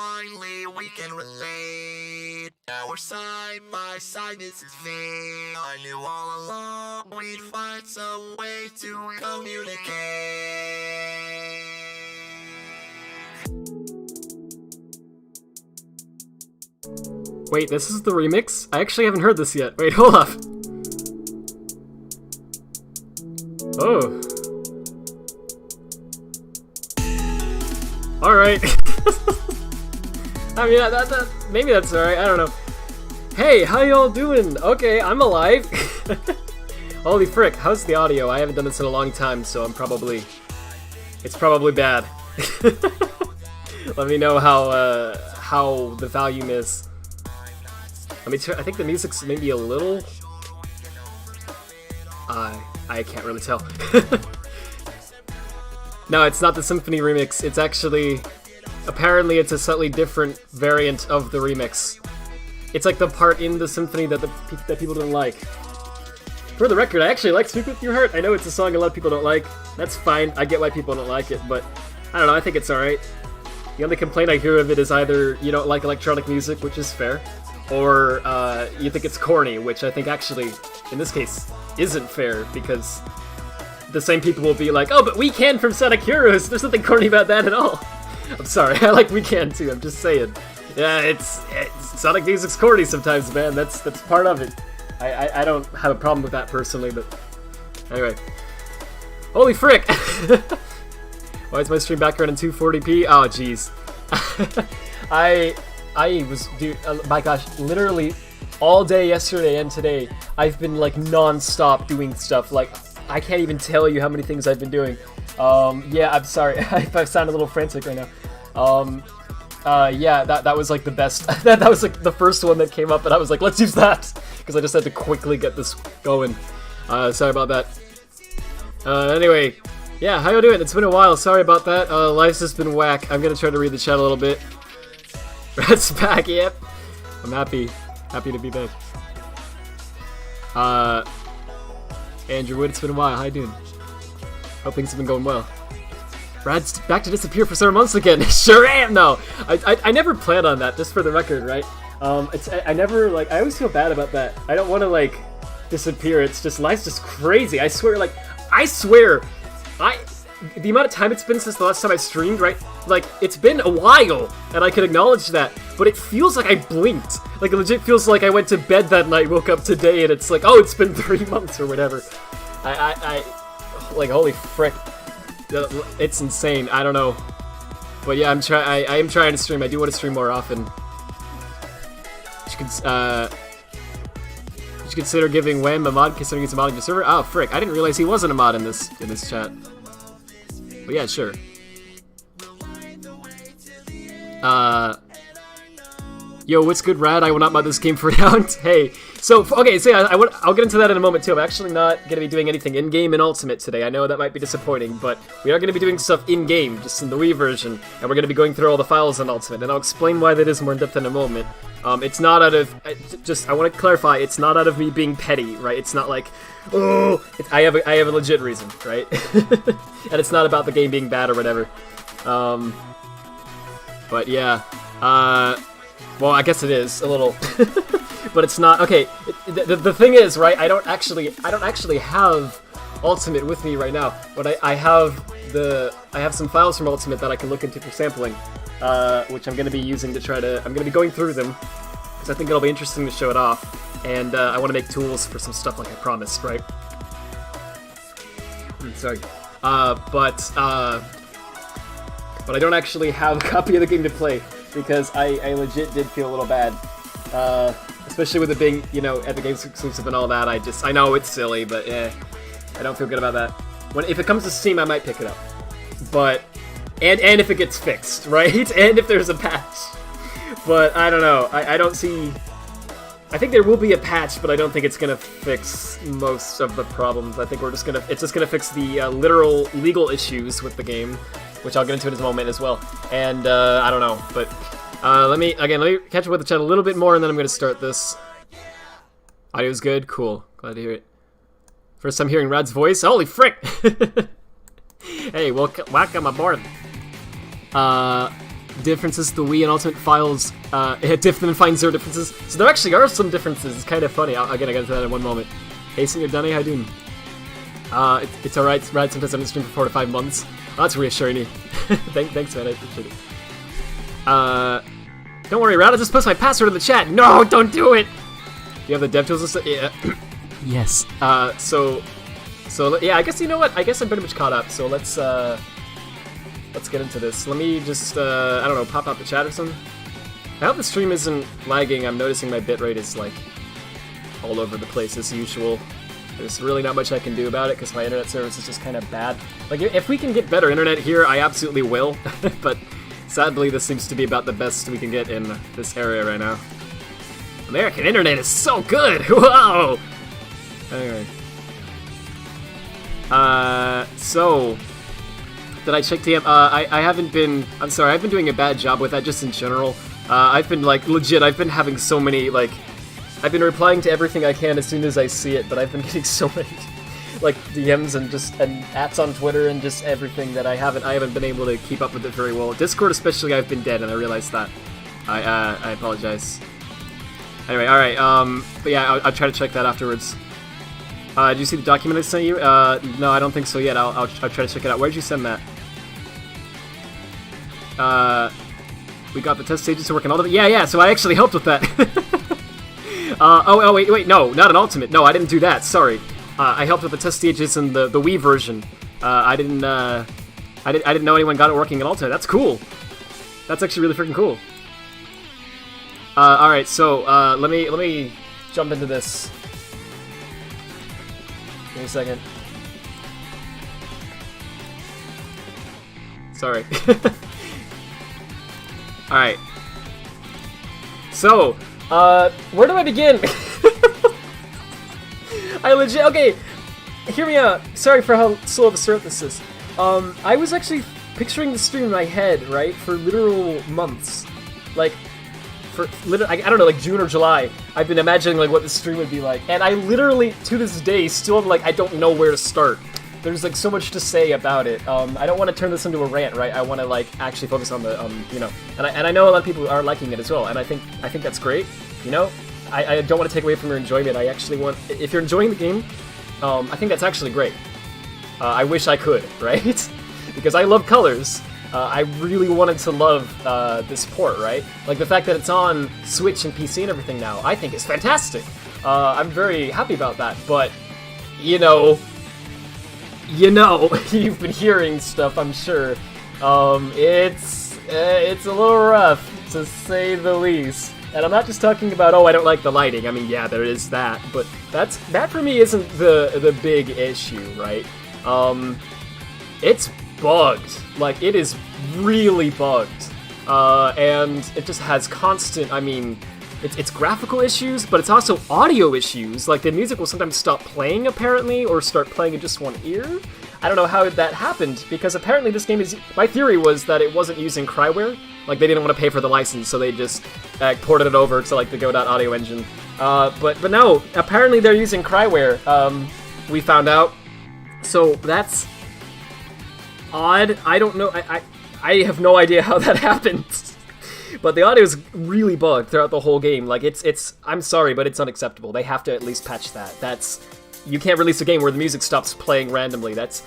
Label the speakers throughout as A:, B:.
A: finally we can relate. Now we're side by side, this is fate. I knew all along we'd find some way to communicate.
B: Wait, this is the remix? I actually haven't heard this yet. Wait, hold up. Oh. Alright. I mean, maybe that's alright, I don't know. Hey, how y'all doing? Okay, I'm alive. Holy frick, how's the audio? I haven't done this in a long time, so it's probably bad. Let me know how the volume is. Let me I think the music's maybe a little... I can't really tell. No, it's not the Symphony remix. It's actually... Apparently it's a slightly different variant of the remix. It's like the part in the Symphony that that people don't like. For the record, I actually like Speak With Your Heart. I know it's a song a lot of people don't like. That's fine. I get why people don't like it, but... I don't know, I think it's alright. The only complaint I hear of it is either you don't like electronic music, which is fair, or you think it's corny, which I think actually, in this case, isn't fair, because the same people will be like, oh, but Weekend from Sonic Heroes, there's nothing corny about that at all. I'm sorry, I like Weekend too, I'm just saying. Yeah, it's Sonic music's corny sometimes, man, that's part of it. I don't have a problem with that personally, but anyway. Holy frick! Why is my stream background in 240p? Oh, jeez. I was, dude, my gosh, literally all day yesterday and today, I've been like non-stop doing stuff. Like, I can't even tell you how many things I've been doing. Yeah, I'm sorry if I sound a little frantic right now. Yeah, that was like the best. that was like the first one that came up, and I was like, let's use that, because I just had to quickly get this going. Sorry about that. Anyway, yeah, how you doing? It's been a while. Sorry about that. Life's just been whack. I'm gonna try to read the chat a little bit. Rat's back, yep. I'm happy to be back. Andrew Wood, it's been a while. How you doing? Hope things have been going well. Rad's back to disappear for several months again. Sure am. No, I never planned on that. Just for the record, right? I never like. I always feel bad about that. I don't want to like disappear. It's just life's just crazy. I swear, the amount of time it's been since the last time I streamed, right? Like, it's been a while, and I can acknowledge that, but it feels like I blinked. Like, it legit feels like I went to bed that night, woke up today, and it's like, oh, it's been 3 months or whatever. Like, holy frick. It's insane, I don't know. But yeah, I am trying to stream. I do want to stream more often. You should consider giving Wham a mod, considering he's a mod in the server. Oh, frick, I didn't realize he wasn't a mod in this chat. But yeah, sure. Yo, what's good, Rad? I will not mod this game for now. Hey, so okay, so yeah, I'll get into that in a moment too. I'm actually not gonna be doing anything in-game in Ultimate today. I know that might be disappointing, but we are gonna be doing stuff in-game, just in the Wii version, and we're gonna be going through all the files in Ultimate, and I'll explain why that is more in depth in a moment. It's not out of I want to clarify. It's not out of me being petty, right? It's not like, oh, I have a legit reason, right? And it's not about the game being bad or whatever. But yeah, well, I guess it is a little, but it's not. Okay, the thing is, right? I don't actually have Ultimate with me right now, but I have some files from Ultimate that I can look into for sampling, which I'm going to be using to I'm going to be going through them, because I think it'll be interesting to show it off, and I want to make tools for some stuff like I promised, right? Sorry, but I don't actually have a copy of the game to play, because I legit did feel a little bad, especially with it being, you know, Epic Games exclusive and all that. I know it's silly, but yeah, I don't feel good about that. If it comes to Steam, I might pick it up, but and if it gets fixed, right? And if there's a patch, but I don't know. I don't see. I think there will be a patch, but I don't think it's gonna fix most of the problems. I think it's just gonna fix the literal legal issues with the game, which I'll get into in a moment as well. And I don't know, but let me catch up with the chat a little bit more, and then I'm gonna start this. Audio's good, cool. Glad to hear it. First time hearing Rad's voice. Holy frick! Hey, welcome aboard. differences. The Wii and Ultimate files different and find zero differences. So there actually are some differences. It's kind of funny. Again, I'll get to that in one moment. Hey, Senior Dunny, how you doing? It's alright, Rad. Sometimes I'm in stream for 4 to 5 months. Oh, that's reassuring you. Thanks, man. I appreciate it. Don't worry, Rad. I'll just post my password in the chat. No, don't do it. You have the dev tools and stuff? Yeah. Yes. So yeah. I guess you know what? I guess I'm pretty much caught up. So let's get into this. Let me just I don't know, pop out the chat or something. I hope the stream isn't lagging. I'm noticing my bitrate is like all over the place as usual. There's really not much I can do about it because my internet service is just kind of bad. Like, if we can get better internet here, I absolutely will. But sadly, this seems to be about the best we can get in this area right now. American internet is so good! Whoa! Anyway. So... Did I check TM? I haven't been... I'm sorry, I've been doing a bad job with that just in general. I've been, like, legit, I've been having so many, like... I've been replying to everything I can as soon as I see it, but I've been getting so many, like, DMs and ats on Twitter and just everything that I haven't been able to keep up with it very well. Discord especially, I've been dead, and I realized that. I apologize. Anyway, alright, but yeah, I'll try to check that afterwards. Did you see the document I sent you? No, I don't think so yet. I'll try to check it out. Where'd you send that? We got the test stages to work on all of it. Yeah, so I actually helped with that. Wait, no, not an Ultimate. No, I didn't do that, sorry. I helped with the test stages in the Wii version. I didn't know anyone got it working in Ultimate. That's cool. That's actually really freaking cool. Alright, so, let me jump into this. Give me a second. Sorry. Alright. So, where do I begin? Okay, hear me out. Sorry for how slow of a start this is. I was actually picturing the stream in my head, right, for literal months. Like, I don't know, like June or July. I've been imagining, like, what the stream would be like. And I literally, to this day, still am like, I don't know where to start. There's, like, so much to say about it. I don't want to turn this into a rant, right? I want to, like, actually focus on the, you know. And I know a lot of people are liking it as well, and I think that's great, you know? I don't want to take away from your enjoyment. I actually want... If you're enjoying the game, I think that's actually great. I wish I could, right? Because I love colors. I really wanted to love this port, right? Like, the fact that it's on Switch and PC and everything now, I think is fantastic. I'm very happy about that, but, you know, you've been hearing stuff, I'm sure. It's a little rough, to say the least. And I'm not just talking about, oh, I don't like the lighting. I mean, yeah, there is that, but that for me isn't the big issue, right? It's bugged. Like, it is really bugged. And it just has constant, I mean, it's graphical issues, but it's also audio issues. Like, the music will sometimes stop playing, apparently, or start playing in just one ear. I don't know how that happened, because apparently this game is... My theory was that it wasn't using Cryware. Like, they didn't want to pay for the license, so they just ported it over to, like, the Go.audio engine. But no, apparently they're using Cryware, we found out. So that's odd. I don't know. I have no idea how that happened. But the audio is really bugged throughout the whole game. Like, it's I'm sorry, but it's unacceptable. They have to at least patch that. You can't release a game where the music stops playing randomly. That's...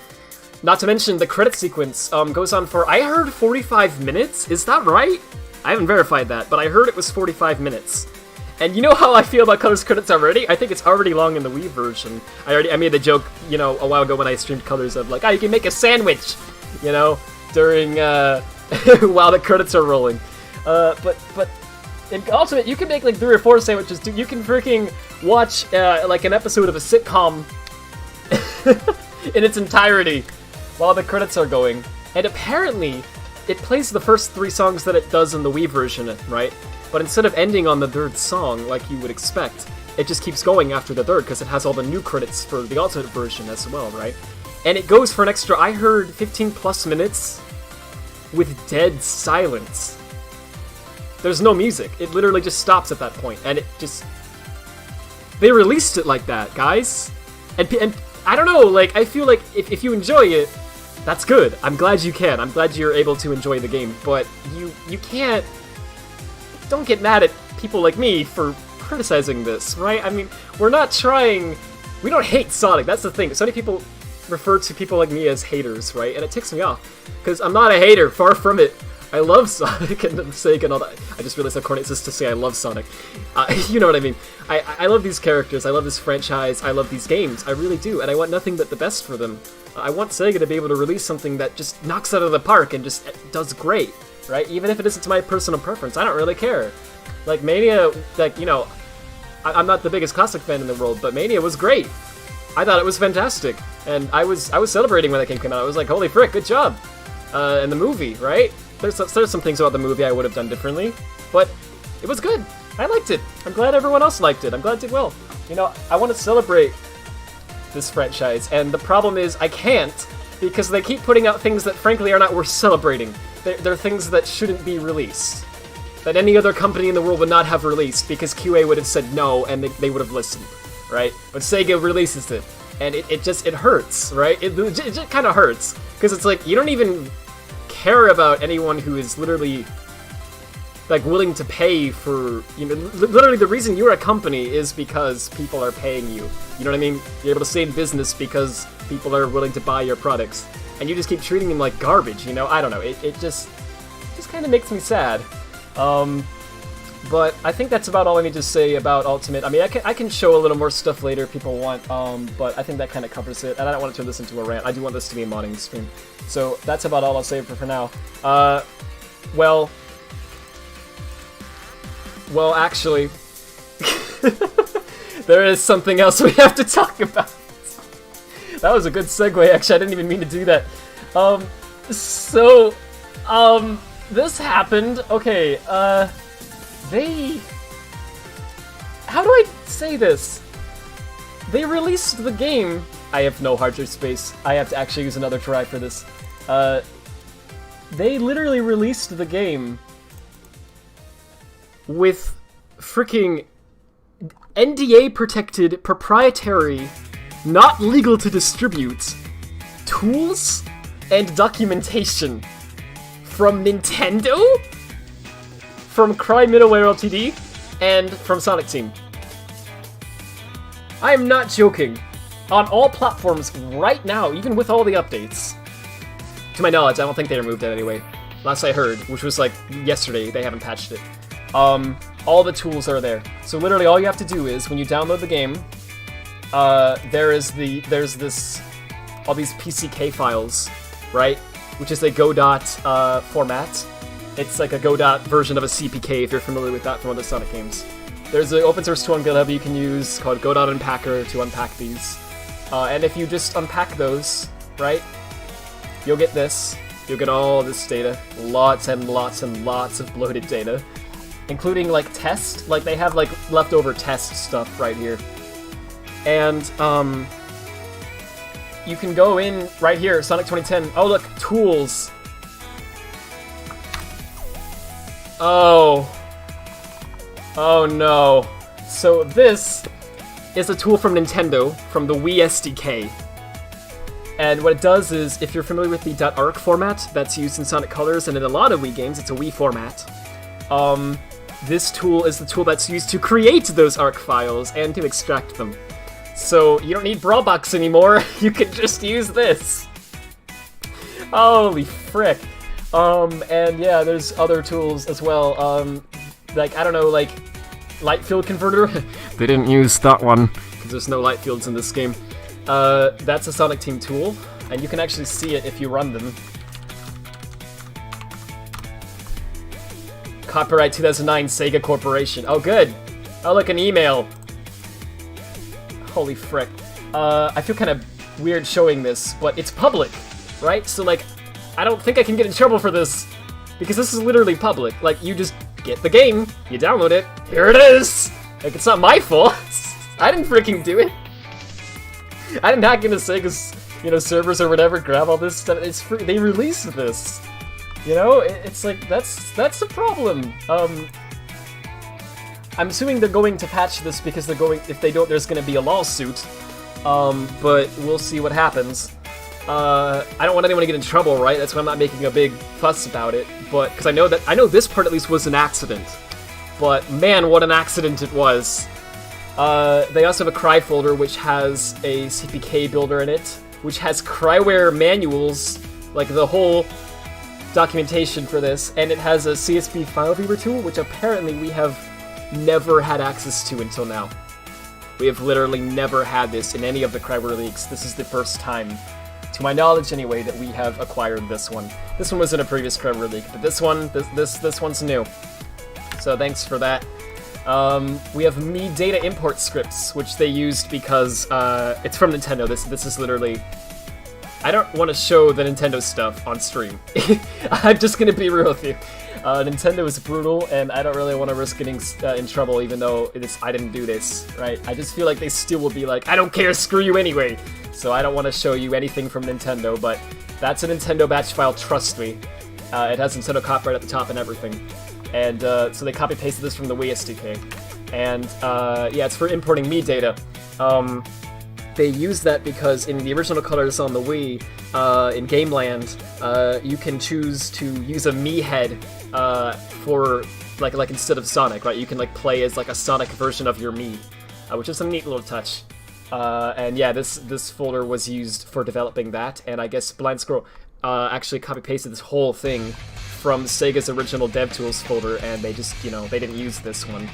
B: Not to mention, the credit sequence goes on for, I heard 45 minutes? Is that right? I haven't verified that, but I heard it was 45 minutes. And you know how I feel about Colors credits already? I think it's already long in the Wii version. I made the joke, you know, a while ago when I streamed Colors of, like, you can make a sandwich, you know, during, while the credits are rolling. But in Ultimate, you can make, like, 3 or 4 sandwiches, dude. You can freaking watch, like, an episode of a sitcom in its entirety while the credits are going. And apparently, it plays the first 3 songs that it does in the Wii version, right? But instead of ending on the 3rd song, like you would expect, it just keeps going after the 3rd, because it has all the new credits for the Ultimate version as well, right? And it goes for an extra, I heard, 15 plus minutes with dead silence. There's no music. It literally just stops at that point, and it just... They released it like that, guys. And I don't know, like, I feel like if you enjoy it, That's good. I'm glad you can. I'm glad you're able to enjoy the game, but you can't... Don't get mad at people like me for criticizing this, right? I mean, we're not trying... We don't hate Sonic, that's the thing. So many people refer to people like me as haters, right? And it ticks me off, because I'm not a hater, far from it. I love Sonic and Sega and all that. I just realized how corny it is to say I love Sonic. You know what I mean. I love these characters, I love this franchise, I love these games, I really do, and I want nothing but the best for them. I want Sega to be able to release something that just knocks out of the park and just does great, right? Even if it isn't to my personal preference, I don't really care. Like, Mania, like, you know, I'm not the biggest classic fan in the world, but Mania was great. I thought it was fantastic, and I was celebrating when that game came out. I was like, holy frick, good job. And the movie, right? There's some things about the movie I would have done differently, but it was good. I liked it. I'm glad everyone else liked it. I'm glad it did well. You know, I want to celebrate this franchise, and the problem is I can't, because they keep putting out things that frankly are not worth celebrating. They're things that shouldn't be released. That any other company in the world would not have released, because QA would have said no, and they would have listened, right? But Sega releases it, and it just hurts, right? It just kind of hurts, because it's like, you don't even care about anyone who is literally like willing to pay for, you know, literally the reason you're a company is because people are paying you. You know what I mean? You're able to stay in business because people are willing to buy your products, and you just keep treating them like garbage, you know? I don't know, it just kind of makes me sad. But I think that's about all I need to say about Ultimate. I mean, I can show a little more stuff later if people want, but I think that kind of covers it, and I don't want to turn this into a rant. I do want this to be a modding stream. So that's about all I'll say for now. Well, actually, there is something else we have to talk about. That was a good segue, actually. I didn't even mean to do that. This happened. Okay, how do I say this? They released the game. I have no hard drive space. I have to actually use another drive for this. They literally released the game with freaking NDA-protected, proprietary, not legal to distribute tools and documentation from Nintendo, from Cry Middleware Ltd, and from Sonic Team. I am not joking. On all platforms right now, even with all the updates. To my knowledge, I don't think they removed it anyway. Last I heard, which was like yesterday, they haven't patched it. All the tools are there. So literally all you have to do is, when you download the game, there's all these PCK files, right? Which is a Godot format. It's like a Godot version of a CPK if you're familiar with that from other Sonic games. There's an open source tool on GitHub you can use called Godot Unpacker to unpack these. And if you just unpack those, right, you'll get this. You'll get all this data. Lots and lots and lots of bloated data. Including, like, test. Like, they have, like, leftover test stuff right here. And, you can go in right here, Sonic 2010. Oh, look, tools. Oh. Oh, no. So this is a tool from Nintendo, from the Wii SDK. And what it does is, if you're familiar with the .arc format that's used in Sonic Colors, and in a lot of Wii games, it's a Wii format, this tool is the tool that's used to create those ARC files and to extract them. So you don't need Brawlbox anymore, you can just use this. Holy frick. And yeah, there's other tools as well, like, I don't know, like, light field converter? They didn't use that one, because there's no light fields in this game. That's a Sonic Team tool, and you can actually see it if you run them. Copyright 2009 Sega Corporation. Oh, good. Oh, look, an email. Holy frick. I feel kind of weird showing this, but it's public, right? So, like, I don't think I can get in trouble for this, because this is literally public. Like, you just get the game, you download it, here it is! Like, it's not my fault. I didn't freaking do it. I didn't hack into Sega's, you know, servers or whatever, grab all this stuff. It's free. They released this. You know, it's like, that's the problem. I'm assuming they're going to patch this because they're going, if they don't, there's going to be a lawsuit. But we'll see what happens. I don't want anyone to get in trouble, right? That's why I'm not making a big fuss about it. But because I know this part at least was an accident. But man, what an accident it was. They also have a Cry folder, which has a CPK builder in it, which has Cryware manuals, like the whole documentation for this, and it has a CSV file viewer tool, which apparently we have never had access to until now. We have literally never had this in any of the Cryware leaks. This is the first time, to my knowledge anyway, that we have acquired this one. This one was in a previous Cryware leak, but this one's new. So thanks for that. We have Me data import scripts, which they used because it's from Nintendo. This is literally... I don't want to show the Nintendo stuff on stream. I'm just gonna be real with you. Nintendo is brutal, and I don't really want to risk getting in trouble, even though I didn't do this, right? I just feel like they still will be like, I don't care, screw you anyway! So I don't want to show you anything from Nintendo, but that's a Nintendo batch file, trust me. It has Nintendo copyright at the top and everything. And so they copy-pasted this from the Wii SDK. And yeah, it's for importing Me data. They use that because in the original colors on the Wii, in Gameland, you can choose to use a Me head for like instead of Sonic, right? You can like play as like a Sonic version of your Me, which is a neat little touch. And yeah, this folder was used for developing that, and I guess Blind Squirrel actually copy-pasted this whole thing from Sega's original DevTools folder, and they just, you know, they didn't use this one,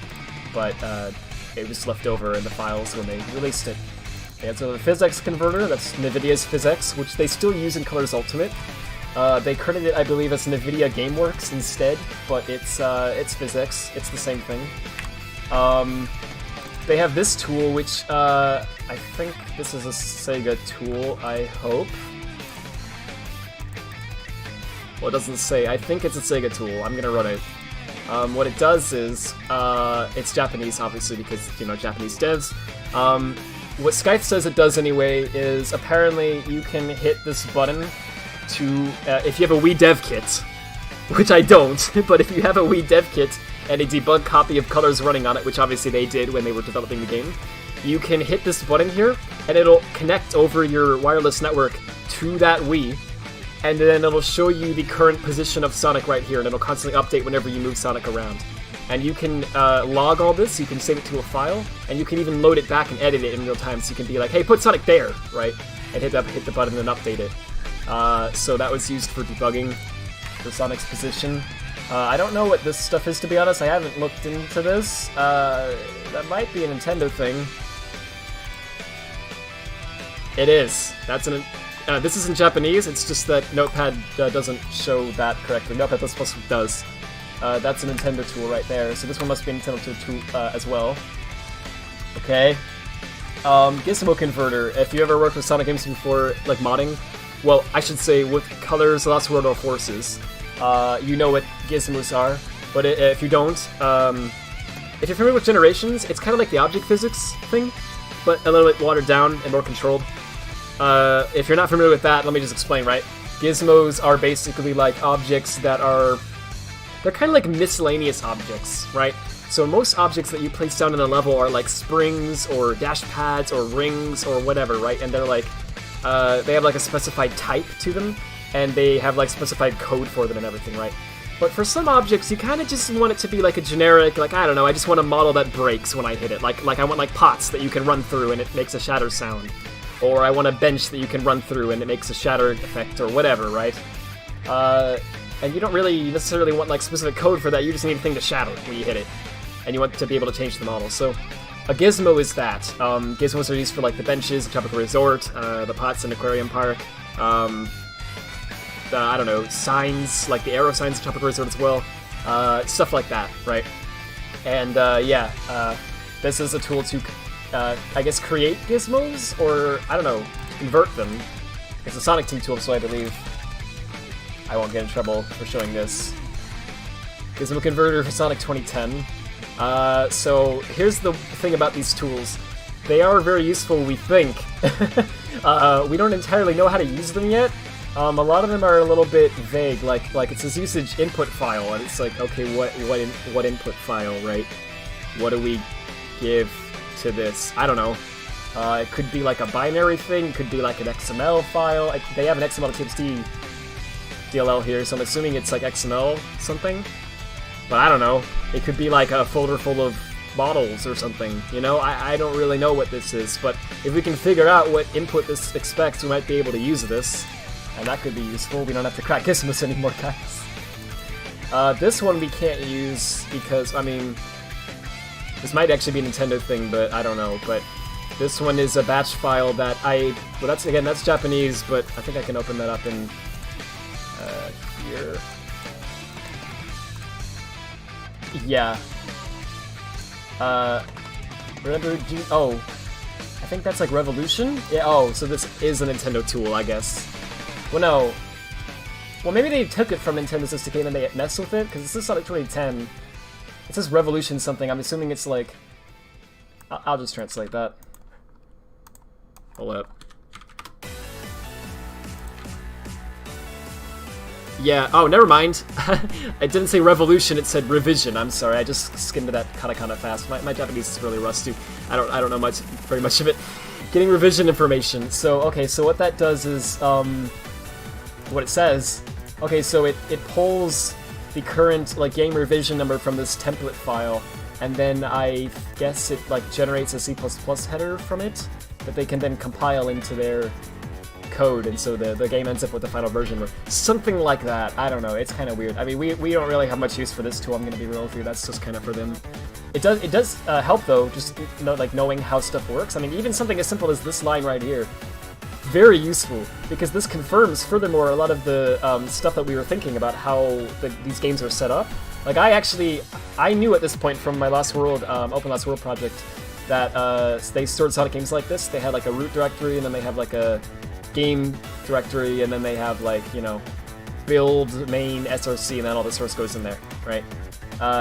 B: but it was left over in the files when they released it. And so the PhysX converter, that's NVIDIA's PhysX, which they still use in Colors Ultimate. They credit it, I believe, as NVIDIA GameWorks instead, but it's PhysX. It's the same thing. They have this tool, which I think this is a Sega tool, I hope. Well, it doesn't say. I think it's a Sega tool. I'm gonna run it. What it does is, it's Japanese, obviously, because, you know, Japanese devs. What Scythe says it does anyway is apparently you can hit this button to, if you have a Wii Dev Kit, which I don't, but if you have a Wii Dev Kit and a debug copy of Colors running on it, which obviously they did when they were developing the game, you can hit this button here and it'll connect over your wireless network to that Wii, and then it'll show you the current position of Sonic right here, and it'll constantly update whenever you move Sonic around. And you can log all this, you can save it to a file, and you can even load it back and edit it in real time, so you can be like, hey, put Sonic there, right? And hit the button and update it. So that was used for debugging for Sonic's position. I don't know what this stuff is, to be honest. I haven't looked into this. That might be a Nintendo thing. It is. That's an... this is in Japanese, it's just that Notepad doesn't show that correctly. Notepad++ does. That's a Nintendo tool right there, so this one must be a Nintendo tool as well. Okay. Gizmo Converter. If you ever worked with Sonic games before, like modding, well, I should say with Colors, Lost World, or Forces, you know what gizmos are, but if you don't, if you're familiar with Generations, it's kind of like the object physics thing, but a little bit watered down and more controlled. If you're not familiar with that, let me just explain, right? Gizmos are basically like objects that are... They're kind of like miscellaneous objects, right? So most objects that you place down in a level are like springs, or dash pads, or rings, or whatever, right? And they're like... they have like a specified type to them, and they have like specified code for them and everything, right? But for some objects, you kind of just want it to be like a generic, like, I don't know, I just want a model that breaks when I hit it. Like I want like pots that you can run through and it makes a shatter sound. Or I want a bench that you can run through and it makes a shatter effect, or whatever, right? And you don't really necessarily want like specific code for that, you just need a thing to shatter when you hit it. And you want to be able to change the model. So a gizmo is that. Gizmos are used for like the benches, the Tropical Resort, the pots in Aquarium Park. I don't know, signs, like the arrow signs in Tropical Resort as well. Stuff like that, right? And yeah, this is a tool to, I guess, create gizmos, or, I don't know, convert them. It's a Sonic Team tool, so I believe I won't get in trouble for showing this. Gizmo Converter for Sonic 2010. So here's the thing about these tools. They are very useful, we think. We don't entirely know how to use them yet. A lot of them are a little bit vague, like it says usage input file, and it's like, okay, what input file, right? What do we give to this? I don't know. It could be like a binary thing, it could be like an XML file. They have an XML to TXT DLL here, so I'm assuming it's like XML something. But I don't know. It could be like a folder full of models or something, you know? I don't really know what this is, but if we can figure out what input this expects, we might be able to use this. And that could be useful. We don't have to crack Gizmos anymore, guys. This one we can't use because, I mean, this might actually be a Nintendo thing, but I don't know. But this one is a batch file that well, that's Japanese, but I think I can open that up in here. Yeah. Oh, I think that's like Revolution? Yeah, oh, so this is a Nintendo tool, I guess. Well, no. Well, maybe they took it from Nintendo 60K and then they messed with it, because this is Sonic 2010. It says Revolution something, I'm assuming it's like... I'll just translate that. Hold up. Yeah, oh, never mind. It didn't say Revolution, it said Revision. I'm sorry, I just skimmed that kind of fast. My Japanese is really rusty. I don't know very much of it. Getting revision information. So, okay, so what that does is, what it says, okay, so it pulls the current, like, game revision number from this template file, and then I guess it, like, generates a C++ header from it that they can then compile into their code, and so the game ends up with the final version, or something like that. I don't know, it's kind of weird. I mean, we don't really have much use for this tool, I'm gonna be real with you, that's just kind of for them. It does help though, just like knowing how stuff works. I mean, even something as simple as this line right here, very useful, because this confirms furthermore a lot of the stuff that we were thinking about how these games are set up. Like I knew at this point from my Lost World, Open Lost World project, that they stored Sonic games like this. They had like a root directory, and then they have like a game directory, and then they have like, you know, build main src, and then all the source goes in there, right?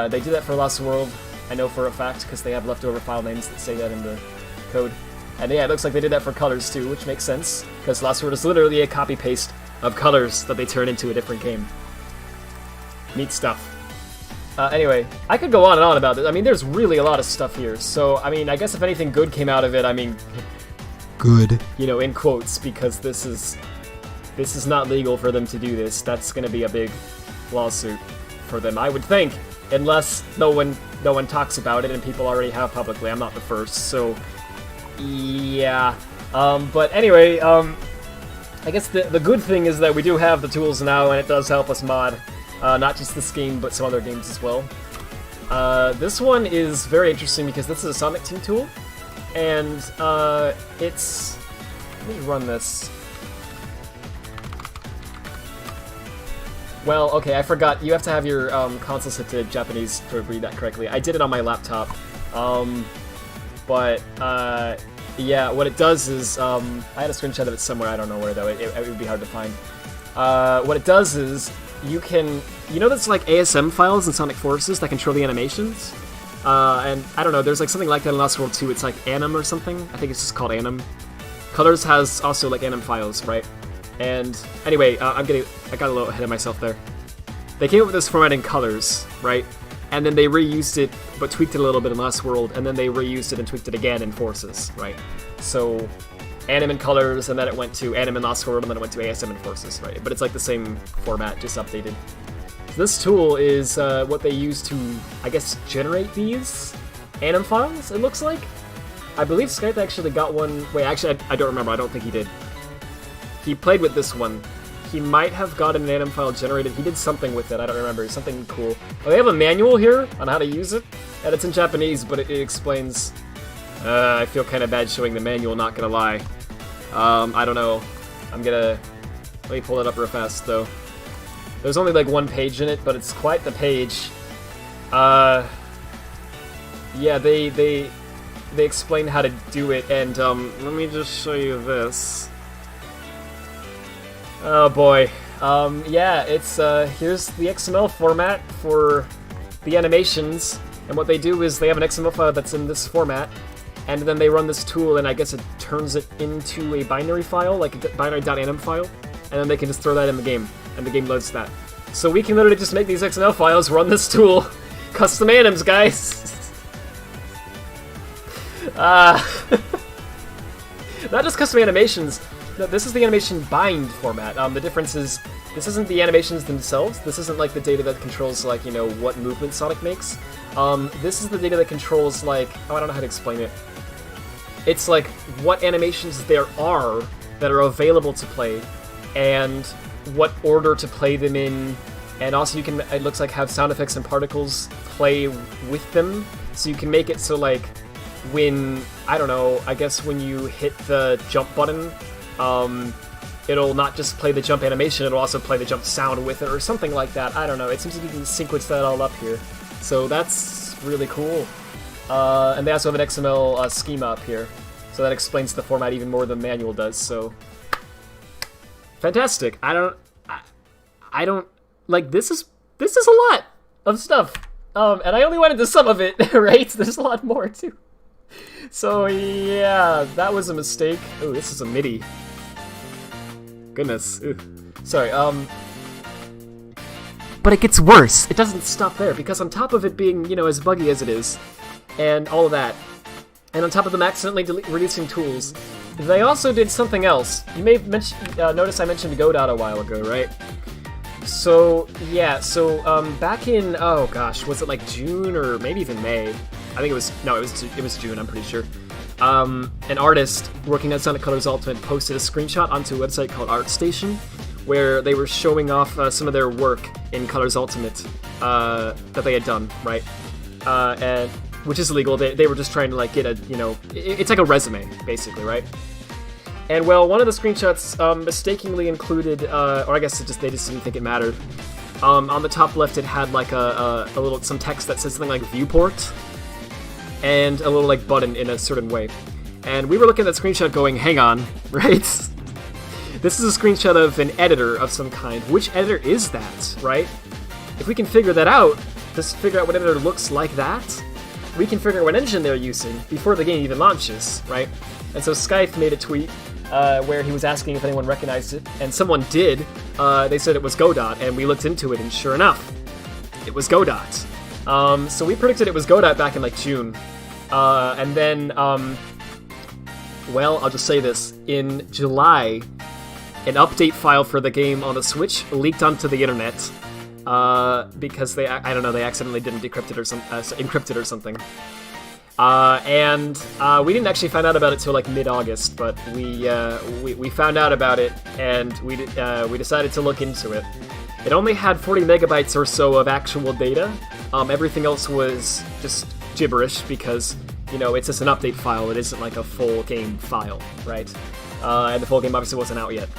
B: They do that for Lost World, I know for a fact, because they have leftover file names that say that in the code. And yeah, it looks like they did that for Colors too, which makes sense, because Lost World is literally a copy-paste of Colors that they turn into a different game. Neat stuff. Anyway, I could go on and on about this. I mean, there's really a lot of stuff here, so, I mean, I guess if anything good came out of it, I mean... good. You know, in quotes, because this is not legal for them to do this. That's gonna be a big lawsuit for them, I would think. Unless no one talks about it, and people already have publicly. I'm not the first, so... yeah. But anyway, I guess the good thing is that we do have the tools now, and it does help us mod. Not just this game, but some other games as well. This one is very interesting because this is a Sonic Team tool, and it's... let me run this. Well, okay, I forgot. You have to have your console set to Japanese to read that correctly. I did it on my laptop. Yeah, what it does is... I had a screenshot of it somewhere, I don't know where though, it would be hard to find. What it does is, you can... you know, that's like ASM files in Sonic Forces that control the animations? And I don't know, there's like something like that in Lost World 2, it's like Anim or something? I think it's just called Anim. Colors has also like Anim files, right? And anyway, I got a little ahead of myself there. They came up with this format in Colors, right? And then they reused it, but tweaked it a little bit in Lost World, and then they reused it and tweaked it again in Forces, right? So, Anim and Colors, and then it went to Anim and Lost World, and then it went to ASM and Forces, right? But it's like the same format, just updated. This tool is what they use to, I guess, generate these Anim files, it looks like. I believe Skype actually got one... wait, actually, I don't remember, I don't think he did. He played with this one. He might have gotten an Anim file generated. He did something with it, I don't remember, something cool. Oh, they have a manual here on how to use it, and it's in Japanese, but it explains... I feel kind of bad showing the manual, not gonna lie. I don't know. Let me pull it up real fast, though. There's only like one page in it, but it's quite the page. Yeah, they explain how to do it, and let me just show you this. Oh boy. Yeah, it's here's the XML format for the animations, and what they do is they have an XML file that's in this format, and then they run this tool, and I guess it turns it into a binary file, like a binary.anim file, and then they can just throw that in the game, and the game loads that. So we can literally just make these XML files, run this tool, custom anims, guys! Not just custom animations. No, this is the animation bind format. The difference is this isn't the animations themselves. This isn't like the data that controls like, you know, what movement Sonic makes. This is the data that controls like, oh, I don't know how to explain it. It's like what animations there are that are available to play and what order to play them in. And also you can, it looks like, have sound effects and particles play with them. So you can make it so like when, I don't know, I guess when you hit the jump button, it'll not just play the jump animation, it'll also play the jump sound with it or something like that. I don't know, it seems like you can sequence that all up here. So that's really cool. And they also have an XML schema up here. So that explains the format even more than the manual does, so... Fantastic. I don't... Like, this is a lot of stuff. And I only went into some of it, right? There's a lot more, too. So, yeah, that was a mistake. Oh, this is a MIDI. Goodness. Ooh. Sorry, But it gets worse. It doesn't stop there, because on top of it being, you know, as buggy as it is, and all of that, and on top of them accidentally releasing tools, they also did something else. You may have noticed I mentioned Godot a while ago, right? So, yeah, back in, oh gosh, was it like June or maybe even May? I think it was June, I'm pretty sure. An artist working on Sonic Colors Ultimate posted a screenshot onto a website called ArtStation, where they were showing off some of their work in Colors Ultimate that they had done, right? And which is illegal. They were just trying to like get a, you know, it's like a resume, basically, right? And well, one of the screenshots mistakenly included, or I guess they just didn't think it mattered. On the top left, it had like some text that says something like viewport, and a little like button in a certain way. And we were looking at that screenshot going, hang on, right? This is a screenshot of an editor of some kind. Which editor is that, right? If we can figure that out, just figure out what editor looks like that, we can figure out what engine they're using before the game even launches, right? And so Skype made a tweet where he was asking if anyone recognized it, and someone did. They said it was Godot, and we looked into it, and sure enough, it was Godot. So we predicted it was Godot back in like June. And then, well, I'll just say this. In July, an update file for the game on the Switch leaked onto the internet because they accidentally didn't decrypt it or encrypt it or something. And we didn't actually find out about it till like mid-August, but we found out about it, and we decided to look into it. It only had 40 megabytes or so of actual data. Everything else was just gibberish because, you know, it's just an update file. It isn't like a full game file, right? And the full game obviously wasn't out yet.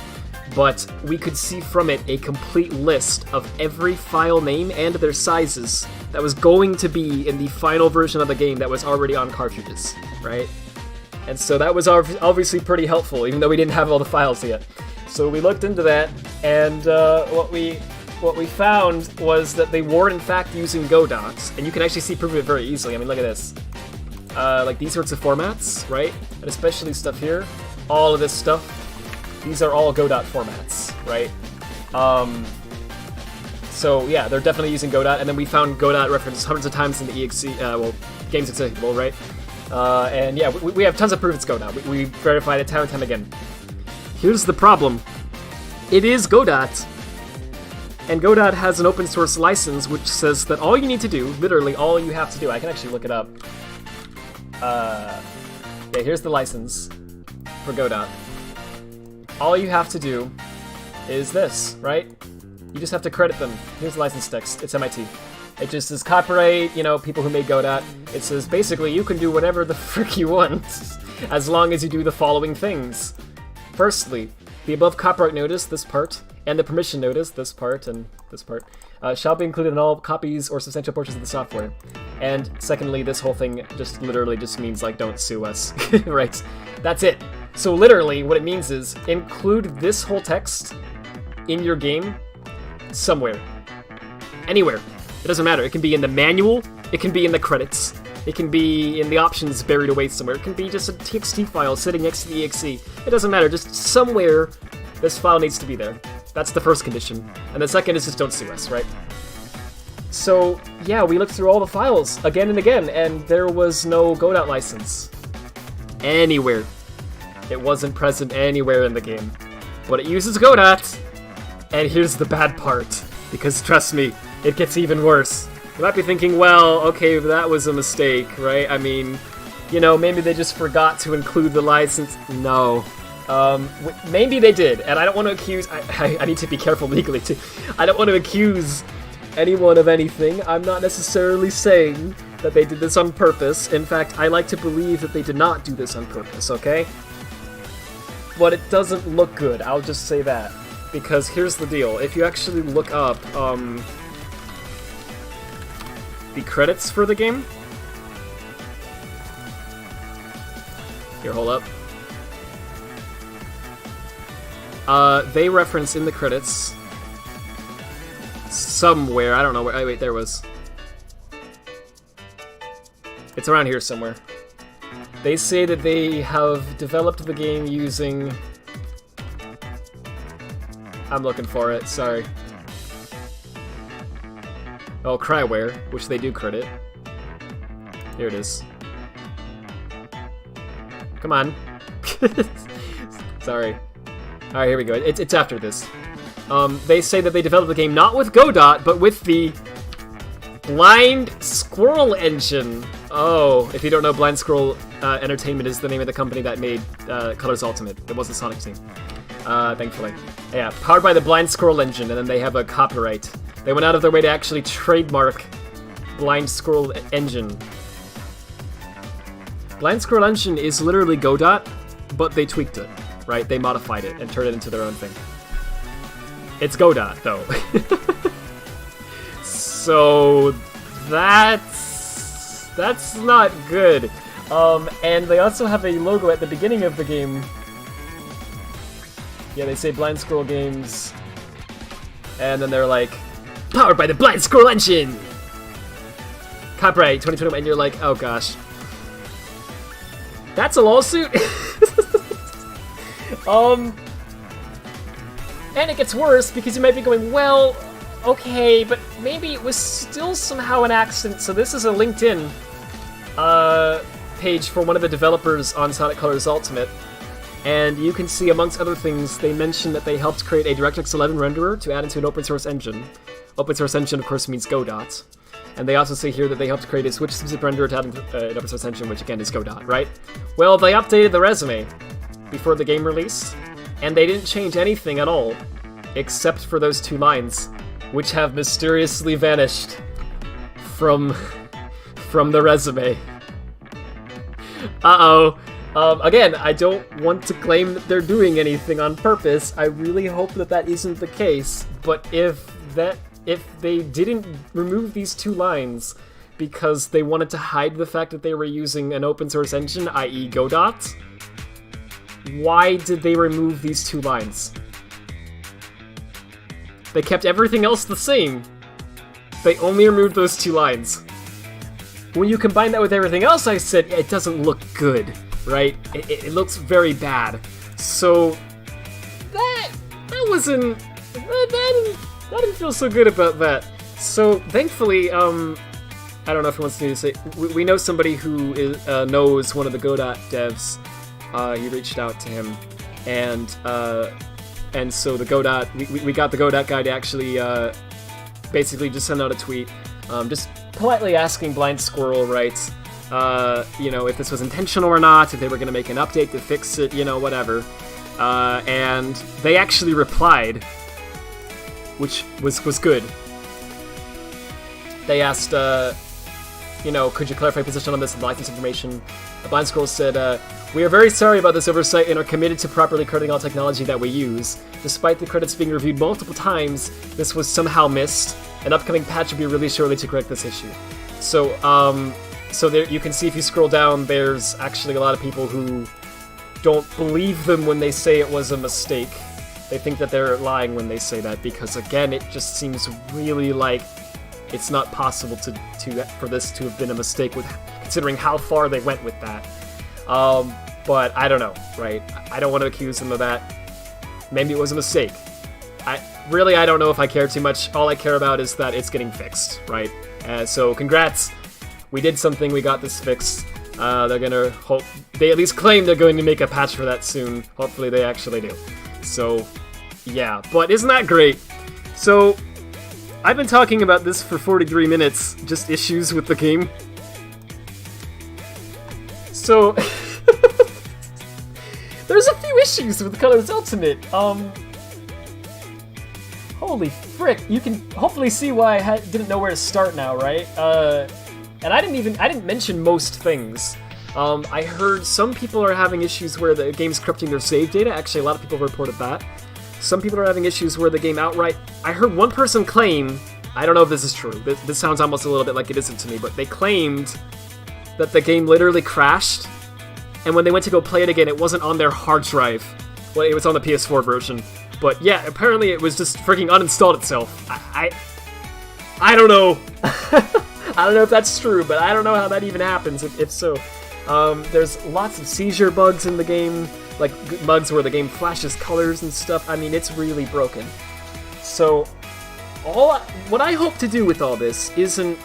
B: But we could see from it a complete list of every file name and their sizes that was going to be in the final version of the game that was already on cartridges, right? And so that was obviously pretty helpful, even though we didn't have all the files yet. So we looked into that, and what we found was that they were in fact using Godot, and you can actually see proof of it very easily. I mean, look at this. Like these sorts of formats, right? And especially stuff here, all of this stuff. These are all Godot formats, right? So yeah, they're definitely using Godot, and then we found Godot referenced hundreds of times in the EXE, games executable, right? And yeah, we have tons of proof it's Godot. We verified it time and time again. Here's the problem. It is Godot, and Godot has an open source license which says that all you need to do, literally all you have to do, I can actually look it up. Yeah, here's the license for Godot. All you have to do is this, right? You just have to credit them. Here's the license text. It's MIT. It just says copyright, you know, people who made Godot. It says basically you can do whatever the frick you want as long as you do the following things. Firstly, the above copyright notice, this part, and the permission notice, this part and this part, shall be included in all copies or substantial portions of the software. And secondly, this whole thing just literally just means like don't sue us, right? That's it. So literally what it means is include this whole text in your game somewhere. Anywhere. It doesn't matter. It can be in the manual, it can be in the credits, it can be in the options buried away somewhere, it can be just a TXT file sitting next to the EXE. It doesn't matter, just somewhere this file needs to be there. That's the first condition. And the second is just don't sue us, right? So yeah, we looked through all the files again and again, and there was no Godot license. Anywhere. It wasn't present anywhere in the game. But it uses Godot, and here's the bad part. Because trust me, it gets even worse. You might be thinking, well, okay, that was a mistake, right? I mean, you know, maybe they just forgot to include the license. No. Maybe they did, and I don't want to accuse... I need to be careful legally, too. I don't want to accuse anyone of anything. I'm not necessarily saying that they did this on purpose. In fact, I like to believe that they did not do this on purpose, okay? But it doesn't look good, I'll just say that. Because here's the deal, if you actually look up, the credits for the game... Here, hold up. They reference in the credits somewhere, I don't know where, oh, wait, there was. It's around here somewhere. They say that they have developed the game using... I'm looking for it, sorry. Oh, Cryware, which they do credit. Here it is. Come on. Sorry. Alright, here we go. It's after this. They say that they developed the game not with Godot, but with the Blind Squirrel engine. Oh, if you don't know, Blind Squirrel Entertainment is the name of the company that made Colors Ultimate. It wasn't Sonic Team, thankfully. Yeah, powered by the Blind Squirrel engine, and then they have a copyright. They went out of their way to actually trademark Blind Squirrel engine. Blind Squirrel engine is literally Godot, but they tweaked it, right? They modified it and turned it into their own thing. It's Godot, though. So that's not good. And they also have a logo at the beginning of the game. Yeah, they say Blind Squirrel Games, and then they're like, powered by the Blind Squirrel engine. Copyright 2021, and you're like, oh gosh. That's a lawsuit? And it gets worse because you might be going, well, okay, but maybe it was still somehow an accident. So this is a LinkedIn page for one of the developers on Sonic Colors Ultimate. And you can see, amongst other things, they mention that they helped create a DirectX 11 renderer to add into an open source engine. Open source engine, of course, means Godot. And they also say here that they helped create a Switch-specific renderer to add into an open source engine, which again is Godot, right? Well, they updated the resume before the game release, and they didn't change anything at all, except for those 2 lines, which have mysteriously vanished from the resume. Uh-oh. Again, I don't want to claim that they're doing anything on purpose. I really hope that that isn't the case, but if they didn't remove these 2 lines because they wanted to hide the fact that they were using an open source engine, i.e. Godot, why did they remove these 2 lines? They kept everything else the same. They only removed those 2 lines. When you combine that with everything else I said, it doesn't look good, right? It looks very bad. So that wasn't... I didn't feel so good about that. So, thankfully, I don't know if he wants to say... We know somebody who knows one of the Godot devs. He reached out to him. And so the Godot... We got the Godot guy to actually basically just send out a tweet. Just politely asking Blind Squirrel, right? You know, if this was intentional or not, if they were going to make an update to fix it, you know, whatever. And they actually replied, which was good. They asked, you know, could you clarify position on this license information? The Blind Squirrel said, we are very sorry about this oversight and are committed to properly crediting all technology that we use. Despite the credits being reviewed multiple times, this was somehow missed. An upcoming patch will be released shortly to correct this issue. So, so there you can see if you scroll down, there's actually a lot of people who don't believe them when they say it was a mistake. They think that they're lying when they say that, because again, it just seems really like it's not possible for this to have been a mistake, with considering how far they went with that. But I don't know, right? I don't want to accuse them of that. Maybe it was a mistake. I don't know if I care too much. All I care about is that it's getting fixed, right? So congrats. We did something, we got this fixed. They're gonna hope, they at least claim they're going to make a patch for that soon. Hopefully they actually do. So, yeah, but isn't that great? So, I've been talking about this for 43 minutes, just issues with the game. So, there's a few issues with Colors Ultimate. Holy frick, you can hopefully see why I didn't know where to start now, right? And I didn't mention most things. I heard some people are having issues where the game's corrupting their save data. Actually, a lot of people reported that. Some people are having issues where the game outright... I heard one person claim... I don't know if this is true. This sounds almost a little bit like it isn't to me, but they claimed that the game literally crashed, and when they went to go play it again, it wasn't on their hard drive. Well, it was on the PS4 version. But yeah, apparently it was just freaking uninstalled itself. I don't know. I don't know if that's true, but I don't know how that even happens, if so. There's lots of seizure bugs in the game, like bugs where the game flashes colors and stuff. I mean, it's really broken. So, what I hope to do with all this isn't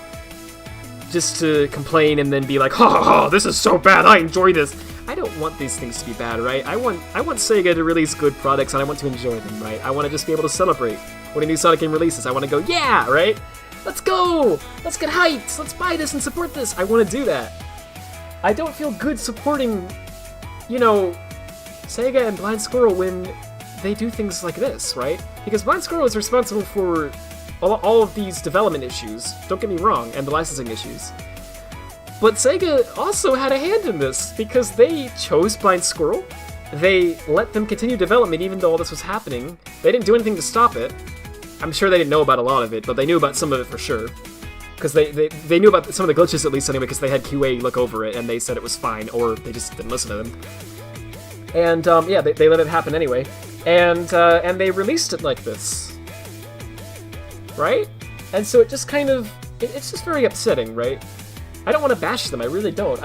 B: just to complain and then be like, ha ha ha, this is so bad, I enjoy this. I don't want these things to be bad, right? I want Sega to release good products, and I want to enjoy them, right? I want to just be able to celebrate when a new Sonic game releases. I want to go, yeah, right? Let's go! Let's get hyped! Let's buy this and support this! I want to do that. I don't feel good supporting, you know, Sega and Blind Squirrel when they do things like this, right? Because Blind Squirrel is responsible for all of these development issues, don't get me wrong, and the licensing issues. But Sega also had a hand in this, because they chose Blind Squirrel, they let them continue development even though all this was happening, they didn't do anything to stop it. I'm sure they didn't know about a lot of it, but they knew about some of it for sure. Because they knew about some of the glitches at least anyway, because they had QA look over it and they said it was fine, or they just didn't listen to them. And yeah, they let it happen anyway. And they released it like this. Right? And so it just kind of, it's just very upsetting, right? I don't want to bash them, I really don't.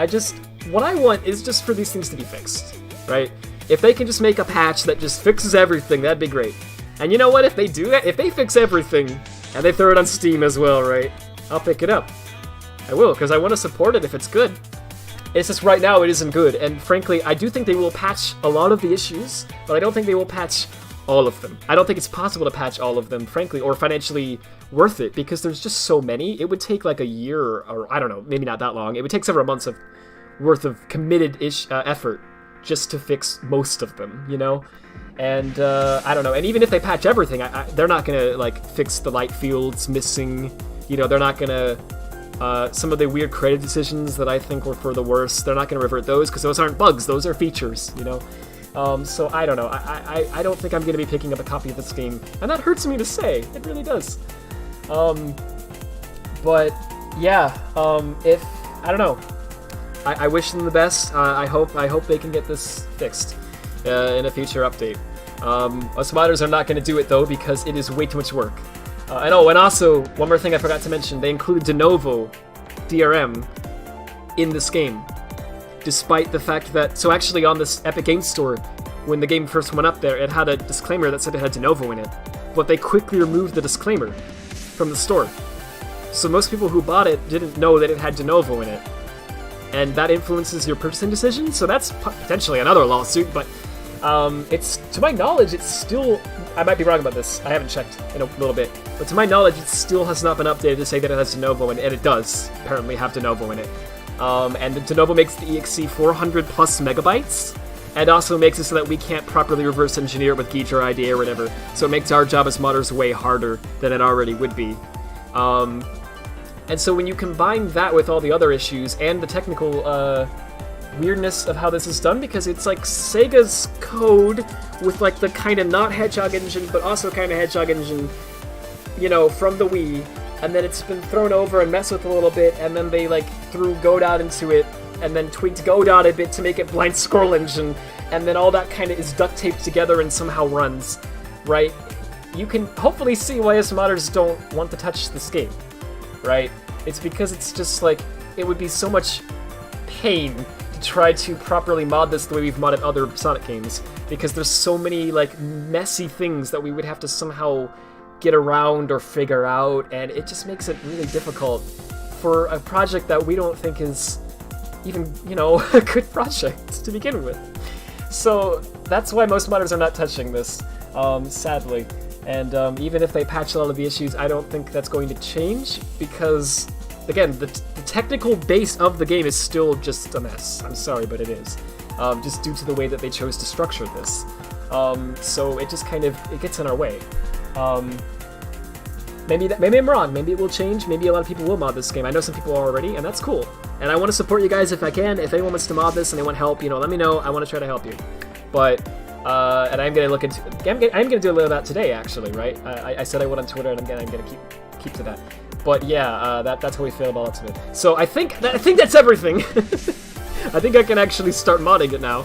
B: What I want is just for these things to be fixed, right? If they can just make a patch that just fixes everything, that'd be great. And you know what, if they do that, if they fix everything, and they throw it on Steam as well, right? I'll pick it up. I will, because I want to support it if it's good. It's just right now it isn't good, and frankly, I do think they will patch a lot of the issues, but I don't think they will patch all of them. I don't think it's possible to patch all of them, frankly, or financially worth it, because there's just so many. It would take like a year, or I don't know, maybe not that long. It would take several months worth of committed effort just to fix most of them, you know? And I don't know, and even if they patch everything, they're not gonna like fix the light fields missing, you know, they're not gonna, some of the weird creative decisions that I think were for the worst, they're not gonna revert those, because those aren't bugs, those are features, you know? So I don't know, I don't think I'm gonna be picking up a copy of this game, and that hurts me to say, it really does. But yeah, if, I don't know, I wish them the best, I hope they can get this fixed in a future update. Us modders are not going to do it though, because it is way too much work. And also, one more thing I forgot to mention, they included de novo DRM in this game. Despite the fact that, so actually on this Epic Games Store, when the game first went up there, it had a disclaimer that said it had de novo in it. But they quickly removed the disclaimer from the store. So most people who bought it didn't know that it had de novo in it. And that influences your purchasing decision, so that's potentially another lawsuit, but it's, to my knowledge, it's still, I might be wrong about this, I haven't checked in a little bit, but to my knowledge, it still has not been updated to say that it has de novo in it, and it does apparently have de novo in it. And the de novo makes the EXE 400 plus megabytes, and also makes it so that we can't properly reverse engineer it with Geezer ID or whatever, so it makes our job as modders way harder than it already would be. And so when you combine that with all the other issues, and the technical, weirdness of how this is done, because it's like Sega's code with like the kind of not Hedgehog engine, but also kind of Hedgehog engine, you know, from the Wii, and then it's been thrown over and messed with a little bit, and then they like threw Godot into it, and then tweaked Godot a bit to make it Blind Squirrel engine, and then all that kind of is duct taped together and somehow runs, right? You can hopefully see why us modders don't want to touch this game, right? It's because it's just like, it would be so much pain to try to properly mod this the way we've modded other Sonic games, because there's so many like messy things that we would have to somehow get around or figure out, and it just makes it really difficult for a project that we don't think is even, you know, a good project to begin with. So that's why most modders are not touching this, sadly. And even if they patch a lot of the issues, I don't think that's going to change, because, again, the technical base of the game is still just a mess. I'm sorry, but it is. Just due to the way that they chose to structure this. So it just kind of, it gets in our way. Maybe I'm wrong, maybe it will change, maybe a lot of people will mod this game. I know some people are already, and that's cool. And I want to support you guys if I can. If anyone wants to mod this and they want help, you know, let me know. I want to try to help you. But, and I'm gonna look into, I'm gonna do a little of that today, actually, right? I said I would on Twitter, and I'm gonna keep to that. But yeah, that's how we feel about lots of it. So I think that's everything. I think I can actually start modding it now.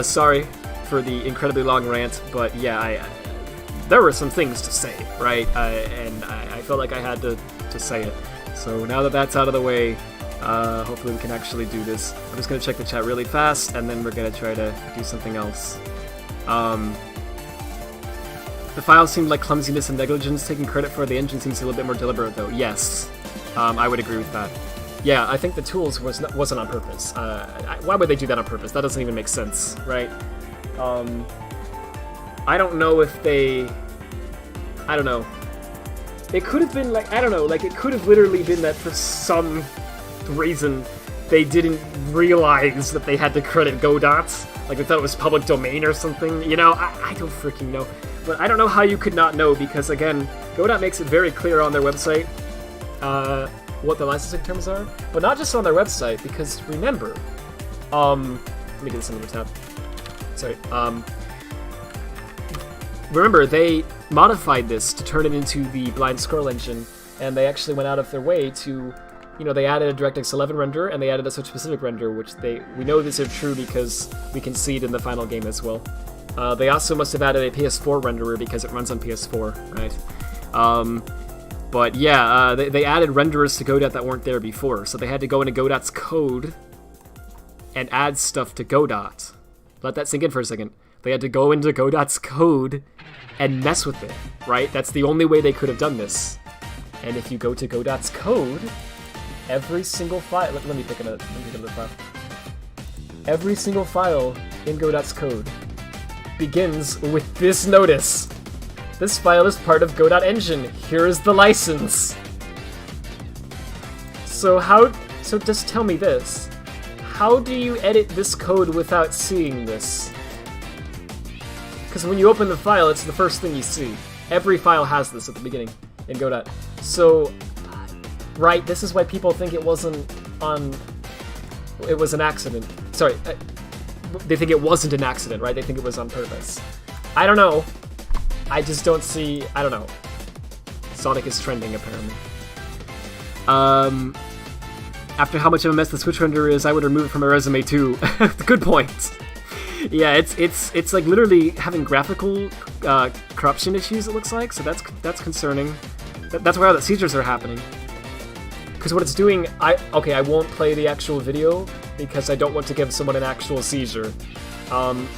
B: Sorry for the incredibly long rant, but yeah, there were some things to say, right? And I felt like I had to say it. So now that that's out of the way, hopefully we can actually do this. I'm just gonna check the chat really fast, and then we're gonna try to do something else. The file seemed like clumsiness and negligence. Taking credit for the engine seems a little bit more deliberate, though. Yes, I would agree with that. Yeah, I think the tools wasn't on purpose. Why would they do that on purpose? That doesn't even make sense, right? I don't know if they... I don't know. It could have been like, I don't know, like it could have literally been that for some reason they didn't realize that they had to credit Godot. Like they thought it was public domain or something, you know? I don't freaking know. But I don't know how you could not know, because again, Godot makes it very clear on their website what the licensing terms are. But not just on their website, because remember, let me do this in another tab. Sorry, remember, they modified this to turn it into the blind scroll engine, and they actually went out of their way to, you know, they added a DirectX 11 renderer, and they added a Switch-specific renderer, which we know this is true because we can see it in the final game as well. They also must have added a PS4 renderer because it runs on PS4, right? But yeah, they added renderers to Godot that weren't there before, so they had to go into Godot's code and add stuff to Godot. Let that sink in for a second. They had to go into Godot's code and mess with it, right? That's the only way they could have done this. And if you go to Godot's code, every single file... Let me pick another file. Every single file in Godot's code begins with this notice. This file is part of Godot Engine. Here is the license. So just tell me this. How do you edit this code without seeing this? Because when you open the file, it's the first thing you see. Every file has this at the beginning in Godot. So, right, this is why people think it wasn't on... It was an accident. Sorry, they think it wasn't an accident, right? They think it was on purpose. I don't know. I just don't see... I don't know. Sonic is trending, apparently. After how much of a mess the Switch renderer is, I would remove it from my resume too. Good point. Yeah, it's like literally having graphical corruption issues, it looks like, so that's concerning. That's where all the seizures are happening. Because what it's doing, I won't play the actual video because I don't want to give someone an actual seizure.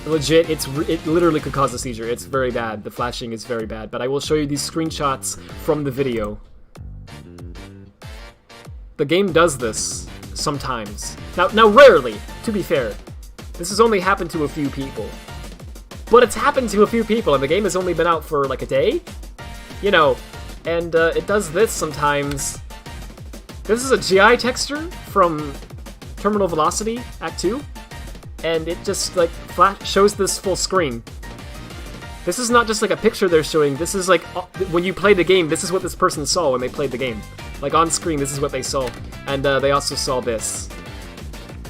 B: Legit, it literally could cause a seizure. It's very bad. The flashing is very bad. But I will show you these screenshots from the video. The game does this sometimes. Now rarely, to be fair. This has only happened to a few people. But it's happened to a few people, and the game has only been out for like a day? You know, and it does this sometimes. This is a GI texture from Terminal Velocity, Act 2, and it just like shows this full screen. This is not just like a picture they're showing, this is like, when you play the game, this is what this person saw when they played the game. Like on screen, this is what they saw. And they also saw this,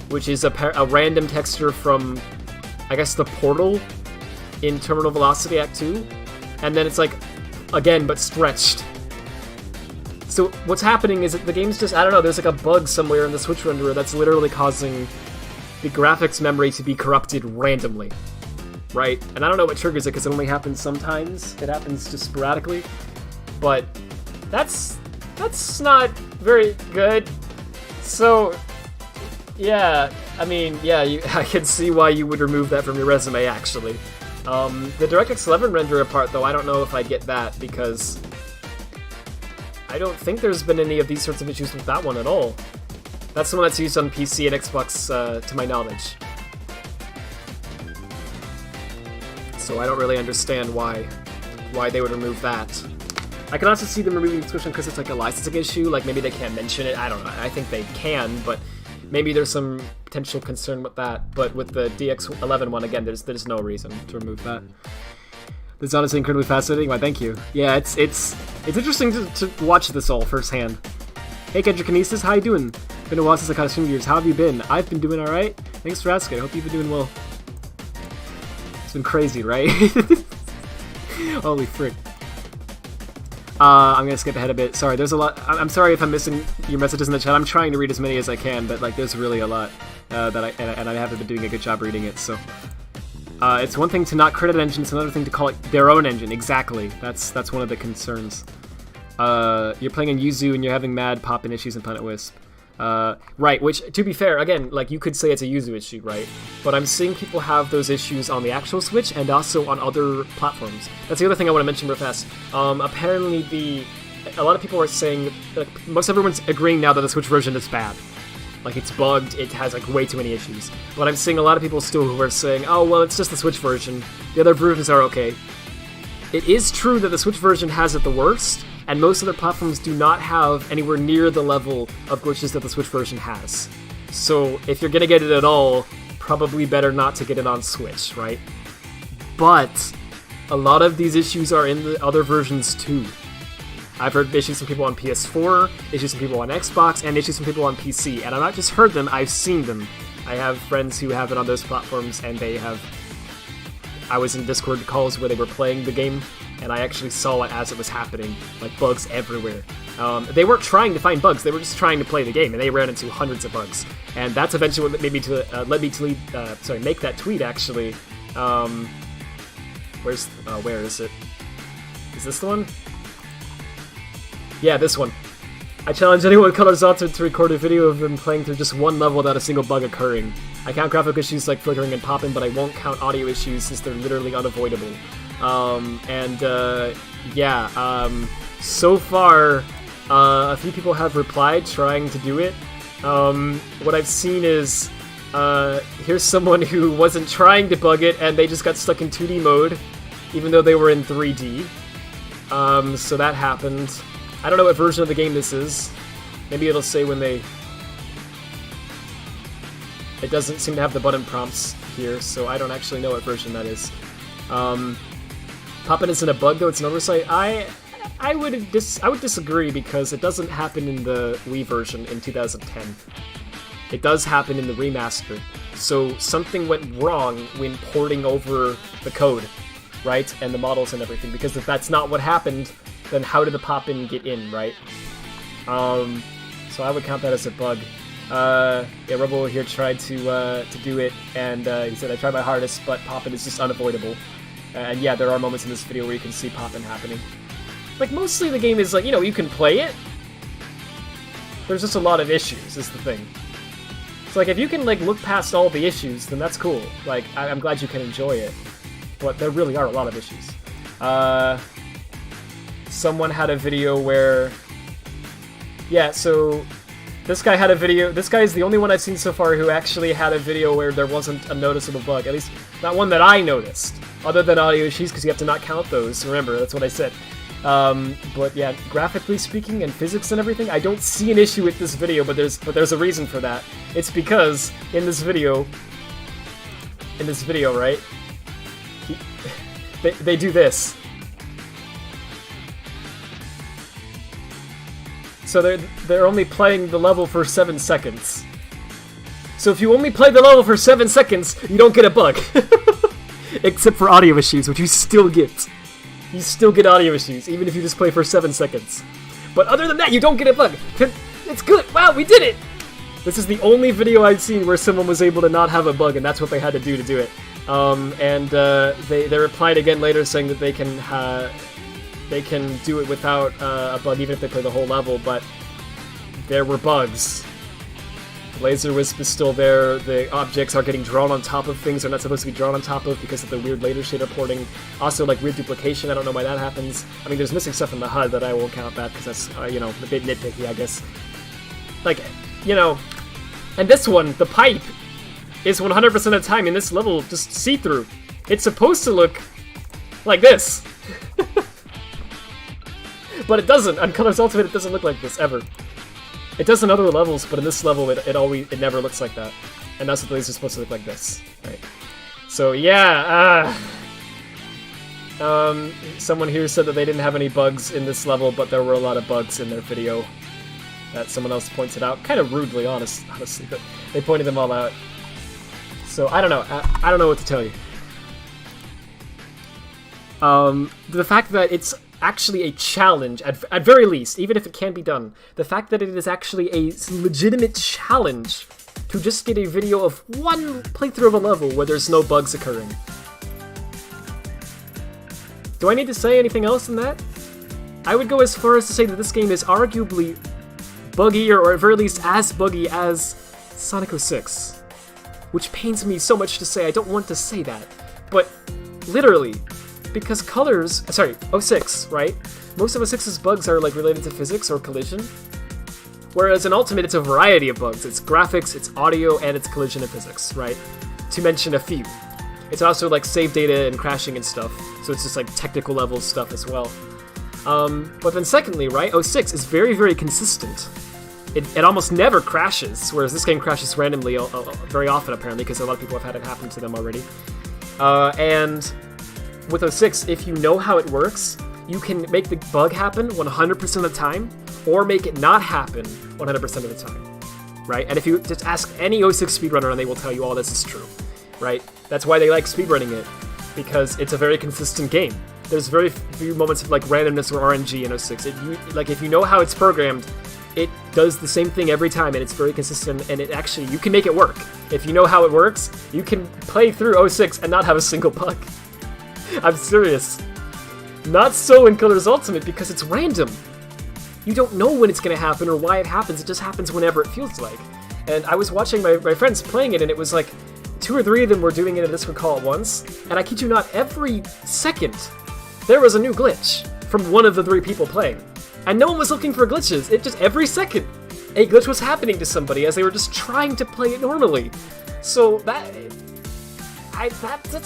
B: which is a random texture from, I guess, the portal in Terminal Velocity Act 2. And then it's like, again, but stretched. So what's happening is that the game's just, I don't know, there's like a bug somewhere in the Switch renderer that's literally causing the graphics memory to be corrupted randomly. Right? And I don't know what triggers it, because it only happens sometimes. It happens just sporadically. But that's not very good. So, yeah, I mean, yeah, I can see why you would remove that from your resume, actually. The DirectX 11 renderer part, though, I don't know if I get that, because I don't think there's been any of these sorts of issues with that one at all. That's the one that's used on PC and Xbox, to my knowledge. So I don't really understand why they would remove that. I can also see them removing the Switch because it's like a licensing issue, like maybe they can't mention it, I don't know. I think they can, but maybe there's some potential concern with that. But with the DX11 one, again, there's no reason to remove that. This is honestly incredibly fascinating. Why, thank you. Yeah, it's interesting to watch this all firsthand. Hey, Kendrick Kinesis, how you doing? Been a while since I caught a stream of yours. How have you been? I've been doing alright. Thanks for asking. I hope you've been doing well. It's been crazy, right? Holy frick. I'm gonna skip ahead a bit. Sorry, there's a lot. I'm sorry if I'm missing your messages in the chat. I'm trying to read as many as I can, but like, there's really a lot that I haven't been doing a good job reading it. So, it's one thing to not credit an engine. It's another thing to call it their own engine. Exactly. That's one of the concerns. You're playing in Yuzu and you're having mad pop-in issues in Planet Wisp. Right, which, to be fair, again, like, you could say it's a Yuzu issue, right? But I'm seeing people have those issues on the actual Switch and also on other platforms. That's the other thing I want to mention real fast. Apparently a lot of people are saying, like, most everyone's agreeing now that the Switch version is bad. Like, it's bugged, it has, like, way too many issues. But I'm seeing a lot of people still who are saying, oh, well, it's just the Switch version. The other versions are okay. It is true that the Switch version has it the worst, and most other platforms do not have anywhere near the level of glitches that the Switch version has. So if you're gonna get it at all, probably better not to get it on Switch, right? But a lot of these issues are in the other versions too. I've heard issues from people on PS4, issues from people on Xbox, and issues from people on PC. And I've not just heard them, I've seen them. I have friends who have it on those platforms, and they have... I was in Discord calls where they were playing the game, and I actually saw it as it was happening, like bugs everywhere. They weren't trying to find bugs, they were just trying to play the game, and they ran into hundreds of bugs. And that's eventually what led me to make that tweet, actually. Where is it? Is this the one? Yeah, this one. I challenge anyone with Colors Altered to record a video of them playing through just one level without a single bug occurring. I count graphic issues like flickering and popping, but I won't count audio issues since they're literally unavoidable. So far, a few people have replied trying to do it. What I've seen is, here's someone who wasn't trying to bug it and they just got stuck in 2D mode, even though they were in 3D. So that happened. I don't know what version of the game this is. Maybe it'll say when they... It doesn't seem to have the button prompts here, so I don't actually know what version that is. Poppin' isn't a bug though, it's an oversight. I would disagree because it doesn't happen in the Wii version in 2010. It does happen in the remaster. So something went wrong when porting over the code, right? And the models and everything, because if that's not what happened, then how did the pop-in get in, right? So I would count that as a bug. Yeah, Rebel here tried to do it, and he said, I tried my hardest, but pop-in is just unavoidable. And yeah, there are moments in this video where you can see pop-in happening. Like, mostly the game is like, you know, you can play it. There's just a lot of issues, is the thing. So, like, if you can, like, look past all the issues, then that's cool. Like, I'm glad you can enjoy it. But there really are a lot of issues. Someone had a video where... Yeah, so... This guy had a video... This guy is the only one I've seen so far who actually had a video where there wasn't a noticeable bug. At least, not one that I noticed. Other than audio issues, because you have to not count those. Remember, that's what I said. But yeah, graphically speaking and physics and everything, I don't see an issue with this video, but there's a reason for that. It's because in this video, right? They do this. So they're only playing the level for 7 seconds. So if you only play the level for 7 seconds, you don't get a bug. Except for audio issues, which you still get. You still get audio issues, even if you just play for 7 seconds. But other than that, you don't get a bug. It's good. Wow, we did it! This is the only video I've seen where someone was able to not have a bug, and that's what they had to do it. They replied again later saying that they can do it without a bug even if they play the whole level, but there were bugs. Laser Wisp is still there, the objects are getting drawn on top of things they're not supposed to be drawn on top of because of the weird laser shader porting. Also, like, weird duplication, I don't know why that happens. I mean, there's missing stuff in the HUD, but I won't count that because that's, you know, a bit nitpicky, I guess. Like, you know, And this one, the pipe, is 100% of the time in this level just see-through. It's supposed to look like this. But it doesn't. On Colors Ultimate, it doesn't look like this, ever. It does in other levels, but in this level, it never looks like that. And that's what the laser's supposed to look like this, right? So, yeah, someone here said that they didn't have any bugs in this level, but there were a lot of bugs in their video that someone else pointed out. Kind of rudely, honestly, but they pointed them all out. So, I don't know. I don't know what to tell you. The fact that it's actually a challenge, at very least, even if it can be done, the fact that it is actually a legitimate challenge to just get a video of one playthrough of a level where there's no bugs occurring. Do I need to say anything else than that? I would go as far as to say that this game is arguably buggier, or at very least as buggy as Sonic 06. Which pains me so much to say, I don't want to say that. But, literally, because Colors, sorry, 06, right? Most of 06's bugs are like related to physics or collision. Whereas in Ultimate, it's a variety of bugs. It's graphics, it's audio, and it's collision and physics, right? To mention a few. It's also like save data and crashing and stuff. So it's just like technical level stuff as well. But then secondly, right, 06 is very, very consistent. It almost never crashes, whereas this game crashes randomly very often, apparently, because a lot of people have had it happen to them already. And with 06, if you know how it works, you can make the bug happen 100% of the time, or make it not happen 100% of the time, right? And if you just ask any 06 speedrunner, and they will tell you all this is true, right? That's why they like speedrunning it, because it's a very consistent game. There's very few moments of like randomness or RNG in 06. If you know how it's programmed, it does the same thing every time, and it's very consistent, and you can make it work. If you know how it works, you can play through 06 and not have a single bug. I'm serious. Not so in Colors Ultimate, because it's random. You don't know when it's going to happen or why it happens, it just happens whenever it feels like. And I was watching my friends playing it, and it was like 2 or 3 of them were doing it in a Discord call at once, and I kid you not, every second there was a new glitch from one of the 3 people playing. And no one was looking for glitches. It just, every second, a glitch was happening to somebody as they were just trying to play it normally. So that's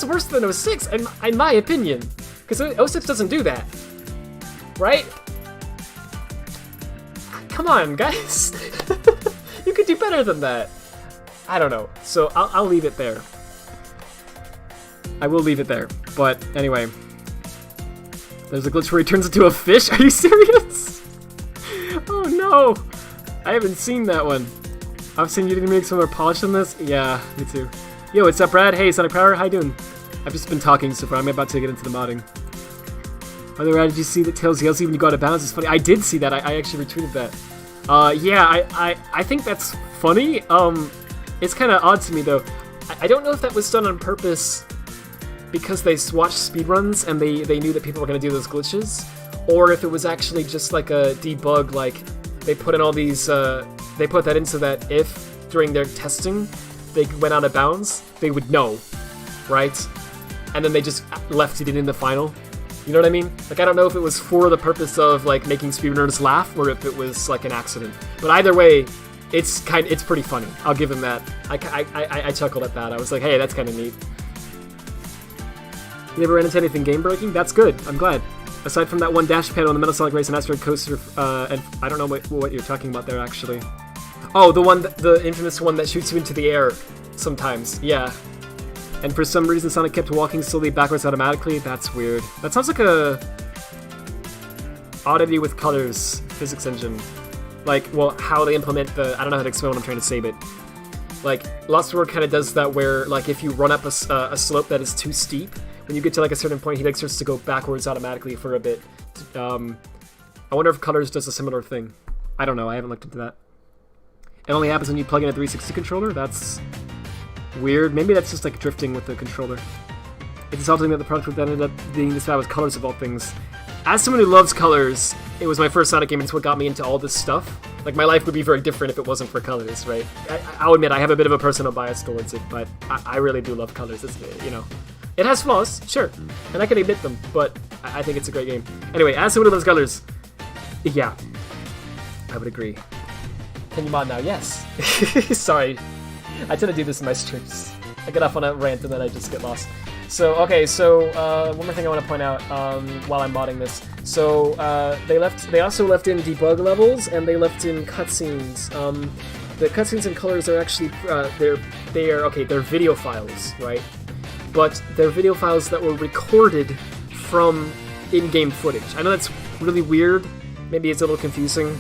B: worse than 06, in my opinion. Because 06 doesn't do that. Right? Come on, guys. You could do better than that. I don't know. So I'll leave it there. I will leave it there. But anyway. There's a glitch where he turns into a fish? Are you serious? Oh no! I haven't seen that one. I've seen you make some more polish than this? Yeah, me too. Yo, what's up, Brad? Hey, Sonic Power, how you doing? I've just been talking so far. I'm about to get into the modding. By the way, did you see that Tails yells even you go out of bounds? It's funny. I did see that. I actually retweeted that. Yeah, I think that's funny. It's kind of odd to me, though. I don't know if that was done on purpose because they watched speedruns and they knew that people were going to do those glitches, or if it was actually just like a debug, like they put in all these, they put that in so that if during their testing they went out of bounds, they would know, right? And then they just left it in the final. You know what I mean? Like, I don't know if it was for the purpose of like making speedrunners laugh, or if it was like an accident. But either way, it's pretty funny. I'll give him that. I chuckled at that. I was like, hey, that's kind of neat. You never ran into anything game-breaking? That's good. I'm glad. Aside from that one dash panel in the Metal Sonic Race and Asteroid Coaster, and I don't know what you're talking about there, actually. Oh, the infamous one that shoots you into the air sometimes. Yeah. And for some reason, Sonic kept walking slowly backwards automatically. That's weird. That sounds like a oddity with Colors physics engine. Like, well, how they implement I don't know how to explain what I'm trying to say, but like, Lost World kind of does that where, like, if you run up a slope that is too steep, when you get to like a certain point, he like starts to go backwards automatically for a bit. I wonder if Colors does a similar thing. I don't know. I haven't looked into that. It only happens when you plug in a 360 controller? That's weird. Maybe that's just like drifting with the controller. It's insulting that the product would ended up being this bad with Colors of all things. As someone who loves Colors, it was my first Sonic game and it's what got me into all this stuff. Like, my life would be very different if it wasn't for Colors, right? I'll admit I have a bit of a personal bias towards it, but I really do love Colors. It's, you know, it has flaws, sure, and I can admit them, but I think it's a great game. Anyway, as someone who loves Colors, yeah, I would agree. Can you mod now? Yes. Sorry. I tend to do this in my streams. I get off on a rant and then I just get lost. So, okay, so, one more thing I want to point out, while I'm modding this. So, they also left in debug levels, and they left in cutscenes. The cutscenes and colors are actually, they're video files, right? But they're video files that were recorded from in-game footage. I know that's really weird, maybe it's a little confusing,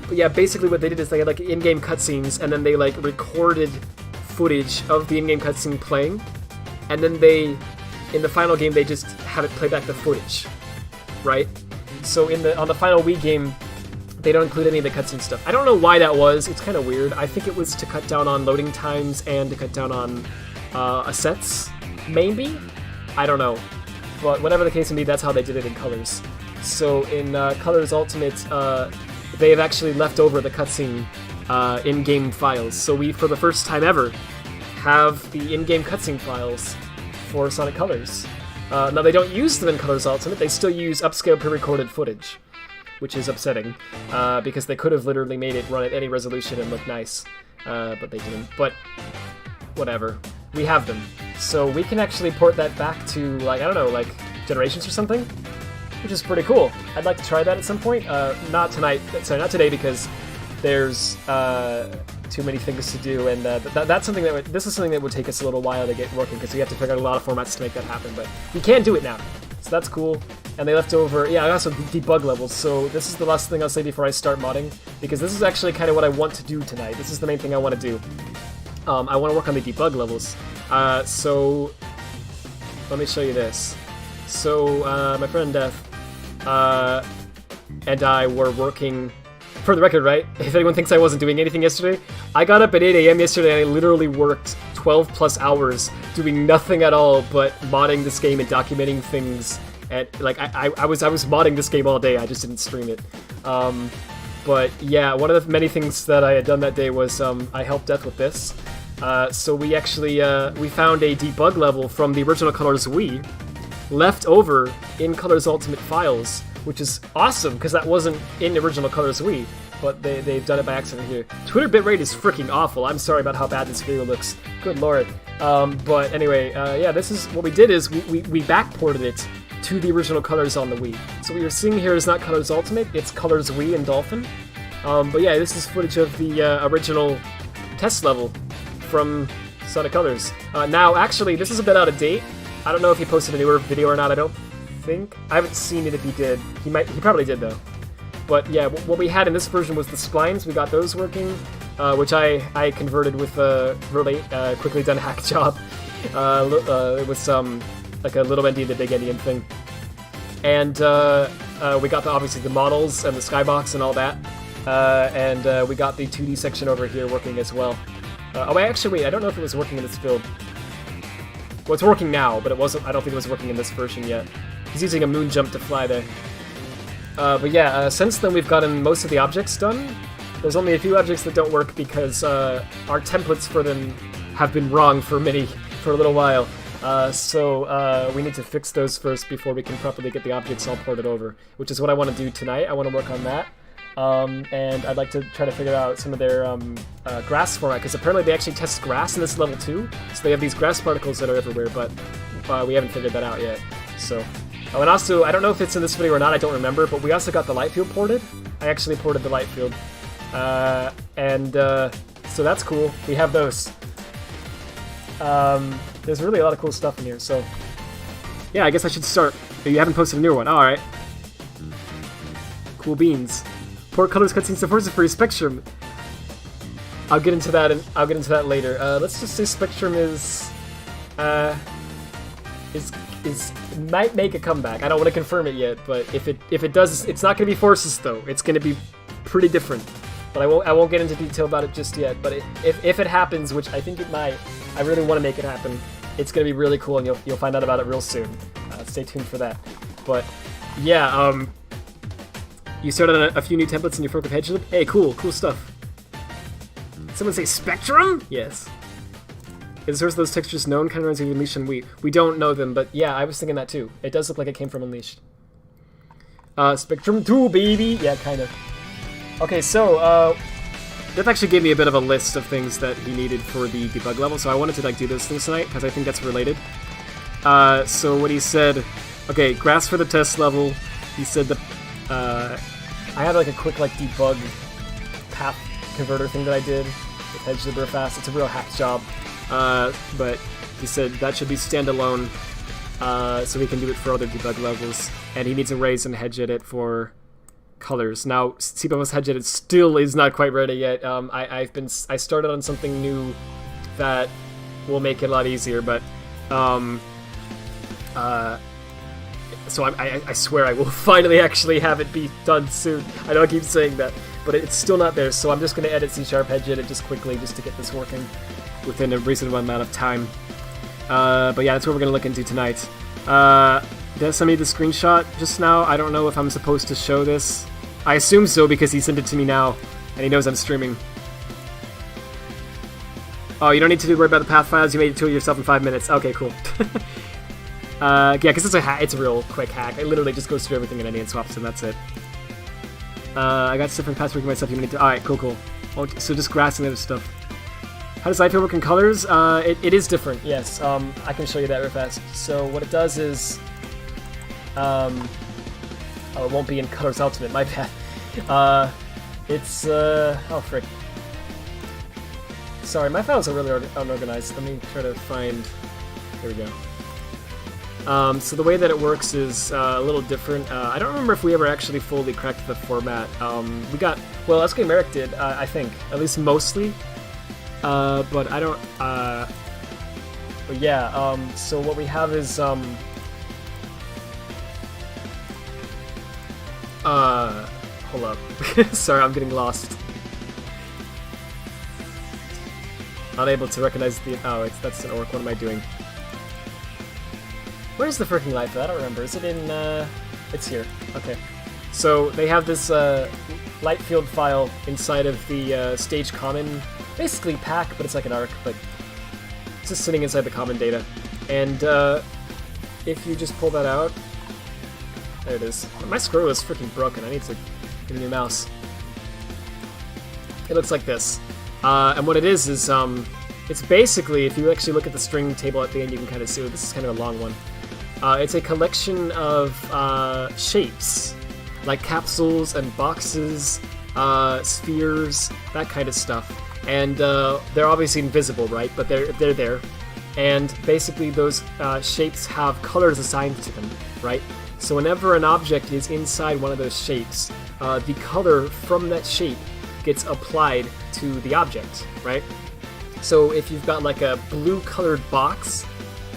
B: but yeah, basically what they did is they had, like, in-game cutscenes, and then they, like, recorded footage of the in-game cutscene playing, and then in the final game, they just have it play back the footage, right? So on the final Wii game, they don't include any of the cutscene stuff. I don't know why that was. It's kind of weird. I think it was to cut down on loading times and to cut down on assets, maybe? I don't know. But whatever the case may be, that's how they did it in Colors. So in Colors Ultimate, they have actually left over the cutscene in-game files. So we, for the first time ever, have the in-game cutscene files for Sonic Colors. Now they don't use them in Colors Ultimate, they still use upscale pre-recorded footage, which is upsetting, because they could have literally made it run at any resolution and look nice, but they didn't. But whatever, we have them. So we can actually port that back to, like, I don't know, like Generations or something, which is pretty cool. I'd like to try that at some point. Not tonight, sorry, not today, because there's too many things to do, and that's something this is something that would take us a little while to get working, because we have to figure out a lot of formats to make that happen, but we can do it now, so that's cool. And they left over, yeah, I also debug levels, so this is the last thing I'll say before I start modding, because this is actually kind of what I want to do tonight. This is the main thing I want to do. I want to work on the debug levels. So let me show you this. So my friend Death and I were working. For the record, right, if anyone thinks I wasn't doing anything yesterday, I got up at 8 AM yesterday and I literally worked 12 plus hours doing nothing at all but modding this game and documenting things. And like I was modding this game all day, I just didn't stream it. But yeah, one of the many things that I had done that day was I helped Death with this. So we actually we found a debug level from the original Colors Wii left over in Colors Ultimate files, which is awesome, because that wasn't in the original Colors Wii, but they've done it by accident here. Twitter bitrate is freaking awful. I'm sorry about how bad this video looks. Good lord. But anyway, yeah, this is what we did is we backported it to the original Colors on the Wii. So what you're seeing here is not Colors Ultimate, it's Colors Wii and Dolphin. But yeah, this is footage of the original test level from Sonic Colors. Now, actually, this is a bit out of date. I don't know if he posted a newer video or not. I don't think. I haven't seen it if he did. He probably did, though. But yeah, what we had in this version was the splines. We got those working, which I converted with a really quickly done hack job. It was like a little Endian to big Endian thing. And we got obviously the models and the skybox and all that. And we got the 2D section over here working as well. Oh, actually, wait, I don't know if it was working in this build. Well, it's working now, but it wasn't. I don't think it was working in this version yet. He's using a moon jump to fly there. But yeah, since then we've gotten most of the objects done. There's only a few objects that don't work because our templates for them have been wrong for a little while. So we need to fix those first before we can properly get the objects all ported over, which is what I want to do tonight. I want to work on that. And I'd like to try to figure out some of their grass format, because apparently they actually test grass in this level too. So they have these grass particles that are everywhere, but we haven't figured that out yet. So, oh, and also, I don't know if it's in this video or not, I don't remember, but we also got the light field ported. I actually ported the light field. So that's cool. We have those. There's really a lot of cool stuff in here, so yeah, I guess I should start. You haven't posted a new one. Alright. Cool beans. Port Colors cutscenes supports for Spectrum. I'll get into that later. Let's just say Spectrum is might make a comeback. I don't want to confirm it yet, but if it does, it's not going to be Forces though. It's going to be pretty different. But I won't get into detail about it just yet. But if it happens, which I think it might, I really want to make it happen. It's going to be really cool, and you'll find out about it real soon. Stay tuned for that. But yeah, you started on a few new templates in your Fork of Hedgehog. Hey, cool stuff. Someone say Spectrum? Yes. Is source of those textures known? Kind of reminds me of Unleashed and we don't know them, but yeah, I was thinking that too. It does look like it came from Unleashed. Spectrum 2, baby! Yeah, kind of. Okay, so, Death actually gave me a bit of a list of things that he needed for the debug level, so I wanted to like do those things tonight, because I think that's related. So what he said, okay, grass for the test level, he said that, I had like a quick like debug path converter thing that I did with hedge super fast. It's a real hack job, but he said that should be standalone, so we can do it for other debug levels, and he needs a raise and hedge edit for colors. Now, CBOS hedge edit still is not quite ready yet. I started on something new that will make it a lot easier, but so I swear I will finally actually have it be done soon. I know I keep saying that, but it's still not there, so I'm just going to edit C# hedge edit just quickly just to get this working within a reasonable amount of time. But yeah, that's what we're going to look into tonight. Did I send me the screenshot just now? I don't know if I'm supposed to show this. I assume so because he sent it to me now, and he knows I'm streaming. Oh, you don't need to worry about the path files. You made it to it yourself in 5 minutes. Okay, cool. Yeah, because it's a real quick hack. It literally just goes through everything in any and swaps, and that's it. I got different paths working myself. You need to. All right, cool. Oh, so just grass and other stuff. How does iField work in colors? It is different. Yes. I can show you that real fast. So what it does is, oh, it won't be in Colors Ultimate. My bad. It's oh frick. Sorry, my files are really unorganized. Let me try to find. Here we go. So the way that it works is a little different. I don't remember if we ever actually fully cracked the format. We got, well, SK Merrick did, I think, at least mostly. But I don't, but yeah, so what we have is, hold up. Sorry, I'm getting lost. Unable to recognize the, oh, that's an orc. What am I doing? Where's the freaking light field? I don't remember. Is it in, it's here. Okay. So they have this light field file inside of the stage common, basically pack, but it's like an arc, but it's just sitting inside the common data. And if you just pull that out, there it is. My scroll is freaking broken. I need to get a new mouse. It looks like this. And what it is it's basically, if you actually look at the string table at the end, you can kind of see it. This is kind of a long one. It's a collection of shapes, like capsules and boxes, spheres, that kind of stuff. And they're obviously invisible, right? But they're there. And basically those shapes have colors assigned to them, right? So whenever an object is inside one of those shapes, the color from that shape gets applied to the object, right? So if you've got like a blue-colored box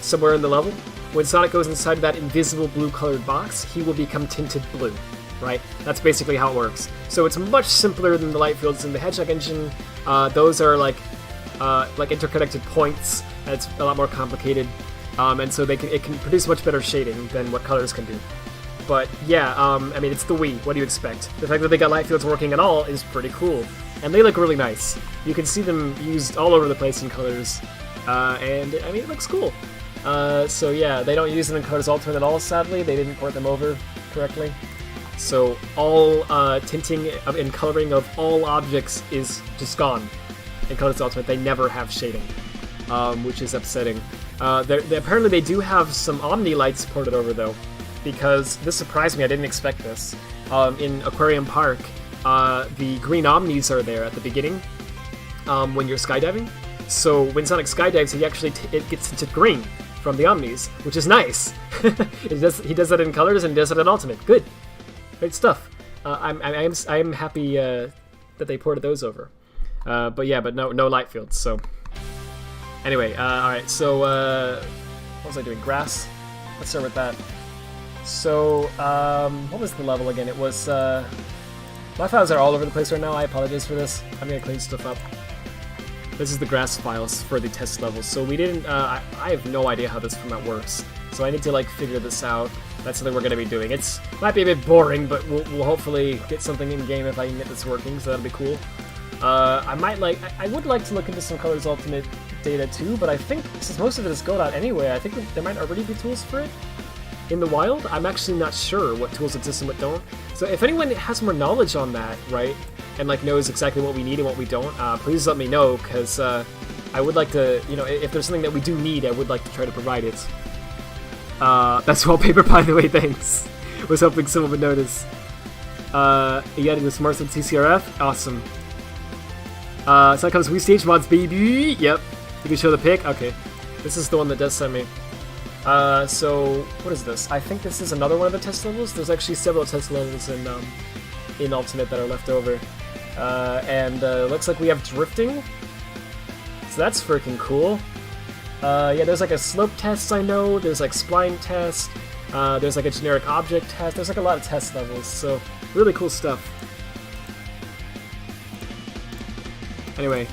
B: somewhere in the level, when Sonic goes inside of that invisible blue-colored box, he will become tinted blue, right? That's basically how it works. So it's much simpler than the light fields in the Hedgehog engine. Those are like interconnected points, and it's a lot more complicated. And so it can produce much better shading than what colors can do. But yeah, I mean, it's the Wii. What do you expect? The fact that they got light fields working at all is pretty cool. And they look really nice. You can see them used all over the place in colors. And, I mean, it looks cool. So yeah, they don't use them in Colors Ultimate at all, sadly. They didn't port them over correctly. So all tinting and coloring of all objects is just gone in Colors Ultimate. They never have shading, which is upsetting. Apparently they do have some Omni lights ported over, though, because this surprised me. I didn't expect this. In Aquarium Park, the green Omnis are there at the beginning when you're skydiving. So when Sonic skydives, it gets into green from the Omnis, which is nice. He does that in Colors and does it in Ultimate. Good, great stuff. I'm happy that they ported those over. But yeah, but no light fields. So anyway, all right. So what was I doing? Grass. Let's start with that. So what was the level again? It was my files are all over the place right now. I apologize for this. I'm gonna clean stuff up. This is the grass files for the test levels. So we didn't, I have no idea how this format works. So I need to like figure this out. That's something we're going to be doing. It might be a bit boring, but we'll hopefully get something in game if I can get this working, so that'll be cool. I would like to look into some Colors Ultimate data too, but I think since most of it is Godot anyway, I think there might already be tools for it. in the wild. I'm actually not sure what tools exist and what don't. So if anyone has more knowledge on that, right, and like knows exactly what we need and what we don't, please let me know, because I would like to, you know, if there's something that we do need, I would like to try to provide it. That's wallpaper, by the way, thanks. Was hoping someone would notice. You added this Marson TCRF? Awesome. So that comes Wii Stage Mods, baby! Yep. You can show the pic? Okay. This is the one that does send me. So, what is this? I think this is another one of the test levels. There's actually several test levels in Ultimate that are left over. And looks like we have drifting. So that's freaking cool. Yeah, there's like a slope test, I know. There's like spline test. There's like a generic object test. There's like a lot of test levels, so really cool stuff. Anyway.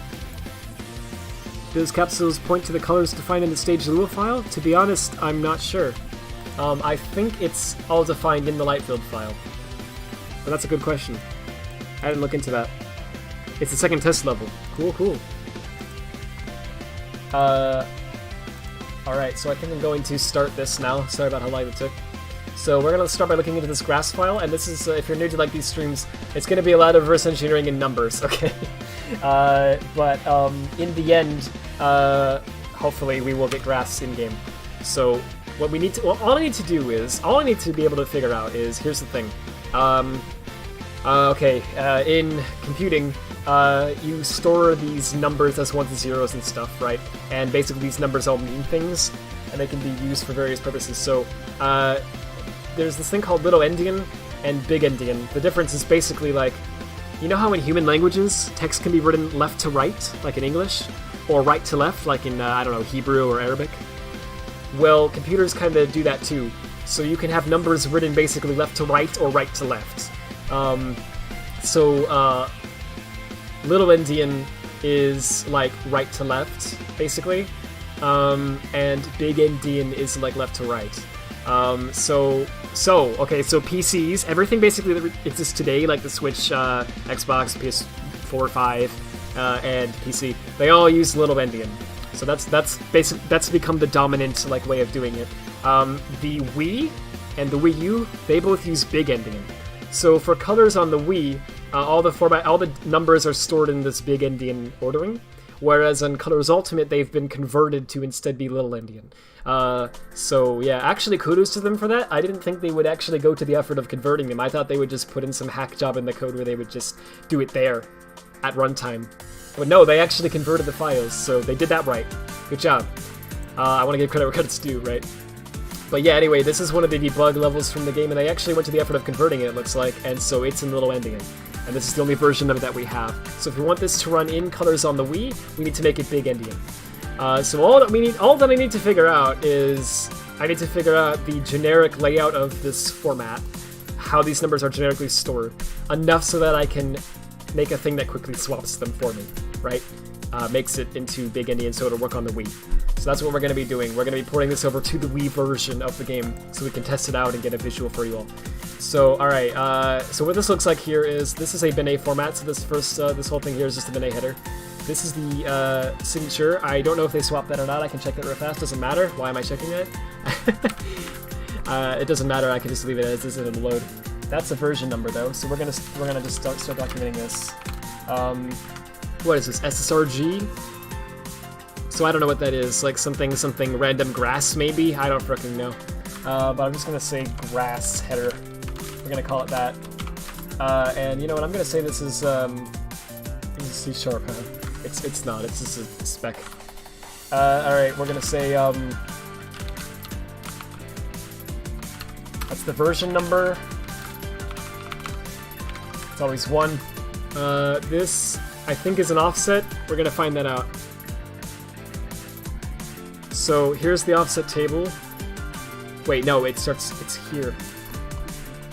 B: Those capsules point to the colors defined in the stage Lua file? To be honest, I'm not sure. I think it's all defined in the light field file. But that's a good question. I didn't look into that. It's the second test level. Cool, cool. Alright, so I think I'm going to start this now. Sorry about how long it took. So we're going to start by looking into this grass file, and this is, if you're new to like these streams, it's going to be a lot of reverse engineering in numbers, okay? But in the end, hopefully we will get grass in-game. So what we need to, all I need to be able to figure out is, here's the thing. In computing, you store these numbers as 1s and 0s and stuff, right? And basically these numbers all mean things, and they can be used for various purposes. So there's this thing called Little Endian and Big Endian. The difference is basically like, you know how in human languages text can be written left to right, like in English, or right to left, like in, I don't know, Hebrew or Arabic? Well, computers kind of do that too. So you can have numbers written basically left to right or right to left. Little Endian is like right to left, basically, and Big Endian is like left to right. So PCs, everything basically that exists today, like the Switch, Xbox, PS4, 5, and PC, they all use Little Endian. So that's become the dominant like way of doing it. The Wii and the Wii U, they both use Big Endian. So for colors on the Wii, all the numbers are stored in this Big Endian ordering, whereas on Colors Ultimate, they've been converted to instead be Little Endian. So yeah, actually kudos to them for that. I didn't think they would actually go to the effort of converting them. I thought they would just put in some hack job in the code where they would just do it there at runtime. But no, they actually converted the files, so they did that right. Good job. I want to give credit where credit's due, right? But yeah, anyway, this is one of the debug levels from the game, and they actually went to the effort of converting it, it looks like, and so it's in Little Endian. And this is the only version of it that we have. So if we want this to run in colors on the Wii, we need to make it Big Endian. So all that I need to figure out is, I need to figure out the generic layout of this format, how these numbers are generically stored, enough so that I can make a thing that quickly swaps them for me, right? Makes it into Big Endian so it'll work on the Wii. So that's what we're going to be doing. We're going to be porting this over to the Wii version of the game so we can test it out and get a visual for you all. So, alright, so what this looks like here is, this is a Benet format, so this whole thing here is just a Benet header. This is the signature. I don't know if they swapped that or not. I can check that real fast. Doesn't matter. Why am I checking it? It doesn't matter. I can just leave it as is and it'll load. That's the version number though, so we're gonna just start documenting this. What is this? SSRG? So I don't know what that is. Like something random grass maybe? I don't fricking know. But I'm just gonna say grass header. We're gonna call it that. And you know what? I'm gonna say this is C#. Huh? It's not. It's just a spec. All right. We're gonna say that's the version number. It's always 1. This I think is an offset. We're gonna find that out. So here's the offset table. Wait, no, it's here.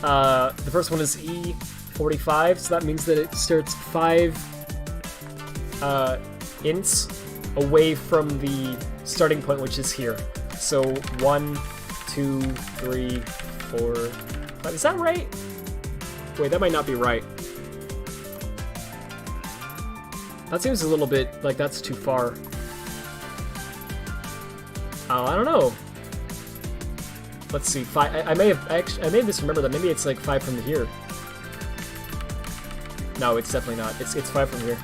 B: The first one is E45, so that means that it starts 5 ints away from the starting point, which is here. So 1, 2, 3, 4, 5. Is that right? Wait, that might not be right. That seems a little bit like that's too far. Oh, I don't know. Let's see, 5. I may have misremembered that. Maybe it's like 5 from here. No, it's definitely not. It's 5 from here.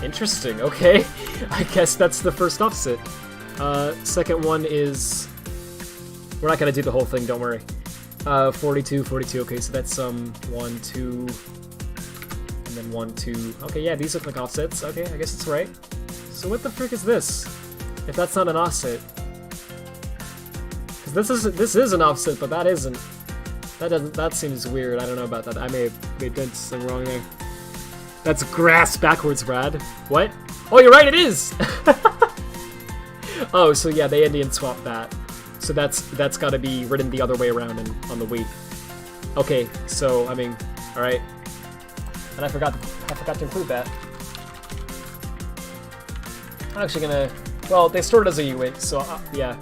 B: Interesting. Okay, I guess that's the first offset. Second one is. We're not gonna do the whole thing. Don't worry. 42, 42. Okay, so that's 1, 2, and then 1, 2. Okay, yeah, these look like offsets. Okay, I guess it's right. So what the frick is this? If that's not an offset, because this is an offset, but that isn't. That seems weird. I don't know about that. I may have done something wrong there. That's grass backwards, Rad. What? Oh, you're right. It is. Oh, so yeah, they Indian swapped that. So that's got to be written the other way around on the Wii. Okay, so I mean, all right. And I forgot to include that. I'm actually gonna. Well, they stored it as a UID, so yeah.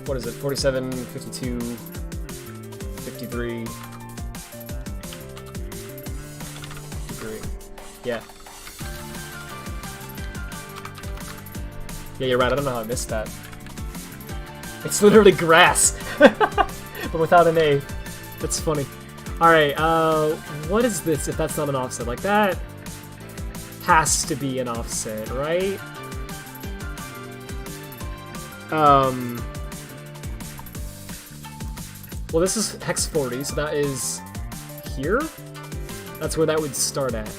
B: What is it? 47, 52, 53. 53. Yeah. Yeah, you're right. I don't know how I missed that. It's literally grass, but without an A. That's funny. All right. What is this? If that's not an offset, like that has to be an offset, right? Well, this is hex 40, so that is here? That's where that would start at.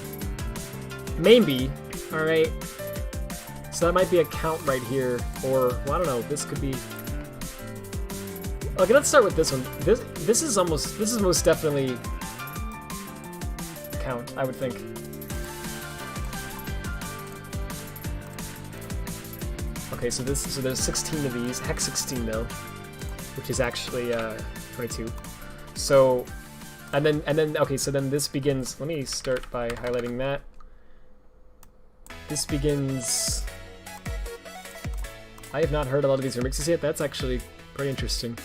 B: Maybe. Alright. So that might be a count right here, or, well, I don't know, this could be... Okay, let's start with this one. This is most definitely count, I would think. Okay, so there's 16 of these, hex 16 though, which is actually 22. So, and then okay, so then this begins. Let me start by highlighting that. This begins. I have not heard a lot of these remixes yet. That's actually pretty interesting.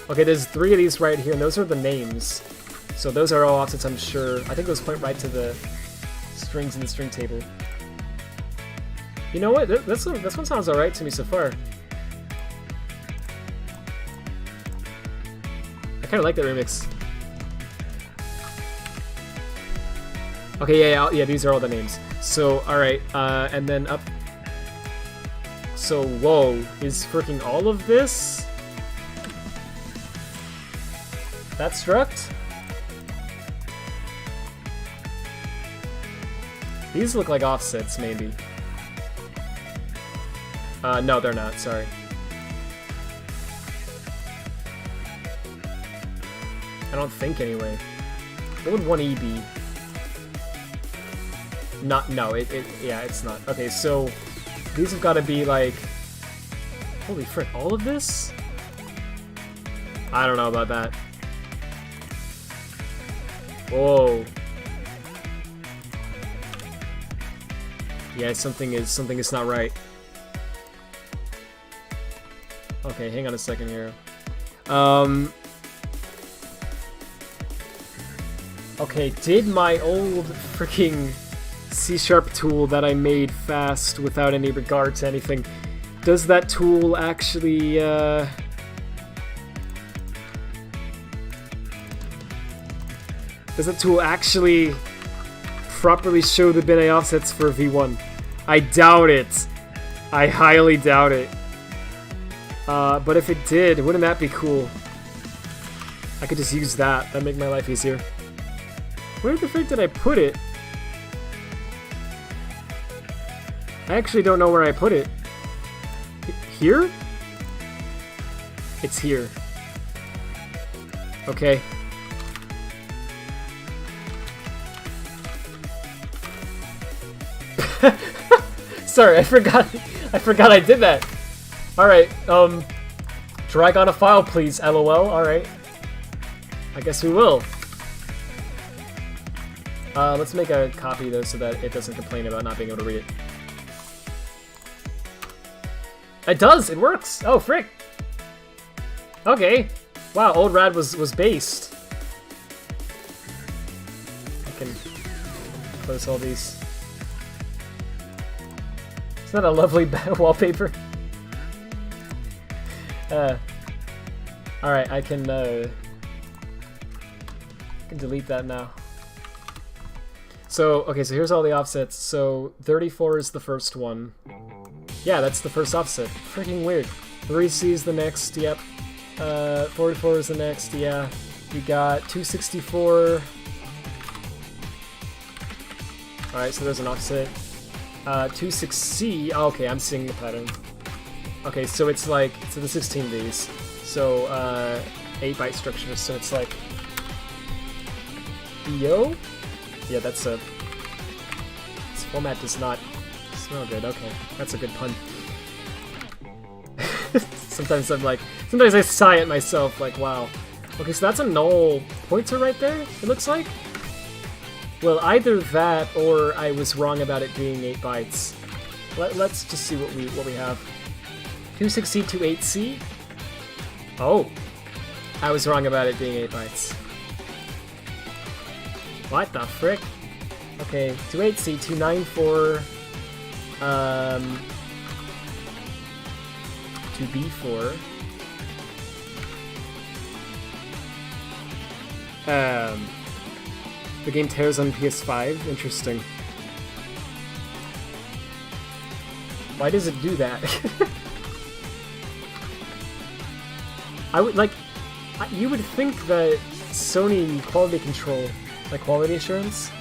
B: Okay, there's 3 of these right here, and those are the names. So those are all offsets, I'm sure. I think those point right to the strings in the string table. You know what? This one sounds alright to me so far. I kind of like that remix. Okay, yeah, these are all the names. So, alright, and then up. So, whoa, is freaking all of this? That struct? These look like offsets, maybe. No, they're not, sorry. I don't think, anyway. What would 1E be? No, yeah, it's not. Okay, so these have got to be like... Holy frick, all of this? I don't know about that. Whoa. Yeah, something is not right. Okay, hang on a second here. Okay, did my old freaking C# tool that I made fast without any regard to anything, does that tool actually, does that tool actually properly show the bin A offsets for V1? I doubt it. I highly doubt it. But if it did, wouldn't that be cool? I could just use that. That'd make my life easier. Where the frick did I put it? I actually don't know where I put it. Here? It's here. Okay. Sorry, I forgot I did that. Alright, drag on a file, please, LOL. Alright. I guess we will. Let's make a copy, though, so that it doesn't complain about not being able to read it. It does! It works! Oh, frick! Okay. Wow, old Rad was based. I can close all these. that a lovely wallpaper? Alright, I can delete that now. So, okay, so here's all the offsets. So, 34 is the first one. Yeah, that's the first offset. Freaking weird. 3C is the next, yep. 44 is the next, yeah. We got 264. Alright, so there's an offset. 26C, oh, okay, I'm seeing the pattern. Okay, so it's like, so the 16 these. So, 8-byte structure, so it's like... Yo? Yeah, that's a... This format does not smell good, okay. That's a good pun. Sometimes I'm like... Sometimes I sigh at myself, like, wow. Okay, so that's a null pointer right there, it looks like? Well, either that, or I was wrong about it being 8 bytes. Let's just see what we have. 26C to 8C? Oh! I was wrong about it being 8 bytes. What the frick? Okay, to 8C, 294... to B4... The game tears on PS5? Interesting. Why does it do that? I would, like... You would think that Sony quality control, like quality assurance,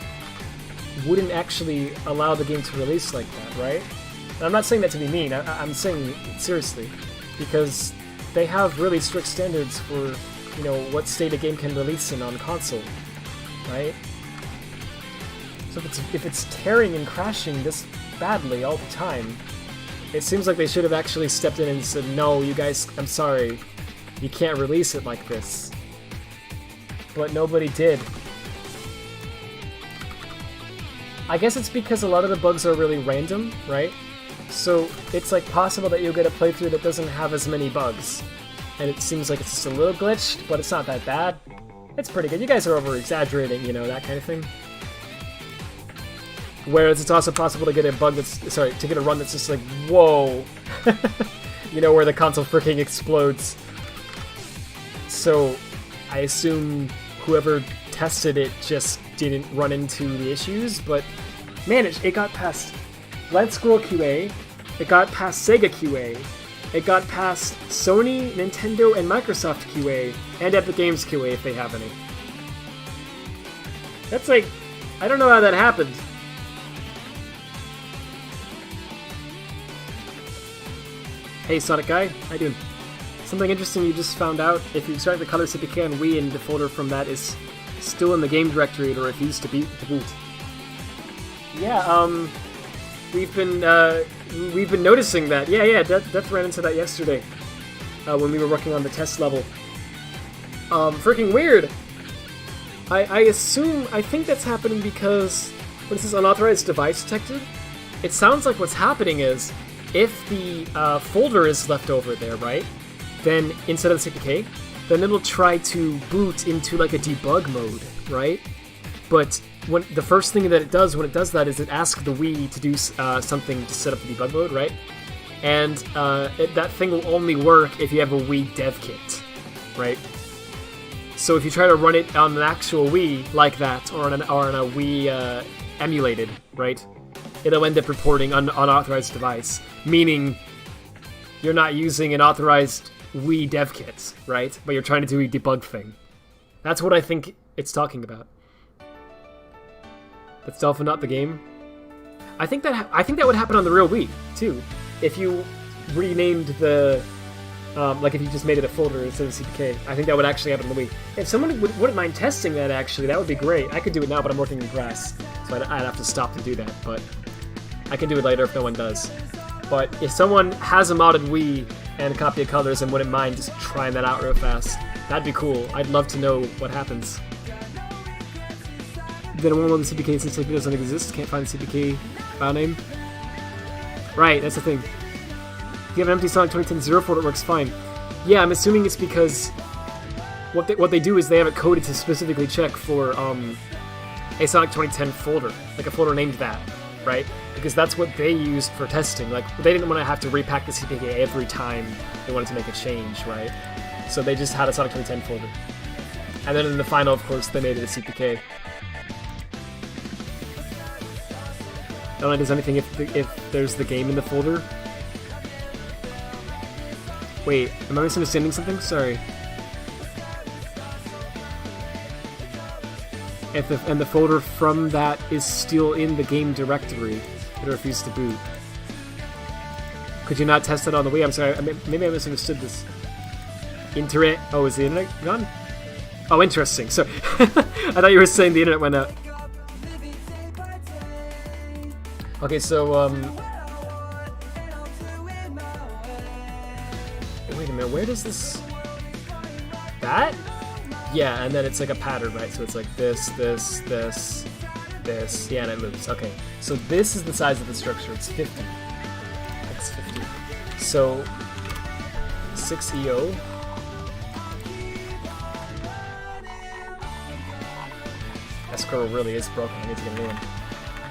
B: wouldn't actually allow the game to release like that, right? And I'm not saying that to be mean, I'm saying it seriously. Because they have really strict standards for, you know, what state a game can release in on console, right? So if it's tearing and crashing this badly all the time, it seems like they should have actually stepped in and said, no, you guys, I'm sorry, you can't release it like this. But nobody did. I guess it's because a lot of the bugs are really random, right? So it's like possible that you'll get a playthrough that doesn't have as many bugs. And it seems like it's just a little glitched, but it's not that bad. It's pretty good. You guys are over-exaggerating, you know, that kind of thing. Whereas it's also possible to get a bug that's... Sorry, to get a run that's just like, whoa! You know, where the console freaking explodes. So, I assume whoever tested it just didn't run into the issues, but... Man, it got past Red Squirrel QA, it got past Sega QA, it got past Sony, Nintendo, and Microsoft QA, and Epic Games QA if they have any. That's like... I don't know how that happened. Hey Sonic Guy, how you doing? Something interesting you just found out, if you extract the color CPK on Wii and the folder from that is still in the game directory, it'll refuse to boot. Yeah, we've been noticing that. Yeah, Death ran into that yesterday, when we were working on the test level. Freaking weird! I think that's happening because, when it says unauthorized device detected, it sounds like what's happening is, if the folder is left over there, right, then instead of the CPK, then it'll try to boot into like a debug mode, right? But when the first thing that it does when it does that is it asks the Wii to do something to set up the debug mode, right? And that thing will only work if you have a Wii dev kit, right? So if you try to run it on an actual Wii like that, or on a Wii emulated, right? It'll end up reporting unauthorized device, meaning you're not using an authorized Wii dev kit, right? But you're trying to do a debug thing. That's what I think it's talking about. That's definitely not the game. I think that would happen on the real Wii too, if you renamed the like if you just made it a folder instead of CPK. I think that would actually happen on the Wii. If someone wouldn't mind testing that, actually, that would be great. I could do it now, but I'm working in grass, so I'd have to stop to do that. But I can do it later if no one does. But if someone has a modded Wii and a copy of colors and wouldn't mind just trying that out real fast, that'd be cool. I'd love to know what happens. Then one on the CPK since CPK doesn't exist, can't find the CPK file name. Right, that's the thing. If you have an empty Sonic 2010 0 folder, it works fine. Yeah, I'm assuming it's because what they do is they have it coded to specifically check for a Sonic 2010 folder, like a folder named that, right? because that's what they used for testing. Like, they didn't want to have to repack the CPK every time they wanted to make a change, right? So they just had a Sonic 2010 folder. And then in the final, of course, they made it a CPK. It only does anything if there's the game in the folder. Wait, am I misunderstanding something? Sorry. And the folder from that is still in the game directory that I refuse to boot. Could you not test it on the Wii? I'm sorry, maybe I misunderstood this. Internet? Oh, is the internet gone? Oh, interesting. So, I thought you were saying the internet went out. Okay, so, wait a minute, where does this... That? Yeah, and then it's like a pattern, right? So it's like this, this, this, this. Yeah, and it moves. Okay, so this is the size of the structure. It's 50. That's 50. So, 6EO. That scroll really is broken. I need to get a new one.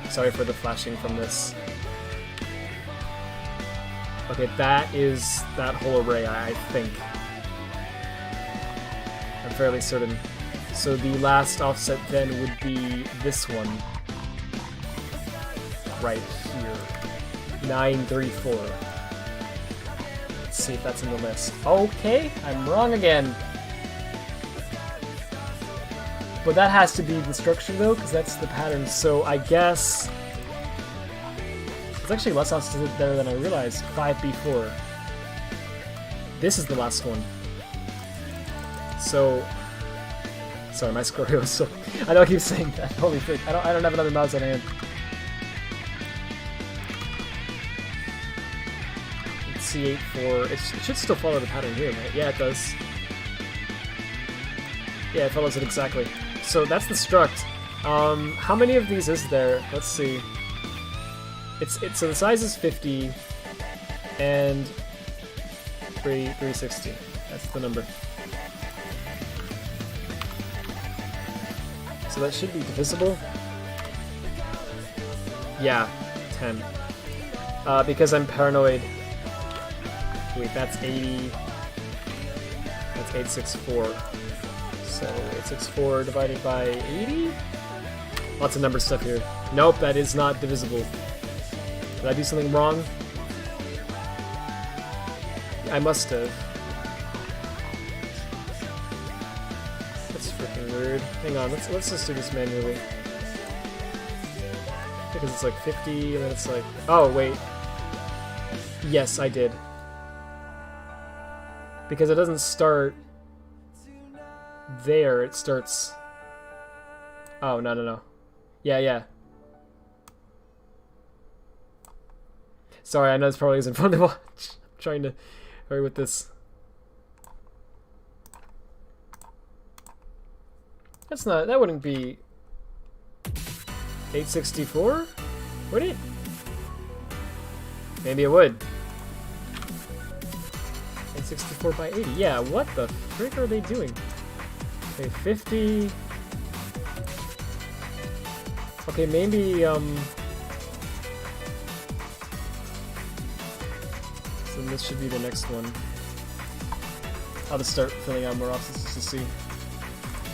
B: Sorry for the flashing from this. Okay, that is that whole array, I think. I'm fairly certain. So the last offset then would be this one. Right here. 934. Let's see if that's in the list. Okay, I'm wrong again. But that has to be the structure though, because that's the pattern. So I guess it's actually less offset there than I realized. 5B4. This is the last one. So, sorry, my score was so. I know I keep saying that. Holy frick! I don't have another mouse on hand. It's C8-4. It should still follow the pattern here, right? Yeah, it does. Yeah, it follows it exactly. So that's the struct. How many of these is there? Let's see. So the size is 50 and 360. That's the number. So that should be divisible. Yeah, 10. Because I'm paranoid. Wait, that's 80. That's 864. So 864 divided by 80? Lots of number stuff here. Nope, that is not divisible. Did I do something wrong? I must have. That's freaking weird. Hang on, let's just do this manually. Because it's like 50, and then it's like... Oh, wait. Yes, I did. Because it doesn't start... there, it starts... Oh, no. Yeah. Sorry, I know this probably isn't fun to watch. I'm trying to hurry with this. That wouldn't be 864? Would it? Maybe it would. 864 by 80. Yeah, what the frick are they doing? Okay, 50. Okay, maybe, so this should be the next one. I'll just start filling out more options just to see.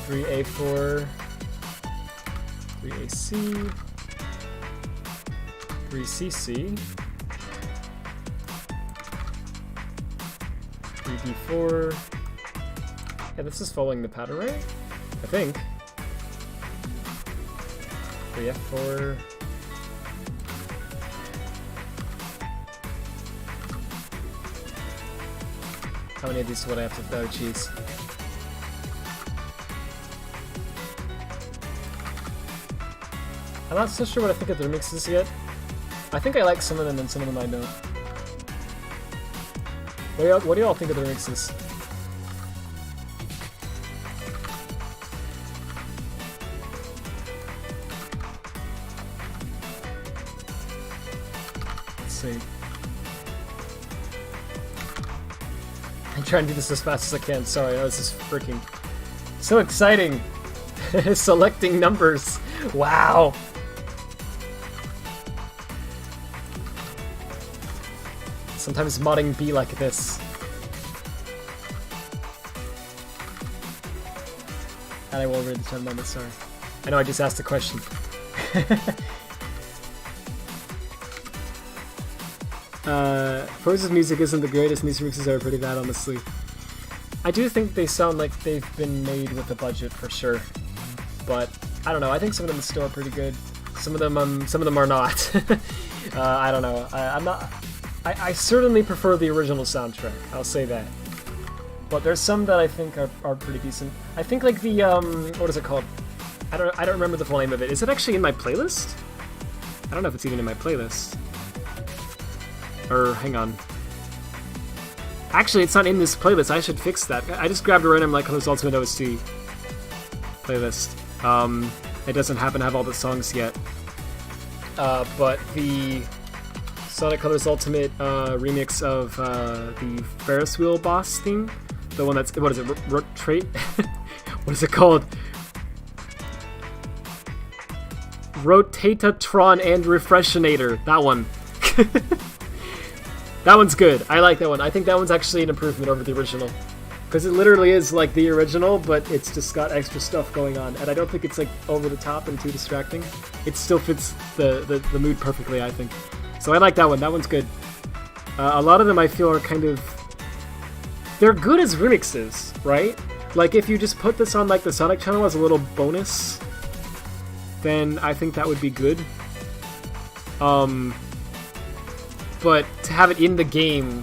B: 3A4, 3AC, 3CC, 3D4. Yeah, this is following the pattern, right? I think. 3F4. How many of these would I have to... Oh, jeez. I'm not so sure what I think of the remixes yet. I think I like some of them and some of them I don't. What do y'all think of the remixes? Let's see. I'm trying to do this as fast as I can. Sorry, I know this is freaking so exciting. Selecting numbers. Wow. Sometimes modding be like this. And I will read the chat moment, sorry. I know I just asked a question. Forz's music isn't the greatest, and these remixes are pretty bad, honestly. I do think they sound like they've been made with a budget for sure, but I don't know. I think some of them still are pretty good. Some of them are not. I don't know. I certainly prefer the original soundtrack. I'll say that. But there's some that I think are pretty decent. I think like the what is it called? I don't remember the full name of it. Is it actually in my playlist? I don't know if it's even in my playlist. Or hang on. Actually, it's not in this playlist. I should fix that. I just grabbed a random like Colors Ultimate OST playlist. It doesn't happen to have all the songs yet. But the Sonic Colors Ultimate remix of the Ferris wheel boss theme, the one that's, what is it? Rotate? What is it called? Rotatatron and Refreshinator. That one. That one's good. I like that one. I think that one's actually an improvement over the original. Because it literally is like the original, but it's just got extra stuff going on. And I don't think it's like over the top and too distracting. It still fits the mood perfectly, I think. So I like that one. That one's good. A lot of them I feel are kind of... They're good as remixes, right? Like if you just put this on like the Sonic channel as a little bonus, then I think that would be good. But to have it in the game,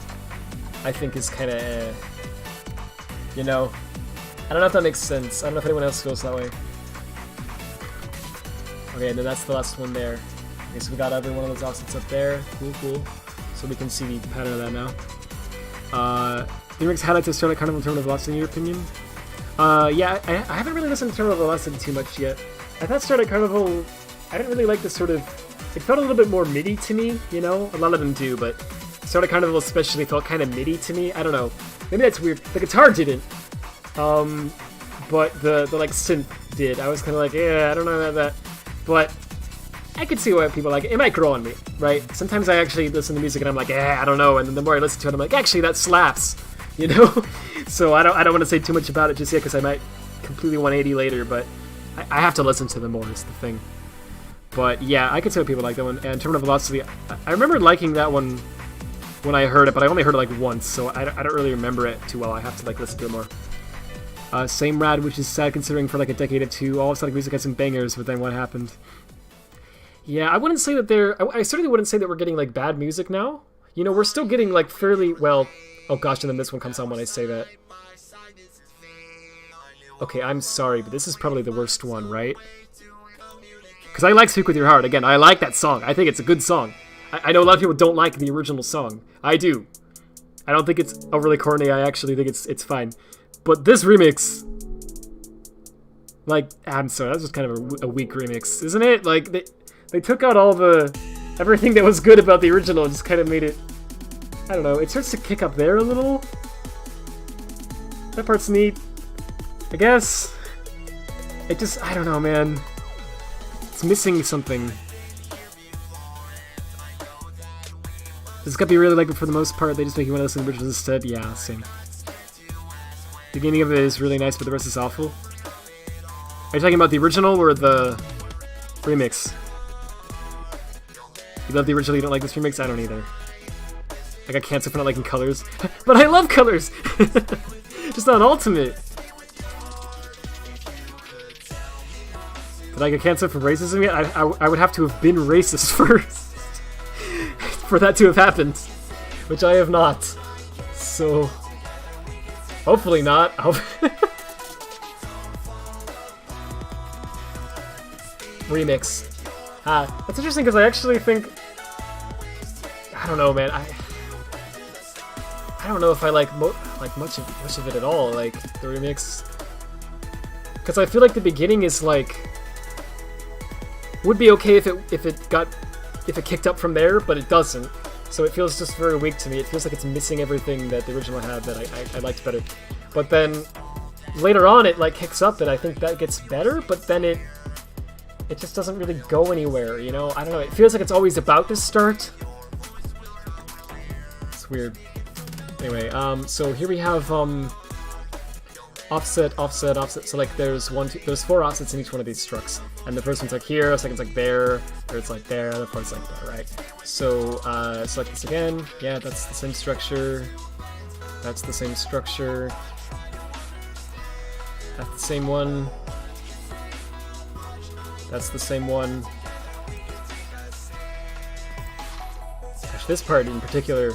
B: I think is kind of, you know, I don't know if that makes sense. I don't know if anyone else feels that way. Okay, and then that's the last one there. Okay, so we got every one of those offsets up there. Cool, cool. So we can see the pattern of that now. The remix highlights of Starlight Carnival and Terminal Velocity, in your opinion? Yeah, I haven't really listened to Terminal Velocity too much yet. I thought Starlight Carnival, I didn't really like the sort of, it felt a little bit more MIDI to me, you know? A lot of them do, but Starlight Carnival especially felt kind of MIDI to me. I don't know. Maybe that's weird. The guitar didn't. But the like synth did. I was kind of like, yeah, I don't know about that. But I could see why people like it. It might grow on me, right? Sometimes I actually listen to music and I'm like, I don't know. And then the more I listen to it, I'm like, actually, that slaps, you know? So I don't want to say too much about it just yet because I might completely 180 later, but I have to listen to them more is the thing. But yeah, I could see why people like that one. And Terminal Velocity, I remember liking that one when I heard it, but I only heard it like once, so I don't really remember it too well. I have to like listen to it more. Same Rad, which is sad considering for like a decade or two, all of Sonic music had some bangers, but then what happened? Yeah, I wouldn't say that I certainly wouldn't say that we're getting like bad music now. You know, we're still getting like fairly, well, oh gosh, and then this one comes on when I say that. Okay, I'm sorry, but this is probably the worst one, right? Because I like Speak With Your Heart. Again, I like that song. I think it's a good song. I know a lot of people don't like the original song. I do. I don't think it's overly corny. I actually think it's fine. But this remix, like, I'm sorry, that's just kind of a weak remix, isn't it? Like, they took out all everything that was good about the original and just kind of made it, I don't know, it starts to kick up there a little. That part's neat, I guess. It just, I don't know, man. It's missing something. This got to be really like it for the most part. They just make you want to listen to the originals instead. Yeah, same. The beginning of it is really nice, but the rest is awful. Are you talking about the original or the remix? You love the original, you don't like this remix? I don't either. I got canceled for not liking Colors. But I love Colors! Just not Ultimate. Did I get canceled for racism yet? I would have to have been racist first for that to have happened, which I have not. So, hopefully not. Remix. That's interesting because I actually think, I don't know, man. I don't know if I like much of it at all. Like the remix, because I feel like the beginning is like would be okay if it kicked up from there, but it doesn't. So it feels just very weak to me. It feels like it's missing everything that the original had that I liked better. But then later on it like kicks up and I think that gets better, but then it just doesn't really go anywhere, you know? I don't know, it feels like it's always about to start. It's It's weird. Anyway, so here we have, offset, offset, offset. So like there's there's 4 offsets in each one of these structs. And the first one's like here, the second's like there, third's like there, the fourth's like there, right? So, select this again. Yeah, that's the same structure. That's the same structure. That's the same one. That's the same one. Gosh, this part in particular,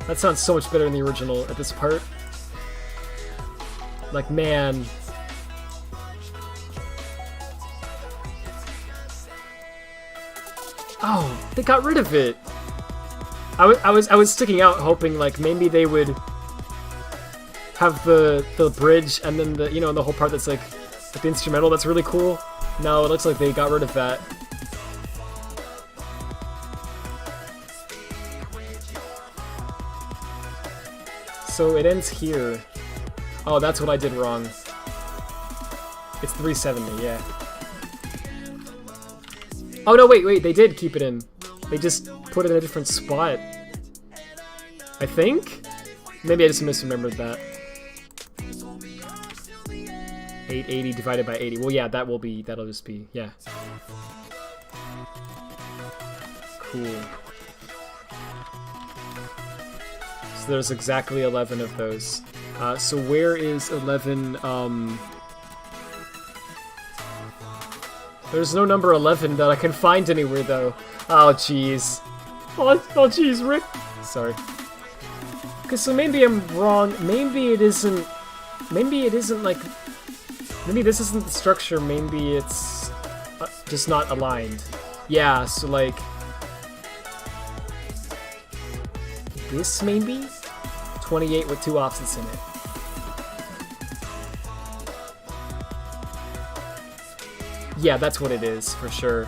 B: that sounds so much better than the original at this part. Like, man. Oh, they got rid of it. I was sticking out hoping like maybe they would have the bridge and then the, you know, the whole part that's like the instrumental that's really cool. No, it looks like they got rid of that. So it ends here. Oh, that's what I did wrong. It's 370, yeah. Oh no, wait, they did keep it in. They just put it in a different spot. I think? Maybe I just misremembered that. 880 divided by 80. Well, yeah, that'll just be, yeah. Cool. So there's exactly 11 of those. So where is 11, There's no number 11 that I can find anywhere, though. Oh, jeez. Oh, jeez, Rick. Sorry. Okay, so maybe I'm wrong. Maybe it isn't like... Maybe this isn't the structure. Maybe it's just not aligned. Yeah, so like... This, maybe? 28 with 2 offsets in it. Yeah, that's what it is, for sure.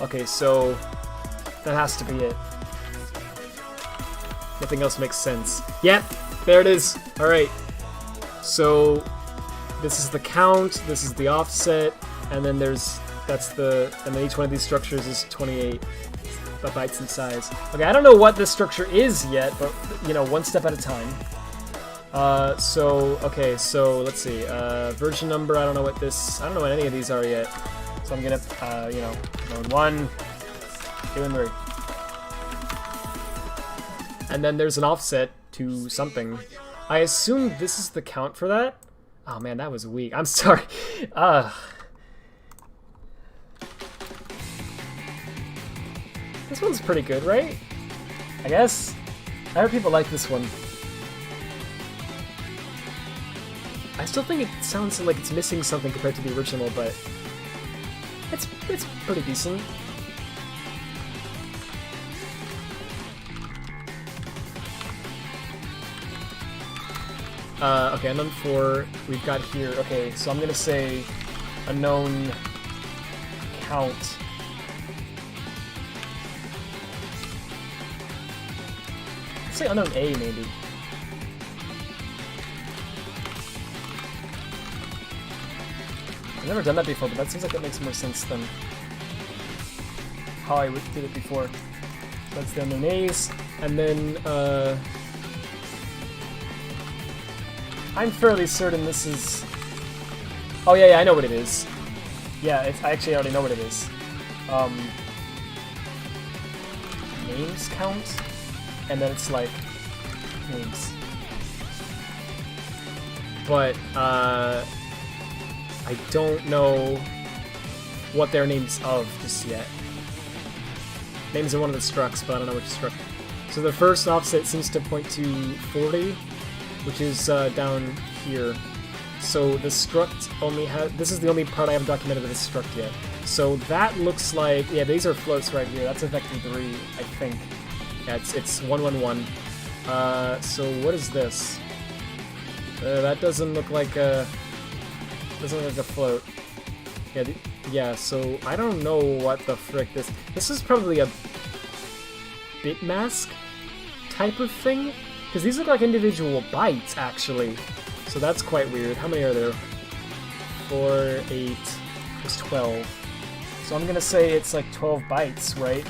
B: Okay, so that has to be it. Nothing else makes sense. Yep, there it is. Alright. So this is the count, this is the offset, and then and then each one of these structures is 28 bytes in size. Okay, I don't know what this structure is yet, but you know, one step at a time. Okay, so let's see, version number, I don't know what any of these are yet. So I'm gonna, you know, going 1, 2, and 3. And then there's an offset to something. I assume this is the count for that? Oh man, that was weak. I'm sorry. This one's pretty good, right? I guess? I heard people like this one. I still think it sounds like it's missing something compared to the original, but it's pretty decent. Okay, unknown 4 we've got here. Okay, so I'm gonna say unknown count. Let's say unknown A, maybe. I've never done that before, but that seems like it makes more sense than how I did it before. That's the unknown A's, and then I'm fairly certain this is... Oh yeah, I know what it is. Yeah, I actually already know what it is. Names count, and then it's like names. But I don't know what they're names of just yet. Names are one of the structs, but I don't know which struct. So the first offset seems to point to 40, which is down here. So the struct only has... This is the only part I haven't documented of this struct yet. So that looks like... Yeah, these are floats right here. That's a vector 3, I think. Yeah, it's 111. So what is this? That doesn't look like a... Doesn't look like a float. Yeah, yeah, so I don't know what the frick this is probably a bit mask type of thing, because these look like individual bytes actually. So that's quite weird. How many are there? 4, 8, there's 12. So I'm gonna say it's like 12 bytes, right?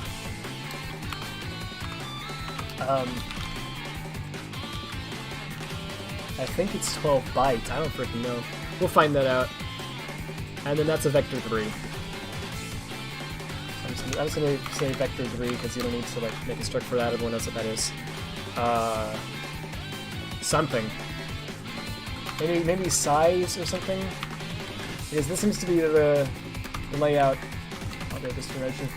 B: I think it's 12 bytes. I don't freaking know. We'll find that out. And then that's a vector 3. I'm just gonna say vector 3 because you don't need to like make a struct for that. Everyone knows what that is. Something. Maybe size or something. Because this seems to be the layout. I'll get this direction.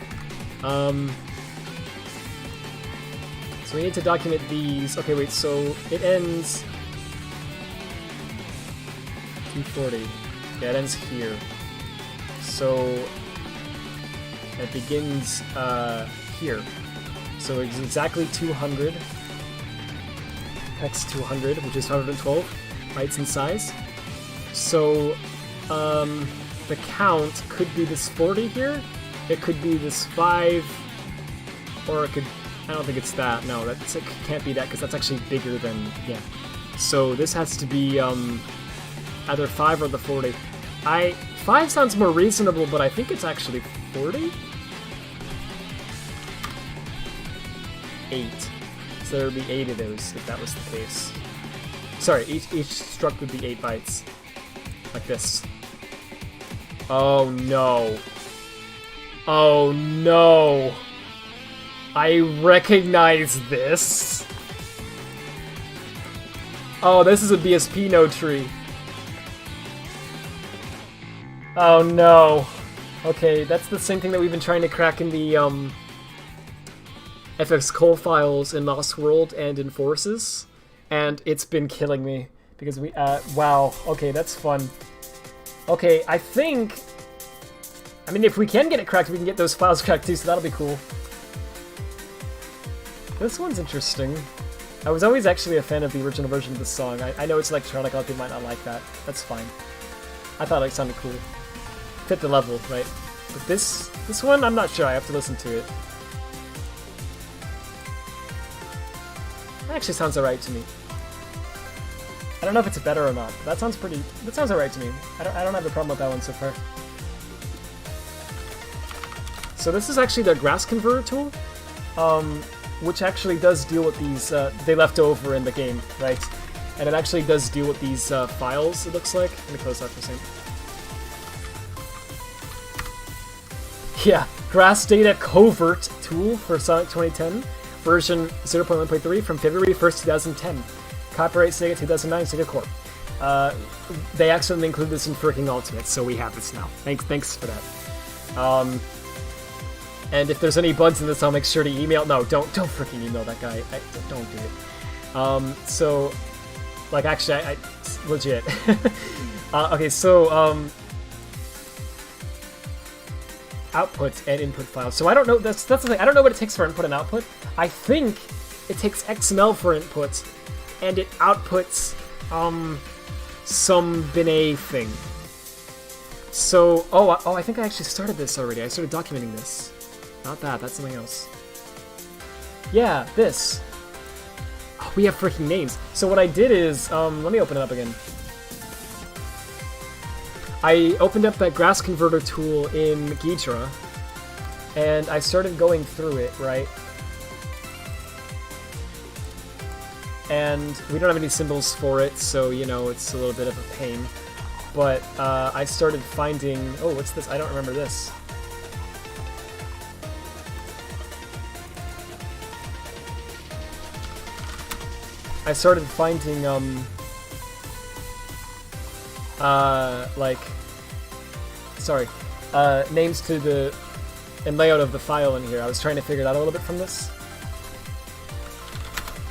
B: So we need to document these. Okay, wait. So it ends 240. Yeah, it ends here. So it begins here. So it's exactly 200. Hex 200, which is 112 bytes in size. So the count could be this 40 here. It could be this 5, or it could. I don't think it's that. No, it can't be that because that's actually bigger than. Yeah. So this has to be either 5 or the 40. 5 sounds more reasonable, but I think it's actually 40? 8. So there would be 8 of those if that was the case. Sorry, each struct would be 8 bytes. Like this. Oh no. Oh no. I recognize this. Oh, this is a BSP node tree. Oh no. Okay, that's the same thing that we've been trying to crack in the FX Cole files in Lost World and in Forces, and it's been killing me because we wow. Okay, that's fun. Okay, I mean, if we can get it cracked, we can get those files cracked too, so that'll be cool. This one's interesting. I was always actually a fan of the original version of this song. I know it's electronic, a lot of people might not like that. That's fine. I thought it sounded cool. Fit the level, right? But this one, I'm not sure. I have to listen to it. That actually sounds alright to me. I don't know if it's better or not. That sounds alright to me. I don't have a problem with that one so far. So this is actually their grass converter tool, which actually does deal with these, they left over in the game, right? And it actually does deal with these files, it looks like. Let me close that for a second. Yeah, Grass Data Covert tool for Sonic 2010, version 0.1.3 from February 1st, 2010. Copyright Sega 2009, Sega Corp. They accidentally included this in freaking Ultimate, so we have this now. Thanks for that. And if there's any bugs in this, I'll make sure to email. No, don't freaking email that guy. Don't do it. So, like, actually, I legit. Okay, so output and input files. So I don't know. That's the thing. I don't know what it takes for input and output. I think it takes XML for input, and it outputs some Binet thing. So I think I actually started this already. I started documenting this. Not that. That's something else. Yeah, this. Oh, we have freaking names. So what I did is let me open it up again. I opened up that grass converter tool in Ghidra, and I started going through it, right? And we don't have any symbols for it, so, you know, it's a little bit of a pain. But I started finding... Oh, what's this? I don't remember this. I started finding, names to the and layout of the file in here. I was trying to figure it out a little bit from this.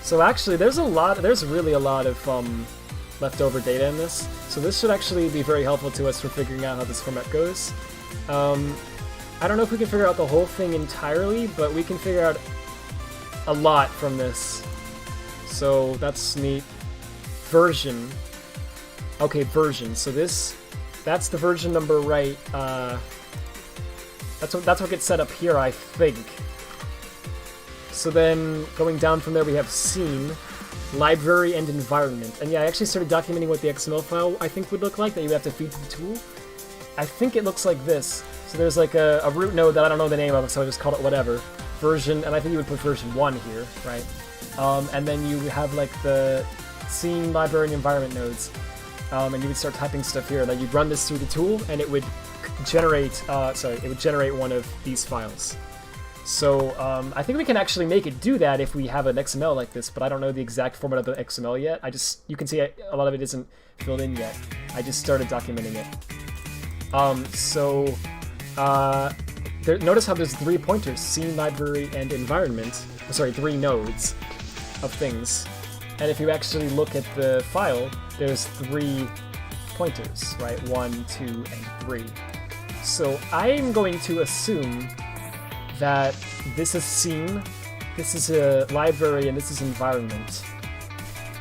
B: So actually, there's really a lot of leftover data in this. So this should actually be very helpful to us for figuring out how this format goes. I don't know if we can figure out the whole thing entirely, but we can figure out a lot from this. So that's neat. Version. Okay, version. So that's the version number, right? That's what gets set up here, I think. So then, going down from there, we have scene, library, and environment. And yeah, I actually started documenting what the XML file I think would look like that you would have to feed to the tool. I think it looks like this. So there's like a root node that I don't know the name of, so I just called it whatever. Version, and I think you would put version 1 here, right? and then you have like the scene, library, and environment nodes, and you would start typing stuff here. Like you'd run this through the tool, and it would generate. It would generate one of these files. So I think we can actually make it do that if we have an XML like this, but I don't know the exact format of the XML yet. You can see a lot of it isn't filled in yet. I just started documenting it. Notice how there's 3 pointers: scene, library, and environment. Sorry, 3 nodes of things. And if you actually look at the file, there's 3 pointers, right? 1, 2, and 3. So I'm going to assume that this is scene, this is a library, and this is environment.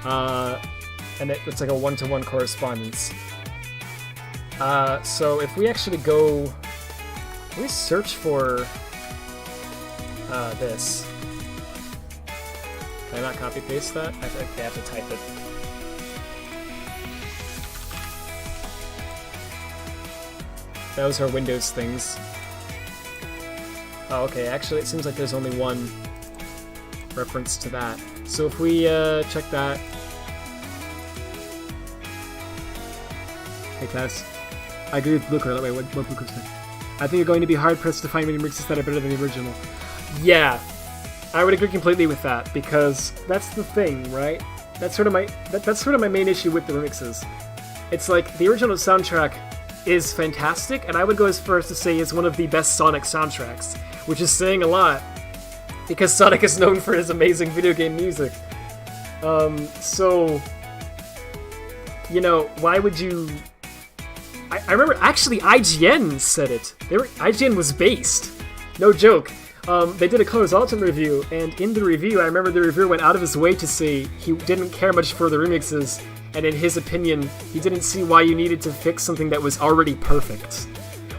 B: And it's like a one-to-one correspondence. So if we actually go, we search for this. Can I not copy-paste that? I think I have to type it. Those are Windows things. Oh, okay, actually it seems like there's only one reference to that. So if we check that... Hey class, I agree with Blucher. Wait, what Blucher said? I think you're going to be hard-pressed to find many remixes that are better than the original. Yeah, I would agree completely with that, because that's the thing, right? That's sort of my main issue with the remixes. It's like, the original soundtrack is fantastic, and I would go as far as to say it's one of the best Sonic soundtracks, which is saying a lot, because Sonic is known for his amazing video game music. So, you know, why would you... I remember, actually, IGN said it. IGN was based. No joke. They did a Colors Ultimate review, and in the review, I remember the reviewer went out of his way to say he didn't care much for the remixes, and in his opinion, he didn't see why you needed to fix something that was already perfect.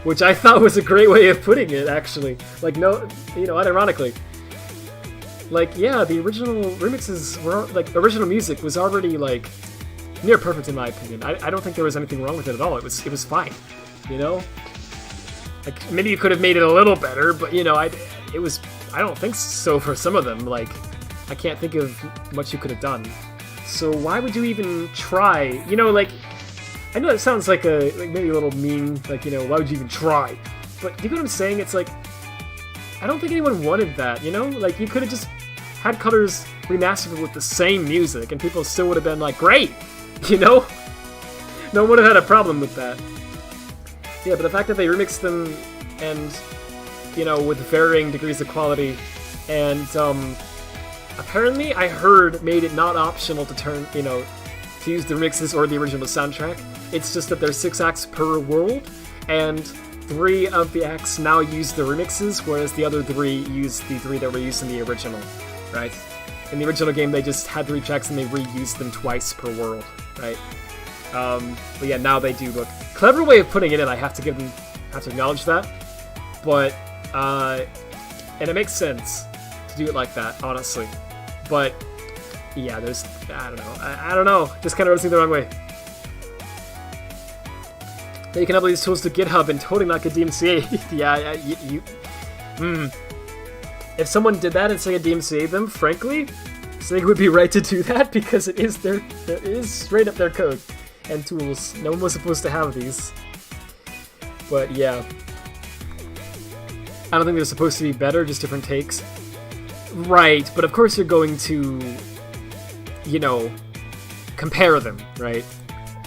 B: Which I thought was a great way of putting it, actually. Like, no, you know, unironically. Like, yeah, the original remixes were, like, original music was already, like, near perfect in my opinion. I don't think there was anything wrong with it at all. It was fine, you know? Like, maybe you could have made it a little better, but, you know, I don't think so for some of them. Like, I can't think of much you could have done. So why would you even try? You know, like, I know that sounds like maybe a little mean, like, you know, why would you even try? But you know what I'm saying? It's like, I don't think anyone wanted that, you know? Like, you could have just had Colors remastered with the same music, and people still would have been like, great! You know? No one would have had a problem with that. Yeah, but the fact that they remixed them, and, you know, with varying degrees of quality, and, apparently, I heard, made it not optional to turn, you know, to use the remixes or the original soundtrack. It's just that there's 6 acts per world, and 3 of the acts now use the remixes, whereas the other 3 use the 3 that were used in the original, right? In the original game, they just had 3 tracks and they reused them twice per world, right? But yeah, now they do look... Clever way of putting it in, I have to acknowledge that. But, and it makes sense to do it like that, honestly. But, yeah, there's... I don't know. Just kind of rubs me the wrong way. You can upload these tools to GitHub and totally not get DMCA. If someone did that and saying a DMCA them, frankly, I think it would be right to do that because it is straight up their code and tools. No one was supposed to have these. But yeah. I don't think they're supposed to be better, just different takes. Right, but of course you're going to, you know, compare them, right?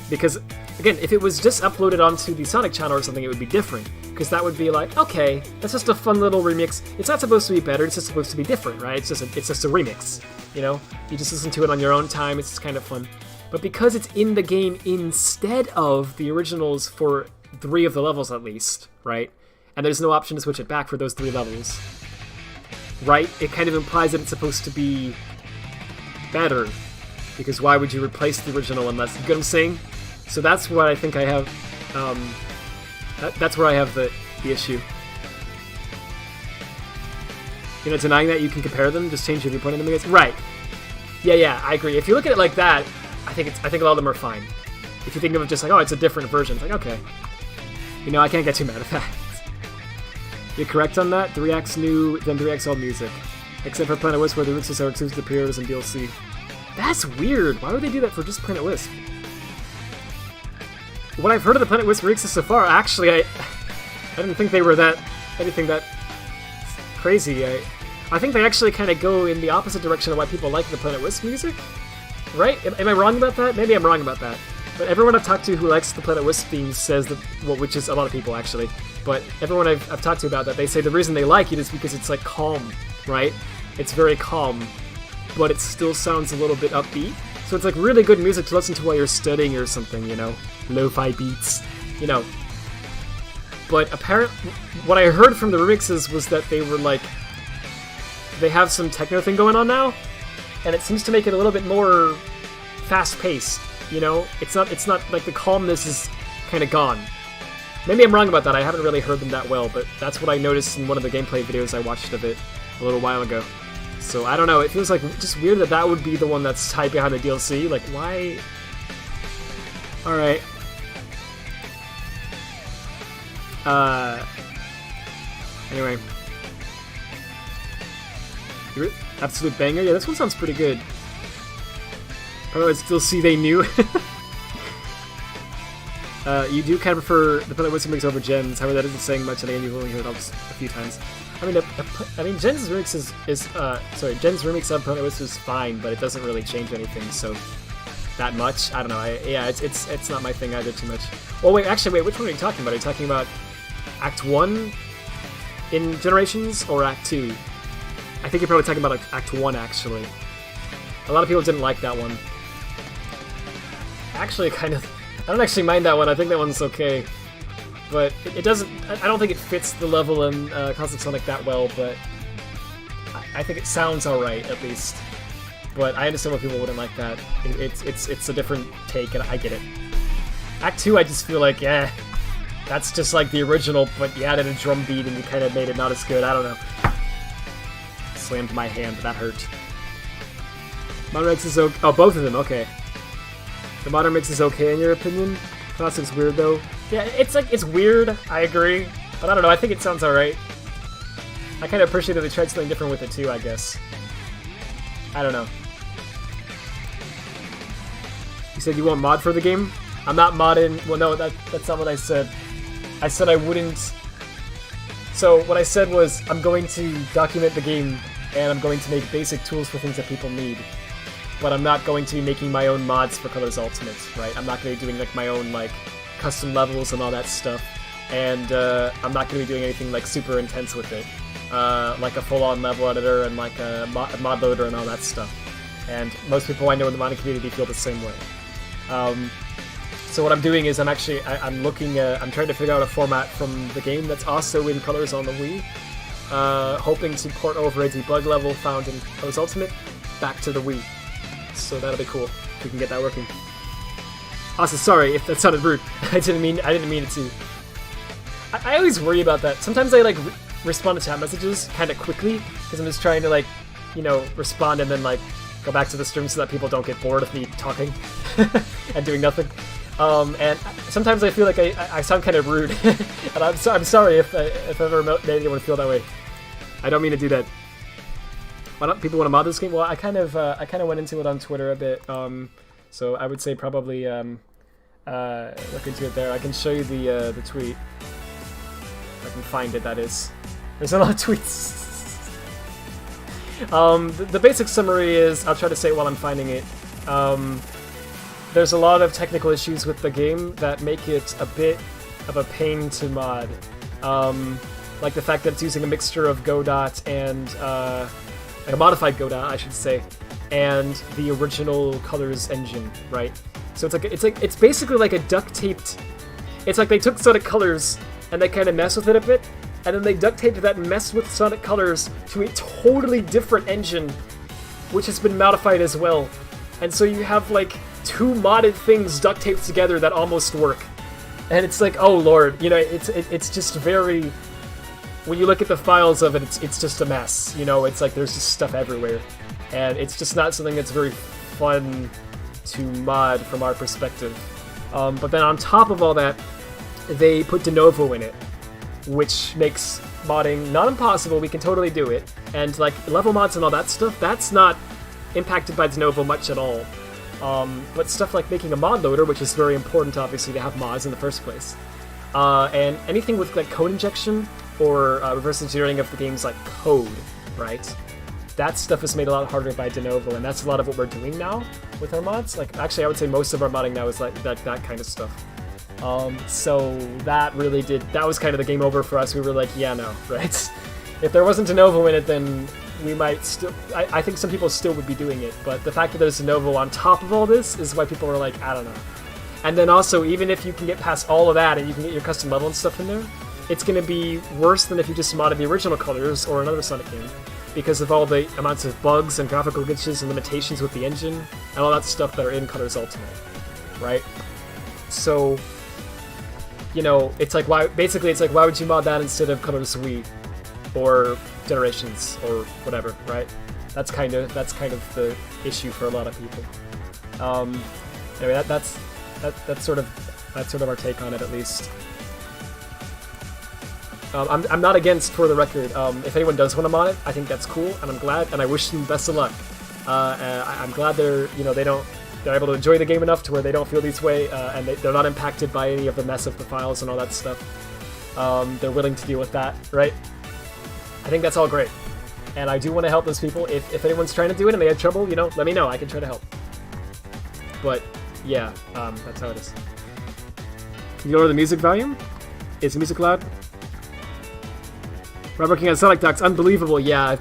B: Because, again, if it was just uploaded onto the Sonic channel or something, it would be different. Because that would be like, okay, that's just a fun little remix. It's not supposed to be better, it's just supposed to be different, right? It's just a remix, you know? You just listen to it on your own time, it's just kind of fun. But because it's in the game instead of the originals for 3 of the levels at least, right? And there's no option to switch it back for those 3 levels, right? It kind of implies that it's supposed to be better. Because why would you replace the original unless... You get what I'm saying? So that's what I think I have... That's where I have the issue. You know, denying that you can compare them, just change your viewpoint on them against... Right. Yeah, I agree. If you look at it like that, I think a lot of them are fine. If you think of it just like, oh, it's a different version, it's like, okay. You know, I can't get too mad at that. You're correct on that. 3X new, then 3X old music. except for Planet Wisp, where the remixes are exclusive to pre-orders and DLC. That's weird. Why would they do that for just Planet Wisp? What I've heard of the Planet Wisp remixes so far, actually, I didn't think they were anything that crazy. I think they actually kind of go in the opposite direction of why people like the Planet Wisp music, right? Am I wrong about that? Maybe I'm wrong about that. But everyone I've talked to who likes the Planet Wisp theme says that, well, which is a lot of people actually, but everyone I've talked to about that, they say the reason they like it is because it's like calm, right? It's very calm, but it still sounds a little bit upbeat. So it's like really good music to listen to while you're studying or something, you know? Lo-fi beats, you know. But apparently, what I heard from the remixes was that they were like, they have some techno thing going on now, and it seems to make it a little bit more fast-paced, you know? It's not like the calmness is kind of gone. Maybe I'm wrong about that, I haven't really heard them that well, but that's what I noticed in one of the gameplay videos I watched of it a little while ago. So I don't know, it feels like just weird that that would be the one that's tied behind the DLC, like why? Alright. Anyway. Absolute banger? Yeah, this one sounds pretty good. Oh, it's still see they knew. You do kind of prefer the Planet Wisp remix over Jen's, however that isn't saying much, and again you've only heard it a few times. I mean, Jen's remix Jen's remix of Planet Wisp is fine, but it doesn't really change anything, so that much. I don't know. Yeah, it's not my thing either too much. Well, wait, which one are you talking about? Are you talking about Act 1 in Generations or Act 2? I think you're probably talking about Act 1, actually. A lot of people didn't like that one. Actually, I don't actually mind that one. I think that one's okay. But it doesn't... I don't think it fits the level in Cosmic Sonic that well, but I think it sounds alright, at least. But I understand why people wouldn't like that. It's a different take, and I get it. Act 2, I just feel like, yeah, that's just like the original, but you added a drum beat and you kind of made it not as good. I don't know. Slammed my hand, that hurt. Modern Mix is okay. Oh, both of them, okay. The Modern Mix is okay in your opinion? Classic's weird though. Yeah, it's weird, I agree. But I don't know, I think it sounds alright. I kind of appreciate that they tried something different with it too, I guess. I don't know. You said you want mod for the game? I'm not modding. Well, no, that's not what I said. I said I wouldn't. So what I said was I'm going to document the game and I'm going to make basic tools for things that people need. But I'm not going to be making my own mods for Colors Ultimate, right? I'm not going to be doing like my own like custom levels and all that stuff. And I'm not going to be doing anything like super intense with it. Like a full-on level editor and like a mod loader and all that stuff. And most people I know in the modding community feel the same way. So what I'm doing is I'm trying to figure out a format from the game that's also in Colors on the Wii, hoping to port over a debug level found in Colors Ultimate back to the Wii. So that'll be cool if we can get that working. Also, sorry if that sounded rude. I didn't mean it to. I always worry about that. Sometimes I like respond to chat messages kind of quickly because I'm just trying to like, you know, respond and then like go back to the stream so that people don't get bored of me talking and doing nothing. And sometimes I feel like I sound kind of rude, and I'm sorry if I've ever made anyone feel that way. I don't mean to do that. Why don't people want to mod this game? Well, I kind of went into it on Twitter a bit. So I would say probably look into it there. I can show you the tweet. If I can find it, that is. There's a lot of tweets. The basic summary is, I'll try to say it while I'm finding it. There's a lot of technical issues with the game that make it a bit of a pain to mod. Like the fact that it's using a mixture of Godot and like a modified Godot, I should say, and the original Colors engine, right? So it's basically like a duct taped. It's like they took Sonic Colors and they kind of messed with it a bit, and then they duct taped that mess with Sonic Colors to a totally different engine, which has been modified as well. And so you have like two modded things duct taped together that almost work. And it's like, oh lord, you know, it's just very. When you look at the files of it, it's just a mess. You know, it's like there's just stuff everywhere, and it's just not something that's very fun to mod from our perspective. But then on top of all that, they put de novo in it, which makes modding, not impossible, we can totally do it. And like level mods and all that stuff, that's not impacted by de novo much at all. But stuff like making a mod loader, which is very important obviously to have mods in the first place. And anything with like code injection or reverse engineering of the game's like code, right? That stuff is made a lot harder by de novo, and that's a lot of what we're doing now with our mods. Like, actually, I would say most of our modding now is like that kind of stuff. So that really that was kind of the game over for us. We were like, yeah, no, right? If there wasn't de novo in it, then we might still, I think some people still would be doing it, but the fact that there's de novo on top of all this is why people are like, I don't know. And then also, even if you can get past all of that and you can get your custom level and stuff in there, it's going to be worse than if you just modded the original Colors or another Sonic game, because of all the amounts of bugs and graphical glitches and limitations with the engine and all that stuff that are in Colors Ultimate, right? So, you know, it's like, why would you mod that instead of Colors Wii or Generations or whatever, right? That's kind of the issue for a lot of people. Anyway, that's sort of our take on it, at least. I'm not against, for the record, if anyone does want to mod it, I think that's cool, and I'm glad, and I wish them best of luck. I'm glad they're able to enjoy the game enough to where they don't feel this way, and they're not impacted by any of the mess of the files and all that stuff. They're willing to deal with that, right? I think that's all great. And I do want to help those people. If anyone's trying to do it and they have trouble, let me know. I can try to help. But, yeah, that's how it is. Can you lower the music volume? Is the music loud? We're working on Sonic Docs. Unbelievable, yeah.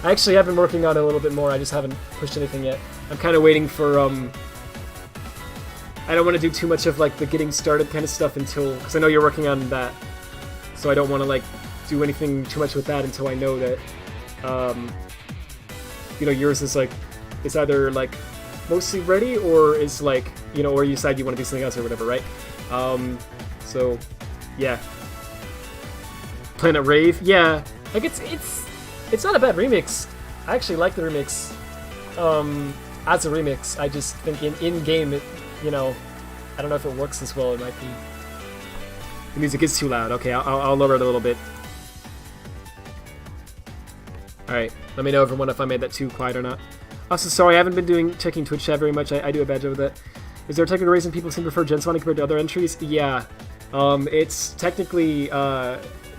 B: I actually have been working on it a little bit more. I just haven't pushed anything yet. I'm kind of waiting for, I don't want to do too much of, like, the getting started kind of stuff until, because I know you're working on that. So I don't want to, like, do anything too much with that until I know that, yours is, like, it's either, like, mostly ready, or is, like, or you decide you want to do something else or whatever, right? So, yeah. Planet Rave, yeah. Like, it's not a bad remix. I actually like the remix. As a remix, I just think in-game, I don't know if it works as well. It might be. The music is too loud. Okay, I'll lower it a little bit. Alright, let me know, everyone, if I made that too quiet or not. Also, sorry, I haven't been checking Twitch chat very much. I do a bad job of that. Is there a technical reason people seem to prefer Gen Sonic compared to other entries? Yeah. It's technically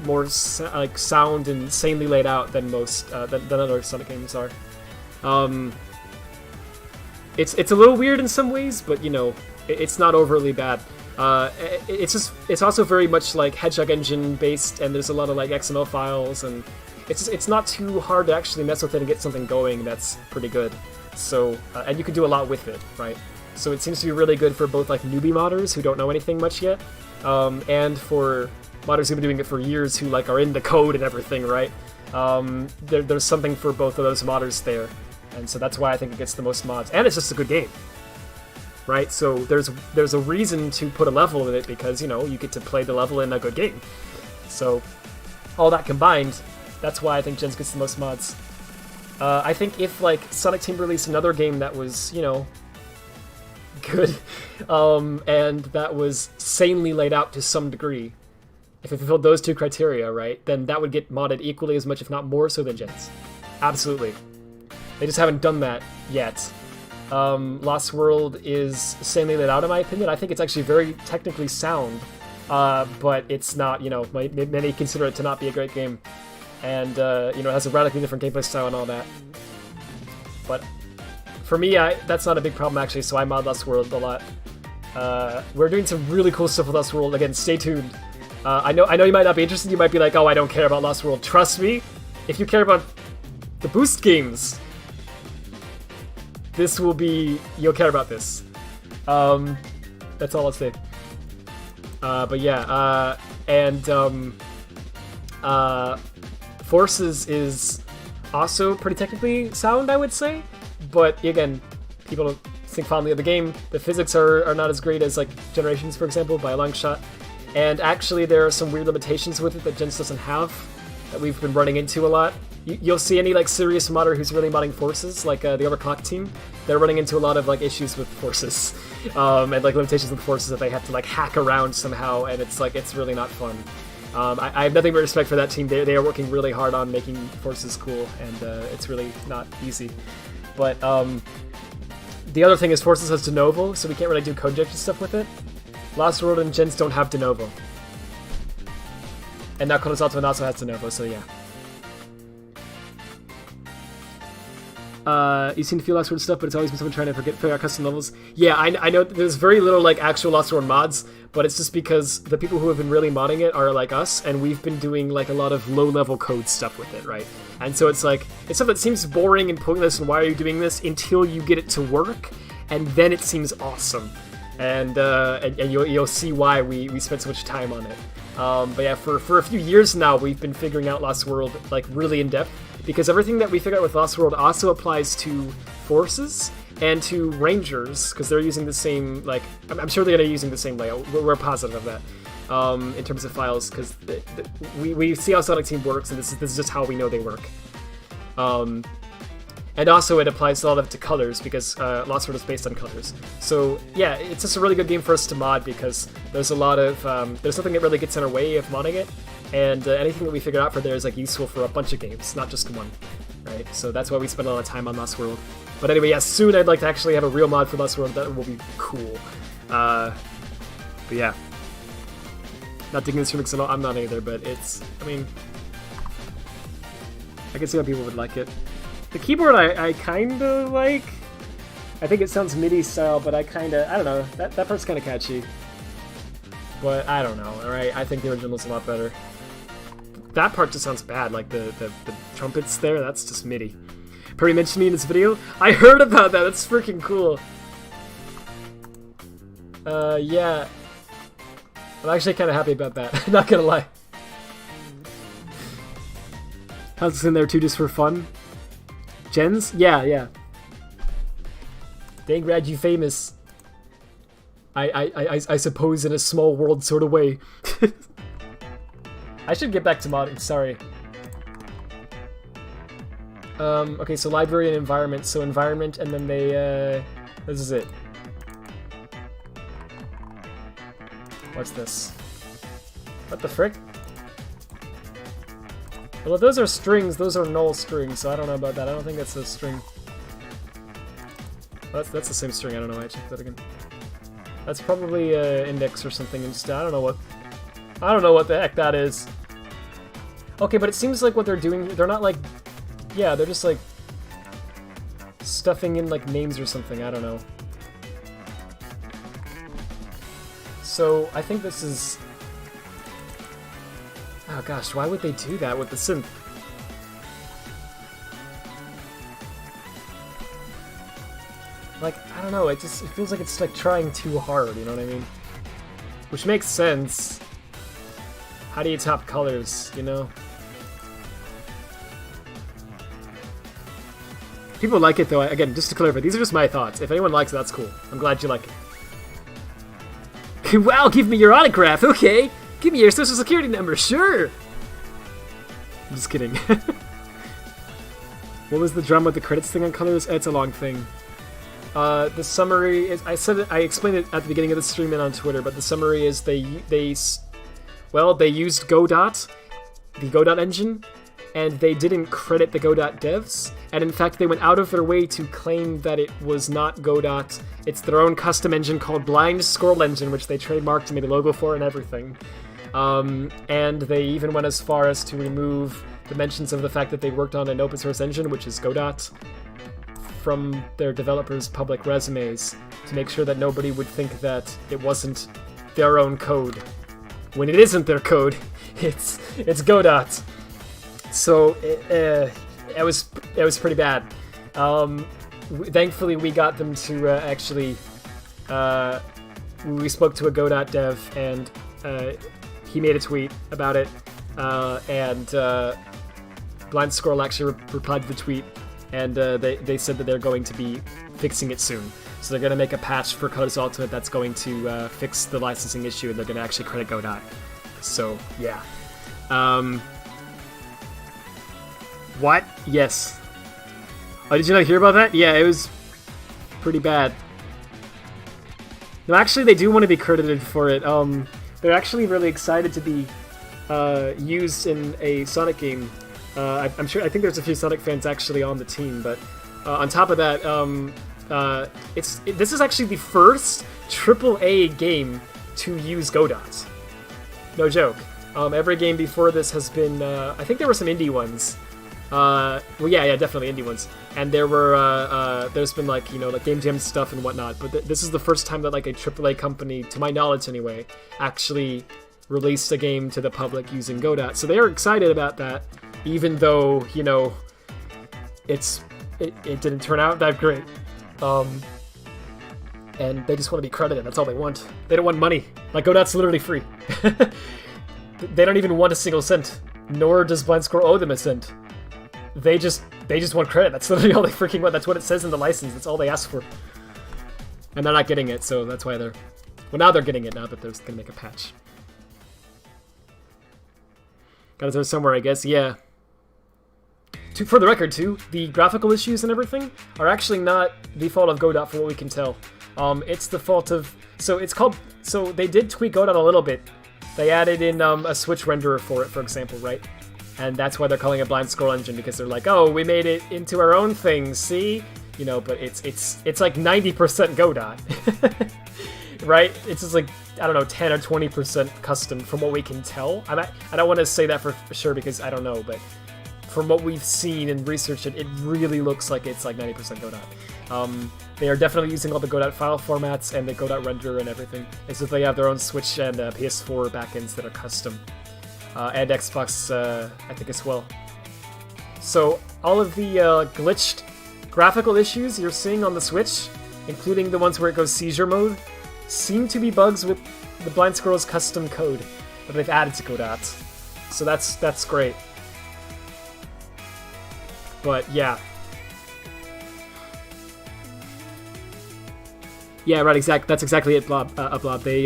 B: more sound and sanely laid out than most than other Sonic games are. It's a little weird in some ways, but it's not overly bad. It's also very much like Hedgehog engine based, and there's a lot of like XML files, and it's not too hard to actually mess with it and get something going that's pretty good. So and you can do a lot with it, right? So it seems to be really good for both like newbie modders who don't know anything much yet, and for modders who've been doing it for years who like are in the code and everything, right? There's something for both of those modders there, and so that's why I think it gets the most mods, and it's just a good game, right? So there's a reason to put a level in it, because you get to play the level in a good game. So all that combined, that's why I think Gens gets the most mods. I think if like Sonic Team released another game that was good, and that was sanely laid out to some degree, if it fulfilled those two criteria, right, then that would get modded equally as much, if not more so, than Gens. Absolutely. They just haven't done that yet. Lost World is sanely laid out, in my opinion. I think it's actually very technically sound, but it's not, many consider it to not be a great game. And, it has a radically different gameplay style and all that. But for me, that's not a big problem, actually, so I mod Lost World a lot. We're doing some really cool stuff with Lost World. Again, stay tuned. I know you might not be interested. You might be like, oh, I don't care about Lost World. Trust me, if you care about the Boost games, you'll care about this. That's all I'll say. But yeah, Forces is also pretty technically sound, I would say. But again, people don't think fondly of the game. The physics are not as great as like Generations, for example, by a long shot. And actually, there are some weird limitations with it that Gens doesn't have, that we've been running into a lot. You'll see any like serious modder who's really modding Forces, like the Overclock team, they're running into a lot of like issues with Forces, and like limitations with Forces that they have to like hack around somehow, and it's really not fun. I have nothing but respect for that team. They are working really hard on making Forces cool, and it's really not easy. But the other thing is Forces has de novo, so we can't really do code injection stuff with it. Lost World and Gens don't have de novo. And now Konosato also has de novo, so yeah. You seem to feel Lost World stuff, but it's always been someone trying to figure out custom levels. Yeah, I know there's very little like actual Lost World mods, but it's just because the people who have been really modding it are like us, and we've been doing like a lot of low-level code stuff with it, right? And so it's like, it's stuff that seems boring and pointless, and why are you doing this, until you get it to work, and then it seems awesome. And you'll see why we spent so much time on it. But yeah, for a few years now, we've been figuring out Lost World like really in depth, because everything that we figured out with Lost World also applies to Forces and to Rangers, because they're using the same, like, I'm sure they're using the same layout. We're positive of that in terms of files, because we see how Sonic Team works, and this is just how we know they work. And also it applies a lot of to colors, because Lost World is based on colors. So yeah, it's just a really good game for us to mod, because there's a lot of, there's nothing that really gets in our way of modding it, and anything that we figured out for there is like useful for a bunch of games, not just one, right? So that's why we spend a lot of time on Lost World. But anyway, yeah, soon I'd like to actually have a real mod for Lost World. That will be cool. But yeah. Not digging this remix at all. I'm not either, but it's, I mean, I can see how people would like it. The keyboard I kinda like. I think it sounds MIDI style, but I don't know. That part's kinda catchy. But I don't know, alright? I think the original's a lot better. That part just sounds bad, like the trumpets there, that's just MIDI. Perry mentioned me in his video. I heard about that, that's freaking cool. Yeah. I'm actually kinda happy about that, not gonna lie. How's this in there too, just for fun? Gens? Yeah. Dang, Rad, you famous. I suppose in a small world sort of way. I should get back to modding, sorry. Okay, so library and environment. So environment, and then they, this is it. What's this? What the frick? Well, if those are strings, those are null strings, so I don't know about that. I don't think that's a string. Well, that's the same string, I don't know why I checked that again. That's probably index or something instead. I don't know what the heck that is. Okay, but it seems like what they're doing, they're not like, yeah, they're just like stuffing in like names or something, I don't know. So, I think this is, oh gosh, why would they do that with the synth? Like, I don't know, it feels like it's like trying too hard, you know what I mean? Which makes sense. How do you top colors, you know? People like it though, again, just to clarify, these are just my thoughts. If anyone likes it, that's cool. I'm glad you like it. Wow, give me your autograph, okay! Give me your social security number, sure! I'm just kidding. What was the drama with the credits thing on colors? It's a long thing. The summary is, I explained it at the beginning of the stream and on Twitter, but the summary is they used Godot, the Godot engine, and they didn't credit the Godot devs, and in fact they went out of their way to claim that it was not Godot. It's their own custom engine called Blind Squirrel Engine, which they trademarked and made a logo for and everything. And they even went as far as to remove the mentions of the fact that they worked on an open source engine, which is Godot, from their developers' public resumes to make sure that nobody would think that it wasn't their own code. When it isn't their code, it's Godot. So it was pretty bad. Thankfully, we got them to actually. We spoke to a Godot dev, and he made a tweet about it, and Blind Squirrel actually replied to the tweet. And they said that they're going to be fixing it soon. So they're going to make a patch for Colors Ultimate that's going to fix the licensing issue, and they're going to actually credit Godot. So, yeah. What? Yes. Oh, did you not hear about that? Yeah, it was pretty bad. No, actually, they do want to be credited for it. They're actually really excited to be used in a Sonic game. I think there's a few Sonic fans actually on the team, but on top of that, this is actually the first AAA game to use Godot. No joke. Every game before this has been, I think there were some indie ones. Well, yeah, definitely indie ones. And there's been like Game Jam stuff and whatnot. But this is the first time that like a AAA company, to my knowledge anyway, actually released a game to the public using Godot. So they are excited about that, even though it didn't turn out that great. And they just want to be credited. That's all they want. They don't want money. Like, Godot's literally free. They don't even want a single cent. Nor does Blind Squirrel owe them a cent. They just want credit. That's literally all they freaking want. That's what it says in the license. That's all they ask for. And they're not getting it, so that's why they're... Well, now they're getting it, now that they're going to make a patch. Gotta throw somewhere, I guess. Yeah. For the record, too, the graphical issues and everything are actually not the fault of Godot, from what we can tell. It's the fault of... So they did tweak Godot a little bit. They added in a Switch renderer for it, for example, right? And that's why they're calling it Blind Squirrel Engine, because they're like, oh, we made it into our own thing, see? But it's like 90% Godot. Right? It's just like, I don't know, 10 or 20% custom from what we can tell. I don't want to say that for sure because I don't know, but from what we've seen and researched it really looks like it's like 90% Godot. They are definitely using all the Godot file formats and the Godot renderer and everything. It's just they have their own Switch and PS4 backends that are custom. And Xbox, I think, as well. So all of the glitched graphical issues you're seeing on the Switch, including the ones where it goes seizure mode, seem to be bugs with the Blind Squirrel's custom code that they've added to Godot. So that's great. But yeah. Yeah, right, that's exactly it, Blob. They,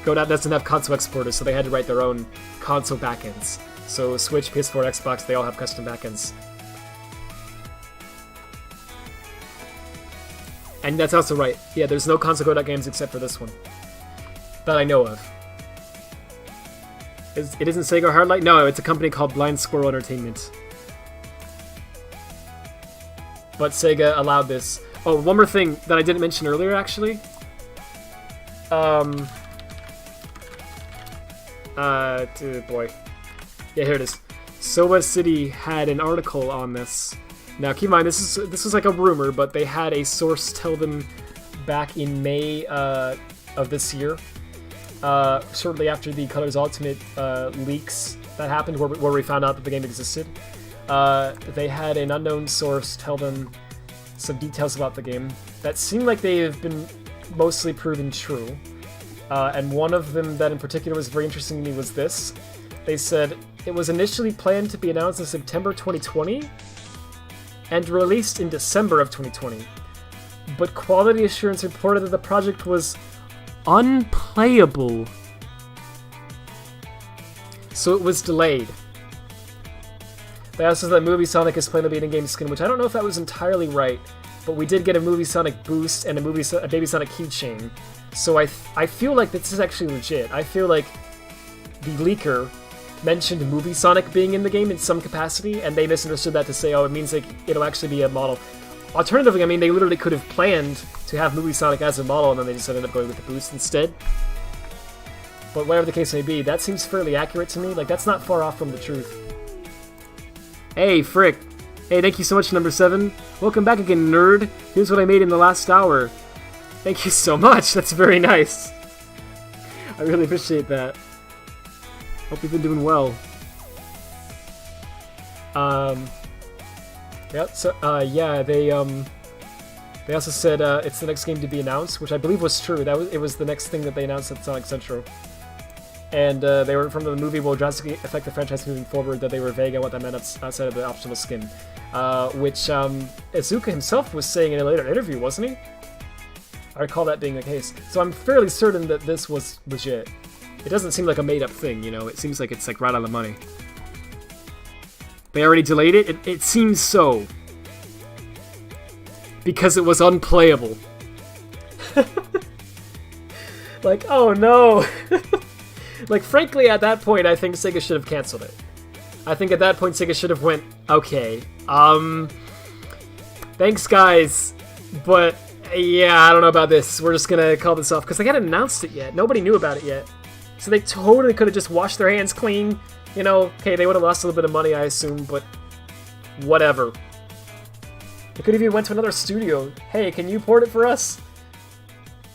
B: Godot doesn't have console exporters, so they had to write their own console backends. So Switch, PS4, Xbox, they all have custom backends. And that's also right. Yeah, there's no console Godot games except for this one. That I know of. It isn't Sega Hardlight? No, it's a company called Blind Squirrel Entertainment. But Sega allowed this. Oh, one more thing that I didn't mention earlier, actually. Boy. Yeah, here it is. Soba City had an article on this. Now, keep in mind, this is like a rumor, but they had a source tell them back in May of this year, shortly after the Colors Ultimate leaks that happened, where we found out that the game existed. They had an unknown source tell them some details about the game that seemed like they have been mostly proven true. And one of them that in particular was very interesting to me was this. They said, it was initially planned to be announced in September 2020 and released in December of 2020. But quality assurance reported that the project was unplayable. So it was delayed. They also said that Movie Sonic is planned to be an in-game skin, which I don't know if that was entirely right, but we did get a Movie Sonic boost and a Baby Sonic keychain. So I feel like this is actually legit. I feel like the leaker mentioned Movie Sonic being in the game in some capacity, and they misunderstood that to say, oh, it means like it'll actually be a model. Alternatively, I mean, they literally could have planned to have Movie Sonic as a model, and then they just ended up going with the boost instead. But whatever the case may be, that seems fairly accurate to me. Like, that's not far off from the truth. Hey, Frick. Hey, thank you so much, number 7. Welcome back again, nerd. Here's what I made in the last hour. Thank you so much. That's very nice. I really appreciate that. Hope you've been doing well. Yep, so, yeah, they also said, it's the next game to be announced, which I believe was true. It was the next thing that they announced at Sonic Central. And, they were from the movie will drastically affect the franchise moving forward, that they were vague on what that meant outside of the optional skin. Which, Izuka himself was saying in a later interview, wasn't he? I recall that being the case. So I'm fairly certain that this was legit. It doesn't seem like a made-up thing, you know? It seems like it's like right on the money. They already delayed it? It seems so. Because it was unplayable. Like, oh no! Like, frankly, at that point, I think Sega should have canceled it. I think at that point, Sega should have went, okay, thanks, guys, but, yeah, I don't know about this. We're just gonna call this off, because they hadn't announced it yet. Nobody knew about it yet. So they totally could have just washed their hands clean. You know, okay, they would have lost a little bit of money, I assume, but whatever. They could have even went to another studio. Hey, can you port it for us?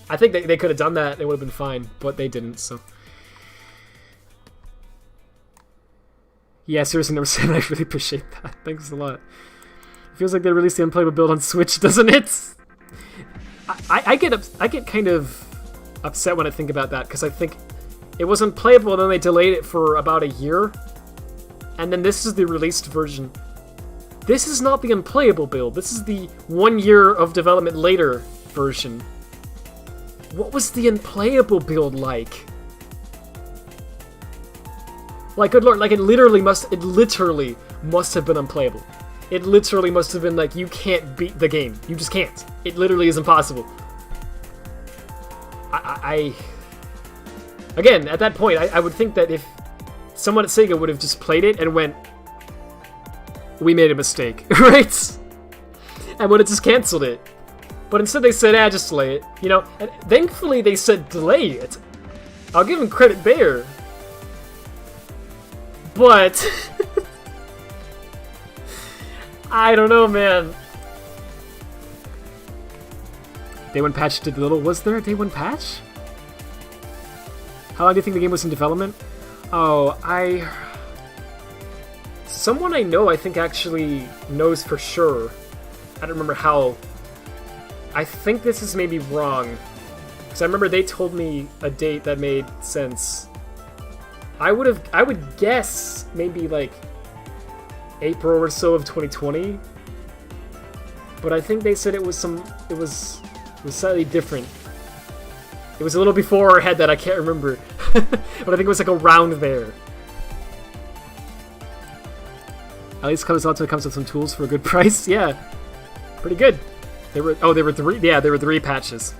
B: I think they could have done that. It would have been fine, but they didn't, so. Yeah, seriously, number 7, I really appreciate that. Thanks a lot. It feels like they released the unplayable build on Switch, doesn't it? I get kind of upset when I think about that, because I think it was unplayable, and then they delayed it for about a year. And then this is the released version. This is not the unplayable build. This is the 1 year of development later version. What was the unplayable build like? Like, good lord, like it literally must have been unplayable. It literally must have been like, you can't beat the game. You just can't. It literally is impossible. Again, at that point, I would think that if someone at Sega would have just played it and went, we made a mistake, right? And would have just canceled it. But instead they said, just delay it. You know, and thankfully they said delay it. I'll give them credit there. But I don't know, man. Day 1 patch did little. Was there a Day 1 patch? How long do you think the game was in development? Oh, someone I know, I think, actually knows for sure. I don't remember how. I think this is maybe wrong. Because I remember they told me a date that made sense. I would guess maybe like April or so of 2020. But I think they said it was slightly different. It was a little before or ahead that I can't remember. But I think it was like around there. At least comes with some tools for a good price. Yeah. Pretty good. There were 3, yeah, there were 3 patches.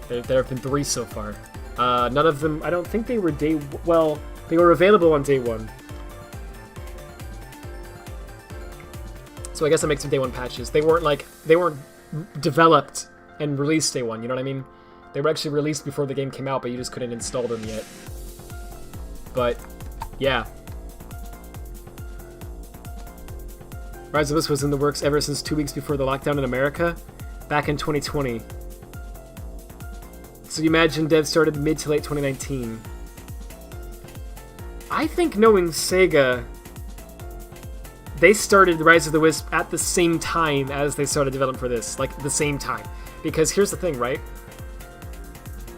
B: There have been 3 so far. None of them, I don't think they were they were available on day 1. So I guess that makes them day 1 patches. They weren't developed and released day 1, you know what I mean? They were actually released before the game came out, but you just couldn't install them yet. But, yeah. Rise of Us was in the works ever since 2 weeks before the lockdown in America, back in 2020. So you imagine devs started mid to late 2019. I think, knowing Sega, they started Rise of the Wisp at the same time as they started development for this. Like, the same time. Because here's the thing, right?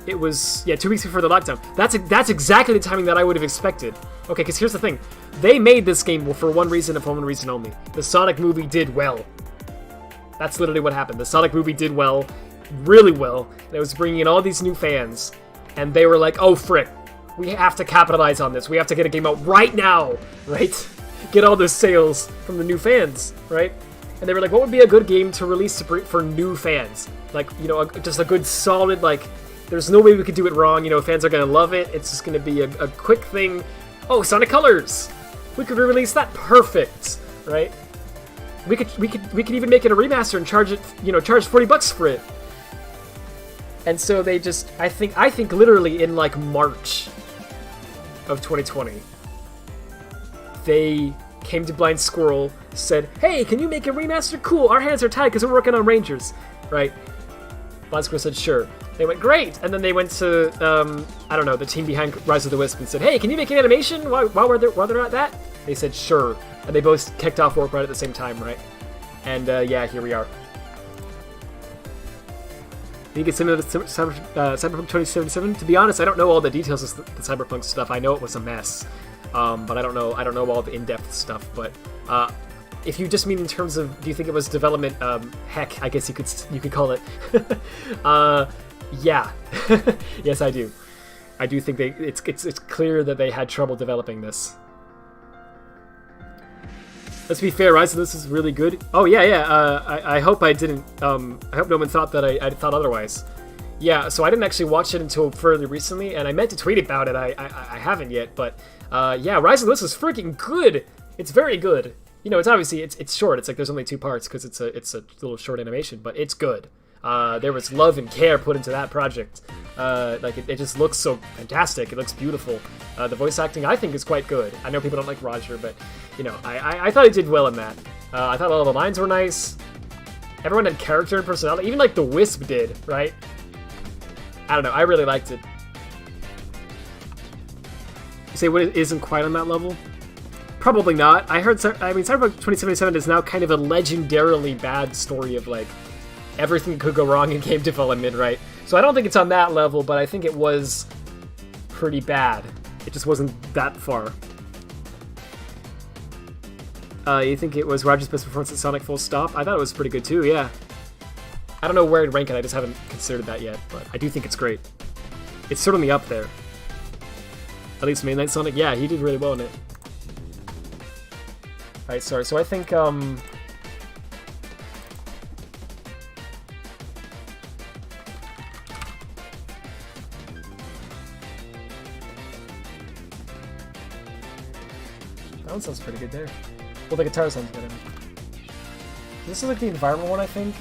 B: It was, 2 weeks before the lockdown. That's exactly the timing that I would have expected. Okay, because here's the thing. They made this game for one reason and for one reason only. The Sonic movie did well. That's literally what happened. The Sonic movie did well. Really well. And it was bringing in all these new fans. And they were like, oh, frick. We have to capitalize on this. We have to get a game out right now. Right? Get all those sales from the new fans. Right? And they were like, what would be a good game to release for new fans? Like, you know, just a good solid, like, there's no way we could do it wrong. You know, fans are going to love it. It's just going to be a quick thing. Oh, Sonic Colors! We could re-release that. Perfect, right? We could even make it a remaster and charge it, charge $40 for it. And so they just, I think literally in like March of 2020, they came to Blind Squirrel, said, hey, can you make a remaster? Cool, our hands are tied because we're working on Rangers, right? Blind Squirrel said, sure. They went, great! And then they went to, I don't know, the team behind Rise of the Wisp and said, hey, can you make an animation while they're at that? They said, sure. And they both kicked off work right at the same time, right? And, yeah, here we are. I think it's similar to Cyberpunk 2077. To be honest, I don't know all the details of the Cyberpunk stuff. I know it was a mess. But I don't know all the in-depth stuff. But, if you just mean in terms of, do you think it was development, heck, I guess you could call it. Yeah. Yes, I do. I do think it's clear that they had trouble developing this. Let's be fair, Rise of this is really good. Oh yeah. I hope I didn't. I hope no one thought that I thought otherwise. Yeah, so I didn't actually watch it until fairly recently, and I meant to tweet about it. I haven't yet, but yeah, Rise of the List is freaking good. It's very good. You know, it's obviously it's short. It's like there's only 2 parts because it's a little short animation, but it's good. There was love and care put into that project. Like it just looks so fantastic. It looks beautiful. The voice acting I think is quite good. I know people don't like Roger, but you know, I thought he did well in that. I thought all the lines were nice. Everyone had character and personality. Even like the Wisp did, right? I don't know. I really liked it. You say what isn't quite on that level? Probably not. I heard. I mean, Cyberpunk 2077 is now kind of a legendarily bad story of like everything could go wrong in game development, right? So I don't think it's on that level, but I think it was pretty bad. It just wasn't that far. You think it was Roger's best performance at Sonic full stop? I thought it was pretty good too, yeah. I don't know where I'd rank it, I just haven't considered that yet, but I do think it's great. It's certainly up there. At least Mainline Sonic, yeah, he did really well in it. Alright, sorry, so I think, that one sounds pretty good there. Well, the guitar sounds good. This is like the environment one, I think.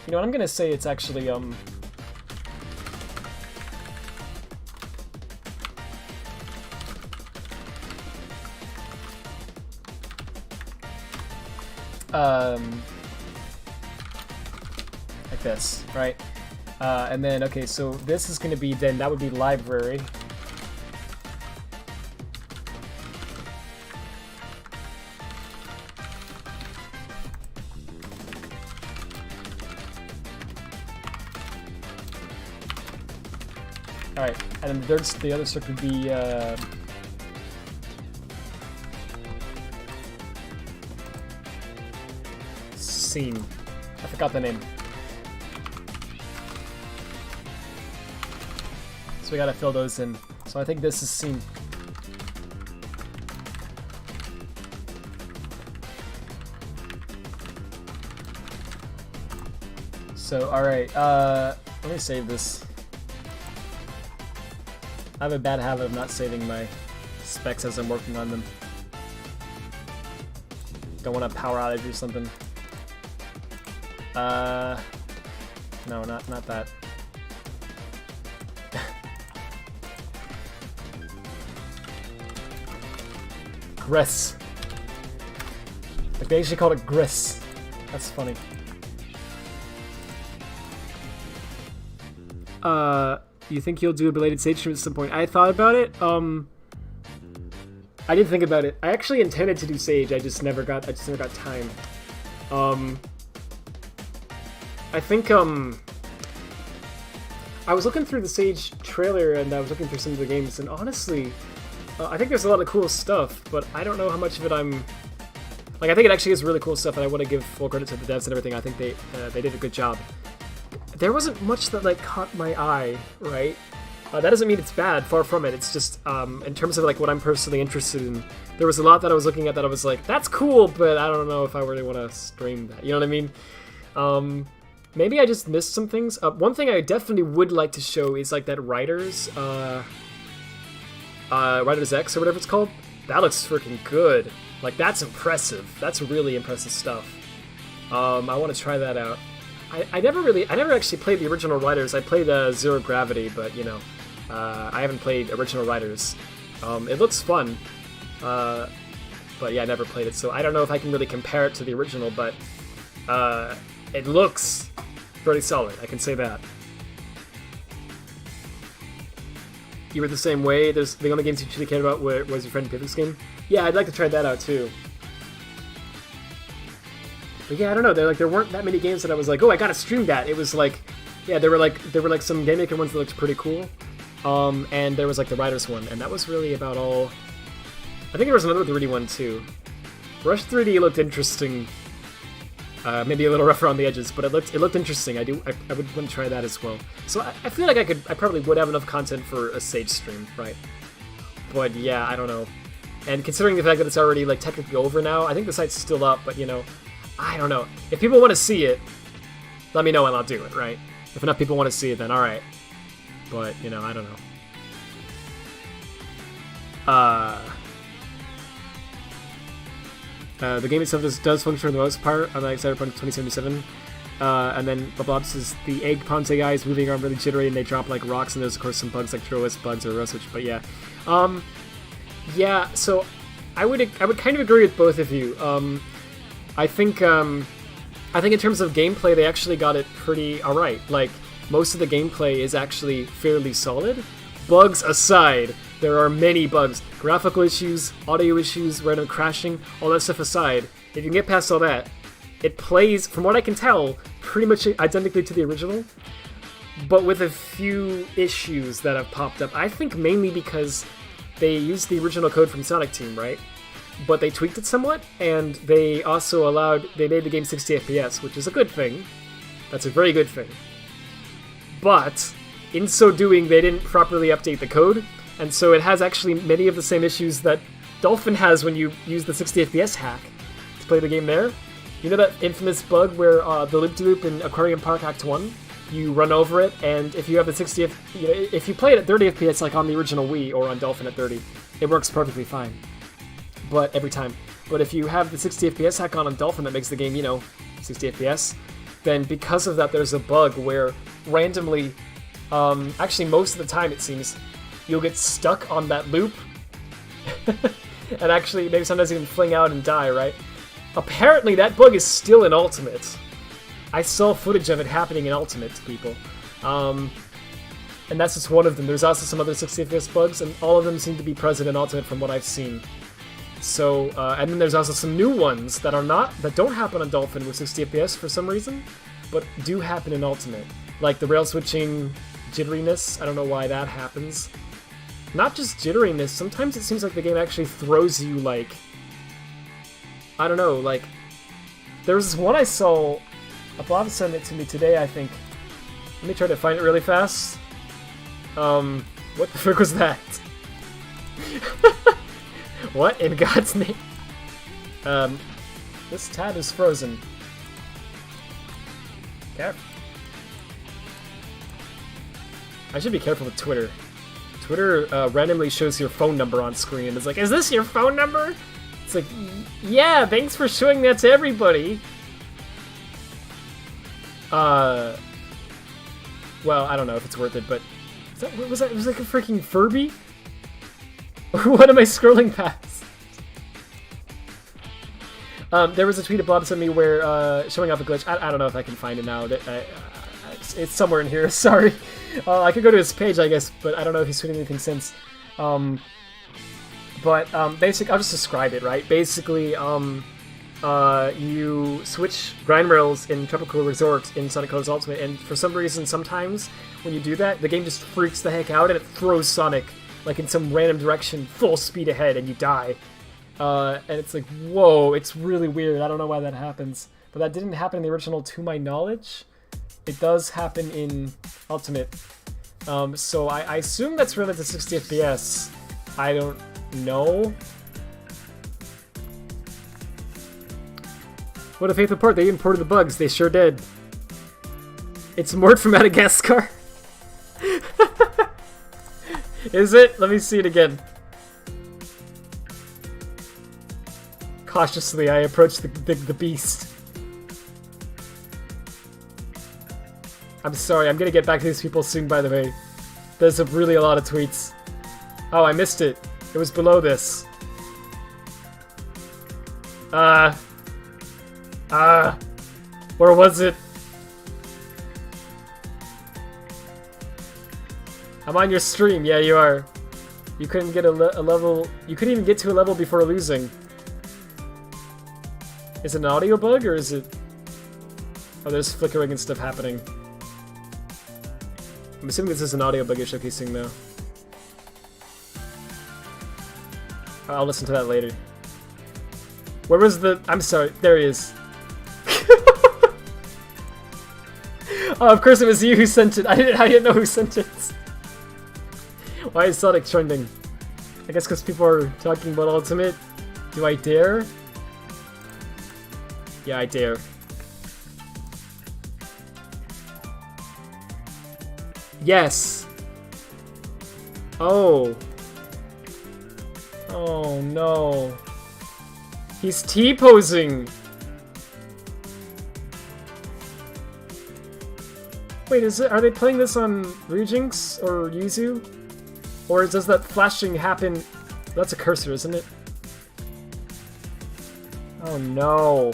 B: You know what, I'm gonna say it's actually, like this, right? And then, okay, so this is gonna be, then that would be library. Alright, and then the other circuit would be, scene. I forgot the name. So we gotta fill those in. So I think this is scene. So, alright, let me save this. I have a bad habit of not saving my specs as I'm working on them. Don't want a power outage or something. No, not that. Gress. Like they actually called it Gress. That's funny. You think you'll do a belated stage stream at some point? I thought about it. I did think about it. I actually intended to do Sage. I just never got time. I think I was looking through the Sage trailer and I was looking through some of the games, and honestly, I think there's a lot of cool stuff, but I don't know how much of it I'm like. I think it actually is really cool stuff, and I want to give full credit to the devs and everything. I think they did a good job. There wasn't much that like caught my eye, right? That doesn't mean it's bad, far from it. It's just, in terms of like what I'm personally interested in, there was a lot that I was looking at that I was like, that's cool, but I don't know if I really want to stream that. You know what I mean? Maybe I just missed some things. One thing I definitely would like to show is like that Riders X or whatever it's called. That looks freaking good. Like that's impressive. That's really impressive stuff. I want to try that out. I never actually played the original Riders. I played Zero Gravity, but you know, I haven't played original Riders. It looks fun, but yeah, I never played it, so I don't know if I can really compare it to the original, but it looks pretty solid, I can say that. You were the same way? There's the only games you should have cared about was your friend Pivot's game? Yeah, I'd like to try that out too. But yeah, I don't know. There weren't that many games that I was like, oh, I gotta stream that. It was like, yeah, there were like some Game Maker ones that looked pretty cool, and there was like the Riders one, and that was really about all. I think there was another 3D one too. Rush 3D looked interesting. Maybe a little rough around the edges, but it looked interesting. I would want to try that as well. So I feel like I probably would have enough content for a Sage stream, right? But yeah, I don't know. And considering the fact that it's already like technically over now, I think the site's still up, but you know, I don't know. If people want to see it, let me know and I'll do it, right? If enough people want to see it, then alright. But, you know, I don't know. The game itself does function for the most part, unlike Cyberpunk 2077. And then Bob says the egg Ponce AI is moving around really jittery and they drop like rocks, and there's of course some bugs like TROS bugs or row switch, but yeah. Yeah, so I would kind of agree with both of you. I think in terms of gameplay they actually got it pretty alright. Like, most of the gameplay is actually fairly solid. Bugs aside, there are many bugs. Graphical issues, audio issues, random crashing, all that stuff aside, if you can get past all that, it plays, from what I can tell, pretty much identically to the original, but with a few issues that have popped up. I think mainly because they used the original code from Sonic Team, right? But they tweaked it somewhat, and they also they made the game 60 FPS, which is a good thing. That's a very good thing. But, in so doing, they didn't properly update the code, and so it has actually many of the same issues that Dolphin has when you use the 60 FPS hack to play the game there. You know that infamous bug where the loop-de-loop in Aquarium Park Act 1? You run over it, and if you have the 60 if you play it at 30 FPS like on the original Wii or on Dolphin at 30, it works perfectly fine. But every time. But if you have the 60 FPS hack on Dolphin that makes the game, 60 FPS, then because of that there's a bug where randomly, actually most of the time it seems, you'll get stuck on that loop, and actually maybe sometimes even fling out and die, right? Apparently that bug is still in Ultimate. I saw footage of it happening in Ultimate to people. And that's just one of them. There's also some other 60 FPS bugs, and all of them seem to be present in Ultimate from what I've seen. So, and then there's also some new ones that don't happen on Dolphin with 60 FPS for some reason, but do happen in Ultimate. Like the rail switching jitteriness, I don't know why that happens. Not just jitteriness, sometimes it seems like the game actually throws you like, I don't know, like, there was this one I saw, Bob sent it to me today, I think. Let me try to find it really fast. What the frick was that? What in God's name? This tab is frozen. Careful. I should be careful with Twitter. Twitter randomly shows your phone number on screen. It's like, is this your phone number? It's like, yeah, thanks for showing that to everybody. Well, I don't know if it's worth it, but was that like a freaking Furby? Or what am I scrolling past? There was a tweet that Bob sent me where showing off a glitch. I don't know if I can find it now. It's somewhere in here. Sorry. I could go to his page, I guess, but I don't know if he's tweeted anything since. Basically, I'll just describe it, right? Basically, you switch grind rails in Tropical Resort in Sonic Colors Ultimate, and for some reason, sometimes when you do that, the game just freaks the heck out and it throws Sonic like in some random direction, full speed ahead, and you die. And it's like, whoa, it's really weird. I don't know why that happens. But that didn't happen in the original, to my knowledge. It does happen in Ultimate. So I assume that's related to 60 FPS. I don't know. What a faithful port. They imported the bugs. They sure did. It's Mort from Madagascar. Is it? Let me see it again. Cautiously, I approach the beast. I'm sorry, I'm gonna get back to these people soon, by the way. There's really a lot of tweets. Oh, I missed it. It was below this. Where was it? I'm on your stream. Yeah, you are. You couldn't get a level. You couldn't even get to a level before losing. Is it an audio bug or is it? Oh, there's flickering and stuff happening. I'm assuming this is an audio bug you're showcasing though. I'll listen to that later. Where was the? I'm sorry. There he is. Oh, of course it was you who sent it. I didn't know who sent it. Why is Sonic trending? I guess because people are talking about Ultimate. Do I dare? Yeah, I dare. Yes! Oh. Oh no. He's T-posing! Wait, are they playing this on Ryujinx or Yuzu? Or does that flashing happen? That's a cursor, isn't it? Oh no.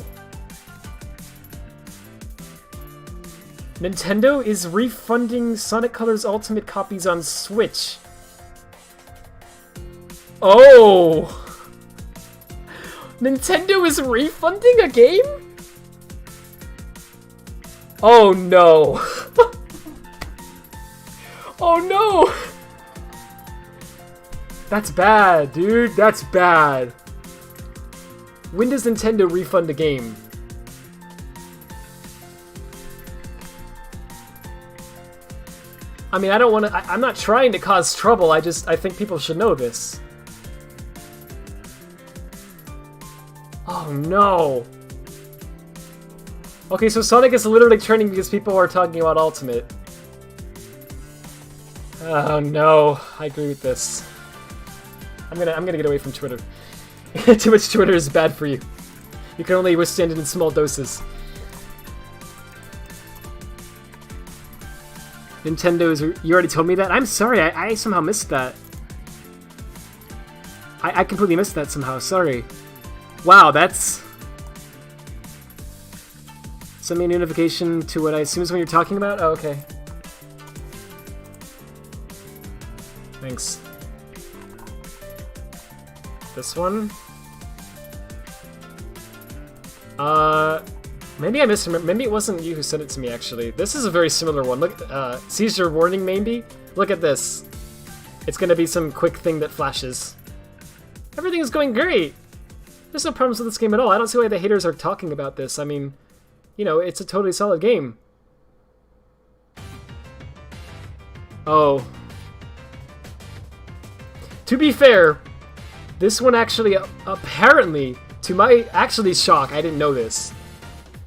B: Nintendo is refunding Sonic Colors Ultimate copies on Switch. Oh! Nintendo is refunding a game? Oh no. Oh no! That's bad, dude. That's bad. When does Nintendo refund a game? I mean, I don't want to... I'm not trying to cause trouble, I think people should know this. Oh no! Okay, so Sonic is literally trending because people are talking about Ultimate. Oh no, I agree with this. I'm gonna get away from Twitter. Too much Twitter is bad for you. You can only withstand it in small doses. Nintendo's... You already told me that? I'm sorry, I somehow missed that. I completely missed that somehow, sorry. Wow, that's... Send me a notification to what I assume is what you're talking about? Oh, okay. Thanks. This one? Maybe I misremembered. Maybe it wasn't you who sent it to me, actually. This is a very similar one. Look, seizure warning, maybe? Look at this. It's gonna be some quick thing that flashes. Everything is going great! There's no problems with this game at all. I don't see why the haters are talking about this. I mean, you know, it's a totally solid game. Oh. To be fair, this one actually, apparently, to my actually shock, I didn't know this.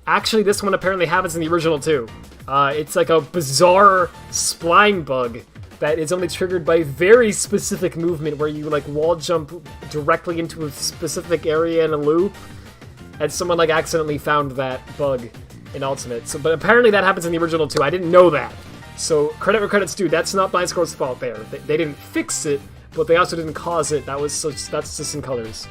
B: Actually, this one apparently happens in the original too. It's like a bizarre spline bug that is only triggered by very specific movement where you like wall jump directly into a specific area in a loop. And someone like accidentally found that bug in Ultimate. So, but apparently that happens in the original too. I didn't know that. So credit where credit's due. That's not Blind Squirrel's fault there. They didn't fix it, but they also didn't cause it. That's just in colors.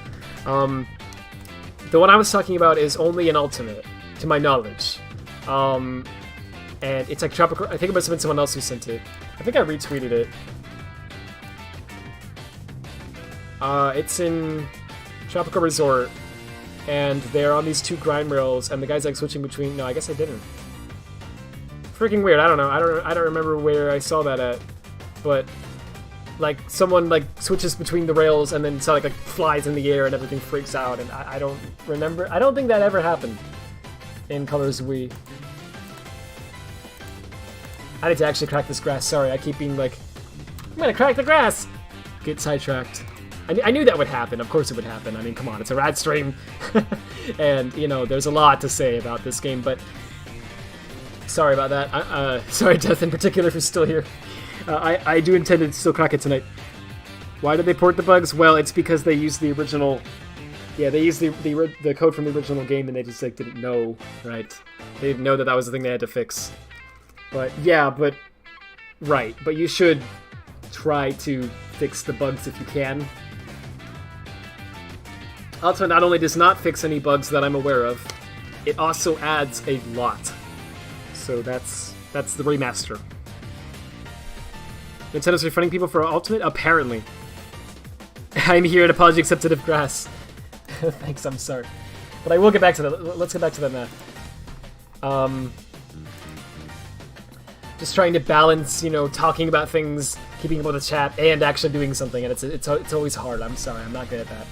B: The one I was talking about is only in Ultimate, to my knowledge. And it's like Tropical... I think it must have been someone else who sent it. I think I retweeted it. It's in Tropical Resort, and they're on these two grind rails, and the guy's like switching between... No, I guess I didn't. Freaking weird. I don't know. I don't remember where I saw that at, but like someone like switches between the rails and then Sonic like flies in the air and everything freaks out, and I don't remember. I don't think that ever happened in Colors Wii. I need to actually crack this grass. Sorry, I keep being like, I'm gonna crack the grass. Get sidetracked. I knew that would happen. Of course it would happen. I mean, come on, it's a rad stream, and you know there's a lot to say about this game, but. Sorry about that. Sorry, Death in particular, who's still here. I do intend to still crack it tonight. Why did they port the bugs? Well, it's because they used the original... Yeah, they used the code from the original game and they just like didn't know, right? They didn't know that that was the thing they had to fix. But yeah, but... Right, but you should try to fix the bugs if you can. Ultimate not only does not fix any bugs that I'm aware of, it also adds a lot. So that's the remaster. Nintendo's refunding people for Ultimate? Apparently. I'm here, an apology accepted of grass. Thanks, I'm sorry. But I will get back to that. Let's get back to that now. Just trying to balance, you know, talking about things, keeping up with the chat, and actually doing something, and it's always hard. I'm sorry, I'm not good at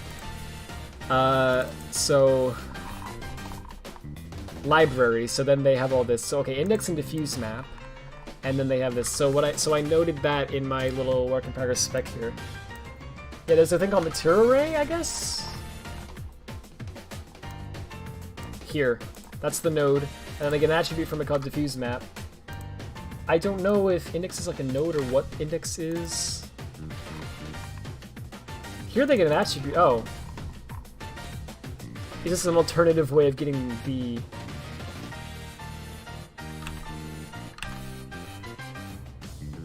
B: that. So... Library, so then they have all this. So okay, index and diffuse map, and then they have this. So I noted that in my little work in progress spec here. Yeah, there's a thing called material array, I guess? Here. That's the node. And then I get an attribute from it called diffuse map. I don't know if index is like a node or what index is. Here they get an attribute. Oh. Is this an alternative way of getting the...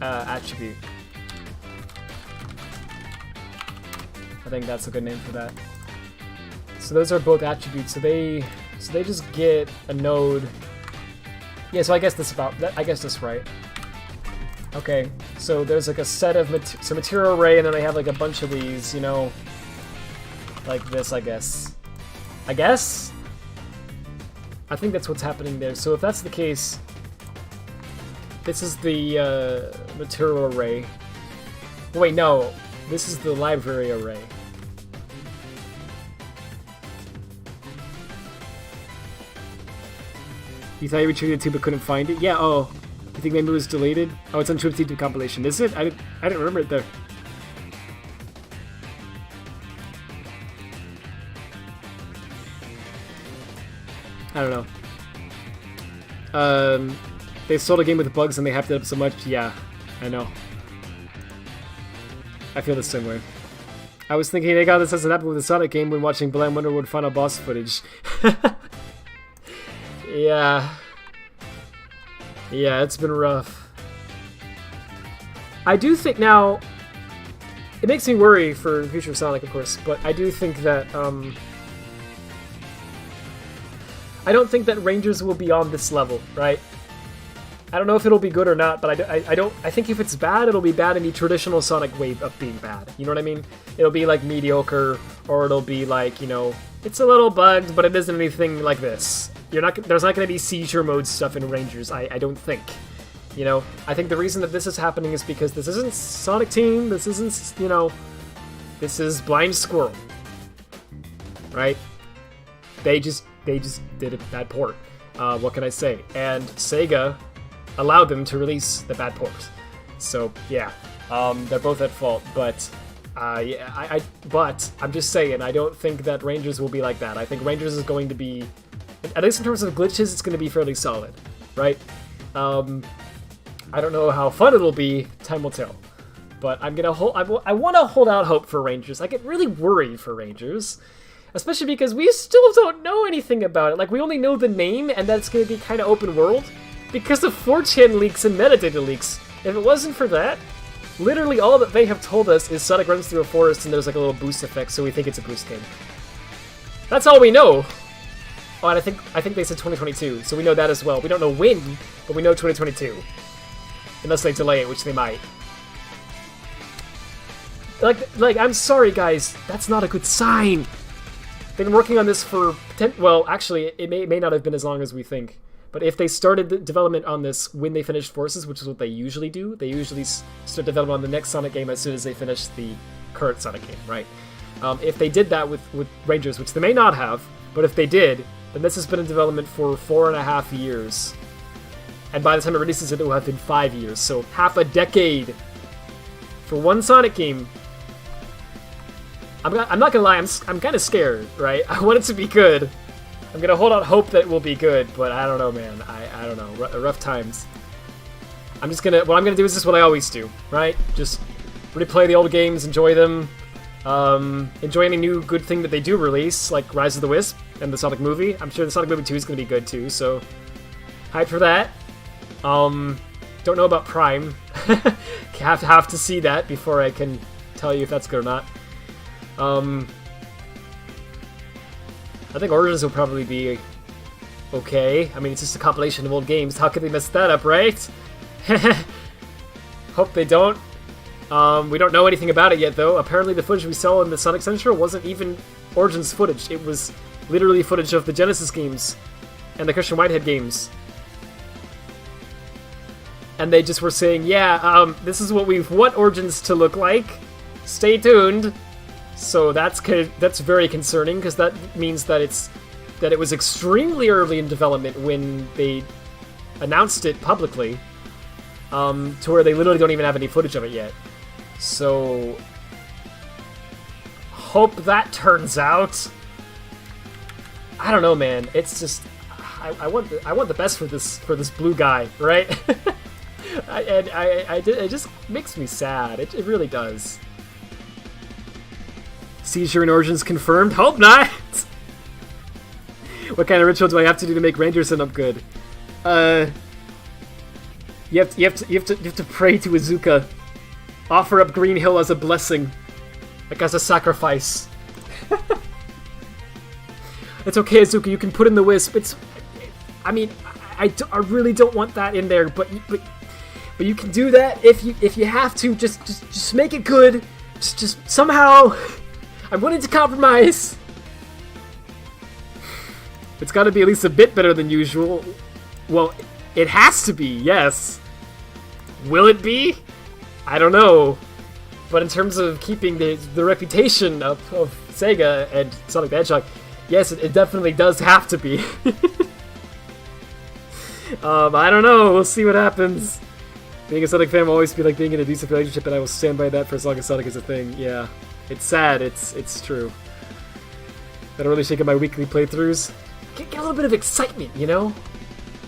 B: attribute? I think that's a good name for that. So those are both attributes. So they just get a node. Yeah, so I guess this right. Okay, so there's like a set of material array, and then they have like a bunch of these, you know, like this, I guess. I think that's what's happening there. So if that's the case, this is the material array. Wait, no, this is the library array. You thought you retrieved it too, but couldn't find it? Yeah, oh. You think maybe it was deleted? Oh, it's on 252 compilation. Is it? I didn't remember it there. I don't know. They sold a game with bugs and they hyped it up so much. Yeah, I know. I feel the same way. I was thinking they got this as an apple with a Sonic game when watching Blind Wonderwood final boss footage. Yeah. Yeah, it's been rough. I do think now... It makes me worry for the future of Sonic, of course, but I do think that, I don't think that Rangers will be on this level, right? I don't know if it'll be good or not, but I think if it's bad, it'll be bad in the traditional Sonic way of being bad. You know what I mean? It'll be like mediocre, or it'll be like, you know, it's a little bugged, but it isn't anything like this. There's not going to be seizure mode stuff in Rangers, I don't think. You know, I think the reason that this is happening is because this isn't Sonic Team, this isn't, you know, this is Blind Squirrel. Right? They just did a bad port. What can I say? And Sega allowed them to release the bad port. So, yeah, they're both at fault, but... yeah, but I'm just saying, I don't think that Rangers will be like that. I think Rangers is going to be, at least in terms of glitches, it's going to be fairly solid, right? I don't know how fun it'll be. Time will tell. But I'm gonna I want to hold out hope for Rangers. I get really worried for Rangers, especially because we still don't know anything about it. Like, we only know the name and that it's going to be kind of open world because of 4chan leaks and metadata leaks. If it wasn't for that, literally all that they have told us is Sonic runs through a forest and there's like a little boost effect, so we think it's a boost game. That's all we know. Oh, and I think they said 2022, so we know that as well. We don't know when, but we know 2022. Unless they delay it, which they might. Like, I'm sorry, guys. That's not a good sign. They've been working on this for... Well, actually, it may not have been as long as we think. But if they started the development on this when they finished Forces, which is what they usually do, they usually start development on the next Sonic game as soon as they finish the current Sonic game, right? If they did that with Rangers, which they may not have, but if they did, then this has been in development for 4.5 years. And by the time it releases it will have been 5 years, so half a decade for one Sonic game. I'm not gonna lie, I'm kind of scared, right? I want it to be good. I'm gonna hold out hope that it will be good, but I don't know, man. I don't know. Rough times. What I'm gonna do is just what I always do, right? Just replay the old games, enjoy them, enjoy any new good thing that they do release, like Rise of the Wisp and the Sonic movie. I'm sure the Sonic movie 2 is gonna be good too, so hyped for that. Don't know about Prime. have to see that before I can tell you if that's good or not. I think Origins will probably be okay. I mean, it's just a compilation of old games. How could they mess that up, right? Hope they don't. We don't know anything about it yet, though. Apparently the footage we saw in the Sonic Central wasn't even Origins footage. It was literally footage of the Genesis games and the Christian Whitehead games. And they just were saying, yeah, this is what we want Origins to look like. Stay tuned. So that's very concerning, because that means that it was extremely early in development when they announced it publicly, to where they literally don't even have any footage of it yet. So hope that turns out. I don't know, man. It's just I want the best for this blue guy, right? It just makes me sad. It really does. Seizure and Origins confirmed. Hope not. What kind of ritual do I have to do to make Ranger Sun up good? You have to pray to Izuka. Offer up Green Hill as a blessing, like as a sacrifice. It's okay, Izuka. You can put in the wisp. I mean, I really don't want that in there, but you can do that if you have to. Just make it good. Just somehow. I'm willing to compromise. It's got to be at least a bit better than usual. Well, it has to be. Yes. Will it be? I don't know. But in terms of keeping the reputation of Sega and Sonic the Hedgehog, yes, it definitely does have to be. I don't know. We'll see what happens. Being a Sonic fan will always be like being in a decent relationship, and I will stand by that for as long as Sonic is a thing. Yeah. It's sad. It's true. That'll really shake up my weekly playthroughs. Get a little bit of excitement, you know?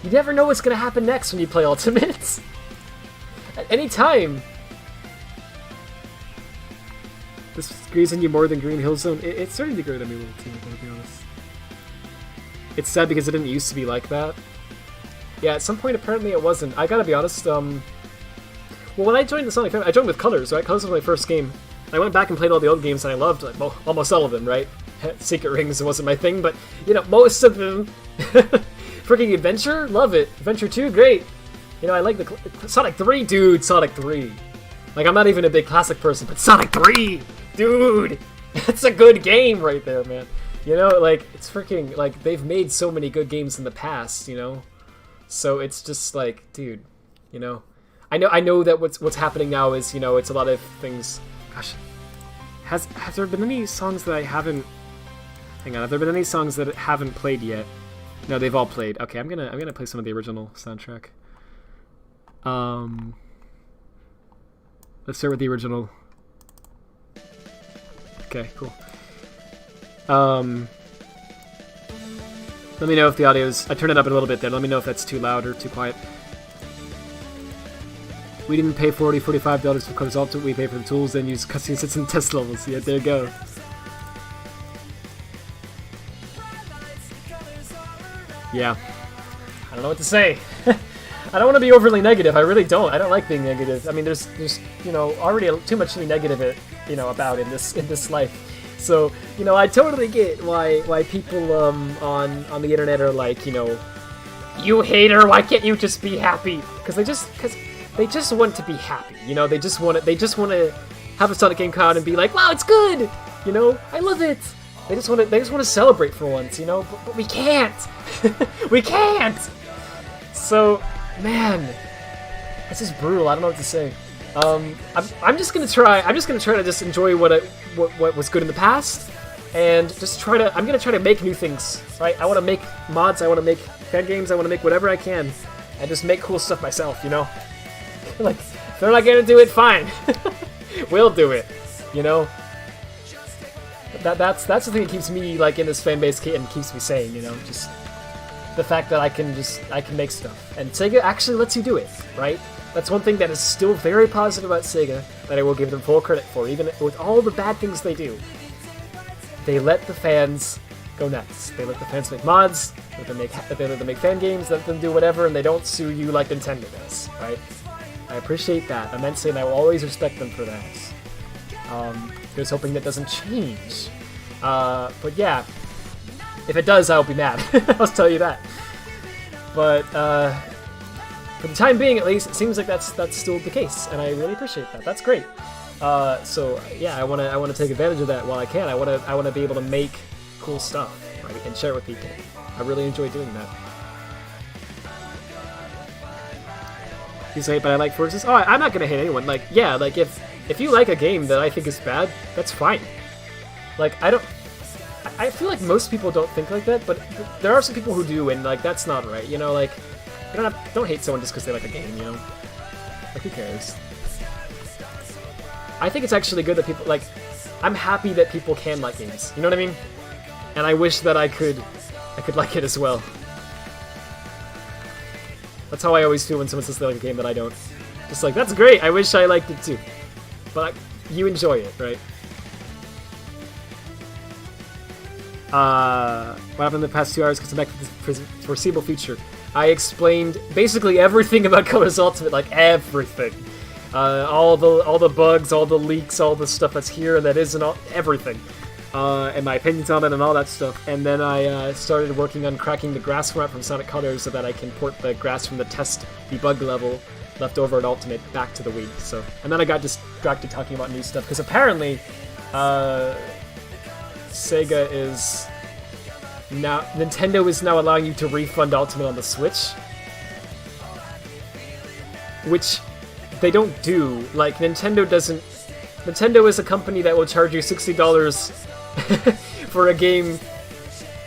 B: You never know what's going to happen next when you play Ultimates. At any time. This agrees on you more than Green Hill Zone. It's starting to grow on me a little too, to be honest. It's sad because it didn't used to be like that. Yeah, at some point apparently it wasn't. I gotta be honest, well, when I joined the Sonic family, I joined with Colors, right? Colors was my first game. I went back and played all the old games and I loved like, almost all of them, right? Secret Rings wasn't my thing, but, you know, most of them. Freaking Adventure? Love it. Adventure 2? Great. You know, I like the... Sonic 3? Dude, Sonic 3. Like, I'm not even a big classic person, but Sonic 3! Dude! That's a good game right there, man. You know, like, it's freaking... Like, they've made so many good games in the past, you know? So it's just like, dude, you know? I know that what's happening now is, you know, it's a lot of things... Gosh. Has there been any songs that I haven't... Hang on, have there been any songs that haven't played yet? No, they've all played. Okay, I'm gonna play some of the original soundtrack. Let's start with the original. Okay, cool. Let me know if the audio's... I turned it up a little bit there. Let me know if that's too loud or too quiet. We didn't pay $40, $45 for Colors Ultimate. We pay for the tools, then use custom sets and test levels. Yeah, there you go. Yeah. I don't know what to say. I don't want to be overly negative. I really don't. I don't like being negative. I mean, there's you know, already too much to be negative, you know, about in this life. So, you know, I totally get why people on the internet are like, you know, you hater, why can't you just be happy? Because they just want to be happy. You know, they just want to have a Sonic game come out and be like, wow, it's good. You know, I love it. They just want to celebrate for once, you know, but we can't. We can't. So, man, it's just brutal. I don't know what to say. I'm just gonna try to just enjoy what was good in the past, and just I'm gonna try to make new things. Right? I want to make mods. I want to make fan games. I want to make whatever I can, and just make cool stuff myself. You know, like if they're not gonna do it, fine. We'll do it. You know. That's the thing that keeps me like in this fan base and keeps me sane, you know, just the fact that I can make stuff. And Sega actually lets you do it, right? That's one thing that is still very positive about Sega that I will give them full credit for, even with all the bad things they do. They let the fans go nuts. They let the fans make mods, they let them make fan games, let them do whatever, and they don't sue you like Nintendo does, right? I appreciate that immensely, and I will always respect them for that. Here's hoping that doesn't change. But yeah, if it does, I'll be mad. I'll tell you that. But for the time being, at least, it seems like that's still the case, and I really appreciate that. That's great. So yeah, I wanna take advantage of that while I can. I wanna be able to make cool stuff, right, and share it with people. I really enjoy doing that. You say, but I like Forces. Oh, I'm not gonna hate anyone. Like, yeah, like if you like a game that I think is bad, that's fine. Like, I feel like most people don't think like that, but there are some people who do, and like that's not right. You know, like you don't hate someone just because they like a game. You know, like who cares? I think it's actually good that people like I'm happy that people can like games. You know what I mean? And I wish that I could like it as well. That's how I always feel when someone says they like a game that I don't. Just like, that's great, I wish I liked it too. But you enjoy it, right? What happened in the past 2 hours? Because I'm back to the foreseeable future. I explained basically everything about Colors Ultimate, like everything. All the bugs, all the leaks, all the stuff that's here and that isn't, everything. And my opinions on it and all that stuff. And then I started working on cracking the grass format from Sonic Colors so that I can port the grass from the test debug level left over at Ultimate back to the Wii. So, and then I got distracted talking about new stuff because apparently Sega is now, Nintendo is now allowing you to refund Ultimate on the Switch, which they don't do. Like, Nintendo doesn't. Nintendo is a company that will charge you $60 for a game,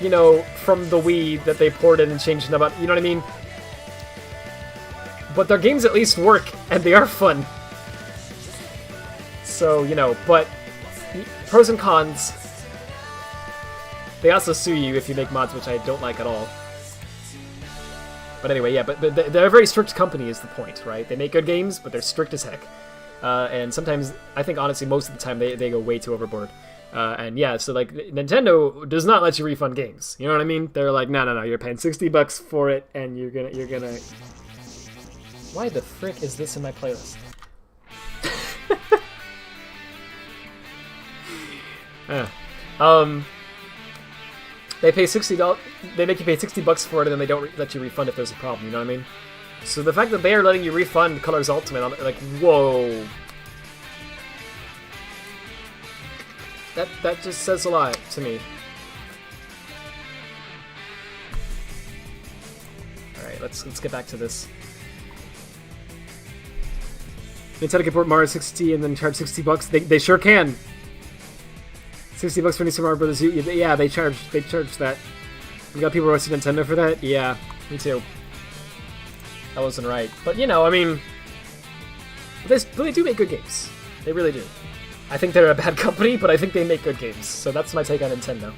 B: you know, from the Wii that they ported and changed them up. You know what I mean? But their games at least work, and they are fun. So, you know, but pros and cons. They also sue you if you make mods, which I don't like at all. But anyway, yeah, but they're a very strict company is the point, right? They make good games, but they're strict as heck. And sometimes, I think honestly, most of the time, they go way too overboard. And yeah, so like, Nintendo does not let you refund games. You know what I mean? They're like, no, you're paying $60 for it, and you're gonna... Why the frick is this in my playlist? They pay $60. They make you pay $60 for it, and then they don't let you refund if there's a problem. You know what I mean? So the fact that they are letting you refund Colors Ultimate, I'm like, whoa. That just says a lot to me. All right, let's get back to this. Nintendo can port Mario 60 and then charge $60. They sure can. $60 for New Super Mario Bros. U. Yeah, they charge that. You got people roasting Nintendo for that? Yeah, me too. That wasn't right. But you know, I mean, they do make good games. They really do. I think they're a bad company, but I think they make good games. So that's my take on Nintendo.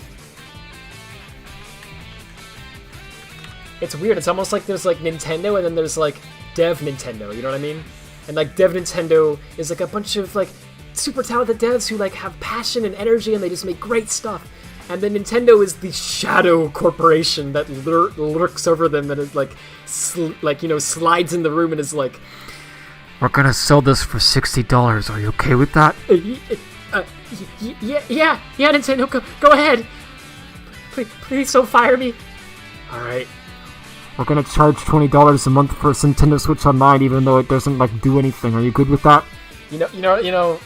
B: It's weird. It's almost like there's like Nintendo and then there's like Dev Nintendo. You know what I mean? And like Dev Nintendo is like a bunch of like super talented devs who like have passion and energy and they just make great stuff. And then Nintendo is the shadow corporation that lurks over them, that is like you know, slides in the room and is like, "We're gonna sell this for $60. Are you okay with that?" Yeah, Nintendo, go ahead. Please don't fire me. All right. We're gonna charge $20 a month for Nintendo Switch Online, even though it doesn't like do anything. Are you good with that? You know.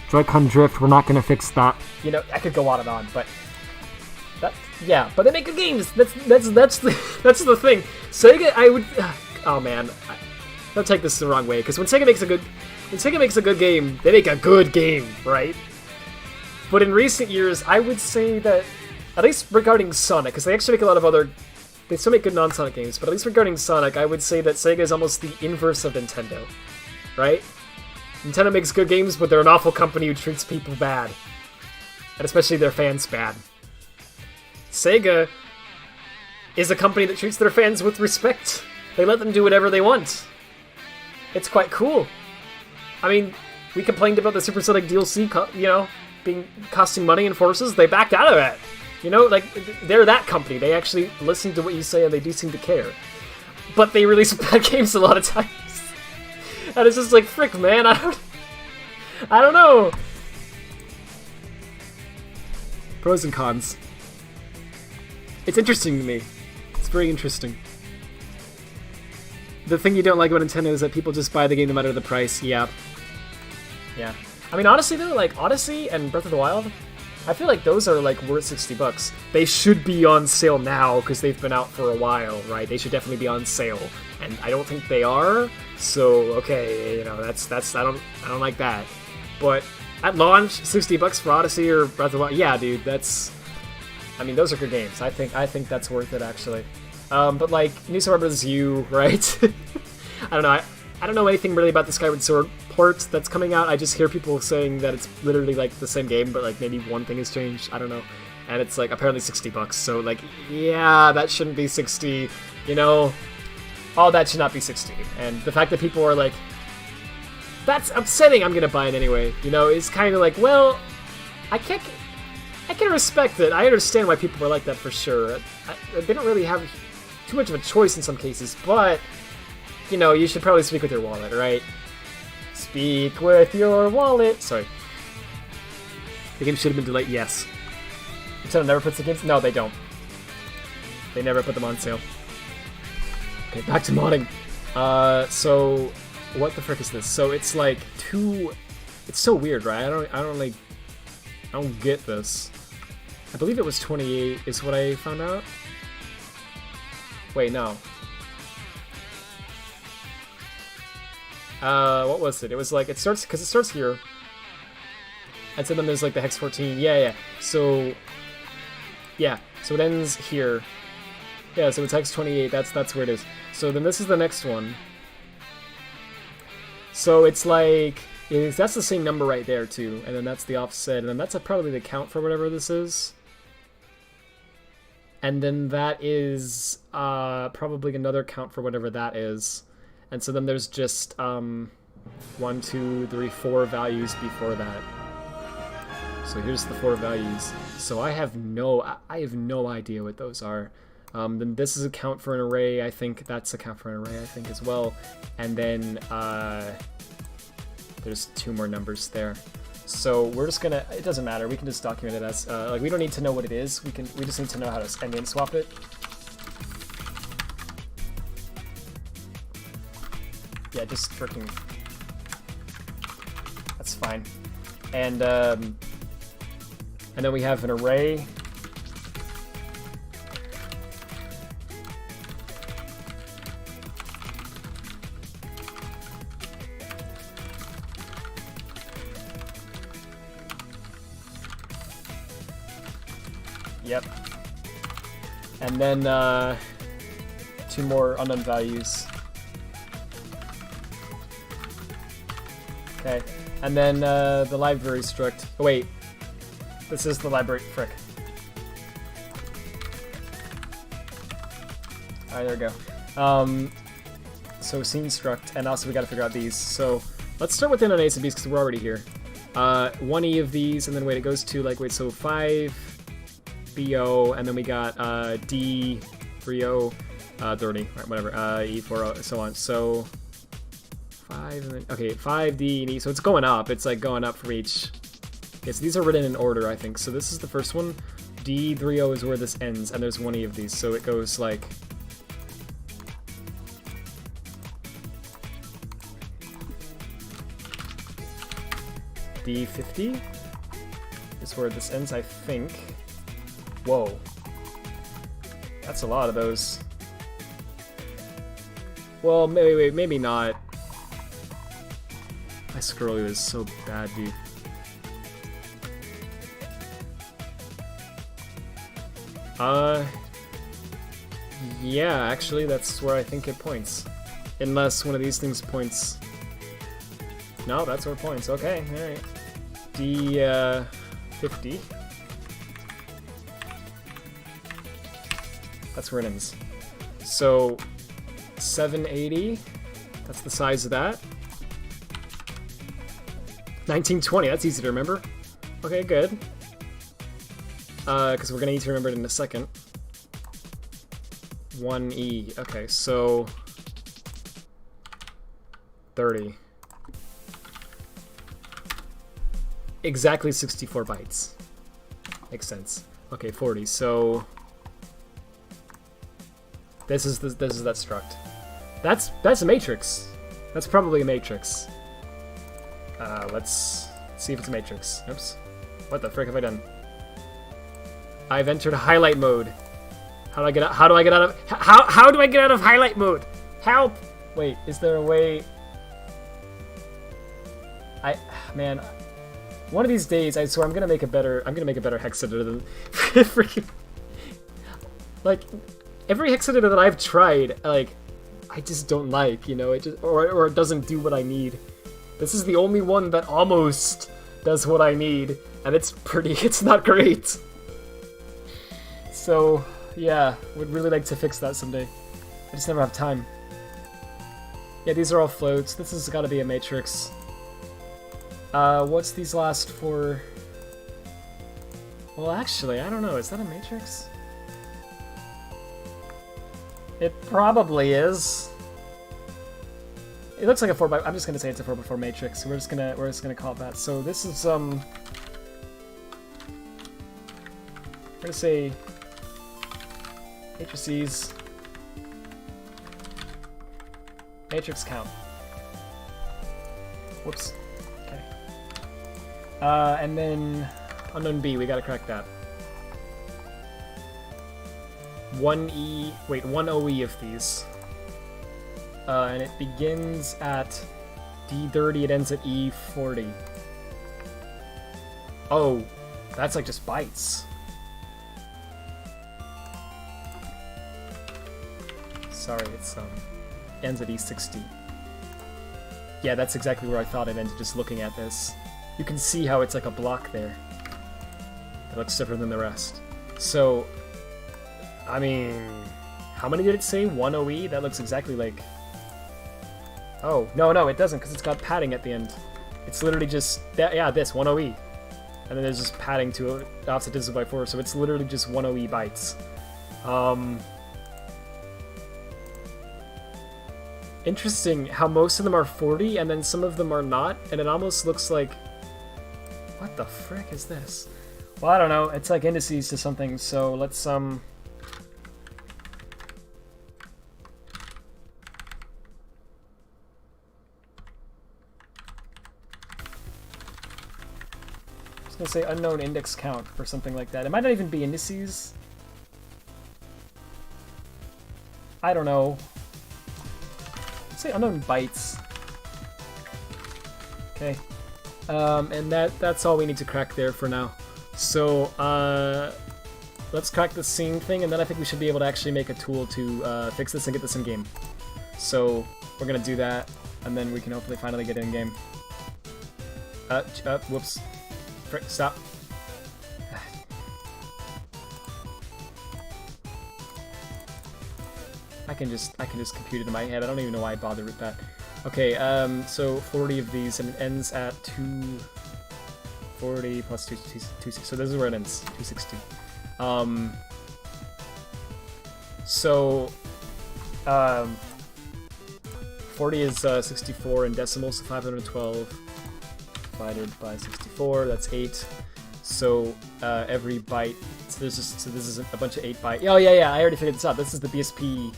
B: Joy-Con drift. We're not gonna fix that. You know, I could go on and on, but yeah. But they make good games. That's the thing. Sega, I would. Oh man, don't take this the wrong way. Because when Sega makes a good game, they make a good game, right? But in recent years, I would say that, at least regarding Sonic, because they actually make a lot of other. They still make good non-Sonic games, but at least regarding Sonic, I would say that Sega is almost the inverse of Nintendo, right? Nintendo makes good games, but they're an awful company who treats people bad. And especially their fans bad. Sega is a company that treats their fans with respect. They let them do whatever they want. It's quite cool. I mean, we complained about the Supersonic DLC, costing money and forces. They backed out of it. You know, like, they're that company. They actually listen to what you say and they do seem to care. But they release bad games a lot of times. And it's just like, frick, man, I don't know. Pros and cons. It's interesting to me. It's very interesting. The thing you don't like about Nintendo is that people just buy the game no matter the price. Yeah. I mean, honestly though, like, Odyssey and Breath of the Wild, I feel like those are like worth $60. They should be on sale now because they've been out for a while, right? They should definitely be on sale, and I don't think they are. So okay, you know, that's I don't like that. But at launch, $60 for Odyssey or Breath of the Wild, yeah, dude, I mean, those are good games. I think that's worth it actually. But like New Super Mario Bros. U, right? I don't know. I don't know anything really about the Skyward Sword port that's coming out. I just hear people saying that it's literally like the same game, but like maybe one thing has changed. I don't know. And it's like apparently $60. So like, yeah, that shouldn't be 60. You know, all that should not be 60. And the fact that people are like, that's upsetting, I'm gonna buy it anyway, you know, is kind of like, well, I can respect it. I understand why people are like that for sure. They don't really have too much of a choice in some cases, but, you know, you should probably speak with your wallet, right? Speak with your wallet. Sorry. The game should have been delayed, yes. Nintendo never puts the games? No, they don't. They never put them on sale. Okay, back to modding. So... what the frick is this? So it's like it's so weird, right? I don't get this. I believe it was 28 is what I found out. Wait, no. What was it? It was like, it starts here. And so then there's like the hex 14. Yeah. So, yeah. So it ends here. Yeah, so it's hex 28. That's where it is. So then this is the next one. So it's like, that's the same number right there too, and then that's the offset, and then that's probably the count for whatever this is. And then that is probably another count for whatever that is. And so then there's just 1, 2, 3, 4 values before that. So here's the 4 values. So I have no idea what those are. Then this is a count for an array. I think that's a count for an array, I think, as well. And then there's 2 more numbers there. So we're just gonna, it doesn't matter, we can just document it as, like, we don't need to know what it is, we just need to know how to endgame swap it. Yeah, just freaking, that's fine. And then we have an array. Yep. And then 2 more unknown values. Okay. And then the library struct. Oh wait. This is the library. Frick. Alright, there we go. So scene struct, and also we gotta figure out these. So let's start with the unknown A's and B's because we're already here. 1E of these, and then wait, it goes to like, wait, so 5 BO, and then we got D 3O 30, right, whatever, E4, so on. So 5 and then, okay, 5 D and E, so it's going up. It's like going up from each. Okay, so these are written in order, I think. So this is the first one. D 3O is where this ends, and there's 1E of these, so it goes like D50 is where this ends, I think. Whoa. That's a lot of those. Well, maybe not. My scrolling is so bad, dude. Yeah, actually, that's where I think it points. Unless one of these things points. No, that's where it points. Okay, alright. D50. That's where it ends. So, 780. That's the size of that. 1920, that's easy to remember. Okay, good. Because we're gonna need to remember it in a second. 1E. Okay, so 30. Exactly 64 bytes. Makes sense. Okay, 40. So this is that struct. That's a matrix. That's probably a matrix. Let's see if it's a matrix. Oops. What the frick have I done? I've entered highlight mode. How do I get out? How do I get out of? How do I get out of highlight mode? Help! Wait, is there a way? Man, one of these days, I swear I'm gonna make a better hex editor than freaking. Like, every hex editor that I've tried, like, I just don't like, you know, or it doesn't do what I need. This is the only one that almost does what I need, and it's not great. So, yeah, would really like to fix that someday. I just never have time. Yeah, these are all floats. This has got to be a matrix. What's these last four? Well, actually, I don't know. Is that a matrix? It probably is. It looks like a 4x. I'm just gonna say it's a 4x4 matrix. We're just gonna call it that. So this is we're gonna say matrices matrix count. Whoops. Okay. And then unknown B. We gotta crack that. 1 OE of these. And it begins at D30, it ends at E40. Oh, that's like just bytes. Sorry, it's ends at E60. Yeah, that's exactly where I thought it ended, just looking at this. You can see how it's like a block there. It looks different than the rest. So, I mean, how many did it say? 1 OE? That looks exactly like... Oh, no, it doesn't, because it's got padding at the end. It's literally just, this, 1 OE. And then there's just padding to offset distance by 4, so it's literally just 1 OE bytes. Interesting how most of them are 40, and then some of them are not, and it almost looks like... What the frick is this? Well, I don't know, it's like indices to something, so let's, I'm gonna say unknown index count or something like that. It might not even be indices. I don't know. Let's say unknown bytes. Okay. And that's all we need to crack there for now. So let's crack the scene thing, and then I think we should be able to actually make a tool to fix this and get this in game. So we're gonna do that, and then we can hopefully finally get in game. Whoops. Frick, stop. I can just compute it in my head. I don't even know why I bothered with that. Okay, so 40 of these, and it ends at 240 plus 260. So this is where it ends, 260. So 40 is 64 in decimals, so 512 divided by 64. That's 8. So every byte. So this is a bunch of 8-byte. Oh yeah. I already figured this out. This is the BSP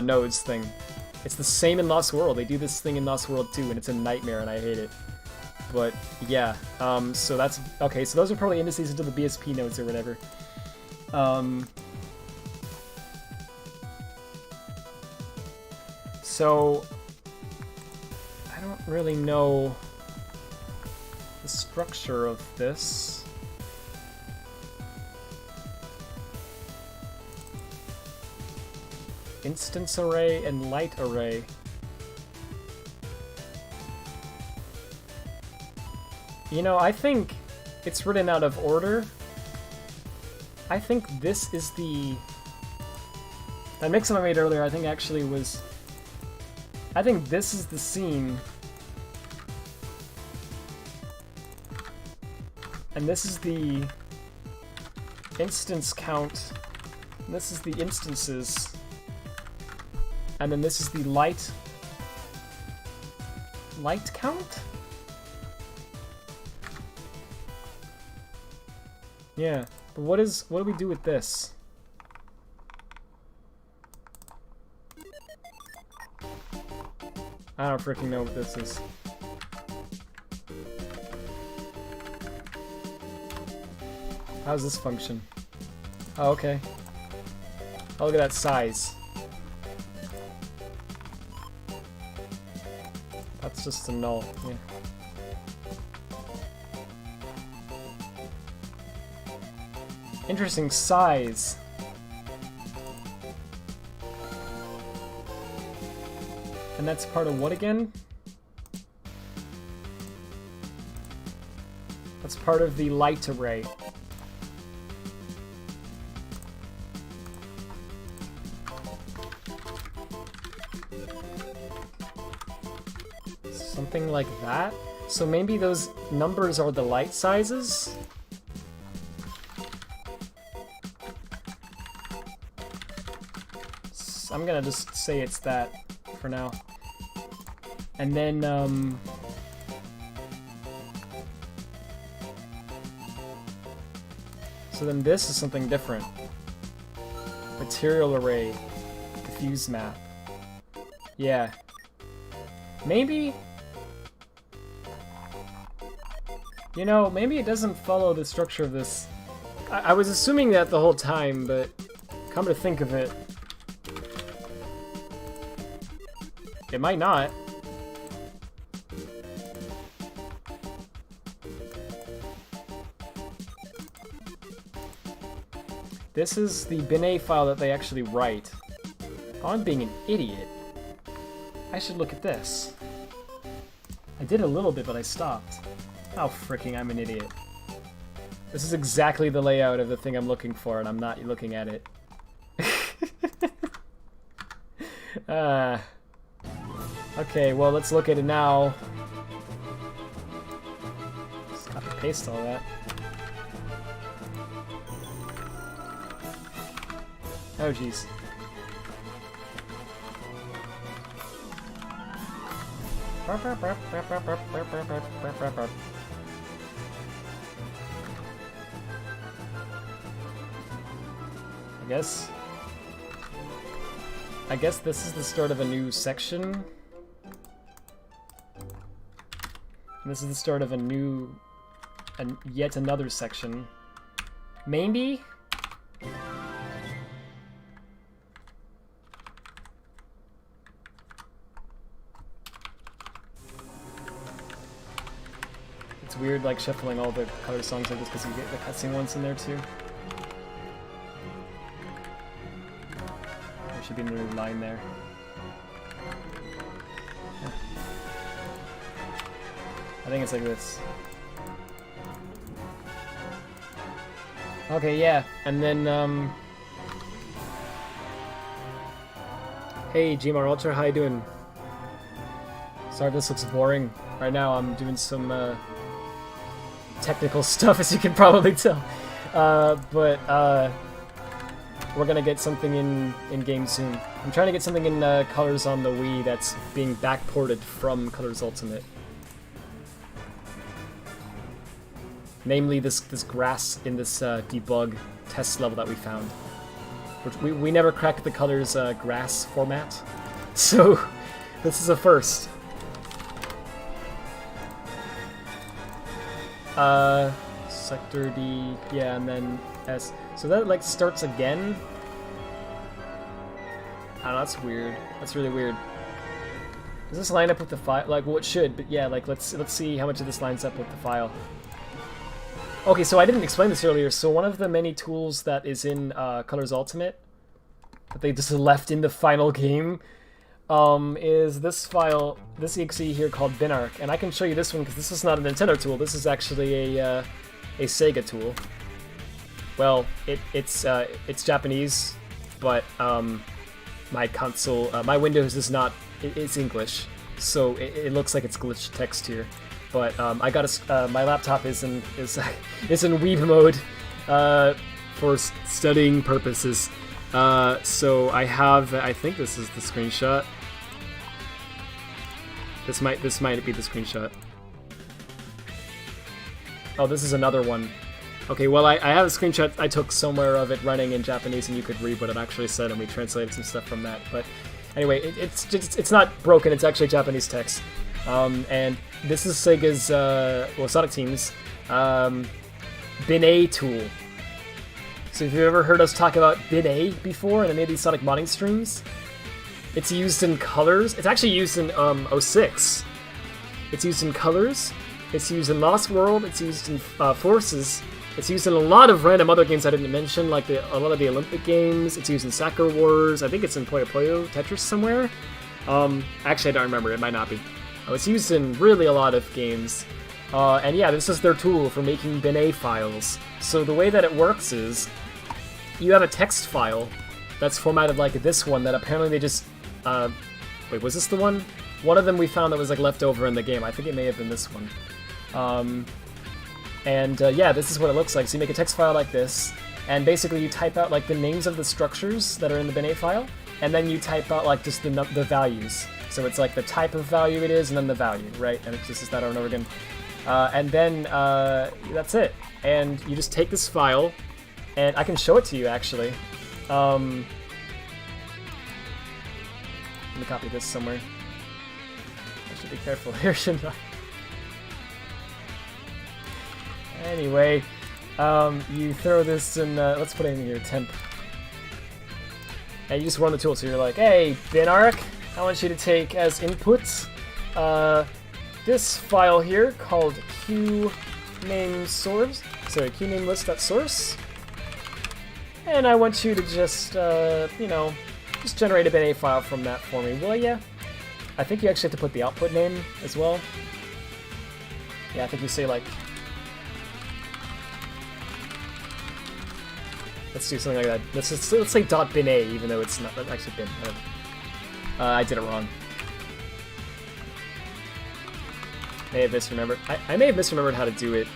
B: nodes thing. It's the same in Lost World. They do this thing in Lost World too, and it's a nightmare, and I hate it. But yeah. So that's okay. So those are probably indices into the BSP nodes or whatever. So I don't really know the structure of this. Instance array and light array. You know, I think it's written out of order. I think this is the... That mix I made earlier, I think actually was... I think this is the scene. And this is the instance count. And this is the instances. And then this is the light count? Yeah, but what do we do with this? I don't freaking know what this is. How does this function? Oh, okay. Oh, look at that size. That's just a null, yeah. Interesting size. And that's part of what again? That's part of the light array. Something like that? So maybe those numbers are the light sizes? I'm gonna just say it's that for now. And then, so then this is something different. Material array. Diffuse map. Yeah. Maybe... You know, maybe it doesn't follow the structure of this. I was assuming that the whole time, but come to think of it, it might not. This is the bin file that they actually write. Oh, I'm being an idiot. I should look at this. I did a little bit, but I stopped. Oh, fricking, I'm an idiot. This is exactly the layout of the thing I'm looking for, and I'm not looking at it. Okay, well, let's look at it now. Just copy paste all that. Oh, jeez. I guess this is the start of a new section. And this is the start of yet another section. Maybe? It's weird, like, shuffling all the color songs like this because you get the cutscene ones in there too. There should be another line there. Yeah. I think it's like this. Okay, yeah, and then, hey, Gmar Ultra, how you doing? Sorry if this looks boring. Right now I'm doing some, technical stuff, as you can probably tell. But we're gonna get something in game soon. I'm trying to get something in Colors on the Wii that's being backported from Colors Ultimate. Namely, this grass in this debug test level that we found. Which we never cracked the Colors grass format, so this is a first. Sector D, yeah, and then S. So that, like, starts again? Oh, that's weird. That's really weird. Does this line up with the file? Like, well, it should, but yeah, like, let's see how much of this lines up with the file. Okay, so I didn't explain this earlier, so one of the many tools that is in Colors Ultimate, that they just left in the final game, is this file, this exe here called binarc, and I can show you this one because this is not a Nintendo tool. This is actually a Sega tool. Well, it's Japanese, but my console, my Windows is not. It's English, so it looks like it's glitched text here. But I got my laptop is in weeb mode for studying purposes. So I have. I think this is the screenshot. This might be the screenshot. Oh, this is another one. Okay, well, I have a screenshot I took somewhere of it running in Japanese, and you could read what it actually said, and we translated some stuff from that. But anyway, it's not broken. It's actually Japanese text. And this is Sega's, Sonic Team's Bin A tool. So if you've ever heard us talk about Bin A before in any of these Sonic modding streams, it's used in Colors. It's actually used in 06. It's used in Colors. It's used in Lost World. It's used in Forces. It's used in a lot of random other games I didn't mention, like a lot of the Olympic games. It's used in Sakura Wars. I think it's in Puyo Puyo Tetris somewhere. Actually, I don't remember. It might not be. It's used in really a lot of games. And yeah, this is their tool for making bin files. So the way that it works is, you have a text file that's formatted like this one that apparently they just... wait, was this the one? One of them we found that was like left over in the game. I think it may have been this one. Yeah, this is what it looks like. So you make a text file like this, and basically you type out like the names of the structures that are in the bin file, and then you type out like just the values. So it's like the type of value it is, and then the value, right? And it just is that over and over again. And then that's it. And you just take this file, and I can show it to you actually. Let me copy this somewhere. I should be careful here, shouldn't I? Anyway, you throw this in, let's put it in your temp. And you just run the tool, so you're like, hey, binarc, I want you to take as input this file here called qnameList.source. And I want you to just, just generate a bin file from that for me, will ya? I think you actually have to put the output name as well. Yeah, I think you say like... Let's do something like that. Let's say .bin a, even though it's not actually bin. I did it wrong. May have misremembered. I may have misremembered how to do it.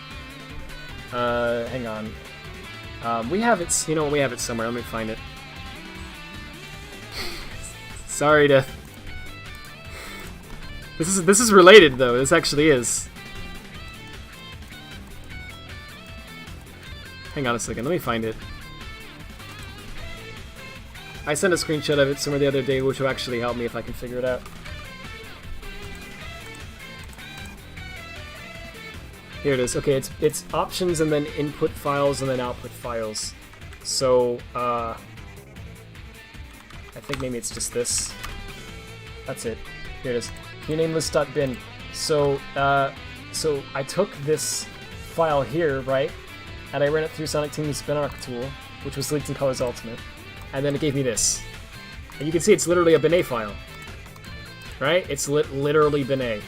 B: Hang on. We have it. You know what? We have it somewhere. Let me find it. Sorry to. This is related though. This actually is. Hang on a second. Let me find it. I sent a screenshot of it somewhere the other day, which will actually help me if I can figure it out. Here it is. Okay, it's options and then input files and then output files. So I think maybe it's just this. That's it. Here it is. qnameList.bin. So so I took this file here, right, and I ran it through Sonic Team's binarc tool, which was leaked in Colors Ultimate. And then it gave me this. And you can see it's literally a bin file. Right? It's literally bin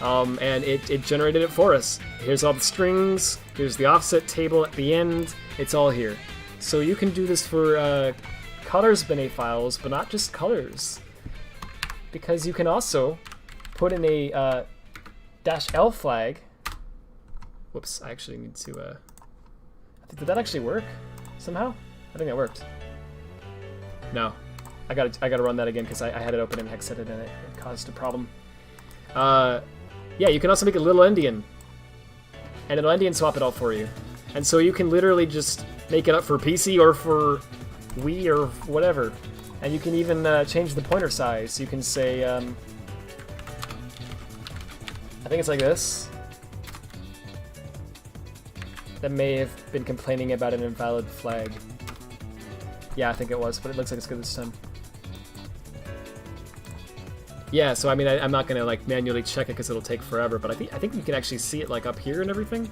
B: and it generated it for us. Here's all the strings, here's the offset table at the end, it's all here. So you can do this for colors bin files, but not just colors. Because you can also put in a -L flag. Whoops, I actually need to... Did that actually work somehow? I think that worked. No, I gotta run that again because I had it open in hexedit and it caused a problem. Yeah, you can also make a little endian, and it'll endian swap it all for you. And so you can literally just make it up for PC or for Wii or whatever. And you can even change the pointer size. You can say, I think it's like this. That may have been complaining about an invalid flag. Yeah, I think it was, but it looks like it's good this time. Yeah, so I mean, I'm not gonna like manually check it because it'll take forever, but I think you can actually see it like up here and everything.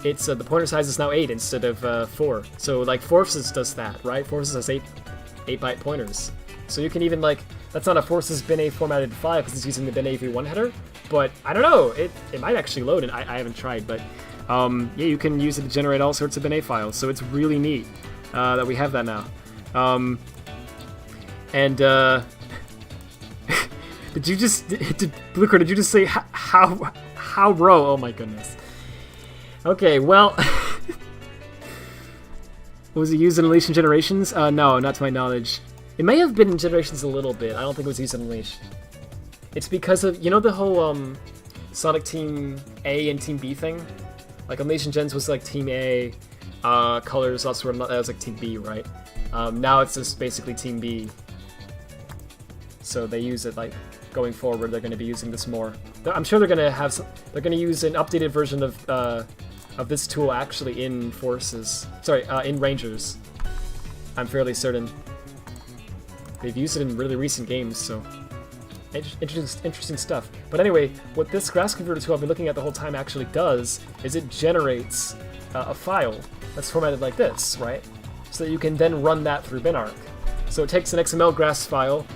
B: It's the pointer size is now 8 instead of 4. So like Forces does that, right? Forces has 8-byte pointers. So you can even like, that's not a Forces bin formatted file because it's using the bin v1 header, but I don't know, it might actually load, and I haven't tried, but yeah, you can use it to generate all sorts of bin files. So it's really neat. That we have that now. Did you just... Bluecore, did you just say how row? Oh my goodness. Okay, well... Was it used in Unleash and Generations? No, not to my knowledge. It may have been in Generations a little bit. I don't think it was used in Unleash. It's because of... You know the whole Sonic Team A and Team B thing? Like Unleash and Gens was like Team A... Colors also that was like Team B, right? Now it's just basically Team B. So they use it like going forward. They're going to be using this more. I'm sure they're going to have. They're going to use an updated version of this tool actually in Forces. Sorry, in Rangers. I'm fairly certain. They've used it in really recent games, so interesting stuff. But anyway, what this grass converter tool I've been looking at the whole time actually does is it generates a file that's formatted like this, right? So that you can then run that through binarc. So it takes an XML grass file,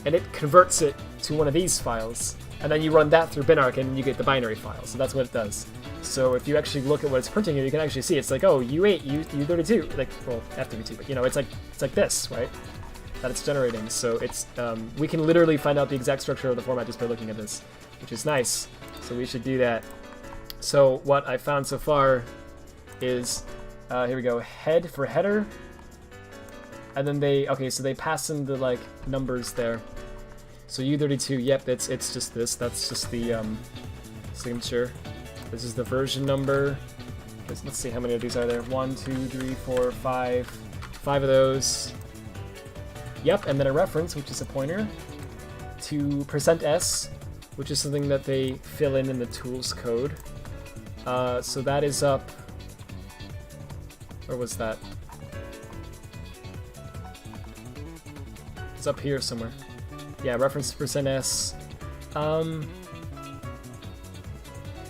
B: and it converts it to one of these files, and then you run that through binarc, and you get the binary file. So that's what it does. So if you actually look at what it's printing here, you can actually see it's like, oh, U8, U32, like, well, F32, but you know, it's like this, right? That it's generating. So it's we can literally find out the exact structure of the format just by looking at this, which is nice. So we should do that. So what I found so far is here we go, head for header, and then so they pass in the like numbers there. So U32, yep, it's just this. That's just the signature. This is the version number. Let's see how many of these are there. 1, 2, 3, 4, 5. 5 of those. Yep, and then a reference, which is a pointer to %s, which is something that they fill in the tools code. So that is up. Where was that? It's up here somewhere. Yeah, reference to %s.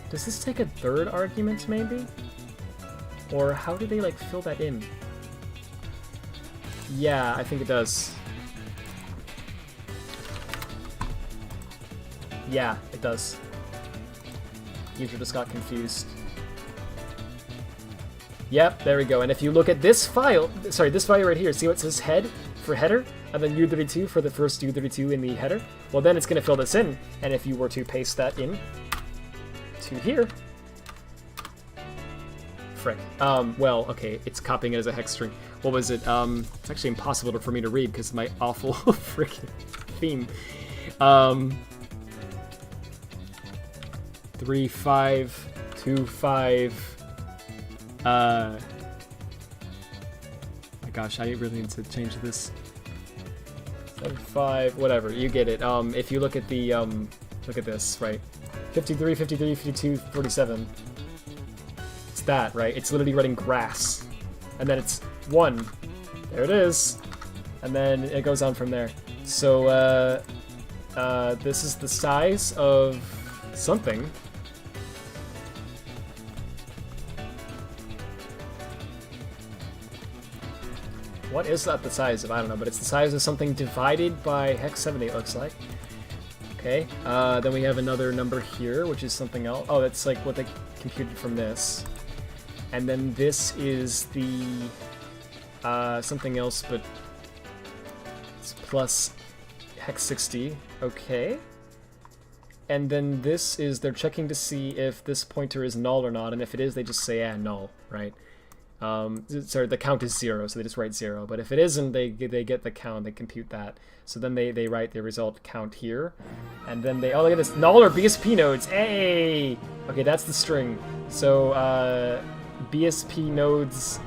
B: Does this take a third argument, maybe? Or how do they, like, fill that in? Yeah, I think it does. Yeah, it does. User just got confused. Yep, there we go. And if you look at this file, sorry, this file right here, see what says head for header, and then U32 for the first U32 in the header? Well, then it's going to fill this in, and if you were to paste that in to here, frick. Well, okay, it's copying it as a hex string. What was it? It's actually impossible for me to read because of my awful freaking theme. 3525. My gosh, I really need to change this. 75, whatever, you get it. If you look at the, look at this, right? 53, 53, 52, 47. It's that, right? It's literally running grass. And then it's 1. There it is. And then it goes on from there. So, this is the size of something. What is that the size of? I don't know, but it's the size of something divided by hex 70, it looks like. Okay, then we have another number here, which is something else. Oh, that's like what they computed from this. And then this is the something else, but it's plus hex 60. Okay. And then this is, they're checking to see if this pointer is null or not, and if it is, they just say, null, right? Sorry, the count is 0, so they just write 0. But if it isn't, they get the count, they compute that. So then they write the result count here. And then they, oh, look at this, null or BSP nodes, hey! Okay, that's the string. So, BSP nodes,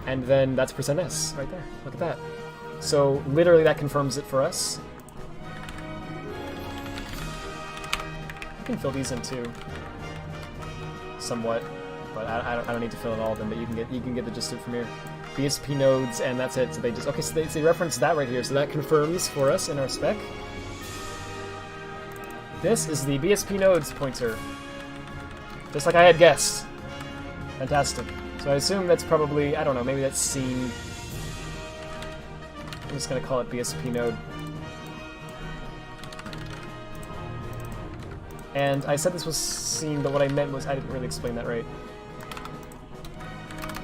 B: and then that's %s right there. Look at that. So, literally that confirms it for us. You can fill these in too, somewhat. But I don't need to fill in all of them, but you can get the gist of it from here. BSP nodes, and that's it. So they just, okay, so they reference that right here, so that confirms for us in our spec. This is the BSP nodes pointer. Just like I had guessed. Fantastic. So I assume that's probably, I don't know, maybe that's scene. I'm just gonna call it BSP node. And I said this was scene, but what I meant was, I didn't really explain that right.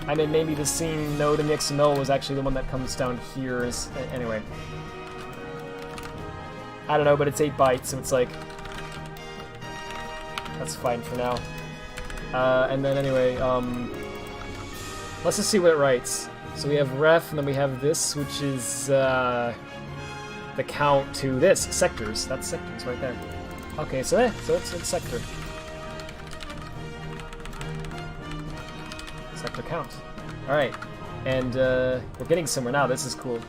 B: I mean, maybe the scene node in the XML was actually the one that comes down here. Anyway. I don't know, but it's 8 bytes, so it's like... That's fine for now. And then anyway, let's just see what it writes. So we have ref, and then we have this, which is the count to this, sectors. That's sectors right there. Okay, so it's sector. Sector count. Alright, and we're getting somewhere now, this is cool.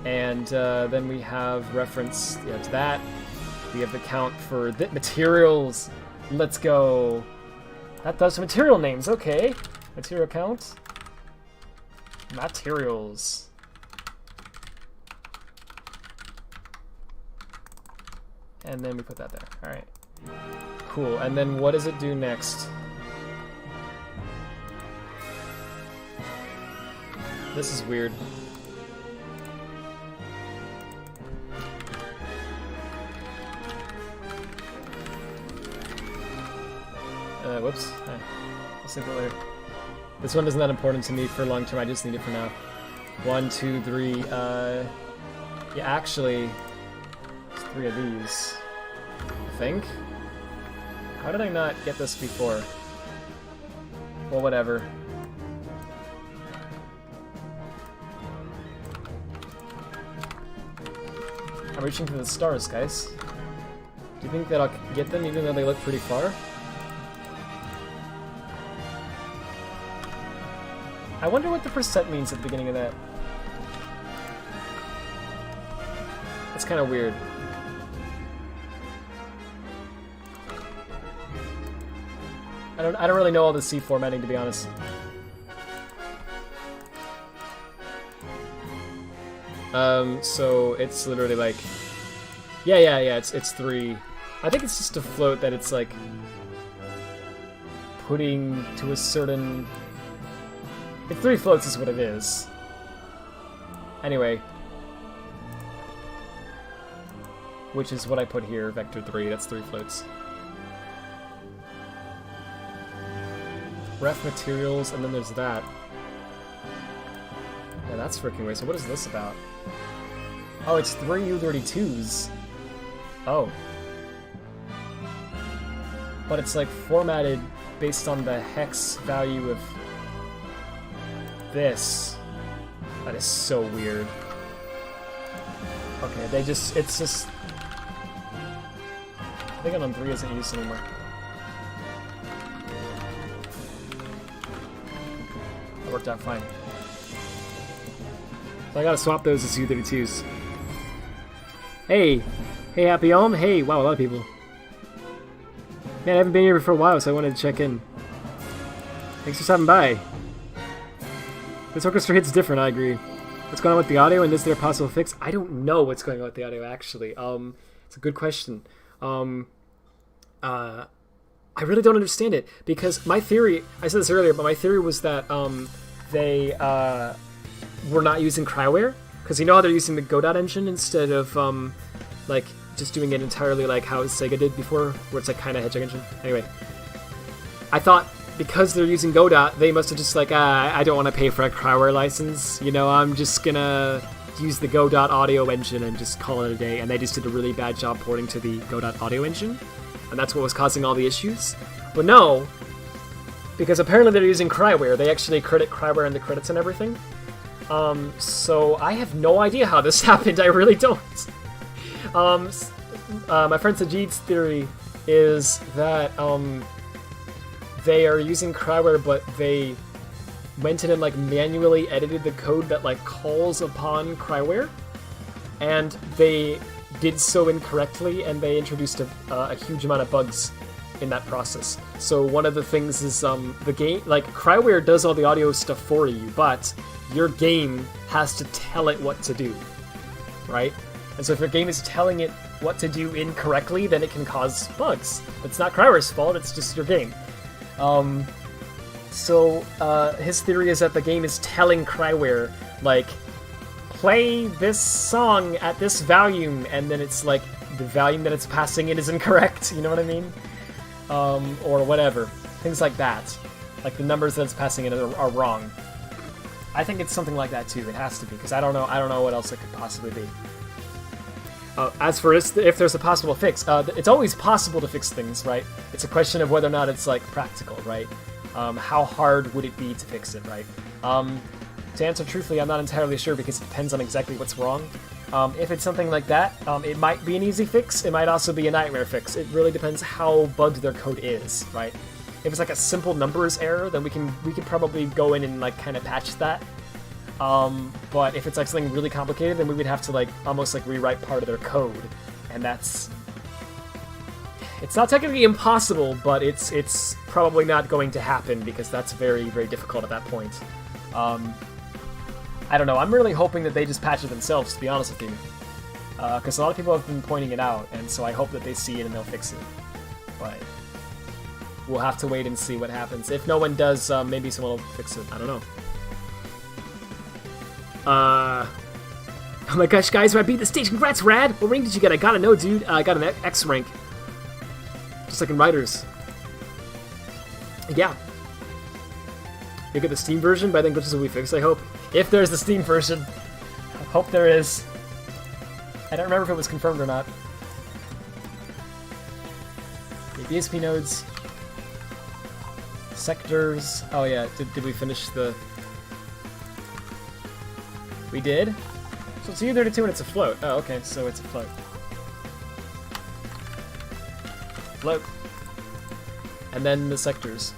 B: And then we have reference to that. We have the count for the materials. Let's go. That does material names, okay. Material count. Materials. And then we put that there. Alright. Cool. And then what does it do next? This is weird. Whoops. I'll save it later. This one isn't that important to me for long term, I just need it for now. 1, 2, 3, yeah, actually, there's 3 of these, I think? How did I not get this before? Well, whatever. I'm reaching for the stars, guys. Do you think that I'll get them even though they look pretty far? I wonder what the percent means at the beginning of that. That's kind of weird. I don't really know all the C formatting, to be honest. So it's literally like, yeah, it's 3. I think it's just a float that it's like putting to a certain. It's 3 floats is what it is. Anyway, which is what I put here, vector 3. That's 3 floats. Ref materials, and then there's that. Yeah, that's freaking weird. So what is this about? Oh, it's 3 U32s. Oh. But it's like formatted based on the hex value of this. That is so weird. Okay, it's just... I think on 3 isn't used anymore. That worked out fine. So I gotta swap those as U32s. Hey! Hey, Happy Home! Hey! Wow, a lot of people. Man, I haven't been here for a while, so I wanted to check in. Thanks for stopping by. This orchestra hit's different, I agree. What's going on with the audio, and is there a possible fix? I don't know what's going on with the audio, actually. It's a good question. I really don't understand it, because my theory, I said this earlier, but my theory was that they were not using Cryware, because you know how they're using the Godot engine instead of like just doing it entirely like how Sega did before, where it's like kind of Hedgehog engine. Anyway, I thought because they're using Godot, they must have just like, I don't want to pay for a Cryware license, you know, I'm just gonna use the Godot audio engine and just call it a day, and they just did a really bad job porting to the Godot audio engine, and that's what was causing all the issues. But no, because apparently they're using Cryware, they actually credit Cryware in the credits and everything. So I have no idea how this happened, I really don't. My friend Sajid's theory is that they are using Cryware, but they went in and like manually edited the code that like calls upon Cryware, and they did so incorrectly, and they introduced a huge amount of bugs in that process. So one of the things is the game, like Cryware does all the audio stuff for you, but your game has to tell it what to do, right? And so if your game is telling it what to do incorrectly, then it can cause bugs. It's not Cryware's fault, it's just your game. So his theory is that the game is telling Cryware, like, play this song at this volume, and then it's like, the volume that it's passing in is incorrect, you know what I mean? Or whatever. Things like that. Like, the numbers that it's passing in are wrong. I think it's something like that too, it has to be, because I don't know what else it could possibly be. As for if there's a possible fix, it's always possible to fix things, right? It's a question of whether or not it's, like, practical, right? How hard would it be to fix it, right? To answer truthfully, I'm not entirely sure, because it depends on exactly what's wrong. If it's something like that, it might be an easy fix, it might also be a nightmare fix. It really depends how bugged their code is, right? If it's like a simple numbers error, then we could probably go in and like kind of patch that. But if it's like something really complicated, then we would have to like almost like rewrite part of their code, and it's not technically impossible, but it's probably not going to happen, because that's very, very difficult at that point. I don't know, I'm really hoping that they just patch it themselves, to be honest with you. Because a lot of people have been pointing it out, and so I hope that they see it and they'll fix it. But we'll have to wait and see what happens. If no one does, maybe someone will fix it. I don't know. Oh my gosh, guys, I beat the stage. Congrats, Rad! What rank did you get? I gotta know, dude. I got an X rank. Just like in Riders. Yeah. You get the Steam version, but I think glitches will be fixed, I hope. If there's the Steam version. I hope there is. I don't remember if it was confirmed or not. Okay, BSP nodes. Sectors. Oh yeah, did we finish the... We did? So it's U32 and it's a float. Oh, okay, so it's a float. Float. And then the sectors.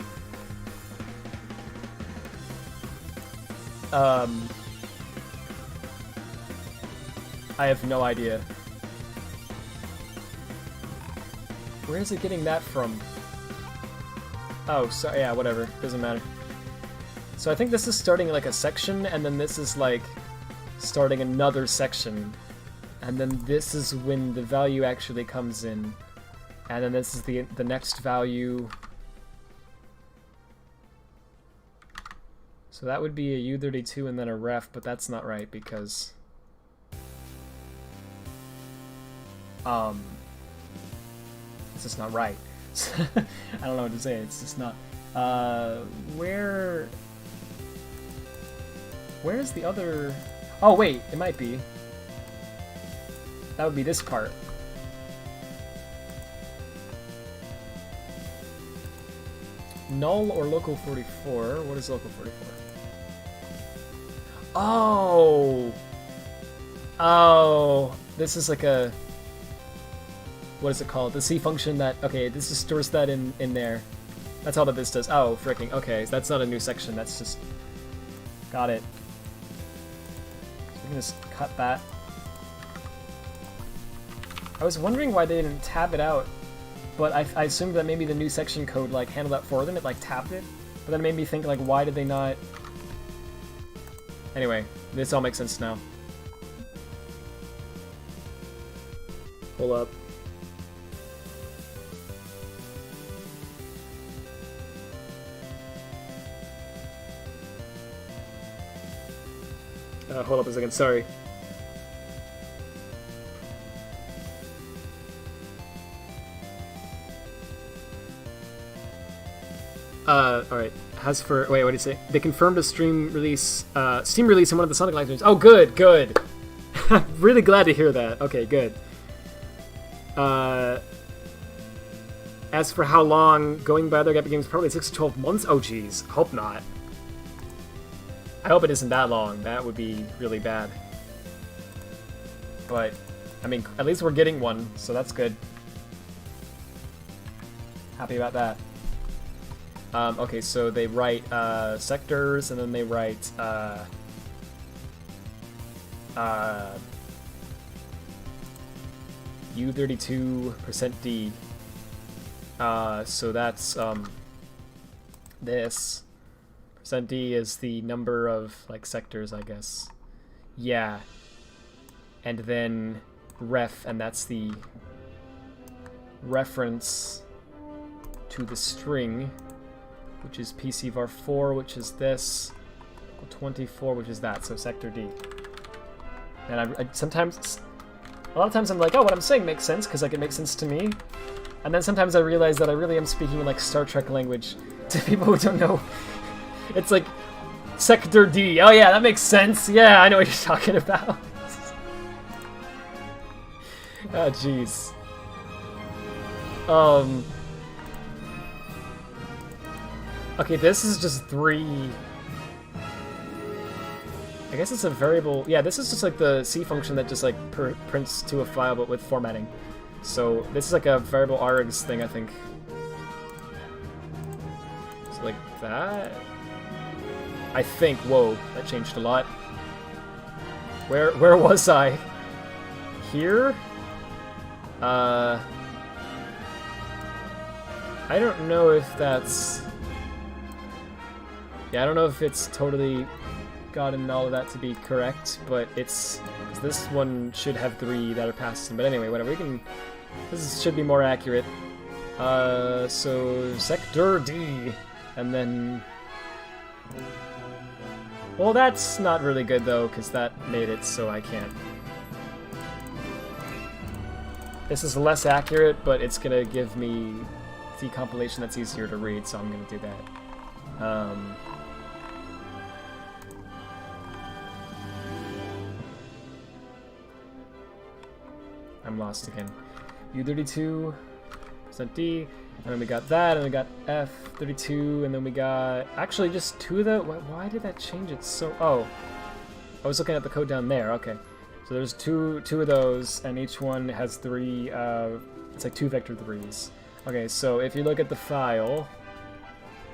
B: I have no idea. Where is it getting that from? Oh, so yeah, whatever. Doesn't matter. So I think this is starting like a section, and then this is like starting another section. And then this is when the value actually comes in. And then this is the next value. So that would be a U32 and then a ref, but that's not right because... It's just not right. I don't know what to say, it's just not... Where's the other... Oh wait, it might be. That would be this part. Null or local 44? What is local 44? Oh! Oh! This is like a... What is it called? The C function that... Okay, this just stores that in there. That's all that this does. Oh, fricking. Okay, that's not a new section. That's just... Got it. So we can just cut that. I was wondering why they didn't tab it out. But I assumed that maybe the new section code like handled that for them. It like tabbed it. But then it made me think like, why did they not... Anyway, this all makes sense now. Hold up. Hold up a second, sorry. Alright. As for... Wait, what did you say? They confirmed a Steam release in one of the Sonic live streams. Oh, good, good! I'm really glad to hear that. Okay, good. As for how long, going by other Epic Games, probably 6 to 12 months? Oh, jeez. Hope not. I hope it isn't that long. That would be really bad. But, I mean, at least we're getting one, so that's good. Happy about that. Okay, so they write sectors, and then they write U32%D. So that's this. %D is the number of like sectors, I guess. Yeah. And then ref, and that's the reference to the string, which is PCVAR4, which is this, 24, which is that, so sector D. And I sometimes, a lot of times I'm like, oh, what I'm saying makes sense, because like it makes sense to me. And then sometimes I realize that I really am speaking in like Star Trek language to people who don't know. It's like, sector D, oh yeah, that makes sense, yeah, I know what you're talking about. Oh, jeez. Okay, this is just 3. I guess it's a variable. Yeah, this is just like the C function that just like prints to a file but with formatting. So this is like a variable args thing, I think. So like that? I think. Whoa, that changed a lot. Where was I? Here? I don't know if that's... Yeah, I don't know if it's totally gotten all of that to be correct, but it's... This one should have 3 that are passed in, but anyway, whatever, we can... This should be more accurate. So... Sector D! And then... Well, that's not really good, though, because that made it so I can't... This is less accurate, but it's gonna give me NFT compilation that's easier to read, so I'm gonna do that. I'm lost again. U32, %D, and then we got that, and we got F32, and then we got... Actually, just 2 of the... Why did that change it so... Oh. I was looking at the code down there, okay. So there's two of those, and each one has 3, it's like 2 vector 3s. Okay, so if you look at the file...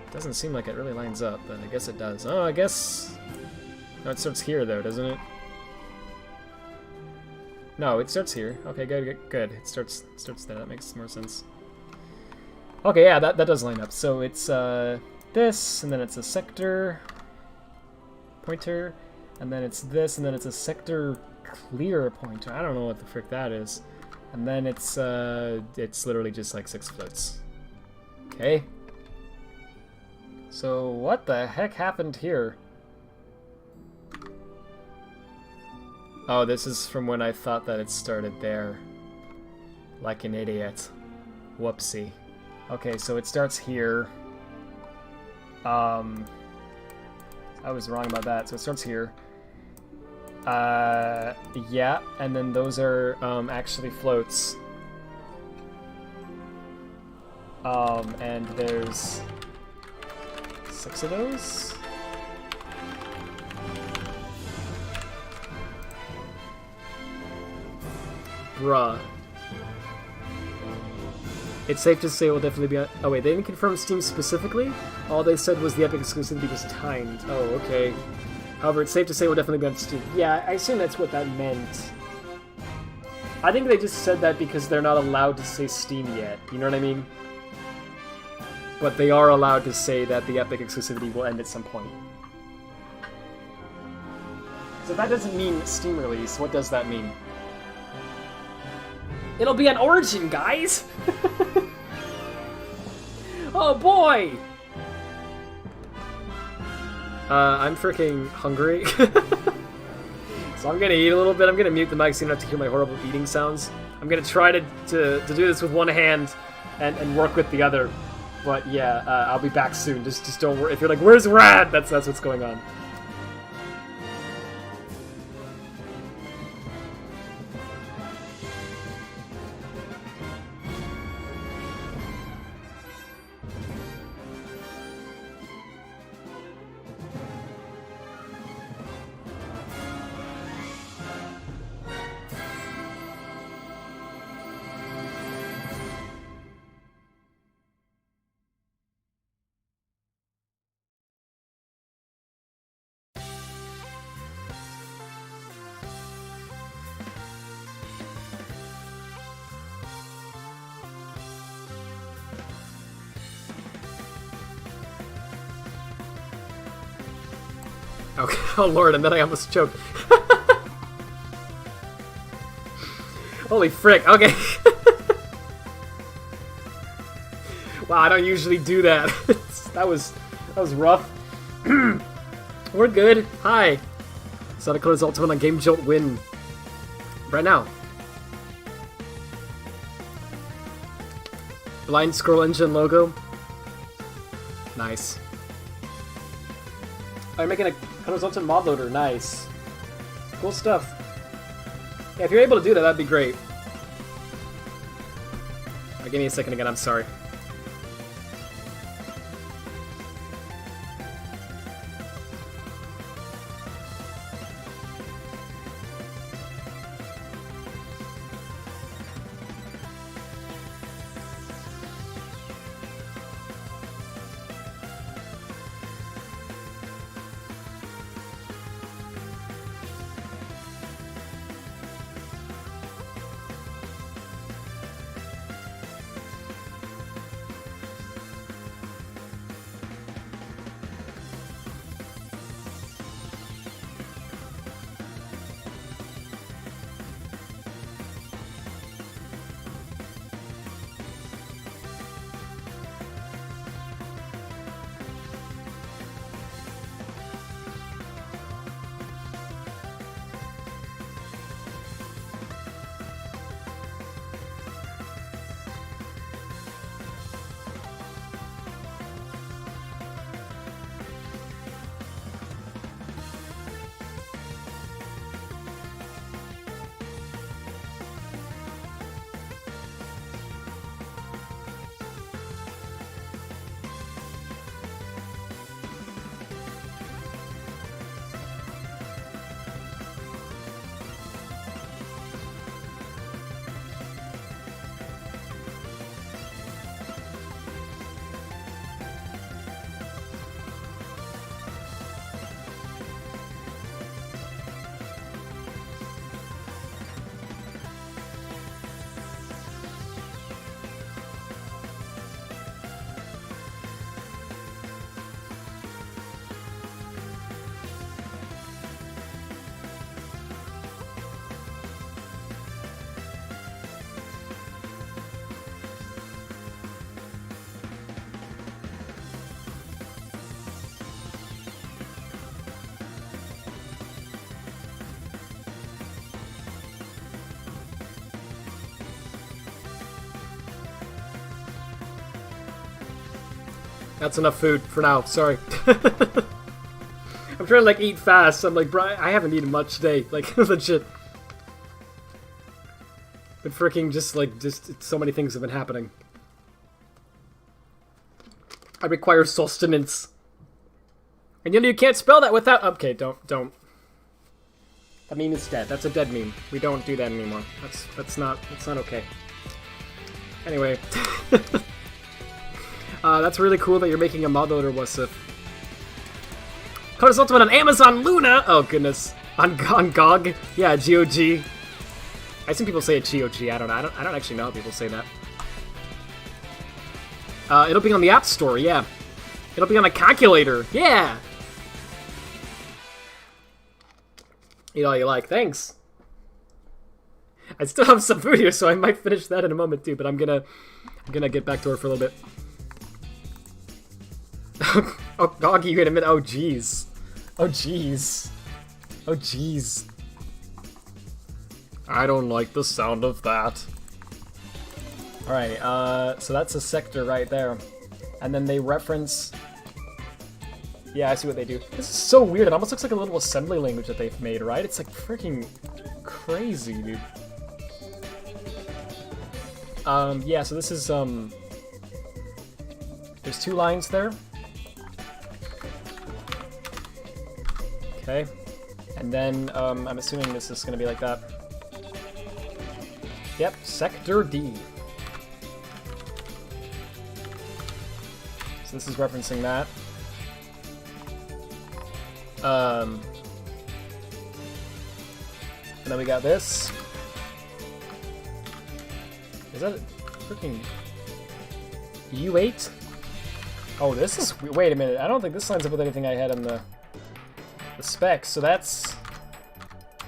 B: It doesn't seem like it really lines up, but I guess it does. Oh, I guess... No, it starts here, though, doesn't it? No, it starts here. Okay, good. It starts there. That makes more sense. Okay, yeah, that does line up. So it's this, and then it's a sector pointer, and then it's this, and then it's a sector clear pointer. I don't know what the frick that is. And then it's literally just like 6 floats. Okay. So what the heck happened here? Oh, this is from when I thought that it started there. Like an idiot. Whoopsie. Okay, so it starts here. I was wrong about that. So it starts here. Yeah, and then those are actually floats. And there's 6 of those. Bruh. It's safe to say it will definitely be on... Oh wait, they didn't confirm Steam specifically? All they said was the Epic exclusivity was timed. Oh, okay. However, it's safe to say it will definitely be on Steam. Yeah, I assume that's what that meant. I think they just said that because they're not allowed to say Steam yet. You know what I mean? But they are allowed to say that the Epic exclusivity will end at some point. So that doesn't mean Steam release. What does that mean? It'll be an Origin, guys! Oh boy! I'm freaking hungry. So I'm gonna eat a little bit. I'm gonna mute the mic so you don't have to hear my horrible eating sounds. I'm gonna try to do this with one hand and work with the other. But yeah, I'll be back soon. Just don't worry. If you're like, where's Rad? That's what's going on. Okay, oh lord, and then I almost choked. Holy frick, okay. Wow, I don't usually do that. that was rough. We're good. Hi. Sonic Colors Ultimate on Game Jolt win. Right now. Blind Scroll Engine logo. Nice. Oh, you're making a Colors Ultimate mod loader. Nice. Cool stuff. Yeah, if you're able to do that, that'd be great. Right, give me a second again, I'm sorry. That's enough food for now. Sorry. I'm trying to like eat fast. I'm like, bro, I haven't eaten much today. Like, legit. But freaking just so many things have been happening. I require sustenance. And you know you can't spell that without. Okay, don't. That meme is dead. That's a dead meme. We don't do that anymore. That's not okay. Anyway. That's really cool that you're making a mod loader, Wasif. Code's Ultimate on Amazon Luna! Oh goodness. On GOG? Yeah, GOG. I've seen people say it GOG. I don't actually know how people say that. It'll be on the App Store, yeah. It'll be on a calculator, yeah! Eat all you like, thanks. I still have some food here, so I might finish that in a moment too, but I'm gonna get back to her for a little bit. Oh, Goggy, wait a minute. Oh, jeez. Oh, jeez. Oh, jeez. I don't like the sound of that. Alright, so that's a sector right there. And then they reference... Yeah, I see what they do. This is so weird. It almost looks like a little assembly language that they've made, right? It's like freaking crazy, dude. Yeah, so this is, there's 2 lines there. Okay. And then, I'm assuming this is gonna be like that. Yep, Sector D. So this is referencing that. And then we got this. Is that a freaking U8? Oh, this is... Wait a minute. I don't think this lines up with anything I had in the specs, so that's...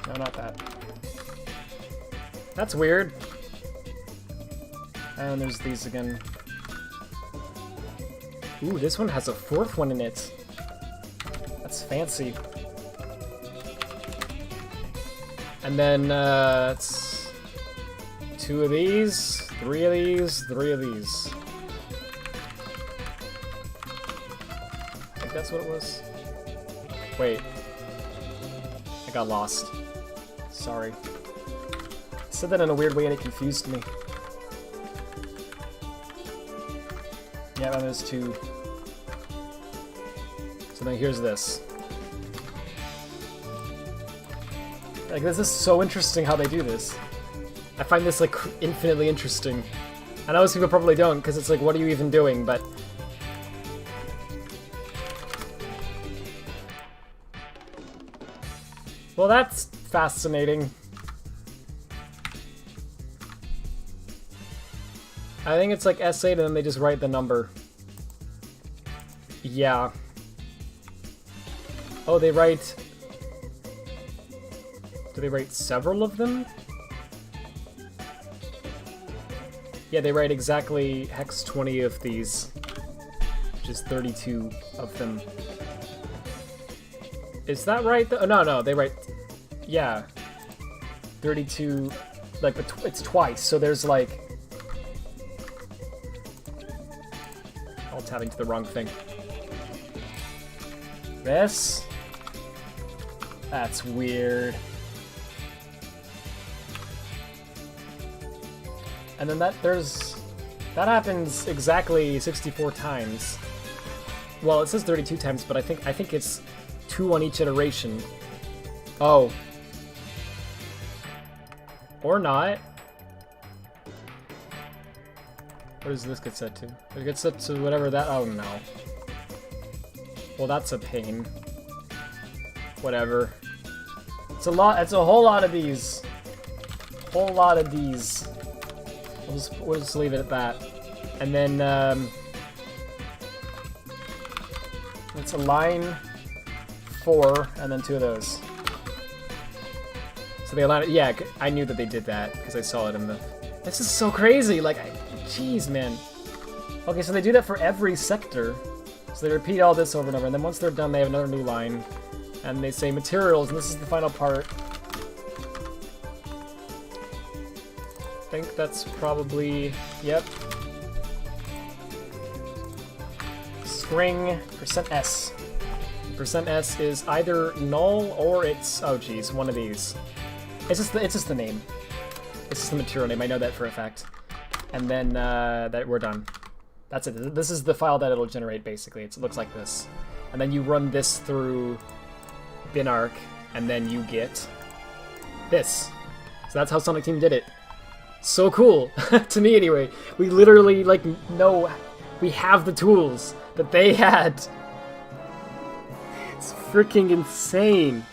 B: No, not that. That's weird. And there's these again. Ooh, this one has a 4th one in it. That's fancy. And then, it's 2 of these, 3 of these, 3 of these. I think that's what it was. Wait. I got lost. Sorry. I said that in a weird way and it confused me. Yeah, and there's 2. So then here's this. Like, this is so interesting how they do this. I find this, like, infinitely interesting. I know most people probably don't, because it's like, what are you even doing, but... Well, that's fascinating. I think it's like S8 and then they just write the number. Yeah. Oh, they write... Do they write several of them? Yeah, they write exactly hex 20 of these, which is 32 of them. Is that right? Oh, no, they write... Yeah. 32... Like, it's twice, so there's like... I'll tabbing to the wrong thing. This? That's weird. And then that happens exactly 64 times. Well, it says 32 times, but I think it's 2 on each iteration. Oh. Or not. What does this get set to? It gets set to whatever that... Oh, no. Well, that's a pain. Whatever. It's a lot. It's a whole lot of these. Whole lot of these. We'll just leave it at that. And then, it's a line 4, and then 2 of those. So they align it. Yeah, I knew that they did that, because I saw it in the... This is so crazy! Like, jeez, man. Okay, so they do that for every sector. So they repeat all this over and over, and then once they're done, they have another new line. And they say materials, and this is the final part. I think that's probably... Yep. string %s. %s is either null or it's, oh geez, one of these. It's just the name. It's just the material name. I know that for a fact. And then that we're done. That's it. This is the file that it'll generate. Basically, it looks like this. And then you run this through binarc, and then you get this. So that's how Sonic Team did it. So cool, to me anyway. We literally, like, know we have the tools that they had. It's freaking insane.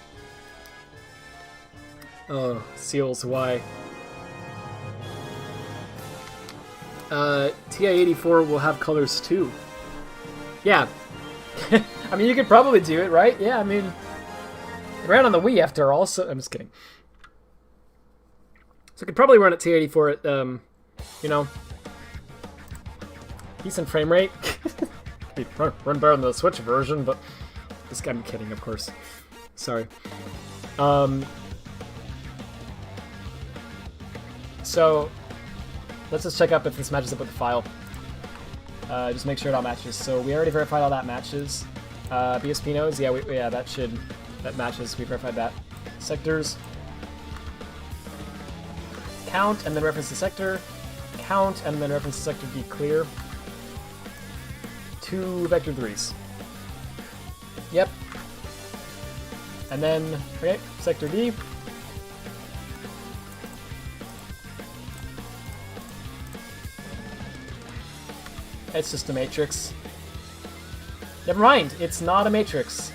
B: Oh, seals, why? TI-84 will have colors too. Yeah. I mean, you could probably do it, right? Yeah, I mean, it ran on the Wii after all, so I'm just kidding. So I could probably run at TI-84 at, you know, decent frame rate. Run better than the Switch version, but I'm kidding, of course. Sorry. So let's just check up if this matches up with the file. Just make sure it all matches. So we already verified all that matches. BSP nodes, yeah, that matches. We verified that. Sectors. Count, and then reference to sector. Count, and then reference to sector D clear. 2 vector 3s. Yep. And then, okay, sector D. It's just a matrix. Never mind, it's not a matrix.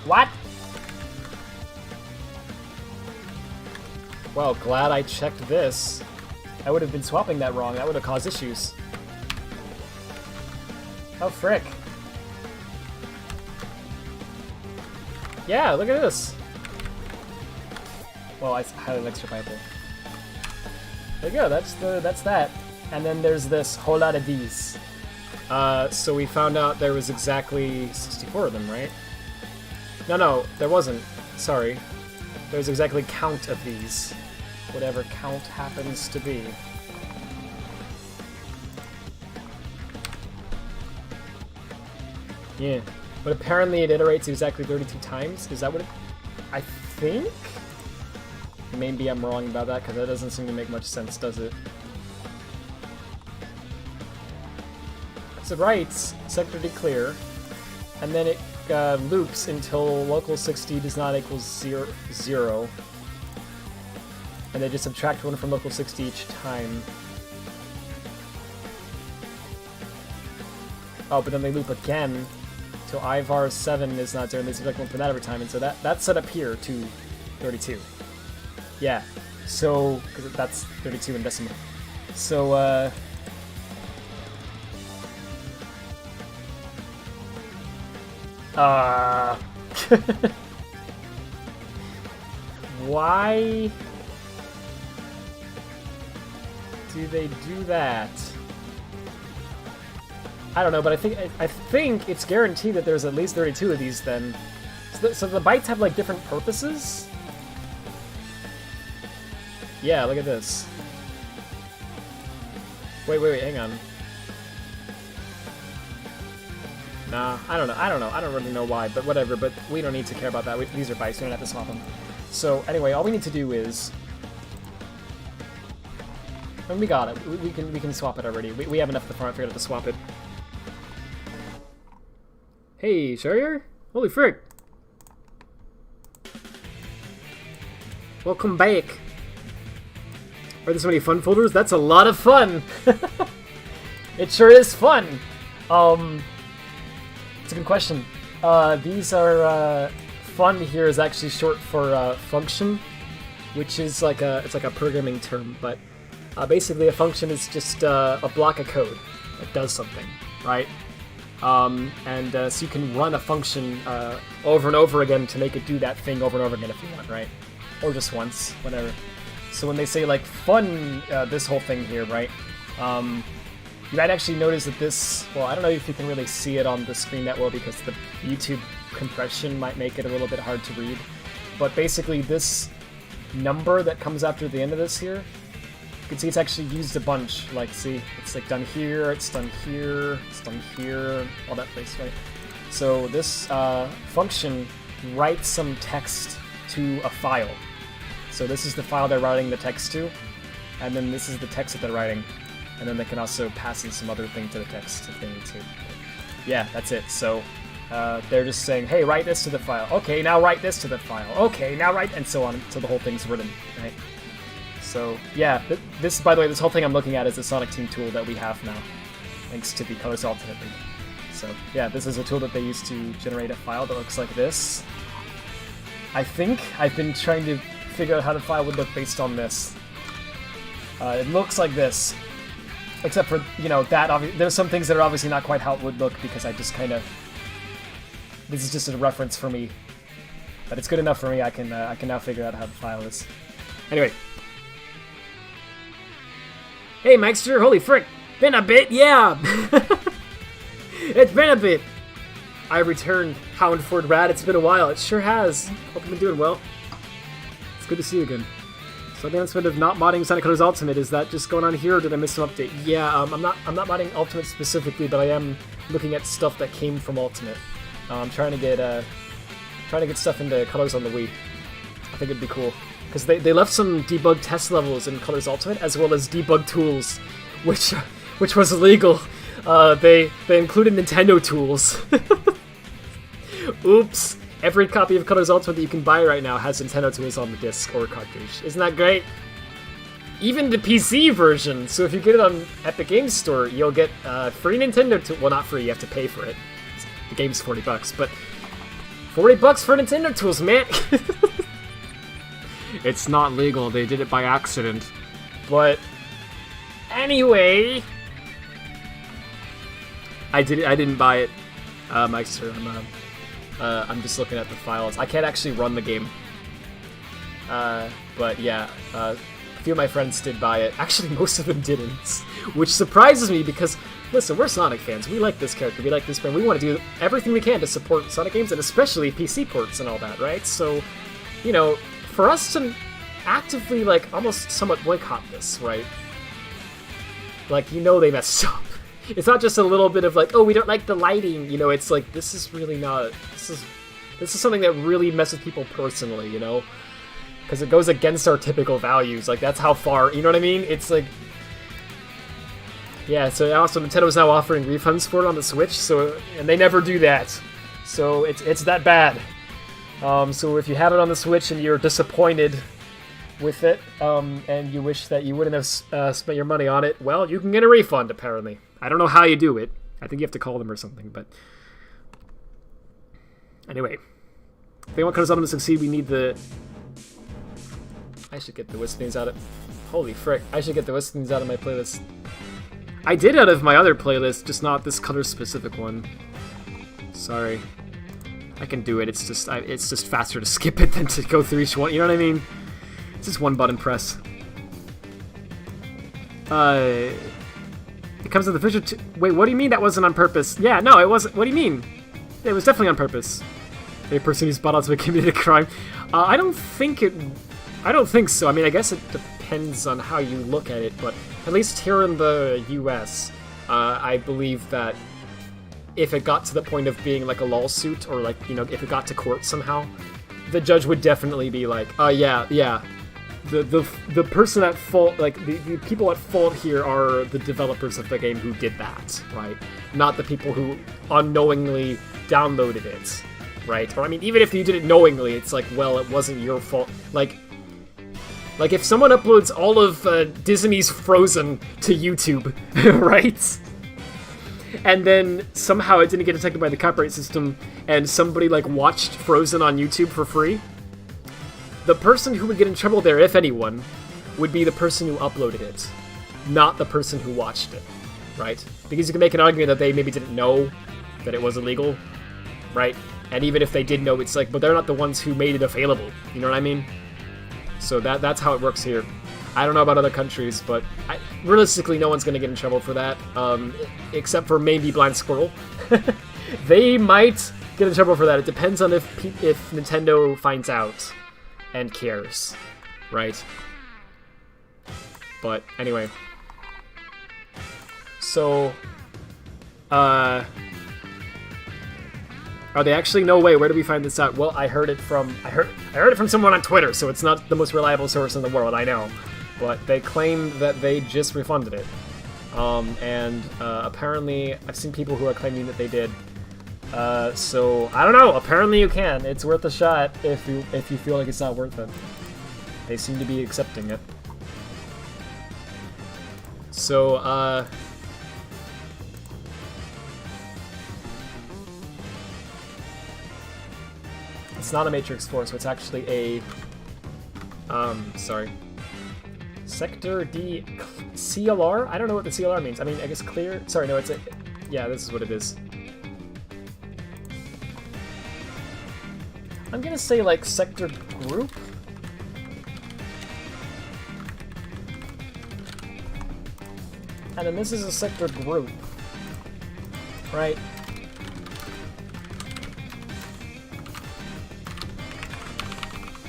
B: What? Well, glad I checked this. I would have been swapping that wrong. That would have caused issues. Oh, frick. Yeah, look at this. Well, I had an extra pineapple. There you go, that's that. And then there's this whole lot of these. So we found out there was exactly 64 of them, right? No, there wasn't. Sorry. There's exactly count of these. Whatever count happens to be. Yeah. But apparently it iterates exactly 32 times. Is that what it... I think? Maybe I'm wrong about that, because that doesn't seem to make much sense, does it? So it writes sector D clear, and then it loops until local 60 does not equal 0. And they just subtract 1 from local 60 each time. Oh, but then they loop again till IVAR 7 is not 0, and they subtract 1 from that every time, and so that's set up here to 32. Yeah, so, because that's 32 in decimal. So, why do they do that? I don't know, but I think it's guaranteed that there's at least 32 of these then. So the bytes have like different purposes? Yeah, look at this. Wait, hang on. Nah, I don't know. I don't really know why, but whatever. But we don't need to care about that. These are bytes. We don't have to swap them. So anyway, all we need to do is, and we got it. We can swap it already. We have enough at the front. Figured out to swap it. Hey, Sherrier! Holy frick! Welcome back. Are there so many fun folders? That's a lot of fun! It sure is fun! It's a good question. These are, fun here is actually short for, function, which is like it's like a programming term, but, basically a function is just, a block of code that does something, right? So you can run a function, over and over again to make it do that thing over and over again if you want, right? Or just once, whatever. So when they say, like, fun, this whole thing here, right, you might actually notice that this, well, I don't know if you can really see it on the screen that well because the YouTube compression might make it a little bit hard to read, but basically this number that comes after the end of this here You can see it's actually used a bunch. Like, see, it's like done here, it's done here, it's done here, all that place, right? So this function writes some text to a file. So this is the file they're writing the text to, and then this is the text that they're writing. And then they can also pass in some other thing to the text if they need to. Yeah, that's it. So they're just saying, hey, write this to the file. Okay, now write this to the file. Okay, now write, and so on until the whole thing's written, right? So yeah, this, by the way, this whole thing I'm looking at is a Sonic Team tool that we have now, thanks to the Colors Alternate link. So yeah, this is a tool that they use to generate a file that looks like this. I think I've been trying to figure out how the file would look based on this. It looks like this, except for, you know, that there's some things that are obviously not quite how it would look because I just kind of, this is just a reference for me, but it's good enough for me. I can now figure out how the file is. Anyway. Hey, Mikester, holy frick! Been a bit, yeah! It's been a bit! I returned, Houndford Rad, it's been a while, it sure has. Hope you've been doing well. It's good to see you again. So the announcement of not modding Sonic Colors Ultimate, is that just going on here, or did I miss some update? Yeah, I'm not modding Ultimate specifically, but I am looking at stuff that came from Ultimate. I'm trying to get stuff into Colors on the Wii. I think it'd be cool. Because they left some debug test levels in Colors Ultimate, as well as debug tools, which was illegal. They included Nintendo tools. Oops! Every copy of Colors Ultimate that you can buy right now has Nintendo tools on the disc or cartridge. Isn't that great? Even the PC version. So if you get it on Epic Games Store, you'll get free Nintendo tools. Well, not free. You have to pay for it. The game's $40, but $40 for Nintendo tools, man. It's not legal, they did it by accident. But anyway, I didn't buy it, Meister. I'm just looking at the files. I can't actually run the game. But yeah, a few of my friends did buy it. Actually, most of them didn't, which surprises me because, listen, we're Sonic fans. We like this character. We like this brand. We want to do everything we can to support Sonic games, and especially PC ports and all that, right? So, you know, for us to actively, like, almost somewhat boycott this, right? Like, you know they messed up. It's not just a little bit of like, oh, we don't like the lighting, you know, it's like, this is really not, this is something that really messes with people personally, you know? Because it goes against our typical values, like, that's how far, you know what I mean? It's like, yeah, so also Nintendo's now offering refunds for it on the Switch, so, and they never do that. So it's that bad. So if you have it on the Switch and you're disappointed with it, and you wish that you wouldn't have spent your money on it, well, you can get a refund, apparently. I don't know how you do it. I think you have to call them or something, but... Anyway. If they want Colors Ultimate to succeed, we need the... I should get the Wispings out of... Holy frick. I should get the Wispings out of my playlist. I did out of my other playlist, just not this color-specific one. Sorry. I can do it, it's just faster to skip it than to go through each one, you know what I mean? It's just one button press. It comes with the official. Wait, what do you mean that wasn't on purpose? Yeah, no, it wasn't. What do you mean? It was definitely on purpose. A person who's bought out to committed a crime. I don't think so. I mean, I guess it depends on how you look at it, but at least here in the U.S., I believe that if it got to the point of being like a lawsuit, or like, you know, if it got to court somehow, the judge would definitely be like, yeah. The person at fault, like, the people at fault here are the developers of the game who did that, right? Not the people who unknowingly downloaded it, right? Or, I mean, even if you did it knowingly, it's like, well, it wasn't your fault. Like if someone uploads all of Disney's Frozen to YouTube, right? And then somehow it didn't get detected by the copyright system, and somebody, like, watched Frozen on YouTube for free, the person who would get in trouble there, if anyone, would be the person who uploaded it, not the person who watched it, right? Because you can make an argument that they maybe didn't know that it was illegal, right? And even if they did know, it's like, but they're not the ones who made it available, you know what I mean? So that's how it works here. I don't know about other countries, but realistically, no one's going to get in trouble for that, except for maybe Blind Squirrel. They might get in trouble for that. It depends on if Nintendo finds out and cares, right? But anyway. So, are they actually? No way. Where do we find this out? Well, I heard it from someone on Twitter, so it's not the most reliable source in the world, I know. But they claim that they just refunded it. Apparently I've seen people who are claiming that they did. So I don't know. Apparently you can. It's worth a shot if you feel like it's not worth it. They seem to be accepting it. So it's not a Matrix 4, so it's actually a sorry. Sector D CLR? I don't know what the CLR means. I mean, I guess clear. Sorry, no, it's a. Yeah, this is what it is. I'm gonna say like sector group. And then this is a sector group, right?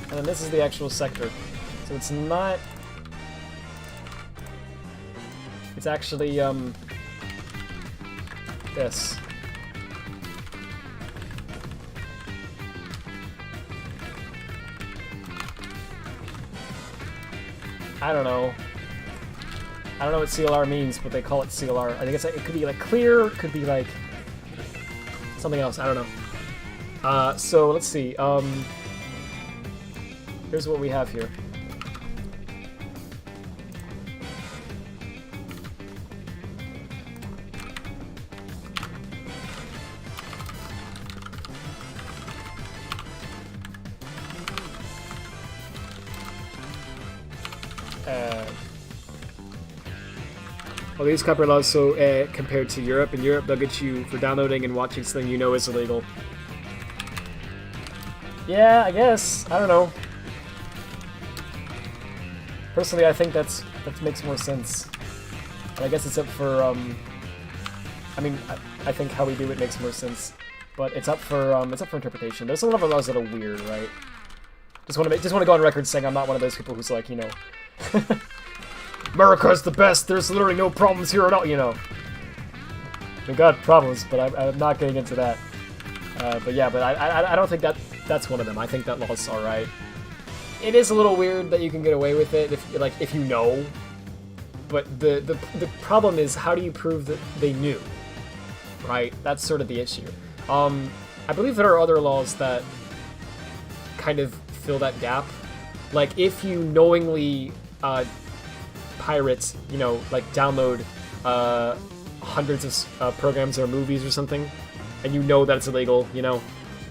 B: And then this is the actual sector. So it's not. It's actually, this. I don't know. I don't know what CLR means, but they call it CLR. I think it could be like clear, it could be like something else. I don't know. So let's see. Here's what we have here. Well, these copyright laws so compared to Europe. In Europe, they'll get you for downloading and watching something you know is illegal. Yeah, I guess. I don't know. Personally, I think that makes more sense. And I guess it's up for I mean, I think how we do it makes more sense, but it's up for interpretation. There's a lot of laws that are weird, right? Just want to go on record saying I'm not one of those people who's like, you know. America's the best. There's literally no problems here at all. You know, we got problems, but I'm not getting into that. But yeah, but I don't think that's one of them. I think that law's all right. It is a little weird that you can get away with it if you know. But the problem is, how do you prove that they knew? Right. That's sort of the issue. I believe there are other laws that kind of fill that gap. Like if you knowingly pirates, you know, like download hundreds of programs or movies or something, and you know that it's illegal, you know,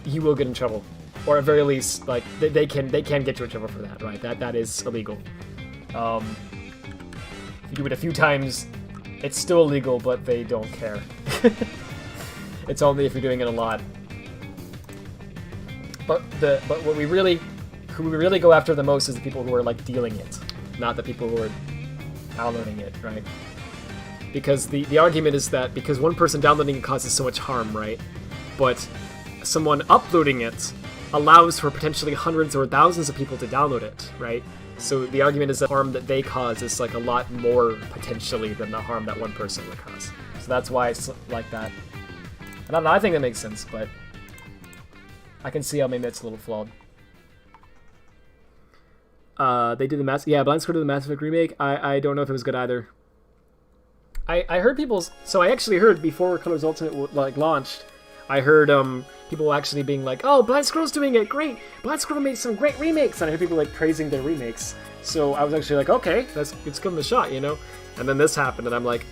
B: you will get in trouble, or at very least, like they can get you in trouble for that, right? That is illegal. If you do it a few times, it's still illegal, but they don't care. It's only if you're doing it a lot. But what we really go after the most is the people who are like dealing it, not the people who are downloading it, right? Because the argument is that because one person downloading it causes so much harm, right? But someone uploading it allows for potentially hundreds or thousands of people to download it, right? So the argument is that harm that they cause is like a lot more potentially than the harm that one person would cause. So that's why it's like that. And I don't know, I think that makes sense, but I can see how maybe it's a little flawed. They did the Blind Square did the Mass Effect remake. I don't know if it was good either. I heard so I actually heard before Colors Ultimate like launched, I heard people actually being like, "Oh, Blind Squirrel's doing it great. Blind Squirrel made some great remakes," and I heard people like praising their remakes. So I was actually like, "Okay, let's give them a shot," you know. And then this happened, and I'm like,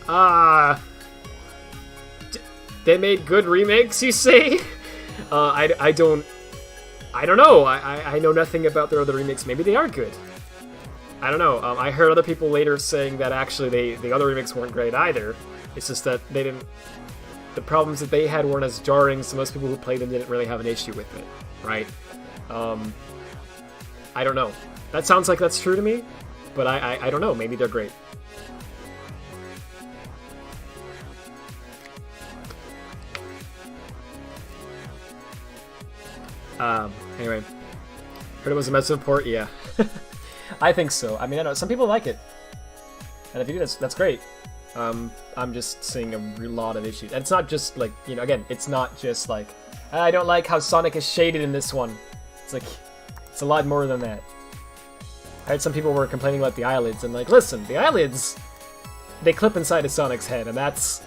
B: they made good remakes, you say? I don't know. I know nothing about their other remakes. Maybe they are good. I don't know. I heard other people later saying that actually the other remakes weren't great either. It's just that they didn't. The problems that they had weren't as jarring, so most people who played them didn't really have an issue with it, right? I don't know. That sounds like that's true to me, but I don't know. Maybe they're great. Anyway, heard it was a massive port. Yeah, I think so. I mean, I know some people like it. And if you do, that's great. I'm just seeing a lot of issues. And it's not just like, you know, again, it's not just like, I don't like how Sonic is shaded in this one. It's like, it's a lot more than that. I heard some people were complaining about the eyelids, and like, listen, the eyelids, they clip inside of Sonic's head, and that's,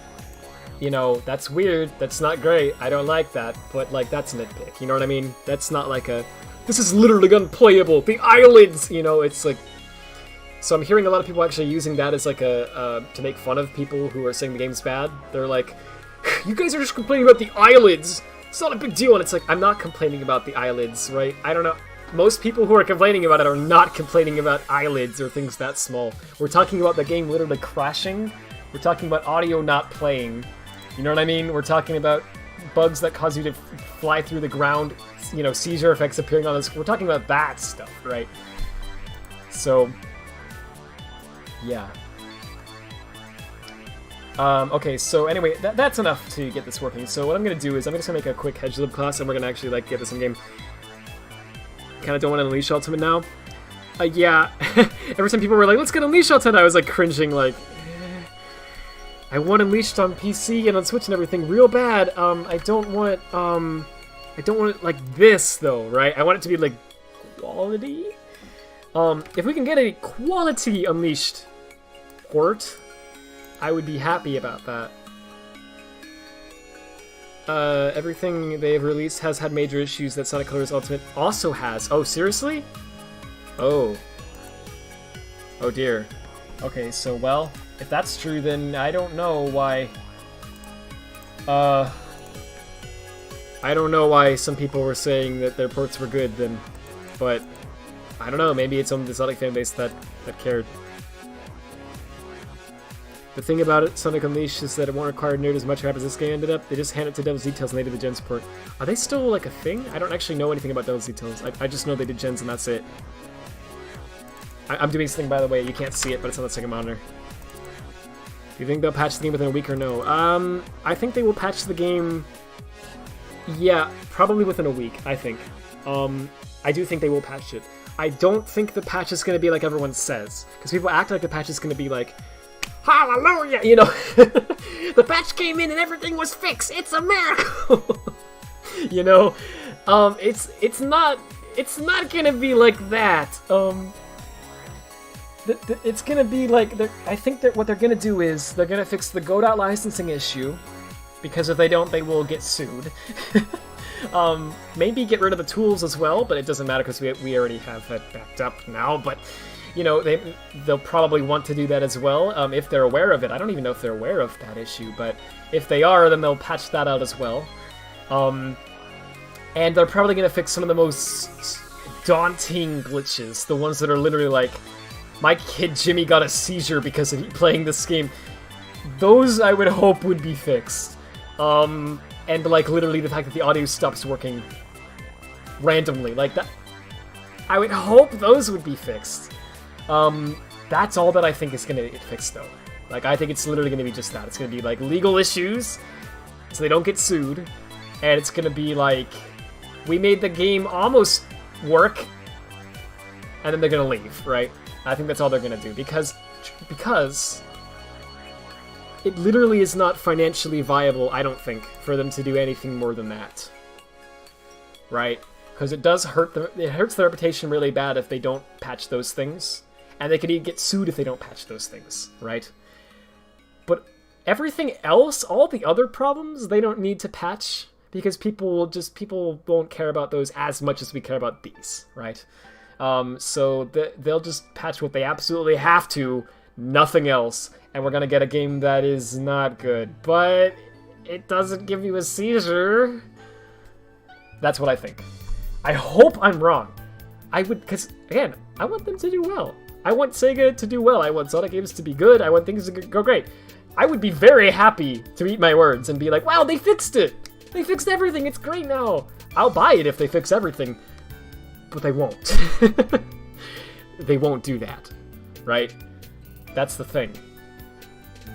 B: you know, that's weird, that's not great, I don't like that, but like, that's a nitpick, you know what I mean? That's not like a, this is literally unplayable, the eyelids, you know, it's like, so I'm hearing a lot of people actually using that as like a, to make fun of people who are saying the game's bad. They're like, you guys are just complaining about the eyelids, it's not a big deal, and it's like, I'm not complaining about the eyelids, right? I don't know. Most people who are complaining about it are not complaining about eyelids or things that small. We're talking about the game literally crashing. We're talking about audio not playing. You know what I mean? We're talking about bugs that cause you to fly through the ground, you know, seizure effects appearing on this. We're talking about that stuff, right? So, yeah. Okay, so anyway, that's enough to get this working. So what I'm going to do is I'm just going to make a quick hedge lib class, and we're going to actually, like, get this in game. Kind of don't want to Unleash Ultimate now. Yeah, every time people were like, let's get Unleash Ultimate, I was like cringing, like, I want Unleashed on PC and on Switch and everything real bad. I don't want it like this though, right? I want it to be like quality. If we can get a quality Unleashed port, I would be happy about that. Everything they've released has had major issues that Sonic Colors Ultimate also has. Oh, seriously? Oh. Oh dear. Okay, so, well, if that's true, then I don't know why... I don't know why some people were saying that their ports were good, then. But, I don't know, maybe it's only the Sonic fanbase that cared. The thing about it, Sonic Unleashed, is that it won't require nerd as much crap as this game ended up. They just hand it to Devil's Details and they did the Gens port. Are they still, like, a thing? I don't actually know anything about Devil's Details. I just know they did Gens and that's it. I'm doing something, by the way, you can't see it, but it's on the second monitor. Do you think they'll patch the game within a week or no? I think they will patch the game... Yeah, probably within a week, I think. I do think they will patch it. I don't think the patch is going to be like everyone says. Because people act like the patch is going to be like... Hallelujah! You know, the patch came in and everything was fixed. It's a miracle. You know, it's not gonna be like that. It's gonna be like I think that what they're gonna do is they're gonna fix the Godot licensing issue, because if they don't, they will get sued. Maybe get rid of the tools as well, but it doesn't matter because we already have that backed up now. But you know, they'll probably want to do that as well, if they're aware of it. I don't even know if they're aware of that issue, but if they are, then they'll patch that out as well. And they're probably going to fix some of the most daunting glitches, the ones that are literally like, my kid Jimmy got a seizure because of playing this game. Those, I would hope, would be fixed. And, like, literally the fact that the audio stops working randomly, like that. I would hope those would be fixed. That's all that I think is going to get fixed, though. Like, I think it's literally going to be just that. It's going to be, like, legal issues, so they don't get sued, and it's going to be, like, we made the game almost work, and then they're going to leave, right? I think that's all they're going to do, because it literally is not financially viable, I don't think, for them to do anything more than that. Right? Because it does hurt it hurts their reputation really bad if they don't patch those things. And they could even get sued if they don't patch those things, right? But everything else, all the other problems, they don't need to patch because people won't care about those as much as we care about these, right? So they'll just patch what they absolutely have to, nothing else, and we're gonna get a game that is not good, but it doesn't give you a seizure. That's what I think. I hope I'm wrong. Because, again, I want them to do well. I want Sega to do well. I want Sonic games to be good. I want things to go great. I would be very happy to eat my words and be like, wow, they fixed it! They fixed everything, it's great now! I'll buy it if they fix everything. But they won't. They won't do that, right? That's the thing.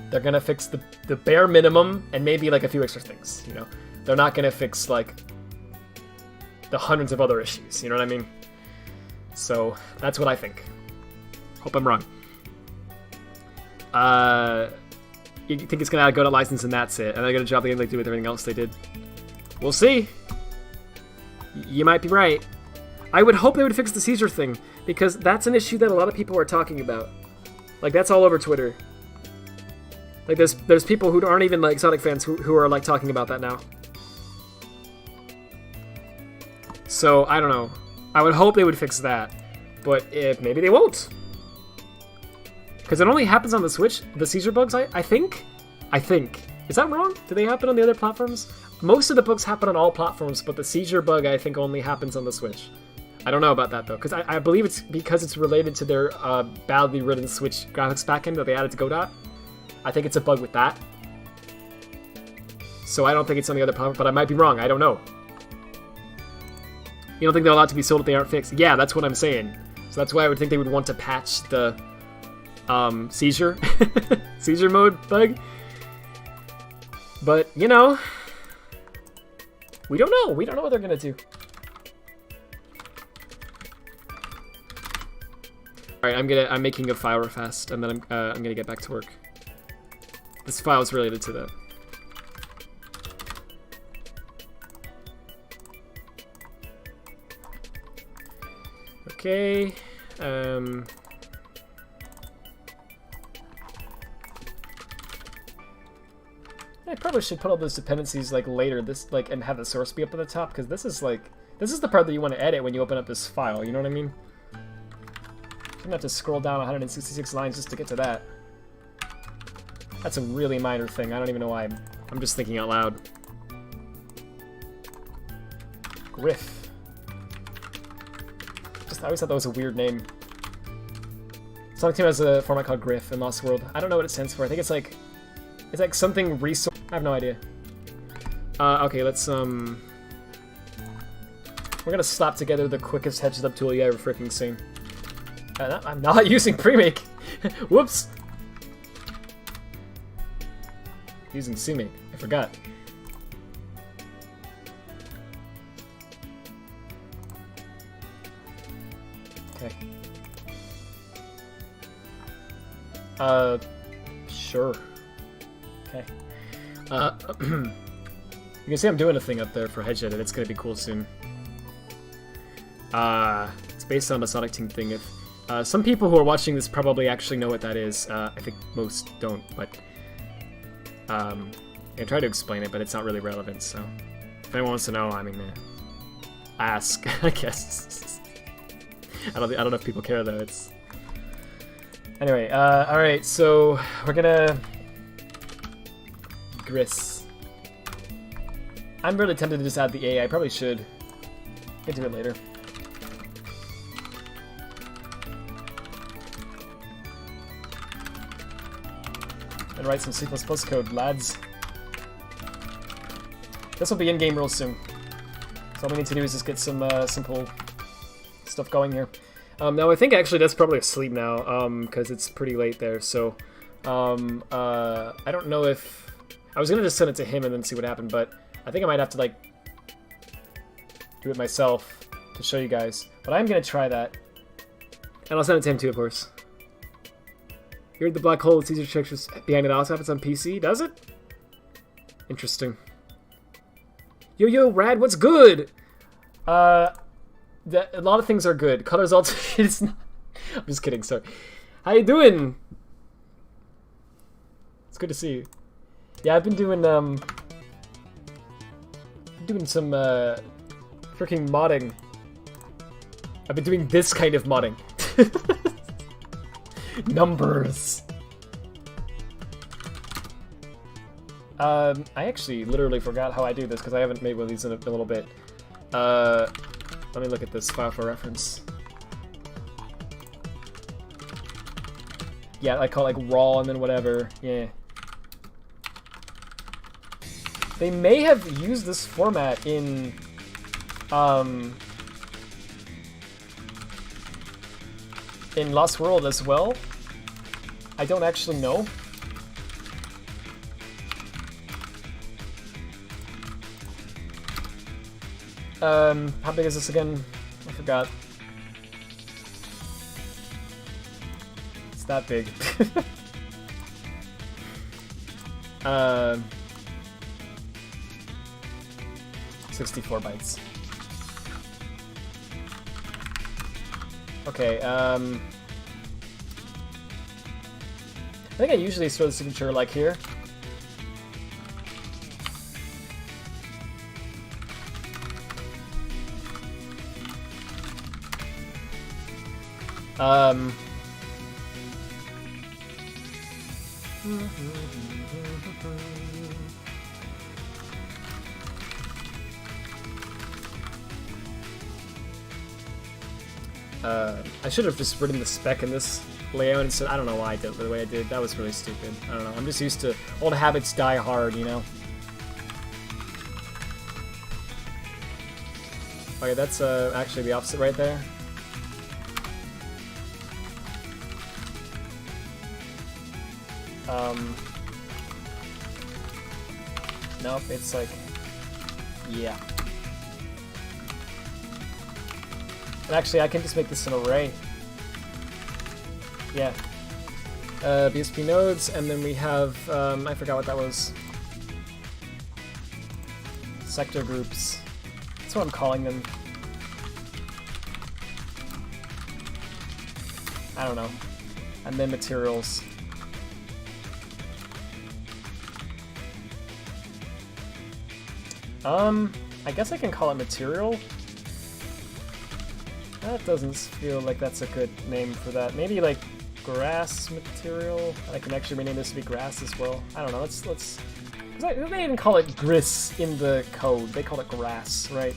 B: They're gonna fix the bare minimum and maybe like a few extra things, you know? They're not gonna fix like the hundreds of other issues, you know what I mean? So, that's what I think. Hope I'm wrong. you think it's gonna go to license and that's it, and they're gonna drop the game like they do with everything else they did. We'll see. You might be right. I would hope they would fix the seizure thing, because that's an issue that a lot of people are talking about. Like, that's all over Twitter. Like, there's people who aren't even, like, Sonic fans who are, like, talking about that now. So, I don't know. I would hope they would fix that. But maybe they won't. Because it only happens on the Switch, the seizure bugs, I think? I think. Is that wrong? Do they happen on the other platforms? Most of the bugs happen on all platforms, but the seizure bug, I think, only happens on the Switch. I don't know about that, though, because I believe it's because it's related to their badly written Switch graphics backend that they added to Godot. I think it's a bug with that. So I don't think it's on the other platform, but I might be wrong. I don't know. You don't think they're allowed to be sold if they aren't fixed? Yeah, that's what I'm saying. So that's why I would think they would want to patch the seizure seizure mode bug. But, you know, we don't know. We don't know what they're going to do. Alright, I'm making a file real fast, and then I'm gonna get back to work. This file is related to that. Okay. I probably should put all those dependencies like later, and have the source be up at the top, because this is the part that you want to edit when you open up this file. You know what I mean? I'm gonna have to scroll down 166 lines just to get to that. That's a really minor thing. I don't even know why. I'm just thinking out loud. Griff. I always thought that was a weird name. Sonic Team has a format called Griff in Lost World. I don't know what it stands for. I think it's like something resource. I have no idea. Okay, let's we're gonna slap together the quickest heads-up tool you ever freaking seen. I'm not using pre-make. Whoops. Using C-make. I forgot. Okay. Sure. Okay. You can see I'm doing a thing up there for Hedge Edit. It's gonna be cool soon. It's based on a Sonic Team thing. If some people who are watching this probably actually know what that is. I think most don't, but I try to explain it, but it's not really relevant. So if anyone wants to know, I mean, ask. I guess. I don't know if people care though. It's anyway. All right, so we're gonna Gris. I'm really tempted to just add the A. I probably should. Get to it later. And write some C++ code, lads. This will be in-game real soon. So all we need to do is just get some simple stuff going here. Now I think actually that's probably asleep now, because it's pretty late there. So I don't know if I was gonna just send it to him and then see what happened, but I think I might have to like do it myself to show you guys. But I'm gonna try that, and I'll send it to him too, of course. Here at the black hole, it's easier to check just behind it. Also happens on PC, does it? Interesting. Yo, Rad, what's good? A lot of things are good. Colors also. It's not. I'm just kidding. Sorry. How you doing? It's good to see you. Yeah, I've been doing some freaking modding. I've been doing this kind of modding. Numbers. I actually literally forgot how I do this because I haven't made one of these in a little bit. Let me look at this file for reference. Yeah, I call it like raw and then whatever. Yeah. They may have used this format in Lost World as well. I don't actually know. How big is this again? I forgot. It's that big. 64 bytes. Okay, I think I usually throw the signature like here. I should have just written the spec in this layout instead. I don't know why I did it the way I did. That was really stupid. I don't know. I'm just used to old habits die hard, you know? Okay, that's actually the opposite right there. Nope, it's like, yeah. And actually, I can just make this an array. Yeah. BSP nodes, and then we have, I forgot what that was. Sector groups. That's what I'm calling them. I don't know. And then materials. I guess I can call it material. That doesn't feel like that's a good name for that. Maybe like grass material. I can actually rename this to be grass as well. I don't know. Let's. Cause they didn't call it gris in the code. They called it grass, right?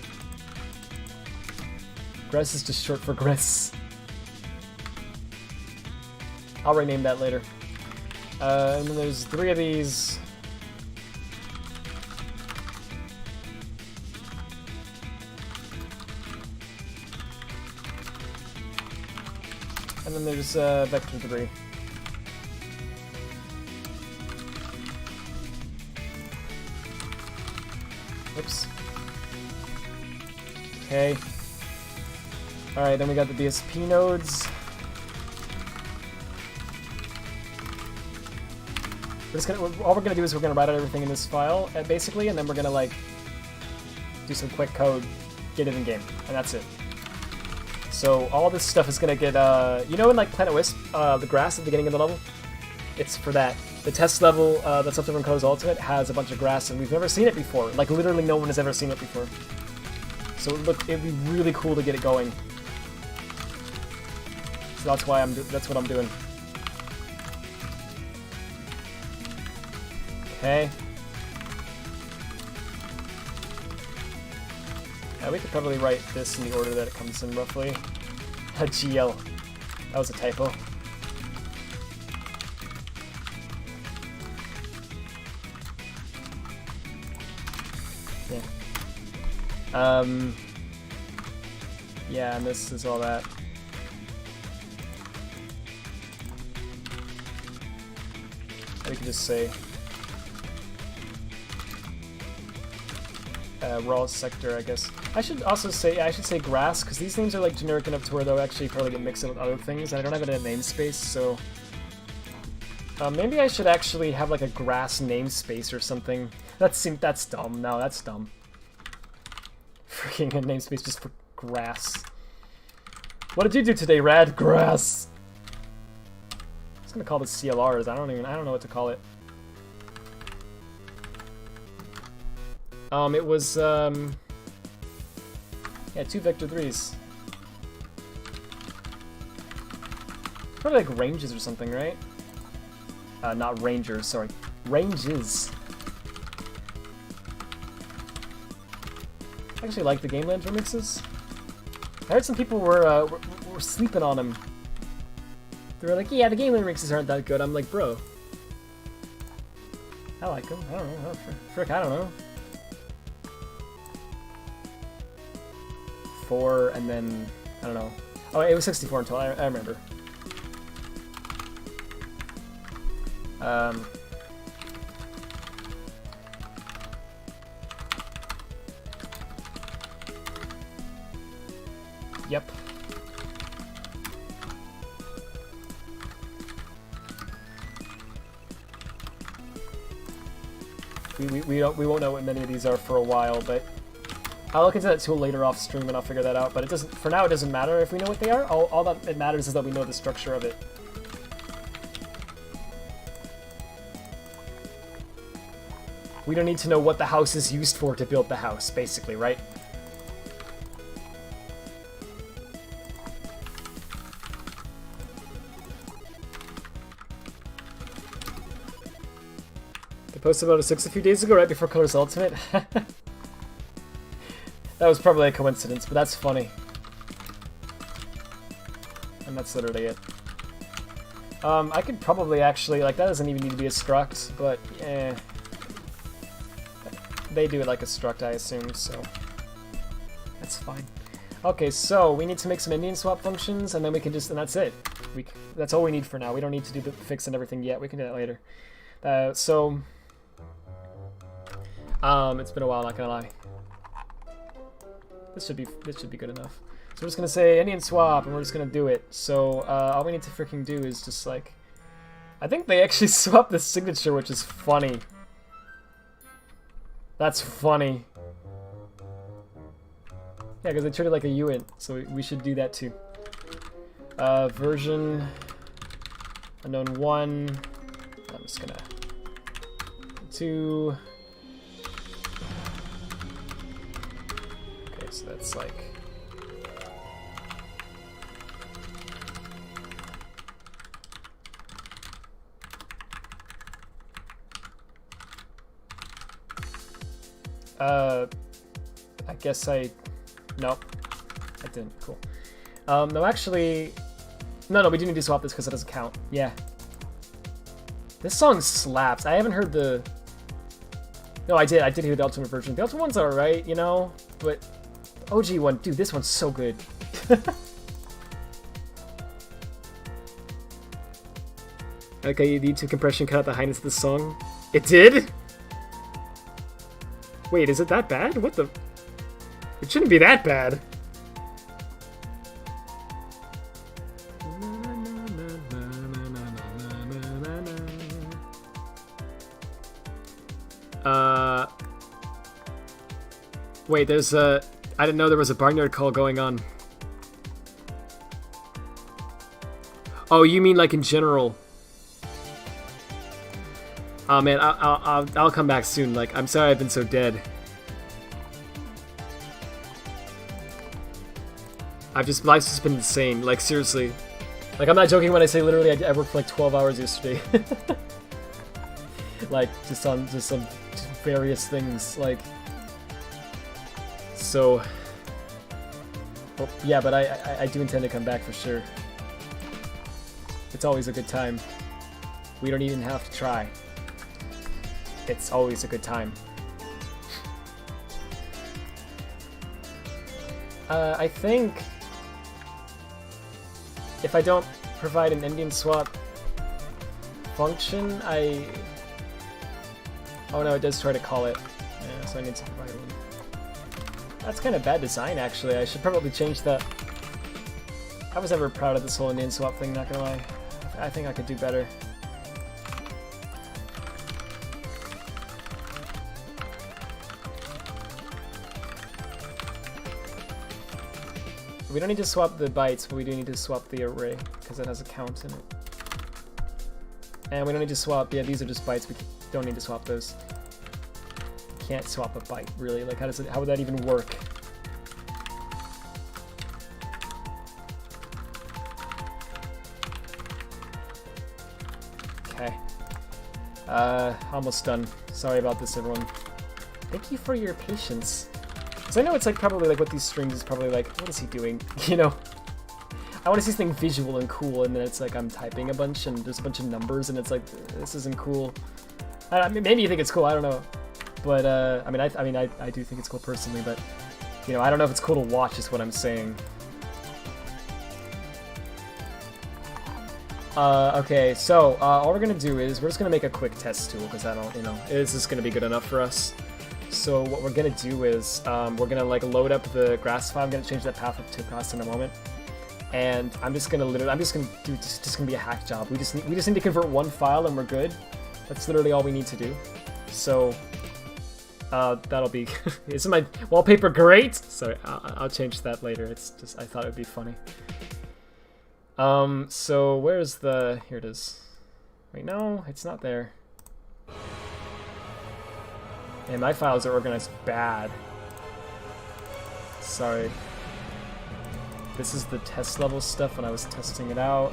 B: Grass is just short for gris. I'll rename that later. And then there's 3 of these. And then there's vector 3. Oops. Okay. Alright, then we got the BSP nodes. All we're gonna do is we're gonna write out everything in this file, basically, and then we're gonna like do some quick code, get it in game, and that's it. So all this stuff is gonna get, you know, in like Planet Wisp, the grass at the beginning of the level, it's for that. The test level that's up to Runco's Ultimate has a bunch of grass, and we've never seen it before. Like literally, no one has ever seen it before. So it'd be really cool to get it going. So that's why that's what I'm doing. Okay. We could probably write this in the order that it comes in, roughly. GL. That was a typo. Yeah. Yeah, and this is all that. We could just say raw sector, I guess. I should also say, I should say grass, because these names are like generic enough to where they'll actually probably get mixed up with other things, and I don't have it in a namespace, so maybe I should actually have like a grass namespace or something. That's dumb. No, that's dumb. Freaking a namespace just for grass. What did you do today, Rad? Grass. I'm just gonna call this CLRs. I don't know what to call it. It was, yeah, 2 vector 3s. Probably like ranges or something, right? Not rangers, sorry. Ranges. I actually like the Game Land remixes. I heard some people were sleeping on them. They were like, yeah, the Game Land remixes aren't that good. I'm like, bro. I like them. I don't know. Frick, I don't know. 4, and then, I don't know. Oh, it was 64 until I remember. Yep. We won't know what many of these are for a while, but I'll look into that tool later off stream and I'll figure that out. But it doesn't, for now, it doesn't matter if we know what they are. All that it matters is that we know the structure of it. We don't need to know what the house is used for to build the house, basically, right? They posted about a 6 a few days ago, right before Colors Ultimate. That was probably a coincidence, but that's funny. And that's literally it. I could probably actually, like, that doesn't even need to be a struct, but eh. They do it like a struct, I assume, so that's fine. Okay, so we need to make some Indian swap functions, and then we can just, and that's it. That's all we need for now. We don't need to do the fix and everything yet. We can do that later. It's been a while, not gonna lie. This should be good enough. So we're just gonna say Indian swap, and we're just gonna do it. So all we need to freaking do is just like, I think they actually swapped the signature, which is funny. That's funny. Yeah, because they treat it like a uint, so we should do that too. Version unknown 1. I'm just gonna 2. Okay, so that's like I guess no, I didn't. Cool. No, actually, no, we do need to swap this because it doesn't count. Yeah. This song slaps. I haven't heard the... No, I did hear the Ultimate version. The Ultimate one's alright, you know, but OG one, dude, this one's so good. Okay, the YouTube compression cut out the highness of the song. It did? Wait, is it that bad? What the... It shouldn't be that bad. Wait, there's a... I didn't know there was a barnyard call going on. Oh, you mean like in general? Oh man, I'll come back soon. Like, I'm sorry I've been so dead. Life's just been insane. Like, seriously. Like, I'm not joking when I say literally I worked for like 12 hours yesterday. Like, just on some various things. Like, so... Oh, yeah, but I do intend to come back for sure. It's always a good time. We don't even have to try. It's always a good time. I think if I don't provide an Indian swap function, oh no, it does try to call it. Yeah, so I need to provide one. That's kind of bad design, actually. I should probably change that. I was never proud of this whole Indian swap thing, not gonna lie. I think I could do better. We don't need to swap the bytes, but we do need to swap the array, because it has a count in it. And we don't need to swap, yeah, these are just bytes, we don't need to swap those. Can't swap a byte, really. Like, how would that even work? Okay. Almost done. Sorry about this, everyone. Thank you for your patience. Because I know it's like probably like what these streams is probably like, what is he doing? You know? I want to see something visual and cool, and then it's like I'm typing a bunch and there's a bunch of numbers and it's like, this isn't cool. I mean, maybe you think it's cool, I don't know. But, I do think it's cool personally, but, you know, I don't know if it's cool to watch is what I'm saying. Okay, so, all we're gonna do is, we're just gonna make a quick test tool, because I don't, you know, this is gonna be good enough for us. So what we're gonna do is, we're gonna, like, load up the grass file. I'm gonna change that path up to grass in a moment. And I'm just gonna just gonna be a hack job. We just need to convert one file and we're good. That's literally all we need to do. So, That'll be... Isn't my wallpaper great? Sorry, I'll change that later. It's just, I thought it would be funny. So where's the... Here it is. Wait, no, it's not there. And my files are organized bad. Sorry. This is the test level stuff when I was testing it out.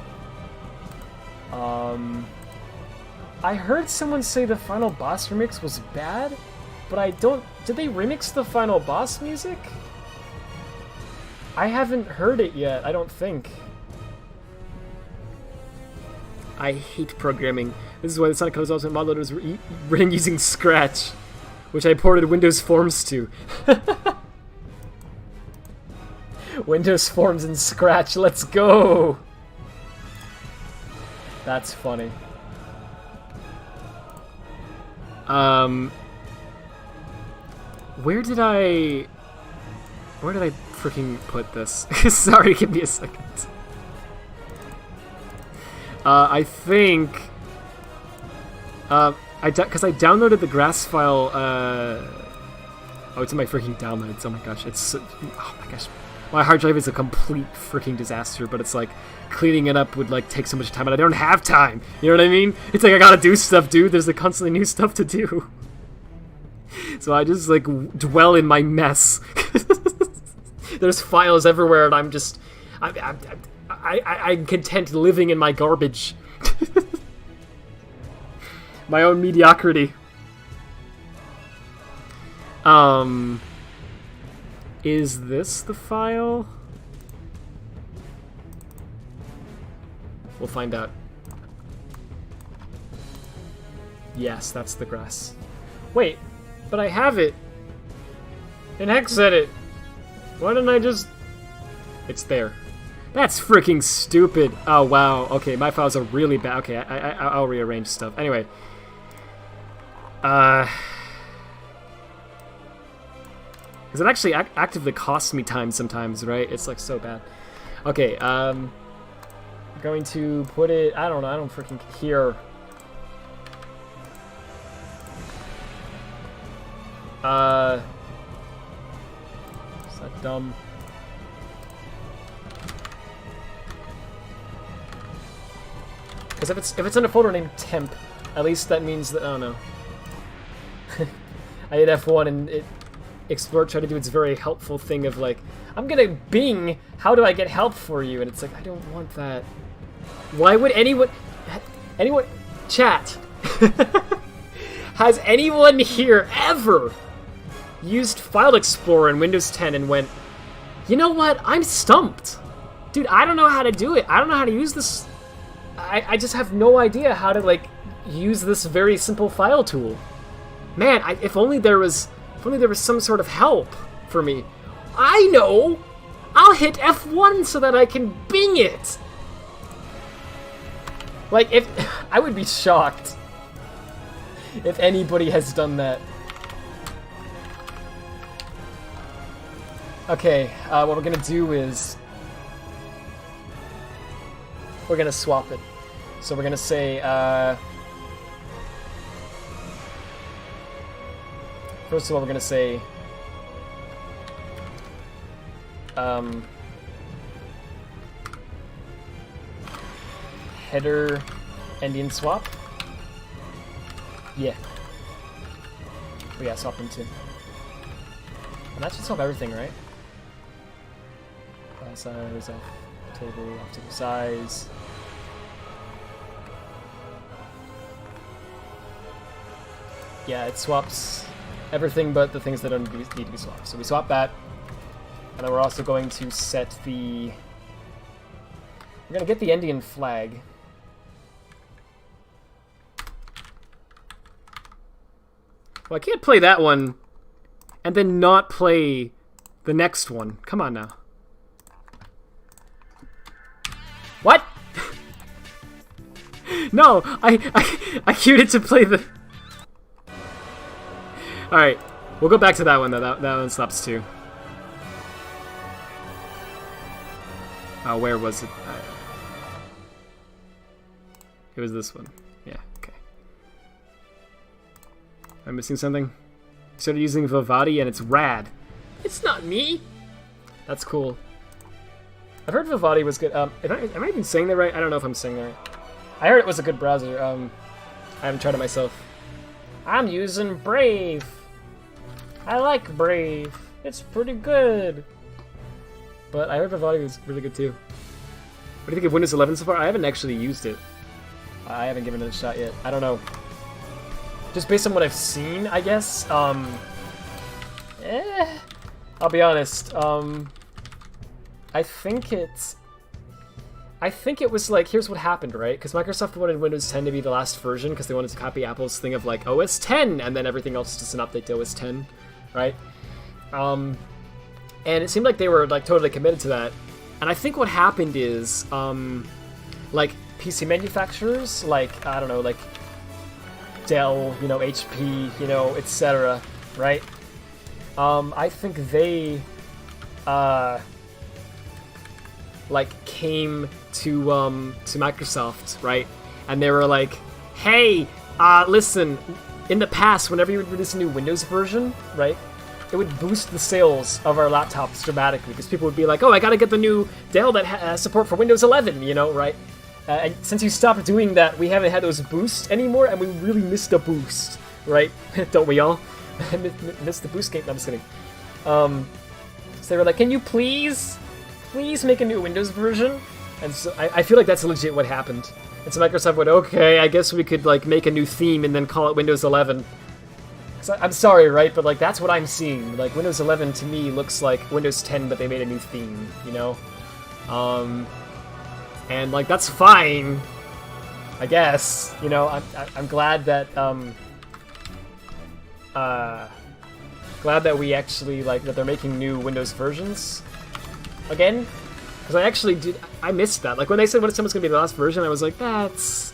B: I heard someone say the final boss remix was bad, but I don't... Did they remix the final boss music? I haven't heard it yet, I don't think. I hate programming. This is why the Sonic Colors Ultimate mod loader was written using Scratch, which I ported Windows Forms to. Windows Forms in Scratch, let's go! That's funny. Where did I freaking put this? Sorry, give me a second. I think, because I downloaded the grass file, oh, it's in my freaking downloads, oh my gosh, oh my gosh, my hard drive is a complete freaking disaster, but it's like, cleaning it up would like take so much time, and I don't have time, you know what I mean? It's like, I gotta do stuff, dude, there's like constantly new stuff to do. So I just like, dwell in my mess. There's files everywhere, and I'm just, I'm content living in my garbage. My own mediocrity. Is this the file? We'll find out. Yes, that's the grass. Wait, but I have it. And Hexedit. Why didn't I just... It's there. That's freaking stupid. Oh, wow. Okay, my files are really bad. Okay, I'll rearrange stuff. Anyway. Because it actually actively costs me time sometimes, right? It's like so bad. Okay, going to put it... I don't know. I don't freaking... Here. Is that dumb? Because if it's in a folder named temp, at least that means that... Oh, no. I hit F1 and it... Explore tried to do its very helpful thing of like, I'm gonna Bing, how do I get help for you? And it's like, I don't want that. Why would anyone... Chat. Has anyone here ever used File Explorer in Windows 10 and went, you know what, I'm stumped. Dude, I don't know how to do it. I don't know how to use this. I just have no idea how to like use this very simple file tool. Man, if only there was some sort of help for me. I know! I'll hit F1 so that I can Bing it! Like, I would be shocked if anybody has done that. Okay, what we're gonna do is... We're gonna swap it. So we're gonna say, first of all, we're gonna say, header endian swap. Yeah. Oh yeah, swap them too. And that should solve everything, right? File size, off table, off table size. Yeah, it swaps everything but the things that don't need to be swapped. So we swap that, and then we're also going to set the... We're going to get the endian flag. Well, I can't play that one and then not play the next one. Come on now. What? No, I queued it to play the... Alright, we'll go back to that one though. That one stops too. Oh, where was it? It was this one. Yeah, okay. Am I missing something? started using Vivati, and it's rad. It's not me. That's cool. I've heard Vivati was good. Am I even saying that right? I don't know if I'm saying that right. I heard it was a good browser. I haven't tried it myself. I'm using Brave. I like Brave. It's pretty good. But I heard Vivati was really good too. What do you think of Windows 11 so far? I haven't actually used it. I haven't given it a shot yet. I don't know. Just based on what I've seen, I guess. I'll be honest. I think it was like, here's what happened, right? Because Microsoft wanted Windows 10 to be the last version because they wanted to copy Apple's thing of like OS 10, and then everything else is just an update to OS 10, right? And it seemed like they were like totally committed to that. And I think what happened is, like PC manufacturers, like I don't know, like Dell, you know, HP, you know, etc., right? I think they like came to Microsoft, right? And they were like, "Hey, listen, in the past, whenever you would release a new Windows version, right, it would boost the sales of our laptops dramatically because people would be like, oh, I gotta get the new Dell that has support for Windows 11, you know, right? And since you stopped doing that, we haven't had those boosts anymore, and we really missed a boost, right? Don't we all? Missed the boost game? No, I'm just kidding. So they were like, can you please make a new Windows version? And so I feel like that's legit what happened. And so Microsoft went, okay, I guess we could like make a new theme and then call it Windows 11. So I'm sorry, right? But like that's what I'm seeing. Like Windows 11 to me looks like Windows 10, but they made a new theme, you know? And like that's fine, I guess. You know, I'm glad that glad that we actually like that they're making new Windows versions again. Because I missed that. Like when they said when someone's gonna be the last version, I was like, that's.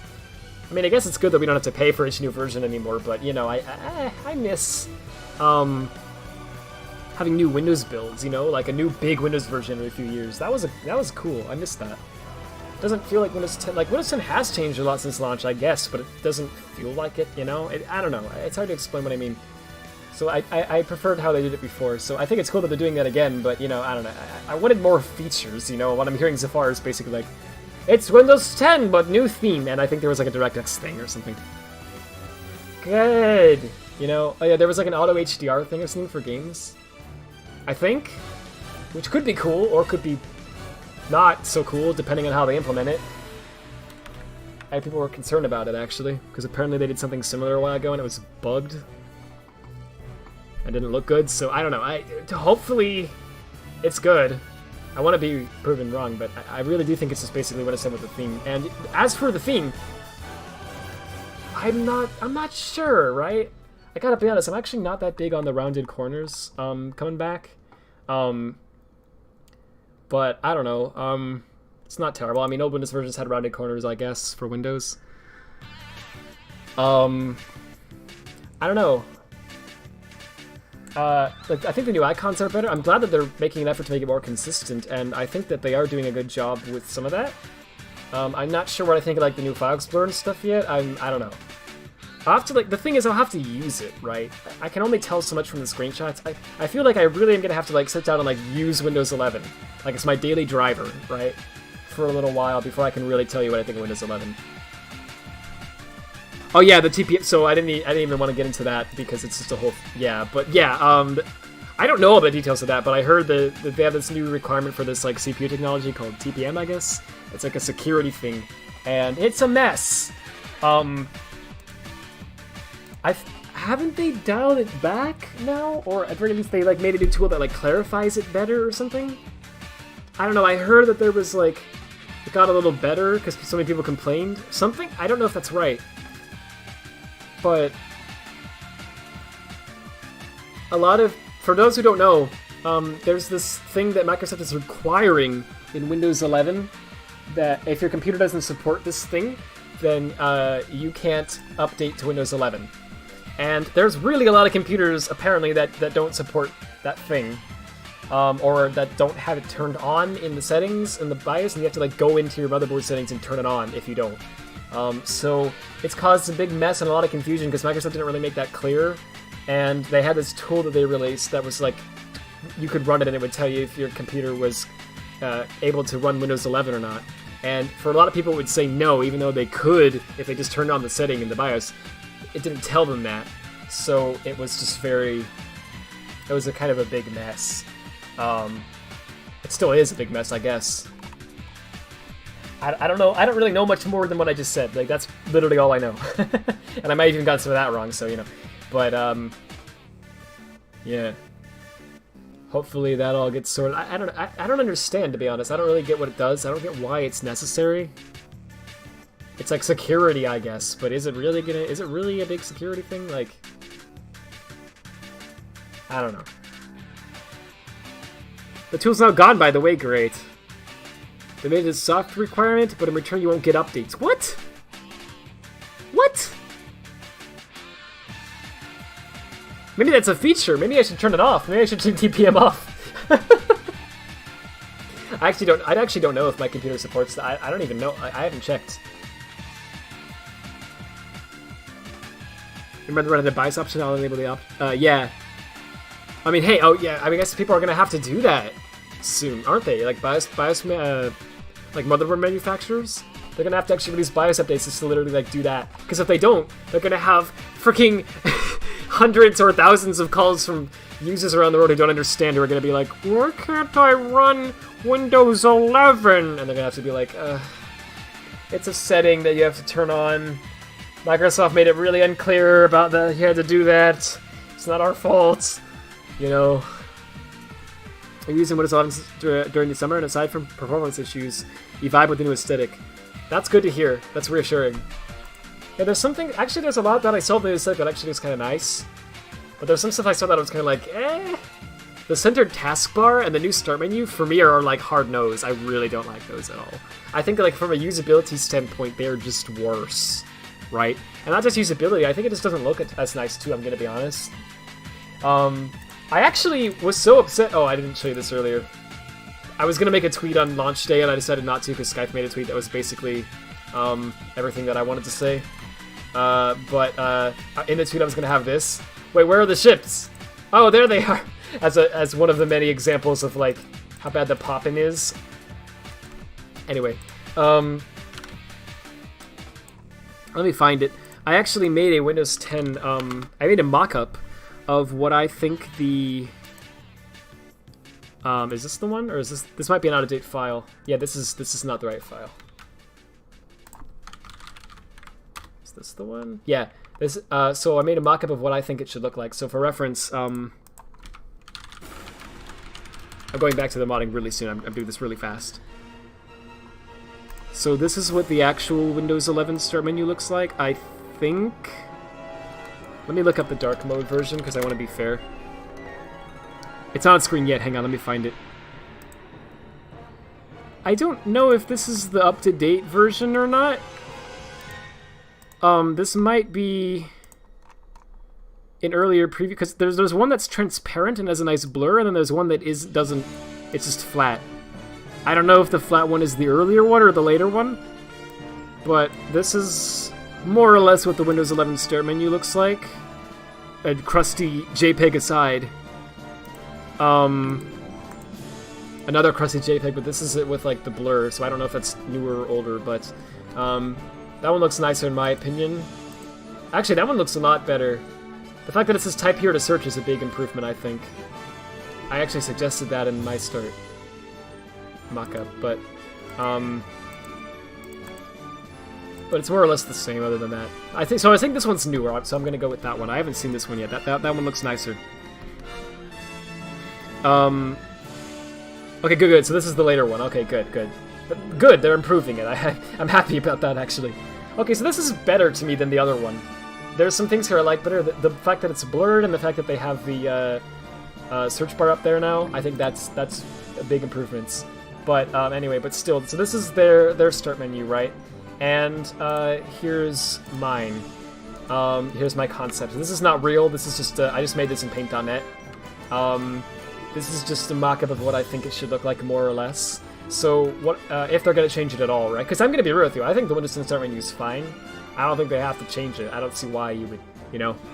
B: I mean, I guess it's good that we don't have to pay for each new version anymore, but, you know, I miss having new Windows builds, you know? Like a new big Windows version every few years. That was cool. I missed that. It doesn't feel like Windows 10... Like, Windows 10 has changed a lot since launch, I guess, but it doesn't feel like it, you know? I don't know. It's hard to explain what I mean. So I preferred how they did it before, so I think it's cool that they're doing that again, but, you know, I don't know. I wanted more features, you know? What I'm hearing so far is basically like, it's Windows 10, but new theme, and I think there was like a DirectX thing or something. Good! You know, oh yeah, there was like an auto HDR thing or something for games. I think? Which could be cool, or could be not so cool, depending on how they implement it. People were concerned about it, actually, because apparently they did something similar a while ago and it was bugged. And didn't look good, so I don't know. Hopefully, it's good. I want to be proven wrong, but I really do think it's just basically what I said with the theme. And as for the theme, I'm not sure, right? I gotta be honest, I'm actually not that big on the rounded corners coming back. But I don't know. It's not terrible. I mean, old Windows versions had rounded corners, I guess, for Windows. I don't know. Like, I think the new icons are better. I'm glad that they're making an effort to make it more consistent, and I think that they are doing a good job with some of that. I'm not sure what I think of like the new File Explorer and stuff yet. I don't know. I'll have to, like, the thing is I'll have to use it, right? I can only tell so much from the screenshots. I feel like I really am gonna have to like sit down and like use Windows 11. Like it's my daily driver, right? For a little while before I can really tell you what I think of Windows 11. Oh yeah, the TP. So I didn't even want to get into that because it's just a whole. Yeah, but yeah. I don't know all the details of that, but I heard that they have this new requirement for this like CPU technology called TPM, I guess. It's like a security thing, and it's a mess. Haven't they dialed it back now, or at very least they like made a new tool that like clarifies it better or something? I don't know. I heard that there was like it got a little better because so many people complained. Something I don't know if that's right. But a lot of, for those who don't know, there's this thing that Microsoft is requiring in Windows 11 that if your computer doesn't support this thing, then you can't update to Windows 11. And there's really a lot of computers, apparently, that don't support that thing. Or that don't have it turned on in the settings, in the BIOS, and you have to like go into your motherboard settings and turn it on if you don't. So it's caused a big mess and a lot of confusion because Microsoft didn't really make that clear and they had this tool that they released that was like, you could run it and it would tell you if your computer was able to run Windows 11 or not. And for a lot of people, it would say no, even though they could if they just turned on the setting in the BIOS. It didn't tell them that, so it was just it was a kind of a big mess. It still is a big mess, I guess. I don't know. I don't really know much more than what I just said. Like, that's literally all I know. And I might even got some of that wrong, so, you know. But, yeah. Hopefully that all gets sorted. I don't understand, to be honest. I don't really get what it does. I don't get why it's necessary. It's like security, I guess, but is it really a big security thing? Like, I don't know. The tool's now gone, by the way, great. They made it a soft requirement, but in return you won't get updates. What? What? Maybe that's a feature. Maybe I should turn it off. Maybe I should turn TPM off. I actually don't know if my computer supports that. I don't even know. I haven't checked. Remember running the BIOS option? I'll enable the yeah. I mean, hey, oh yeah. I mean, I guess people are gonna have to do that soon, aren't they? Like BIOS, like motherboard manufacturers, they're gonna have to actually release BIOS updates just to literally like do that. Because if they don't, they're gonna have freaking hundreds or thousands of calls from users around the world who don't understand, who are gonna be like, "Why can't I run Windows 11?" And they're gonna have to be like, it's a setting that you have to turn on. Microsoft made it really unclear about that you had to do that. It's not our fault, you know. Are you using Windows 11 during the summer, and aside from performance issues, you vibe with the new aesthetic? That's good to hear. That's reassuring. Yeah, there's something. Actually, there's a lot that I saw in the aesthetic that actually is kind of nice. But there's some stuff I saw that I was kind of like, eh. The centered taskbar and the new start menu for me are like hard nose. I really don't like those at all. I think like from a usability standpoint, they're just worse, right? And not just usability. I think it just doesn't look as nice too. I'm gonna be honest. I actually was so upset. Oh, I didn't show you this earlier. I was gonna make a tweet on launch day, and I decided not to because Skype made a tweet that was basically everything that I wanted to say. But in the tweet, I was gonna have this. Wait, where are the ships? Oh, there they are. As one of the many examples of like how bad the poppin' is. Anyway, let me find it. I actually made a Windows 10. I made a mock-up of what I think the. Is this the one, or is this? This might be an out-of-date file. Yeah, this is not the right file. Is this the one? Yeah. This. So I made a mock-up of what I think it should look like. So for reference, I'm going back to the modding really soon. I'm doing this really fast. So this is what the actual Windows 11 start menu looks like, I think. Let me look up the dark mode version because I want to be fair. It's not on screen yet. Hang on, let me find it. I don't know if this is the up-to-date version or not. This might be an earlier preview, because there's one that's transparent and has a nice blur, and then there's one that doesn't. It's just flat. I don't know if the flat one is the earlier one or the later one, but this is more or less what the Windows 11 start menu looks like. A crusty JPEG aside. Another crusty JPEG, but this is it with like the blur, so I don't know if that's newer or older, but that one looks nicer in my opinion. Actually, that one looks a lot better. The fact that it says type here to search is a big improvement, I think. I actually suggested that in my start mock-up, but it's more or less the same other than that. I think this one's newer, so I'm gonna go with that one. I haven't seen this one yet. That one looks nicer. Okay, good. So this is the later one. Okay, good. But good, they're improving it. I'm happy about that, actually. Okay, so this is better to me than the other one. There's some things here I like better. The fact that it's blurred and the fact that they have the search bar up there now, I think that's big improvements. But anyway, but still, so this is their start menu, right? And here's mine. Here's my concept. This is not real. This is just I just made this in Paint.net. This is just a mock-up of what I think it should look like, more or less. So what if they're gonna change it at all, right? Because I'm gonna be real with you. I think the Windows 10 start menu is fine. I don't think they have to change it. I don't see why you would,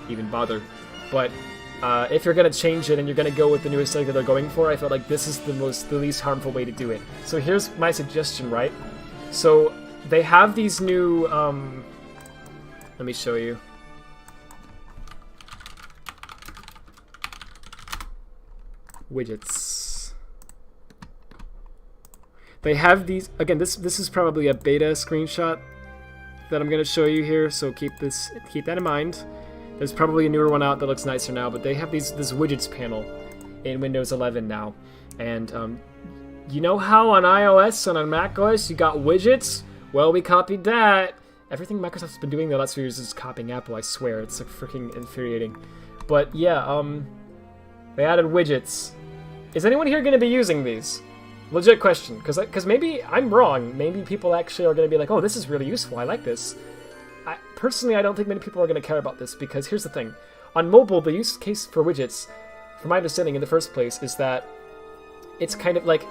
B: even bother. But if you're gonna change it and you're gonna go with the new aesthetic that they're going for, I felt like this is the least harmful way to do it. So here's my suggestion, right? So they have these new, let me show you. Widgets. They have these, again, this is probably a beta screenshot that I'm gonna show you here, so keep that in mind. There's probably a newer one out that looks nicer now, but they have this widgets panel in Windows 11 now. And you know how on iOS and on macOS you got widgets? Well, we copied that. Everything Microsoft's been doing the last few years is copying Apple, I swear. It's like freaking infuriating. But yeah, they added widgets. Is anyone here going to be using these? Legit question, because maybe I'm wrong. Maybe people actually are going to be like, oh, this is really useful, I like this. Personally, I don't think many people are going to care about this, because here's the thing. On mobile, the use case for widgets, from my understanding in the first place, is that it's kind of like,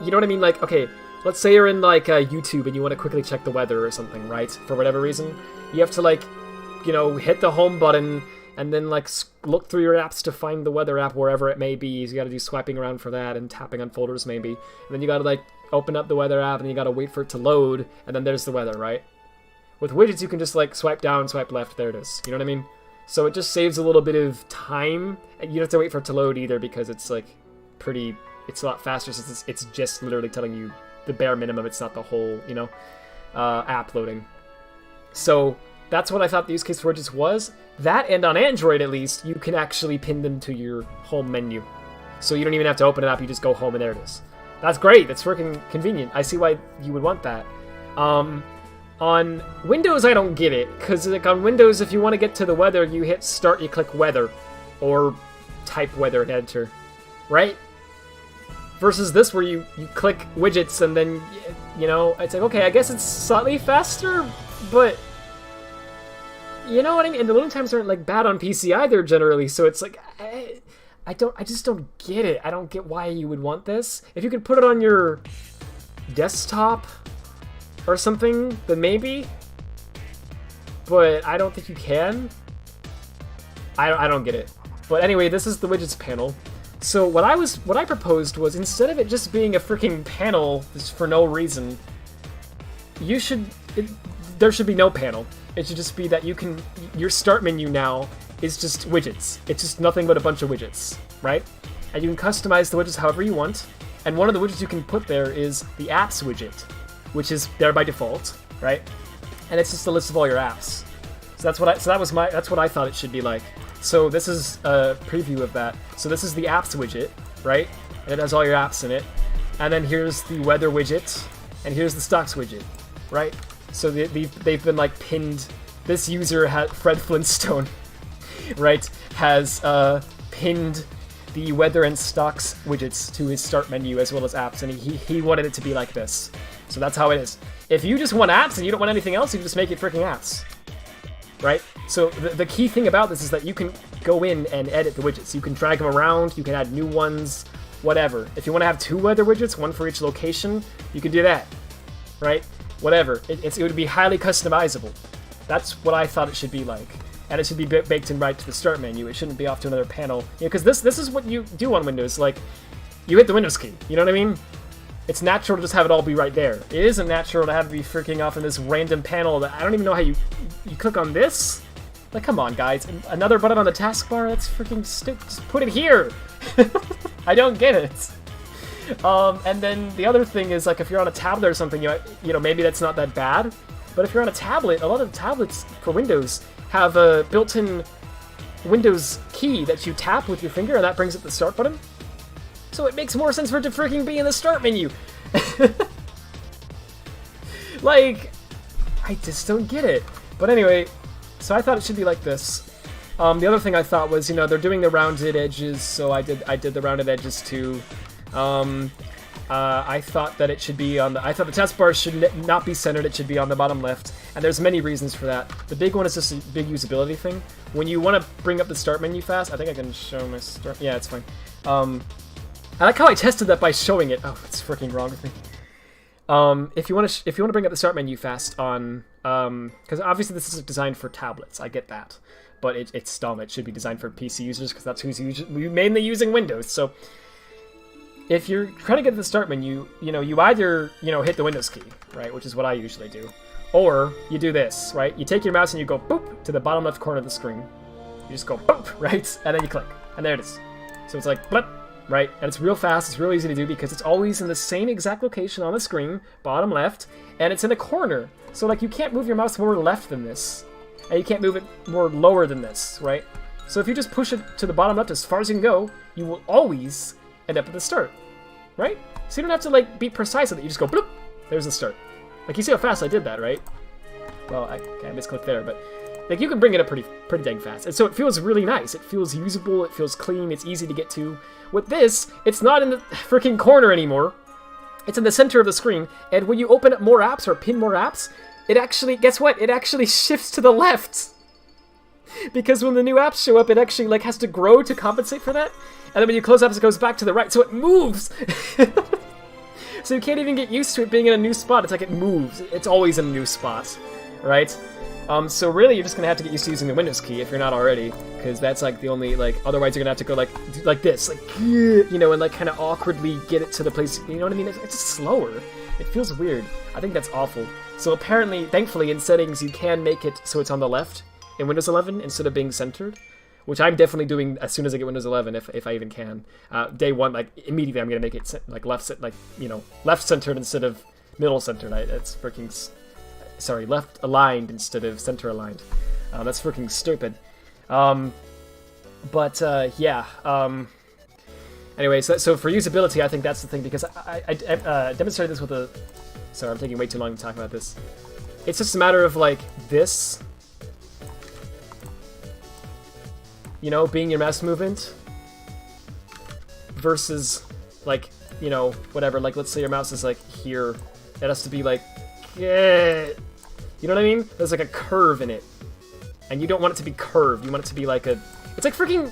B: you know what I mean? Like, okay, let's say you're in like YouTube and you want to quickly check the weather or something, right? For whatever reason. You have to like, you know, hit the home button and then like look through your apps to find the weather app wherever it may be. You got to do swiping around for that and tapping on folders maybe. And then you got to like open up the weather app and you got to wait for it to load, and then there's the weather, right? With widgets, you can just like swipe down, swipe left, there it is. You know what I mean? So it just saves a little bit of time. And you don't have to wait for it to load either, because it's like it's a lot faster since it's just literally telling you the bare minimum. It's not the whole, you know, app loading. So that's what I thought the use case for widgets was. That, and on Android at least, you can actually pin them to your home menu. So you don't even have to open it up, you just go home and there it is. That's great, that's freaking convenient. I see why you would want that. On Windows, I don't get it, because like on Windows, if you want to get to the weather, you hit start, you click weather, or type weather and enter, right? Versus this, where you click widgets and then, you know, it's like, okay, I guess it's slightly faster, but you know what I mean? And the loading times aren't like bad on PC either generally, so it's like, I just don't get it. I don't get why you would want this. If you could put it on your desktop or something, then maybe. But I don't think you can. I don't get it. But anyway, this is the widgets panel. So what I proposed was, instead of it just being a freaking panel just for no reason, there should be no panel. It should just be that your start menu now is just widgets. It's just nothing but a bunch of widgets, right? And you can customize the widgets however you want. And one of the widgets you can put there is the apps widget, which is there by default, right? And it's just a list of all your apps. So that's what I thought it should be like. So this is a preview of that. So this is the apps widget, right? And it has all your apps in it. And then here's the weather widget, and here's the stocks widget, right? So they've been like pinned. This user, Fred Flintstone, right, has pinned the weather and stocks widgets to his start menu as well as apps, and he wanted it to be like this. So that's how it is. If you just want apps and you don't want anything else, you can just make it freaking apps, right? So the key thing about this is that you can go in and edit the widgets. You can drag them around, you can add new ones, whatever. If you want to have 2 weather widgets, one for each location, you can do that, right? Whatever. It would be highly customizable. That's what I thought it should be like. And it should be baked in right to the start menu. It shouldn't be off to another panel. You know, because this is what you do on Windows. Like, you hit the Windows key. You know what I mean? It's natural to just have it all be right there. It isn't natural to have it be freaking off in this random panel that I don't even know how you click on this? Like, come on, guys. Another button on the taskbar? That's freaking stupid. Just put it here. I don't get it. And then the other thing is, like, if you're on a tablet or something, you know, maybe that's not that bad. But if you're on a tablet, a lot of tablets for Windows have a built-in Windows key that you tap with your finger, and that brings up the start button. So it makes more sense for it to freaking be in the start menu. Like, I just don't get it. But anyway, so I thought it should be like this. The other thing I thought was, you know, they're doing the rounded edges, so I did the rounded edges too. I thought that it should be on I thought the taskbar should not be centered, it should be on the bottom left, and there's many reasons for that. The big one is just a big usability thing. When you want to bring up the start menu fast, I think I can show my start, yeah, it's fine. I like how I tested that by showing it. Oh, it's freaking wrong with me. If you want to bring up the start menu fast on, because obviously this is designed for tablets, I get that. but it's dumb. It should be designed for PC users because that's who's mainly using Windows. So if you're trying to get to the start menu, you either, hit the Windows key, right, which is what I usually do, or you do this, right? You take your mouse and you go boop to the bottom left corner of the screen. You just go boop, right? And then you click, and there it is. So it's like blip, right? And it's real fast. It's real easy to do because it's always in the same exact location on the screen, bottom left, and it's in a corner. So like you can't move your mouse more left than this, and you can't move it more lower than this, right? So if you just push it to the bottom left as far as you can go, you will always end up at the start, right? So you don't have to like be precise with it. You just go bloop. There's the start. Like you see how fast I did that, right? Well, I misclicked there, but like you can bring it up pretty dang fast. And so it feels really nice. It feels usable. It feels clean. It's easy to get to. With this, it's not in the freaking corner anymore. It's in the center of the screen. And when you open up more apps or pin more apps, it actually, guess what? It actually shifts to the left. Because when the new apps show up, it actually like has to grow to compensate for that. And then when you close apps, it goes back to the right. So it moves. So you can't even get used to it being in a new spot. It's like it moves. It's always in a new spot, right? So really, you're just gonna have to get used to using the Windows key if you're not already, because that's like the only like. Otherwise, you're gonna have to go like this, like and like kind of awkwardly get it to the place. You know what I mean? It's just slower. It feels weird. I think that's awful. So apparently, thankfully, in settings, you can make it so it's on the left in Windows 11 instead of being centered, which I'm definitely doing as soon as I get Windows 11, if I even can. Day one, like immediately, I'm gonna make it like left centered instead of middle centered. It's freaking. Sorry, left aligned instead of center aligned. That's freaking stupid. Anyway, so for usability, I think that's the thing, because I demonstrated this with a... Sorry, I'm taking way too long to talk about this. It's just a matter of, like, this... being your mouse movement versus, like, whatever. Like, let's say your mouse is, like, here. It has to be, like... Yeah. You know what I mean? There's like a curve in it. And you don't want it to be curved. You want it to be like a... It's like freaking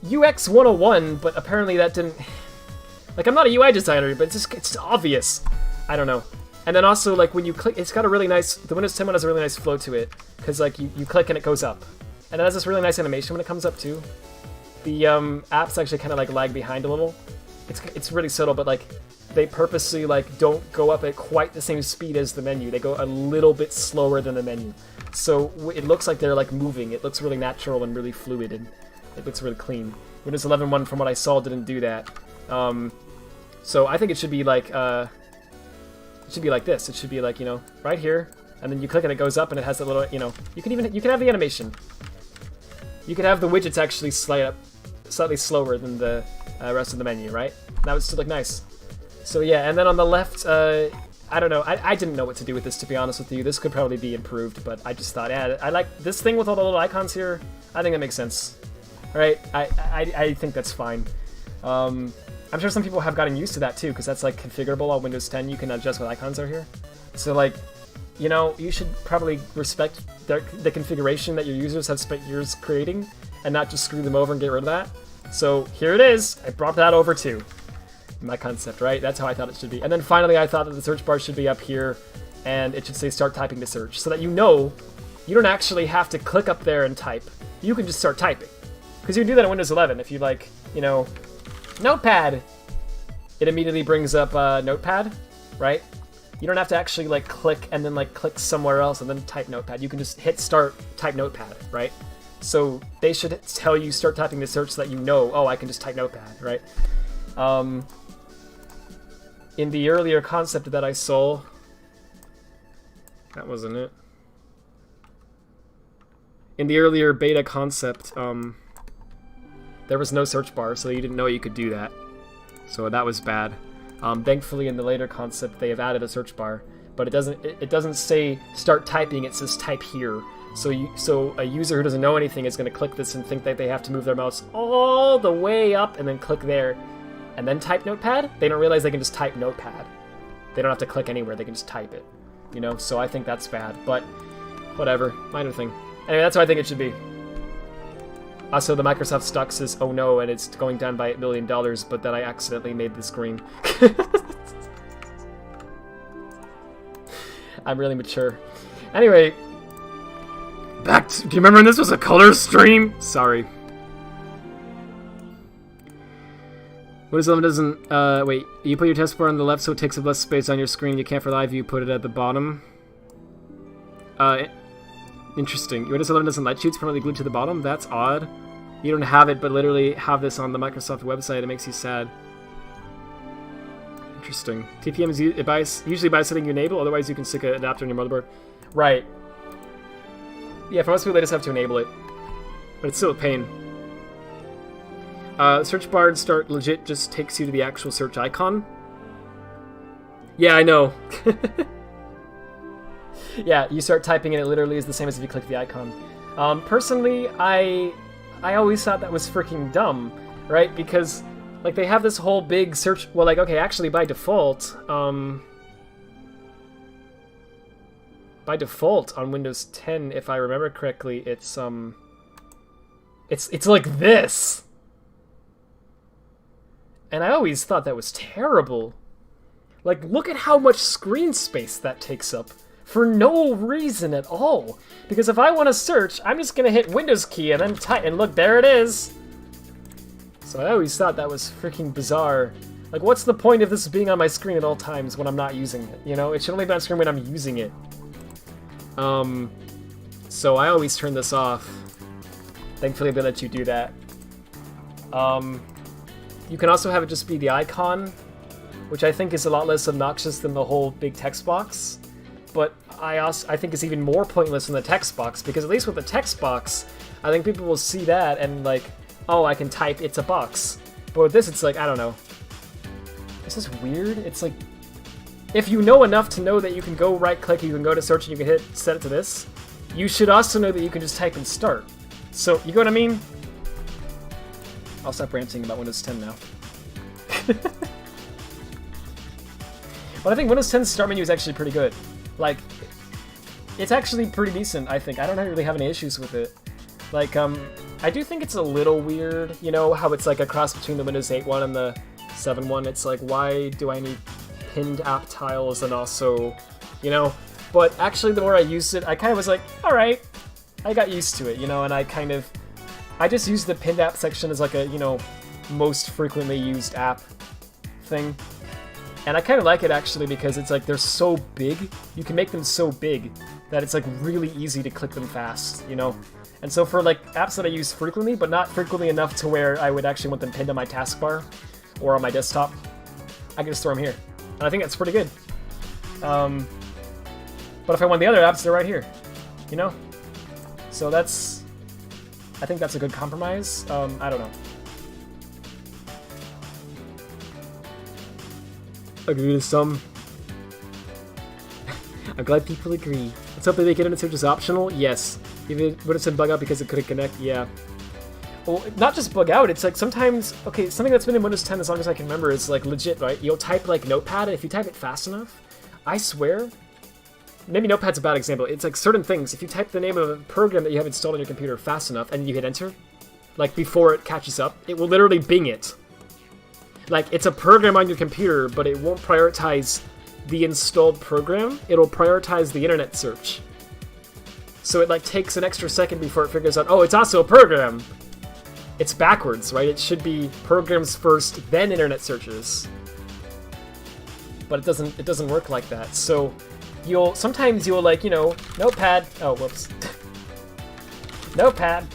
B: UX 101, but apparently that didn't... Like, I'm not a UI designer, but it's obvious. I don't know. And then also, like, when you click... It's got a really nice... The Windows 10 one has a really nice flow to it. Because, like, you click and it goes up. And it has this really nice animation when it comes up, too. The apps actually kind of, like, lag behind a little. It's really subtle, but, like... They purposely, like, don't go up at quite the same speed as the menu. They go a little bit slower than the menu. So it looks like they're, like, moving. It looks really natural and really fluid, and it looks really clean. Windows 11 one, from what I saw, didn't do that. So I think it should be, like, it should be like this. It should be, like, right here, and then you click and it goes up, and it has that little, you can have the animation. You can have the widgets actually slide up slightly slower than the rest of the menu, right? That would still look nice. So yeah, and then on the left, I don't know, I didn't know what to do with this, to be honest with you. This could probably be improved, but I just thought, yeah, I like this thing with all the little icons here. I think that makes sense. Alright, I think that's fine. I'm sure some people have gotten used to that too, because that's like configurable on Windows 10. You can adjust what icons are here. So like, you should probably respect the configuration that your users have spent years creating, and not just screw them over and get rid of that. So here it is. I brought that over too. My concept, right? That's how I thought it should be. And then finally, I thought that the search bar should be up here, and it should say start typing to search, so that you don't actually have to click up there and type. You can just start typing. Because you can do that in Windows 11. If you like, Notepad, it immediately brings up Notepad, right? You don't have to actually like click and then like click somewhere else and then type Notepad. You can just hit start, type Notepad, right? So they should tell you start typing to search so that oh, I can just type Notepad, right? In the earlier concept that I saw, that wasn't it. In the earlier beta concept, there was no search bar, so you didn't know you could do that. So that was bad. Thankfully, in the later concept, they have added a search bar, but it doesn't say start typing. It says type here. So a user who doesn't know anything is going to click this and think that they have to move their mouse all the way up and then click there. And then type Notepad. They don't realize they can just type Notepad. They don't have to click anywhere. They can just type it. So I think that's bad. But whatever. Minor thing. Anyway, that's what I think it should be. Also, the Microsoft stock says, oh no, and it's going down by $8 million, but then I accidentally made this green. I'm really mature. Anyway, Do you remember when this was a color stream? Sorry. Windows 11 doesn't, wait, you put your taskbar on the left so it takes up less space on your screen. You can't for live view put it at the bottom. Interesting. Windows 11 doesn't let you, it's permanently glued to the bottom? That's odd. You don't have it, but literally have this on the Microsoft website. It makes you sad. Interesting. TPM is usually by setting you enable, otherwise you can stick an adapter on your motherboard. Right. Yeah, for most people they just have to enable it. But it's still a pain. Search bar and start legit just takes you to the actual search icon. Yeah, I know. Yeah, you start typing and it literally is the same as if you click the icon. Personally, I always thought that was freaking dumb, right? Because, like, they have this whole big search... Well, like, okay, actually, by default, on Windows 10, if I remember correctly, it's like this! And I always thought that was terrible. Like, look at how much screen space that takes up. For no reason at all. Because if I want to search, I'm just going to hit Windows key and then type, and look, there it is. So I always thought that was freaking bizarre. Like, what's the point of this being on my screen at all times when I'm not using it? You know, it should only be on screen when I'm using it. So I always turn this off. Thankfully, they let you do that. You can also have it just be the icon, which I think is a lot less obnoxious than the whole big text box. But I think it's even more pointless than the text box, because at least with the text box, I think people will see that and like, oh, I can type, it's a box. But with this, it's like, I don't know. This is weird. It's like, if you know enough to know that you can go right-click, you can go to search, and you can hit set it to this, you should also know that you can just type and start. So, you know what I mean? I'll stop ranting about Windows 10 now. But I think Windows 10's start menu is actually pretty good. Like, it's actually pretty decent, I think. I don't really have any issues with it. Like, I do think it's a little weird, you know, how it's like a cross between the Windows 8 one and the 7 one. It's like, why do I need pinned app tiles and also, you know? But actually, the more I used it, I kind of was like, alright, I got used to it, you know, and I just used the pinned app section as like a, you know, most frequently used app thing. And I kind of like it, actually, because it's like they're so big. You can make them so big that it's like really easy to click them fast, you know? And so for like apps that I use frequently, but not frequently enough to where I would actually want them pinned on my taskbar or on my desktop, I can just throw them here. And I think that's pretty good. But if I want the other apps, they're right here, you know? So I think that's a good compromise. I don't know. Agree to some. I'm glad people agree. Let's hope they make internet search as optional. Yes. Even would have said bug out because it couldn't connect. Yeah. Well, not just bug out. It's like sometimes, okay, something that's been in Windows 10 as long as I can remember is like legit, right? You'll type like Notepad, and if you type it fast enough, I swear, maybe Notepad's a bad example. It's like certain things. If you type the name of a program that you have installed on your computer fast enough, and you hit enter, like before it catches up, it will literally Bing it. Like, it's a program on your computer, but it won't prioritize the installed program. It'll prioritize the internet search. So it, like, takes an extra second before it figures out, oh, it's also a program. It's backwards, right? It should be programs first, then internet searches. But it doesn't work like that. So sometimes you'll, like, you know, Notepad. Oh, whoops. Notepad.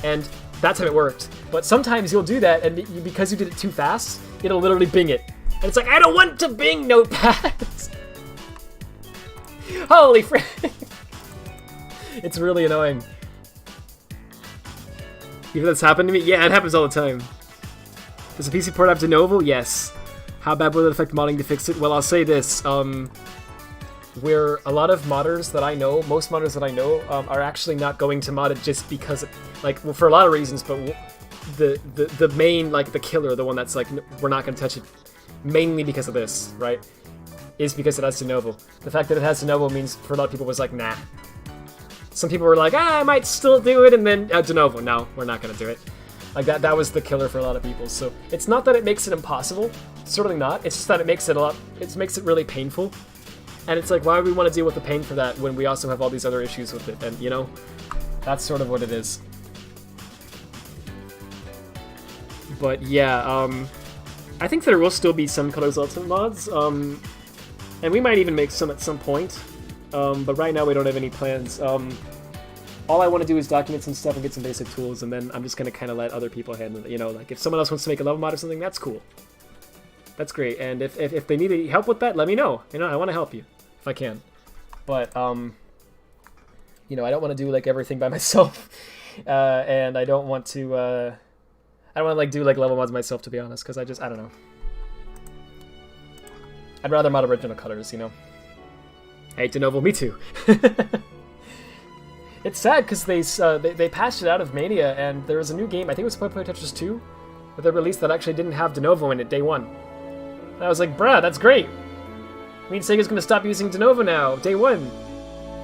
B: And that's how it worked. But sometimes you'll do that, and because you did it too fast, it'll literally Bing it. And it's like, I don't want to Bing Notepad! Holy frick! It's really annoying. Even that's happened to me? Yeah, it happens all the time. Does a PC port have de novo? Yes. How bad will it affect modding to fix it? Well, I'll say this. Where a lot of modders that I know, most modders that I know, are actually not going to mod it just because, like, well, for a lot of reasons, but the main, like, the killer, the one that's like, we're not going to touch it, mainly because of this, right, is because it has de novo. The fact that it has de novo means for a lot of people was like, nah. Some people were like, I might still do it, and then de novo, no, we're not going to do it. Like, that was the killer for a lot of people. So it's not that it makes it impossible, certainly not. It's just that it makes it really painful. And it's like, why would we want to deal with the pain for that when we also have all these other issues with it? And, you know, That's sort of what it is. But yeah, I think there will still be some Colors Ultimate mods, and we might even make some at some point, but right now we don't have any plans. All I want to do is document some stuff and get some basic tools, and then I'm just going to kind of let other people handle it. You know, like if someone else wants to make a level mod or something, that's cool. That's great, and if they need any help with that, let me know. You know, I want to help you, if I can. But, you know, I don't want to do, like, everything by myself, and I don't want to, I don't want to, like, do, like, level mods myself, to be honest, because I don't know. I'd rather mod original colors, you know? Hey, DeNovo, me too. It's sad, because they patched it out of Mania, and there was a new game, I think it was Play Tetris 2, that they released that actually didn't have DeNovo in it day one. And I was like, bruh, that's great! I mean, Sega's gonna stop using DeNovo now, day one!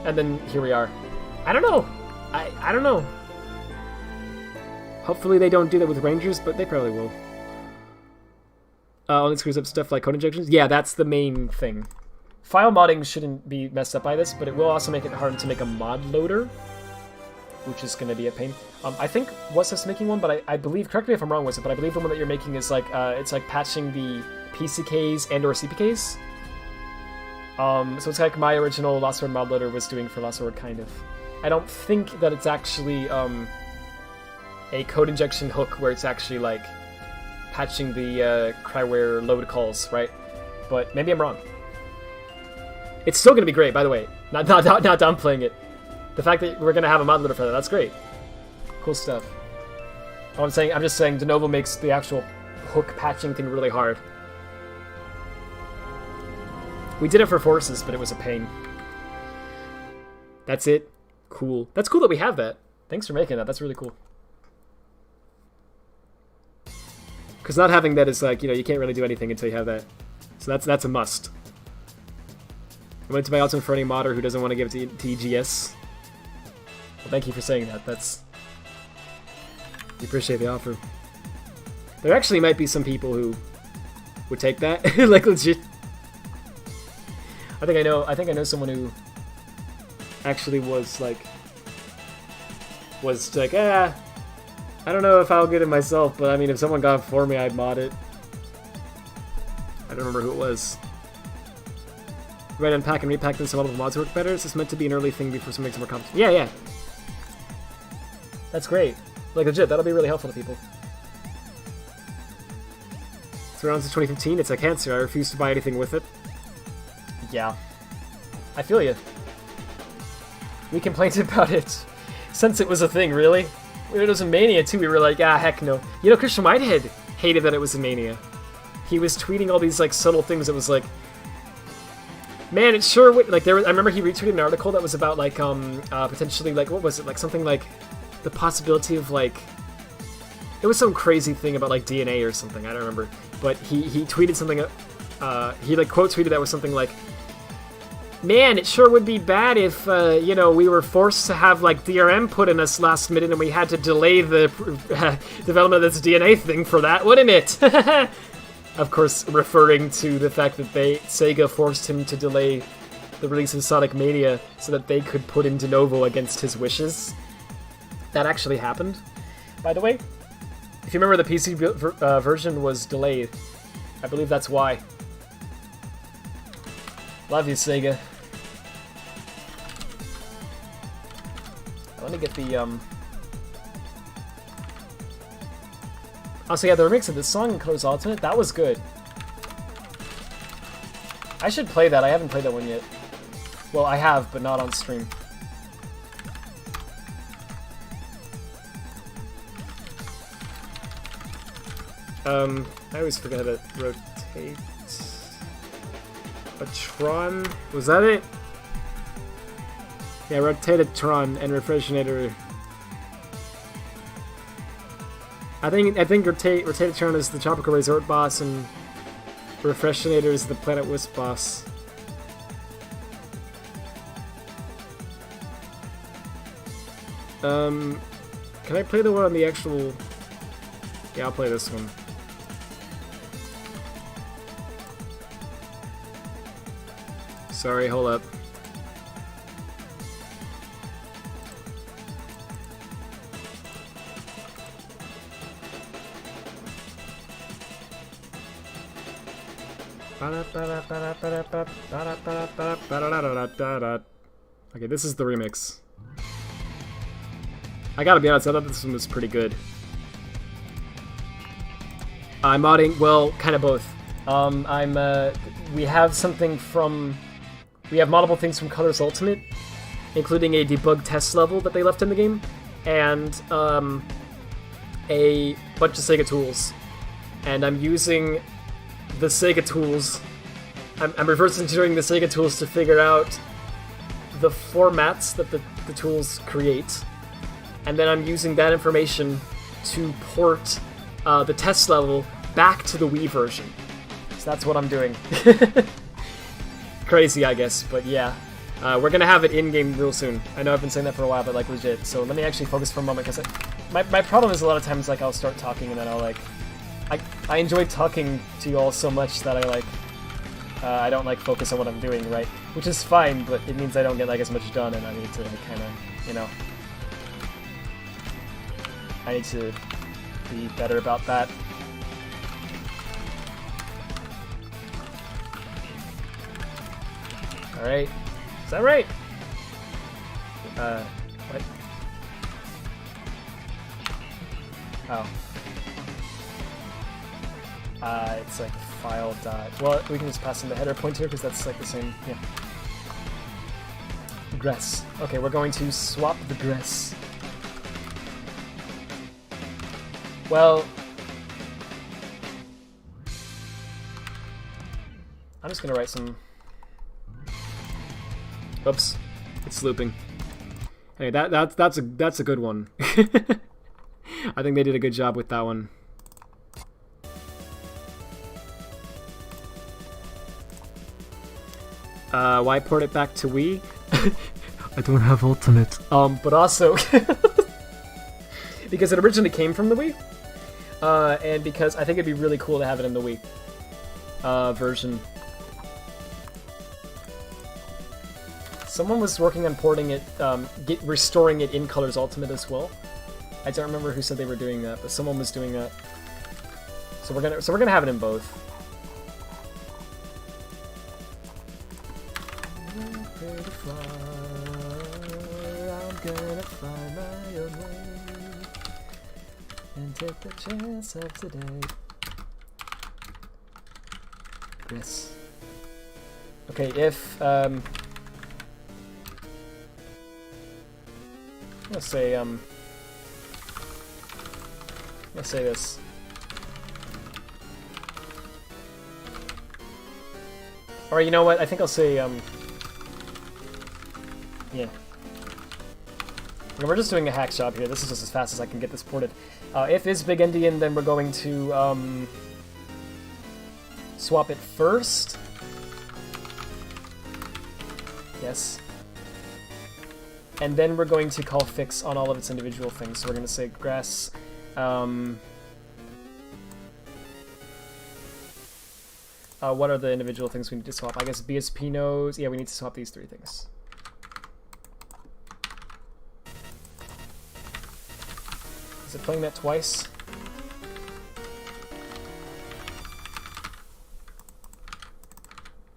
B: And then, here we are. I don't know! I don't know. Hopefully they don't do that with Rangers, but they probably will. Only screws up stuff like code injections? Yeah, that's the main thing. File modding shouldn't be messed up by this, but it will also make it hard to make a mod loader, which is going to be a pain. I think What's making one, but I believe, correct me if I'm wrong, but I believe the one that you're making is like, it's like patching the PCKs and or CPKs. So it's like my original Lost Sword mod loader was doing for Lost Sword, kind of. I don't think that it's actually a code injection hook where it's actually like patching the Cryware load calls, right? But maybe I'm wrong. It's still going to be great, by the way. Not downplaying it. The fact that we're going to have a mod loader for that, that's great. Cool stuff. I'm just saying DeNovo makes the actual hook patching thing really hard. We did it for Forces, but it was a pain. That's it. Cool. That's cool that we have that. Thanks for making that. That's really cool. Because not having that is like, you know, you can't really do anything until you have that. So that's a must. I went to my ultimate for any modder who doesn't want to give it to EGS. Well, thank you for saying that. We appreciate the offer. There actually might be some people who would take that, like legit. I think I know someone who actually was like, I don't know if I'll get it myself, but I mean, if someone got it for me, I'd mod it. I don't remember who it was. Right, unpack and repack them so all of the mods work better. Is this meant to be an early thing before something makes it more complicated? Yeah. That's great. Like, legit, that'll be really helpful to people. It's around since 2015. It's a cancer. I refuse to buy anything with it. Yeah. I feel you. We complained about it since it was a thing, really. When it was a Mania, too, we were like, heck no. You know, Christian Whitehead hated that it was a Mania. He was tweeting all these, like, subtle things that was like, man, it sure would, like, I remember he retweeted an article that was about, like, potentially, like, what was it, like, something like, the possibility of, like, it was some crazy thing about, like, DNA or something, I don't remember, but he tweeted something, he, like, quote tweeted that was something like, man, it sure would be bad if, you know, we were forced to have, like, DRM put in us last minute and we had to delay the development of this DNA thing for that, wouldn't it? Of course, referring to the fact that Sega forced him to delay the release of Sonic Mania so that they could put in DeNovo against his wishes. That actually happened, by the way. If you remember, the PC version was delayed. I believe that's why. Love you, Sega. Let me get the, Also, yeah, the remix of this song in Colors Ultimate, that was good. I should play that. I haven't played that one yet. Well, I have, but not on stream. I always forget how to rotate. A Tron? Was that it? Yeah, rotated Tron and Refreshinator. I think Rotated Tron is the Tropical Resort boss and Refreshinator is the Planet Wisp boss. Can I play the one on the actual... Yeah, I'll play this one. Sorry, hold up. Okay, this is the remix. I gotta be honest, I thought this one was pretty good. I'm modding, well, kind of both. We have something from... We have moddable things from Colors Ultimate, including a debug test level that they left in the game, and a bunch of Sega tools. And I'm using the Sega tools. I'm reverse engineering the Sega tools to figure out the formats that the tools create. And then I'm using that information to port the test level back to the Wii version. So that's what I'm doing. Crazy, I guess, but yeah. We're gonna have it in-game real soon. I know I've been saying that for a while, but like legit. So let me actually focus for a moment, because my problem is a lot of times like I'll start talking and then I'll like... I enjoy talking to you all so much that I don't like focus on what I'm doing, right? Which is fine, but it means I don't get like as much done, and I need to like, kind of, you know... I need to be better about that. Alright. Is that right? What? Oh. It's like file dot... Well, we can just pass in the header pointer, because that's like the same... Yeah. Gress. Okay, we're going to swap the gress. Well... I'm just gonna write some... Oops, it's looping. Hey, that's a good one. I think they did a good job with that one. Why port it back to Wii? I don't have Ultimate. But also because it originally came from the Wii, and because I think it'd be really cool to have it in the Wii version. Someone was working on porting it, restoring it in Colors Ultimate as well. I don't remember who said they were doing that, but someone was doing that. So we're gonna have it in both. I'm gonna fly my own way and take the chance of today. Yes. Okay, if let's say this. Or you know what? I think I'll say yeah. We're just doing a hack job here. This is just as fast as I can get this ported. If is big endian, then we're going to swap it first. Yes. And then we're going to call fix on all of its individual things. So we're going to say grass. What are the individual things we need to swap? I guess BSP nodes. Yeah, we need to swap these three things. Is it playing that twice?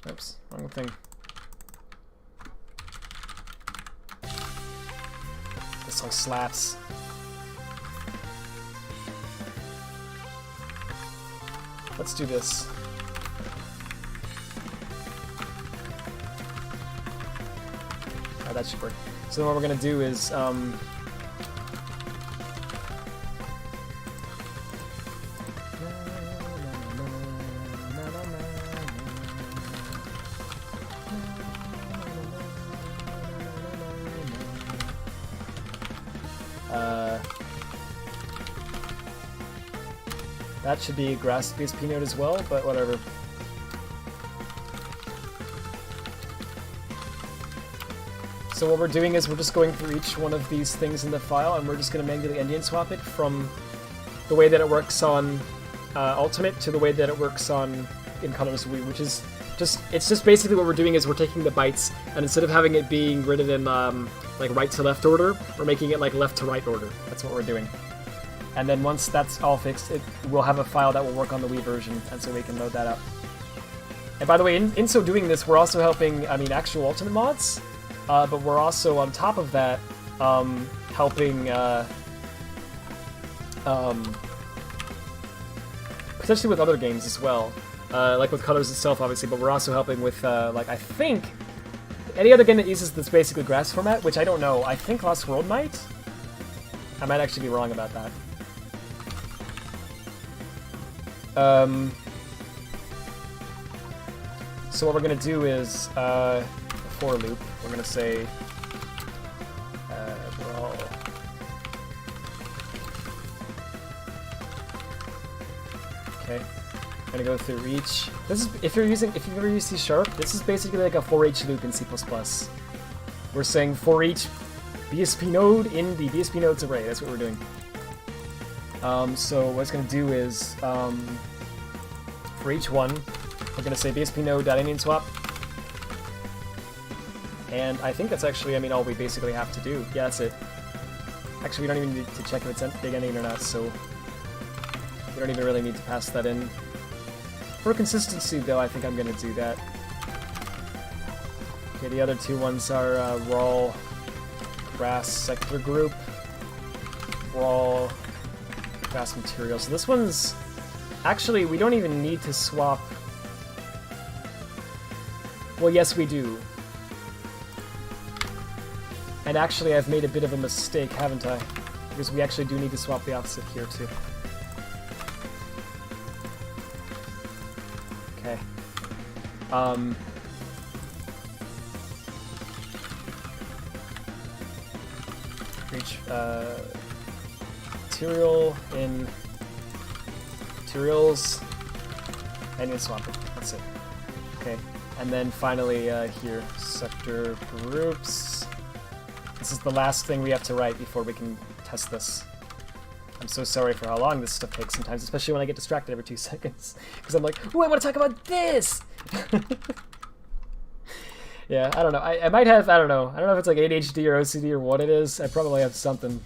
B: Oops, wrong thing. This song slaps. Let's do this. Oh, that should work. So then what we're gonna do is that should be a grass BSP node as well, but whatever. So what we're doing is we're just going through each one of these things in the file, and we're just going to manually endian swap it from the way that it works on Ultimate to the way that it works on in Colors Wii, which is it's just basically what we're doing is we're taking the bytes, and instead of having it being written in like right to left order, we're making it like left to right order. That's what we're doing. And then once that's all fixed, we'll have a file that will work on the Wii version, and so we can load that up. And by the way, in so doing this, we're also helping, I mean, actual Ultimate mods, but we're also, on top of that, helping, potentially with other games as well. Like with Colors itself, obviously, but we're also helping with, like, I think, any other game that uses this basically grass format, which I don't know. I think Lost World might? I might actually be wrong about that. So what we're going to do is, a for loop, we're going to say, we're all... Okay, I'm going to go through each. This is, if you've ever used C#, this is basically like a for each loop in C++. We're saying for each BSP node in the BSP nodes array, that's what we're doing. So what it's going to do is, for each one, we're going to say BSP node.Indian swap. And I think that's actually, I mean, all we basically have to do. Yeah, that's it. Actually, we don't even need to check if it's big ending or not, so we don't even really need to pass that in. For consistency, though, I think I'm going to do that. Okay, the other two ones are raw grass sector group, raw grass material. So this one's... Actually, we don't even need to swap... Well, yes, we do. And actually, I've made a bit of a mistake, haven't I? Because we actually do need to swap the opposite here, too. Okay. Reach, material in materials, and then swap it. That's it. Okay. And then finally, here, sector groups. This is the last thing we have to write before we can test this. I'm so sorry for how long this stuff takes sometimes, especially when I get distracted every 2 seconds. Because I'm like, ooh, I want to talk about this! Yeah, I don't know. I might have, I don't know. I don't know if it's like ADHD or OCD or what it is. I probably have something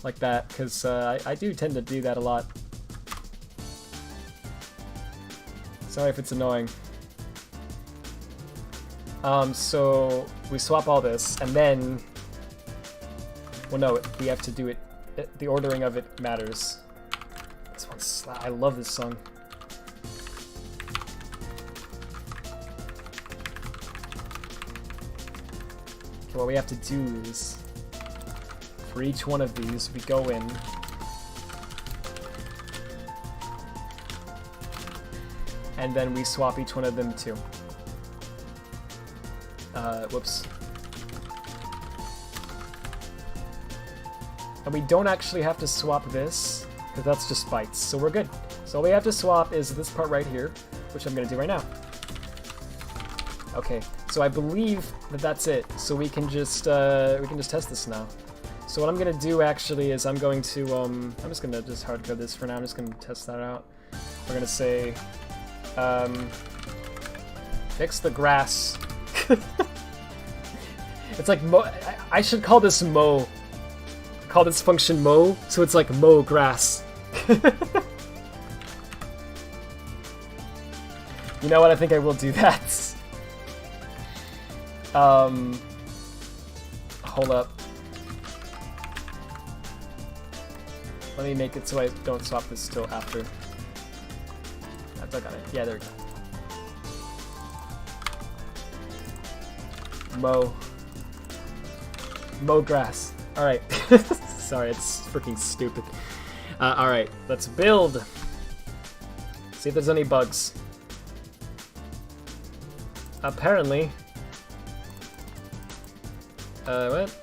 B: like that, because I do tend to do that a lot. Sorry if it's annoying. So we swap all this, and then... Well, no, we have to do it. The ordering of it matters. This one's... I love this song. Okay, what we have to do is... For each one of these, we go in... And then we swap each one of them too. Whoops. And we don't actually have to swap this, because that's just bytes, so we're good. So all we have to swap is this part right here, which I'm going to do right now. Okay, so I believe that that's it. So we can just test this now. So what I'm going to do actually is I'm going to, I'm just going to just hardcode this for now. I'm just going to test that out. We're going to say, fix the grass. It's like I should call this mow. Call this function mow, so it's like mow grass. You know what? I think I will do that. Hold up. Let me make it so I don't swap this till after. I got it. Yeah, there we go. Mow. Mow grass. Alright. Sorry, it's freaking stupid. Alright, let's build. See if there's any bugs. Apparently. What?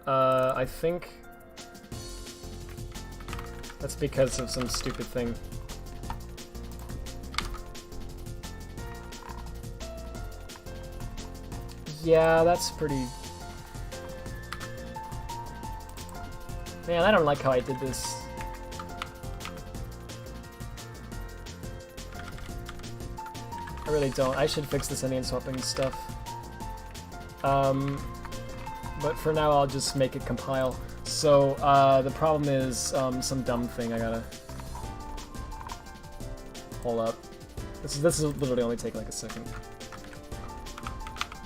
B: I think that's because of some stupid thing. Yeah, that's pretty... Man, I don't like how I did this. I really don't. I should fix this Indian swapping stuff. But for now, I'll just make it compile. So, the problem is some dumb thing I gotta Hold up. This is literally only taking like a second.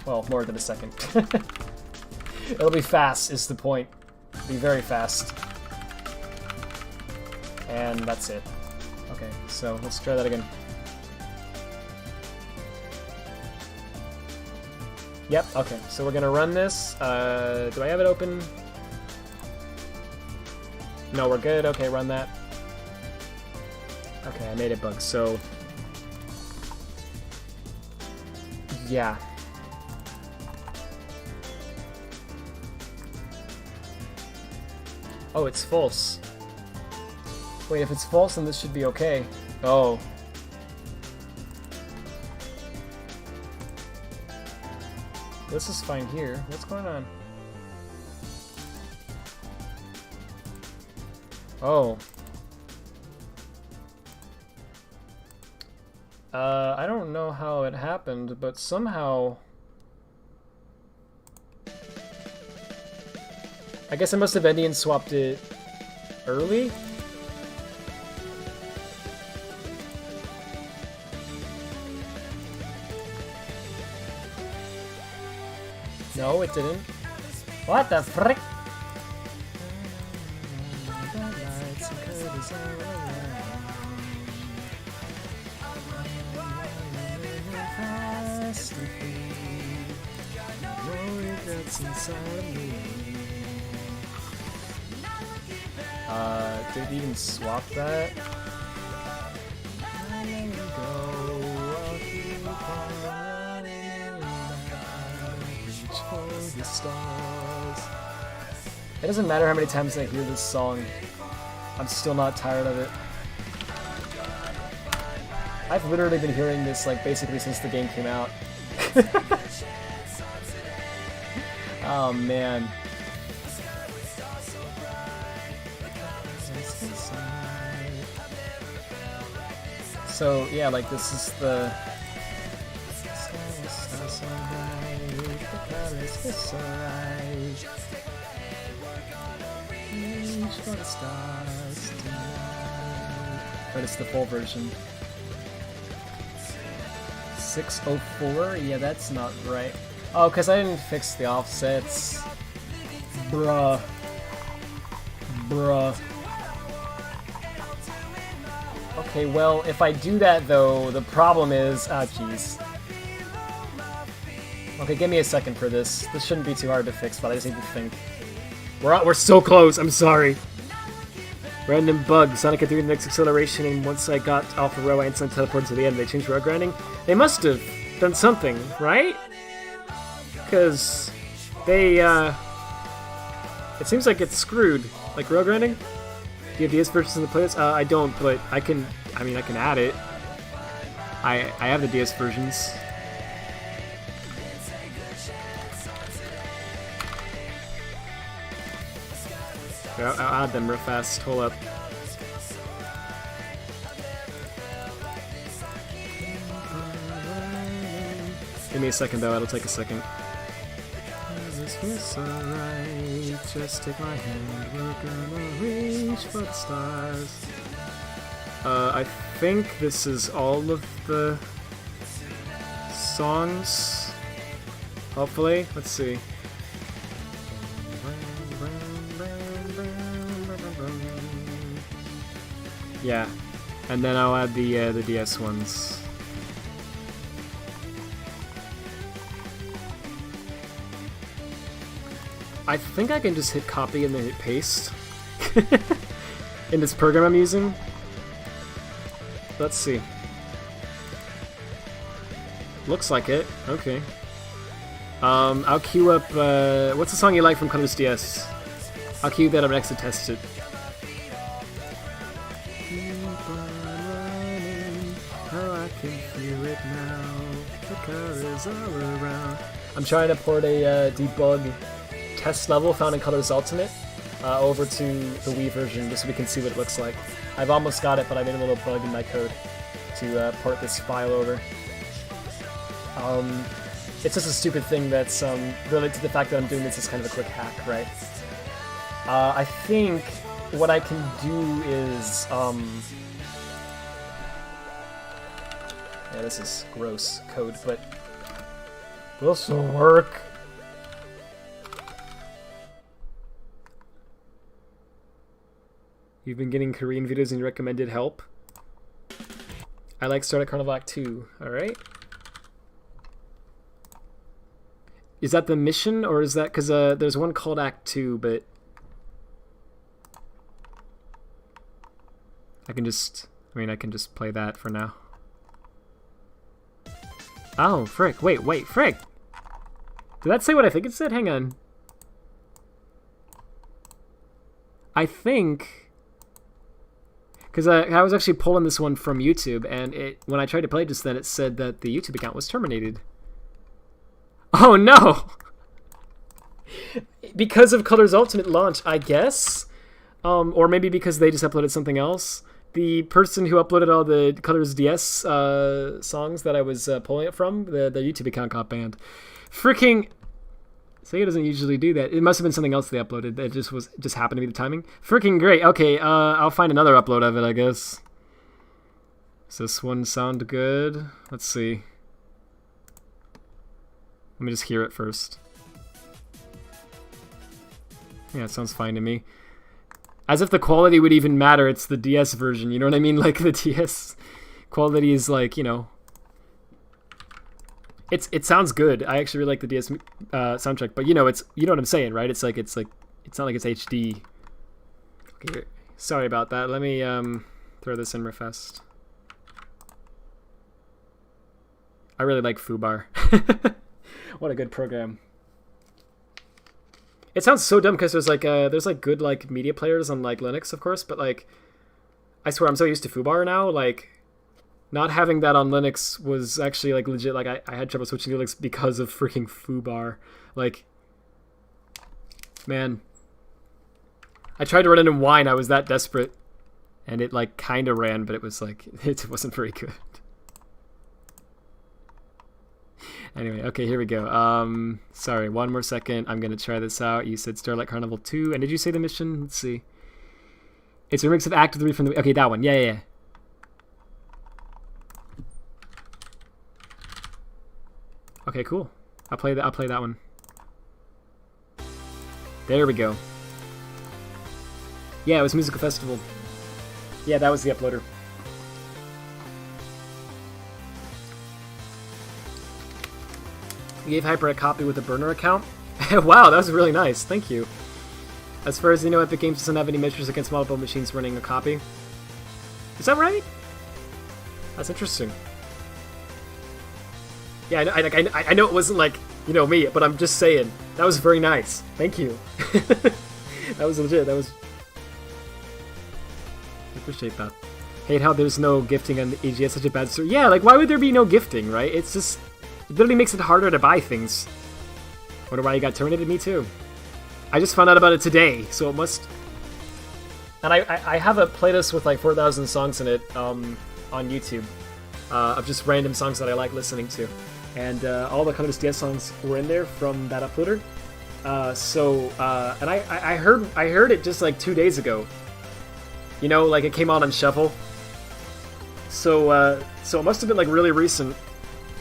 B: Well, more than a second. It'll be fast, is the point. It'll be very fast. And that's it. Okay, so let's try that again. Yep, okay, so we're gonna run this. Do I have it open? No, we're good. Okay, run that. Okay, I made it bug, so... yeah. Oh, it's false. Wait, if it's false, then this should be okay. Oh. This is fine here. What's going on? Oh. I don't know how it happened, but somehow... I guess I must have Indian swapped it early? No, it didn't. What the frick? Did it even swap that? It doesn't matter how many times I hear this song, I'm still not tired of it. I've literally been hearing this like basically since the game came out. Oh man. So yeah, like this is the but it's the full version. 604? Yeah, that's not right. Oh, because I didn't fix the offsets. Bruh. Bruh. Okay, well, if I do that, though, the problem is... ah, jeez. Okay, give me a second for this. This shouldn't be too hard to fix, but I just need to think. We're so close, I'm sorry. Random bug. Sonic had 3 the next acceleration, and once I got off the row, I instantly teleported to the end. They changed road grinding. They must have done something, right? Because they, it seems like it's screwed. Like road grinding? Do you have DS versions in the playlist? I don't, but I can add it. I have the DS versions. I'll add them real fast. Hold up. Give me a second though, it'll take a second. This feels alright. Just take my hand, we're gonna reach for the stars. I think this is all of the songs. Hopefully. Let's see. Yeah, and then I'll add the DS ones. I think I can just hit copy and then hit paste in this program I'm using. Let's see. Looks like it. Okay. I'll queue up. What's the song you like from Colors DS? I'll queue that up next to test it. I'm trying to port a debug test level found in Colors Ultimate over to the Wii version just so we can see what it looks like. I've almost got it, but I made a little bug in my code to port this file over. It's just a stupid thing that's related to the fact that I'm doing this as kind of a quick hack, right? I think what I can do is Yeah, this is gross code, but this will work. You've been getting Korean videos and you recommended help. I like Starlight Carnival Act 2. Alright. Is that the mission, or is that... Because there's one called Act 2, but... I can just play that for now. Oh, frick. Wait, frick! Did that say what I think it said? Hang on. I think... Because I was actually pulling this one from YouTube, and when I tried to play just then, it said that the YouTube account was terminated. Oh no! Because of Color's Ultimate launch, I guess? Or maybe because they just uploaded something else. The person who uploaded all the Color's DS songs that I was pulling it from, the YouTube account got banned. Freaking... Sega doesn't usually do that. It must have been something else they uploaded that just happened to be the timing. Freaking great. Okay, I'll find another upload of it, I guess. Does this one sound good? Let's see. Let me just hear it first. Yeah, it sounds fine to me. As if the quality would even matter, it's the DS version, you know what I mean? Like, the DS quality is like, you know... It sounds good. I actually really like the DS soundtrack, but you know what I'm saying, right? It's not like it's HD. Okay, sorry about that. Let me throw this in real fast. I really like Foobar. What a good program. It sounds so dumb because there's good like media players on like Linux, of course, but like I swear I'm so used to Foobar now, like not having that on Linux was actually like legit. Like I had trouble switching to Linux because of freaking Foobar. Like, man, I tried to run it in Wine. I was that desperate, and it like kind of ran, but it was like it wasn't very good. Anyway, okay, here we go. Sorry, one more second. I'm gonna try this out. You said Starlight Carnival 2, and did you say the mission? Let's see. It's a remix of Act 3 from the... Okay, that one. Yeah. Okay, cool. I'll play that one. There we go. Yeah, it was Musical Festival. Yeah, that was the uploader. You gave Hyper a copy with a burner account? Wow, that was really nice. Thank you. As far as you know, Epic Games doesn't have any measures against multiple machines running a copy. Is that right? That's interesting. Yeah, I know it wasn't like, you know, me, but I'm just saying. That was very nice. Thank you. That was legit. I appreciate that. Hate how there's no gifting on the EGS, such a bad story. Yeah, like, why would there be no gifting, right? It's just... It literally makes it harder to buy things. Wonder why you got terminated? Me too. I just found out about it today, so it must... And I have a playlist with like 4,000 songs in it on YouTube of just random songs that I like listening to. And all the Colorless DS songs were in there from that uploader. And I heard it just like 2 days ago. You know, like it came on Shuffle. So it must have been like really recent.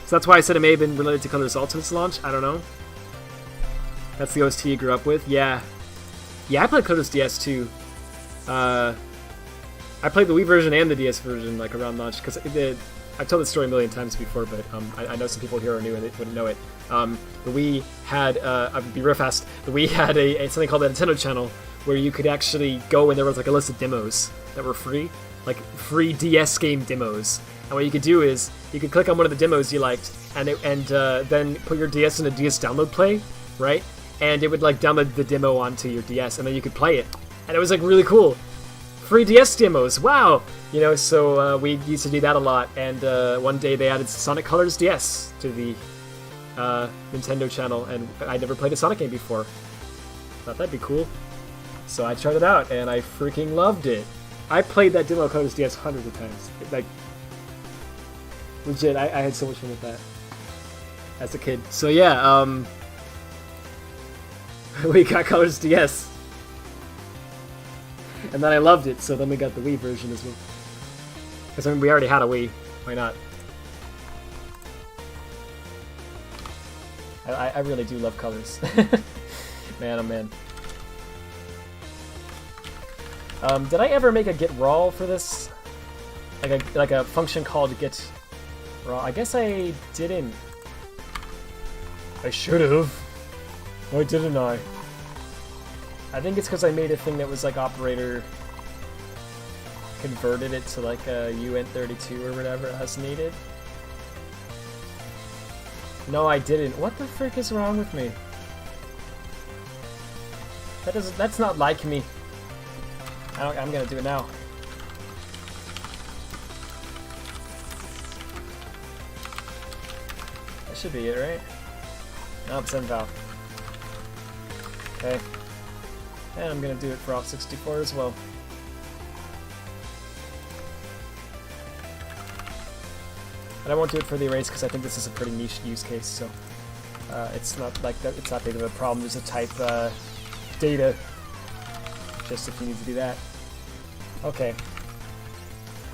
B: So that's why I said it may have been related to Colorless Ultimate's launch. I don't know. That's the OST you grew up with. Yeah, I played Colorless DS too. I played the Wii version and the DS version like around launch because I've told this story a million times before, but I know some people here are new and they wouldn't know it. The Wii had, I'll be real fast. The Wii had something called the Nintendo Channel where you could actually go and there was like a list of demos that were free, like free DS game demos. And what you could do is you could click on one of the demos you liked, and then put your DS in a DS download play, right? And it would like download the demo onto your DS, and then you could play it. And it was like really cool. Free DS demos, wow! You know, so we used to do that a lot. And one day they added Sonic Colors DS to the Nintendo channel, and I never played a Sonic game before. Thought that'd be cool. So I tried it out, and I freaking loved it. I played that demo Colors DS hundreds of times. Like, legit, I had so much fun with that as a kid. So yeah, we got Colors DS. And then I loved it, so then we got the Wii version as well. Because I mean, we already had a Wii. Why not? I really do love colors. Man, oh man. Did I ever make a get raw for this? Like a function called get raw? I guess I didn't. I should have. Why didn't I? I think it's because I made a thing that was like operator converted it to like a UN32 or whatever as needed. No, I didn't. What the frick is wrong with me? That's not like me. I'm gonna do it now. That should be it, right? Nope, send valve. Okay. And I'm gonna do it for off64 as well. And I won't do it for the erase because I think this is a pretty niche use case, so it's not like that. It's not big of a problem. There's a type data, just if you need to do that. Okay.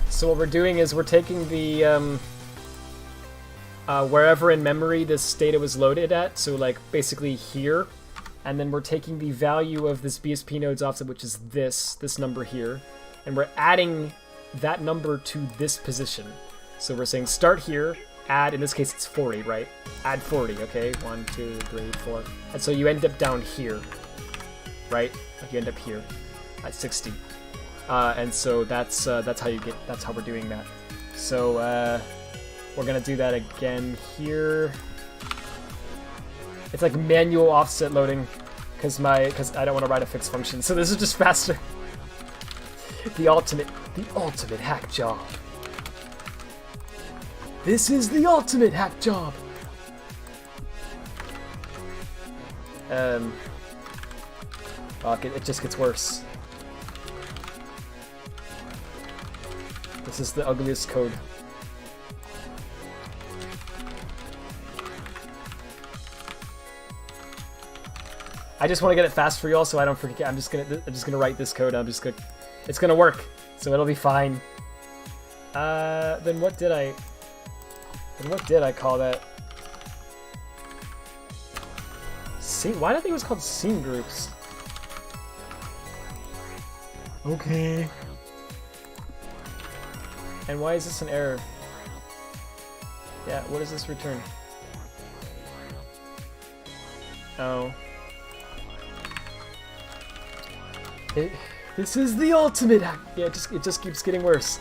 B: So what we're doing is we're taking the wherever in memory this data was loaded at, so like basically here, and then we're taking the value of this BSP node's offset, which is this number here, and we're adding that number to this position. So we're saying start here, add, in this case it's 40, right? Add 40, okay? 1, 2, 3, 4. And so you end up down here, right? Like you end up here at 60. And so that's how you get, that's how we're doing that. So we're gonna do that again here. It's like manual offset loading because I don't want to write a fixed function. So this is just faster. The ultimate hack job. This is the ultimate hack job. Fuck, it just gets worse. This is the ugliest code. I just want to get it fast for y'all, so I don't forget. I'm just gonna write this code. It's gonna work, so it'll be fine. Then what did I call that? Scene? Why do I think it was called scene groups? Okay. And why is this an error? Yeah, what does this return? Oh. This is the ultimate hack. Yeah, it just keeps getting worse.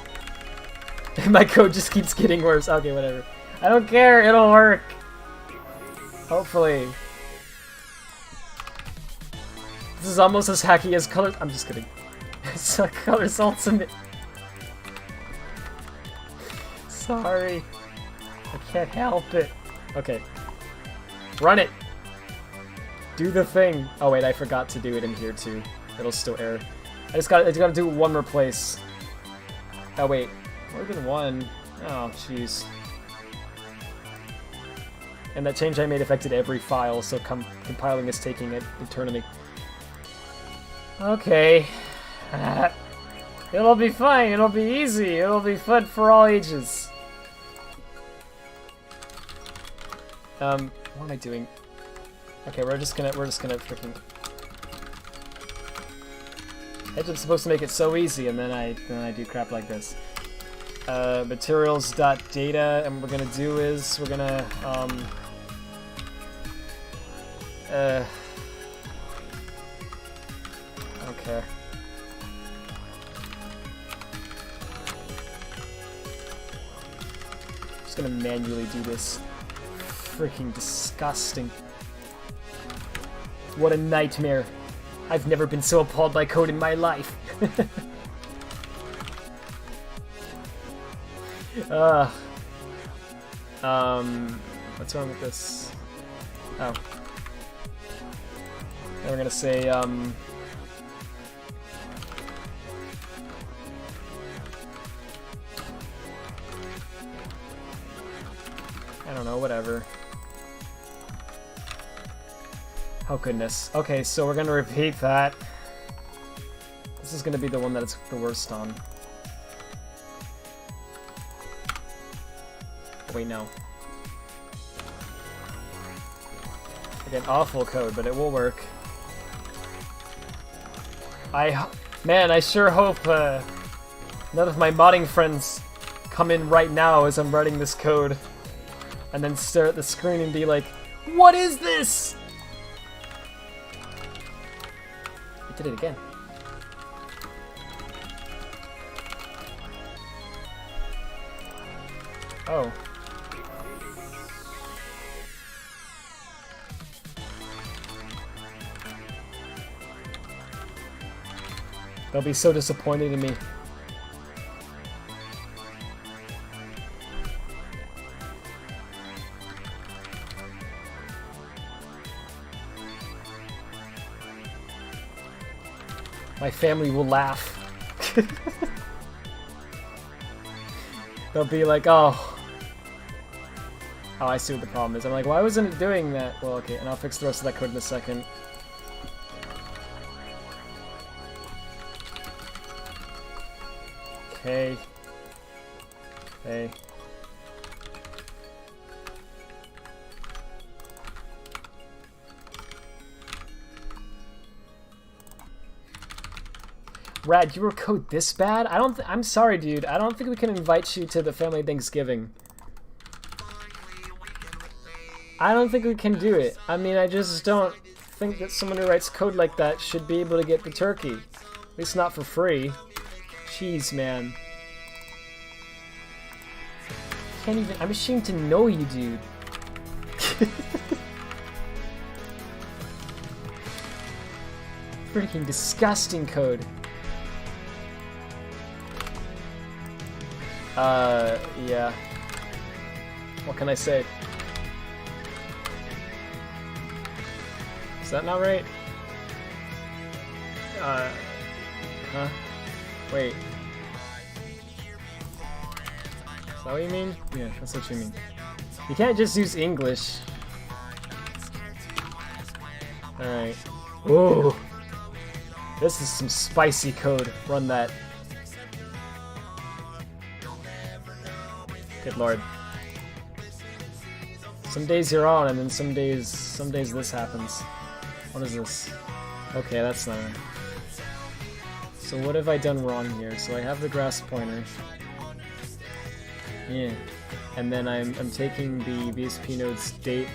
B: My code just keeps getting worse. Okay, whatever. I don't care. It'll work. Hopefully. This is almost as hacky as Colors. I'm just kidding. It's Colors Ultimate. Sorry. I can't help it. Okay. Run it. Do the thing. Oh wait, I forgot to do it in here too. It'll still error. I just gotta do one replace. Oh wait, more than one. Oh jeez. And that change I made affected every file, so compiling is taking an eternity. Okay. It'll be fine. It'll be easy. It'll be fun for all ages. What am I doing? Okay, we're just gonna freaking. I'm supposed to make it so easy, and then I do crap like this. Materials.data, and what we're gonna do is we're gonna okay. Just gonna manually do this. Freaking disgusting. What a nightmare. I've never been so appalled by code in my life. What's wrong with this? Oh. And we're gonna say, I don't know, whatever. Oh goodness. Okay, so we're gonna repeat that. This is gonna be the one that it's the worst on. Wait, no. Again, awful code, but it will work. Man, I sure hope none of my modding friends come in right now as I'm writing this code and then stare at the screen and be like, what is this? I did it again. Oh. They'll be so disappointed in me. My family will laugh. They'll be like, oh. Oh, I see what the problem is. I'm like, why wasn't it doing that? Well, okay, and I'll fix the rest of that code in a second. Okay. Okay. Rad, you were code this bad? I'm sorry, dude. I don't think we can invite you to the family Thanksgiving. I don't think we can do it. I mean, I just don't think that someone who writes code like that should be able to get the turkey. At least not for free. Jeez, man. Can't even. I'm ashamed to know you, dude. Freaking disgusting code. Yeah. What can I say? Is that not right? Huh? Wait. Is that what you mean? Yeah, that's what you mean. You can't just use English. Alright. Ooh! This is some spicy code. Run that. Good lord. Some days you're on, and then some days this happens. What is this? Okay, that's not right. So what have I done wrong here? So I have the grass pointer. Yeah. And then I'm taking the BSP node's date.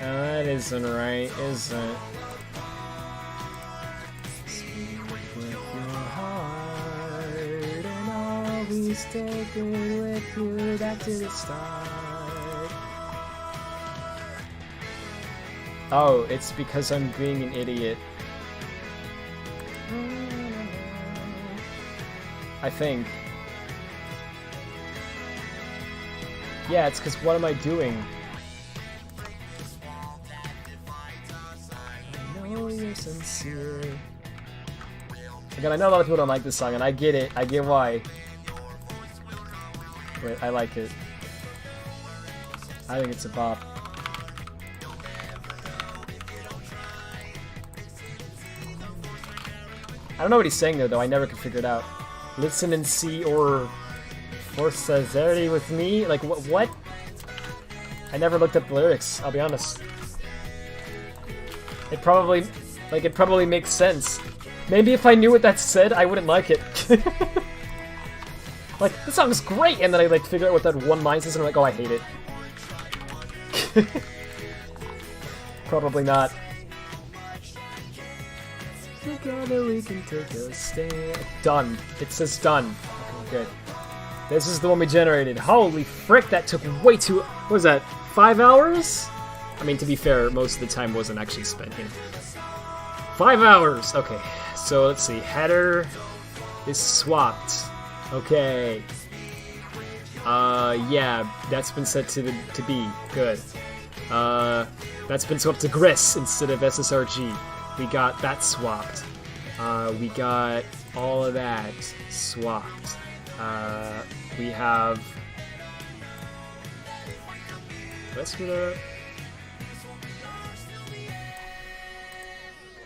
B: That isn't right, is it? Speak with your heart and always take it with you back to the start. Oh, it's because I'm being an idiot. I think. Yeah, it's because what am I doing? I know you're sincere. Again, I know a lot of people don't like this song, and I get it. I get why. But I like it. I think it's a bop. I don't know what he's saying there, though. I never could figure it out. Listen and see, or sincerity with me? Like, what? I never looked up the lyrics, I'll be honest. It probably makes sense. Maybe if I knew what that said, I wouldn't like it. Like, this song's great, and then I, like, figure out what that one line says, and I'm like, oh, I hate it. Probably not. Together we can take a stand. Done. It says done. Okay, good. This is the one we generated. Holy frick, that took way too... What was that? 5 hours? I mean, to be fair, most of the time wasn't actually spent in. 5 hours! Okay, so let's see. Header is swapped. Okay. Yeah, that's been set to B. Good. That's been swapped to Gris instead of SSRG. We got that swapped. We got all of that swapped. We have... Let's do that.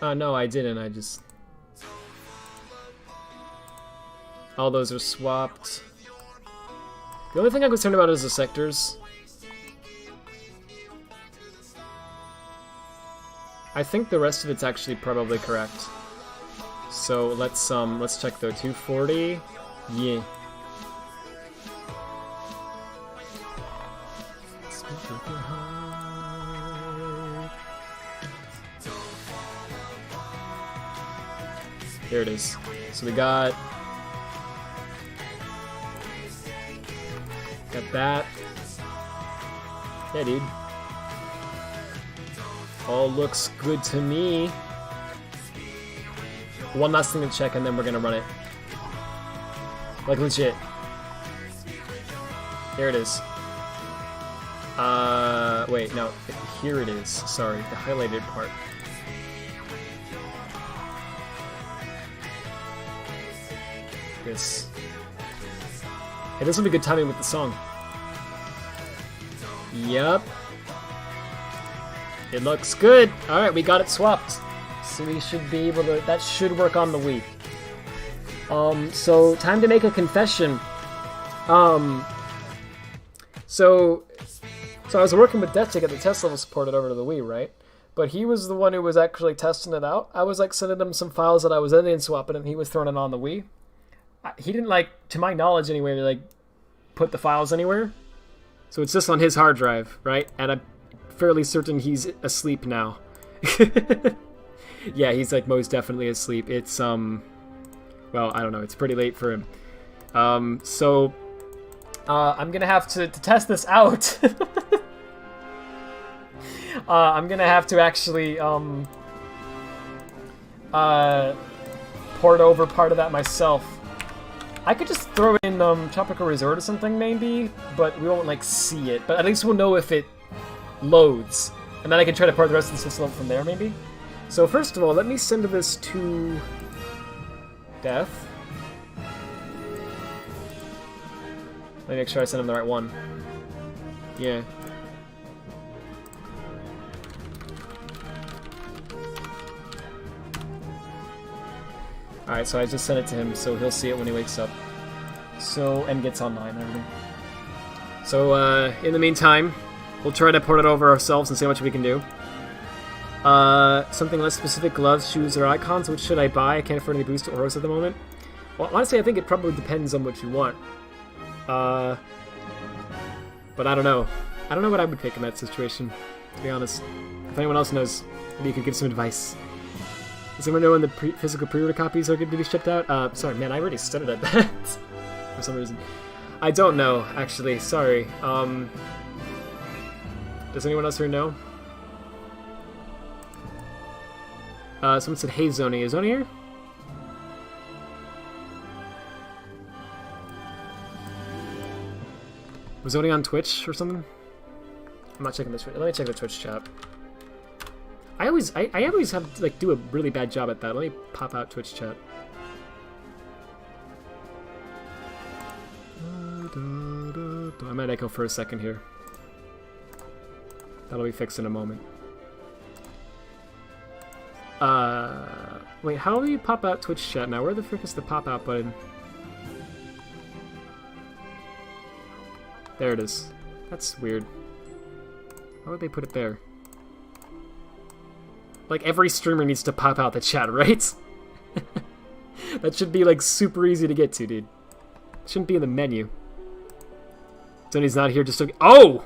B: Oh, no, I didn't. I just... All those are swapped. The only thing I'm concerned about is the sectors. I think the rest of it's actually probably correct. So let's check though. 240. Yeah. Here it is. So we got that. Yeah, dude. All looks good to me. One last thing to check, and then we're gonna run it. Like legit. Here it is. Wait, no. Here it is. Sorry, the highlighted part. This. Hey, this will be good timing with the song. Yep. It looks good. Alright, we got it swapped. So we should be able to... That should work on the Wii. So, time to make a confession. So I was working with Death to get the test level supported over to the Wii, right? But he was the one who was actually testing it out. I was, like, sending him some files that I was editing and swapping, and he was throwing it on the Wii. He didn't, like, to my knowledge anyway, like, put the files anywhere. So it's just on his hard drive, right? And I'm fairly certain he's asleep now. Yeah, he's, like, most definitely asleep. It's, well, I don't know. It's pretty late for him. So I'm gonna have to test this out. I'm gonna have to actually, port over part of that myself. I could just throw it in Tropical Resort or something maybe, but we won't like see it. But at least we'll know if it loads, and then I can try to port the rest of the system from there maybe. So first of all, let me send this to Death. Let me make sure I send him the right one. Yeah. Alright, so I just sent it to him, so he'll see it when he wakes up. So, and gets online and everything. So, in the meantime, we'll try to port it over ourselves and see how much we can do. Something less specific, gloves, shoes, or icons. Which should I buy? I can't afford any boost or Oros at the moment. Well, honestly, I think it probably depends on what you want. But I don't know. I don't know what I would pick in that situation, to be honest. If anyone else knows, maybe you could give some advice. Does anyone know when the physical pre-order copies are going to be shipped out? Sorry, man, I already started at that. For some reason. I don't know, actually. Sorry. Does anyone else here know? Someone said, hey, Zoni. Is Zoni here? Was Zoni on Twitch or something? I'm not checking the Twitch. Let me check the Twitch chat. I always have to, like, do a really bad job at that. Let me pop out Twitch chat. I might echo for a second here. That'll be fixed in a moment. Wait, how do you pop out Twitch chat now? Where the frick is the pop out button? There it is. That's weird. Why would they put it there? Like, every streamer needs to pop out the chat, right? That should be, like, super easy to get to, dude. It shouldn't be in the menu. Zony's not here just to... Oh!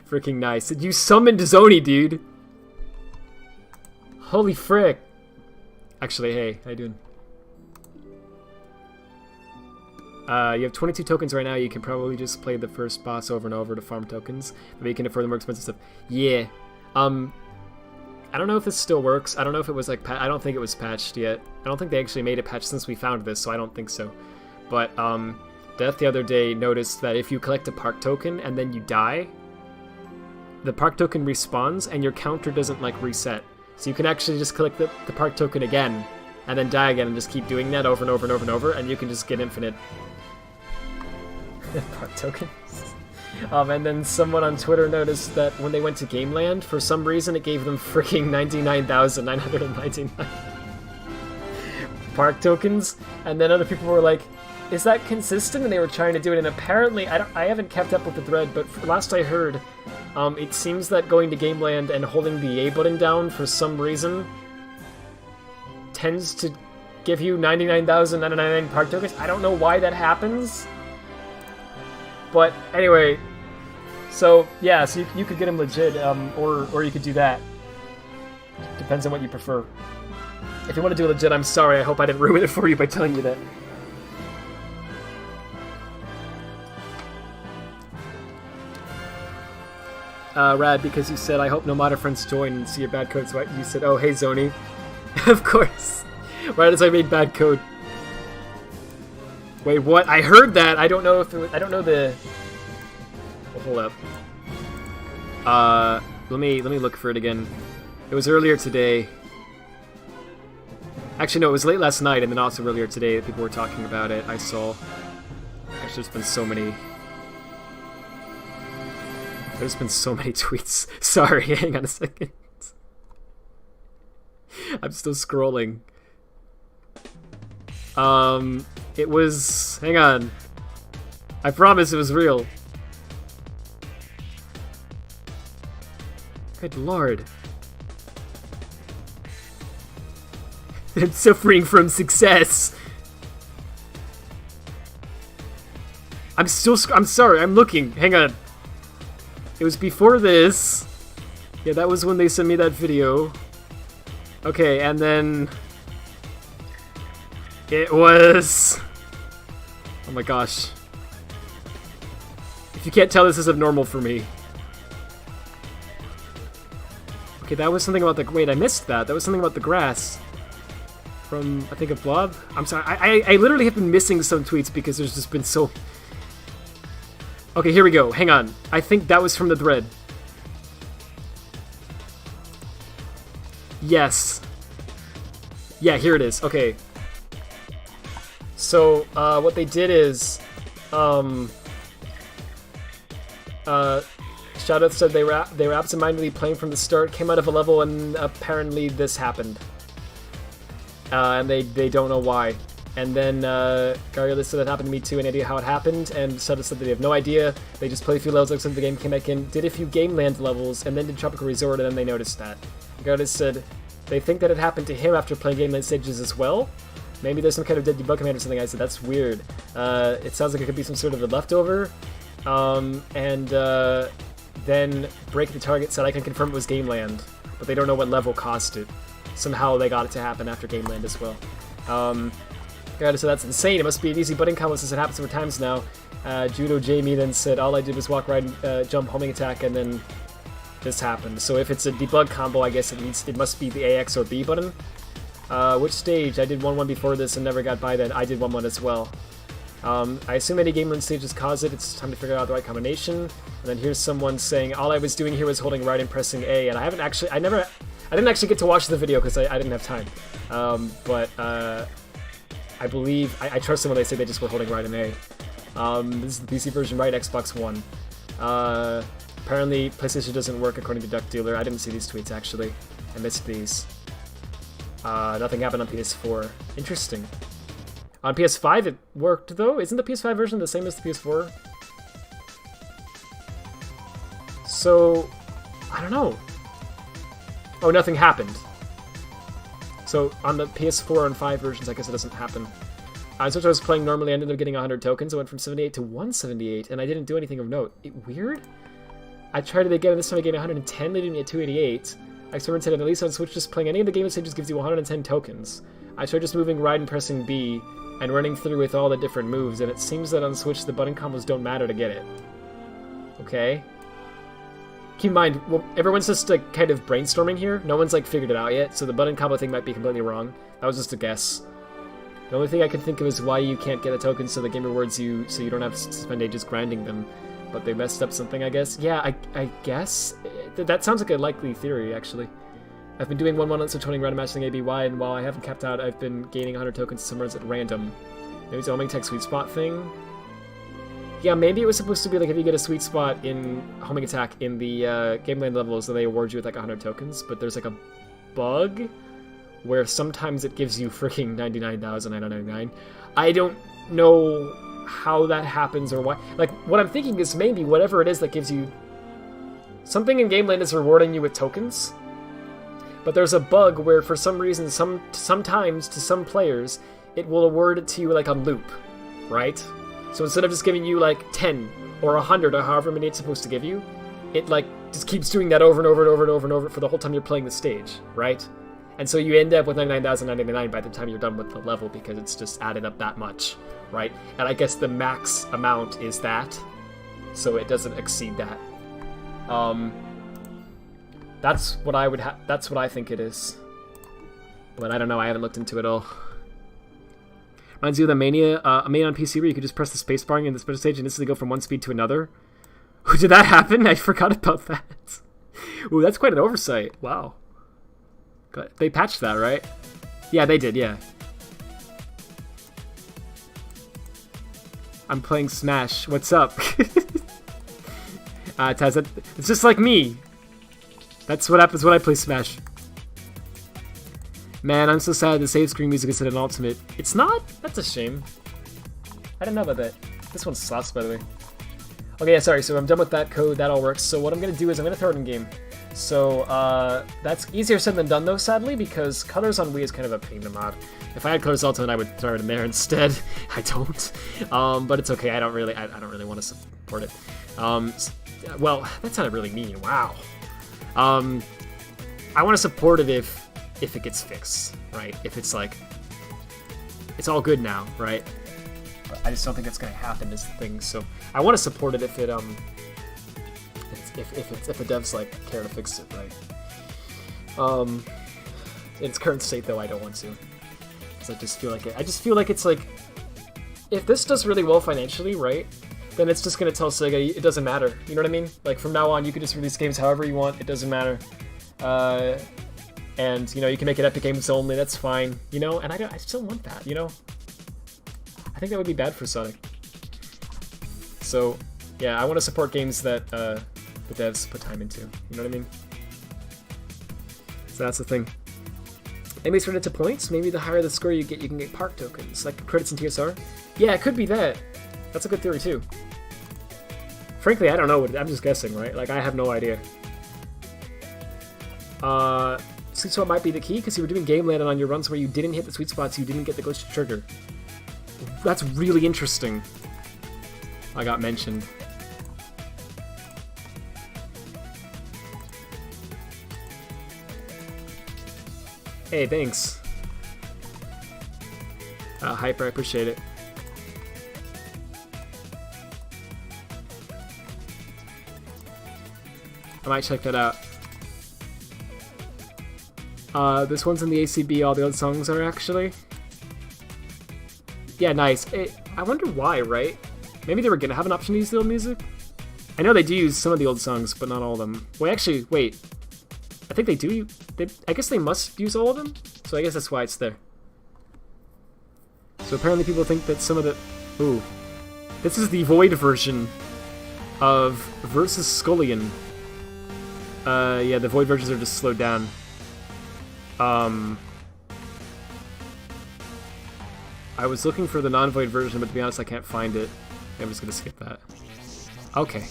B: Freaking nice. You summoned Zony, dude. Holy frick. Actually, hey, how you doing? You have 22 tokens right now. You can probably just play the first boss over and over to farm tokens. But you can afford the more expensive stuff. Yeah. I don't know if this still works. I don't know if it was like... I don't think it was patched yet. I don't think they actually made it patched since we found this, so I don't think so. But, Death the other day noticed that if you collect a park token and then you die, the park token respawns and your counter doesn't, like, reset. So you can actually just collect the park token again and then die again and just keep doing that over and over and over and over, and you can just get infinite park tokens. And then someone on Twitter noticed that when they went to Gameland, for some reason it gave them freaking 99,999 park tokens, and then other people were like, is that consistent? And they were trying to do it, and apparently, I haven't kept up with the thread, but last I heard, It seems that going to Game Land and holding the A button down for some reason tends to give you 99,999 park tokens. I don't know why that happens. But anyway, so yeah, so you could get him legit, or you could do that. Depends on what you prefer. If you want to do legit, I'm sorry. I hope I didn't ruin it for you by telling you that. Rad, because you said, I hope no modder friends join and see your bad code, so you said, oh, hey, Zoni. Of course. Right as I made bad code. Wait, what? I heard that! I don't know if it was, I don't know the... Well, hold up. Let me look for it again. It was earlier today. Actually, no, it was late last night, and then also earlier today that people were talking about it. I saw... Gosh, there's been so many... There's been so many tweets. Sorry, hang on a second. I'm still scrolling. It was... Hang on. I promise it was real. Good lord. I'm suffering from success. I'm sorry, I'm looking. Hang on. It was before this. Yeah, that was when they sent me that video. Okay, and then... It was... Oh my gosh. If you can't tell, this is abnormal for me. Okay, that was something about the... Wait, I missed that. That was something about the grass. From, I think, a blob? I'm sorry, I literally have been missing some tweets because there's just been so... Okay, here we go. Hang on. I think that was from the thread. Yes. Yeah, here it is. Okay. So, what they did is, Shoutout said they were absentmindedly playing from the start, came out of a level, and apparently this happened. And they don't know why. And then Garrula said that happened to me too, an idea how it happened, and Shoutout said that they have no idea. They just played a few levels, like the game came back in, did a few Game Land levels, and then did Tropical Resort, and then they noticed that. Garrula said they think that it happened to him after playing Game Land stages as well. Maybe there's some kind of dead debug command or something. I said, that's weird. It sounds like it could be some sort of a leftover. Then Break the Target said, I can confirm it was Game Land, but they don't know what level caused it. Somehow they got it to happen after Game Land as well. God, so that's insane. It must be an easy button combo since it happens several times now. Judo Jamie then said, all I did was walk, ride, jump, homing attack, and then this happened. So if it's a debug combo, I guess it must be the AX or B button. Which stage? I did 1-1 before this and never got by then. I did 1-1 as well. I assume any Game Land stages cause it. It's time to figure out the right combination. And then here's someone saying, all I was doing here was holding right and pressing A. And I didn't actually get to watch the video because I didn't have time. I believe, I trust them when they say they just were holding right and A. This is the PC version, right? Xbox One. Apparently, PlayStation doesn't work according to Duck Dealer. I didn't see these tweets, actually. I missed these. Nothing happened on PS4. Interesting. On PS5 it worked, though? Isn't the PS5 version the same as the PS4? So, I don't know. Oh, nothing happened. So, on the PS4 and 5 versions, I guess it doesn't happen. So I was playing normally, I ended up getting 100 tokens. I went from 78 to 178, and I didn't do anything of note. Weird? I tried it again, and this time I gained 110, leading me at 288. I experimented at least on Switch, just playing any of the game stages gives you 110 tokens. I tried just moving right and pressing B, and running through with all the different moves, and it seems that on Switch the button combos don't matter to get it. Okay. Keep in mind, well, everyone's just like kind of brainstorming here. No one's like figured it out yet, so the button combo thing might be completely wrong. That was just a guess. The only thing I could think of is why you can't get a token so the game rewards you so you don't have to spend ages grinding them. But they messed up something, I guess. Yeah, I guess. That sounds like a likely theory, actually. I've been doing 1-1 so turning random matching ABY, and while I haven't capped out, I've been gaining 100 tokens some runs at random. Maybe it's a homing tech sweet spot thing. Yeah, maybe it was supposed to be like if you get a sweet spot in homing attack in the Game Land levels, then they award you with like 100 tokens, but there's like a bug where sometimes it gives you freaking 99,999. I don't know how that happens or why. Like, what I'm thinking is maybe whatever it is that gives you something in Gameland is rewarding you with tokens, but there's a bug where for some reason, sometimes to some players, it will award it to you like on loop, right? So instead of just giving you like 10 or 100 or however many it's supposed to give you, it like just keeps doing that over and over and over and over and over for the whole time you're playing the stage, right? And so you end up with 99,999 by the time you're done with the level because it's just added up that much, right? And I guess the max amount is that, so it doesn't exceed that. That's what I would that's what I think it is. But I don't know, I haven't looked into it all. Reminds you of the Mania, a Mania on PC where you could just press the spacebar in the special stage and instantly go from one speed to another. Did that happen? I forgot about that. Ooh, that's quite an oversight. Wow. They patched that, right? Yeah, they did, yeah. I'm playing Smash. What's up? Taz, it's just like me. That's what happens when I play Smash. Man, I'm so sad the save screen music is in an ultimate. It's not? That's a shame. I didn't know about that. This one slaps, by the way. Okay, yeah, sorry, so I'm done with that code. That all works. So what I'm going to do is I'm going to throw it in game. So that's easier said than done, though, sadly, because colors on Wii is kind of a pain to mod. If I had colors ultimate, I would throw it in there instead. I don't. But it's okay. I don't really want to support it. Well, that sounded really mean. Wow. I want to support it if it gets fixed, right? If it's like, it's all good now, right? But I just don't think that's gonna happen is the thing. So I want to support it if it if the devs like care to fix it, right? In its current state, though, I don't want to, because I just feel like it. I just feel like it's like, if this does really well financially, right? Then it's just gonna tell Sega it doesn't matter. You know what I mean? Like from now on, you can just release games however you want. It doesn't matter. And you know, you can make it Epic Games only. That's fine. You know, and I still want that. You know, I think that would be bad for Sonic. So yeah, I want to support games that the devs put time into. You know what I mean? So that's the thing. Maybe it's related to points. Maybe the higher the score you get, you can get park tokens, like credits in TSR. Yeah, it could be that. That's a good theory too. Frankly, I don't know. I'm just guessing, right? Like, I have no idea. Sweet spot might be the key, because you were doing Game Land, and on your runs where you didn't hit the sweet spots, you didn't get the glitch trigger. That's really interesting. I got mentioned. Hey, thanks. Hyper, I appreciate it. I might check that out. This one's in the ACB, all the other songs are actually. Yeah, nice. I wonder why, right? Maybe they were gonna have an option to use the old music? I know they do use some of the old songs, but not all of them. Wait, actually, wait. I think they do. I guess they must use all of them? So I guess that's why it's there. So apparently people think that some of the... Ooh. This is the Void version of Versus Scullion. Yeah, the Void versions are just slowed down. I was looking for the non-Void version, but to be honest, I can't find it. I'm just gonna skip that. Okay.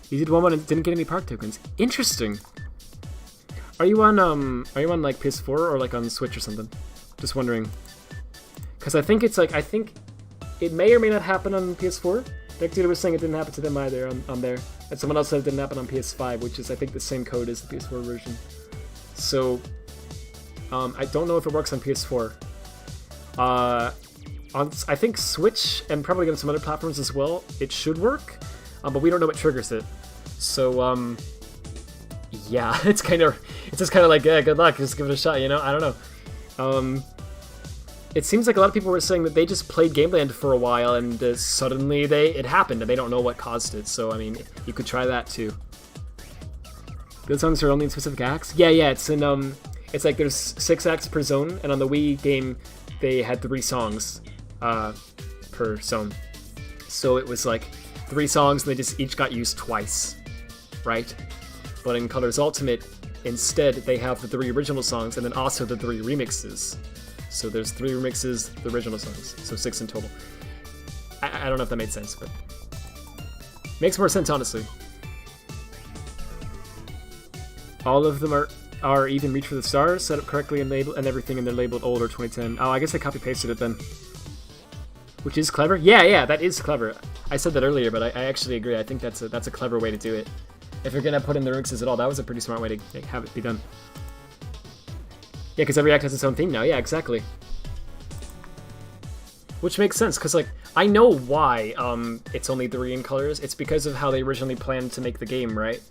B: You did one and didn't get any park tokens. Interesting. Are you on like PS4 or like on Switch or something? Just wondering. Because I think it's like, I think it may or may not happen on PS4. That dude was saying it didn't happen to them either on there. And someone else said it didn't happen on PS5, which is I think the same code as the PS4 version. So I don't know if it works on PS4. I think Switch and probably on some other platforms as well, it should work, but we don't know what triggers it. So yeah, it's just kind of like, yeah, good luck, just give it a shot, you know? I don't know. It seems like a lot of people were saying that they just played Gameland for a while and suddenly it happened and they don't know what caused it. So I mean, you could try that too. Good songs are only in specific acts. Yeah, it's in it's like there's 6 acts per zone, and on the Wii game they had 3 songs per zone. So it was like 3 songs and they just each got used twice, right? But in Colors Ultimate, instead they have the 3 original songs and then also the 3 remixes. So there's 3 remixes, the original songs, so 6 in total. I don't know if that made sense, but makes more sense, honestly. All of them are even Reach for the Stars, set up correctly and labeled, and everything, and they're labeled old or 2010. Oh, I guess I copy-pasted it then. Which is clever. Yeah, that is clever. I said that earlier, but I actually agree. I think that's a clever way to do it. If you're gonna put in the remixes at all, that was a pretty smart way to have it be done. Yeah, because every act has its own theme now. Yeah, exactly. Which makes sense, because, like, I know why it's only 3 in colors. It's because of how they originally planned to make the game, right?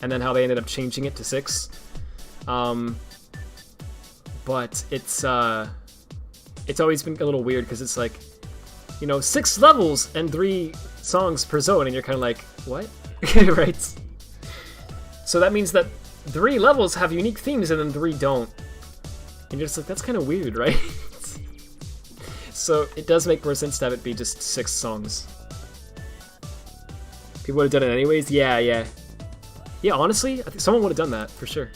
B: And then how they ended up changing it to 6. But it's always been a little weird, because it's like, you know, 6 levels and 3 songs per zone, and you're kind of like, what? Right? So that means that 3 levels have unique themes, and then 3 don't. And you're just like, that's kind of weird, right? So it does make more sense to have it be just 6 songs. People would have done it anyways? Yeah. Yeah, honestly, I think someone would have done that, for sure.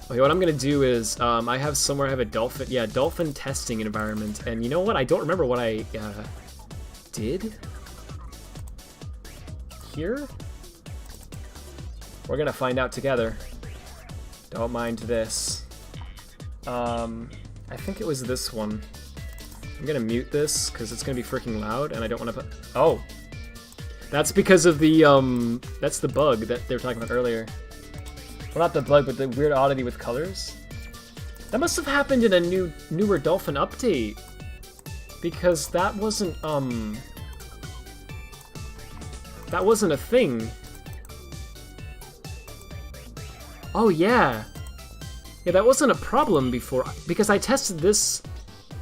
B: Okay, what I'm gonna do is, I have a dolphin, dolphin testing environment, and you know what? I don't remember what I, did? Here? We're gonna find out together. Don't mind this. I think it was this one. I'm gonna mute this, because it's gonna be freaking loud, and I don't want to put... Oh! That's because of the, that's the bug that they were talking about earlier. Well, not the bug, but the weird oddity with colors. That must have happened in a newer Dolphin update. Because that wasn't a thing. Oh, yeah. Yeah, that wasn't a problem before, because I tested this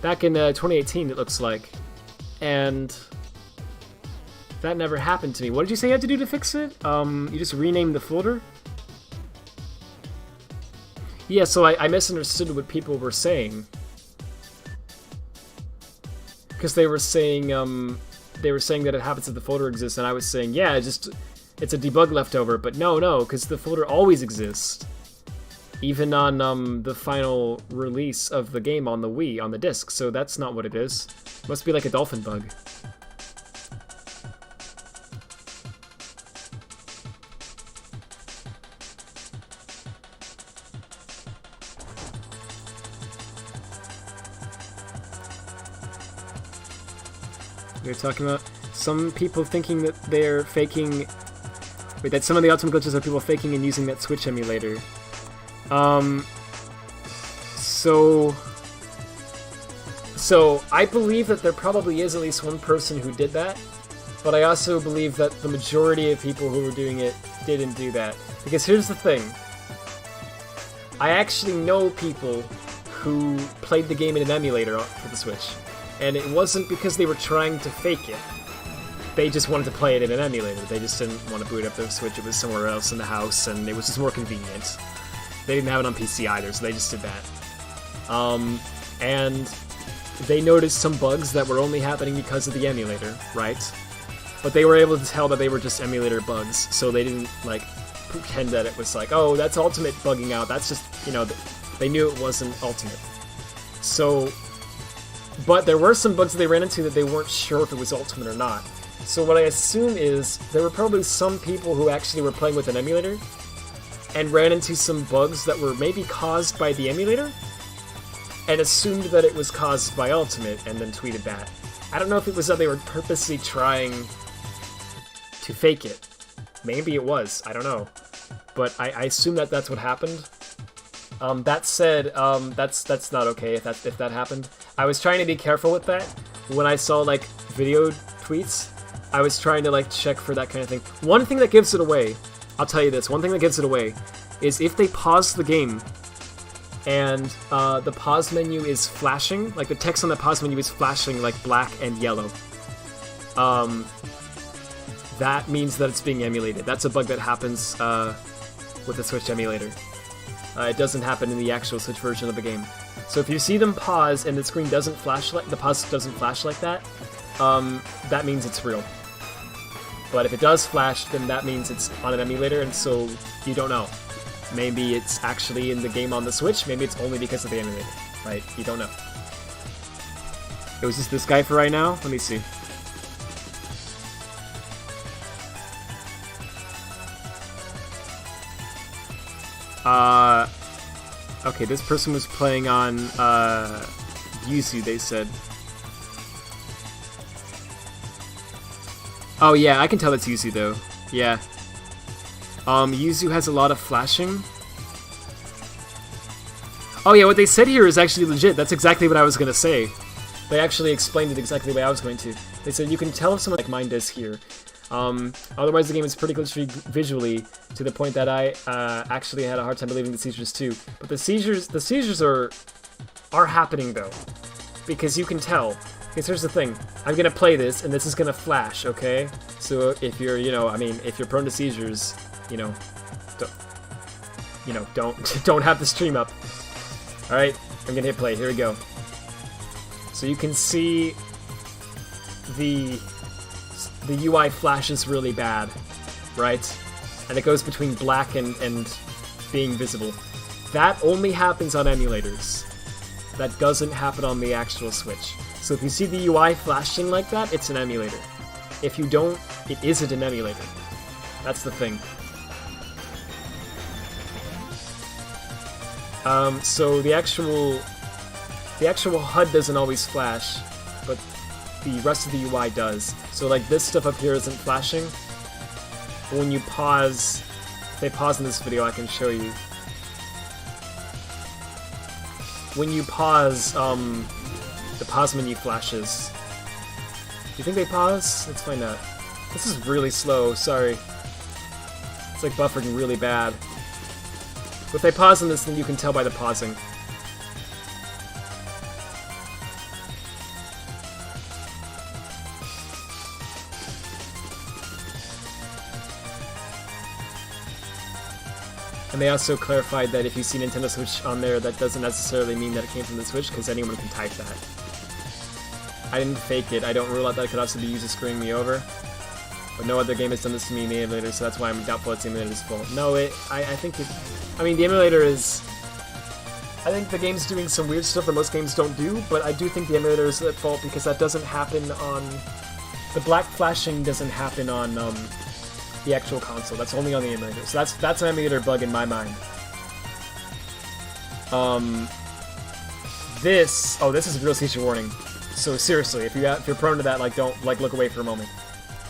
B: back in 2018, it looks like. And that never happened to me. What did you say you had to do to fix it? You just renamed the folder? Yeah, so I misunderstood what people were saying. Because they were saying that it happens if the folder exists, and I was saying, yeah, it's a debug leftover, but no, because the folder always exists. Even on the final release of the game on the Wii, on the disc, so that's not what it is. Must be like a dolphin bug. You're talking about some people thinking that they're faking... Wait, that some of the ultimate glitches are people faking and using that Switch emulator. So I believe that there probably is at least one person who did that, but I also believe that the majority of people who were doing it didn't do that. Because here's the thing. I actually know people who played the game in an emulator for the Switch, and it wasn't because they were trying to fake it. They just wanted to play it in an emulator. They just didn't want to boot up their Switch. It was somewhere else in the house, and it was just more convenient. They didn't have it on PC either, so they just did that. And they noticed some bugs that were only happening because of the emulator, right? But they were able to tell that they were just emulator bugs, so they didn't, like, pretend that it was like, oh, that's Ultimate bugging out. That's just, you know, they knew it wasn't Ultimate. So, but there were some bugs that they ran into that they weren't sure if it was Ultimate or not. So what I assume is there were probably some people who actually were playing with an emulator and ran into some bugs that were maybe caused by the emulator and assumed that it was caused by Ultimate and then tweeted that. I don't know if it was that they were purposely trying to fake it. Maybe it was, I don't know. But I assume that that's what happened. That said, that's not okay if that happened. I was trying to be careful with that. When I saw, like, video tweets, I was trying to, like, check for that kind of thing. One thing that gives it away, I'll tell you this, one thing that gives it away is if they pause the game and the pause menu is flashing, like the text on the pause menu is flashing like black and yellow, that means that it's being emulated. That's a bug that happens with the Switch emulator. It doesn't happen in the actual Switch version of the game. So if you see them pause and the screen doesn't flash like the pause doesn't flash like that, that means it's real. But if it does flash, then that means it's on an emulator, and so you don't know. Maybe it's actually in the game on the Switch, maybe it's only because of the emulator, right? You don't know. It was just this guy for right now? Let me see. Okay, this person was playing on, Yuzu, they said. Oh yeah, I can tell it's Yuzu though. Yeah. Yuzu has a lot of flashing. Oh yeah, what they said here is actually legit. That's exactly what I was gonna say. They actually explained it exactly the way I was going to. They said you can tell if someone like mine does here. Otherwise the game is pretty glitchy visually to the point that I actually had a hard time believing the seizures too. But the seizures are happening though, because you can tell. Because here's the thing, I'm gonna play this and this is gonna flash, okay? So if you're, if you're prone to seizures, don't have the stream up. All right, I'm gonna hit play. Here we go. So you can see the UI flashes really bad, right? And it goes between black and being visible. That only happens on emulators. That doesn't happen on the actual Switch. So if you see the UI flashing like that, it's an emulator. If you don't, it isn't an emulator. That's the thing. So the actual HUD doesn't always flash, but the rest of the UI does. So like this stuff up here isn't flashing. But when you pause, if I pause in this video, I can show you. When you pause, the pause menu flashes. Do you think they pause? Let's find out. This is really slow, sorry. It's like buffering really bad. But if they pause on this, then you can tell by the pausing. And they also clarified that if you see Nintendo Switch on there, that doesn't necessarily mean that it came from the Switch, because anyone can type that. I didn't fake it. I don't rule out that it could also be used to screwing me over. But no other game has done this to me in the emulator, so that's why I'm doubtful it's the emulator's fault. No, I think it... I mean, the emulator is... I think the game's doing some weird stuff that most games don't do, but I do think the emulator is at fault because that doesn't happen on... The black flashing doesn't happen on, the actual console. That's only on the emulator. So that's an emulator bug in my mind. This is a real seizure warning. So seriously, if you're prone to that, like don't look away for a moment.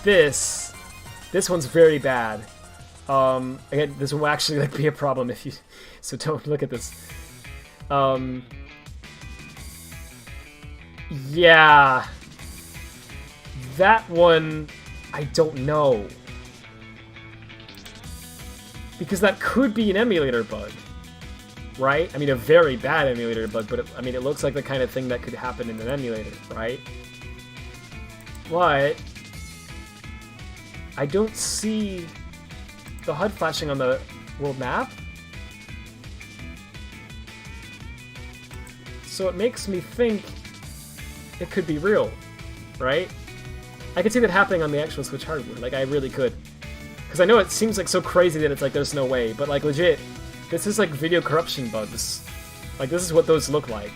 B: This one's very bad. Again, this will actually be a problem if you. So don't look at this. Yeah, that one I don't know. Because that could be an emulator bug, right? I mean, a very bad emulator bug, but it looks like the kind of thing that could happen in an emulator, right? But I don't see the HUD flashing on the world map. So it makes me think it could be real, right? I could see that happening on the actual Switch hardware, like I really could. Because I know it seems like so crazy that it's like there's no way, but like legit, this is like video corruption bugs. Like this is what those look like.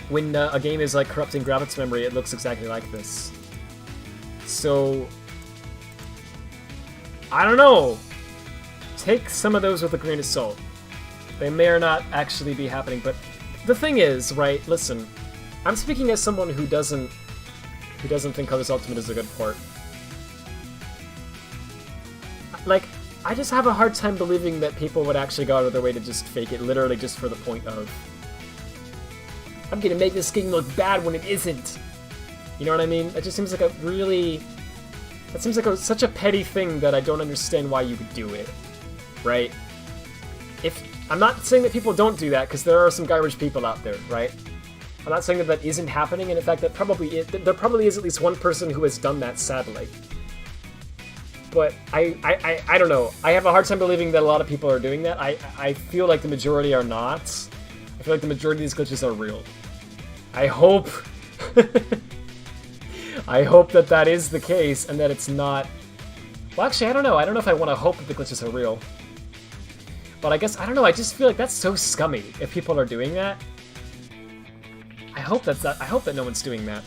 B: When a game is like corrupting graphics memory, it looks exactly like this. So, I don't know. Take some of those with a grain of salt. They may or not actually be happening, but the thing is, right, listen, I'm speaking as someone who doesn't think Colors Ultimate is a good port. Like, I just have a hard time believing that people would actually go out of their way to just fake it, literally just for the point of, I'm gonna make this game look bad when it isn't. You know what I mean? That just seems like a really... That seems like such a petty thing that I don't understand why you would do it. Right? I'm not saying that people don't do that, because there are some garbage people out there, right? I'm not saying that that isn't happening, and in fact, there probably is at least one person who has done that, sadly. But I don't know. I have a hard time believing that a lot of people are doing that. I feel like the majority are not. I feel like the majority of these glitches are real. I hope... I hope that that is the case, and that it's not... Well, actually, I don't know. I don't know if I want to hope that the glitches are real. But I guess, I don't know, I just feel like that's so scummy if people are doing that. I hope that's not, I hope that no one's doing that.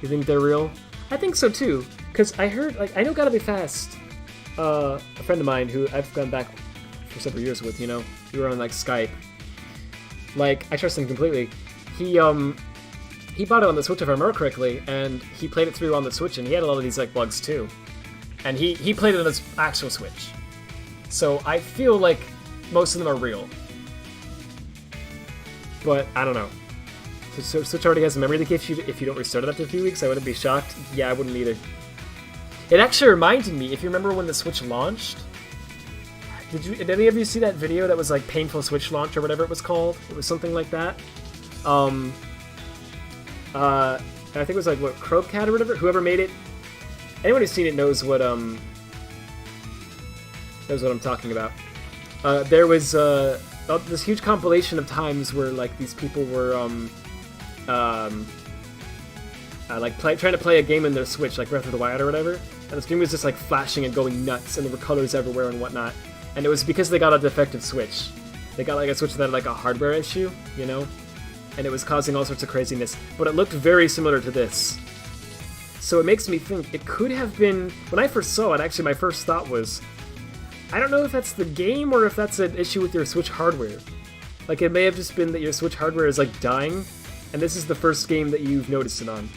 B: You think they're real? I think so too, because I heard, like, I know Gotta Be Fast, a friend of mine who I've gone back for several years with, you know, we were on, like, Skype. Like, I trust him completely. He bought it on the Switch, if I remember correctly, and he played it through on the Switch, and he had a lot of these, like, bugs too. And he played it on his actual Switch. So I feel like most of them are real. But, I don't know. So Switch already has a memory leak if you don't restart it after a few weeks. I wouldn't be shocked. Yeah, I wouldn't either. It actually reminded me, if you remember when the Switch launched, did any of you see that video that was like Painful Switch Launch or whatever it was called? It was something like that. I think it was like, what, Crocat or whatever? Whoever made it. Anyone who's seen it knows what I'm talking about. There was this huge compilation of times where like these people were trying to play a game in their Switch, like Breath of the Wild or whatever, and the screen was just like flashing and going nuts, and there were colors everywhere and whatnot. And it was because they got a defective Switch. They got like a Switch that had like a hardware issue, you know, and it was causing all sorts of craziness. But it looked very similar to this. So it makes me think it could have been, when I first saw it, actually my first thought was, I don't know if that's the game or if that's an issue with your Switch hardware. Like, it may have just been that your Switch hardware is, like, dying, and this is the first game that you've noticed it on.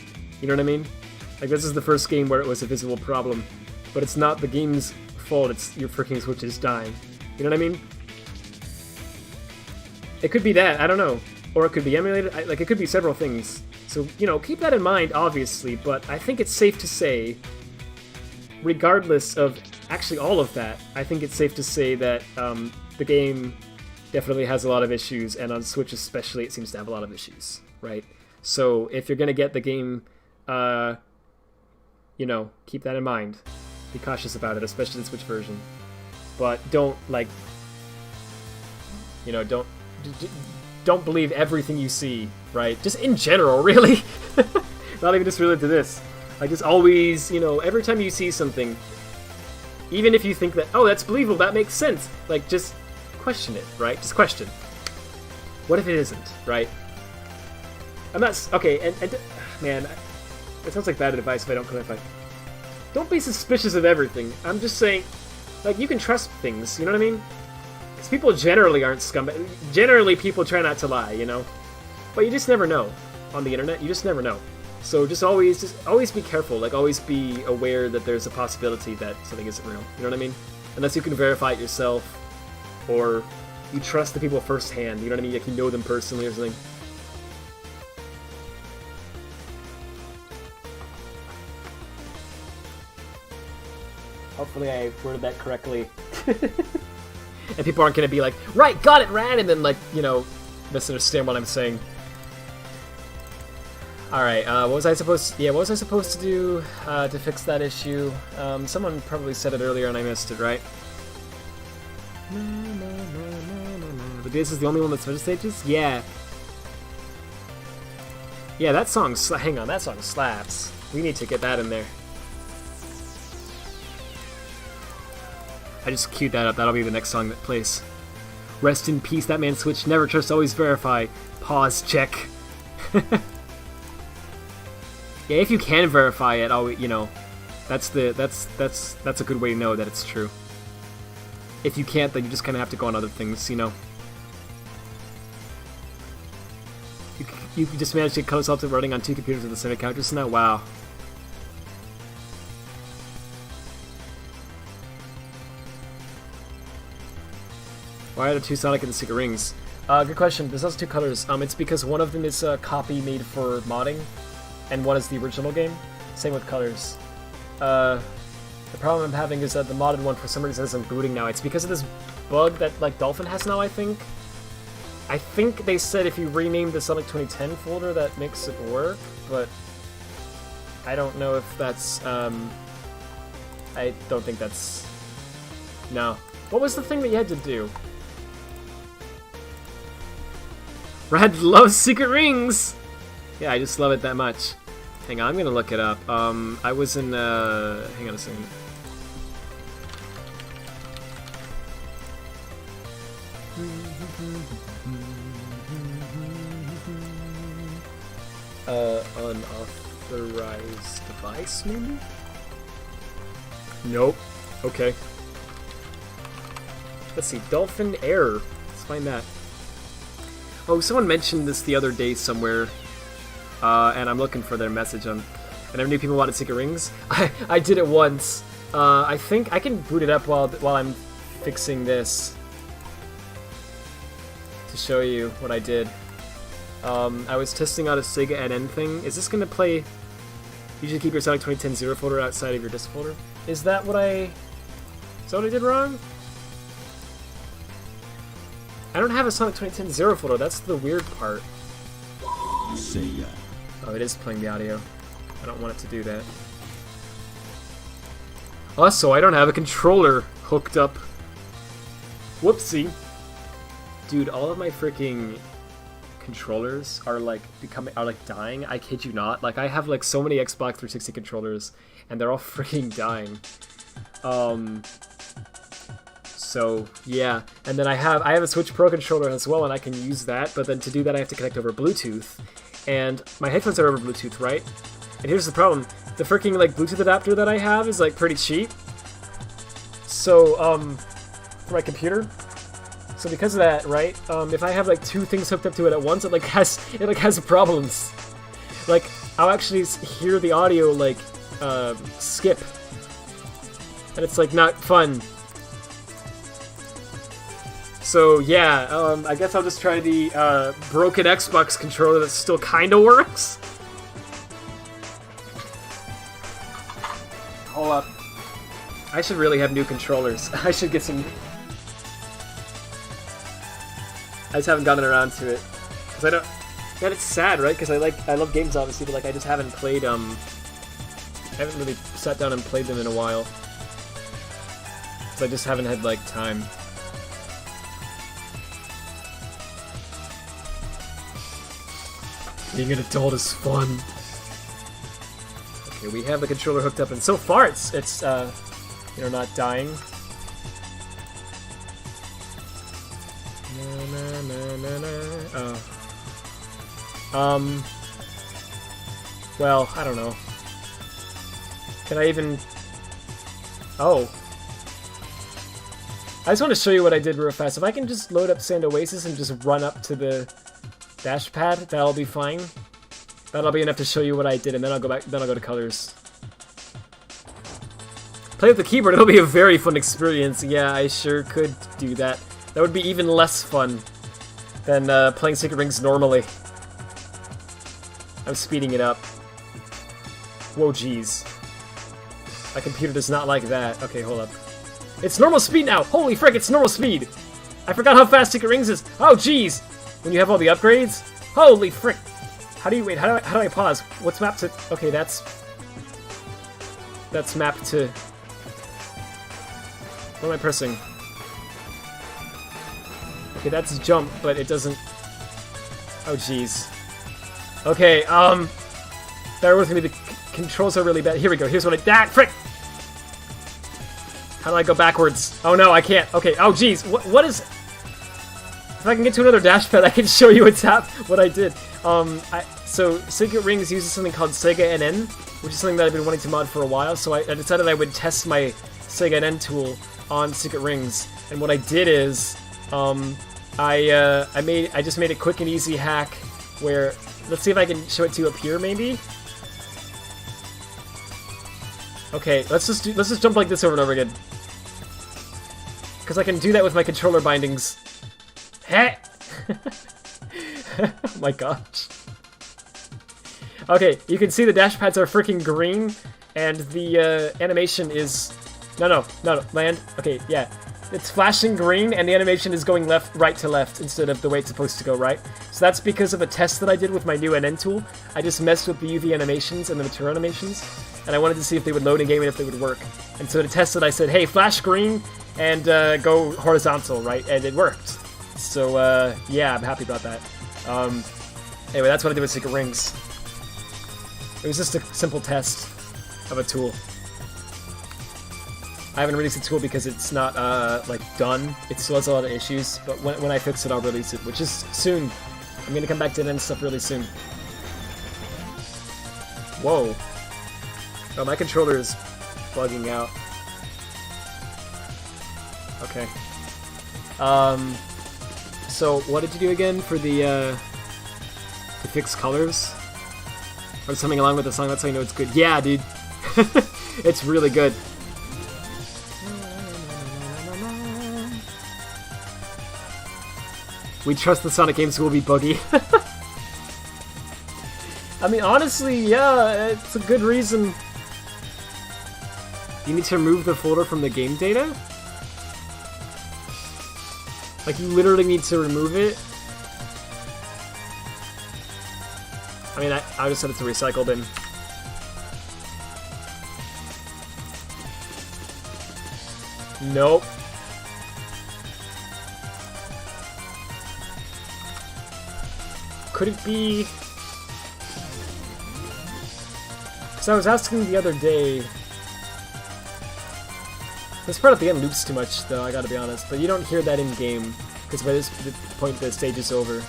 B: You know what I mean? Like, this is the first game where it was a visible problem. But it's not the game's fault, it's your freaking Switch is dying. You know what I mean? It could be that, I don't know. Or it could be emulated, like, it could be several things. So, you know, keep that in mind, obviously, but I think it's safe to say, regardless of actually all of that, I think it's safe to say that the game definitely has a lot of issues, and on Switch especially, it seems to have a lot of issues, right? So if you're going to get the game, you know, keep that in mind. Be cautious about it, especially the Switch version. But don't, like, you know, don't believe everything you see, right? Just in general, really. Not even just related to this. Like, just always, you know, every time you see something, even if you think that, oh, that's believable, that makes sense, like, just question it, right? Just question. What if it isn't, right? I'm not, okay, and man, it sounds like bad advice if I don't clarify. Don't be suspicious of everything. I'm just saying, like, you can trust things, you know what I mean? Because people generally aren't scumbags. Generally, people try not to lie, you know? But you just never know. On the internet, you just never know. So just always be careful. Like, always be aware that there's a possibility that something isn't real. You know what I mean? Unless you can verify it yourself, or you trust the people firsthand. You know what I mean? Like, you know them personally or something. Hopefully I worded that correctly. And people aren't going to be like, right, got it, Rad, and then, like, you know, misunderstand what I'm saying. Alright, what was I supposed to do to fix that issue? Someone probably said it earlier and I missed it, right? But this is the only one that's special stages? Yeah. Yeah, that song, hang on, that song slaps. We need to get that in there. I just queued that up, that'll be the next song that plays. Rest in peace, that man Switch, never trust, always verify. Pause, check. Yeah, if you can verify it, always, you know, that's a good way to know that it's true. If you can't, then you just kind of have to go on other things, you know. You just managed to get Color Sculpted running on 2 computers with the same account just now? Wow. Why are there 2 Sonic and the Secret Rings? Good question. There's also 2 colors. It's because one of them is a copy made for modding, and one is the original game. Same with colors. The problem I'm having is that the modded one for some reason isn't booting now. It's because of this bug that, like, Dolphin has now, I think. I think they said if you rename the Sonic 2010 folder that makes it work, but I don't know if that's, I don't think that's... No. What was the thing that you had to do? Rad loves secret rings! Yeah, I just love it that much. Hang on, I'm gonna look it up. I was in, hang on a second. Unauthorized device, maybe? Nope. Okay. Let's see, Dolphin Error. Let's find that. Oh, someone mentioned this the other day somewhere, and I'm looking for their message on. And I knew people wanted Secret Rings. I did it once. I think I can boot it up while I'm fixing this to show you what I did. I was testing out a Sega NN thing. Is this gonna play? You should keep your Sonic 2010 0 folder outside of your disk folder. Is that what I did wrong? I don't have a Sonic 2010 0 folder. That's the weird part.
C: Sega.
B: Oh, it is playing the audio. I don't want it to do that. Also, I don't have a controller hooked up. Whoopsie. Dude, all of my freaking controllers are like dying. I kid you not. Like I have like so many Xbox 360 controllers and they're all freaking dying. So yeah, and then I have a Switch Pro controller as well, and I can use that. But then to do that, I have to connect over Bluetooth, and my headphones are over Bluetooth, right? And here's the problem: the freaking like Bluetooth adapter that I have is like pretty cheap. So for my computer. So because of that, right? If I have like two things hooked up to it at once, it has problems. Like I'll actually hear the audio like skip, and it's like not fun. So yeah, I guess I'll just try the broken Xbox controller that still kind of works. Hold up. I should really have new controllers. I should get some. I just haven't gotten around to it because I don't. God, it's sad, right? Because I love games obviously, but like I just haven't played. I haven't really sat down and played them in a while. So I just haven't had like time. Being an adult is fun. Okay, we have the controller hooked up, and so far it's you know, not dying. Oh. Well, I don't know. Can I even... Oh. I just want to show you what I did real fast. If I can just load up Sand Oasis and just run up to the dash pad, that'll be fine. That'll be enough to show you what I did, and then I'll go back. Then I'll go to colors. Play with the keyboard. It'll be a very fun experience. Yeah, I sure could do that. That would be even less fun than playing Secret Rings normally. I'm speeding it up. Whoa, jeez. My computer does not like that. Okay, hold up. It's normal speed now! Holy frick, it's normal speed! I forgot how fast Secret Rings is! Oh, jeez! When you have all the upgrades? Holy frick! How do you wait? How do I pause? What's mapped to? Okay, that's mapped to. What am I pressing? Okay, that's jump, but it doesn't. Oh, jeez. Okay, bear with me. The controls are really bad. Here we go. Here's what I. Ah, frick! How do I go backwards? Oh no, I can't. Okay. Oh, jeez. What is? If I can get to another dash pad, I can show you what I did. So Secret Rings uses something called Sega NN, which is something that I've been wanting to mod for a while. So I decided I would test my Sega NN tool on Secret Rings, and what I did is, I just made a quick and easy hack where, let's see if I can show it to you up here, maybe. Okay, let's just jump like this over and over again, because I can do that with my controller bindings. Heh! Oh my gosh. Okay, you can see the dash pads are freaking green, and the animation is... No, land. Okay, yeah. It's flashing green, and the animation is going right to left, instead of the way it's supposed to go, right? So that's because of a test that I did with my new NN tool. I just messed with the UV animations and the mature animations, and I wanted to see if they would load in game and if they would work. And so to test it, I said, hey, flash green, and go horizontal, right? And it worked. So, yeah, I'm happy about that. Anyway, that's what I did with Secret Rings. It was just a simple test of a tool. I haven't released the tool because it's not, like, done. It still has a lot of issues, but when I fix it, I'll release it, which is soon. I'm gonna come back to NN stuff really soon. Whoa. Oh, my controller is bugging out. Okay. So what did you do again for the to fix colors? Or something along with the song, that's how you know it's good. Yeah, dude. It's really good. We trust the Sonic games will be buggy. I mean, honestly, yeah, it's a good reason. You need to remove the folder from the game data? Like, you literally need to remove it? I mean, I just said it's a recycle bin. Nope. Could it be... Because I was asking the other day... This part at the end loops too much, though, I gotta be honest. But you don't hear that in-game, because by this point the stage is over.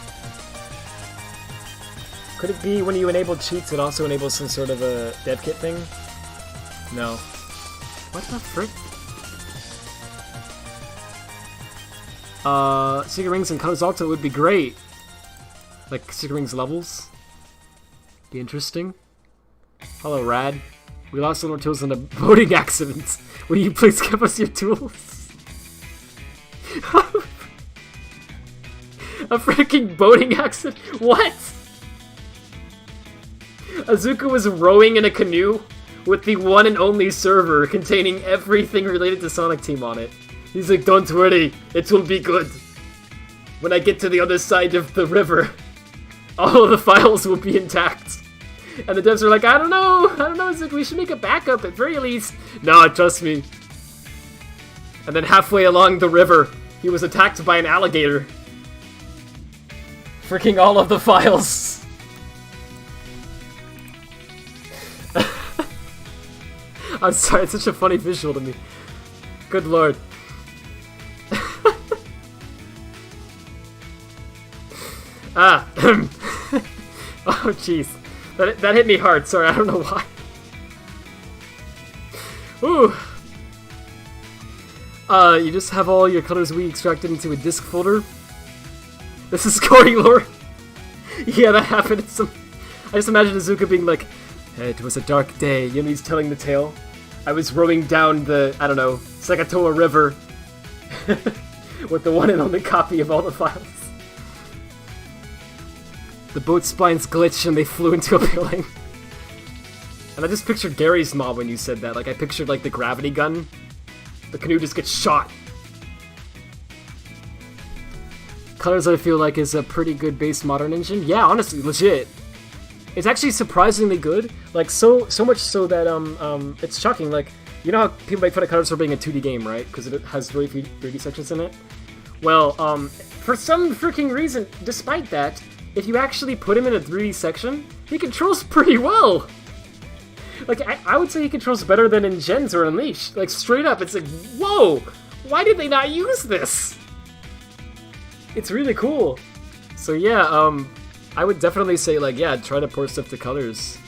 B: Could it be when you enable cheats, it also enables some sort of a dev kit thing? No. What the frick? Secret Rings and Colors Alto would be great. Like, Secret Rings levels. Be interesting. Hello, Rad. We lost all our tools in a boating accident. Will you please give us your tools? A freaking boating accident? What? Azuka was rowing in a canoe with the one and only server containing everything related to Sonic Team on it. He's like, don't worry, it will be good. When I get to the other side of the river, all of the files will be intact. And the devs are like, I don't know, Azuka, we should make a backup at very least. No, trust me. And then halfway along the river, he was attacked by an alligator. Freaking all of the files. I'm sorry, it's such a funny visual to me. Good lord. Ah. Oh, jeez. That hit me hard. Sorry, I don't know why. Ooh. You just have all your colors we extracted into a disk folder. This is scoring lore. Yeah, that happened. I just imagine Azuka being like, it was a dark day. You know, he's telling the tale. I was rowing down the, I don't know, Sakatoa River with the one and only copy of all the files. The boat splines glitched and they flew into a building. And I just pictured Gary's mob when you said that. Like, I pictured, like, the gravity gun. The canoe just gets shot. Colors, I feel like, is a pretty good base modern engine. Yeah, honestly, legit. It's actually surprisingly good. Like, so much so that, it's shocking. Like, you know how people make fun of Colors for being a 2D game, right? Because it has very few 3D sections in it? Well, for some freaking reason, despite that, if you actually put him in a 3D section, he controls pretty well! Like, I would say he controls better than in Gens or Unleashed. Like, straight up, it's like, whoa! Why did they not use this? It's really cool. So yeah, I would definitely say, like, yeah, try to port stuff to Colors.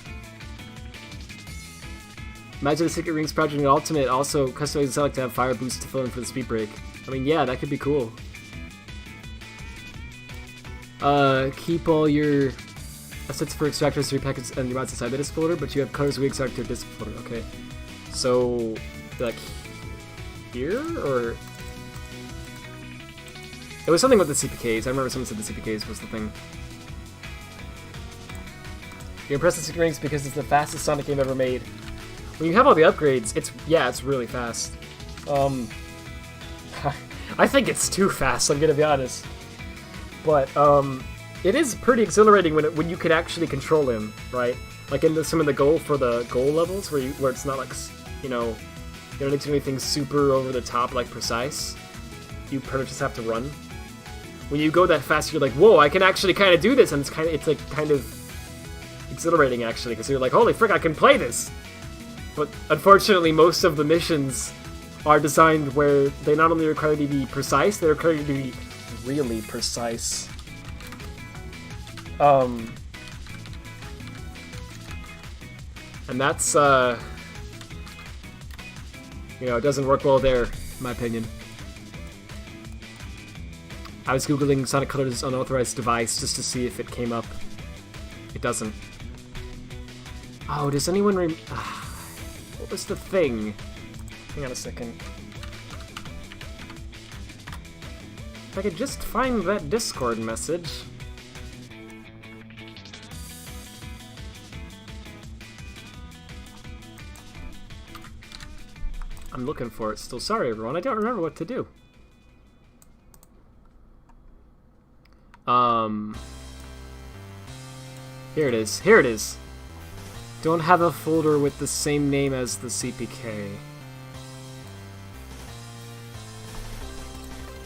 B: Imagine the Secret Rings Project in Ultimate also customizing Sonic to have fire boost to fill in for the speed break. I mean, yeah, that could be cool. Keep all your assets for extractors, 3 packets, and your mods inside the disk folder, but you have Colors we extract to your disk folder. Okay. So, like, here? Or... It was something with the CPKs. I remember someone said the CPKs was the thing. You're impressed with Secret Rings because it's the fastest Sonic game ever made. When you have all the upgrades, it's really fast. I think it's too fast, I'm gonna be honest. But, it is pretty exhilarating when you can actually control him, right? Like in some of the goal levels where it's not like, you know, you don't need to do anything super over the top, like precise. You pretty much just have to run. When you go that fast, you're like, whoa, I can actually kind of do this, and it's like kind of exhilarating actually, because you're like, holy frick, I can play this. But unfortunately, most of the missions are designed where they not only require you to be precise, they require you to be really precise. And that's, you know, it doesn't work well there, in my opinion. I was googling Sonic Colors unauthorized device just to see if it came up. It doesn't. Oh, does anyone what was the thing? Hang on a second. If I could just find that Discord message. I'm looking for it still. Sorry, everyone. I don't remember what to do. Here it is. Here it is. Don't have a folder with the same name as the CPK.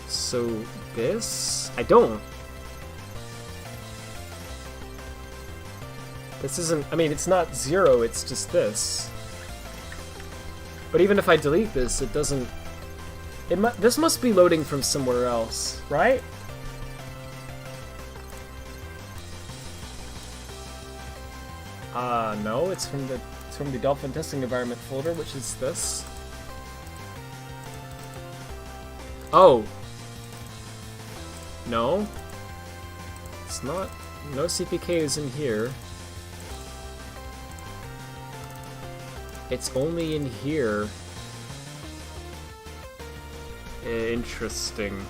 B: So this? I don't. This isn't, I mean, it's not 0, it's just this. But even if I delete this, it doesn't... This must be loading from somewhere else, right? No, it's from the Dolphin Testing Environment folder, which is this. Oh. No. It's not. No CPK is in here. It's only in here. Interesting.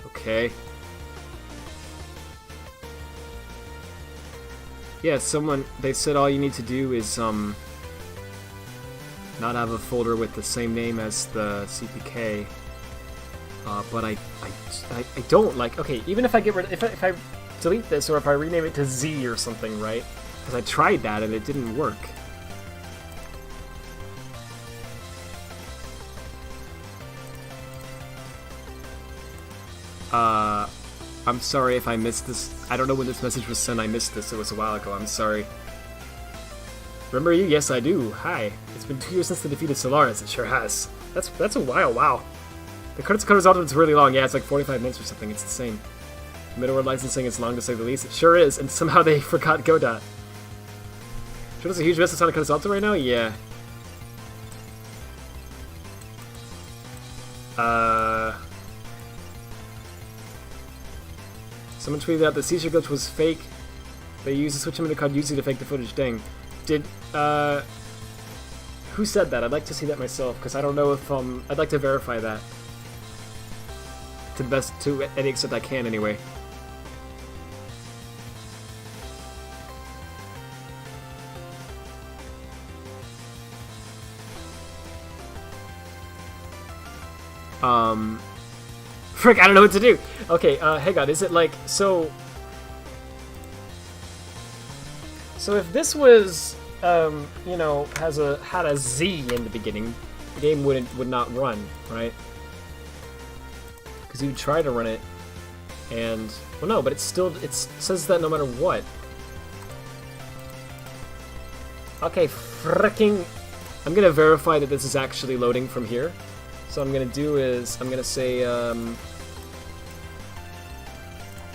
B: Okay. Yeah, they said all you need to do is, not have a folder with the same name as the CPK. But I don't, like, okay, even if I get rid, if I delete this, or if I rename it to Z or something, right? Because I tried that and it didn't work. I'm sorry if I missed this. I don't know when this message was sent. I missed this. It was a while ago. I'm sorry. Remember you? Yes, I do. Hi. It's been 2 years since the defeat of Solaris. It sure has. That's a while. Wow. The credits code result is really long. Yeah, it's like 45 minutes or something. It's insane. Middleware licensing is long to say the least. It sure is. And somehow they forgot Godot. Sure, there's a huge mess of Sonic Colors Ultra right now? Yeah. Someone tweeted out the seizure glitch was fake. They used a switch limiter called UZ to fake the footage. Dang. Who said that? I'd like to see that myself, because I don't know if, I'd like to verify that. To any extent I can, anyway. Frick, I don't know what to do. Okay, hang on. Is it like so? So if this was, you know, had a Z in the beginning, the game would not run, right? Because you'd try to run it, and well, no, but it says that no matter what. Okay, fricking. I'm gonna verify that this is actually loading from here. So what I'm gonna do is I'm gonna say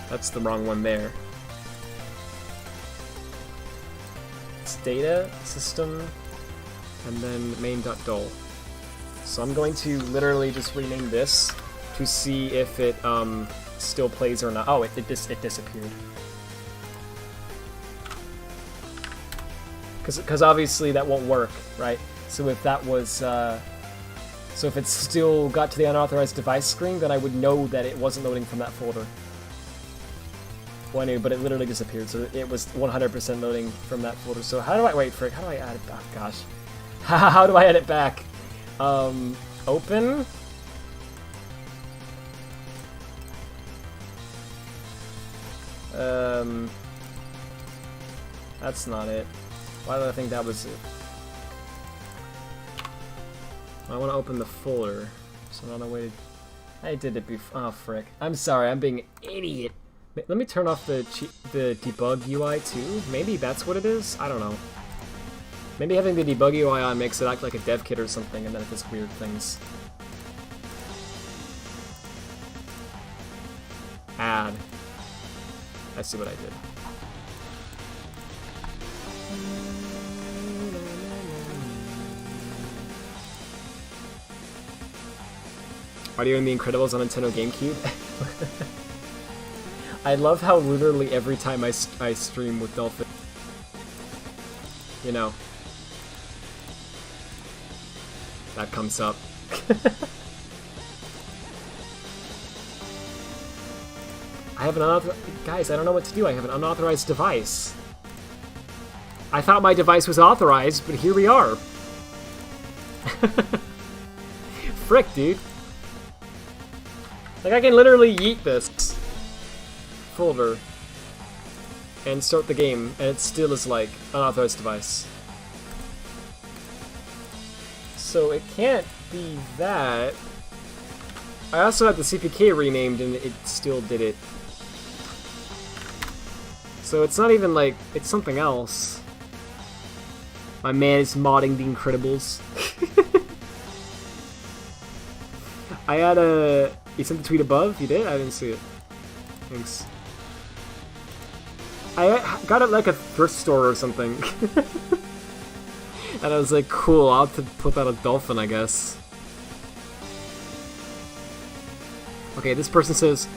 B: that's the wrong one there. It's data system and then main.dol. So I'm going to literally just rename this to see if it still plays or not. Oh, it disappeared. Because obviously that won't work, right? So if that was so if it still got to the unauthorized device screen, then I would know that it wasn't loading from that folder. Well, anyway, but it literally disappeared, so it was 100% loading from that folder. So how do I, wait, frick, how do I add it back? Oh, gosh. How do I add it back? Open? That's not it. Why did I think that was it? I want to open the folder, so I don't know. I did it before. Oh, frick. I'm sorry, I'm being an idiot. Let me turn off the debug UI too. Maybe that's what it is? I don't know. Maybe having the debug UI on makes it act like a dev kit or something, and then it does weird things. Add. I see what I did. Why are you doing The Incredibles on Nintendo GameCube? I love how literally every time I stream with Dolphin, you know, that comes up. I have an unauthorized... Guys, I don't know what to do. I have an unauthorized device. I thought my device was authorized, but here we are. Frick, dude. Like, I can literally yeet this folder and start the game, and it still is, like, unauthorized device. So it can't be that. I also had the CPK renamed, and it still did it. So it's not even like, it's something else. My man is modding The Incredibles. I had a... You sent the tweet above? You did? I didn't see it. Thanks. I got it like a thrift store or something. And I was like, cool, I'll have to put out a dolphin, I guess. Okay, this person says,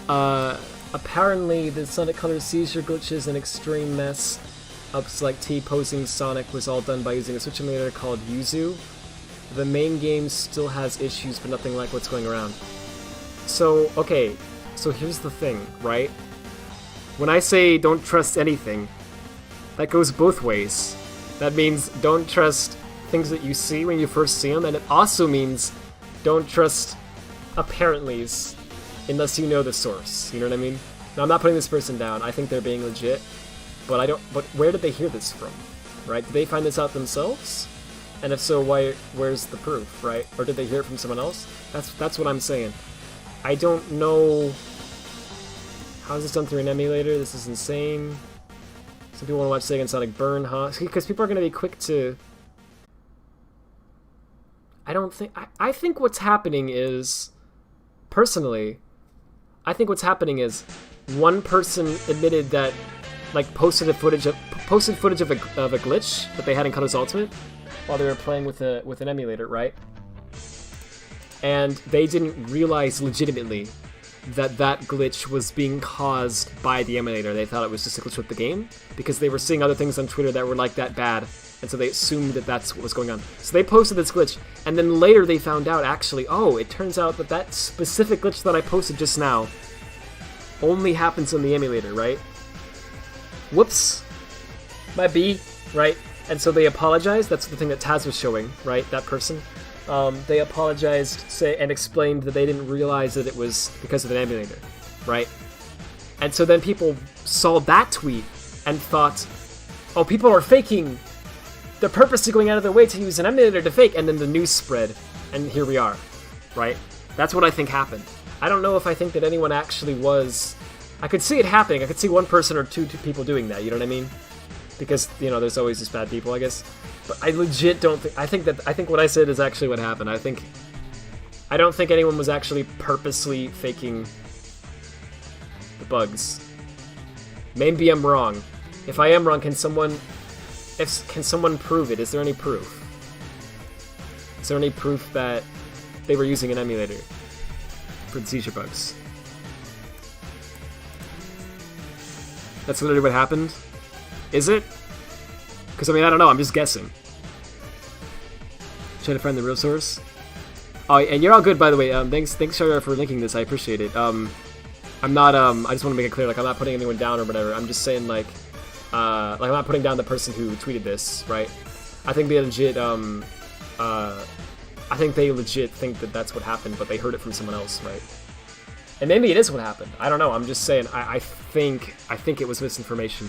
B: apparently the Sonic Colors seizure glitches and extreme mess ups like T-posing Sonic was all done by using a Switch emulator called Yuzu. The main game still has issues, but nothing like what's going around. So, okay, so here's the thing, right? When I say don't trust anything, that goes both ways. That means don't trust things that you see when you first see them, and it also means don't trust apparentlys unless you know the source. You know what I mean? Now, I'm not putting this person down. I think they're being legit, but I don't. But where did they hear this from? Right? Did they find this out themselves? And if so, why? Where's the proof? Right? Or did they hear it from someone else? That's what I'm saying. I don't know. How is this done through an emulator? This is insane. Some people want to watch Sega and Sonic Burn, huh? Because people are going to be quick to... I don't think... I think what's happening is... Personally, I think what's happening is one person admitted that, like, posted footage of a glitch that they had in Colors Ultimate while they were playing with an emulator, right? And they didn't realize legitimately that that glitch was being caused by the emulator. They thought it was just a glitch with the game because they were seeing other things on Twitter that were like that bad, and so they assumed that that's what was going on. So they posted this glitch, and then later they found out actually, oh, it turns out that that specific glitch that I posted just now only happens in the emulator, right? Whoops. Might be, right? And so they apologized. That's the thing that Taz was showing, right? That person. They apologized and explained that they didn't realize that it was because of an emulator, right? And so then people saw that tweet and thought, oh, people are faking. They're purposely going out of their way to use an emulator to fake, and then the news spread, and here we are, right? That's what I think happened. I don't know if I think that anyone actually was... I could see it happening. I could see one person or two people doing that, you know what I mean? Because, you know, there's always just bad people, I guess. But I legit don't think... I think what I said is actually what happened. I don't think anyone was actually purposely faking the bugs. Maybe I'm wrong. If I am wrong, can someone prove it? Is there any proof? Is there any proof that they were using an emulator for the seizure bugs? That's literally what happened? Is it? Because, I mean, I don't know. I'm just guessing. Try to find the real source. Oh, and you're all good, by the way. Thanks, Shara, for linking this. I appreciate it. I'm not, I just want to make it clear, like, I'm not putting anyone down or whatever. I'm just saying, like, I'm not putting down the person who tweeted this, right? I think they legit, think that that's what happened, but they heard it from someone else, right? And maybe it is what happened. I don't know. I'm just saying. I think it was misinformation.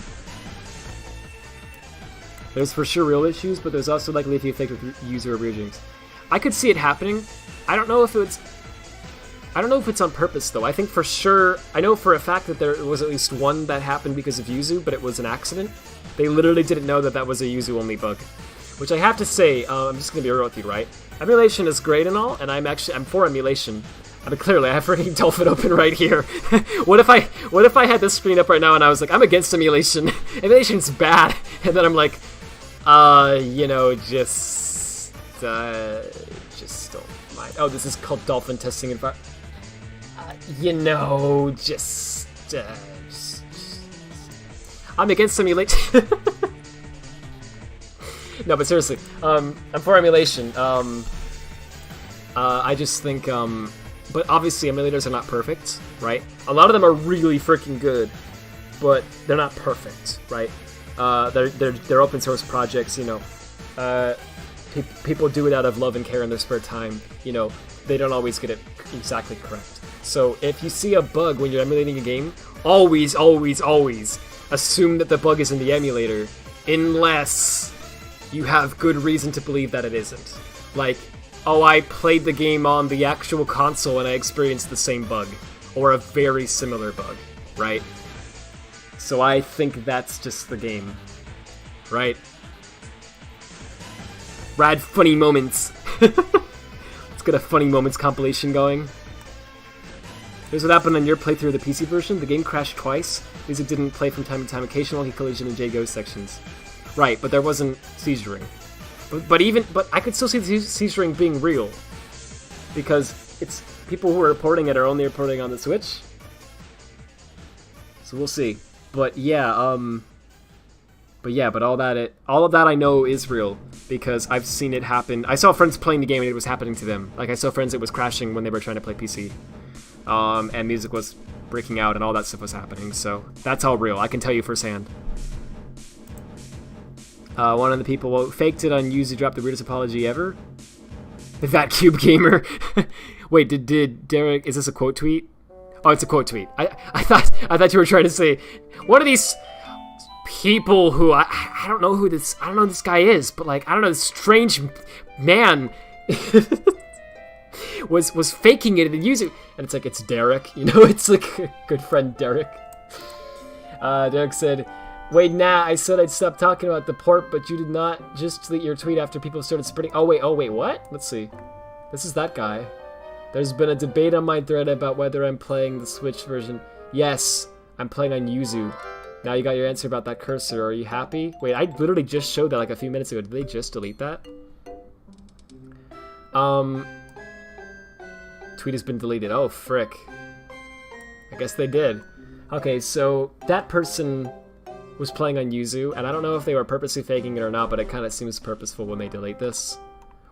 B: There's for sure real issues, but there's also likely if you fake with user abridgings. I could see it happening. I don't know if it's on purpose though. I think for sure. I know for a fact that there was at least one that happened because of Yuzu, but it was an accident. They literally didn't know that that was a Yuzu only bug. Which I have to say, I'm just gonna be real with you, right? Emulation is great and all, and I'm for emulation. I mean, clearly, I have freaking Dolphin open right here. What if I had this screen up right now and I was like, I'm against emulation. Emulation's bad. And then I'm like, you know, just just don't mind. Oh, this is called dolphin testing environment. I'm against simulation. No, but seriously, I'm for emulation. I just think, but obviously emulators are not perfect, right? A lot of them are really freaking good, but they're not perfect, right? They're open source projects, you know. People do it out of love and care in their spare time. You know, they don't always get it exactly correct. So if you see a bug when you're emulating a game, always assume that the bug is in the emulator, unless you have good reason to believe that it isn't. Like, oh, I played the game on the actual console and I experienced the same bug, or a very similar bug, right? So I think that's just the game, right? Rad funny moments. Let's get a funny moments compilation going. Here's what happened on your playthrough of the PC version. The game crashed twice. Music didn't play from time to time. Occasional collision and J-Go sections. Right, but there wasn't seizuring. But I could still see the seizuring being real, because it's people who are reporting it are only reporting on the Switch. So we'll see. But yeah, all of that I know is real, because I've seen it happen. I saw friends playing the game and it was happening to them. Like, I saw friends, it was crashing when they were trying to play PC. And music was breaking out and all that stuff was happening, so that's all real. I can tell you firsthand. One of the people faked it on Yuzu dropped the weirdest apology ever. That Cube Gamer. Wait, did Derek? Is this a quote tweet? Oh, it's a quote tweet. I thought you were trying to say one of these people who I don't know who this guy is, but like I don't know, this strange man was faking it and using, and it's like it's Derek, you know, it's like a good friend Derek. Derek said, "Wait, nah, I said I'd stop talking about the port, but you did not. Just delete your tweet after people started spreading." Oh wait, what? Let's see. This is that guy. There's been a debate on my thread about whether I'm playing the Switch version. Yes, I'm playing on Yuzu. Now you got your answer about that cursor. Are you happy? Wait, I literally just showed that like a few minutes ago. Did they just delete that? Tweet has been deleted. Oh, frick. I guess they did. Okay, so that person was playing on Yuzu, and I don't know if they were purposely faking it or not, but it kind of seems purposeful when they delete this.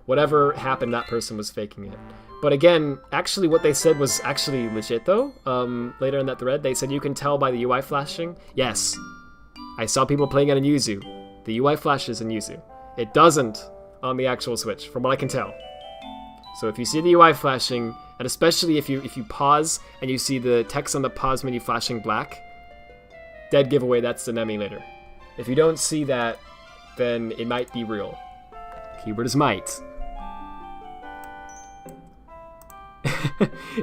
B: Whatever happened, that person was faking it. But again, actually what they said was actually legit though. Later in that thread, they said you can tell by the UI flashing. Yes, I saw people playing it on Yuzu. The UI flashes in Yuzu. It doesn't on the actual Switch, from what I can tell. So if you see the UI flashing, and especially if you pause and you see the text on the pause menu flashing black, dead giveaway, that's an emulator. If you don't see that, then it might be real. Keyword is might.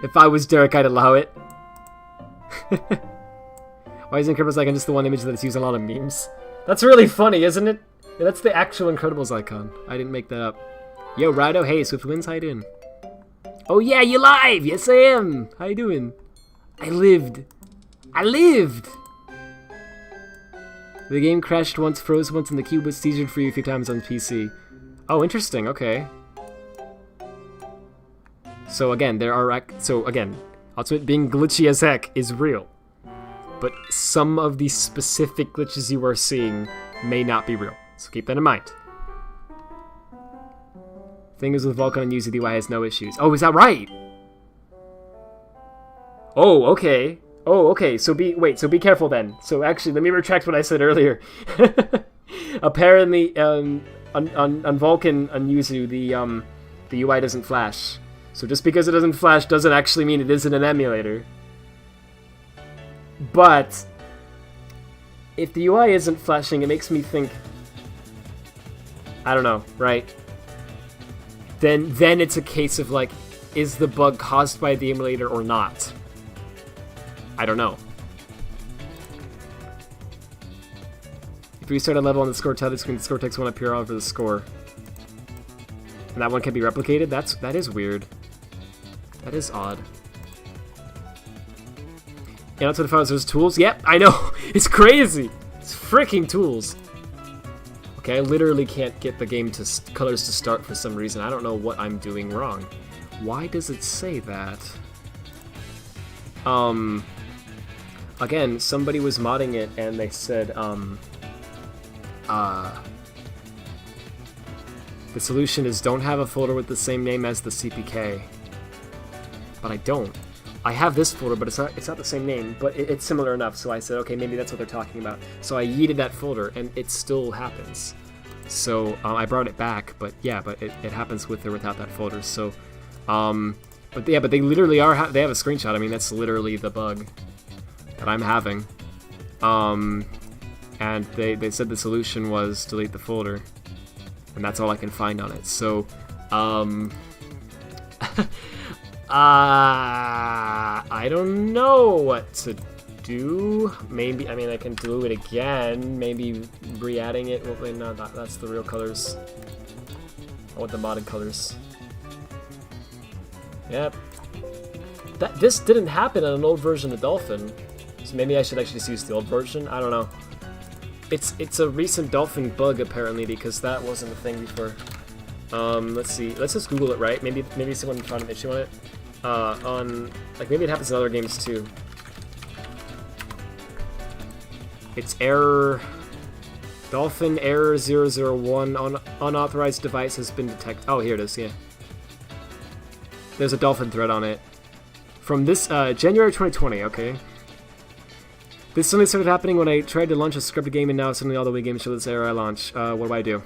B: If I was Derek, I'd allow it. Why is Incredibles icon just the one image that's used in a lot of memes? That's really funny, isn't it? Yeah, that's the actual Incredibles icon. I didn't make that up. Yo, Rido, hey, Swiftwinds, how you doing? Oh yeah, you live! Yes I am! How you doing? I lived! The game crashed once, froze once, and the cube was seizured for you a few times on PC. Oh, interesting, okay. So again, Ultimate being glitchy as heck is real. But some of the specific glitches you are seeing may not be real. So keep that in mind. Thing is with Vulkan and Yuzu, the UI has no issues. Oh, is that right? Oh, okay. Oh, okay. So be careful then. So actually, let me retract what I said earlier. Apparently, on Vulkan and Yuzu, the UI doesn't flash. So just because it doesn't flash doesn't actually mean it isn't an emulator. But if the UI isn't flashing, it makes me think, I don't know, right? Then it's a case of like, is the bug caused by the emulator or not? I don't know. If you restart a level on the score title screen, the score text won't appear all over the score. And that one can be replicated? That is weird. That is odd. Yeah, that's what it found. There's tools. Yep, I know. It's crazy. It's freaking tools. Okay, I literally can't get the game to colors to start for some reason. I don't know what I'm doing wrong. Why does it say that? Again, somebody was modding it and they said, the solution is don't have a folder with the same name as the CPK. But I don't. I have this folder, but it's not the same name, but it's similar enough, so I said, okay, maybe that's what they're talking about. So I yeeted that folder, and it still happens. So I brought it back, but yeah, but it happens with or without that folder, so... but they literally are, they have a screenshot. I mean, that's literally the bug that I'm having. And they said the solution was delete the folder. And that's all I can find on it. So, I don't know what to do. Maybe, I mean, I can do it again. Maybe re-adding it. Well, wait, no, that's the real colors. I want the modded colors. Yep. This didn't happen in an old version of Dolphin. So maybe I should actually just use the old version. I don't know. It's a recent Dolphin bug apparently because that wasn't a thing before. Let's see. Let's just Google it, right? Maybe someone found an issue on it. Like maybe it happens in other games too. It's error. Dolphin error 001 unauthorized device has been detected. Oh, here it is. Yeah. There's a Dolphin thread on it. From this, January 2020, okay. This suddenly started happening when I tried to launch a scripted game, and now suddenly all the Wii games show this error I launch. What do I do?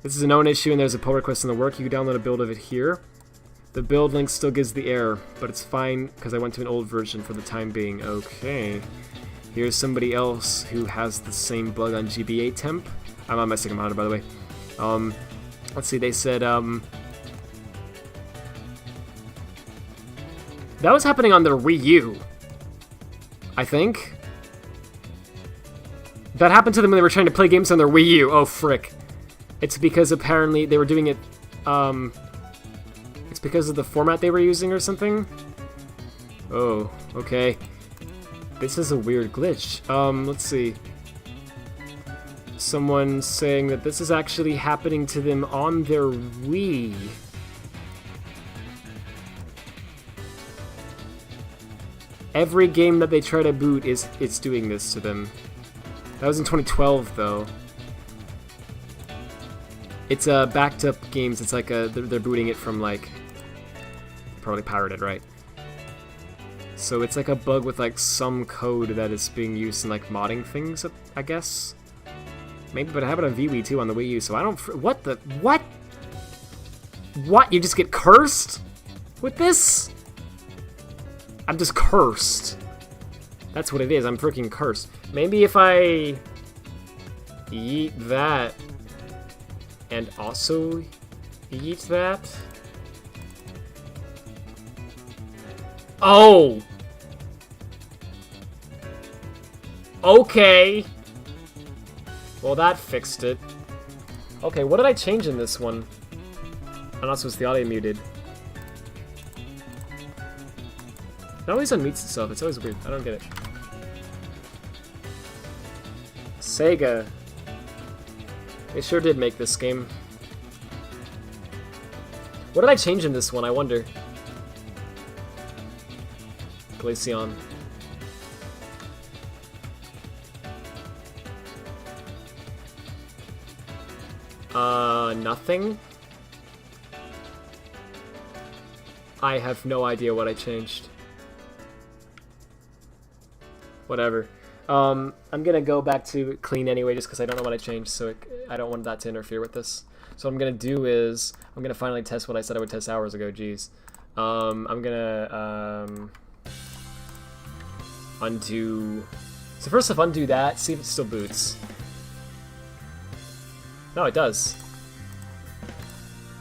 B: This is a known issue, and there's a pull request in the work. You can download a build of it here. The build link still gives the error, but it's fine, because I went to an old version for the time being. Okay. Here's somebody else who has the same bug on GBA temp. I'm not messing around, by the way. Let's see, they said, that was happening on their Wii U, I think. That happened to them when they were trying to play games on their Wii U. Oh, frick. It's because apparently they were doing it, it's because of the format they were using or something? Oh, okay. This is a weird glitch. Let's see. Someone saying that this is actually happening to them on their Wii. Every game that they try to boot it's doing this to them. That was in 2012 though. It's backed up games. It's like they're booting it from like probably pirated, right? So it's like a bug with like some code that is being used in like modding things, I guess. Maybe, but I have it on VWii too on the Wii U. So I don't. What the what? What? You just get cursed with this? I'm just cursed. That's what it is. I'm freaking cursed. Maybe if I eat that and also eat that. Oh. Okay. Well, that fixed it. Okay, what did I change in this one? I'm not supposed to the audio muted. It always unmutes itself. It's always weird. I don't get it. Sega. They sure did make this game. What did I change in this one, I wonder? Glaceon. Nothing? I have no idea what I changed. Whatever. I'm gonna go back to clean anyway, just because I don't know what I changed, so I don't want that to interfere with this. So what I'm gonna do is, I'm gonna finally test what I said I would test hours ago, jeez. I'm gonna, undo... So first off, undo that, see if it still boots. No, it does.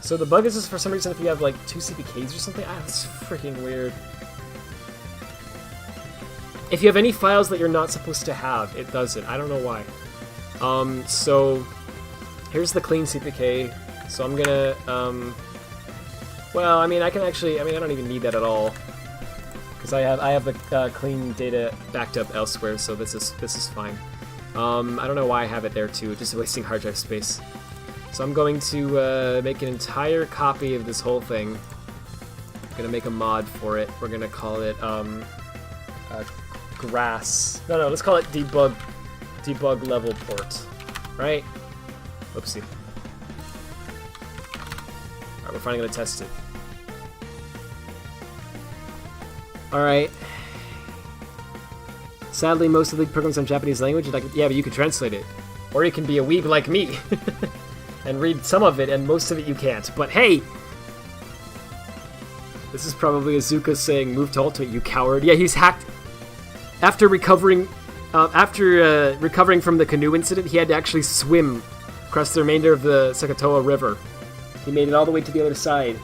B: So the bug is just for some reason if you have like 2 CPKs or something. Ah, that's freaking weird. If you have any files that you're not supposed to have, it does it. I don't know why. So here's the clean CPK. So I'm gonna, well, I mean, I can actually, I mean, I don't even need that at all, because I have the clean data backed up elsewhere. So this is fine. I don't know why I have it there too, just wasting hard drive space. So I'm going to make an entire copy of this whole thing. I'm gonna make a mod for it. We're gonna call it grass. No, let's call it debug level port, right? Oopsie. Alright, we're finally gonna test it. Alright. Sadly, most of the programs are in Japanese language. Like, yeah, but you can translate it. Or you can be a weeb like me and read some of it, and most of it you can't. But hey! This is probably Azuka saying, move to Ultimate, you coward. Yeah, he's hacked. After recovering from the canoe incident, he had to actually swim across the remainder of the Sakatoa River. He made it all the way to the other side.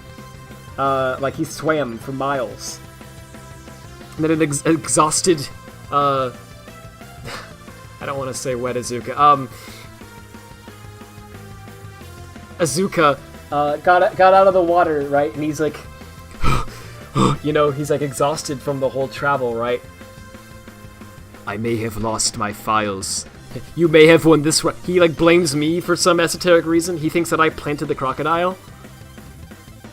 B: Like, he swam for miles. And then an exhausted... I don't want to say wet Azuka. Azuka got out of the water, right? And he's like, you know, he's like exhausted from the whole travel, right? I may have lost my files. You may have won this one. He like blames me for some esoteric reason. He thinks that I planted the crocodile.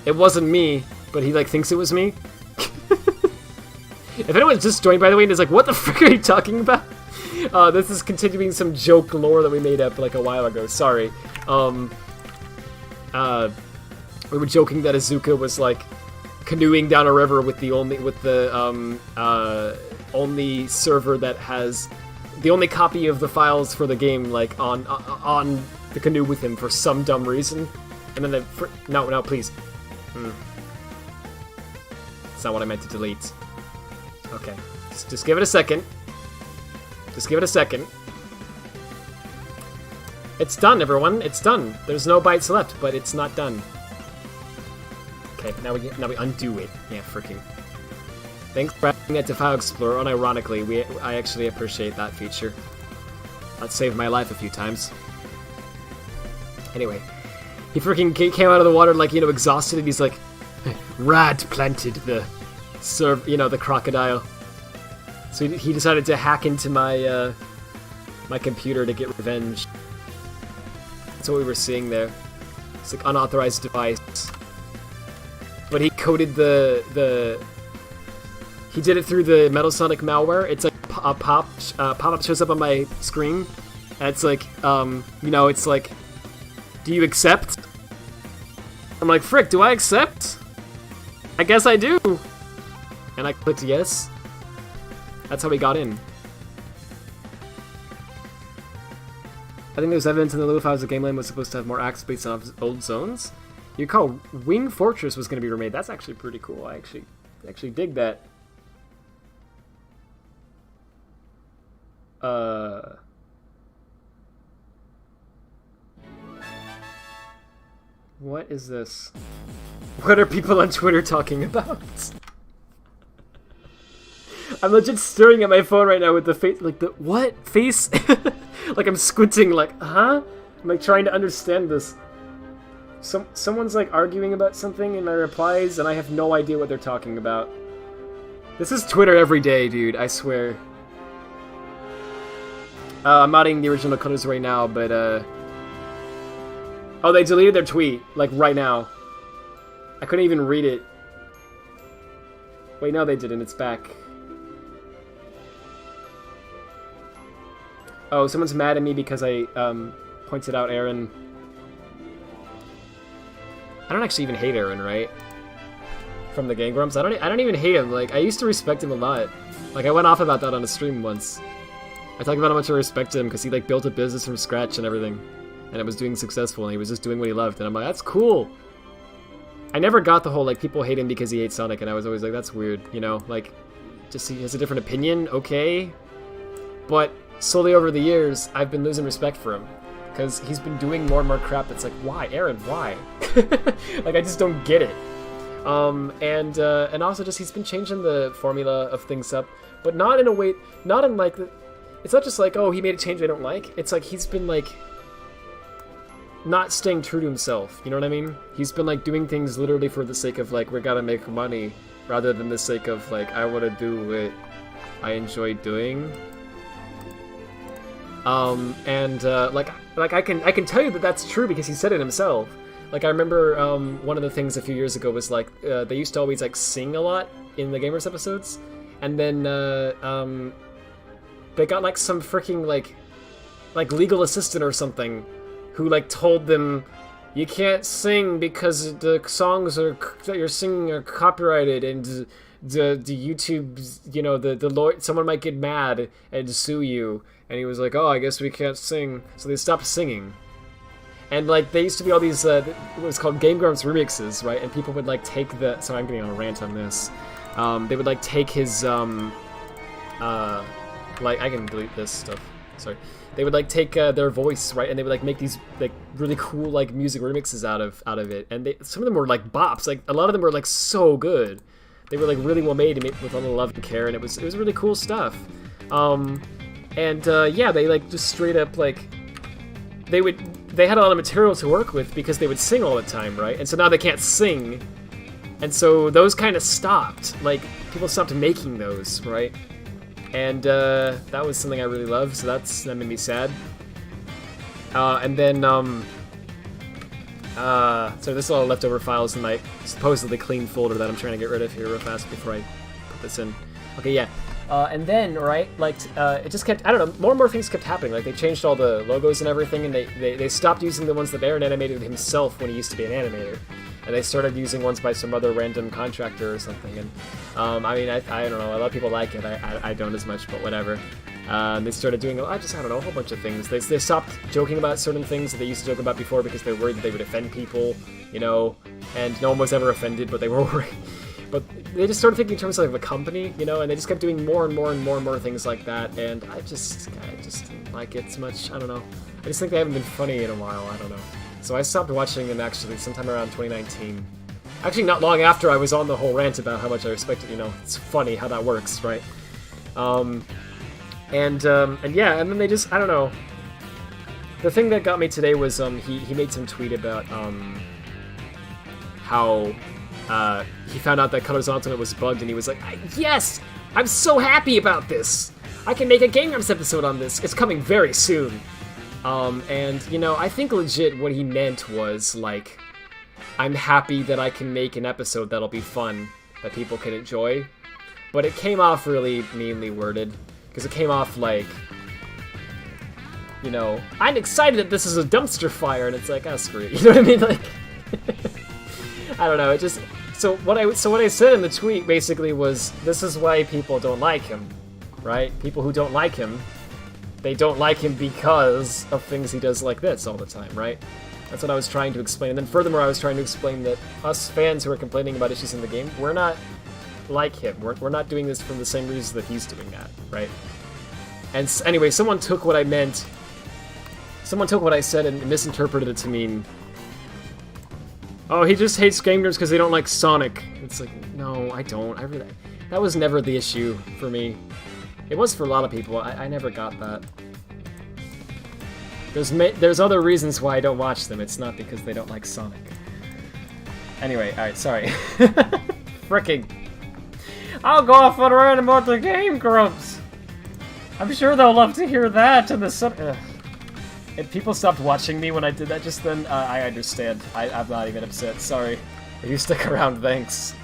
B: It wasn't me, but he like thinks it was me. If anyone's just joined, by the way, and is like, what the frick are you talking about? This is continuing some joke lore that we made up like a while ago. Sorry. We were joking that Azuka was like canoeing down a river with the only server that has the only copy of the files for the game like on the canoe with him for some dumb reason. And then no, please. That's not what I meant to delete. Okay, just give it a second. Just give it a second. It's done, everyone. It's done. There's no bytes left, but it's not done. Okay, now we undo it. Yeah, freaking. Thanks for adding it to File Explorer. Unironically, I actually appreciate that feature. That saved my life a few times. Anyway, he freaking came out of the water like, you know, exhausted, and he's like, Rad planted the the crocodile. So he decided to hack into my my computer to get revenge. That's what we were seeing there. It's like unauthorized device. But he coded he did it through the Metal Sonic malware. It's like a pop-up shows up on my screen, and it's like, it's like, do you accept? I'm like, frick, do I accept? I guess I do. And I clicked yes. That's how we got in. I think there's evidence in the little files the game land was supposed to have more acts based on old zones. You recall Wing Fortress was going to be remade. That's actually pretty cool. I actually dig that. What is this? What are people on Twitter talking about? I'm legit staring at my phone right now with the face, like the what face? Like I'm squinting, like huh? I'm like trying to understand this. Someone's like arguing about something in my replies, and I have no idea what they're talking about. This is Twitter every day, dude. I swear. I'm modding the original colors right now, but oh, they deleted their tweet like right now. I couldn't even read it. Wait, no, they didn't. It's back. Oh, someone's mad at me because I pointed out Aaron. I don't actually even hate Aaron, right? From the Gang Grumps. I don't even hate him. Like, I used to respect him a lot. Like, I went off about that on a stream once. I talked about how much I respect him because he like built a business from scratch and everything, and it was doing successful, and he was just doing what he loved. And I'm like, that's cool. I never got the whole like people hate him because he hates Sonic, and I was always like, that's weird, you know? Like, just he has a different opinion, okay? But slowly over the years, I've been losing respect for him because he's been doing more and more crap. That's like, why, Aaron? Why? Like, I just don't get it. And also just he's been changing the formula of things up, but not in a way, not in like, it's not just like, oh, he made a change I don't like. It's like he's been like not staying true to himself. You know what I mean? He's been like doing things literally for the sake of like, we gotta make money, rather than the sake of like, I want to do what I enjoy doing. Like I can tell you that that's true because he said it himself. Like I remember one of the things a few years ago was like they used to always like sing a lot in the Gamers episodes, and then they got like some freaking like legal assistant or something who like told them you can't sing because the songs that you're singing are copyrighted, and the YouTube, you know, the lawyer, someone might get mad and sue you. And he was like, oh, I guess we can't sing. So they stopped singing. And like they used to be all these what was called Game Grumps remixes, right? And people would like take the, so I'm getting on a rant on this. They would like take his like I can delete this stuff. Sorry. They would like take their voice, right, and they would like make these like really cool like music remixes out of it. And some of them were like bops. Like a lot of them were like so good. They were like really well made with all the love and care, and it was really cool stuff. Yeah, they like just straight up like they had a lot of material to work with because they would sing all the time, right? And so now they can't sing, and so those kind of stopped. Like people stopped making those, right? And that was something I really loved, so that made me sad. And then so this is all leftover files in my supposedly clean folder that I'm trying to get rid of here real fast before I put this in. Okay, yeah. And then, right, like, it just kept, I don't know, more and more things kept happening. Like, they changed all the logos and everything, and they stopped using the ones that Aaron animated himself when he used to be an animator. And they started using ones by some other random contractor or something. And, I mean, I don't know, a lot of people like it. I don't as much, but whatever. They started doing, I don't know, a whole bunch of things. They stopped joking about certain things that they used to joke about before because they were worried that they would offend people, you know, and no one was ever offended, but they were worried. But they just started thinking in terms of like a company, you know, and they just kept doing more and more and more and more things like that, and I just didn't like it as much. I don't know. I just think they haven't been funny in a while. I don't know. So I stopped watching them actually sometime around 2019. Actually, not long after I was on the whole rant about how much I respect it. You know, it's funny how that works, right? And yeah, and then they just, I don't know. The thing that got me today was he made some tweet about how he found out that Colors Ultimate was bugged, and he was like, yes, I'm so happy about this. I can make a Game Grumps episode on this. It's coming very soon. And you know, I think legit what he meant was like, I'm happy that I can make an episode that'll be fun, that people can enjoy. But it came off really meanly worded. Because it came off like, you know, I'm excited that this is a dumpster fire, and it's like, oh, screw it. You know what I mean? Like, I don't know. It just so what I said in the tweet basically was, this is why people don't like him, right? People who don't like him, they don't like him because of things he does like this all the time, right? That's what I was trying to explain. And then furthermore, I was trying to explain that us fans who are complaining about issues in the game, we're not like him. We're not doing this for the same reasons that he's doing that, right? And anyway, someone took what I meant, someone took what I said and misinterpreted it to mean, oh, he just hates Game Grumps because they don't like Sonic. It's like, no, I don't. That was never the issue for me. It was for a lot of people. I never got that. There's other reasons why I don't watch them. It's not because they don't like Sonic. Anyway, alright, sorry. Fricking. I'll go off on a rant about the Game Grumps. I'm sure they'll love to hear that and the If people stopped watching me when I did that just then, I understand. I'm not even upset. Sorry. If you stick around, thanks.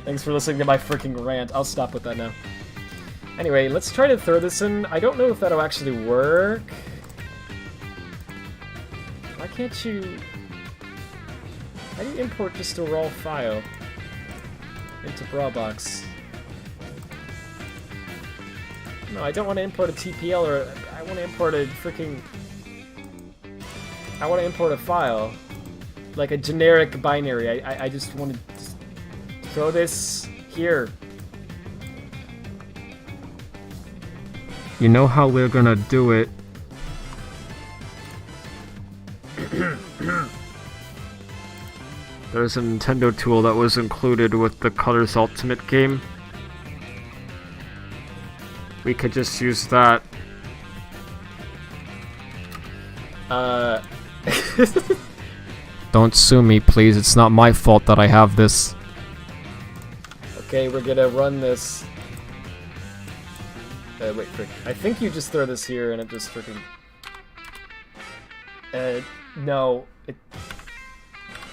B: Thanks for listening to my freaking rant. I'll stop with that now. Anyway, let's try to throw this in. I don't know if that'll actually work. Why can't you... How do you import just a raw file into Brawlbox? No, I don't want to import a TPL, or I want to import a freaking... I want to import a file. Like a generic binary. I just want to throw this here. You know how we're gonna do it. There's a Nintendo tool that was included with the Colors Ultimate game. We could just use that. Don't sue me, please. It's not my fault that I have this. Okay, we're gonna run this. Wait, frick. I think you just throw this here and it just freaking... no.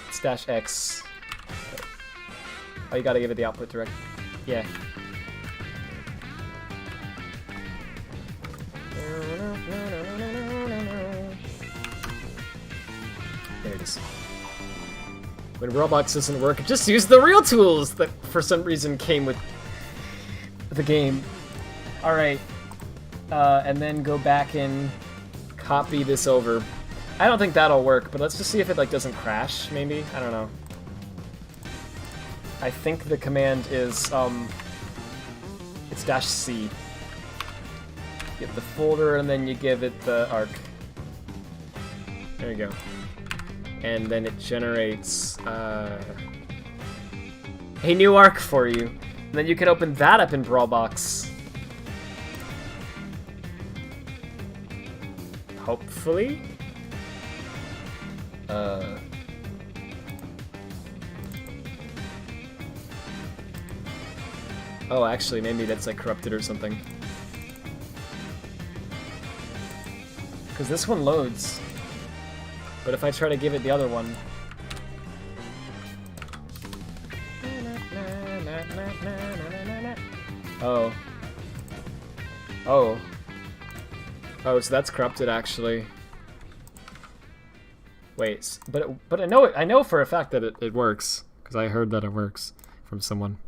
B: It's dash X. Oh, you gotta give it the output direct. Yeah. There it is. When Roblox doesn't work, just use the real tools that for some reason came with the game. Alright. And then go back and copy this over. I don't think that'll work, but let's just see if it like doesn't crash, maybe? I don't know. I think the command is, it's dash C. Get the folder and then you give it the arc. There you go. And then it generates a new arc for you. And then you can open that up in Brawlbox. Hopefully. Oh, actually, maybe that's like corrupted or something. Because this one loads. But if I try to give it the other one... Oh. Oh. Oh, so that's corrupted actually. Wait, but I know for a fact that it works. Because I heard that it works from someone.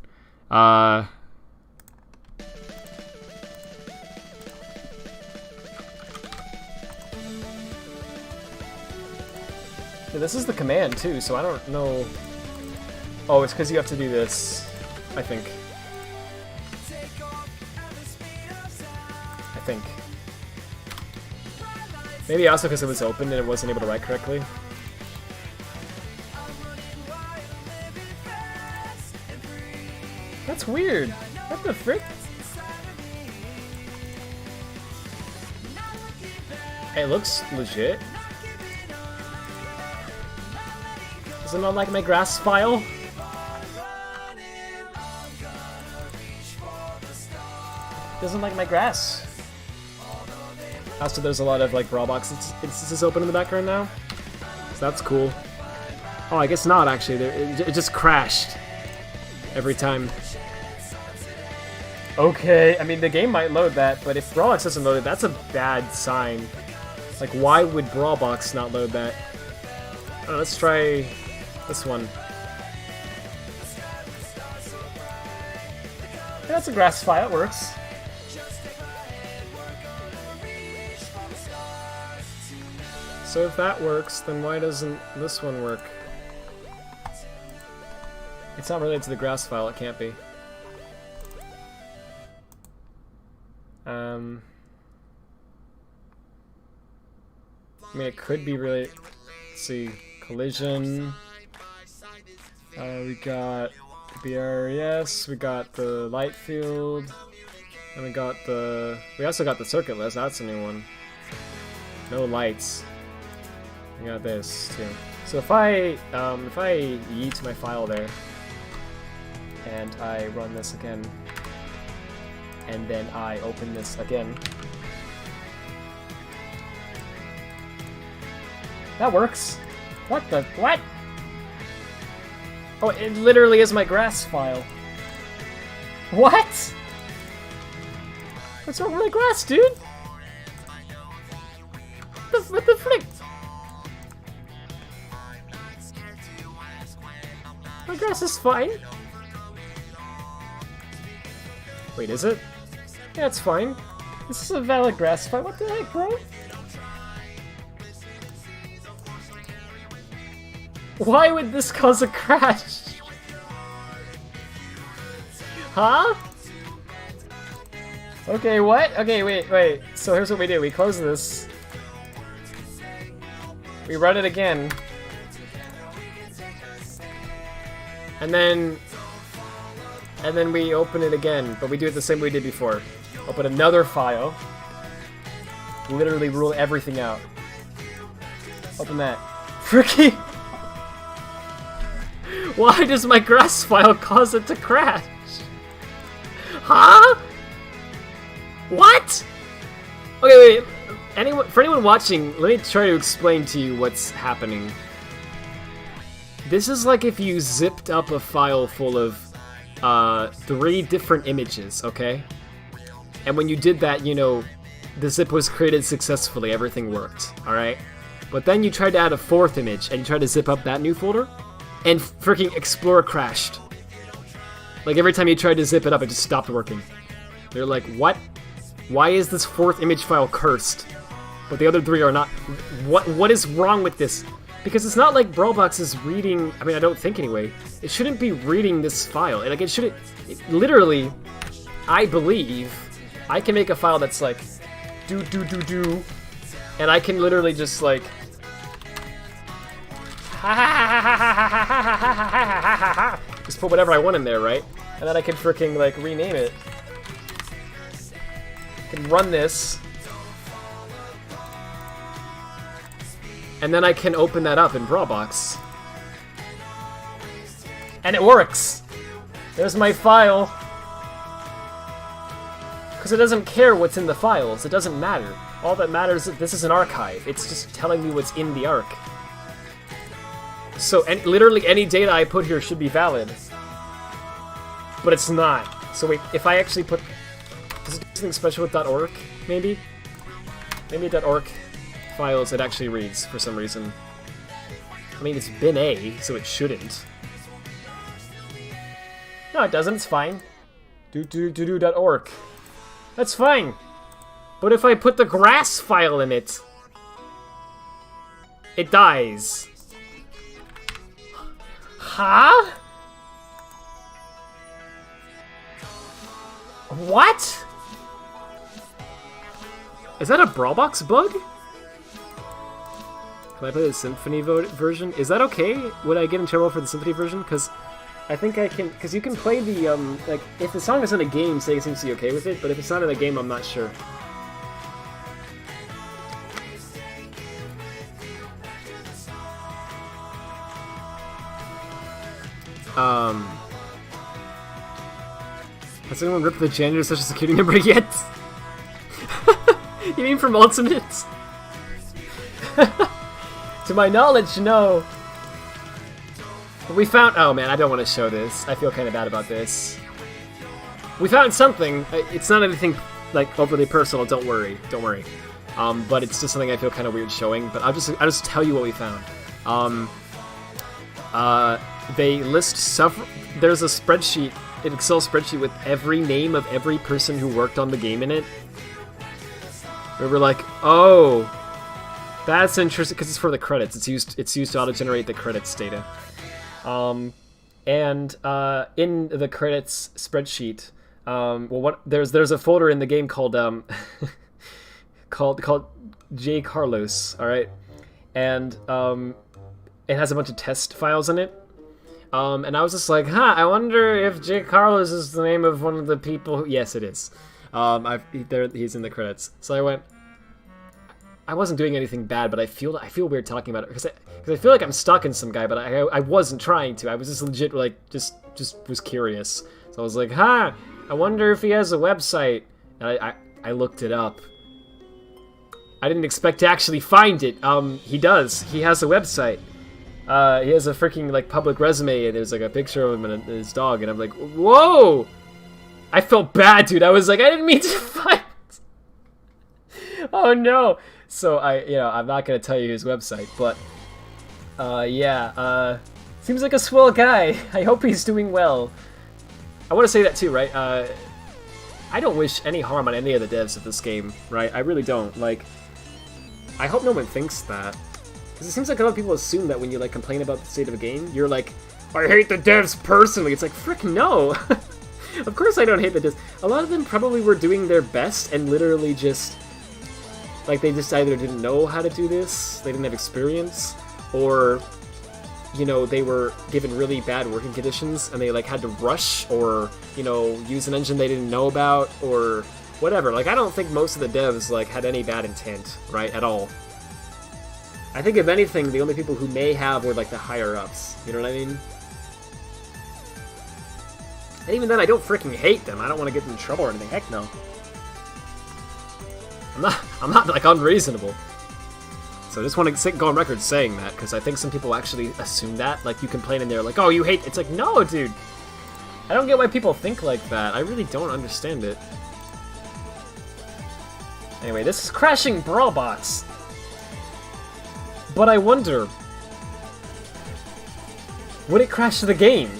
B: This is the command too, so I don't know. Oh, it's because you have to do this, I think. Maybe also because it was open and it wasn't able to write correctly. That's weird. What the frick? It looks legit. Does it not like my grass file? Doesn't like my grass. Also, there's a lot of like Brawlbox instances open in the background now, so that's cool. Oh, I guess not actually. It just crashed every time. Okay, I mean the game might load that, but if Brawlbox doesn't load it, that's a bad sign. Like, why would Brawlbox not load that? Let's try this one. Yeah, that's a grass file. It works. So if that works, then why doesn't this one work? It's not related to the grass file, it can't be. I mean, it could be really... Let's see. Collision. We got BRES, we got the light field, and we got the... We also got the circuit list, that's a new one. No lights. We got this too. So if I yeet my file there, and I run this again, and then I open this again, that works. What the what? Oh, it literally is my grass file. What? What's wrong with my grass, dude? What the frick? My grass is fine. Wait, is it? Yeah, it's fine. This is a valid grass file. What the heck, bro? Why would this cause a crash? Huh? Okay, what? Okay, wait. So here's what we do. We close this. We run it again. And then we open it again, but we do it the same way we did before. Open another file. Literally rule everything out. Open that. Fricky! Why does my grass file cause it to crash? Huh? What? Okay, wait. For anyone watching, let me try to explain to you what's happening. This is like if you zipped up a file full of 3 different images, okay? And when you did that, you know, the zip was created successfully, everything worked, alright? But then you tried to add a 4th image, and you tried to zip up that new folder, and freaking Explorer crashed. Like, every time you tried to zip it up, it just stopped working. They're like, what? Why is this 4th image file cursed? But the other 3 are not. What is wrong with this? Because it's not like Brawlbox is reading, I mean, I don't think anyway, it shouldn't be reading this file. Like, it shouldn't, literally, I believe, I can make a file that's like, do, and I can literally just like, just put whatever I want in there, right? And then I can freaking, like, rename it. I can run this. And then I can open that up in Brawlbox. And it works! There's my file. Because it doesn't care what's in the files. It doesn't matter. All that matters is this is an archive. It's just telling me what's in the arc. So literally any data I put here should be valid. But it's not. So wait, if I actually put... Does it do something special with .org, maybe? Maybe .org files it actually reads for some reason. I mean, it's bin A, so it shouldn't. No, it doesn't. It's fine. .org. That's fine. But if I put the grass file in it, it dies. Huh? What? Is that a Brawlbox bug? Can I play the Symphony version? Is that okay? Would I get in trouble for the Symphony version? Because I think I can... Because you can play the, like, if the song is in a game, Sega seems to be okay with it, but if it's not in a game, I'm not sure. Has anyone ripped the janitor's social security number yet? You mean from Ultimate? To my knowledge, no. We found... Oh man, I don't want to show this. I feel kind of bad about this. We found something. It's not anything, like, overly personal, don't worry. Don't worry. But it's just something I feel kind of weird showing. But I'll just tell you what we found. They list several... There's a spreadsheet, an Excel spreadsheet with every name of every person who worked on the game in it. We were like, oh, that's interesting, because it's for the credits. It's used to auto-generate the credits data. In the credits spreadsheet, there's a folder in the game called called J. Carlos, all right, and it has a bunch of test files in it. And I was just like, I wonder if J. Carlos is the name of one of the people who... Yes, it is. He's in the credits. So I went... I wasn't doing anything bad, but I feel weird talking about it, because I feel like I'm stalking some guy, but I wasn't trying to. I was just legit, like, just was curious. So I was like, I wonder if he has a website. And I looked it up. I didn't expect to actually find it. He does. He has a website. He has a freaking, like, public resume, and there's, like, a picture of him and his dog, and I'm like, whoa! I felt bad, dude. I was like, I didn't mean to find... Oh, no! So, I'm not gonna tell you his website, but, seems like a swell guy. I hope he's doing well. I want to say that, too, right? I don't wish any harm on any of the devs of this game, right? I really don't. Like, I hope no one thinks that. Because it seems like a lot of people assume that when you, like, complain about the state of a game, you're like, I hate the devs personally. It's like, frick, no. Of course I don't hate the devs. A lot of them probably were doing their best and literally just, like, they just either didn't know how to do this, they didn't have experience, or, you know, they were given really bad working conditions and they, like, had to rush or, you know, use an engine they didn't know about or whatever. Like, I don't think most of the devs, like, had any bad intent, right, at all. I think, if anything, the only people who may have were, like, the higher-ups. You know what I mean? And even then, I don't freaking hate them. I don't want to get them in trouble or anything. Heck no. I'm not like unreasonable. So I just want to go on record saying that, because I think some people actually assume that. Like, you complain and they're like, oh, you hate... It's like, no, dude. I don't get why people think like that. I really don't understand it. Anyway, this is crashing Brawl Box. But I wonder... would it crash the game?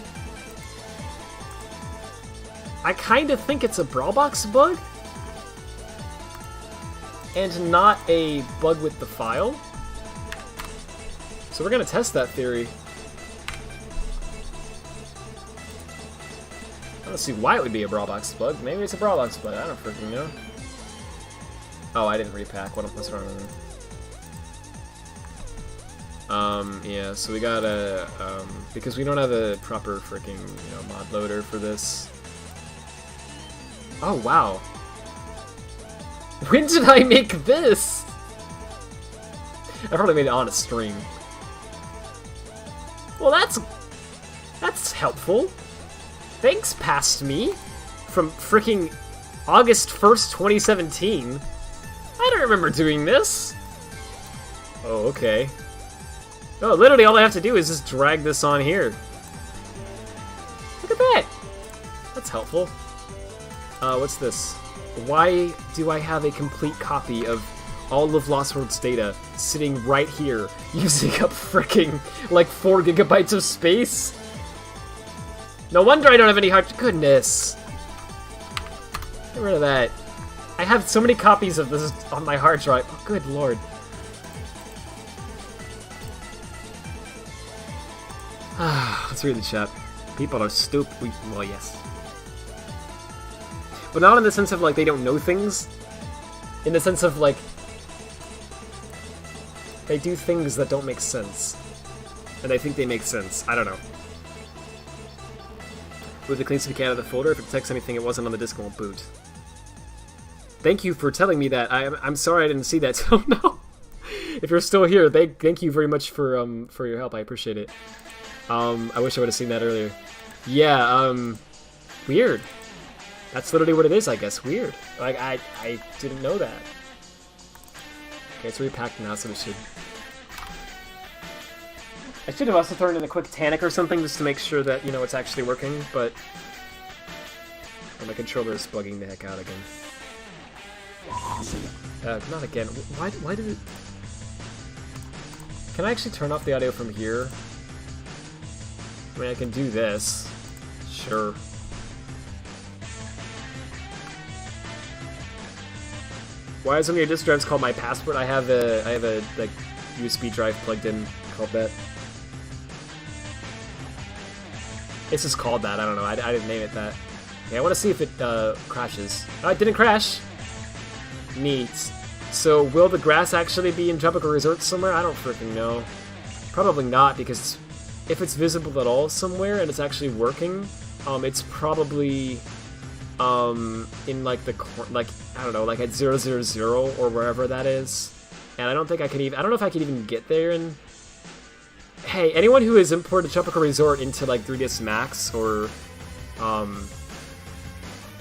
B: I kind of think it's a Brawl Box bug. And not a bug with the file. So we're gonna test that theory. I don't see why it would be a Brawl Box bug. Maybe it's a Brawl Box bug. I don't freaking know. Oh, I didn't repack. What's wrong with me? Yeah, so we gotta, because we don't have a proper freaking, mod loader for this. Oh, wow. When did I make this? I probably made it on a stream. Well, that's helpful. Thanks, past me. From freaking August 1st, 2017. I don't remember doing this. Oh, okay. Oh, literally all I have to do is just drag this on here. Look at that. That's helpful. What's this? Why do I have a complete copy of all of Lost World's data sitting right here, using up fricking, like, 4 gigabytes of space? No wonder I don't have any hard... Goodness. Get rid of that. I have so many copies of this on my hard drive. Oh, good lord. Let's read the chat. People are stupid. Well, yes. But not in the sense of, like, they don't know things. In the sense of, like, they do things that don't make sense. And I think they make sense. I don't know. Move the clean CPK out of the folder. If it detects anything it wasn't on the disk, it won't boot. Thank you for telling me that. I'm sorry I didn't see that till now. If you're still here, thank you very much for your help. I appreciate it. I wish I would have seen that earlier. Yeah, weird. That's literally what it is, I guess. Weird. Like, I didn't know that. Okay, it's repacked now, so we should... I should have also thrown in a quick Tanic or something just to make sure that, it's actually working, but... Oh, my controller is bugging the heck out again. Not again. Why did it... Can I actually turn off the audio from here? I mean, I can do this. Sure. Why is one of your disk drives called My Passport? I have a like USB drive plugged in called that. It's just called that. I don't know. I didn't name it that. Okay, I want to see if it crashes. Oh, it didn't crash. Neat. So will the grass actually be in Tropical Resort somewhere? I don't freaking know. Probably not, because if it's visible at all somewhere and it's actually working, it's probably in like the I don't know, like at 000 or wherever that is. And I don't think I can even, I don't know if I can even get there. And hey, anyone who has imported Tropical Resort into like 3ds Max or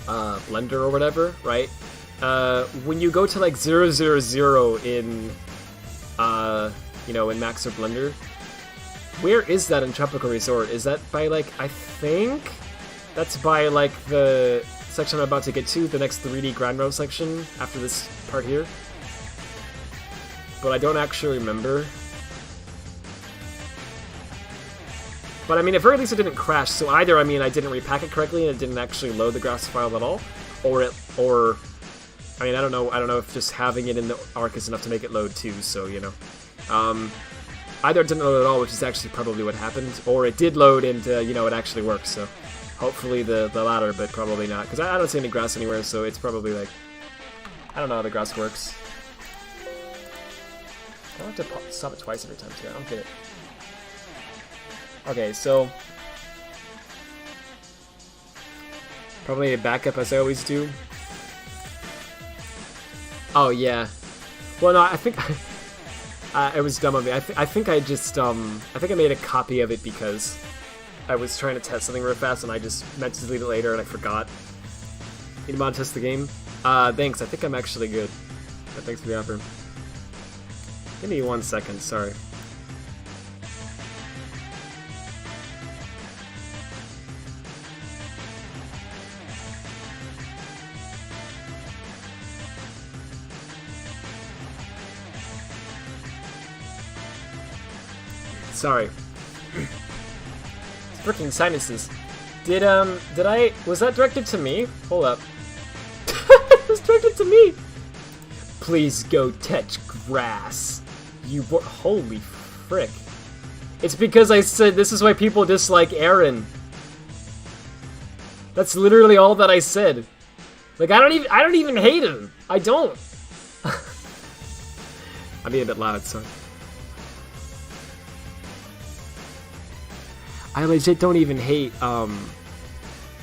B: Blender or whatever, right? When you go to like 000 in in Max or Blender, where is that in Tropical Resort? Is that by like, I think that's by like the section I'm about to get to, the next 3D Grand Row section after this part here. But I don't actually remember. But I mean, at very least it didn't crash, so either, I mean, I didn't repack it correctly and it didn't actually load the graphs file at all, or I mean, I don't know if just having it in the ARC is enough to make it load too, so, either it didn't load at all, which is actually probably what happened, or it did load and, it actually works, so hopefully the latter, but probably not, because I don't see any grass anywhere, so it's probably like, I don't know how the grass works. I don't have to stop it twice every time, too. I don't get it. Okay, so probably a backup as I always do. Oh yeah. Well, no, I think it was dumb of me. I think I just I think I made a copy of it because I was trying to test something real fast and I just meant to delete it later and I forgot. Need to mod test the game. Thanks. I think I'm actually good. thanks for the offer. Give me 1 second, sorry. Sorry. Freaking sinuses. Was that directed to me? Hold up. It was directed to me! Please go touch grass. Holy frick. It's because I said this is why people dislike Aaron. That's literally all that I said. Like, I don't even hate him. I don't. I'm being a bit loud, sorry. I legit don't even hate, I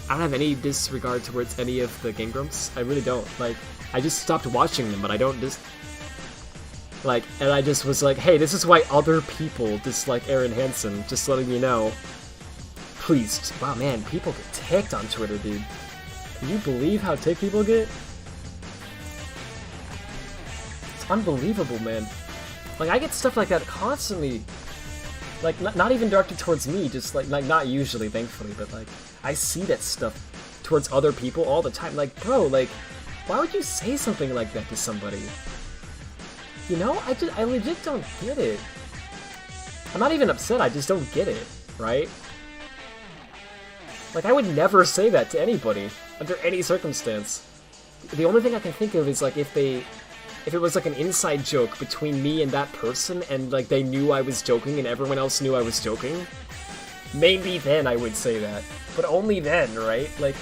B: don't have any disregard towards any of the Game Grumps. I really don't. Like, I just stopped watching them, but I don't like, and I just was like, hey, this is why other people dislike Aaron Hansen, just letting you know. Please, wow, man, people get ticked on Twitter, dude. Can you believe how ticked people get? It's unbelievable, man. Like, I get stuff like that constantly. Like, not even directed towards me, just like not usually, thankfully, but like, I see that stuff towards other people all the time. Like, bro, like, why would you say something like that to somebody? You know, I legit don't get it. I'm not even upset, I just don't get it, right? Like, I would never say that to anybody, under any circumstance. The only thing I can think of is, like, if it was like an inside joke between me and that person, and like they knew I was joking and everyone else knew I was joking, maybe then I would say that. But only then, right? Like,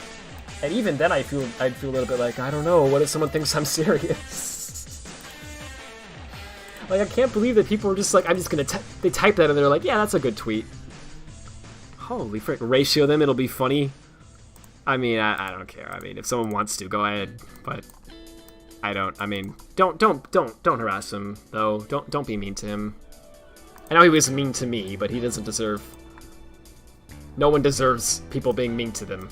B: and even then I'd feel a little bit like, I don't know, what if someone thinks I'm serious? Like, I can't believe that people are just like, I'm just gonna they type that and they're like, yeah, that's a good tweet. Holy frick, ratio them, it'll be funny. I mean, I don't care. I mean, if someone wants to, go ahead, but I mean, don't harass him, though. Don't be mean to him. I know he was mean to me, but he doesn't deserve... No one deserves people being mean to them.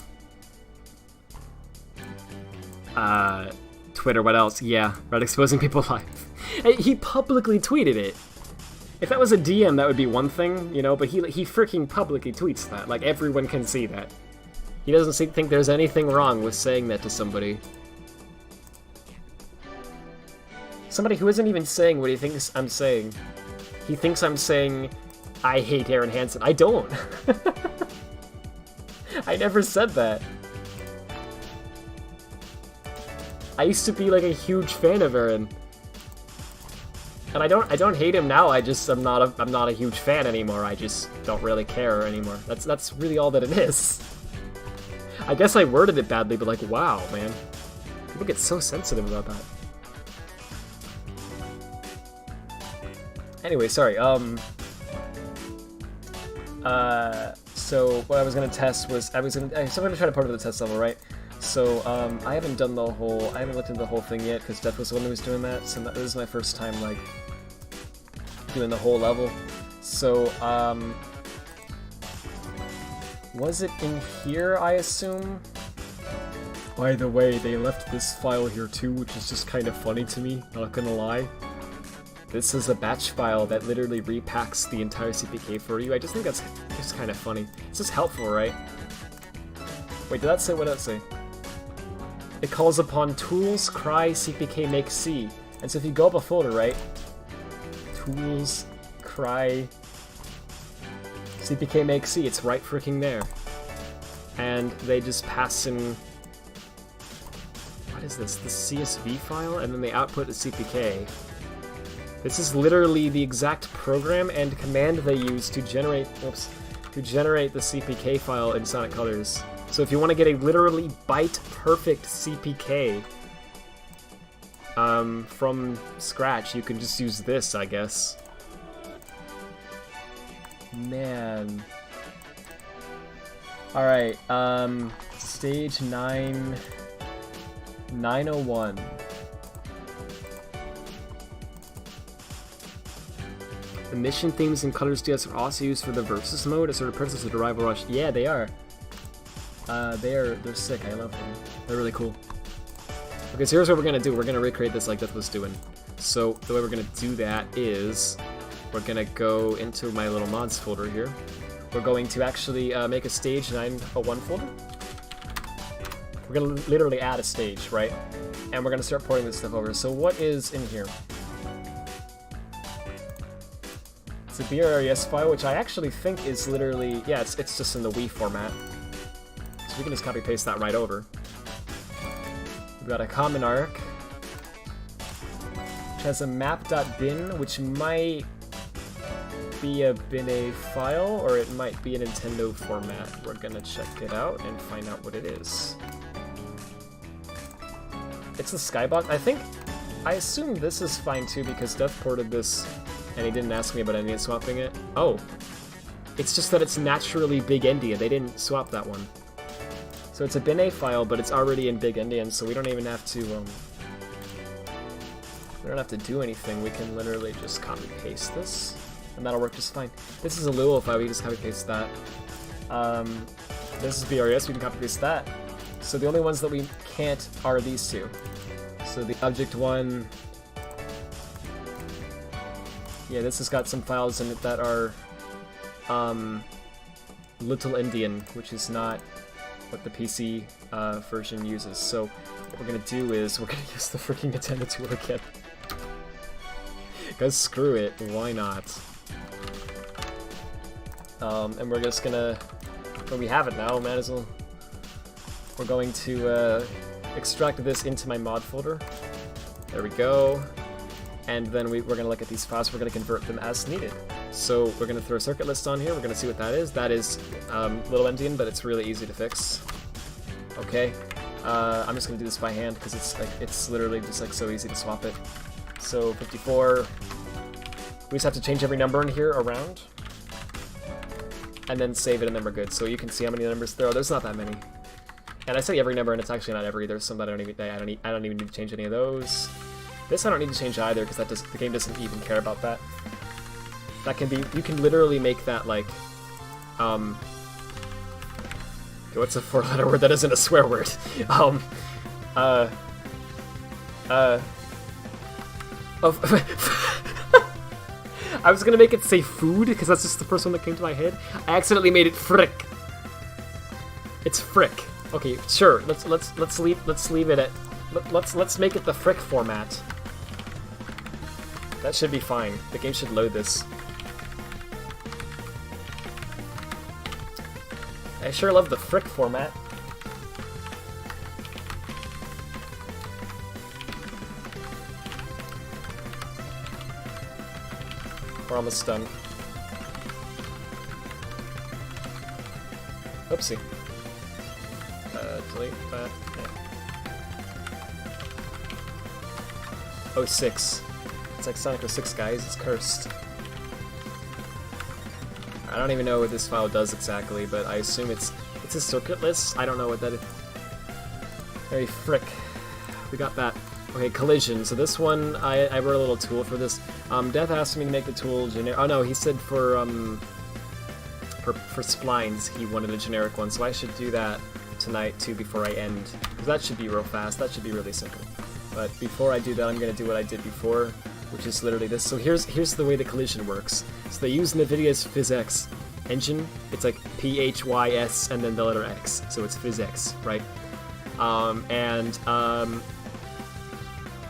B: Twitter, what else? Yeah, Red exposing people live. He publicly tweeted it. If that was a DM, that would be one thing, you know, but he freaking publicly tweets that. Like, everyone can see that. He doesn't think there's anything wrong with saying that to somebody. Somebody who isn't even saying what he thinks I'm saying. He thinks I'm saying, I hate Aaron Hansen. I don't. I never said that. I used to be like a huge fan of Aaron. And I don't hate him now. I'm not a huge fan anymore. I just don't really care anymore. That's really all that it is. I guess I worded it badly, but like, wow, man. People get so sensitive about that. Anyway, sorry, so what I was gonna test was, so I'm gonna try to put it to the test level, right? So, I haven't looked into the whole thing yet, because Death was the one who was doing that, so this is my first time, like, doing the whole level. So, was it in here, I assume? By the way, they left this file here too, which is just kind of funny to me, not gonna lie. This is a batch file that literally repacks the entire CPK for you. I just think that's just kind of funny. It's just helpful, right? Wait, what did that say? It calls upon tools, cry, CPK, make C. And so if you go up a folder, right? Tools, cry, CPK, make C. It's right freaking there. And they just pass in... What is this? The CSV file? And then they output the CPK. This is literally the exact program and command they use to generate the CPK file in Sonic Colors. So if you want to get a literally byte-perfect CPK from scratch, you can just use this, I guess. Man. Alright, stage 901. The mission themes in Colors DS are also used for the Versus mode, a sort of Princess of the Rival Rush. Yeah, they are. They're sick. I love them. They're really cool. Okay, so here's what we're gonna do. We're gonna recreate this like Death was doing. So the way we're gonna do that is we're gonna go into my little mods folder here. We're going to actually make a stage 901 folder. We're gonna literally add a stage, right? And we're gonna start porting this stuff over. So what is in here? It's a BRRES file, which I actually think is literally, yeah, it's just in the Wii format. So we can just copy paste that right over. We've got a common arc, which has a map.bin, which might be a bin.a file, or it might be a Nintendo format. We're gonna check it out and find out what it is. It's the Skybox. I assume this is fine too, because Death ported this and he didn't ask me about any swapping it. Oh, it's just that it's naturally Big Endian. They didn't swap that one. So it's a bin.a file, but it's already in Big Endian, so we don't even have to, we don't have to do anything. We can literally just copy paste this, and that'll work just fine. This is a Lua file, we can just copy paste that. This is BRES, we can copy paste that. So the only ones that we can't are these two. So the object one, yeah, this has got some files in it that are Little Endian, which is not what the PC version uses. So what we're gonna do is we're gonna use the freaking Nintendo tool again. Cause screw it, why not? And we're just gonna, well, we have it now, might as well. We're going to extract this into my mod folder. There we go. And then we're gonna look at these files, we're gonna convert them as needed. So we're gonna throw a circuit list on here, we're gonna see what that is. That is Little Endian, but it's really easy to fix. Okay, I'm just gonna do this by hand because it's literally just like so easy to swap it. So 54, we just have to change every number in here around, and then save it, and then we're good. So you can see how many numbers there are. There's not that many. And I say every number, and it's actually not every. There's some that I don't even need to change any of those. This I don't need to change either because the game doesn't even care about that. That can be, you can literally make that like, okay, what's a 4-letter word that isn't a swear word? I was gonna make it say food because that's just the first one that came to my head. I accidentally made it frick. It's frick. Okay, sure. Let's leave it at. Let's make it the frick format. That should be fine. The game should load this. I sure love the frick format. We're almost done. Oopsie. Delete that. Yeah. 06. It's like Sonic 06, guys. It's cursed. I don't even know what this file does exactly, but I assume it's a circuit list. I don't know what that is. Hey, frick. We got that. Okay, collision. So this one, I wrote a little tool for this. Death asked me to make the tool generic. Oh no, he said for splines he wanted a generic one, so I should do that tonight too before I end. That should be real fast. That should be really simple. But before I do that, I'm gonna do what I did before, which is literally this. So here's the way the collision works. So they use NVIDIA's PhysX engine. It's like PHYS and then the letter X. So it's PhysX, right?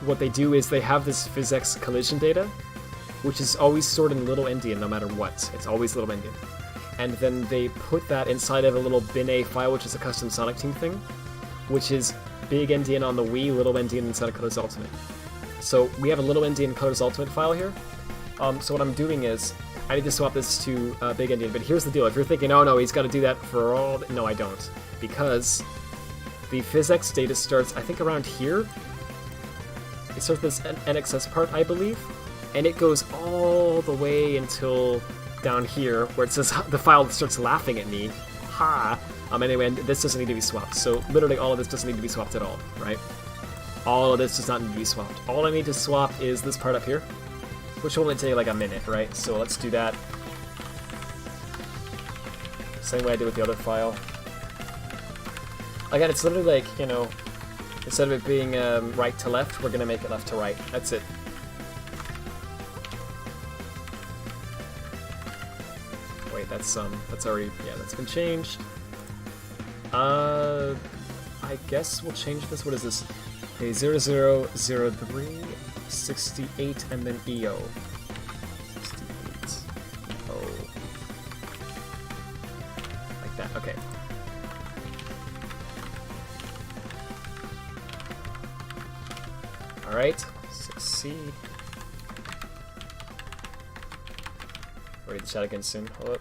B: What they do is they have this PhysX collision data, which is always stored in Little Endian no matter what. It's always Little Endian. And then they put that inside of a little bin.a file, which is a custom Sonic Team thing, which is Big Endian on the Wii, Little Endian in Sonic Colors Ultimate. So we have a Little Endian Colors Ultimate file here. So what I'm doing is, I need to swap this to Big Endian, but here's the deal. If you're thinking, oh no, he's got to do that for all... No, I don't. Because the PhysX data starts, I think, around here. It starts with this NXS part, I believe, and it goes all the way until down here, where it says the file starts laughing at me. Ha! Anyway, and this doesn't need to be swapped. So literally all of this doesn't need to be swapped at all, right? All of this does not need to be swapped. All I need to swap is this part up here, which will only take like a minute, right? So let's do that. Same way I did with the other file. Again, it's literally like, you know, Instead of it being right to left, we're gonna make it left to right. That's it. Wait, that's already, yeah, that's been changed. I guess we'll change this. What is this? Okay, 0003 68 and then EO. 68 EO. Like that. Okay. All right. 6C. Ready to chat again soon. Hold up.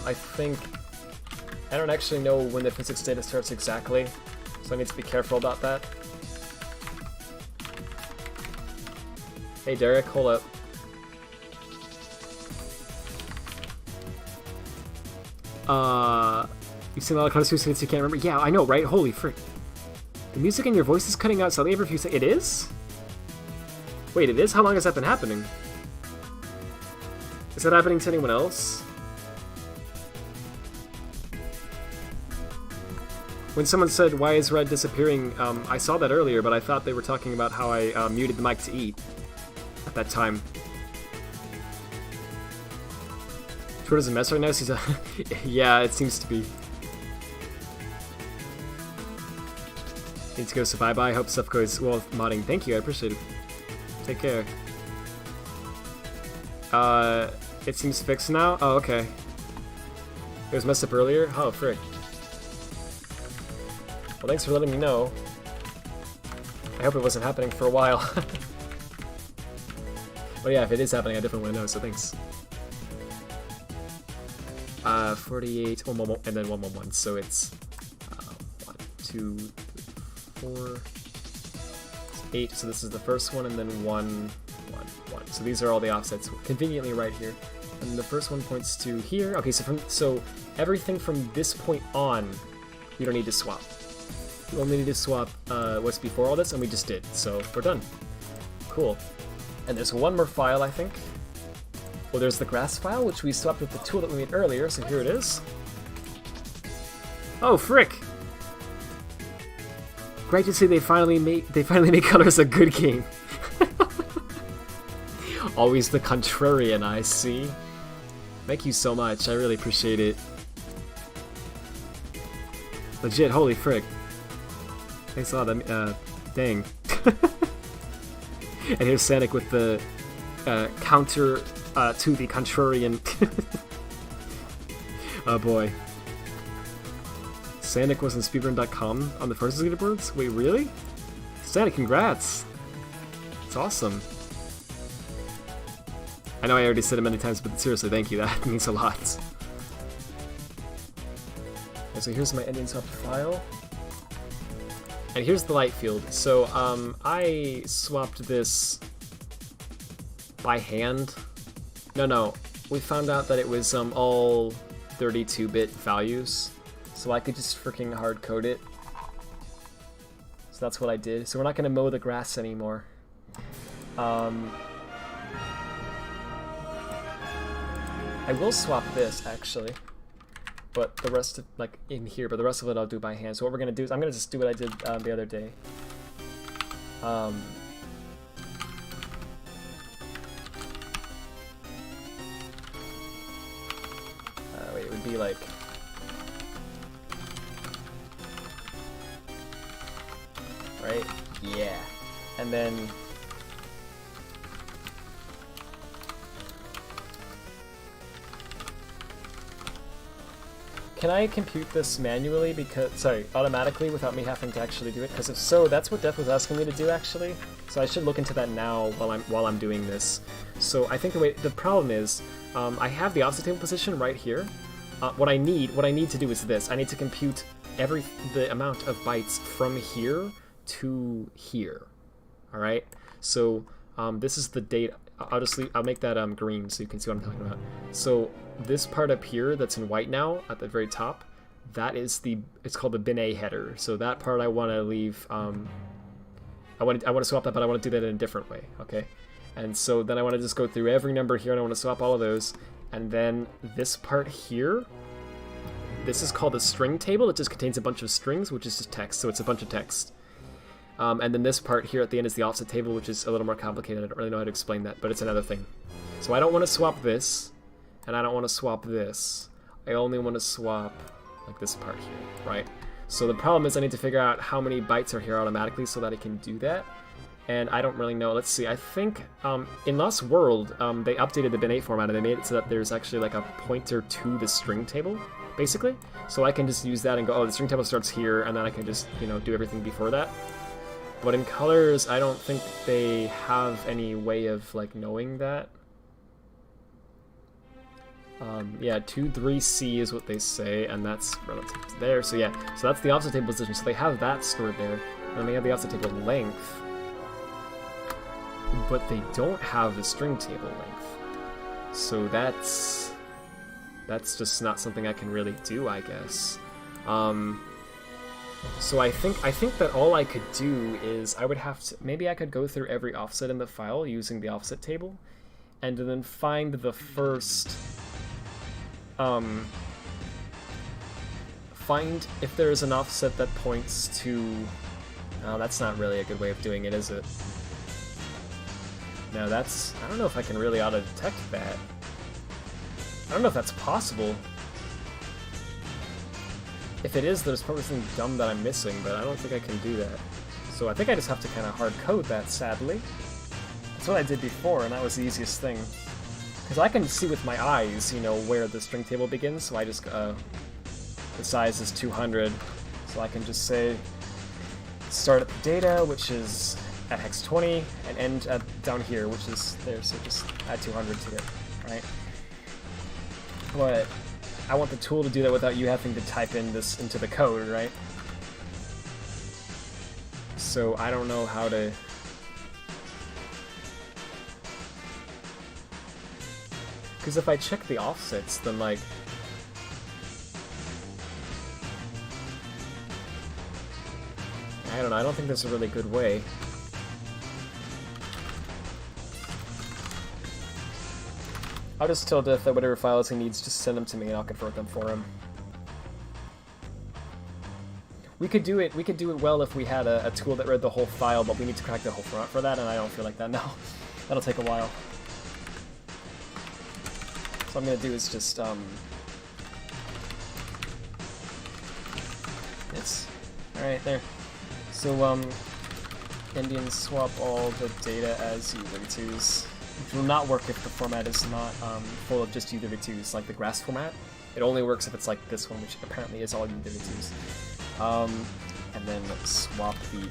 B: I think I don't actually know when the physics data starts exactly, so I need to be careful about that. Hey Derek, hold up. You sing a lot of Konosuba since you can't remember. Yeah, I know, right? Holy frick. The music in your voice is cutting out suddenly every few seconds. It is? Wait, it is? How long has that been happening? Is that happening to anyone else? When someone said, why is Red disappearing, I saw that earlier, but I thought they were talking about how I muted the mic to eat at that time. Twitter's a mess right now, so he's a... Yeah, it seems to be. Need to go, so bye-bye. Hope stuff goes well with modding. Thank you, I appreciate it. Take care. It seems fixed now? Oh, okay. It was messed up earlier? Oh, frick. Well, thanks for letting me know. I hope it wasn't happening for a while. But yeah, if it is happening, I definitely want to know, so thanks. 48, and then 111, so it's 1, 2, 4, 8, so this is the first one, and then 1, 1, 1. So these are all the offsets conveniently right here. And the first one points to here. Okay, so everything from this point on, we don't need to swap. We only need to swap what's before all this, and we just did, so we're done. Cool. And there's one more file, I think. Well, there's the grass file, which we swapped with the tool that we made earlier, so here it is. Oh, frick! Great to see they finally made Colors a good game. Always the contrarian, I see. Thank you so much, I really appreciate it. Legit, holy frick. Thanks a lot, dang. And here's Sanic with the counter to the contrarian. Oh boy. Sanic was on speedrun.com on the first leaderboards? Wait, really? Sanic, congrats! It's awesome. I know I already said it many times, but seriously, thank you, that means a lot. Okay, so here's my ending swap file. And here's the light field. So, I swapped this by hand. No, we found out that it was all 32-bit values, so I could just freaking hard code it. So that's what I did. So we're not gonna mow the grass anymore. I will swap this actually, but the rest of, like in here, but the rest of it I'll do by hand. So what we're gonna do is I'm gonna just do what I did the other day. Wait, it would be like right? Yeah. And then can I compute this manually automatically without me having to actually do it? Because if so, that's what Death was asking me to do actually. So I should look into that now while I'm doing this. So I think the problem is I have the offset table position right here. What I need to do is this. I need to compute the amount of bytes from here to here. All right. So this is the date. I'll make that green so you can see what I'm talking about. So this part up here that's in white now at the very top, that is it's called the bin A header. So that part I want to leave. I want to swap that, but I want to do that in a different way. Okay. And so then I want to just go through every number here, and I want to swap all of those. And then this part here, this is called a string table. It just contains a bunch of strings, which is just text, so it's a bunch of text. And then this part here at the end is the offset table, which is a little more complicated. I don't really know how to explain that, but it's another thing. So I don't want to swap this, and I don't want to swap this. I only want to swap like this part here, right? So the problem is I need to figure out how many bytes are here automatically so that I can do that. And I don't really know. Let's see. I think in Lost World, they updated the bin8 format and they made it so that there's actually like a pointer to the string table, basically. So I can just use that and go, oh, the string table starts here, and then I can just, you know, do everything before that. But in colors, I don't think they have any way of like knowing that. Yeah, 2, 3C is what they say, and that's relative to there. So yeah, so that's the offset table position. So they have that stored there, and then they have the offset table length. But they don't have the string table length. So that's just not something I can really do, I guess. So I think that all I could do is I would have to, maybe I could go through every offset in the file using the offset table, and then find the first, find if there's an offset that points to, oh, that's not really a good way of doing it, is it? No, that's, I don't know if I can really auto-detect that. I don't know if that's possible. If it is, there's probably something dumb that I'm missing, but I don't think I can do that. So I think I just have to kind of hard code that, sadly. That's what I did before, and that was the easiest thing. Because I can see with my eyes, you know, where the string table begins, so I just, the size is 200, so I can just say, start at the data, which is at hex 20, and end at down here, which is there, so just add 200 to it, right? But I want the tool to do that without you having to type in this into the code, right? So I don't know how to... Because if I check the offsets, then like... I don't know, I don't think there's a really good way. I'll just tell Death that whatever files he needs, just send them to me and I'll convert them for him. We could do it well if we had a tool that read the whole file, but we need to crack the whole format for that, and I don't feel like that now. That'll take a while. So what I'm gonna do is just, it's, alright, there. So, Indian swap all the data as U32s. Which will not work if the format is not full of just U32s, like the grass format. It only works if it's like this one, which apparently is all U32s. And then swap the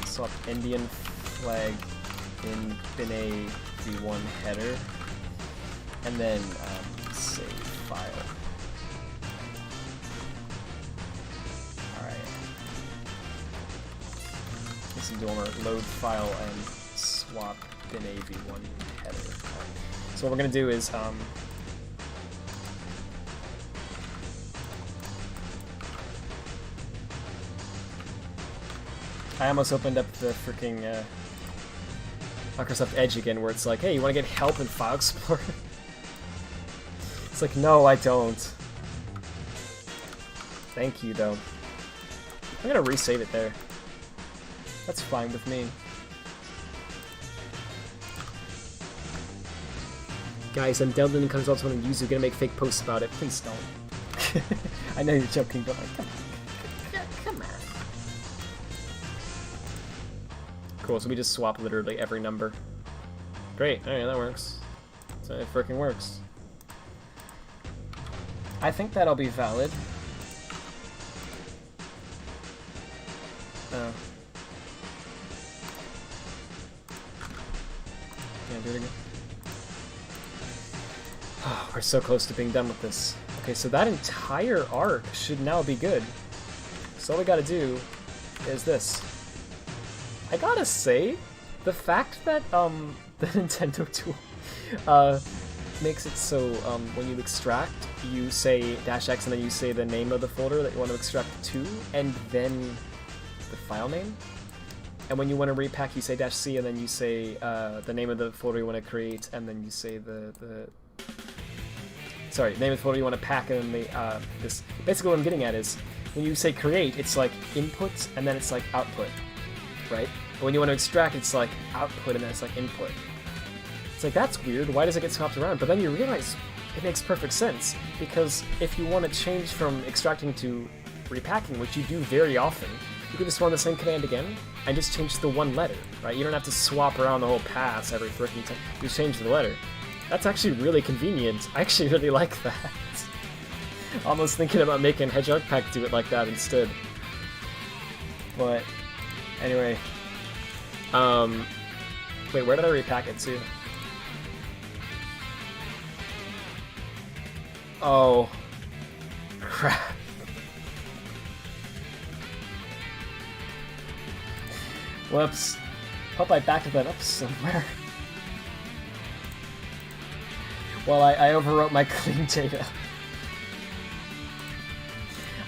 B: swap Indian flag in bin8 v1 header, and then save file. All right. This is doing our load file and swap bin8 v1 header. So what we're gonna do is I almost opened up the freaking Microsoft Edge again, where it's like, hey, you want to get help in File Explorer? It's like, no, I don't. Thank you, though. I'm gonna resave it there. That's fine with me. Guys, I'm downloading consoles on Yuzu, gonna make fake posts about it. Please don't. I know you're joking, but like, come on. Cool, so we just swap literally every number. Great, alright, that works. So it freaking works. I think that'll be valid. Oh. Yeah, do it again. Oh, we're so close to being done with this. Okay, so that entire arc should now be good. So all we gotta do is this. I gotta say, the fact that the Nintendo tool makes it so when you extract, you say -x and then you say the name of the folder that you want to extract to, and then the file name. And when you want to repack, you say -C, and then you say the name of the folder you want to create, and then you say sorry, name of the folder you want to pack, and then this. Basically, what I'm getting at is when you say create, it's like input, and then it's like output, right? But when you want to extract, it's like output, and then it's like input. It's like, that's weird. Why does it get swapped around? But then you realize it makes perfect sense, because if you want to change from extracting to repacking, which you do very often, you can just run the same command again and just change the one letter, right? You don't have to swap around the whole pass every freaking time. You just change the letter. That's actually really convenient. I actually really like that. Almost thinking about making Hedgehog Pack do it like that instead. But anyway, wait, where did I repack it to? Oh, crap. Whoops. Hope I backed that up somewhere. Well, I overwrote my clean data.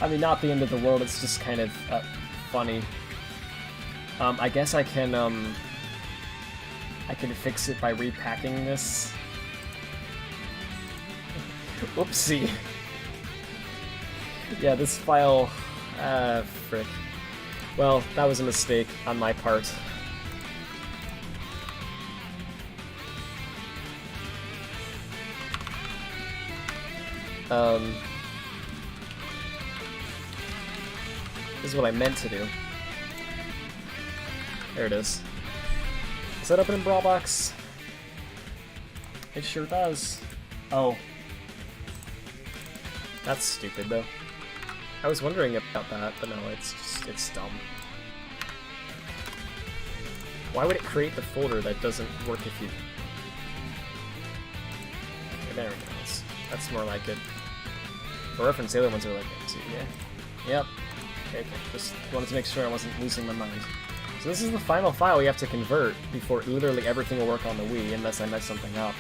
B: I mean, not the end of the world, it's just kind of funny. I guess I can fix it by repacking this. Whoopsie. Yeah, this file... frick. Well, that was a mistake on my part. This is what I meant to do. There it is. Does that open in Brawlbox? It sure does. Oh. That's stupid, though. I was wondering about that, but no, it's dumb. Why would it create the folder that doesn't work if you... Okay, there we go. That's more like it. For reference, the other ones are like it too, yeah? Yep. Okay, just wanted to make sure I wasn't losing my mind. So this is the final file we have to convert before literally everything will work on the Wii, unless I mess something up.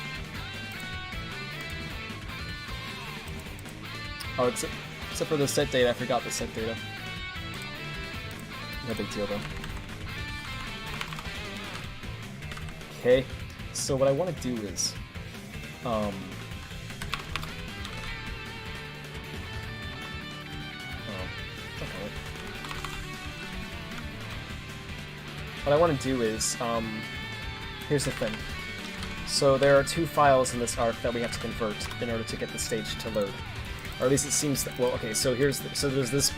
B: Oh, except for the set data, I forgot the set data. No big deal, though. Okay, so what I want to do is... What I want to do is, here's the thing. So there are two files in this arc that we have to convert in order to get the stage to load. Or at least it seems that, well, okay, so there's this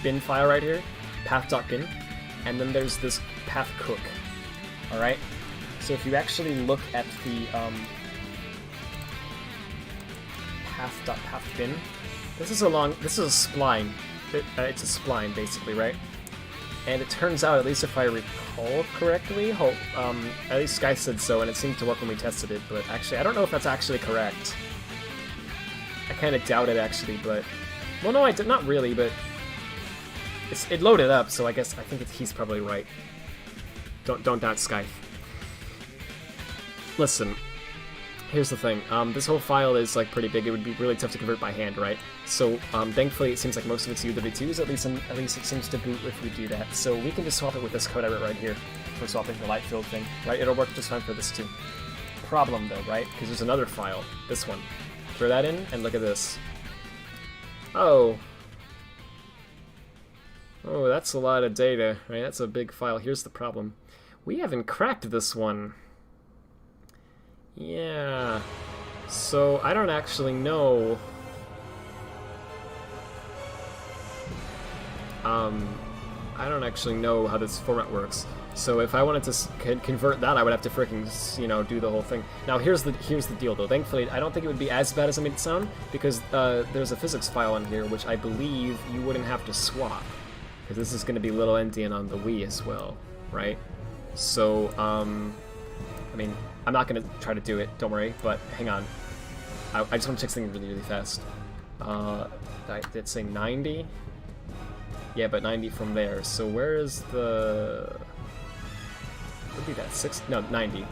B: bin file right here, path.bin, and then there's this path cook. Alright? So if you actually look at the path.pathbin, this is a spline. It's a spline basically, right? And it turns out, at least if I recall correctly, at least Sky said so, and it seemed to work when we tested it, but actually, I don't know if that's actually correct. I kind of doubt it, actually, but... Well, no, I did not really, but... It loaded up, so I think he's probably right. Don't doubt Sky. Listen. Here's the thing, this whole file is like pretty big. It would be really tough to convert by hand, right? So thankfully it seems like most of it's UW2s, at least it seems to boot if we do that. So we can just swap it with this code I wrote right here for swapping the light field thing, right? It'll work just fine for this too. Problem though, right? Because there's another file, this one. Throw that in and look at this. Oh, that's a lot of data, right? That's a big file. Here's the problem. We haven't cracked this one. Yeah, so I don't actually know. I don't actually know how this format works. So if I wanted to convert that, I would have to freaking, do the whole thing. Now here's the deal though. Thankfully, I don't think it would be as bad as I made it sound, because there's a physics file in here which I believe you wouldn't have to swap, because this is going to be little endian on the Wii as well, right? So I mean, I'm not going to try to do it, don't worry, but hang on. I just want to check something really, really fast. Did it say 90? Yeah, but 90 from there. So where is the... What would be that? 90.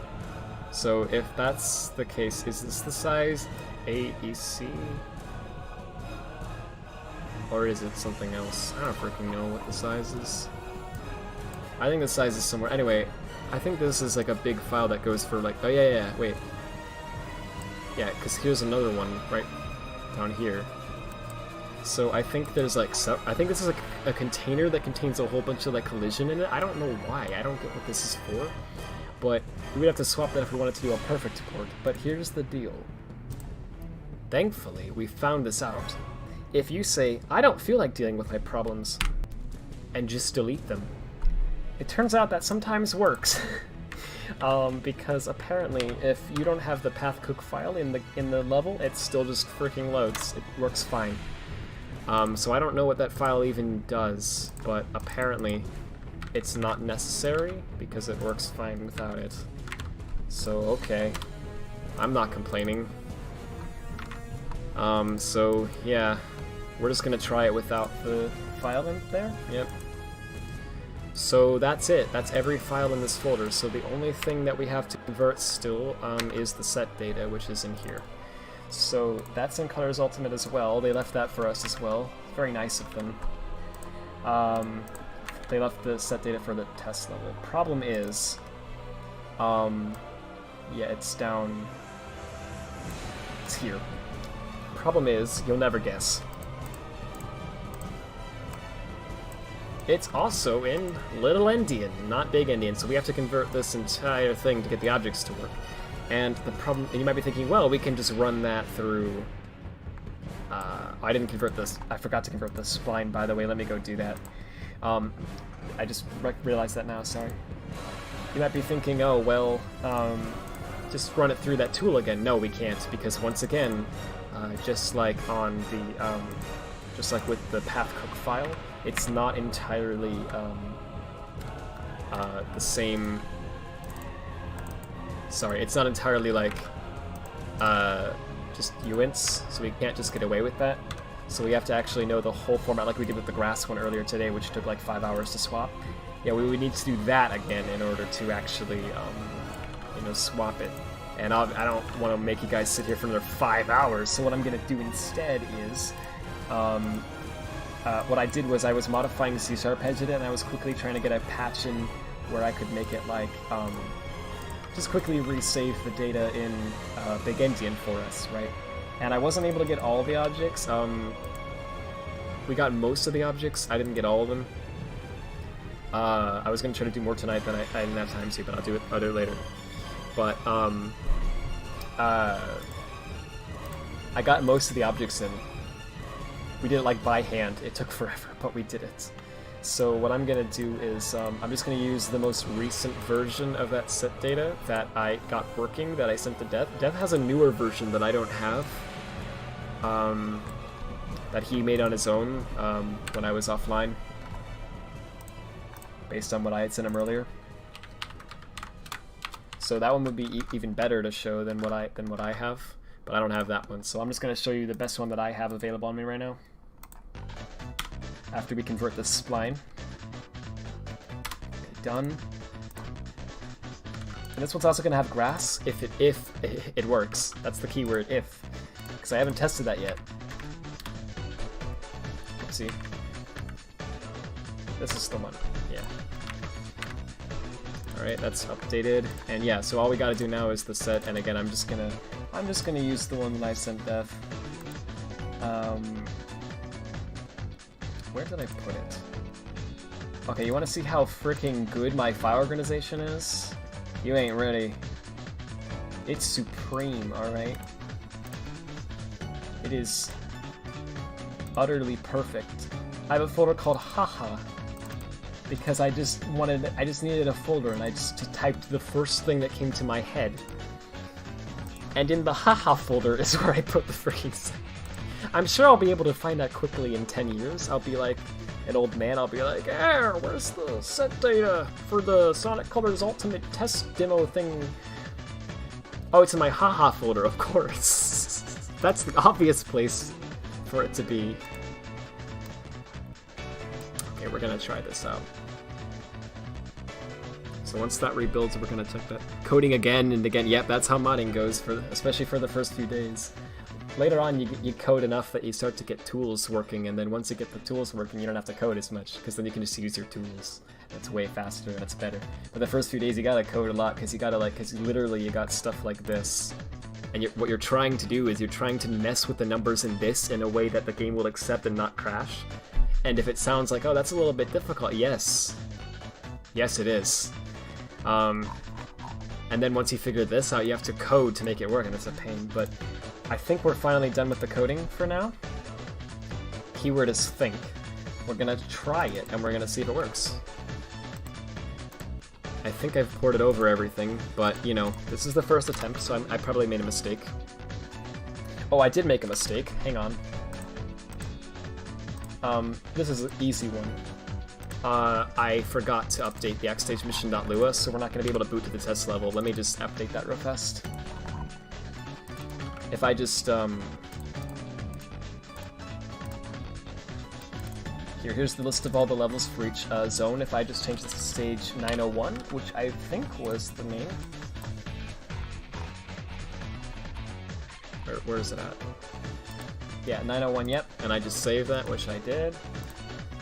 B: So if that's the case, is this the size AEC? Or is it something else? I don't freaking know what the size is. I think the size is somewhere. Anyway, I think this is like a big file that goes for like. Oh yeah, wait. Yeah, because here's another one right down here. So I think there's like I think this is like a container that contains a whole bunch of like collision in it. I don't know why. I don't get what this is for. But we would have to swap that if we wanted to do a perfect port. But here's the deal. Thankfully, we found this out. If you say, I don't feel like dealing with my problems, and just delete them, it turns out that sometimes works. Because apparently, if you don't have the pathcook file in the level, it still just freaking loads. It works fine. So I don't know what that file even does, but apparently it's not necessary because it works fine without it. So okay, I'm not complaining. So yeah, we're just gonna try it without the file in there. Yep. So that's it. That's every file in this folder. So the only thing that we have to convert still is the set data, which is in here. So that's in Colors Ultimate as well. They left that for us as well. Very nice of them. They left the set data for the test level. Problem is, yeah, it's down. It's here. Problem is, you'll never guess. It's also in Little Endian, not Big Endian, so we have to convert this entire thing to get the objects to work. And the problem, and you might be thinking, well, we can just run that through. I didn't convert this. I forgot to convert the spline, by the way. Let me go do that. I just realized that now. Sorry. You might be thinking, oh well, just run it through that tool again. No, we can't, because once again, just like on the, just like with the pathcook file, it's not entirely the same. Sorry, it's not entirely like just uints, so we can't just get away with that. So we have to actually know the whole format, like we did with the grass one earlier today, which took like 5 hours to swap. Yeah, we would need to do that again in order to actually, you know, swap it. And I don't want to make you guys sit here for another 5 hours. So what I'm gonna do instead is, what I did was I was modifying C# edit, and I was quickly trying to get a patch in where I could make it like, just quickly resave the data in Big Endian for us, right? And I wasn't able to get all the objects. We got most of the objects. I didn't get all of them. I was gonna try to do more tonight than I didn't have time to, but I'll do it later. But I got most of the objects in. We did it like by hand. It took forever, but we did it. So what I'm gonna do is I'm just gonna use the most recent version of that set data that I got working, that I sent to Death. Death has a newer version that I don't have, that he made on his own when I was offline, based on what I had sent him earlier. So that one would be even better to show than what I have, but I don't have that one. So I'm just gonna show you the best one that I have available on me right now, after we convert the spline. Okay, done. And this one's also going to have grass if it works. That's the key word, if. Because I haven't tested that yet. Oopsie. This is the one. Yeah. Alright, that's updated. And yeah, so all we gotta do now is the set, and again I'm just gonna use the one that I sent Death. Where did I put it? Okay, you want to see how freaking good my file organization is? You ain't ready. It's supreme, alright? It is utterly perfect. I have a folder called Haha, because I just needed a folder, and I just typed the first thing that came to my head. And in the Haha folder is where I put the freaking set. I'm sure I'll be able to find that quickly in 10 years. I'll be like an old man. I'll be like, hey, where's the set data for the Sonic Colors Ultimate test demo thing? Oh, it's in my Haha folder, of course. That's the obvious place for it to be. Okay, we're gonna try this out. So once that rebuilds, we're gonna check that coding again and again. Yep, that's how modding goes, especially for the first few days. Later on, you code enough that you start to get tools working, and then once you get the tools working, you don't have to code as much, because then you can just use your tools. It's way faster and it's better. But the first few days you gotta code a lot because you gotta because literally you got stuff like this. And what you're trying to do is you're trying to mess with the numbers in this in a way that the game will accept and not crash. And if it sounds like, oh, that's a little bit difficult, yes. Yes, it is. And then once you figure this out, you have to code to make it work, and it's a pain. But I think we're finally done with the coding for now. Keyword is think. We're gonna try it, and we're gonna see if it works. I think I've ported over everything, but, you know, this is the first attempt, so I probably made a mistake. Oh, I did make a mistake. Hang on. This is an easy one. I forgot to update the X-Stage mission.lua, so we're not going to be able to boot to the test level. Let me just update that real fast. If I just, Here's the list of all the levels for each zone. If I just change this to stage 901, which I think was the name. Where is it at? Yeah, 901, yep. And I just saved that, which I did.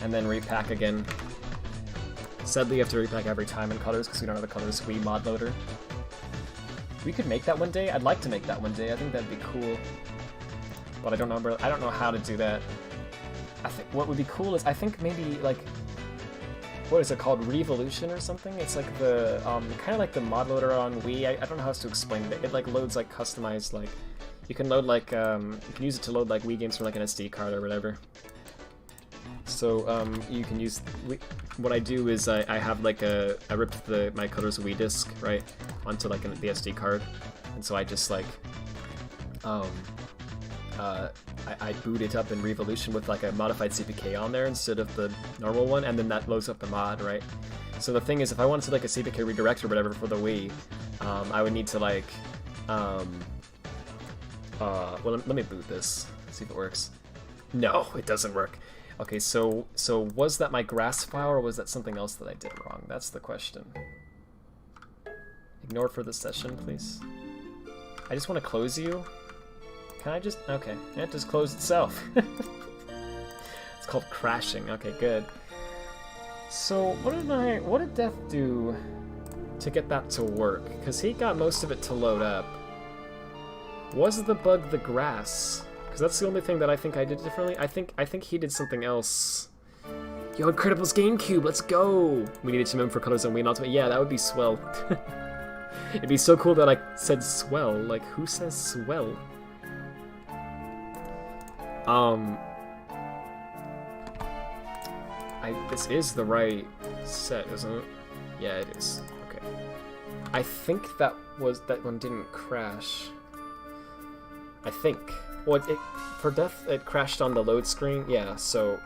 B: And then repack again. Sadly, you have to repack every time in colors because we don't have the colors Wii mod loader. We could make that one day. I'd like to make that one day. I think that'd be cool. But I don't know how to do that. I think what would be cool is I think maybe like what is it called, Revolution or something? It's like the kind of like the mod loader on Wii. I don't know how else to explain it. It like loads like customized like you can load like you can use it to load like Wii games from like an SD card or whatever. So you can use what I do is I have like I ripped my Colors Wii disc right onto like the SD card, and so I just like I boot it up in Revolution with like a modified CPK on there instead of the normal one, and then that loads up the mod, right? So the thing is, if I wanted to like a CPK redirect or whatever for the Wii, I would need to like, well, let me boot this, see if it works. No, it doesn't work. Okay, so was that my grass file or was that something else that I did wrong? That's the question. Ignore for the session, please. I just want to close you. Can I just... okay, it just closed itself. It's called crashing. Okay, good. So, what did Death do to get that to work? Because he got most of it to load up. Was the bug the grass? Because that's the only thing that I think I did differently. I think he did something else. Yo, Incredibles GameCube, let's go! We needed some for colors on Wii and Ultimate. Yeah, that would be swell. It'd be so cool that I said swell. Like, who says swell? This is the right set, isn't it? Yeah, it is. Okay. I think that one didn't crash. I think. Well, for Death, it crashed on the load screen. Yeah, so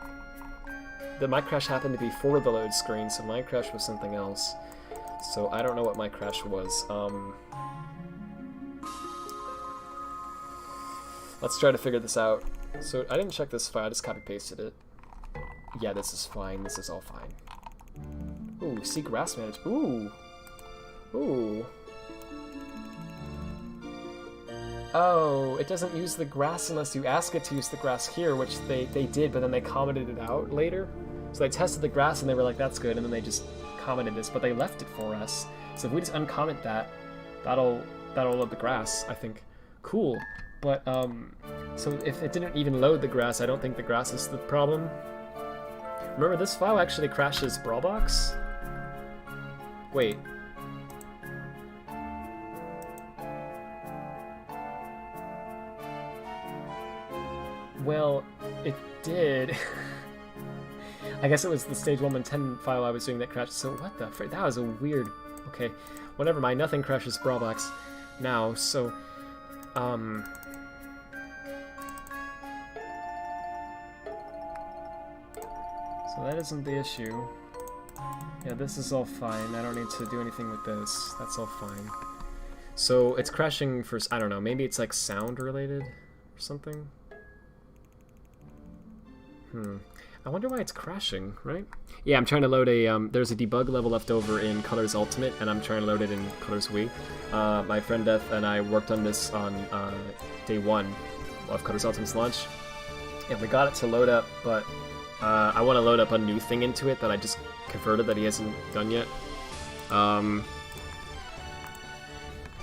B: my crash happened to be for the load screen, so my crash was something else. So I don't know what my crash was. Let's try to figure this out. So I didn't check this file, I just copy-pasted it. Yeah, this is fine, this is all fine. Ooh, see grass manage. Ooh! Ooh! Oh, it doesn't use the grass unless you ask it to use the grass here, which they did, but then they commented it out later. So they tested the grass and they were like, that's good, and then they just commented this, but they left it for us. So if we just uncomment that, that'll load the grass, I think. Cool. But, so if it didn't even load the grass, I don't think the grass is the problem. Remember, this file actually crashes Brawlbox? Wait. Well, it did. I guess it was the stage 1.10 file I was doing that crashed, so what the frick? That was a weird... Okay, well, never mind, nothing crashes Brawlbox now, so... So that isn't the issue. Yeah, this is all fine. I don't need to do anything with this. That's all fine. So it's crashing for, I don't know, maybe it's like sound related or something? I wonder why it's crashing, right? Yeah, I'm trying to load a, there's a debug level left over in Colors Ultimate, and I'm trying to load it in Colors Wii. My friend Death and I worked on this on day 1 of Colors Ultimate's launch, and we got it to load up, but I want to load up a new thing into it that I just converted that he hasn't done yet.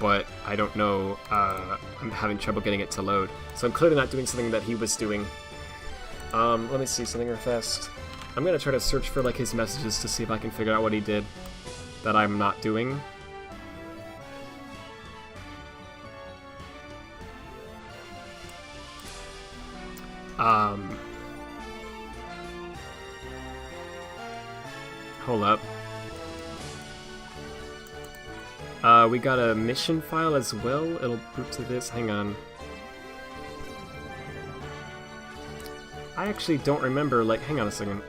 B: But I don't know, I'm having trouble getting it to load. So I'm clearly not doing something that he was doing. Let me see something real fast. I'm gonna try to search for like his messages to see if I can figure out what he did that I'm not doing. Hold up. We got a mission file as well. It'll boot to this. Hang on. I actually don't remember, like, hang on a second.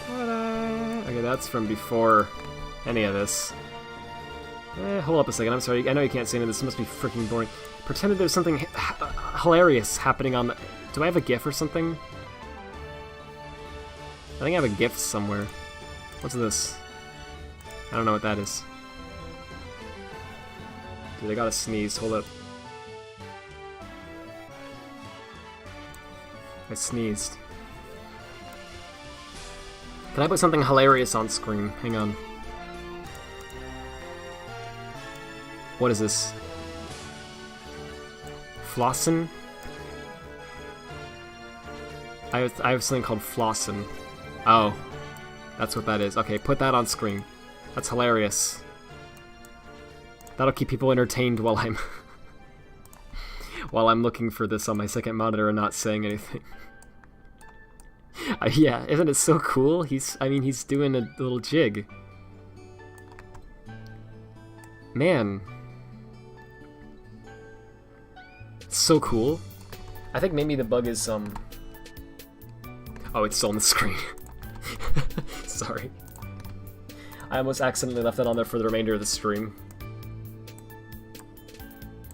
B: Ta-da! Okay, that's from before any of this. Hold up a second, I'm sorry. I know you can't see any of this. This must be freaking boring. Pretended there's something hilarious happening on the... Do I have a GIF or something? I think I have a GIF somewhere. What's this? I don't know what that is. Dude, I gotta sneeze. Hold up. I sneezed. Can I put something hilarious on screen? Hang on. What is this? Flossin? I have something called Flossin. Oh. That's what that is. Okay, put that on screen. That's hilarious. That'll keep people entertained while I'm... while I'm looking for this on my second monitor and not saying anything. Yeah, isn't it so cool? He's doing a little jig. Man. So cool. I think maybe the bug is, Oh, it's still on the screen. Sorry. I almost accidentally left that on there for the remainder of the stream.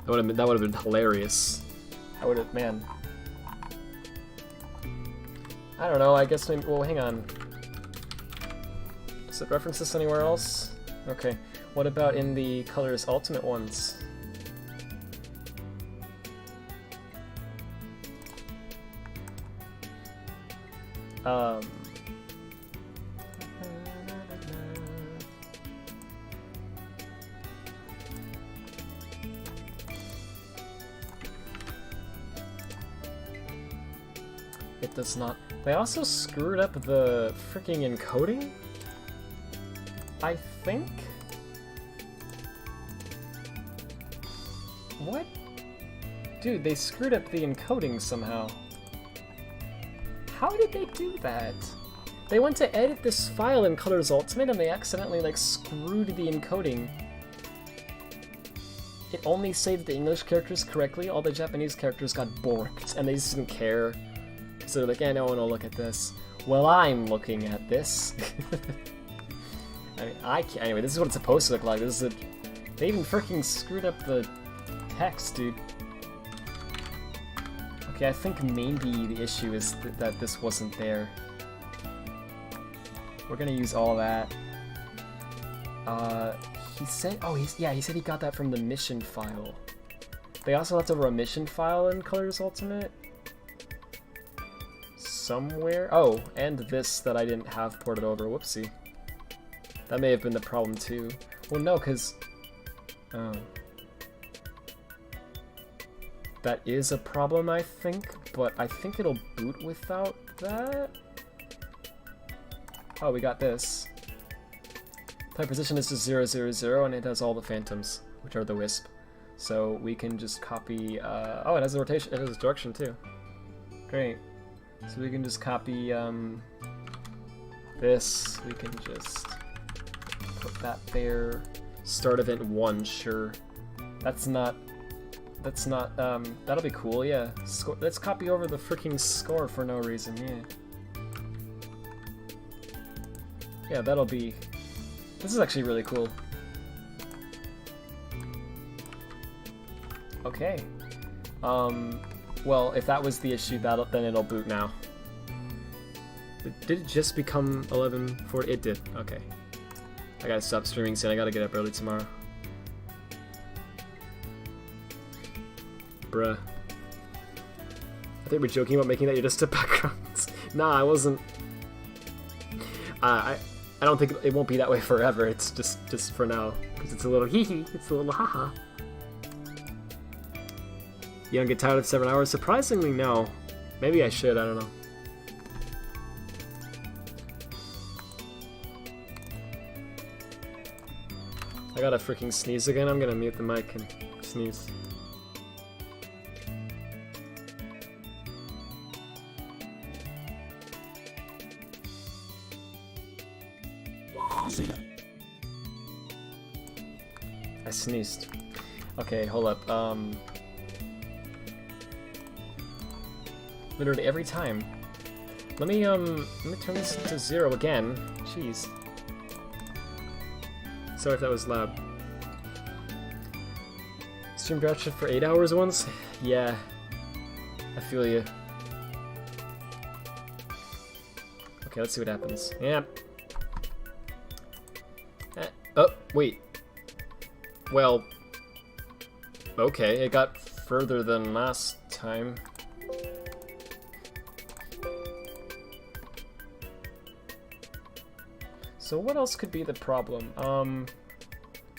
B: That would have been hilarious. I would have, man. I don't know, I guess maybe, well, hang on. Does it reference this anywhere else? Okay. What about in the Colors Ultimate ones? It does not. They also screwed up the freaking encoding? I think? What? Dude, they screwed up the encoding somehow. How did they do that? They went to edit this file in Colors Ultimate and they accidentally, like, screwed the encoding. It only saved the English characters correctly, all the Japanese characters got borked, and they just didn't care. So they're like, yeah, no one will look at this. Well, I'm looking at this. I mean, I can't. Anyway, this is what it's supposed to look like. This is they even freaking screwed up the text, dude. Okay, I think maybe the issue is that this wasn't there. We're gonna use all that. He said, oh, he said he got that from the mission file. They also left over a mission file in Colors Ultimate. Somewhere. Oh, and this that I didn't have ported over. Whoopsie. That may have been the problem too. Well, no, because... Oh. That is a problem, I think, but I think it'll boot without that. Oh, we got this. Type position is just 000, and it has all the phantoms, which are the wisp. So we can just copy... oh, it has a rotation. It has a direction too. Great. So we can just copy this. We can just put that there. Start event 1, sure. That's not, that'll be cool, yeah. Let's copy over the freaking score for no reason, yeah. Yeah, that'll be, this is actually really cool. Okay. Well, if that was the issue, then it'll boot now. Did it just become 11:40? It did. Okay. I gotta stop streaming soon. I gotta get up early tomorrow. Bruh. I think we're joking about making that your desktop background. Nah, I wasn't. I don't think it won't be that way forever. It's just for now because it's a little hee hee. It's a little haha. You don't get tired of 7 hours? Surprisingly, no. Maybe I should. I don't know. I gotta freaking sneeze again. I'm gonna mute the mic and sneeze.
C: See ya.
B: I sneezed. Okay, hold up. Literally every time. Let me turn this to 0 again. Jeez. Sorry if that was loud. Stream drought for 8 hours once? Yeah. I feel you. Okay, let's see what happens. Yep. Oh, wait. Well. Okay, it got further than last time. So what else could be the problem?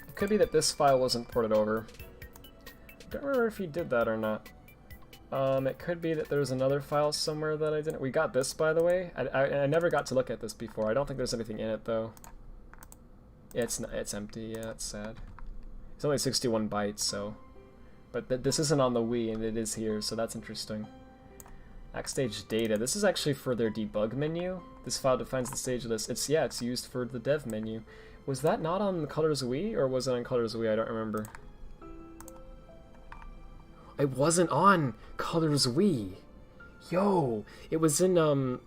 B: It could be that this file wasn't ported over. Don't remember if he did that or not. It could be that there's another file somewhere that I didn't. We got this, by the way. I never got to look at this before. I don't think there's anything in it though. Yeah, it's empty. Yeah, it's sad. It's only 61 bytes, so. But this isn't on the Wii, and it is here, so that's interesting. Backstage data. This is actually for their debug menu. This file defines the stage list. It's used for the dev menu. Was that not on Colors Wii, or was it on Colors Wii? I don't remember. It wasn't on Colors Wii. Yo, it was in the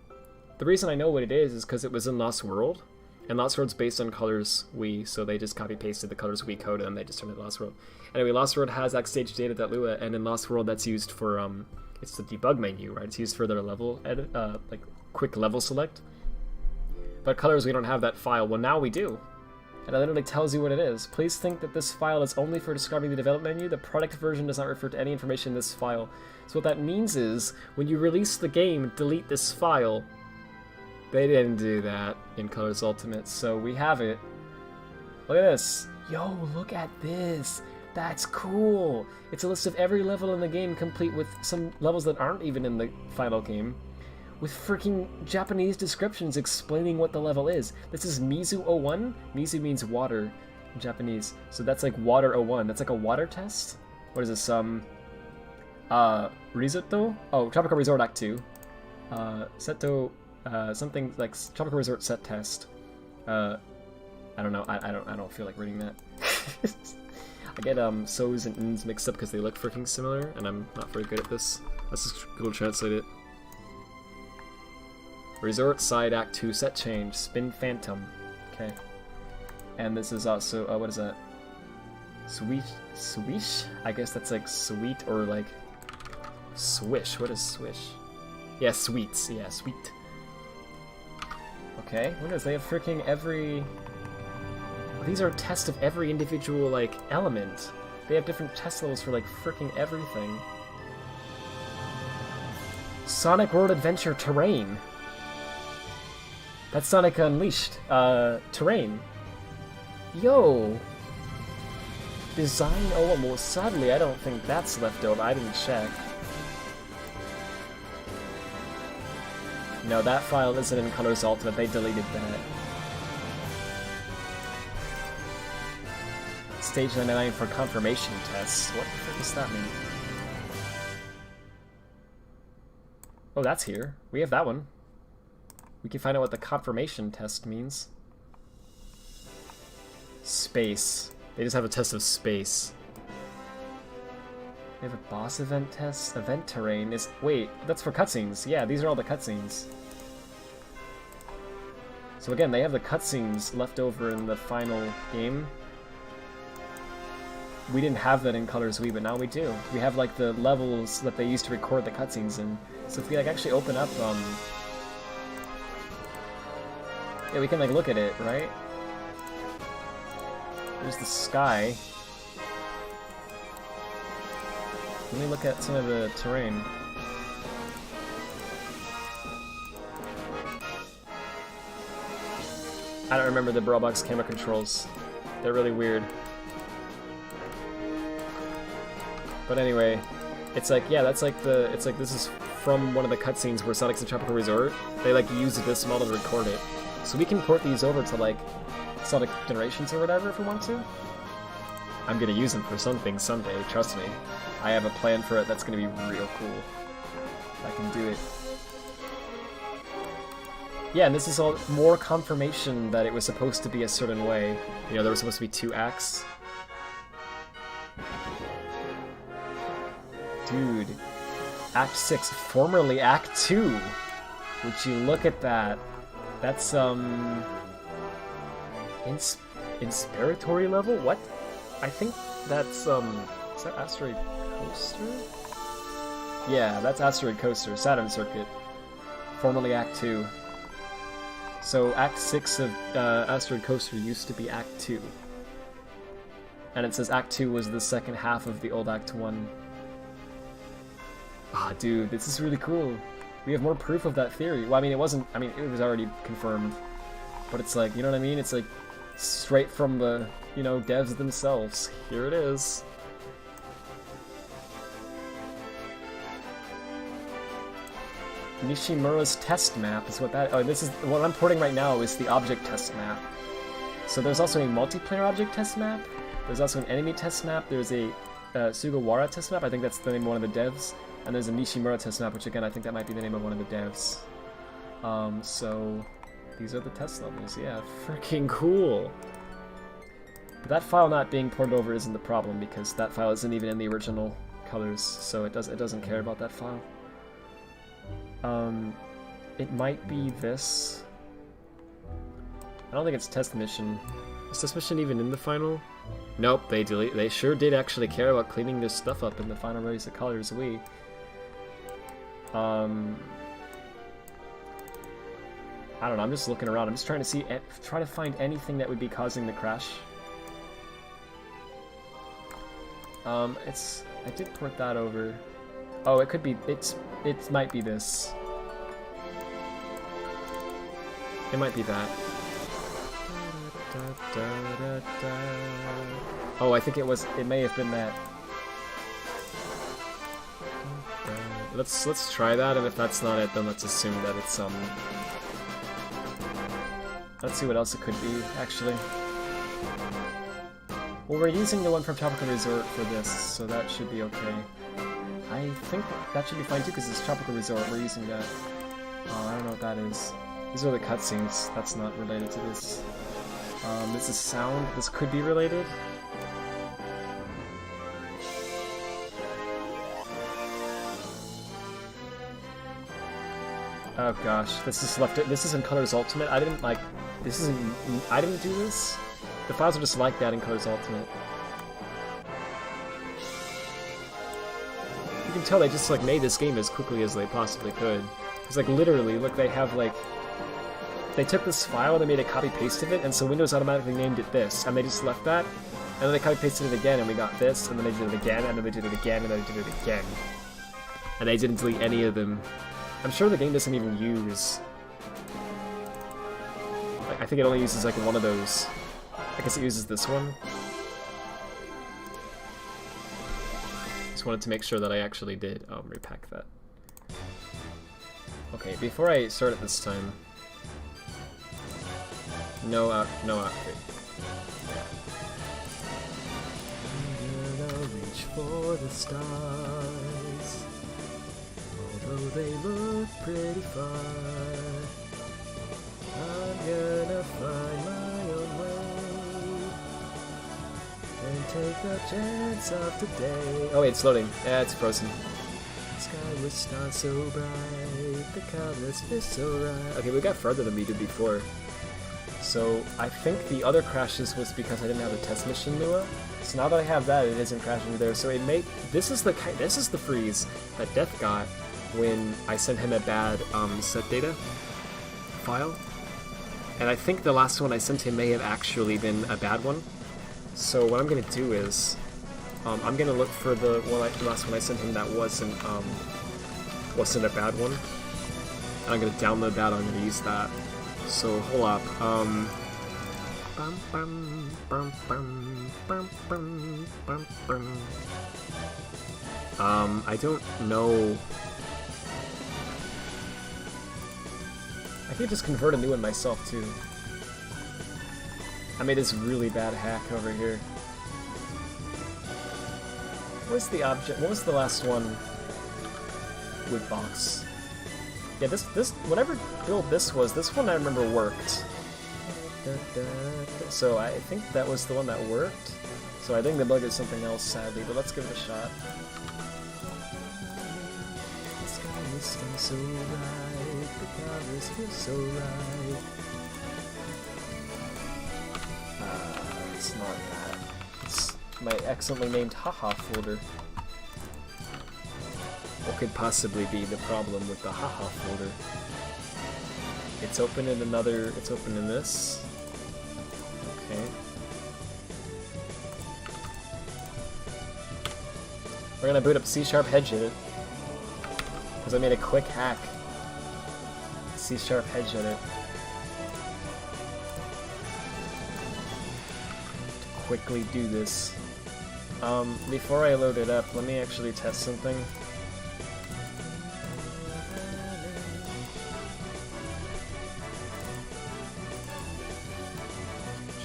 B: reason I know what it is because it was in Lost World, and Lost World's based on Colors Wii, so they just copy pasted the Colors Wii code and they just turned it to Lost World. Anyway, Lost World has backstage data.lua, and in Lost World that's used for it's the debug menu, right? It's used for their level edit, like quick level select. But Colors, we don't have that file. Well, now we do. And it literally tells you what it is. Please think that this file is only for describing the development menu. The product version does not refer to any information in this file. So what that means is, when you release the game, delete this file. They didn't do that in Colors Ultimate, so we have it. Look at this. Yo, look at this. That's cool! It's a list of every level in the game, complete with some levels that aren't even in the final game, with freaking Japanese descriptions explaining what the level is. This is Mizu 01. Mizu means water in Japanese, so that's like Water 01. That's like a water test? What is this, Risotto? Oh, Tropical Resort Act 2. Seto, something like Tropical Resort Set Test. I don't know, I don't feel like reading that. I get so's and n's mixed up because they look freaking similar, and I'm not very good at this. Let's just Google Translate it. Resort Side Act 2 Set Change, Spin Phantom. Okay. And this is also, what is that? Swish? I guess that's like sweet or like swish. What is swish? Yeah, sweets. Yeah, sweet. Okay, what is, they have freaking every... These are tests of every individual, like, element. They have different test levels for, like, freaking everything. Sonic World Adventure Terrain. That's Sonic Unleashed. Terrain. Yo! Design... Oh, well, sadly, I don't think that's left over. I didn't check. No, that file isn't in Colors Ultimate. They deleted that. Stage 99 for confirmation tests. What the frick does that mean? Oh, that's here. We have that one. We can find out what the confirmation test means. Space. They just have a test of space. They have a boss event test. Event terrain is... Wait, that's for cutscenes. Yeah, these are all the cutscenes. So again, they have the cutscenes left over in the final game. We didn't have that in Colors Wii, but now we do. We have like the levels that they used to record the cutscenes in. So if we like actually open up, yeah, we can like look at it, right? There's the sky. Let me look at some of the terrain. I don't remember the Brawlbox camera controls. They're really weird. But anyway, it's like, yeah, that's like the, it's like this is from one of the cutscenes where Sonic's in Tropical Resort. They like use this model to record it. So we can port these over to like Sonic Generations or whatever if we want to. I'm gonna use them for something someday, trust me. I have a plan for it that's gonna be real cool. I can do it. Yeah, and this is all more confirmation that it was supposed to be a certain way. You know, there was supposed to be 2 acts. Dude. Act 6, formerly Act 2. Would you look at that? That's, inspiratory level? What? I think that's, is that Asteroid Coaster? Yeah, that's Asteroid Coaster, Saturn Circuit. Formerly Act 2. So Act 6 of Asteroid Coaster used to be Act 2. And it says Act 2 was the second half of the old Act 1. Ah, dude, this is really cool. We have more proof of that theory. Well, I mean, it wasn't, I mean, it was already confirmed. But it's like, you know what I mean? It's like straight from the, you know, devs themselves. Here it is. Nishimura's test map is what that... Oh, this is... What I'm porting right now is the object test map. So there's also a multiplayer object test map. There's also an enemy test map. There's a Sugawara test map. I think that's the name of one of the devs. And there's a Nishimura test map, which again, I think that might be the name of one of the devs. So... These are the test levels. Yeah, freaking cool. But that file not being ported over isn't the problem, because that file isn't even in the original colors, so it doesn't care about that file. It might be this. I don't think it's test mission. Is this mission even in the final? Nope, they sure did actually care about cleaning this stuff up in the final release of Colors Wii. I don't know, I'm just looking around. I'm just trying to see, try to find anything that would be causing the crash. I did port that over. Oh, it could be, it might be this. It might be that. Oh, I think it may have been that. Let's try that, and if that's not it, then let's assume that it's, let's see what else it could be, actually. Well, we're using the one from Tropical Resort for this, so that should be okay. I think that should be fine too, because it's Tropical Resort, we're using that. Oh, I don't know what that is. These are the cutscenes, that's not related to this. This is sound, this could be related. Oh gosh, this is in Colors Ultimate. I didn't do this. The files are just like that in Colors Ultimate. You can tell they just like made this game as quickly as they possibly could. Because like literally, look, they have like, they took this file, they made a copy paste of it, and so Windows automatically named it this, and they just left that, and then they copy pasted it again, and we got this, and then they did it again, and then they did it again, and then they did it again. And they didn't delete any of them. I'm sure the game doesn't even use... I think it only uses like one of those. I guess it uses this one. Just wanted to make sure that I actually did repack that. Okay, before I start it this time... No outfit. I'm gonna reach for the stars. Although they look pretty far, I'm gonna find my own way and take the chance of today. Oh wait, it's loading. Yeah, it's frozen. The sky was not so bright, the colors were so right. Okay, we got further than we did before. So I think the other crashes was because I didn't have a test mission Lua. So now that I have that, it isn't crashing there. So it may this is the freeze that Death got when I sent him a bad set data file. And I think the last one I sent him may have actually been a bad one. So what I'm gonna do is I'm gonna look for the last one I sent him that wasn't a bad one. And I'm gonna download that, I'm gonna use that. So hold up. I don't know. I could just convert a new one myself too. I made this really bad hack over here. What's the object? What was the last one? Wood box. Yeah, this whatever build this was, this one I remember worked. So I think that was the one that worked. So I think the bug is something else, sadly, but let's give it a shot. This feels so right, the colors feel so right. It's not that. It's my excellently named haha folder. What could possibly be the problem with the haha folder? It's open in another, it's open in this. Okay. We're gonna boot up C# Hedge Edit. Because I made a quick hack. C# Hedge Edit. To quickly do this. Before I load it up, let me actually test something.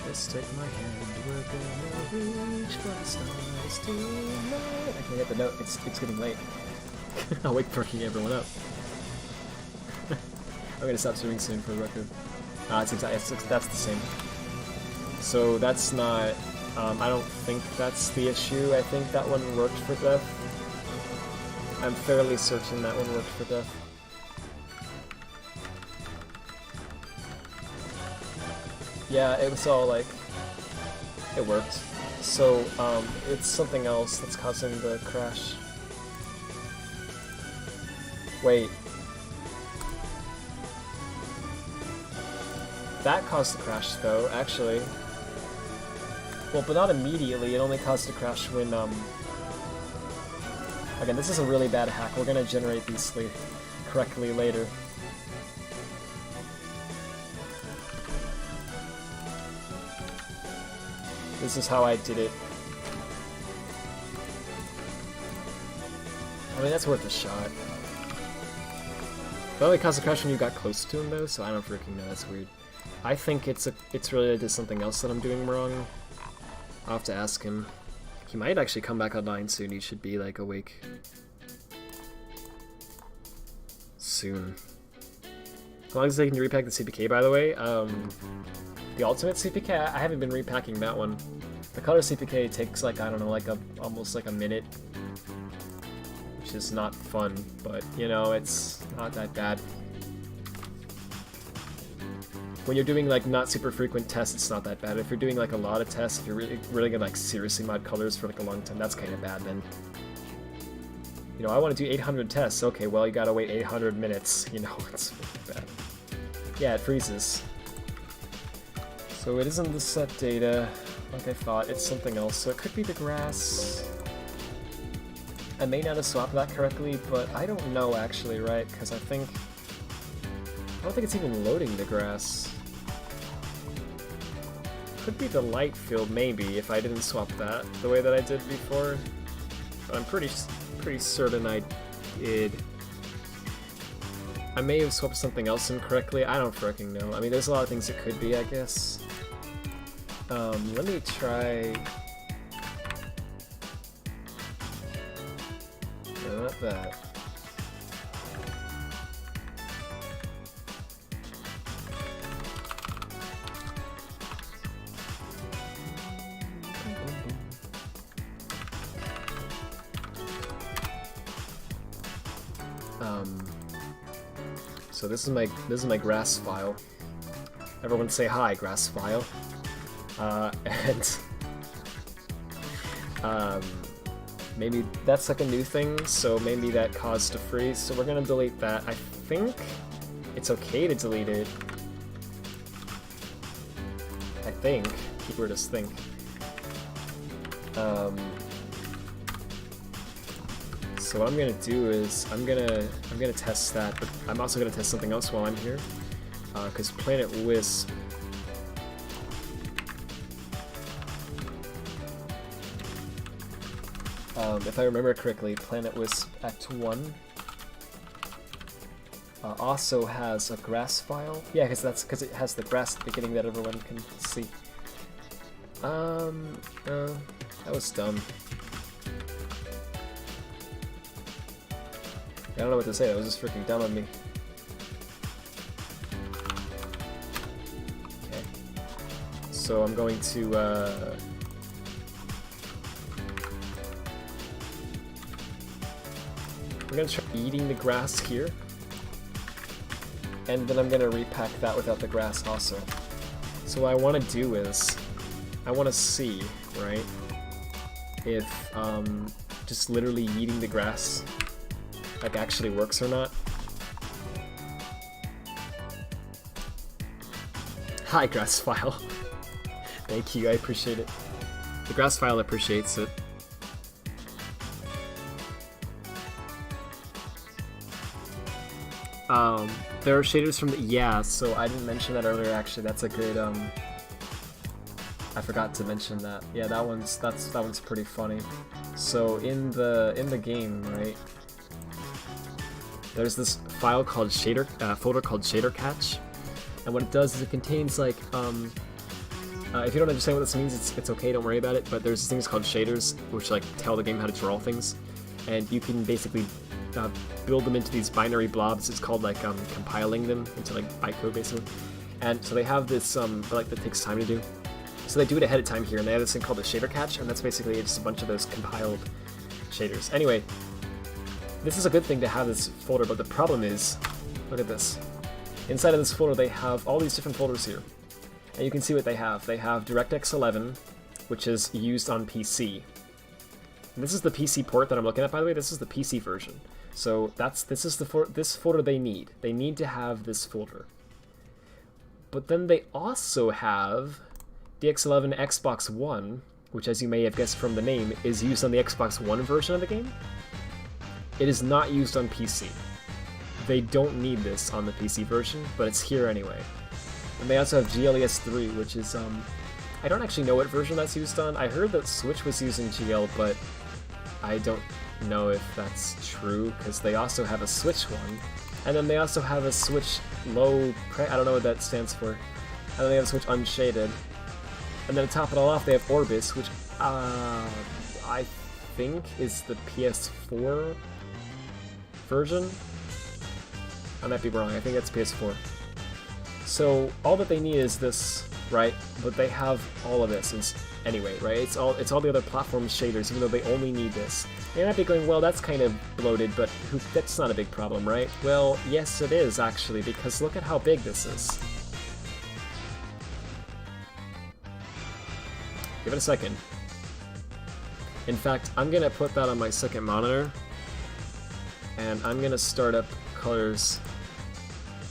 B: Just take my hand, we're gonna reach for the stars tonight. I can get the note, it's getting late. I'll wait for everyone up. I'm gonna stop streaming soon for the record. That's the same. So that's not, I don't think that's the issue. I think that one worked for Death. I'm fairly certain that one worked for Death. Yeah, it was all like, it worked. So, it's something else that's causing the crash. Wait. That caused the crash though, actually. Well, but not immediately, it only caused the crash when, Again, this is a really bad hack, we're gonna generate these correctly later. This is how I did it. I mean, that's worth a shot. It only caused a crash when you got close to him, though, so I don't freaking know. That's weird. I think it's related to something else that I'm doing wrong. I'll have to ask him. He might actually come back online soon. He should be, like, awake soon. As long as they can repack the CPK, by the way. The ultimate CPK, I haven't been repacking that one. The color CPK takes, like, I don't know, like almost like a minute. Which is not fun, but, you know, it's not that bad. When you're doing, like, not super frequent tests, it's not that bad. If you're doing, like, a lot of tests, if you're really gonna, like, seriously mod colors for, like, a long time, that's kind of bad, then. You know, I want to do 800 tests. Okay, well, you gotta wait 800 minutes. You know, it's really bad. Yeah, it freezes. So it isn't the set data, like I thought. It's something else. So it could be the grass. I may not have swapped that correctly, but I don't know, actually, right? Because I don't think it's even loading the grass. Could be the light field, maybe, if I didn't swap that the way that I did before. But I'm pretty certain I did. I may have swapped something else incorrectly. I don't freaking know. I mean, there's a lot of things it could be, I guess. Let me try... No, not that. So this is my grass file. Everyone say hi, grass file. Maybe that's like a new thing, so maybe that caused a freeze, so we're gonna delete that. I think it's okay to delete it. I think. Keyword is think. So what I'm gonna do is I'm gonna test that, but I'm also gonna test something else while I'm here, because Planet Wisp if I remember correctly, Planet Wisp Act 1 also has a grass file. Yeah, because it has the grass at the beginning that everyone can see. That was dumb. I don't know what to say, that was just freaking dumb on me. Okay. So I'm going to, I'm gonna try eating the grass here. And then I'm gonna repack that without the grass also. So what I wanna do is, I wanna see, right, if, just literally eating the grass like actually works or not. Hi, grass file. Thank you, I appreciate it. The grass file appreciates it. There are shaders from the, yeah, so I didn't mention that earlier actually, that's a good, I forgot to mention that. Yeah, that one's pretty funny. So in the game, right, there's this file called shader, folder called shader catch, and what it does is it contains like, if you don't understand what this means, it's okay, don't worry about it, but there's these things called shaders, which like tell the game how to draw things, and you can basically build them into these binary blobs. It's called like compiling them into like bytecode basically, and so they have this like that takes time to do. So they do it ahead of time here, and they have this thing called a shader catch, and that's basically just a bunch of those compiled shaders. Anyway, this is a good thing to have this folder, but the problem is, look at this. Inside of this folder, they have all these different folders here, and you can see what they have. They have DirectX 11, which is used on PC. And this is the PC port that I'm looking at, by the way. This is the PC version. So this is this folder they need. They need to have this folder. But then they also have DX11 Xbox One, which, as you may have guessed from the name, is used on the Xbox One version of the game. It is not used on PC. They don't need this on the PC version, but it's here anyway. And they also have GLES3, which is, I don't actually know what version that's used on. I heard that Switch was using GL, but I don't know if that's true, because they also have a Switch one, and then they also have a Switch low, I don't know what that stands for, and then they have a Switch unshaded, and then to top it all off they have Orbis, which I think is the PS4 version. I might be wrong, I think that's PS4. So all that they need is this, right? But they have all of this anyway, right? It's all the other platform shaders, even though they only need this. You might be going, well, that's kind of bloated, but that's not a big problem, right? Well, yes it is, actually, because look at how big this is. Give it a second. In fact, I'm gonna put that on my second monitor, and I'm gonna start up colors,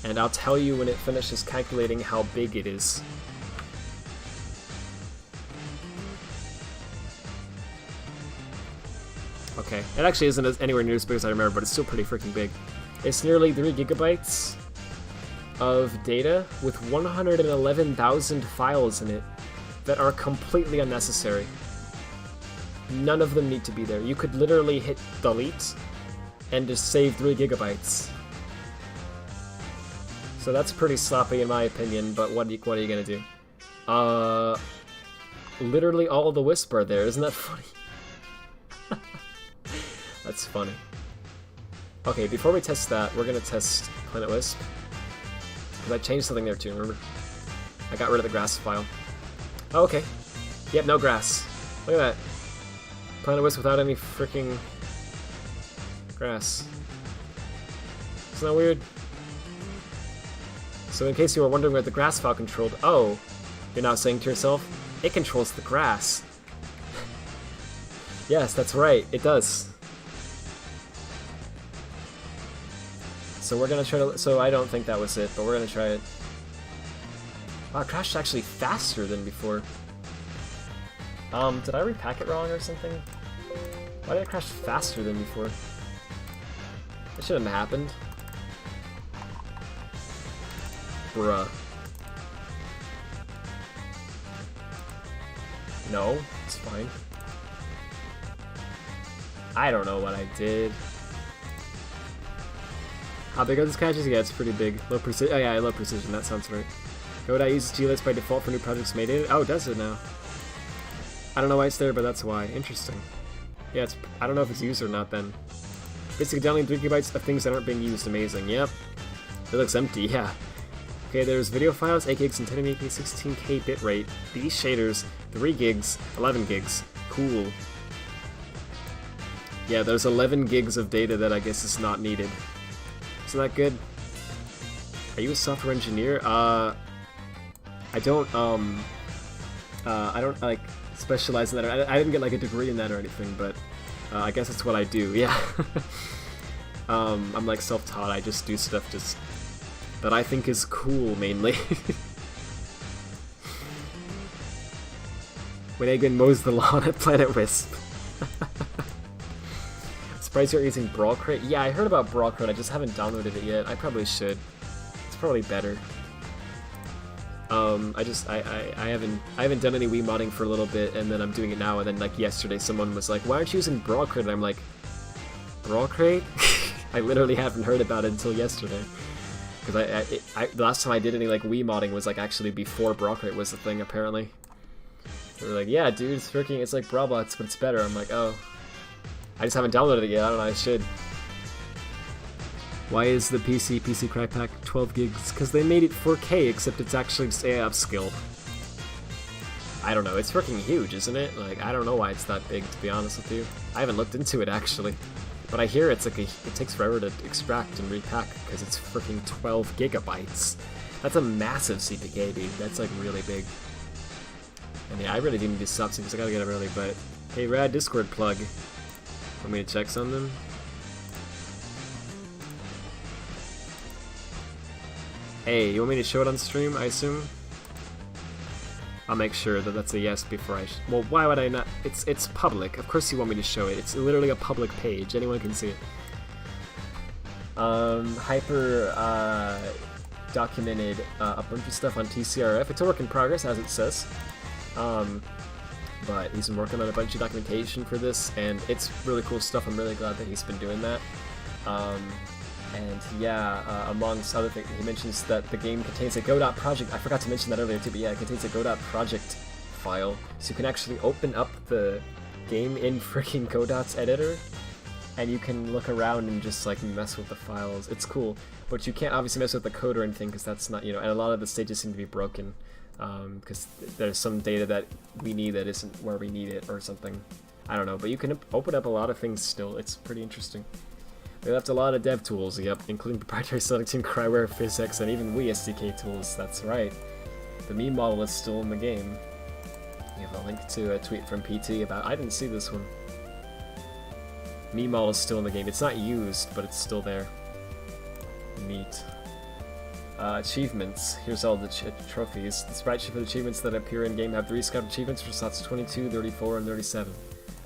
B: and I'll tell you when it finishes calculating how big it is. Okay, it actually isn't anywhere near as big as I remember, but it's still pretty freaking big. It's nearly 3 gigabytes of data with 111,000 files in it that are completely unnecessary. None of them need to be there. You could literally hit delete and just save 3 gigabytes. So that's pretty sloppy in my opinion, but what are you gonna do? Literally all of the Wisp are there, isn't that funny? That's funny. Okay, before we test that, we're gonna test Planet Wisp. Because I changed something there too, remember? I got rid of the grass file. Oh, okay. Yep, no grass. Look at that. Planet Wisp without any freaking grass. Isn't that weird? So in case you were wondering what the grass file controlled, oh, you're now saying to yourself, it controls the grass. Yes, that's right, it does. So we're gonna try to, so I don't think that was it, but we're gonna try it. Wow, it crashed actually faster than before. Did I repack it wrong or something? Why did it crash faster than before? That shouldn't have happened. Bruh. No, it's fine. I don't know what I did. How big are these caches? Yeah, it's pretty big. Low precision. Oh yeah, low precision. That sounds right. Godot uses glist by default for new projects made in it. Oh, does it now? I don't know why it's there, but that's why. Interesting. Yeah, it's. I don't know if it's used or not then. Basically, downloading 3 GB of things that aren't being used. Amazing. Yep. It looks empty. Yeah. Okay, there's video files, 8 gigs and 1080p 16K bitrate. These shaders, 3 gigs, 11 gigs. Cool. Yeah, there's 11 gigs of data that I guess is not needed. Isn't that good? Are you a software engineer? I don't like specialize in that. I didn't get like a degree in that or anything, but I guess that's what I do. Yeah. I'm like self-taught. I just do stuff just that I think is cool mainly. When Egan mows the lawn at Planet Wisp. Surprised you're using Brawl Crate? Yeah, I heard about Brawl Crate. I just haven't downloaded it yet. I probably should. It's probably better. I haven't done any Wii modding for a little bit, and then I'm doing it now. And then like yesterday, someone was like, "Why aren't you using Brawl Crate?" And I'm like, "Brawl Crate?" I literally haven't heard about it until yesterday. Because the last time I did any like Wii modding was like actually before Brawl Crate was the thing. Apparently, they were like, "Yeah, dude, it's working. It's like Brawlbots, but it's better." I'm like, "Oh." I just haven't downloaded it yet. I don't know. I should. Why is the PC Crack Pack 12 gigs? Because they made it 4K, except it's actually just upscaled. I don't know. It's freaking huge, isn't it? Like, I don't know why it's that big, to be honest with you. I haven't looked into it actually, but I hear it's like it takes forever to extract and repack because it's freaking 12 gigabytes. That's a massive CPK, dude. That's like really big. And yeah, I really didn't need to stop because I gotta get up early. But hey, Rad Discord plug. Want me to check something? Hey, you want me to show it on stream, I assume? I'll make sure that that's a yes before I... Well, why would I not? It's public. Of course you want me to show it. It's literally a public page. Anyone can see it. Hyper documented a bunch of stuff on TCRF. It's a work in progress, as it says. But he's been working on a bunch of documentation for this, and it's really cool stuff. I'm really glad that he's been doing that. And yeah, amongst other things, he mentions that the game contains a Godot project. I forgot to mention that earlier too, but yeah, it contains a Godot project file, so you can actually open up the game in freaking Godot's editor, and you can look around and just like mess with the files. It's cool, but you can't obviously mess with the code or anything because that's not, you know, and a lot of the stages seem to be broken. Because there's some data that we need that isn't where we need it or something. I don't know, but you can open up a lot of things still. It's pretty interesting. They left a lot of dev tools, yep, including proprietary selecting, Cryware, physics, and even Wii SDK tools. That's right. The meme model is still in the game. We have a link to a tweet from PT about... I didn't see this one. Meme model is still in the game. It's not used, but it's still there. Neat. Achievements. Here's all the trophies. The sprite sheet for the achievements that appear in game have 3 scout achievements for slots 22, 34, and 37.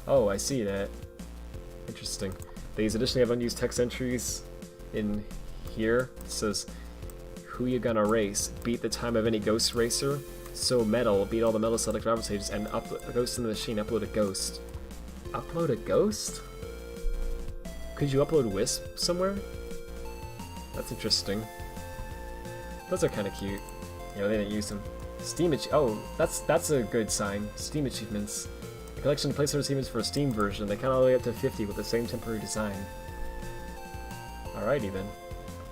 B: Oh, I see that. Interesting. These additionally have unused text entries in here. It says, who you gonna race? Beat the time of any ghost racer. So metal. Beat all the metal select rival stages and upload a ghost in the machine. Upload a ghost. Upload a ghost? Could you upload Wisp somewhere? That's interesting. Those are kind of cute. Yeah, they didn't use them. Steam oh, that's a good sign. Steam achievements. A collection of placeholder achievements for a Steam version. They count all the way up to 50 with the same temporary design. Alrighty then.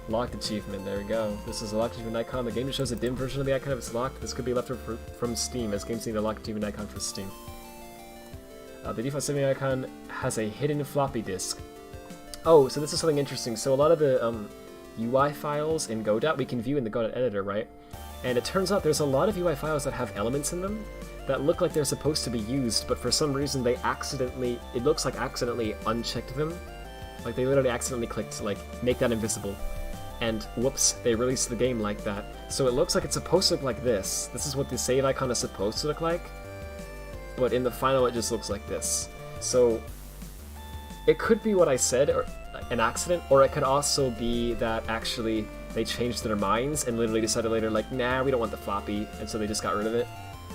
B: Locked achievement. There we go. This is a locked achievement icon. The game just shows a dim version of the icon if it's locked. This could be left from Steam, as games need a locked achievement icon for Steam. The default saving icon has a hidden floppy disk. Oh, so this is something interesting. So a lot of the UI files in Godot we can view in the Godot editor, right? And it turns out there's a lot of UI files that have elements in them that look like they're supposed to be used, but for some reason they accidentally, it looks like accidentally unchecked them. Like they literally accidentally clicked like make that invisible. And whoops, they released the game like that. So it looks like it's supposed to look like this. This is what the save icon is supposed to look like. But in the final it just looks like this. So it could be what I said, or an accident, or it could also be that actually they changed their minds and literally decided later, like, nah, we don't want the floppy, and so they just got rid of it,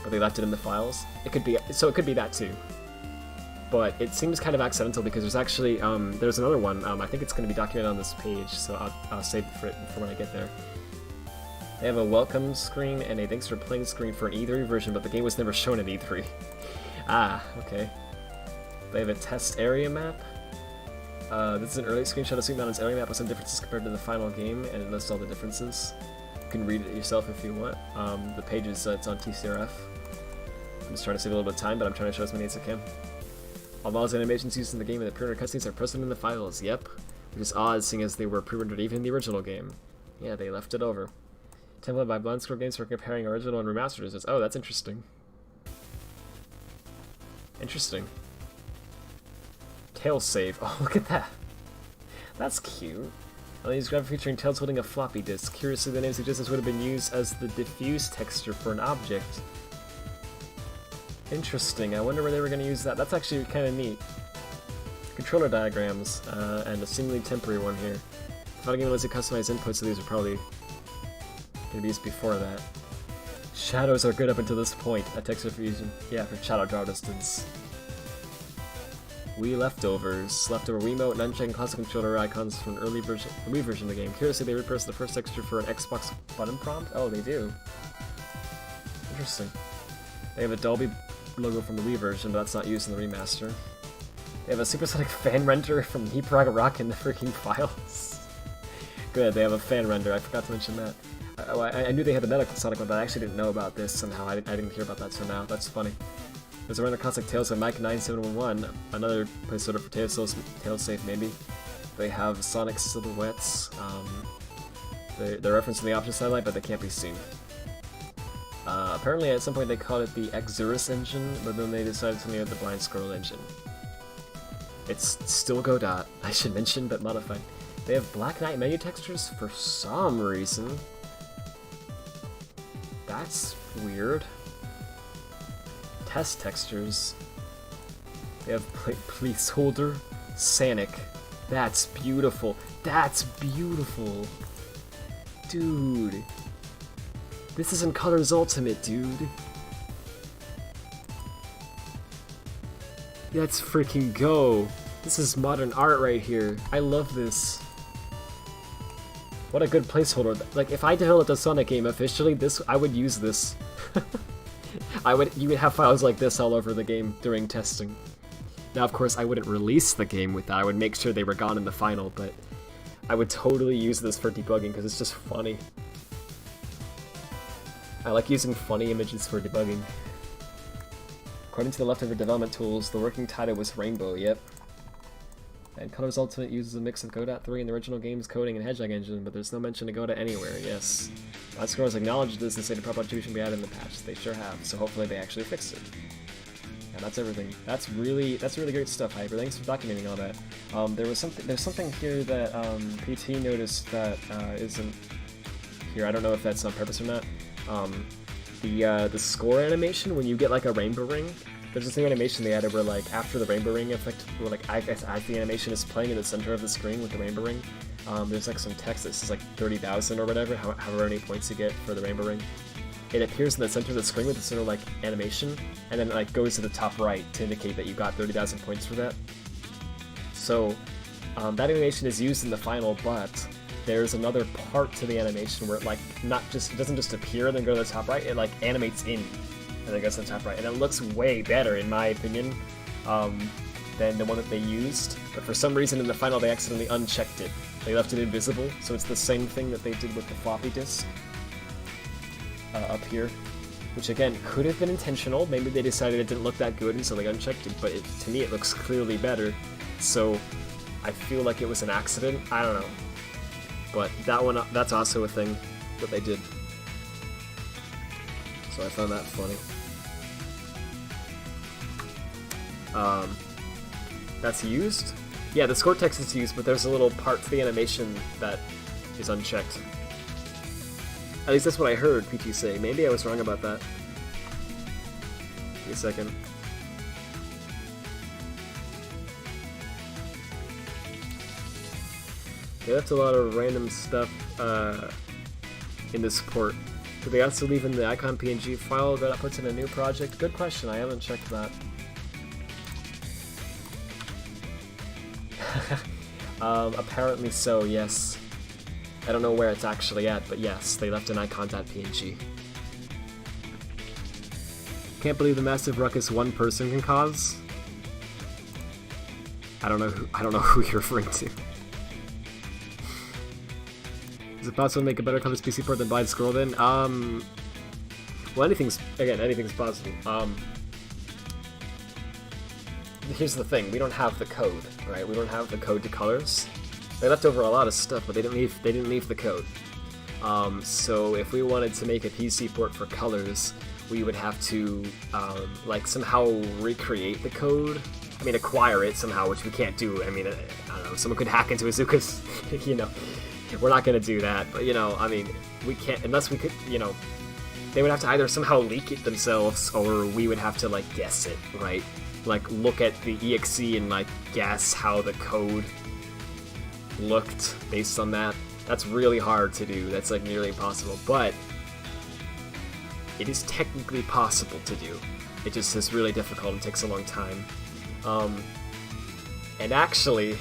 B: but they left it in the files. It could be, so it could be that too. but it seems kind of accidental because there's actually, there's another one. I think it's going to be documented on this page, so I'll save it for when I get there. They have a welcome screen and a thanks for playing screen for an E3 version, but the game was never shown at E3. Ah, okay. They have a test area map. This is an early screenshot of Sweet Mountain's area map with some differences compared to the final game, and it lists all the differences. You can read it yourself if you want. The page is it's on TCRF. I'm just trying to save a little bit of time, but I'm trying to show as many as I can. All models and animations used in the game and the pre-rendered cutscenes are present in the files. Yep, which is odd, seeing as they were pre-rendered even in the original game. Yeah, they left it over. Template by Blind Squirrel Games for comparing original and remastered. Oh, that's interesting. Interesting. Tails save. Oh, look at that. That's cute. These graphics featuring Tails holding a floppy disk. Curiously, the name suggests this would have been used as the diffuse texture for an object. Interesting. I wonder where they were going to use that. That's actually kind of neat. Controller diagrams, and a seemingly temporary one here. The final game lets you customize inputs, so these are probably going to be used before that. Shadows are good up until this point. A texture fusion. Yeah, for shadow draw distance. Wii leftovers. Leftover Wiimote, nunchuck, and classic controller icons from an early version, the Wii version of the game. Curiously, they repurposed the first texture for an Xbox button prompt. Oh, they do. Interesting. They have a Dolby logo from the Wii version, but that's not used in the remaster. They have a supersonic fan render from Heap Rock in the freaking files. Good, they have a fan render. I forgot to mention that. I knew they had the Metasonic one, but I actually didn't know about this somehow. I didn't hear about that till now. That's funny. There's a render classic Tales of Mike 9711, another placeholder for Tales Safe maybe. They have Sonic silhouettes. They're referencing the option satellite, but they can't be seen. Apparently at some point they called it the Exurus engine, but then they decided to name it the Blind Squirrel engine. It's still Godot, I should mention, but modified. They have Black Knight menu textures for some reason. That's weird. Test textures. They have placeholder Sanic. That's beautiful. That's beautiful. Dude. This is in Colors Ultimate, dude. Let's freaking go. This is modern art right here. I love this. What a good placeholder. Like, if I developed a Sonic game officially, I would use this. You would have files like this all over the game during testing. Now, of course, I wouldn't release the game with that. I would make sure they were gone in the final, but I would totally use this for debugging because it's just funny. I like using funny images for debugging. According to the leftover development tools, the working title was Rainbow, yep. And Colors Ultimate uses a mix of Godot 3 and the original game's coding and Hedgehog engine, but there's no mention of Godot anywhere, yes. Squirrels acknowledged this and said the proper attribution be added in the patch. They sure have, so hopefully they actually fixed it. And that's everything. That's really great stuff, Hyper. Thanks for documenting all that. There's something here that PT noticed that isn't here. I don't know if that's on purpose or not. The score animation, when you get like a rainbow ring, there's this new animation they added where like after the rainbow ring effect, where like as the animation is playing in the center of the screen with the rainbow ring, there's like some text that says like 30,000 or whatever, however many points you get for the rainbow ring. It appears in the center of the screen with this sort of like animation, and then it like goes to the top right to indicate that you got 30,000 points for that. So that animation is used in the final, but there's another part to the animation where it like it doesn't just appear and then go to the top right, it like animates in and then goes to the top right, and it looks way better in my opinion than the one that they used. But for some reason in the final they accidentally unchecked it. They left it invisible, so it's the same thing that they did with the floppy disk up here, which again could have been intentional. Maybe they decided it didn't look that good and so they unchecked it, but to me it looks clearly better, so I feel like it was an accident. I don't know. But that's also a thing that they did. So I found that funny. That's used? Yeah, the score text is used, but there's a little part to the animation that is unchecked. At least that's what I heard PT say. Maybe I was wrong about that. Give me a second. They left a lot of random stuff in this port. Did they also leave in the icon PNG file that puts in a new project? Good question, I haven't checked that. Apparently so, yes. I don't know where it's actually at, but yes, they left an icon.png. Can't believe the massive ruckus one person can cause. I don't know who you're referring to. Is it possible to make a better Colors PC port than Blind Scroll then? Well, anything's possible. Here's the thing, we don't have the code, right? We don't have the code to Colors. They left over a lot of stuff, but they didn't leave the code. So if we wanted to make a PC port for Colors, we would have to like somehow recreate the code. I mean, acquire it somehow, which we can't do. I mean, I don't know, someone could hack into Azuka's, you know, we're not gonna do that. But, you know, I mean, we can't, unless we could, you know, they would have to either somehow leak it themselves, or we would have to, like, guess it, right? Like, look at the EXE and, like, guess how the code looked based on that. That's really hard to do. That's, like, nearly impossible. But it is technically possible to do. It just is really difficult and takes a long time. And actually...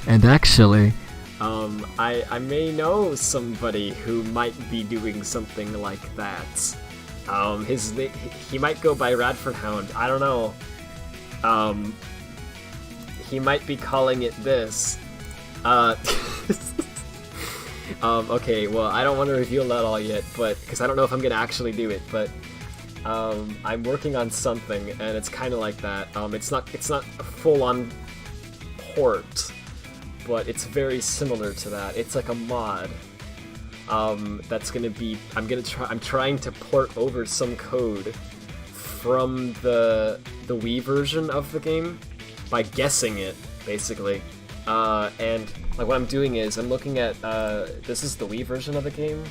B: I may know somebody who might be doing something like that. He might go by Radfordhound. I don't know. He might be calling it this. Okay, well, I don't want to reveal that all yet, but because I don't know if I'm gonna actually do it, but I'm working on something, and it's kind of like that. It's not a full-on port, but it's very similar to that. It's like a mod. That's gonna be. I'm trying to port over some code from the Wii version of the game by guessing it, basically. And like what I'm doing is I'm looking at this is the Wii version of the game.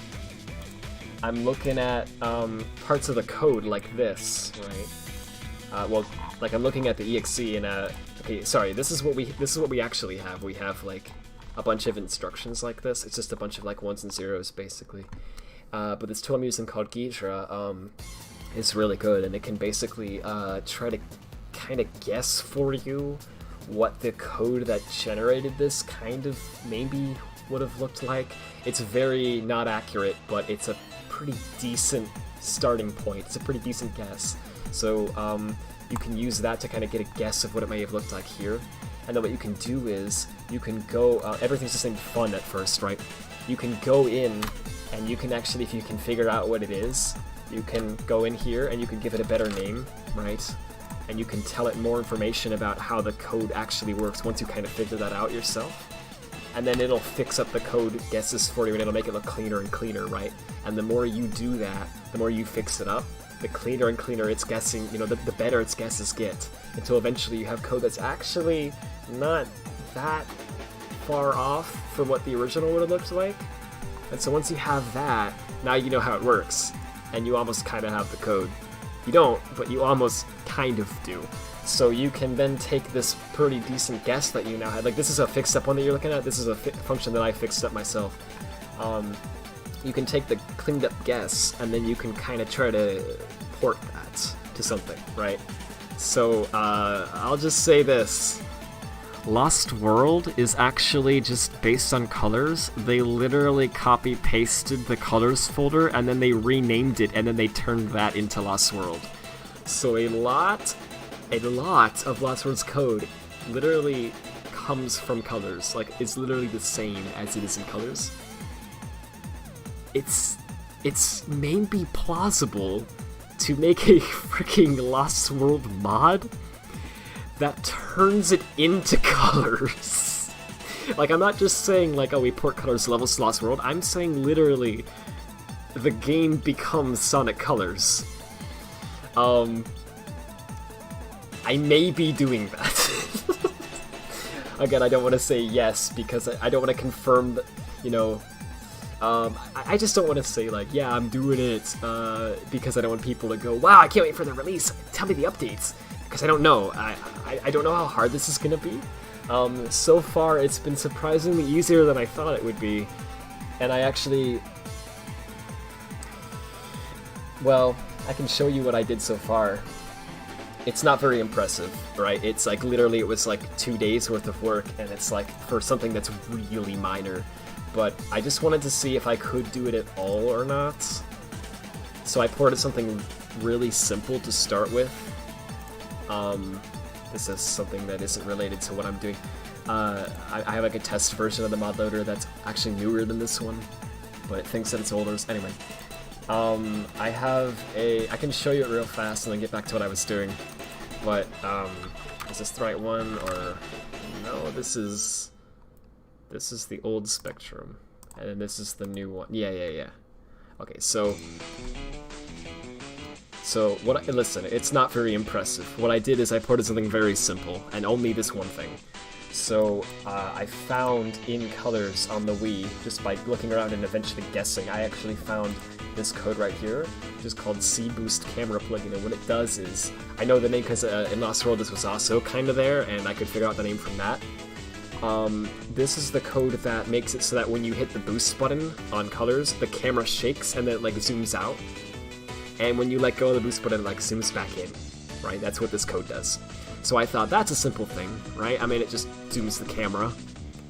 B: I'm looking at parts of the code like this, right? Well, like I'm looking at the exe and okay, sorry. This is what we actually have. We have like a bunch of instructions like this. It's just a bunch of like ones and zeros basically. But this tool I'm using called Ghidra is really good, and it can basically try to kind of guess for you what the code that generated this kind of maybe would have looked like. It's very not accurate, but it's a pretty decent starting point. It's a pretty decent guess. So you can use that to kind of get a guess of what it may have looked like here. And then what you can do is you can go, everything's just in fun at first, right? You can go in and you can actually, if you can figure out what it is, you can go in here and you can give it a better name, right? And you can tell it more information about how the code actually works once you kind of figure that out yourself. And then it'll fix up the code guesses for you, and it'll make it look cleaner and cleaner, right? And the more you do that, the more you fix it up, the cleaner and cleaner its guessing, you know, the better its guesses get, until eventually you have code that's actually not that far off from what the original would have looked like. And so once you have that, now you know how it works, and you almost kind of have the code. You don't, but you almost kind of do. So you can then take this pretty decent guess that you now had. Like, this is a fixed up one that you're looking at. This is a function that I fixed up myself. You can take the cleaned up guess, and then you can kind of try to port that to something, right? So I'll just say this. Lost World is actually just based on colors. They literally copy-pasted the colors folder, and then they renamed it, and then they turned that into Lost World. So a lot of Lost World's code literally comes from colors. Like, it's literally the same as it is in colors. It's maybe plausible to make a freaking Lost World mod that turns it into colors. Like, I'm not just saying, like, oh, we port colors levels to Lost World. I'm saying literally the game becomes Sonic Colors. I may be doing that. Again, I don't want to say yes, because I don't want to confirm that, you know, I just don't want to say, like, yeah, I'm doing it, because I don't want people to go, wow, I can't wait for the release, tell me the updates. Because I don't know. I don't know how hard this is going to be. So far, it's been surprisingly easier than I thought it would be. And I actually... Well, I can show you what I did so far. it's not very impressive, right? It's like literally it was like 2 days worth of work, and it's like for something that's really minor. But I just wanted to see if I could do it at all or not. So I ported something really simple to start with. This is something that isn't related to what I'm doing. I have like a test version of the mod loader that's actually newer than this one, but it thinks that it's older. Anyway, I can show you it real fast and then get back to what I was doing. But, is this the right one, or, no, this is the old Spectrum, and then this is the new one. Yeah. Okay, so listen, it's not very impressive. What I did is I ported something very simple, and only this one thing. So, I found in colors on the Wii, just by looking around and eventually guessing, I actually found this code right here, which is called C-Boost Camera Plugin, and what it does is, I know the name because in Lost World this was also kind of there, and I could figure out the name from that. This is the code that makes it so that when you hit the boost button on colors, the camera shakes and then it like zooms out. And when you let go of the boost button, it like zooms back in, right? That's what this code does. So I thought, that's a simple thing, right? I mean, it just zooms the camera.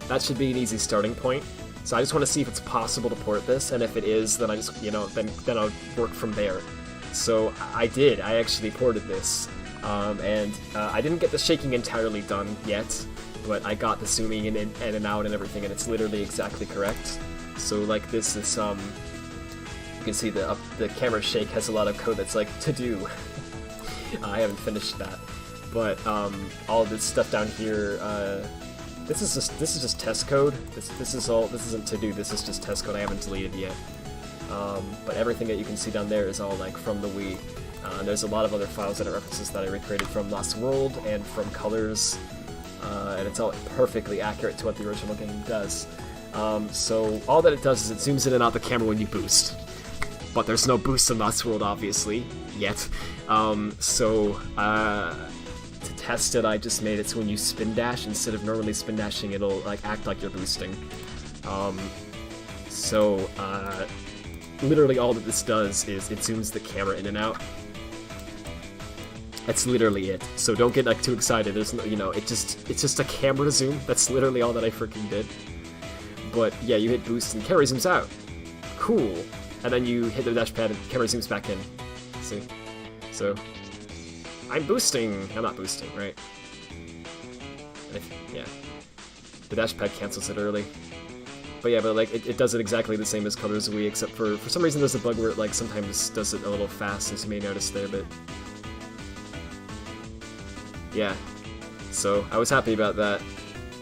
B: That should be an easy starting point. So I just want to see if it's possible to port this, and if it is, then I just, you know, then I'll work from there. So I did. I actually ported this, and I didn't get the shaking entirely done yet, but I got the zooming in and out and everything, and it's literally exactly correct. So like this is you can see the camera shake has a lot of code that's like to do. I haven't finished that, but all this stuff down here. This is just test code. This isn't to do. This is just test code. I haven't deleted yet. But everything that you can see down there is all like from the Wii. And there's a lot of other files that it references that I recreated from Lost World and from Colors, and it's all perfectly accurate to what the original game does. So all that it does is it zooms in and out the camera when you boost. But there's no boost in Lost World, obviously, yet. To test it, I just made it so when you spin dash, instead of normally spin dashing, it'll like act like you're boosting. Literally all that this does is it zooms the camera in and out. That's literally it. So don't get like too excited. There's no, you know, it's just a camera zoom. That's literally all that I freaking did. But yeah, you hit boost and camera zooms out. Cool. And then you hit the dash pad and camera zooms back in. See? So I'm boosting. I'm not boosting, right? Yeah. The dash pad cancels it early. But yeah, but like it does it exactly the same as Colors Wii, except for some reason there's a bug where it like sometimes does it a little fast, as you may notice there, but yeah. So I was happy about that.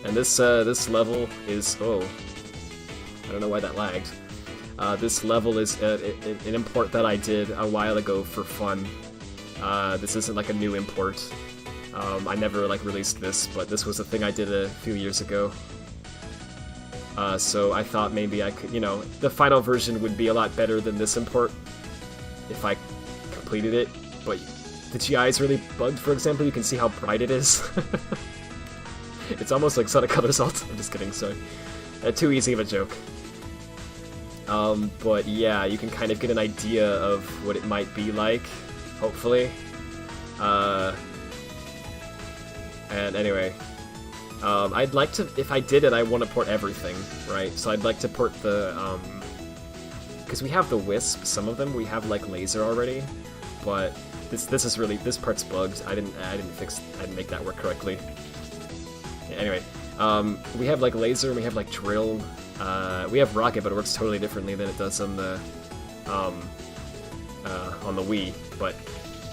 B: And this level is I don't know why that lagged. This level is an import that I did a while ago for fun. This isn't like a new import. I never like released this, but this was a thing I did a few years ago. So I thought maybe I could, you know, the final version would be a lot better than this import if I completed it, but the GI is really bugged, for example. You can see how bright it is. It's almost like Sonic Colors Alt. I'm just kidding, sorry. Too easy of a joke. But yeah, you can kind of get an idea of what it might be like, hopefully. And anyway, I'd like to, if I did it, I want to port everything, right? So I'd like to port the, because we have the Wisp, some of them, we have like laser already, but this is really, this part's bugged. I didn't make that work correctly. Yeah, anyway, we have like laser and we have like drill. We have rocket, but it works totally differently than it does on the Wii. But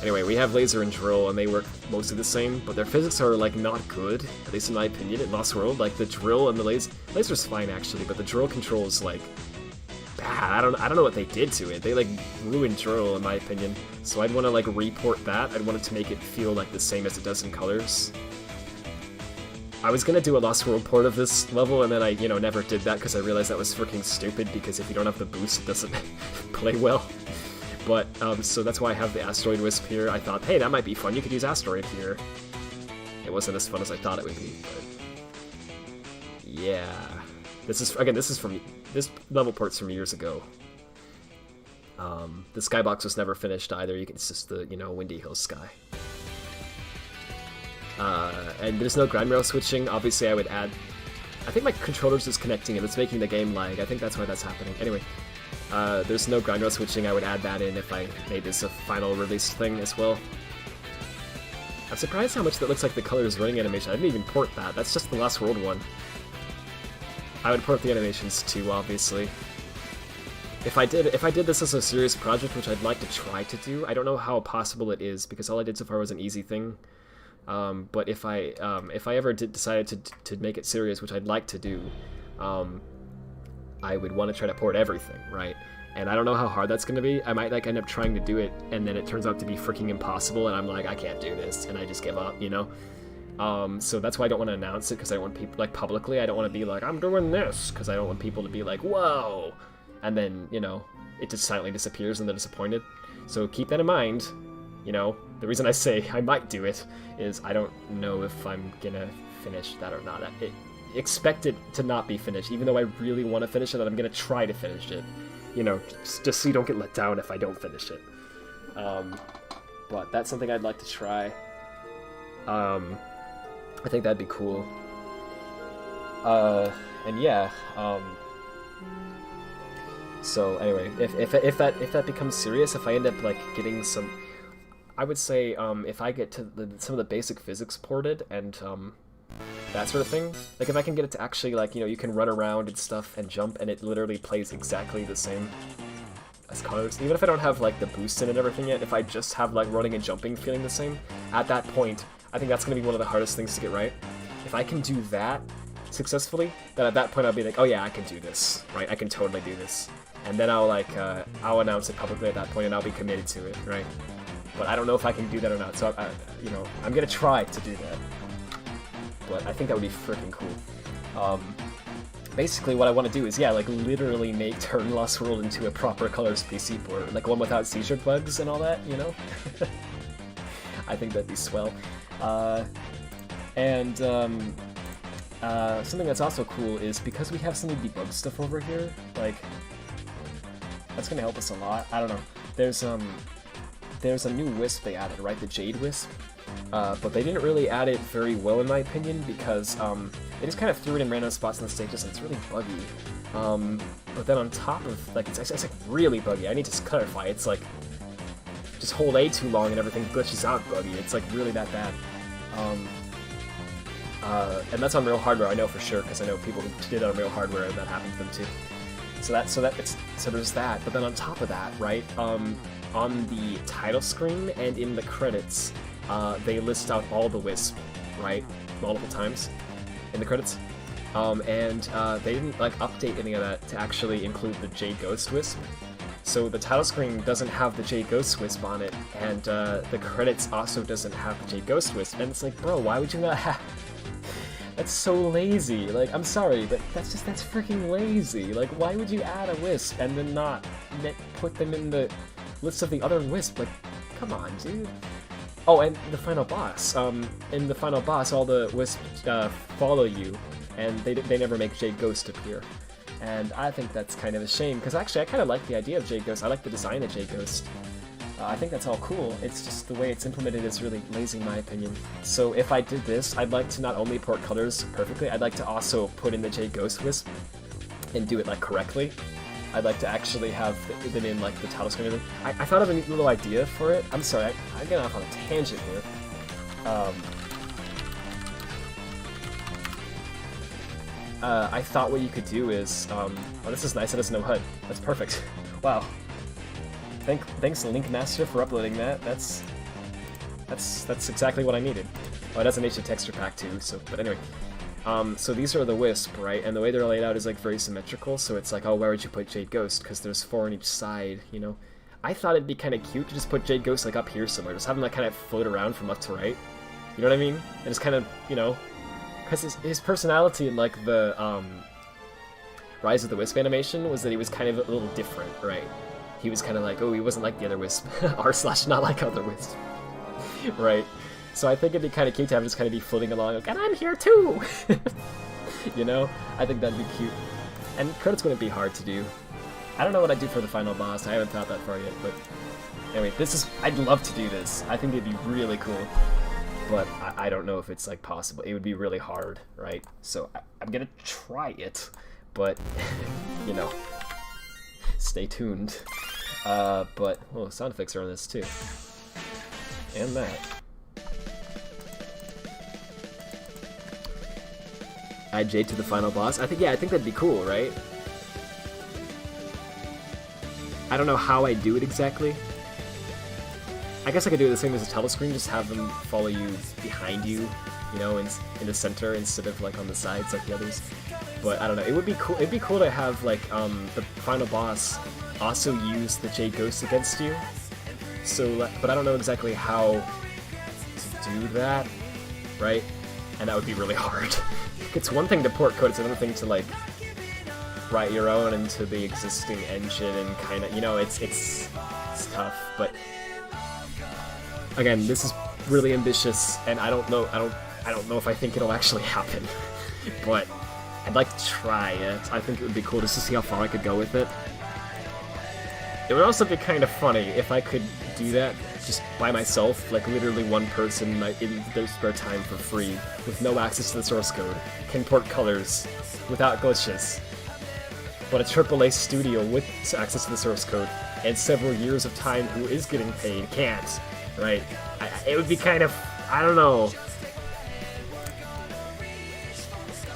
B: anyway, we have laser and drill, and they work mostly the same, but their physics are like not good, at least in my opinion. In Lost World, like the drill and the laser's fine actually, but the drill control is like bad. I don't know what they did to it. They like ruined drill in my opinion. So I'd want to like report that. I'd want it to make it feel like the same as it does in Colors. I was gonna do a Lost World port of this level, and then I, never did that because I realized that was freaking stupid, because if you don't have the boost, it doesn't play well. But, so that's why I have the Asteroid Wisp here. I thought, hey, that might be fun, you could use Asteroid here. It wasn't as fun as I thought it would be, but yeah. This level port's from years ago. The skybox was never finished either, it's just the, Windy Hills sky. And there's no grind rail switching. Obviously, I would add... I think my controller's disconnecting and it's making the game lag. I think that's why that's happening. Anyway, there's no grind rail switching. I would add that in if I made this a final release thing as well. I'm surprised how much that looks like the colors running animation. I didn't even port that. That's just the Lost World one. I would port the animations too, obviously. If I did this as a serious project, which I'd like to try to do, I don't know how possible it is because all I did so far was an easy thing. But if I ever decided to make it serious, which I'd like to do, I would want to try to port everything, right? And I don't know how hard that's going to be. I might like end up trying to do it, and then it turns out to be freaking impossible, and I'm like, I can't do this, and I just give up, you know? So that's why I don't want to announce it, because I don't want people, like, publicly, I don't want to be like, I'm doing this, because I don't want people to be like, whoa! And then, you know, it just silently disappears and they're disappointed. So keep that in mind. You know, the reason I say I might do it is I don't know if I'm gonna finish that or not. Expect it to not be finished, even though I really want to finish it, and I'm gonna try to finish it. You know, just so you don't get let down if I don't finish it. But that's something I'd like to try. I think that'd be cool. And yeah, so anyway, if that becomes serious, if I end up like getting some, I would say if I get to some of the basic physics ported and that sort of thing, like if I can get it to actually like, you know, you can run around and stuff and jump and it literally plays exactly the same as colors, even if I don't have like the boost in it and everything yet, if I just have like running and jumping feeling the same, at that point, I think that's going to be one of the hardest things to get right. If I can do that successfully, then at that point I'll be like, oh yeah, I can do this, right? I can totally do this. And then I'll like, I'll announce it publicly at that point and I'll be committed to it, right? But I don't know if I can do that or not, so you know, I'm gonna try to do that. But I think that would be freaking cool. Basically what I want to do is, yeah, like literally make Turn Lost World into a proper Colors PC port, like one without seizure bugs and all that, you know? I think that'd be swell. Something that's also cool is because we have some of the debug stuff over here, like, that's gonna help us a lot. I don't know. There's a new wisp they added, right? The Jade Wisp. But they didn't really add it very well in my opinion because they just kind of threw it in random spots on the stages and it's really buggy. But then on top of, like, it's like really buggy. I need to clarify. It's like, just hold A too long and everything glitches out buggy. It's like really that bad. And that's on real hardware, I know for sure, because I know people who did it on real hardware and that happened to them too. So there's that. But then on top of that, right, on the title screen and in the credits, they list out all the Wisp, right, multiple times in the credits. They didn't like update any of that to actually include the Jade Ghost Wisp. So the title screen doesn't have the Jade Ghost Wisp on it, and the credits also doesn't have the Jade Ghost Wisp. And it's like, bro, why would you not have? That's so lazy. Like, I'm sorry, but that's freaking lazy. Like, why would you add a Wisp and then not put them in the list of the other Wisp? Like, come on, dude. Oh, and the final boss. In the final boss, all the Wisps follow you, and they never make Jade Ghost appear. And I think that's kind of a shame, because actually I kind of like the idea of Jade Ghost. I like the design of Jade Ghost. I think that's all cool. It's just the way it's implemented is really lazy in my opinion. So if I did this, I'd like to not only port colors perfectly, I'd like to also put in the Jade Ghost Wisp and do it like correctly. I'd like to actually have them in like the title screen. I thought of a neat little idea for it. I'm sorry, I'm getting off on a tangent here. I thought what you could do is, oh, this is nice, it has no HUD. That's perfect. Wow. Thanks Linkmaster for uploading that. That's exactly what I needed. Oh, it has an HD texture pack too, so, but anyway. So these are the Wisp, right? And the way they're laid out is like very symmetrical, so it's like, oh, where would you put Jade Ghost? Because there's 4 on each side, you know? I thought it'd be kind of cute to just put Jade Ghost like up here somewhere, just have him like kind of float around from left to right. You know what I mean? And just kind of, you know, because his personality in like the Rise of the Wisp animation was that he was kind of a little different, right? He was kind of like, oh, he wasn't like the other Wisp, r/ not like other Wisp, right? So I think it'd be kind of cute to have him just kind of be floating along, like, and I'm here too! You know? I think that'd be cute. And credits wouldn't be hard to do. I don't know what I'd do for the final boss, I haven't thought that far yet, but anyway, I'd love to do this. I think it'd be really cool. but I don't know if it's like possible. It would be really hard, right? So I'm gonna try it, but you know, stay tuned. But sound effects are on this too, and that. Add Jade to the final boss. I think that'd be cool, right? I don't know how I do it exactly. I guess I could do it the same as a telescreen, just have them follow you behind you, you know, in the center instead of like on the sides like the others. But I don't know. It would be cool. It'd be cool to have like the final boss also use the Jade Ghost against you. So, but I don't know exactly how to do that, right? And that would be really hard. It's one thing to port code, it's another thing to like write your own into the existing engine and kind of, you know, it's tough. But again, this is really ambitious, and I don't know if I think it'll actually happen. But I'd like to try it. I think it would be cool just to see how far I could go with it. It would also be kind of funny if I could do that just by myself, like literally one person in their spare time for free, with no access to the source code, can port colors without glitches. But a AAA studio with access to the source code and several years of time who is getting paid can't, right? It would be kind of, I don't know.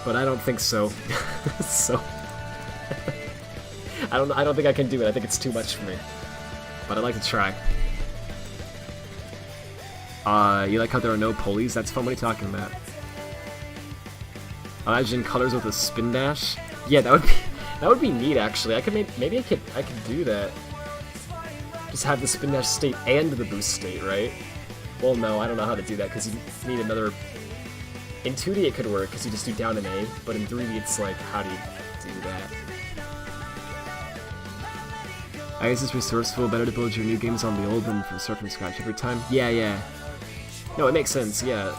B: But I don't think so. So I don't think I can do it. I think it's too much for me. But I'd like to try. You like how there are no pulleys? That's fun. What are you talking about? Imagine colors with a spin dash. Yeah, that would be neat actually. Maybe I could do that. Just have the spin dash state and the boost state, right? Well, no, I don't know how to do that because you need another. In 2D it could work because you just do down and A, but in 3D it's like, how do you do that? I guess it's resourceful, better to build your new games on the old than start from scratch every time. Yeah. No, it makes sense, yeah.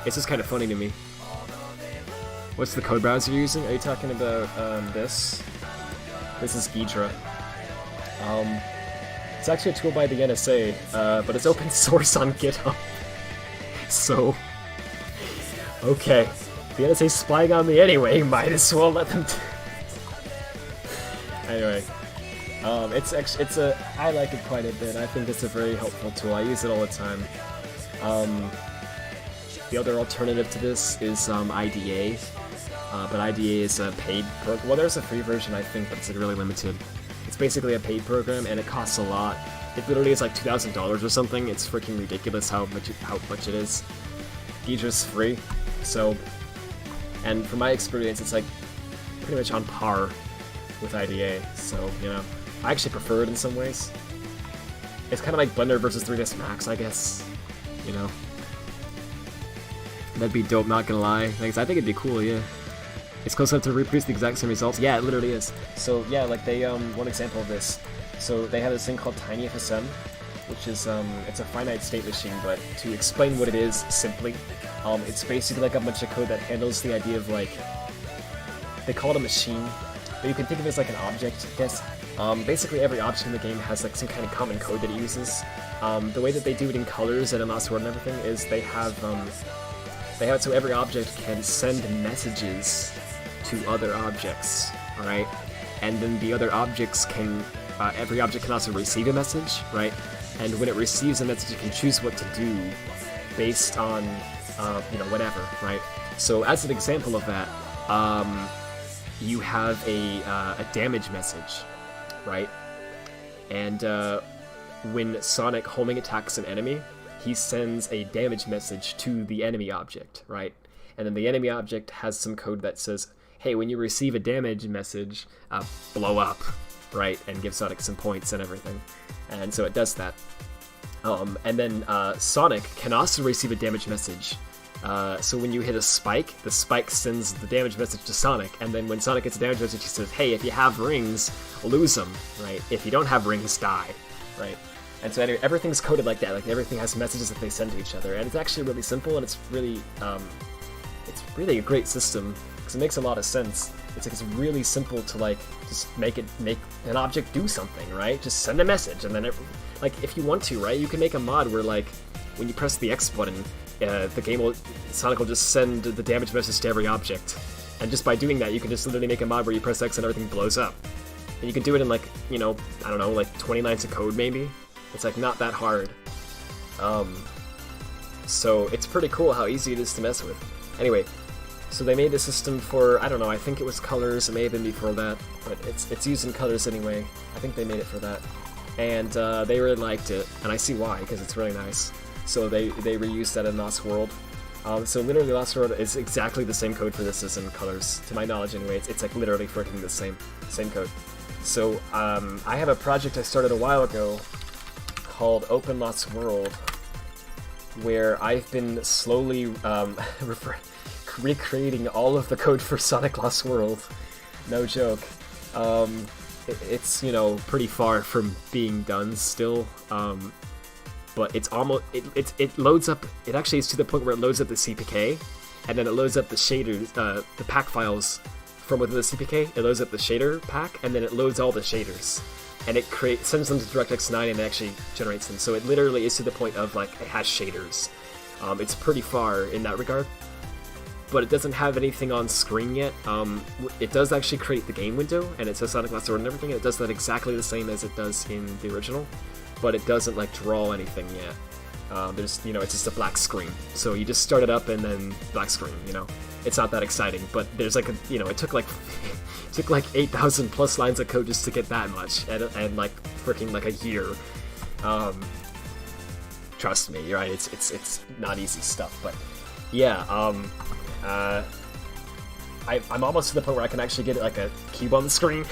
B: It's just kind of funny to me. What's the code browser you're using? Are you talking about this? This is Ghidra. It's actually a tool by the NSA, but it's open source on GitHub. So, okay. The NSA's spying on me anyway, might as well let them Anyway. I like it quite a bit. I think it's a very helpful tool. I use it all the time. The other alternative to this is IDA, but IDA is a paid program. Well, there's a free version, I think, but it's really limited. It's basically a paid program, and it costs a lot. It literally is like $2,000 or something. It's freaking ridiculous how much it is. Ghidra's free, so, and from my experience, it's like pretty much on par with IDA. So, you know, I actually prefer it in some ways. It's kind of like Blender versus 3ds Max, I guess. You know, that'd be dope. Not gonna lie, thanks. I think it'd be cool. Yeah, it's close enough to reproduce the exact same results. Yeah, it literally is. So yeah, like they one example of this. So they have this thing called TinyFSM, which is it's a finite state machine. But to explain what it is simply, it's basically like a bunch of code that handles the idea of like, they call it a machine, but you can think of it as like an object, I guess. Basically every object in the game has like some kind of common code that it uses. The way that they do it in colors and in Lost World and everything is they have it so every object can send messages to other objects, alright? And then the other objects can, every object can also receive a message, right? And when it receives a message, it can choose what to do based on, you know, whatever, right? So as an example of that, you have a damage message, right? And when Sonic homing attacks an enemy, he sends a damage message to the enemy object, right? And then the enemy object has some code that says, hey, when you receive a damage message, blow up, right? And give Sonic some points and everything. And so it does that. And then Sonic can also receive a damage message. So when you hit a spike, the spike sends the damage message to Sonic, and then when Sonic gets a damage message, he says, hey, if you have rings, lose them, right? If you don't have rings, die, right? And so anyway, everything's coded like that, like everything has messages that they send to each other, and it's actually really simple, and it's really a great system, because it makes a lot of sense. It's like, it's really simple to like, just make an object do something, right? Just send a message, and then like, if you want to, right, you can make a mod where like, when you press the X button, Sonic will just send the damage message to every object. And just by doing that, you can just literally make a mod where you press X and everything blows up. And you can do it in like, you know, I don't know, like 20 lines of code maybe? It's like not that hard. So it's pretty cool how easy it is to mess with. Anyway, so they made the system for, I don't know, I think it was colors, it may have been before that, but it's used in colors anyway. I think they made it for that. And they really liked it, and I see why, because it's really nice. So they reused that in Lost World. So literally Lost World is exactly the same code for this as in colors, to my knowledge anyway. It's like literally freaking the same code. So I have a project I started a while ago called Open Lost World, where I've been slowly recreating all of the code for Sonic Lost World. No joke. It's, you know, pretty far from being done still, but it's almost, it loads up, it actually is to the point where it loads up the CPK, and then it loads up the shaders, the pack files from within the CPK, it loads up the shader pack, and then it loads all the shaders. And it sends them to DirectX 9 and it actually generates them. So it literally is to the point of, like, it has shaders. It's pretty far in that regard. But it doesn't have anything on screen yet. It does actually create the game window, and it says Sonic Lost World and everything, and it does that exactly the same as it does in the original. But it doesn't, like, draw anything yet. There's, you know, it's just a black screen. So you just start it up and then black screen, you know. It's not that exciting, but there's like a, you know, it took like 8,000 plus lines of code just to get that much, and like freaking like a year. Trust me, right? It's not easy stuff, but yeah. I'm almost to the point where I can actually get like a cube on the screen,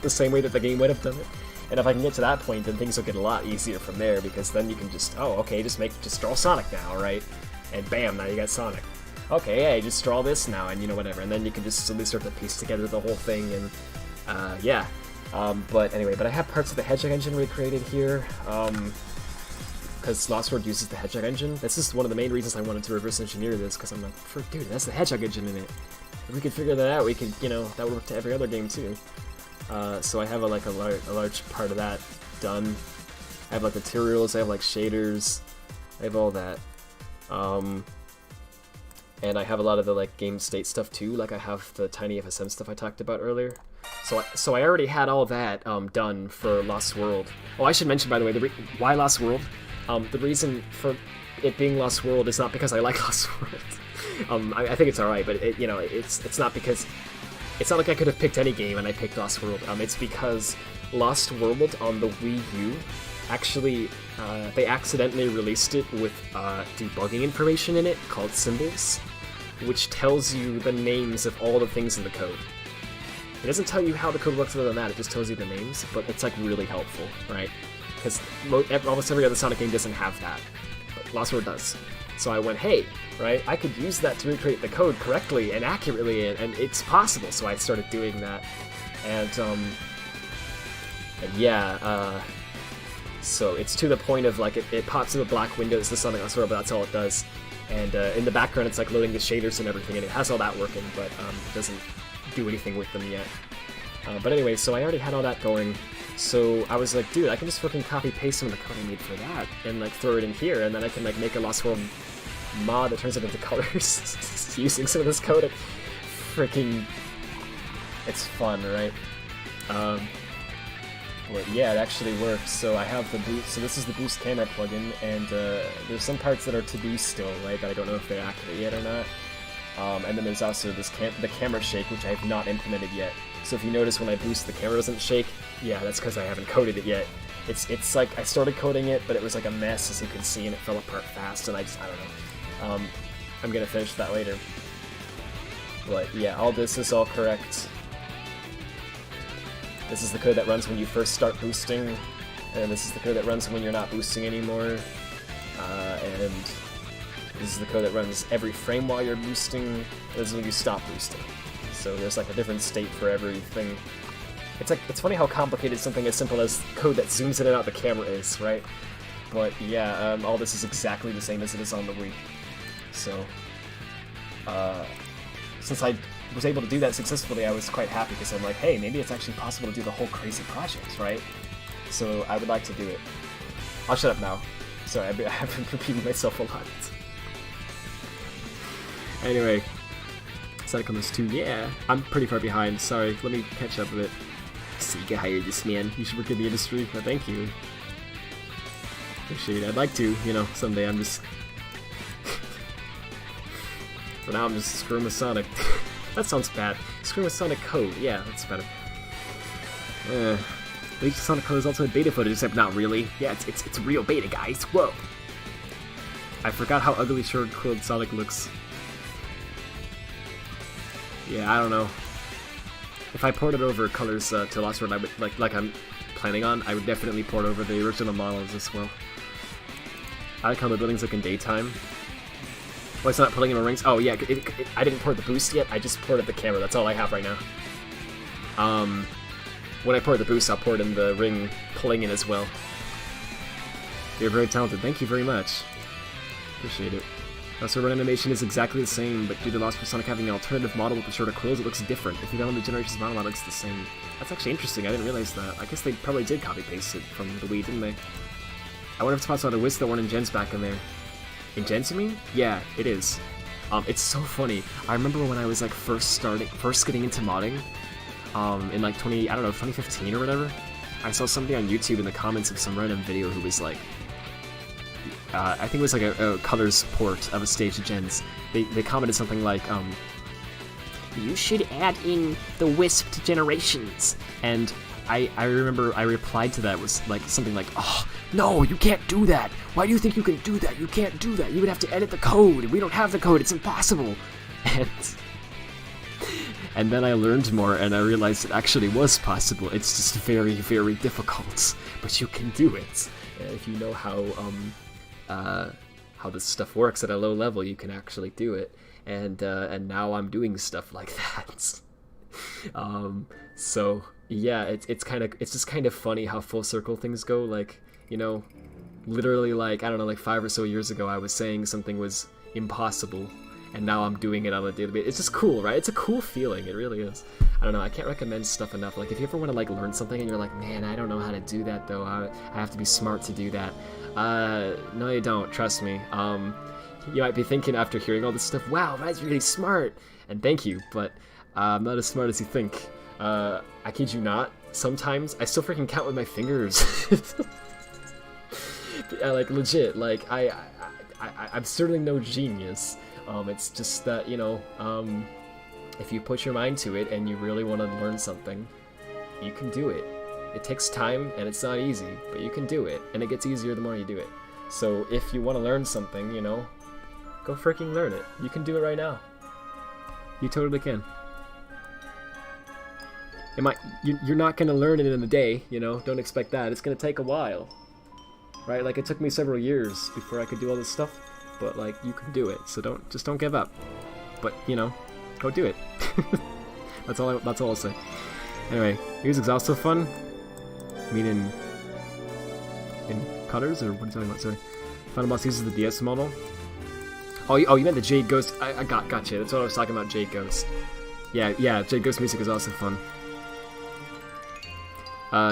B: the same way that the game would have done it. And if I can get to that point, then things will get a lot easier from there, because then you can just, oh, okay, just draw Sonic now, right? And bam, now you got Sonic. Okay, yeah, just draw this now, and you know, whatever, and then you can just slowly start to piece together the whole thing, and yeah. But anyway, I have parts of the Hedgehog engine recreated here, because Lost World uses the Hedgehog engine. This is one of the main reasons I wanted to reverse engineer this, because I'm like, dude, that's the Hedgehog engine in it. If we could figure that out, we could, you know, that would work to every other game too. So I have a large part of that done. I have like materials, I have like shaders, I have all that. And I have a lot of the like game state stuff too, like I have the tiny FSM stuff I talked about earlier. So I already had all that done for Lost World. Oh, I should mention, by the way, why Lost World? The reason for it being Lost World is not because I like Lost World. I think it's alright, but you know, it's not because, it's not like I could have picked any game and I picked Lost World. It's because Lost World on the Wii U, actually, they accidentally released it with debugging information in it called symbols, which tells you the names of all the things in the code. It doesn't tell you how the code works other than that, it just tells you the names, but it's like really helpful, right? Because almost every other Sonic game doesn't have that, but Lost World does. So I went, hey, right, I could use that to recreate the code correctly and accurately, and it's possible, so I started doing that. And yeah, so it's to the point of like, it pops in a black window, it's the Sonic Lost World, but that's all it does. And in the background it's like loading the shaders and everything, and it has all that working, but it doesn't do anything with them yet. But anyway, so I already had all that going, so I was like, dude, I can just fucking copy-paste some of the code I made for that, and like throw it in here, and then I can like make a Lost World mod that turns it into colors using some of this code. Freaking, it's fun, right? But yeah, it actually works. So I have the boost. So this is the boost camera plugin, and there's some parts that are to do still, right? That I don't know if they're accurate yet or not. And then there's also this the camera shake, which I have not implemented yet. So if you notice when I boost, the camera doesn't shake. Yeah, that's because I haven't coded it yet. It's like I started coding it, but it was like a mess, as you can see, and it fell apart fast. And I don't know. I'm gonna finish that later. But yeah, all this is all correct. This is the code that runs when you first start boosting, and this is the code that runs when you're not boosting anymore, and this is the code that runs every frame while you're boosting. This is when you stop boosting. So there's like a different state for everything. It's funny how complicated something as simple as code that zooms in and out the camera is, right? But yeah, all this is exactly the same as it is on the Wii. So, since I was able to do that successfully, I was quite happy, because I'm like, hey, maybe it's actually possible to do the whole crazy project, right? So I would like to do it. I'll shut up now. Sorry, I've been repeating myself a lot. Anyway, Sonic Colors 2, yeah, I'm pretty far behind. Sorry, let me catch up a bit. So you can hire this man. You should work in the industry. Well, thank you. Appreciate it. I'd like to, you know, someday. I'm just... For now, I'm just screwing with Sonic. That sounds bad. Screwing with Sonic Code. Yeah, that's better. At least Sonic Colors also had beta footage, except not really. Yeah, it's real beta, guys. Whoa. I forgot how ugly short-quilled Sonic looks. Yeah, I don't know. If I ported over Colors to Lost World, I would like I'm planning on. I would definitely port over the original models as well. I like how the buildings look in daytime. Oh, it's not pulling in my rings. Oh yeah, I didn't port the boost yet. I just ported the camera. That's all I have right now. When I port the boost, I'll port in the ring pulling in as well. You're very talented. Thank you very much. Appreciate it. Also, run animation is exactly the same, but due to Lost World Sonic having an alternative model with the shorter quills, it looks different. If you download the Generations model, it looks the same. That's actually interesting. I didn't realize that. I guess they probably did copy-paste it from the Wii, didn't they? I wonder if it's possible to whisk that one in Gen's back in there. In Gen's, you mean? Yeah, it is. It's so funny. I remember when I was like first getting into modding, in like 2015 or whatever. I saw something on YouTube in the comments of some random video who was like, I think it was like a Colors port of a stage of Gen's. They commented something like, you should add in the Wisp to Generations. And I remember I replied to that was like something like, oh, no, you can't do that. Why do you think you can do that? You can't do that. You would have to edit the code. We don't have the code. It's impossible. And then I learned more and I realized it actually was possible. It's just very, very difficult. But you can do it. If you know how this stuff works at a low level, you can actually do it. And now I'm doing stuff like that. So yeah, it's just kind of funny how full circle things go. Like, you know, literally like, I don't know, like 5 or so years ago I was saying something was impossible, and now I'm doing it on a daily basis. It's just cool, right? It's a cool feeling, it really is. I don't know, I can't recommend stuff enough. Like, if you ever want to like learn something and you're like, man, I don't know how to do that though, I have to be smart to do that. No you don't, trust me. You might be thinking after hearing all this stuff, wow, that's really smart, and thank you, but I'm not as smart as you think. I kid you not, sometimes I still freaking count with my fingers. Like, legit, like, I'm certainly no genius. It's just that, you know, if you put your mind to it and you really want to learn something, you can do it. It takes time and it's not easy, but you can do it, and it gets easier the more you do it. So if you want to learn something, you know, go freaking learn it. You can do it right now. You totally can. You're not going to learn it in a day, you know, don't expect that. It's going to take a while, right? Like, it took me several years before I could do all this stuff, but like, you can do it, so don't give up. But, you know, go do it. That's all I'll say. Anyway, music's also fun. I mean, in Colors, or what are you talking about? Sorry. Final Boss uses the DS model. Oh, you meant the Jade Ghost. I gotcha. That's what I was talking about, Jade Ghost. Yeah, Jade Ghost music is also fun.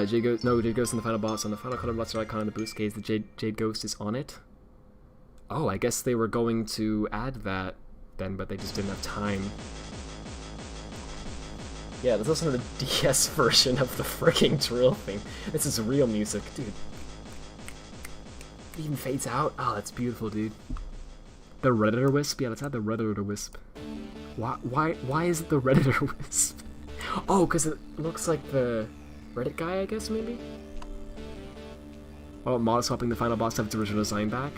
B: Jade Ghost in the final boss. On the final color blaster icon in the boost case, the Jade Ghost is on it. Oh, I guess they were going to add that then, but they just didn't have time. Yeah, there's also the DS version of the freaking drill thing. This is real music, dude. It even fades out. Oh, that's beautiful, dude. The Redditor Wisp? Yeah, let's add the Redditor Wisp. Why is it the Redditor Wisp? Oh, because it looks like the Reddit guy, I guess, maybe? Oh, model swapping the final boss to have its original design back?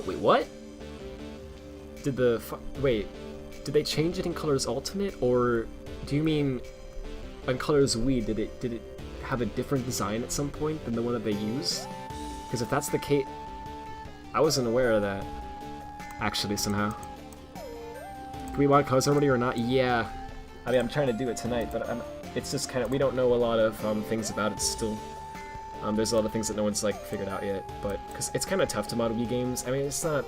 B: Wait, what? Did they change it in Colors Ultimate, or do you mean on Colors Wii, did it have a different design at some point than the one that they used? Because if that's the case, I wasn't aware of that, actually, somehow. Can we mod Colors already or not? Yeah. I mean, I'm trying to do it tonight, but it's just kind of, we don't know a lot of things about it still. There's a lot of things that no one's, like, figured out yet, but, because it's kind of tough to mod Wii games. I mean, it's not,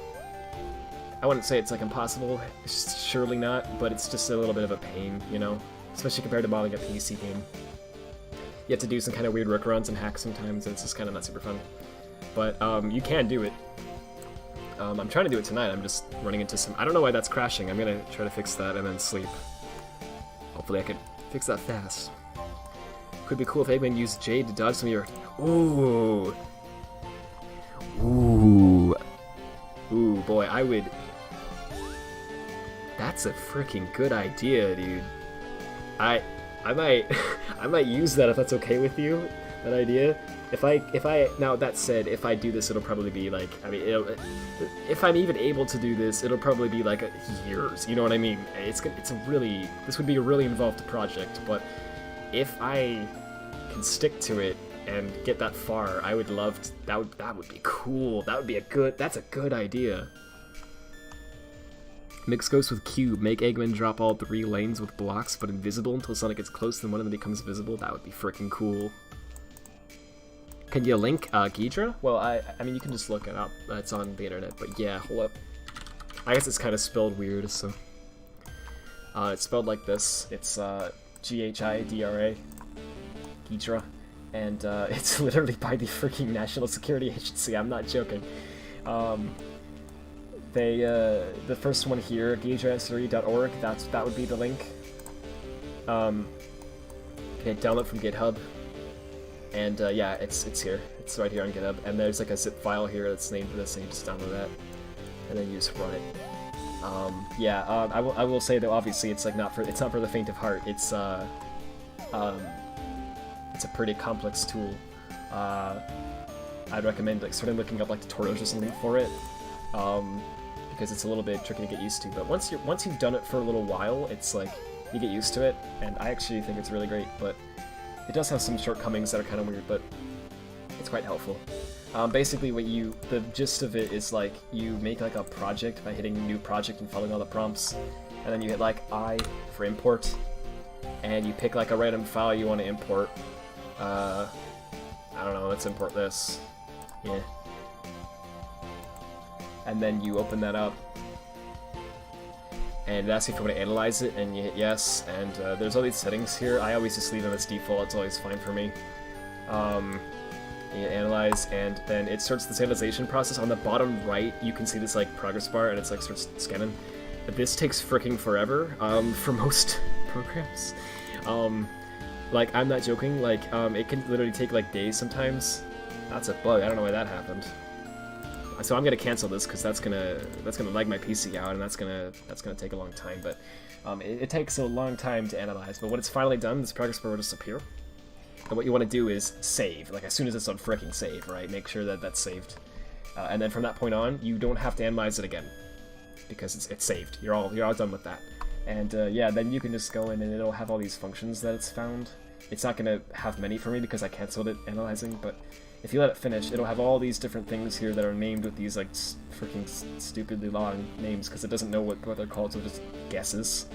B: I wouldn't say it's, like, impossible, it's surely not, but it's just a little bit of a pain, you know? Especially compared to modding a PC game. You have to do some kind of weird workarounds and hacks sometimes, and it's just kind of not super fun. but you can do it. I'm trying to do it tonight. I'm just running into some. I don't know why that's crashing. I'm gonna try to fix that and then sleep. Hopefully, I could fix that fast. Could be cool if Eggman used Jade to dodge some of your. Ooh. Ooh. Ooh, boy, I would. That's a freaking good idea, dude. I might I might use that if that's okay with you. That idea. If I now that said, if I do this, it'll probably be like, I mean, if I'm even able to do this, it'll probably be like years. You know what I mean? This would be a really involved project. But if I can stick to it and get that far, I would love to, that would be cool. That's a good idea. Mix Ghost with Cube. Make Eggman drop all 3 lanes with blocks, but invisible until Sonic gets close, then one of them becomes visible. That would be freaking cool. Can you link Ghidra? Well, I mean, you can just look it up. It's on the internet, but yeah, hold up. I guess it's kind of spelled weird, so... it's spelled like this. It's G-H-I-D-R-A. Ghidra. And it's literally by the freaking National Security Agency. I'm not joking. The first one here, ghidrasre.org, that would be the link. Okay, download from GitHub. And yeah, it's here. It's right here on GitHub. And there's like a zip file here that's named for this, and you just download that. And then you just run it. Yeah, I will say though, obviously it's like not for the faint of heart. It's a pretty complex tool. I'd recommend like sort of looking up like tutorials or something for it. Because it's a little bit tricky to get used to. But once you've done it for a little while, it's like you get used to it, and I actually think it's really great. But it does have some shortcomings that are kind of weird, but it's quite helpful. Basically, the gist of it is like you make like a project by hitting new project and following all the prompts, and then you hit like I for import, and you pick like a random file you want to import. I don't know. Let's import this. Yeah. And then you open that up, and it asks you if you want to analyze it, and you hit yes, and there's all these settings here. I always just leave them as default, it's always fine for me. You analyze, and then it starts the sanitization process. On the bottom right, you can see this like progress bar, and it's like starts scanning. This takes freaking forever for most programs. Like, I'm not joking, like, it can literally take like days sometimes. That's a bug, I don't know why that happened. So I'm gonna cancel this because that's gonna lag my PC out, and that's gonna take a long time. But it takes a long time to analyze. But when it's finally done, this progress bar will just appear. And what you want to do is save. Like as soon as it's on fricking save, right? Make sure that that's saved. And then from that point on, you don't have to analyze it again because it's saved. You're all done with that. And yeah, then you can just go in and it'll have all these functions that it's found. It's not gonna have many for me because I canceled it analyzing, but if you let it finish, it'll have all these different things here that are named with these like freaking stupidly long names because it doesn't know what they're called, so it just guesses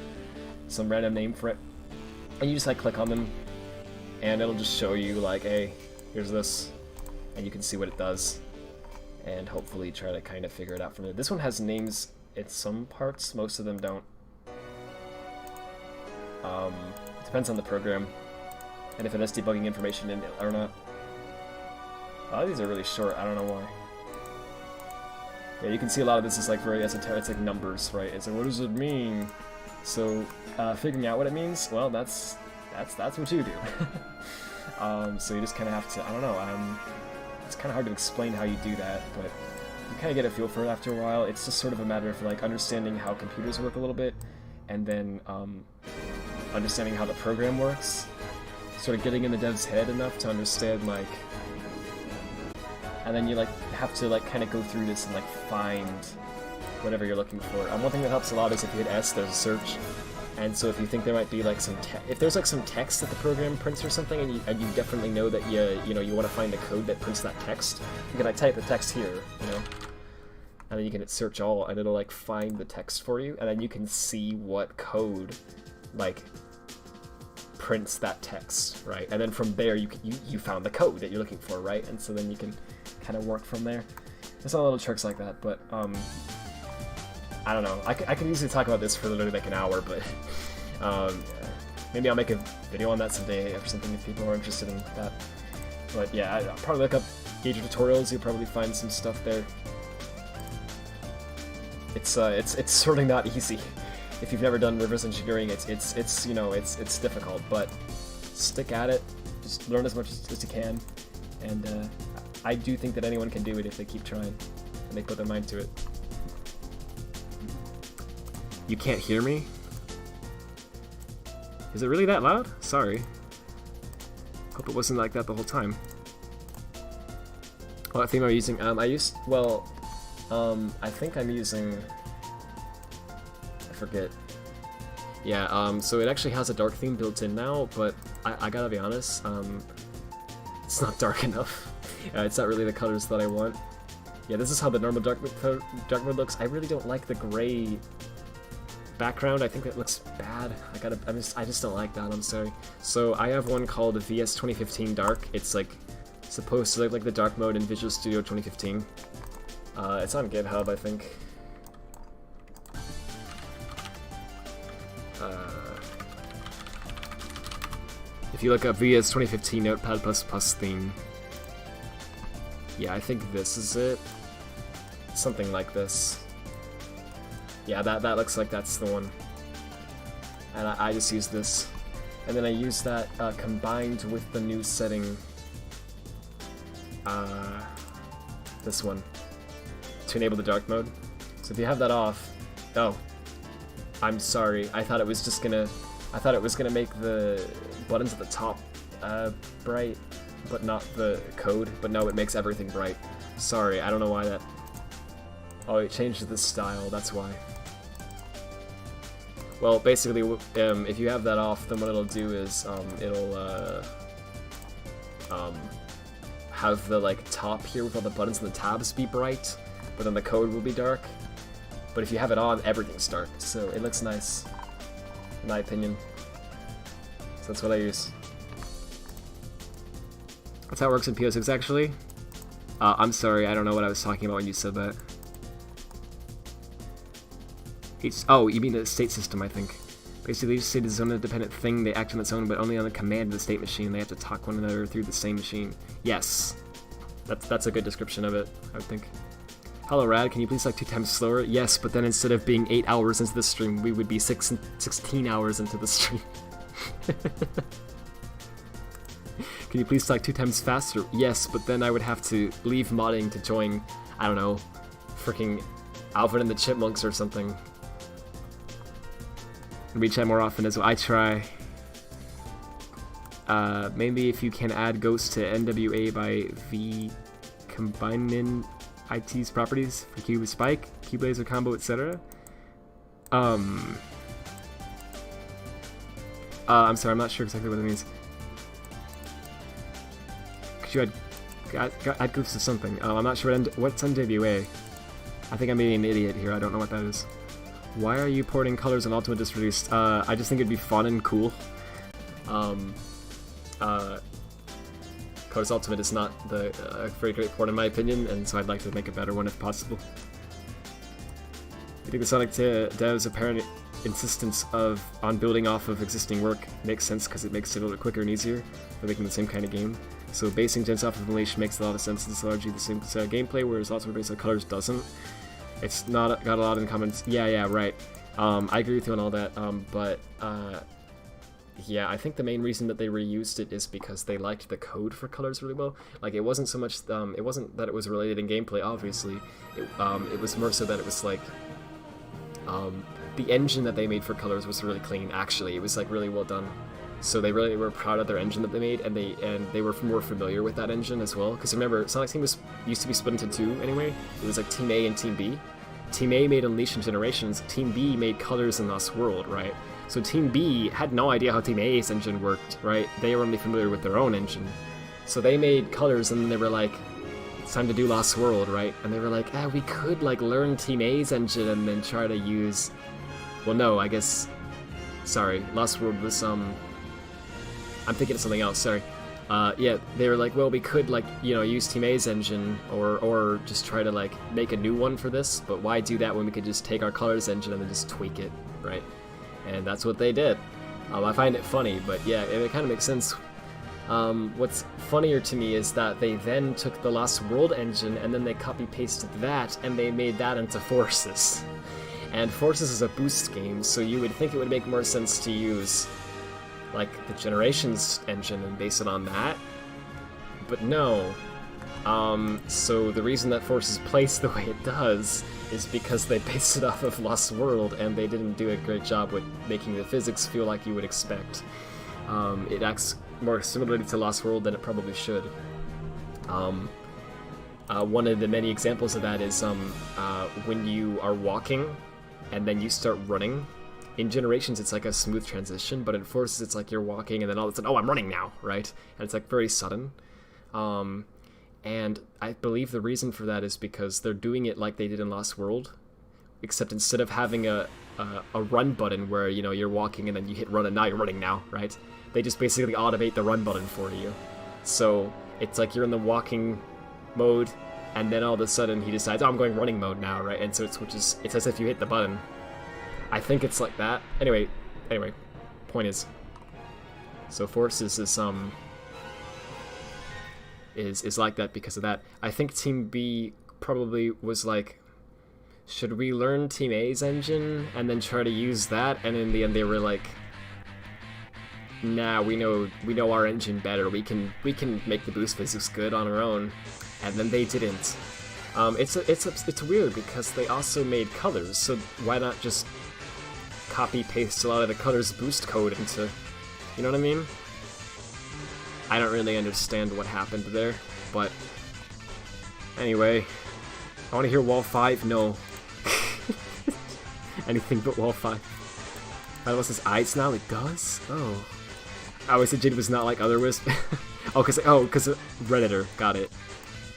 B: some random name for it. And you just like click on them, and it'll just show you like, hey, here's this, and you can see what it does, and hopefully try to kind of figure it out from there. This one has names in some parts, most of them don't. It depends on the program, and if it has debugging information in it or not. A lot of these are really short, I don't know why. Yeah, you can see a lot of this is like very esoteric, it's like numbers, right? It's like, what does it mean? So, figuring out what it means, well, that's what you do. So you just kind of have to, I don't know, it's kind of hard to explain how you do that, but you kind of get a feel for it after a while. It's just sort of a matter of like understanding how computers work a little bit, and then understanding how the program works. Sort of getting in the dev's head enough to understand like, and then you like have to like kind of go through this and like find whatever you're looking for. One thing that helps a lot is if you hit S, there's a search. And so if you think there might be like some if there's like some text that the program prints or something, and you definitely know that you want to find the code that prints that text, you can like type the text here, you know, and then you can hit search all, and it'll like find the text for you, and then you can see what code like prints that text, right? And then from there you found the code that you're looking for, right? And so then you can kind of work from there. There's all little tricks like that, but I don't know. I could easily talk about this for literally like an hour, but maybe I'll make a video on that someday or something if people are interested in that. But yeah, I'll probably look up Gager tutorials. You'll probably find some stuff there. It's certainly not easy. If you've never done reverse engineering, it's you know, it's difficult, but stick at it. Just learn as much as you can, and I do think that anyone can do it if they keep trying and they put their mind to it. You can't hear me? Is it really that loud? Sorry. Hope it wasn't like that the whole time. What theme am I using? I think I'm using... I forget. Yeah, so it actually has a dark theme built in now, but I gotta be honest, it's not dark enough. It's not really the colors that I want. Yeah, this is how the normal dark mode looks. I really don't like the gray background. I think that looks bad. I just don't like that, I'm sorry. So I have one called VS 2015 Dark. It's like supposed to look like the dark mode in Visual Studio 2015. It's on GitHub, I think. If you look up VS 2015 Notepad++ theme, yeah, I think this is it. Something like this. Yeah, that looks like that's the one. And I just use this. And then I use that combined with the new setting, this one, to enable the dark mode. So if you have that off, oh, I'm sorry. I thought it was gonna make the buttons at the top bright, but not the code. But no, it makes everything bright. Sorry, I don't know why that. Oh, it changed the style. That's why. Well, basically, if you have that off, then what it'll do is it'll have the like top here with all the buttons and the tabs be bright, but then the code will be dark. But if you have it on, everything's dark, so it looks nice, in my opinion. So that's what I use. That's how it works in PO6, actually. I'm sorry, I don't know what I was talking about when you said that. Oh, you mean the state system, I think. Basically, each state is an independent thing. They act on its own, but only on the command of the state machine. They have to talk one another through the same machine. Yes. That's a good description of it, I would think. Hello, Rad. Can you please like 2 times slower? Yes, but then instead of being 8 hours into the stream, we would be 16 hours into the stream. Can you please talk 2 times faster? Yes, but then I would have to leave modding to join, I don't know, freaking Alvin and the Chipmunks or something. We chat more often as well. I try. Maybe if you can add Ghost to NWA by V combining IT's properties for Cube Spike, Cube Laser Combo, etc. I'm sorry, I'm not sure exactly what it means. Could you add Goofs to something? I'm not sure what's NWA. I think I'm being an idiot here. I don't know what that is. Why are you porting colors on Ultimate just released? I just think it'd be fun and cool. Colors Ultimate is not a very great port in my opinion, and so I'd like to make a better one if possible. I think the Sonic devs' apparent insistence on building off of existing work makes sense because it makes it a little quicker and easier for making the same kind of game. So basing gens off of emulation makes a lot of sense. It's largely the same gameplay, whereas Ultimate based on colors doesn't. It's not got a lot in common. Yeah, right. I agree with you on all that. But yeah, I think the main reason that they reused it is because they liked the code for colors really well. Like, it wasn't so much. It wasn't that it was related in gameplay. Obviously, it was more so that it was like the engine that they made for colors was really clean. Actually, it was like really well done. So they really were proud of their engine that they made, and they were more familiar with that engine as well. Because remember, Sonic's team used to be split into 2 anyway. It was like Team A and Team B. Team A made Unleash and Generations. Team B made Colors and Lost World, right? So Team B had no idea how Team A's engine worked, right? They were only familiar with their own engine. So they made Colors, and then they were like, it's time to do Lost World, right? And they were like, we could like learn Team A's engine and then try to use... Well, no, I guess... Sorry, Lost World was I'm thinking of something else, sorry. Yeah, they were like, well, we could, like, you know, use Team A's engine, or just try to, like, make a new one for this, but why do that when we could just take our Colors engine and then just tweak it, right? And that's what they did. I find it funny, but yeah, it kind of makes sense What's funnier to me is that they then took the Lost World engine and then they copy-pasted that and they made that into Forces. And Forces is a boost game, so you would think it would make more sense to use, like, the Generations engine and base it on that. But no. So the reason that Forces plays the way it does is because they based it off of Lost World and they didn't do a great job with making the physics feel like you would expect. It acts more similarly to Lost World than it probably should. One of the many examples of that is when you are walking and then you start running. In Generations, it's like a smooth transition, but in Forces, it's like you're walking and then all of a sudden, oh, I'm running now, right? And it's like very sudden. And I believe the reason for that is because they're doing it like they did in Lost World, except instead of having a run button where, you know, you're walking and then you hit run and now you're running now, right? They just basically automate the run button for you. So it's like you're in the walking mode, and then all of a sudden he decides, oh, I'm going running mode now, right? And so it switches, it's as if you hit the button. I think it's like that. Anyway, point is, so Forces is like that because of that. I think Team B probably was like, should we learn Team A's engine and then try to use that? And in the end, they were like, nah, we know our engine better. We can make the boost physics good on our own. And then they didn't. It's weird because they also made colors. So why not just copy paste a lot of the colors boost code into, you know what I mean? I don't really understand what happened there, but anyway, I want to hear Wall 5. No. Anything but Wall 5. That was his eyes now? It does? Oh. I always said Jade was not like other Wisp. because Redditor. Got it.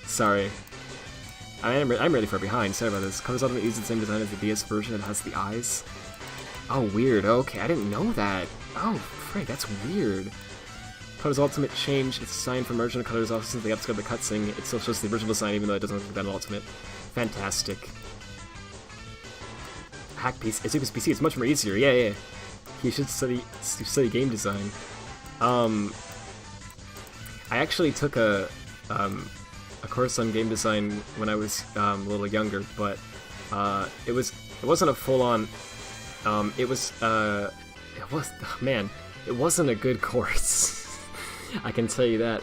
B: Sorry. I'm really far behind. Sorry about this. Colors Ultimate uses the same design as the DS version and has the eyes. Oh, weird. Okay, I didn't know that. Oh, frick, that's weird. Colors Ultimate changed its design from original colors also since they upscaled the cutscene. It still shows the original design even though it doesn't look like that in Ultimate. Fantastic. Hack PC. It's PC. It's much more easier. Yeah. You should study game design. I actually took a course on game design when I was a little younger, but it wasn't a full-on. It wasn't a good course. I can tell you that.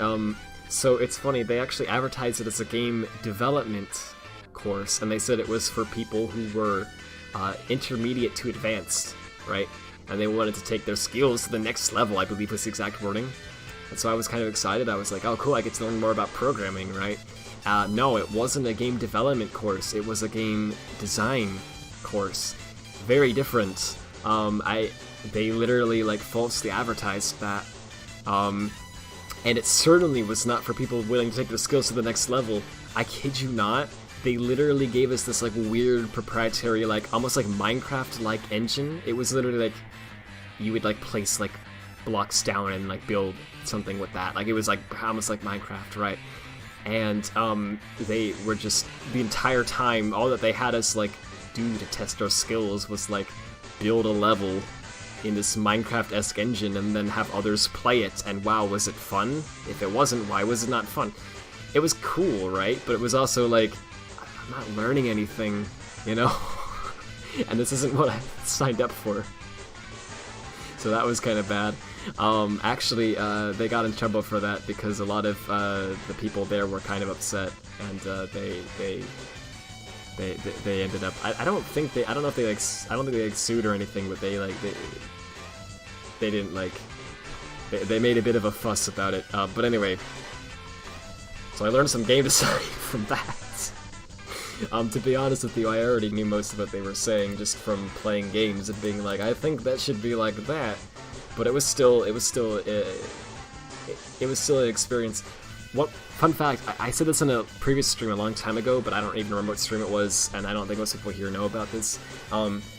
B: So it's funny, they actually advertised it as a game development course, and they said it was for people who were intermediate to advanced, right? And they wanted to take their skills to the next level, I believe was the exact wording. And so I was kind of excited. I was like, oh cool, I get to learn more about programming, right? No, it wasn't a game development course, it was a game design course. Very different. They literally like falsely advertised that. And it certainly was not for people willing to take their skills to the next level. I kid you not. They literally gave us this like weird proprietary, like almost like Minecraft-like engine. It was literally like you would like place like blocks down and like build something with that. Like it was like almost like Minecraft, right? And they were just the entire time, all that they had us like do to test our skills was like build a level in this Minecraft-esque engine and then have others play it, and wow, was it fun? If it wasn't, why was it not fun? It was cool, right? But it was also like, I'm not learning anything, you know? And this isn't what I signed up for. So that was kind of bad. Actually, they got in trouble for that because a lot of the people there were kind of upset, and they ended up. I don't think they sued or anything, but they didn't like. They made a bit of a fuss about it. But anyway, so I learned some game design from that. To be honest with you, I already knew most of what they were saying just from playing games and being like, I think that should be like that. But it was still an experience. What fun fact? I said this in a previous stream a long time ago, but I don't even remember what stream it was, and I don't think most people here know about this.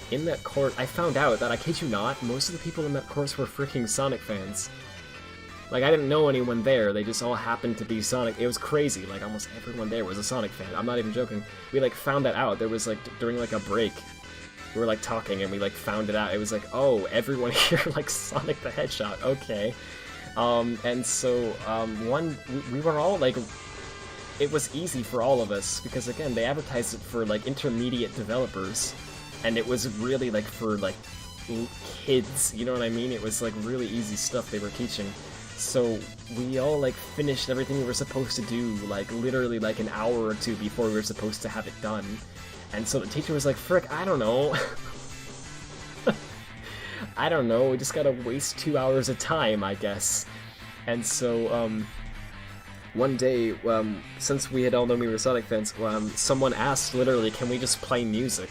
B: In that course, I found out that, I kid you not, most of the people in that course were freaking Sonic fans. Like, I didn't know anyone there, they just all happened to be Sonic. It was crazy, like, almost everyone there was a Sonic fan. I'm not even joking. We, like, found that out. There was, like, during, like, a break, we were, like, talking, and we, like, found it out. It was like, oh, everyone here likes Sonic the Hedgehog, okay. And so, we were all, like, it was easy for all of us, because again, they advertised it for, like, intermediate developers, and it was really, like, for, like, kids, you know what I mean? It was, like, really easy stuff they were teaching. So, we all, like, finished everything we were supposed to do, like, literally, like, an hour or two before we were supposed to have it done. And so the teacher was like, frick, I don't know. I don't know, we just gotta waste 2 hours of time, I guess. And so, one day, since we had all known we were Sonic fans, someone asked, literally, can we just play music?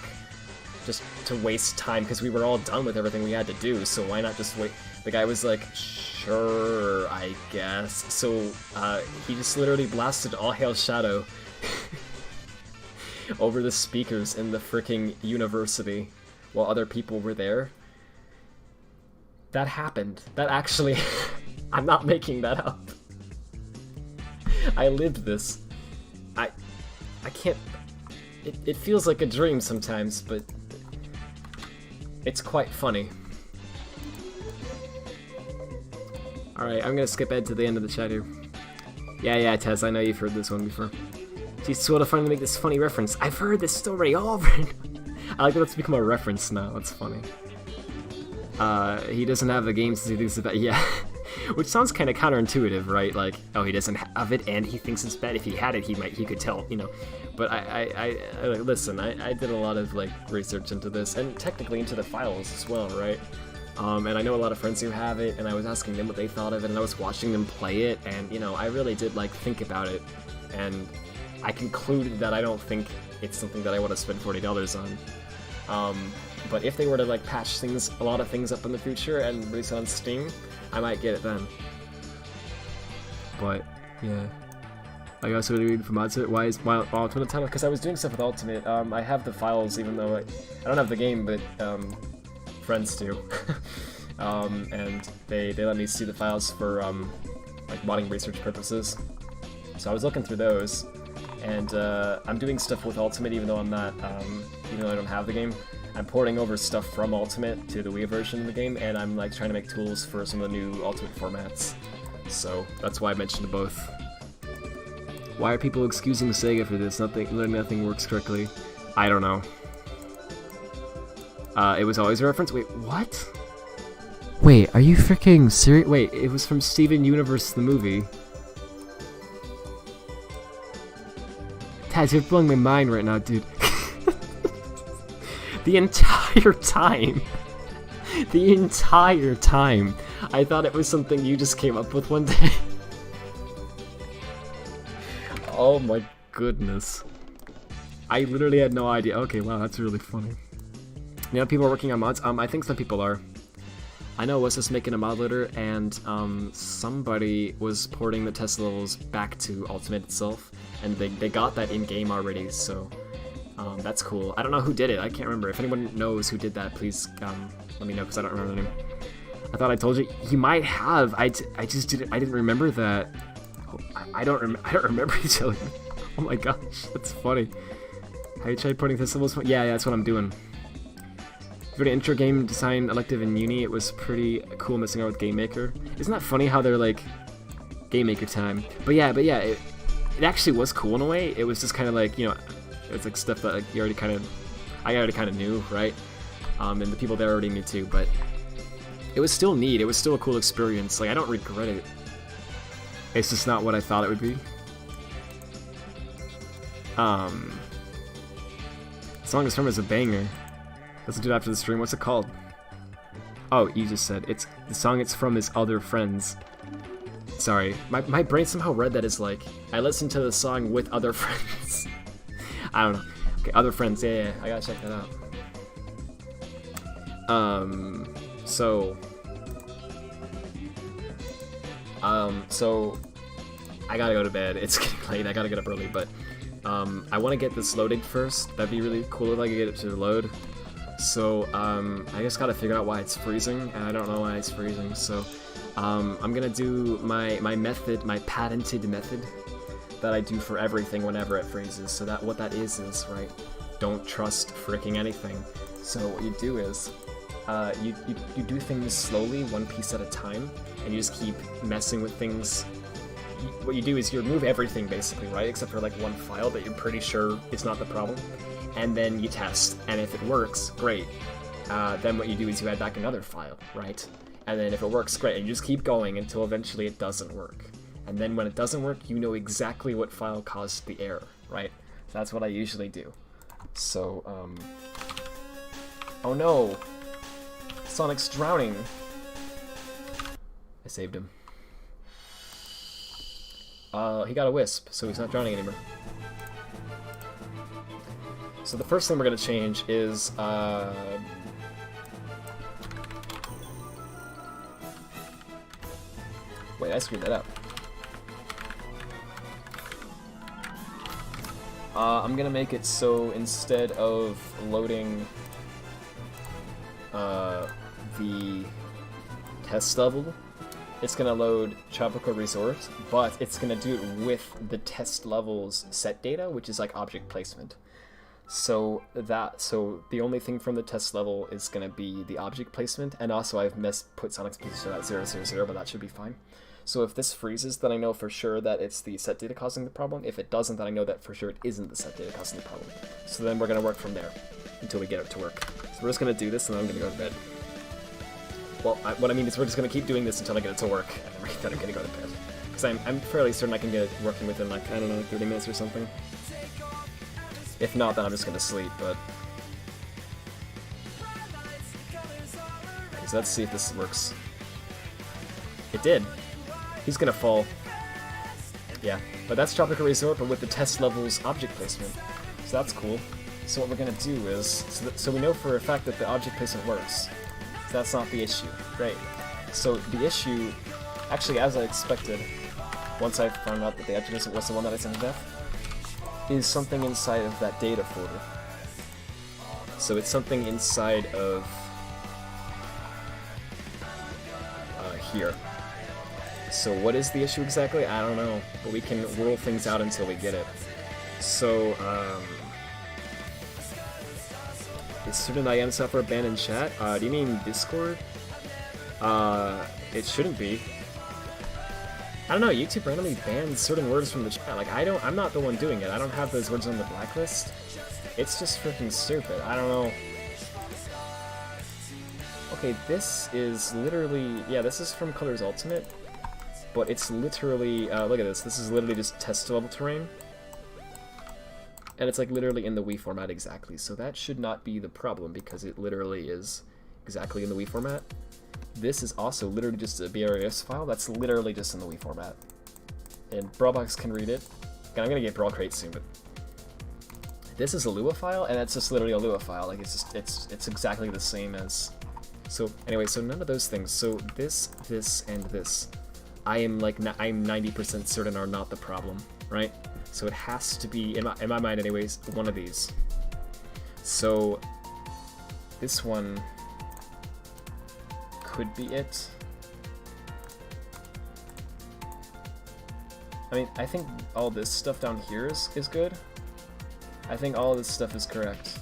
B: Just to waste time, because we were all done with everything we had to do, so why not just wait? The guy was like, sure, I guess. So, he just literally blasted All Hail Shadow over the speakers in the fricking university while other people were there. That happened. That actually... I'm not making that up. I lived this. I can't... It feels like a dream sometimes, but... it's quite funny. Alright, I'm gonna skip ahead to the end of the chat here. Yeah, Tez, I know you've heard this one before. Geez, so to finally make this funny reference. I've heard this story over and... I like that it's become a reference now, that's funny. He doesn't have the game since he thinks it's bad. Yeah. Which sounds kind of counterintuitive, right? Like, oh, he doesn't have it and he thinks it's bad. If he had it, he could tell, you know. But I listen, I did a lot of, like, research into this, and technically into the files as well, right? And I know a lot of friends who have it, and I was asking them what they thought of it, and I was watching them play it, and, you know, I really did, like, think about it, and I concluded that I don't think it's something that I want to spend $40 on. But if they were to, like, patch a lot of things up in the future and release it on Steam, I might get it then. But, yeah. I also really read from Ultimate. Why is Ultimate time? Because I was doing stuff with Ultimate. I have the files, even though I don't have the game, but friends do. And they let me see the files for like modding research purposes. So I was looking through those, and I'm doing stuff with Ultimate, even though I'm not, even though I don't have the game. I'm porting over stuff from Ultimate to the Wii version of the game, and I'm like trying to make tools for some of the new Ultimate formats. So that's why I mentioned both. Why are people excusing Sega for this? Nothing works correctly. I don't know. It was always a reference. Wait, what? Wait, are you freaking serious? Wait, it was from Steven Universe, the movie. Taz, you're blowing my mind right now, dude. The entire time, I thought it was something you just came up with one day. Oh my goodness. I literally had no idea. Okay, wow, that's really funny. You know, people are working on mods. I think some people are. I know I was just making a mod loader, and somebody was porting the test levels back to Ultimate itself, and they got that in-game already, so... that's cool. I don't know who did it. I can't remember. If anyone knows who did that, please let me know, because I don't remember the name. I thought I told you. He might have. I just didn't. I didn't remember that. Oh, I don't remember you telling me. Oh my gosh, that's funny. Have you tried putting festivals? Yeah, that's what I'm doing. For the intro game design elective in uni, it was pretty cool messing around with Game Maker. Isn't that funny how they're like Game Maker time? But yeah, it actually was cool in a way. It was just kind of like, you know. It's like stuff that like I already kind of knew, right? And the people there already knew too, but it was still neat. It was still a cool experience. Like, I don't regret it. It's just not what I thought it would be. Song is from as a banger. Listen to it after the stream. What's it called? Oh, you just said it's the song. It's from his other friends. Sorry, my brain somehow read that as like I listened to the song with other friends. I don't know. Okay, other friends. Yeah, I gotta check that out. So I gotta go to bed. It's getting late. I gotta get up early, but I want to get this loaded first. That'd be really cool if I could get it to load. So I just gotta figure out why it's freezing, and I don't know why it's freezing. So I'm gonna do my method, my patented method that I do for everything whenever it freezes. So what that is right, don't trust freaking anything. So what you do is you do things slowly, one piece at a time, and you just keep messing with things. What you do is you remove everything basically, right? Except for like one file that you're pretty sure is not the problem, and then you test. And if it works, great. Then what you do is you add back another file, right? And then if it works, great. And you just keep going until eventually it doesn't work. And then when it doesn't work, you know exactly what file caused the error, right? That's what I usually do. So, oh no! Sonic's drowning! I saved him. He got a wisp, so he's not drowning anymore. So the first thing we're gonna change is, wait, I screwed that up. I'm gonna make it so instead of loading the test level, it's gonna load Tropical Resort, but it's gonna do it with the test level's set data, which is like object placement. So the only thing from the test level is gonna be the object placement, and also I've put Sonic's position at 000, but that should be fine. So if this freezes, then I know for sure that it's the set data causing the problem. If it doesn't, then I know that for sure it isn't the set data causing the problem. So then we're gonna work from there until we get it to work. So we're just gonna do this, and then I'm gonna go to bed. Well, what I mean is we're just gonna keep doing this until I get it to work, and then I'm gonna go to bed. Because I'm fairly certain I can get it working within like, I don't know, 30 minutes or something. If not, then I'm just gonna sleep, but... Okay, so let's see if this works. It did. He's gonna fall. Yeah, but that's Tropical Resort, but with the test level's object placement. So that's cool. So what we're gonna do is, so we know for a fact that the object placement works. So that's not the issue. Great. So the issue, actually as I expected, once I found out that the object placement was the one that I sent to death, is something inside of that data folder. So it's something inside of here. So what is the issue exactly? I don't know, but we can roll things out until we get it. So, is certain IM software banned in chat? Do you mean Discord? It shouldn't be. I don't know, YouTube randomly bans certain words from the chat. Like, I'm not the one doing it. I don't have those words on the blacklist. It's just freaking stupid. I don't know. Okay, this is literally, yeah, this is from Colors Ultimate. But it's literally, look at this, this is literally just test level terrain. And it's like literally in the Wii format exactly, so that should not be the problem because it literally is exactly in the Wii format. This is also literally just a BRAS file that's literally just in the Wii format. And Brawlbox can read it. And I'm gonna get Brawl Crate soon, but this is a Lua file, and it's just literally a Lua file. Like, it's just, it's exactly the same as... So, anyway, so none of those things. So this, and this. I'm 90% certain are not the problem, right? So it has to be, in my mind anyways, one of these. So this one could be it. I mean, I think all this stuff down here is good. I think all this stuff is correct.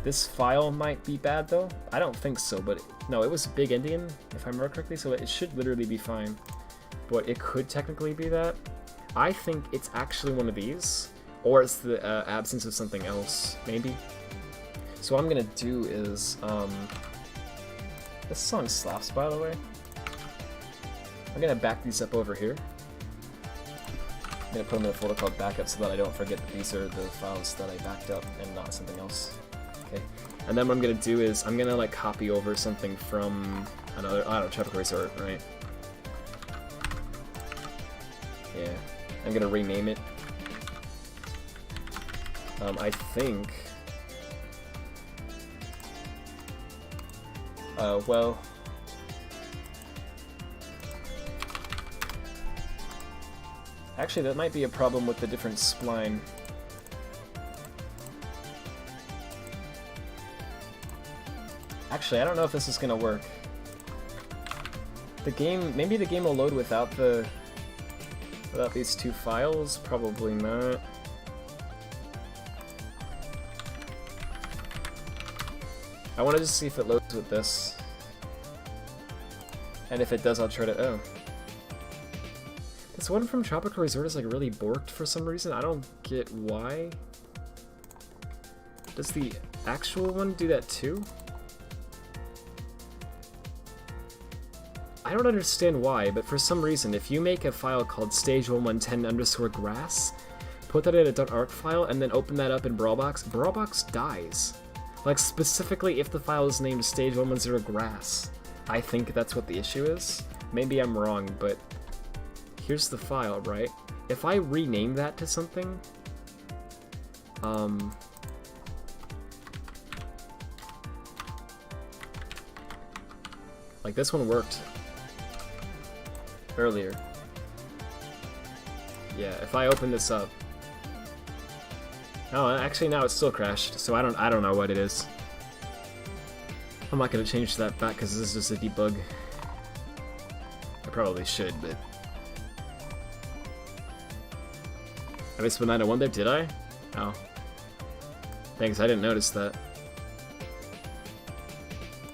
B: This file might be bad though. I don't think so, but no, it was Big Indian, if I remember correctly, so it should literally be fine. But it could technically be that. I think it's actually one of these, or it's the absence of something else, maybe. So what I'm gonna do is, this song slaps, by the way. I'm gonna back these up over here. I'm gonna put them in a folder called backup so that I don't forget that these are the files that I backed up and not something else. Okay. And then what I'm gonna do is I'm gonna like copy over something from another, I don't know, Tropical Resort, right? Yeah. I'm gonna rename it. I think. Well. Actually, that might be a problem with the different spline. Actually, I don't know if this is gonna work. The game, maybe the game will load without these two files. Probably not. I want to just see if it loads with this. And if it does, I'll try to... Oh. This one from Tropical Resort is like really borked for some reason. I don't get why. Does the actual one do that too? I don't understand why, but for some reason, if you make a file called stage1110_grass, put that in a .arc file, and then open that up in Brawlbox, Brawlbox dies. Like, specifically if the file is named stage110grass. I think that's what the issue is. Maybe I'm wrong, but here's the file, right? If I rename that to something, like this one worked earlier. Yeah, if I open this up. Oh, actually now it's still crashed, so I don't know what it is. I'm not gonna change that back because this is just a debug. I probably should, but I missed 901 there, did I? Oh. Thanks, I didn't notice that.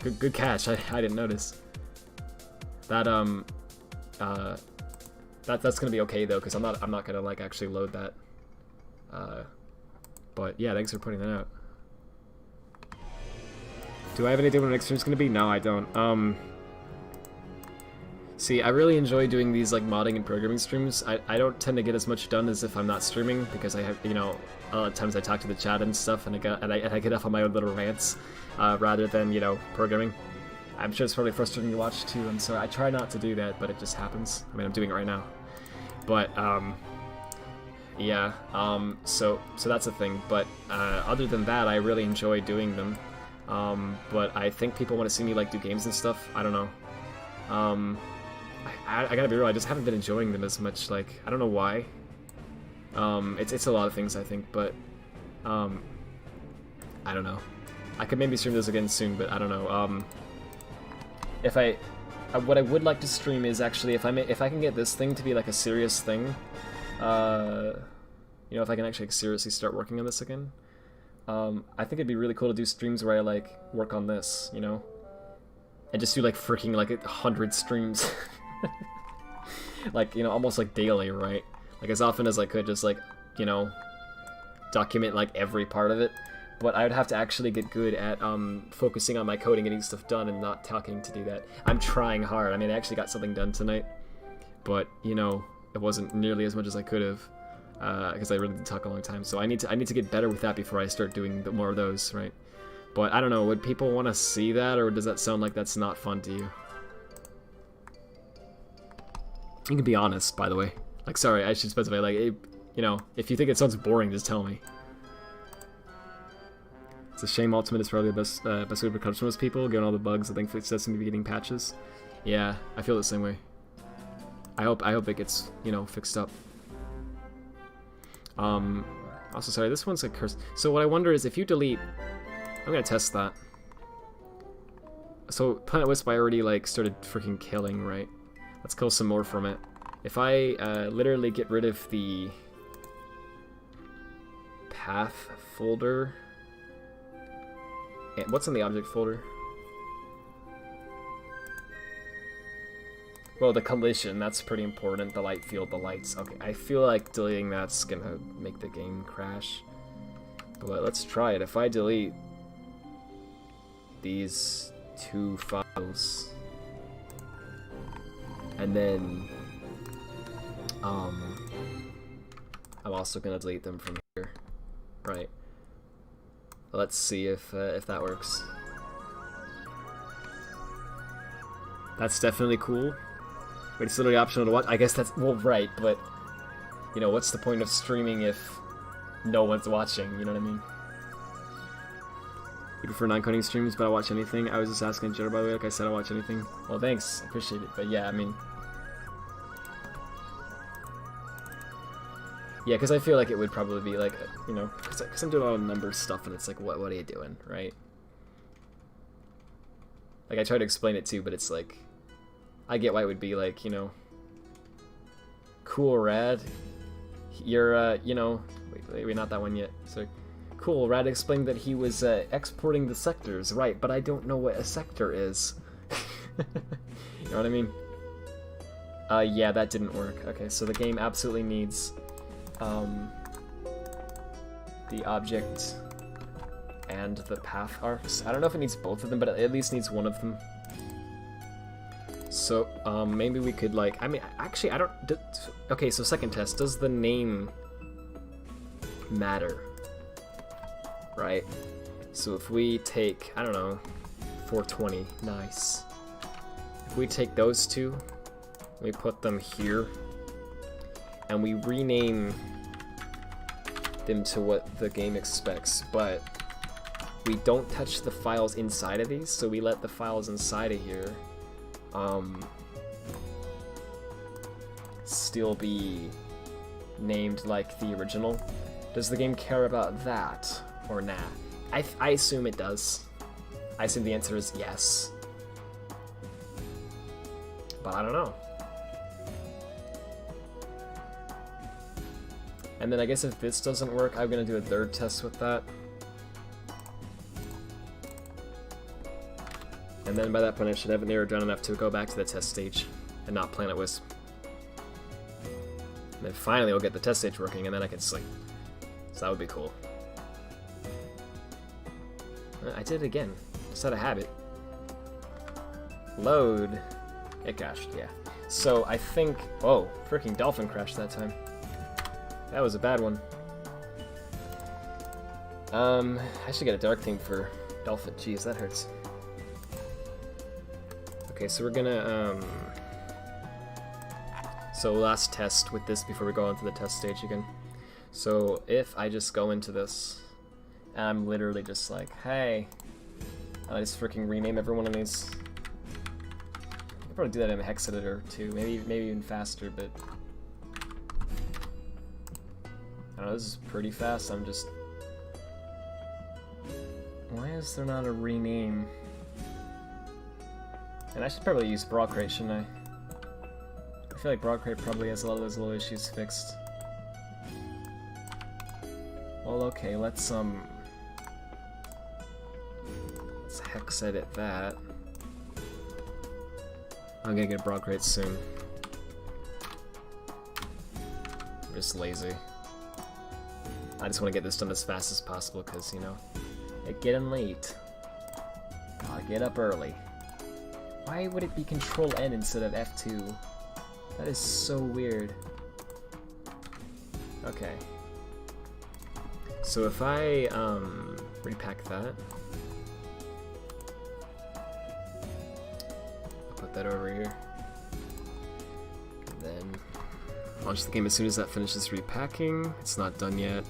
B: Good catch, I didn't notice. That that's gonna be okay though, because I'm not gonna like actually load that. But yeah, thanks for pointing that out. Do I have any idea what the next stream's gonna be? No, I don't. See, I really enjoy doing these like modding and programming streams. I don't tend to get as much done as if I'm not streaming, because I have, you know, a lot of times I talk to the chat and stuff, and I get off on my own little rants, rather than, you know, programming. I'm sure it's probably frustrating to watch too, and so I try not to do that, but it just happens. I mean, I'm doing it right now. But yeah, so that's a thing. But other than that, I really enjoy doing them. But I think people want to see me like do games and stuff. I don't know. I gotta be real, I just haven't been enjoying them as much. Like, I don't know why. It's a lot of things, I think, but I don't know. I could maybe stream those again soon, but I don't know. If what I would like to stream is actually if I can get this thing to be like a serious thing, you know, if I can actually seriously start working on this again, I think it'd be really cool to do streams where I like work on this, you know, and just do like freaking like 100 streams, like, you know, almost like daily, right? Like as often as I could, just like, you know, document like every part of it. But I would have to actually get good at focusing on my coding and getting stuff done and not talking to do that. I'm trying hard. I mean, I actually got something done tonight, but you know, it wasn't nearly as much as I could have, because I really did talk a long time. So I need to get better with that before I start doing more of those, right? But I don't know. Would people want to see that, or does that sound like that's not fun to you? You can be honest, by the way. Like, sorry, I should specify. Like, you know, if you think it sounds boring, just tell me. It's a shame Ultimate is probably the best way to catch most people, given all the bugs. I think it does seem to be getting patches. Yeah, I feel the same way. I hope it gets, you know, fixed up. Also, sorry, this one's a curse. So what I wonder is if you delete, I'm gonna test that. So Planet Wisp I already like started freaking killing, right? Let's kill some more from it. If I literally get rid of the path folder. And what's in the object folder? Well, the collision, that's pretty important. The light field, the lights. Okay, I feel like deleting that's gonna make the game crash. But let's try it. If I delete these two files, and then I'm also gonna delete them from here, right? Let's see if that works. That's definitely cool. Wait, it's literally optional to watch. I guess that's, well, right, but you know, what's the point of streaming if no one's watching? You know what I mean? You prefer non-coding streams, but I watch anything. I was just asking in general, by the way. Like I said, I watch anything. Well, thanks. I appreciate it. But yeah, I mean, yeah, because I feel like it would probably be like, you know, because I'm doing a lot of numbers stuff, and it's like, what are you doing, right? Like, I try to explain it too, but it's like, I get why it would be like, you know, cool, rad. You're, you know, wait, not that one yet. So, Cool, Rad explained that he was exporting the sectors, right, but I don't know what a sector is. You know what I mean? Yeah, that didn't work. Okay, so the game absolutely needs the object and the path arcs. I don't know if it needs both of them, but it at least needs one of them. So, maybe we could, like, I mean, actually, I don't... Okay, so second test, does the name matter? Right? So if we take, I don't know, 420, nice. If we take those two, we put them here, and we rename them to what the game expects, but we don't touch the files inside of these, so we let the files inside of here still be named like the original. Does the game care about that, or nah? I assume it does. I assume the answer is yes. But I don't know. And then I guess if this doesn't work, I'm gonna do a third test with that. And then by that point I should have it narrowed down enough to go back to the test stage and not Planet Wisp. And then finally we'll get the test stage working and then I can sleep. So that would be cool. I did it again. Just out of habit. Load. It crashed, yeah. So I think... Oh, freaking dolphin crashed that time. That was a bad one. I should get a dark theme for dolphin. Jeez, that hurts. Okay, so we're gonna, So last test with this before we go on to the test stage again. So if I just go into this, and I'm literally just like, hey, and I just freaking rename every one of these. I could probably do that in a hex editor too, maybe even faster, but I don't know, this is pretty fast. I'm just, why is there not a rename? And I should probably use Broadcrate, shouldn't I? I feel like Broadcrate probably has a lot of those little issues fixed. Well, okay, let's hex edit that. I'm gonna get Broadcrate soon. I'm just lazy. I just want to get this done as fast as possible because, you know, it's getting late. Gotta get up early. Why would it be Control N instead of F2? That is so weird. Okay. So if I repack that, I'll put that over here. And then launch the game as soon as that finishes repacking. It's not done yet.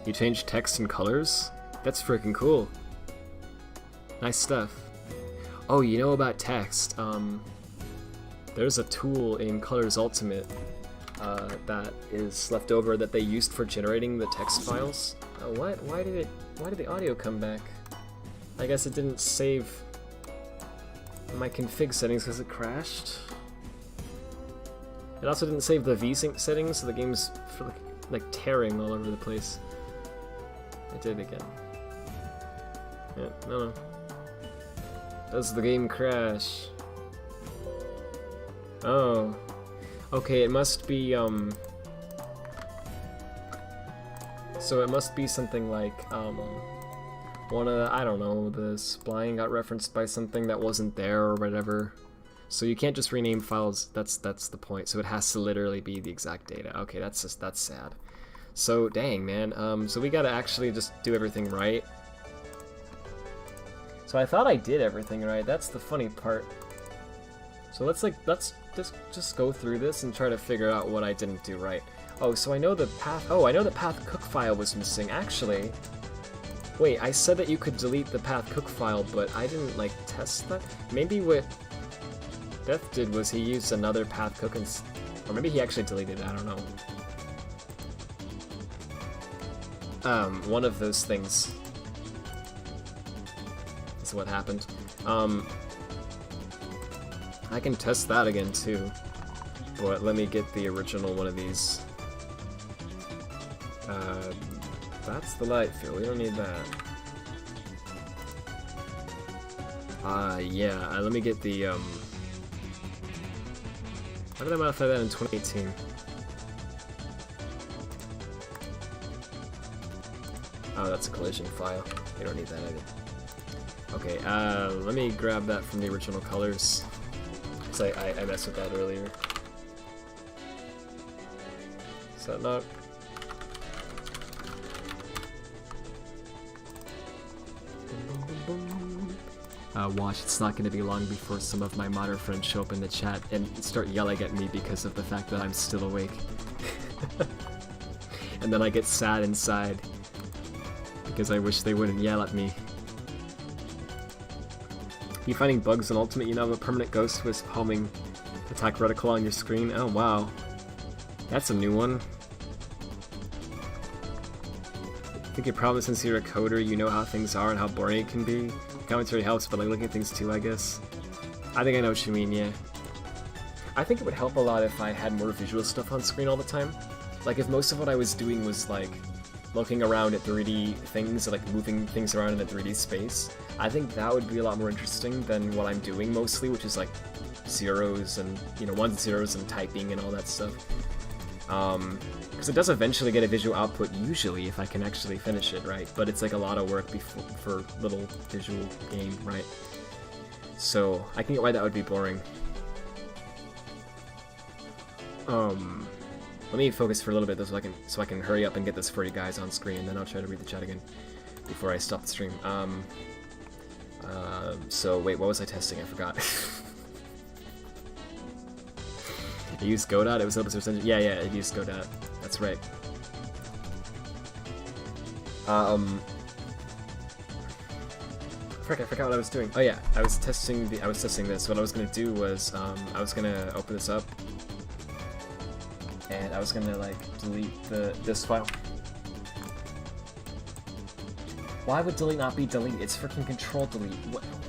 B: You change text and colors? That's freaking cool. Nice stuff. Oh, you know about text? There's a tool in Colors Ultimate that is left over that they used for generating the text files. What? Why did the audio come back? I guess it didn't save my config settings because it crashed. It also didn't save the VSync settings, so the game's like tearing all over the place. It did again. Yeah, no. Does the game crash? Oh. Okay, it must be, so it must be something like, one of the, I don't know, the spline got referenced by something that wasn't there or whatever. So you can't just rename files, that's the point. So it has to literally be the exact data. Okay, that's sad. So, dang, man. So we gotta actually just do everything right. So I thought I did everything right. That's the funny part. So let's just go through this and try to figure out what I didn't do right. Oh, so I know the path. Oh, I know the path cook file was missing. Actually, wait. I said that you could delete the path cook file, but I didn't like test that. Maybe what Death did was he used another path cook, or maybe he actually deleted it. I don't know. One of those things is what happened. I can test that again too, but let me get the original one of these. That's the light fill. We don't need that. Yeah. Let me get the Why did I modify that in 2018? Oh, that's a collision file. We don't need that either. Okay, let me grab that from the original colors. Cause I messed with that earlier. Is that not? Watch, it's not going to be long before some of my modern friends show up in the chat and start yelling at me because of the fact that I'm still awake. And then I get sad inside because I wish they wouldn't yell at me. You finding bugs in Ultimate? You know, a permanent ghost was homing attack reticle on your screen. Oh wow, that's a new one. I think your problem is since you're a coder, you know how things are and how boring it can be. Commentary helps, but like looking at things too, I guess. I think I know what you mean, yeah. I think it would help a lot if I had more visual stuff on screen all the time. Like if most of what I was doing was like looking around at 3D things, like moving things around in a 3D space, I think that would be a lot more interesting than what I'm doing mostly, which is like zeros and, you know, ones and zeros and typing and all that stuff. Because it does eventually get a visual output, usually, if I can actually finish it, right? But it's like a lot of work for little visual game, right? So, I can get why that would be boring. Let me focus for a little bit though, so I can hurry up and get this for you guys on screen, and then I'll try to read the chat again before I stop the stream. So wait, what was I testing? I forgot. I used Godot. It was open source engine. Yeah, it used Godot. That's right. Frick, I forgot what I was doing. Oh yeah, I was testing this. What I was gonna do was I was gonna open this up and I was gonna like delete this file. Why would delete not be delete? It's freaking control delete.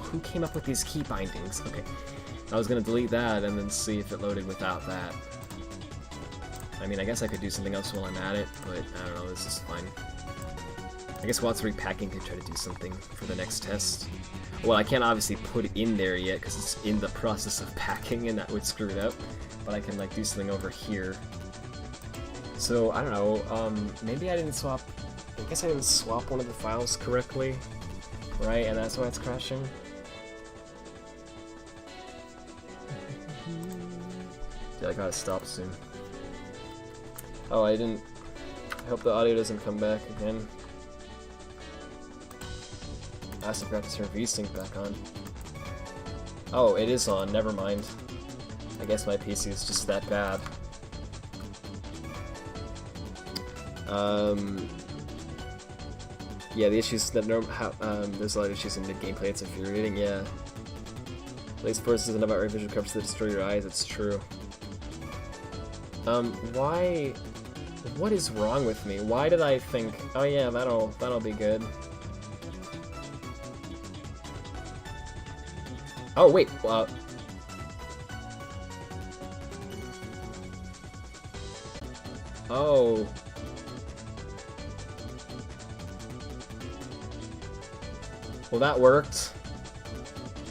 B: Who came up with these key bindings? Okay. I was gonna delete that and then see if it loaded without that. I mean, I guess I could do something else while I'm at it, but I don't know, this is fine. I guess while it's repacking, I could try to do something for the next test. Well, I can't obviously put it in there yet because it's in the process of packing and that would screw it up, but I can like do something over here. So, I don't know, maybe I guess I didn't swap one of the files correctly, right? And that's why it's crashing. Yeah, I gotta stop soon. Oh, I hope the audio doesn't come back again. I forgot to turn VSync back on. Oh, it is on, never mind. I guess my PC is just that bad. Yeah, the issues that there's a lot of issues in mid-gameplay, it's infuriating, yeah. Lace Force isn't about visual coverage that destroy your eyes, it's true. What is wrong with me? Why did I think, oh yeah, that'll be good. Oh wait, oh. Well, that worked.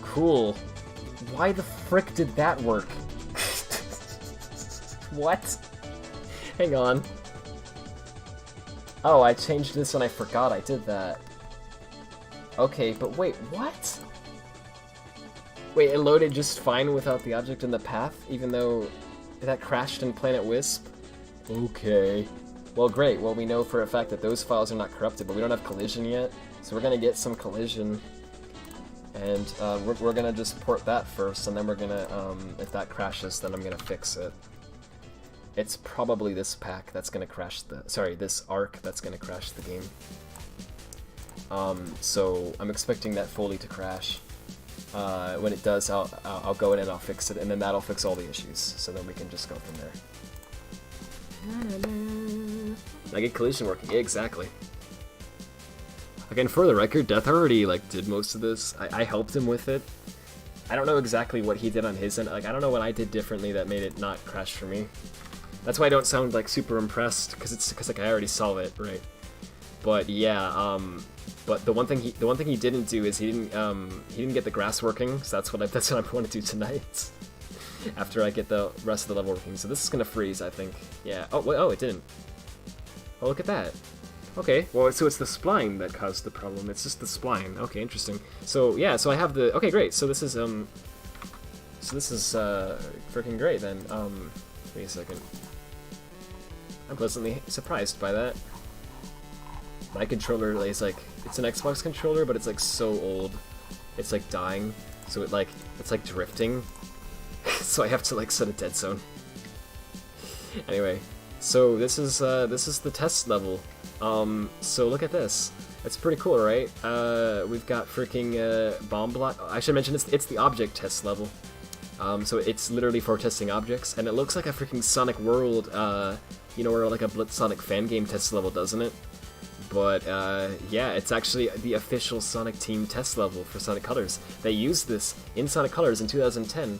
B: Cool. Why the frick did that work? What? Hang on. Oh, I changed this and I forgot I did that. Okay, but wait, what? Wait, it loaded just fine without the object in the path, even though that crashed in Planet Wisp? Okay. Well, great. Well, we know for a fact that those files are not corrupted, but we don't have collision yet. So we're gonna get some collision, and we're gonna just port that first, and then we're gonna, if that crashes, then I'm gonna fix it. It's probably this pack that's gonna crash this arc that's gonna crash the game. So I'm expecting that fully to crash. When it does, I'll go in and I'll fix it, and then that'll fix all the issues. So then we can just go from there. I get collision working. Yeah, exactly. Again, for the record, Death already like did most of this. I helped him with it. I don't know exactly what he did on his end. Like I don't know what I did differently that made it not crash for me. That's why I don't sound like super impressed, because like I already saw it, right? But yeah, but the one thing he didn't do is he didn't get the grass working, so that's what I want to do tonight. After I get the rest of the level working. So this is gonna freeze, I think. Yeah. Oh wait, oh, it didn't. Oh, look at that. Okay, well, so it's the spline that caused the problem. It's just the spline. Okay, interesting. So yeah, so I have the. Okay, great. So this is freaking great then. Wait a second. I'm pleasantly surprised by that. My controller is like, it's an Xbox controller, but it's like so old. It's like dying, so it's like drifting. So I have to like set a dead zone. Anyway, so this is the test level. So look at this. It's pretty cool, right? We've got freaking bomb block. I should mention it's the object test level. So it's literally for testing objects, and it looks like a freaking Sonic World, you know, or like a Blitz Sonic fan game test level, doesn't it? But yeah, it's actually the official Sonic Team test level for Sonic Colors. They used this in Sonic Colors in 2010,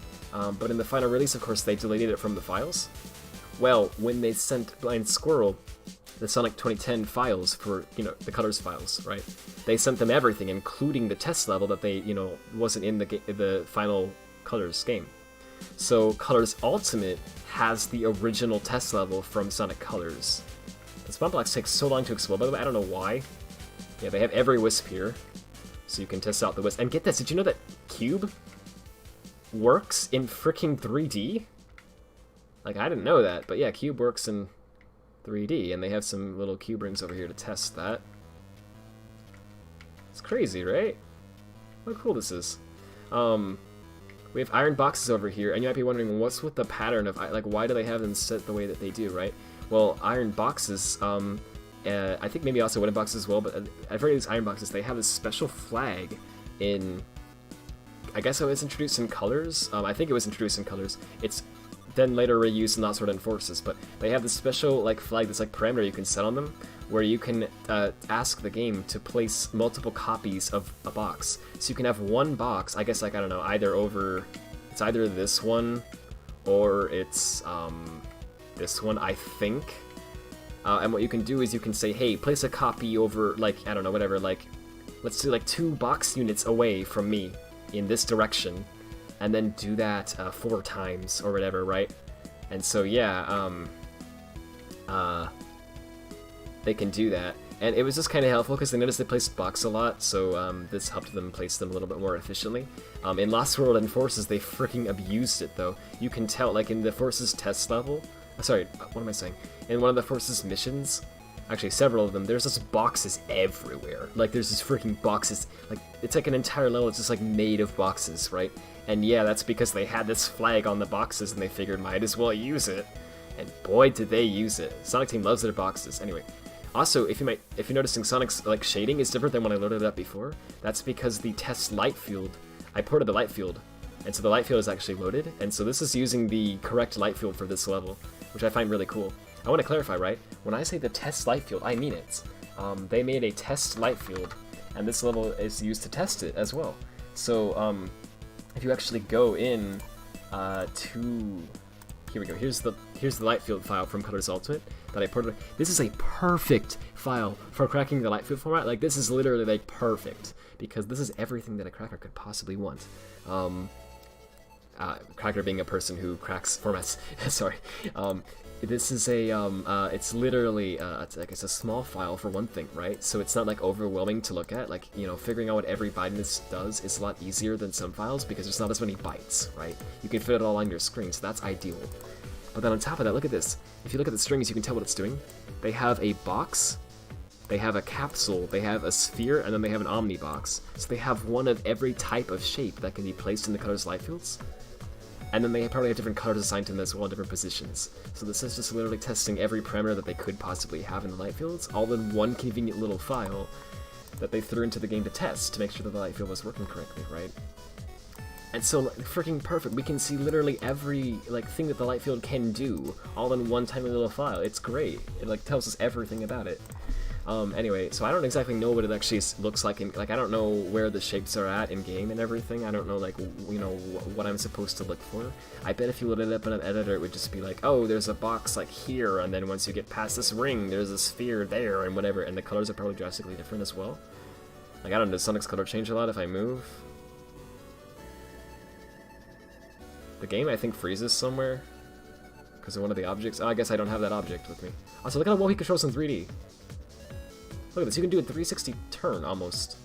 B: but in the final release, of course, they deleted it from the files. Well, when they sent Blind Squirrel the Sonic 2010 files for, you know, the Colors files, right? They sent them everything, including the test level that they, you know, wasn't in the final Colors game. So Colors Ultimate has the original test level from Sonic Colors. The spawn blocks take so long to explode, by the way, I don't know why. Yeah, they have every wisp here, so you can test out the wisp. And get this, did you know that Cube works in freaking 3D? Like, I didn't know that, but yeah, Cube works in 3D, and they have some little cube rings over here to test that. It's crazy, right? How cool this is. We have iron boxes over here, and you might be wondering, what's with the pattern of, like, why do they have them set the way that they do, right? Well, iron boxes, I think maybe also wooden boxes as well, but I've heard of these iron boxes, they have a special flag in, I guess it was introduced in Colors? I think it was introduced in Colors. It's then later reused in Lost World and Forces, but they have this special, like, flag, this, like, parameter you can set on them, where you can ask the game to place multiple copies of a box. So you can have one box, I guess, like, I don't know, it's either this one, or it's, this one, I think. And what you can do is you can say, hey, place a copy over, like, I don't know, whatever, like, let's do, like, 2 box units away from me in this direction, and then do that 4 times, or whatever, right? And so, yeah, they can do that. And it was just kind of helpful, because they noticed they placed box a lot, so this helped them place them a little bit more efficiently. In Lost World and Forces, they freaking abused it, though. You can tell, like, in the Forces test level, sorry, what am I saying? In one of the Forces missions, actually several of them, there's just boxes everywhere. Like, there's just freaking boxes, like, it's like an entire level, it's just like made of boxes, right? And yeah, that's because they had this flag on the boxes and they figured might as well use it. And boy, did they use it. Sonic Team loves their boxes. Anyway, also, if you're noticing Sonic's, like, shading is different than when I loaded it up before, that's because the test light field, I ported the light field, and so the light field is actually loaded, and so this is using the correct light field for this level, which I find really cool. I want to clarify, right? When I say the test light field, I mean it. They made a test light field, and this level is used to test it as well. So, if you actually go in here we go. Here's the light field file from Colors Ultimate that I ported. This is a perfect file for cracking the light field format. Like, this is literally like perfect, because this is everything that a cracker could possibly want. Cracker being a person who cracks formats. Sorry. This is a, it's literally, it's a small file for one thing, right? So it's not, like, overwhelming to look at. Like, you know, figuring out what every byte in this does is a lot easier than some files, because there's not as many bytes, right? You can fit it all on your screen, so that's ideal. But then on top of that, look at this. If you look at the strings, you can tell what it's doing. They have a box, they have a capsule, they have a sphere, and then they have an omni-box. So they have one of every type of shape that can be placed in the Colors light fields. And then they probably have different colors assigned to them as well, different positions. So this is just literally testing every parameter that they could possibly have in the light fields, all in one convenient little file that they threw into the game to test to make sure that the light field was working correctly, right? And so, freaking perfect. We can see literally every, like, thing that the light field can do, all in one tiny little file. It's great. It, like, tells us everything about it. Anyway, so I don't exactly know what it actually looks like. Like, I don't know where the shapes are at in game and everything. I don't know, like, you know, what I'm supposed to look for. I bet if you loaded it up in an editor, it would just be like, oh, there's a box like here, and then once you get past this ring, there's a sphere there, and whatever. And the colors are probably drastically different as well. Like, I don't know, does Sonic's color change a lot if I move? The game, I think, freezes somewhere because of one of the objects. Oh, I guess I don't have that object with me. Also, look at how well he controls in 3D. Look at this, you can do a 360 turn, almost.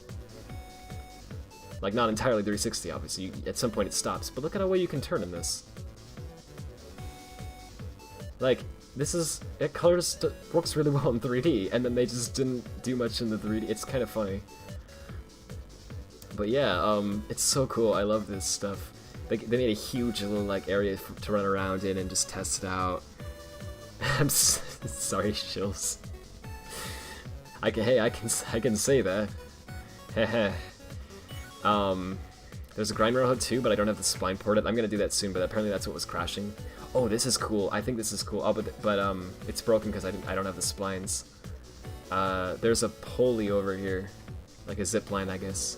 B: Like, not entirely 360, obviously. At some point it stops, but look at how well you can turn in this. Like, this is... It colors works really well in 3D, and then they just didn't do much in the 3D. It's kind of funny. But yeah, it's so cool. I love this stuff. They made a huge little, like, area to run around in and just test it out. I'm sorry, Shills. Hey, I can say that. Heh. There's a grind railhead too, but I don't have the spline ported. I'm gonna do that soon, but apparently that's what was crashing. Oh, this is cool. I think this is cool. Oh, but it's broken because I don't have the splines. There's a pulley over here, like a zip line, I guess.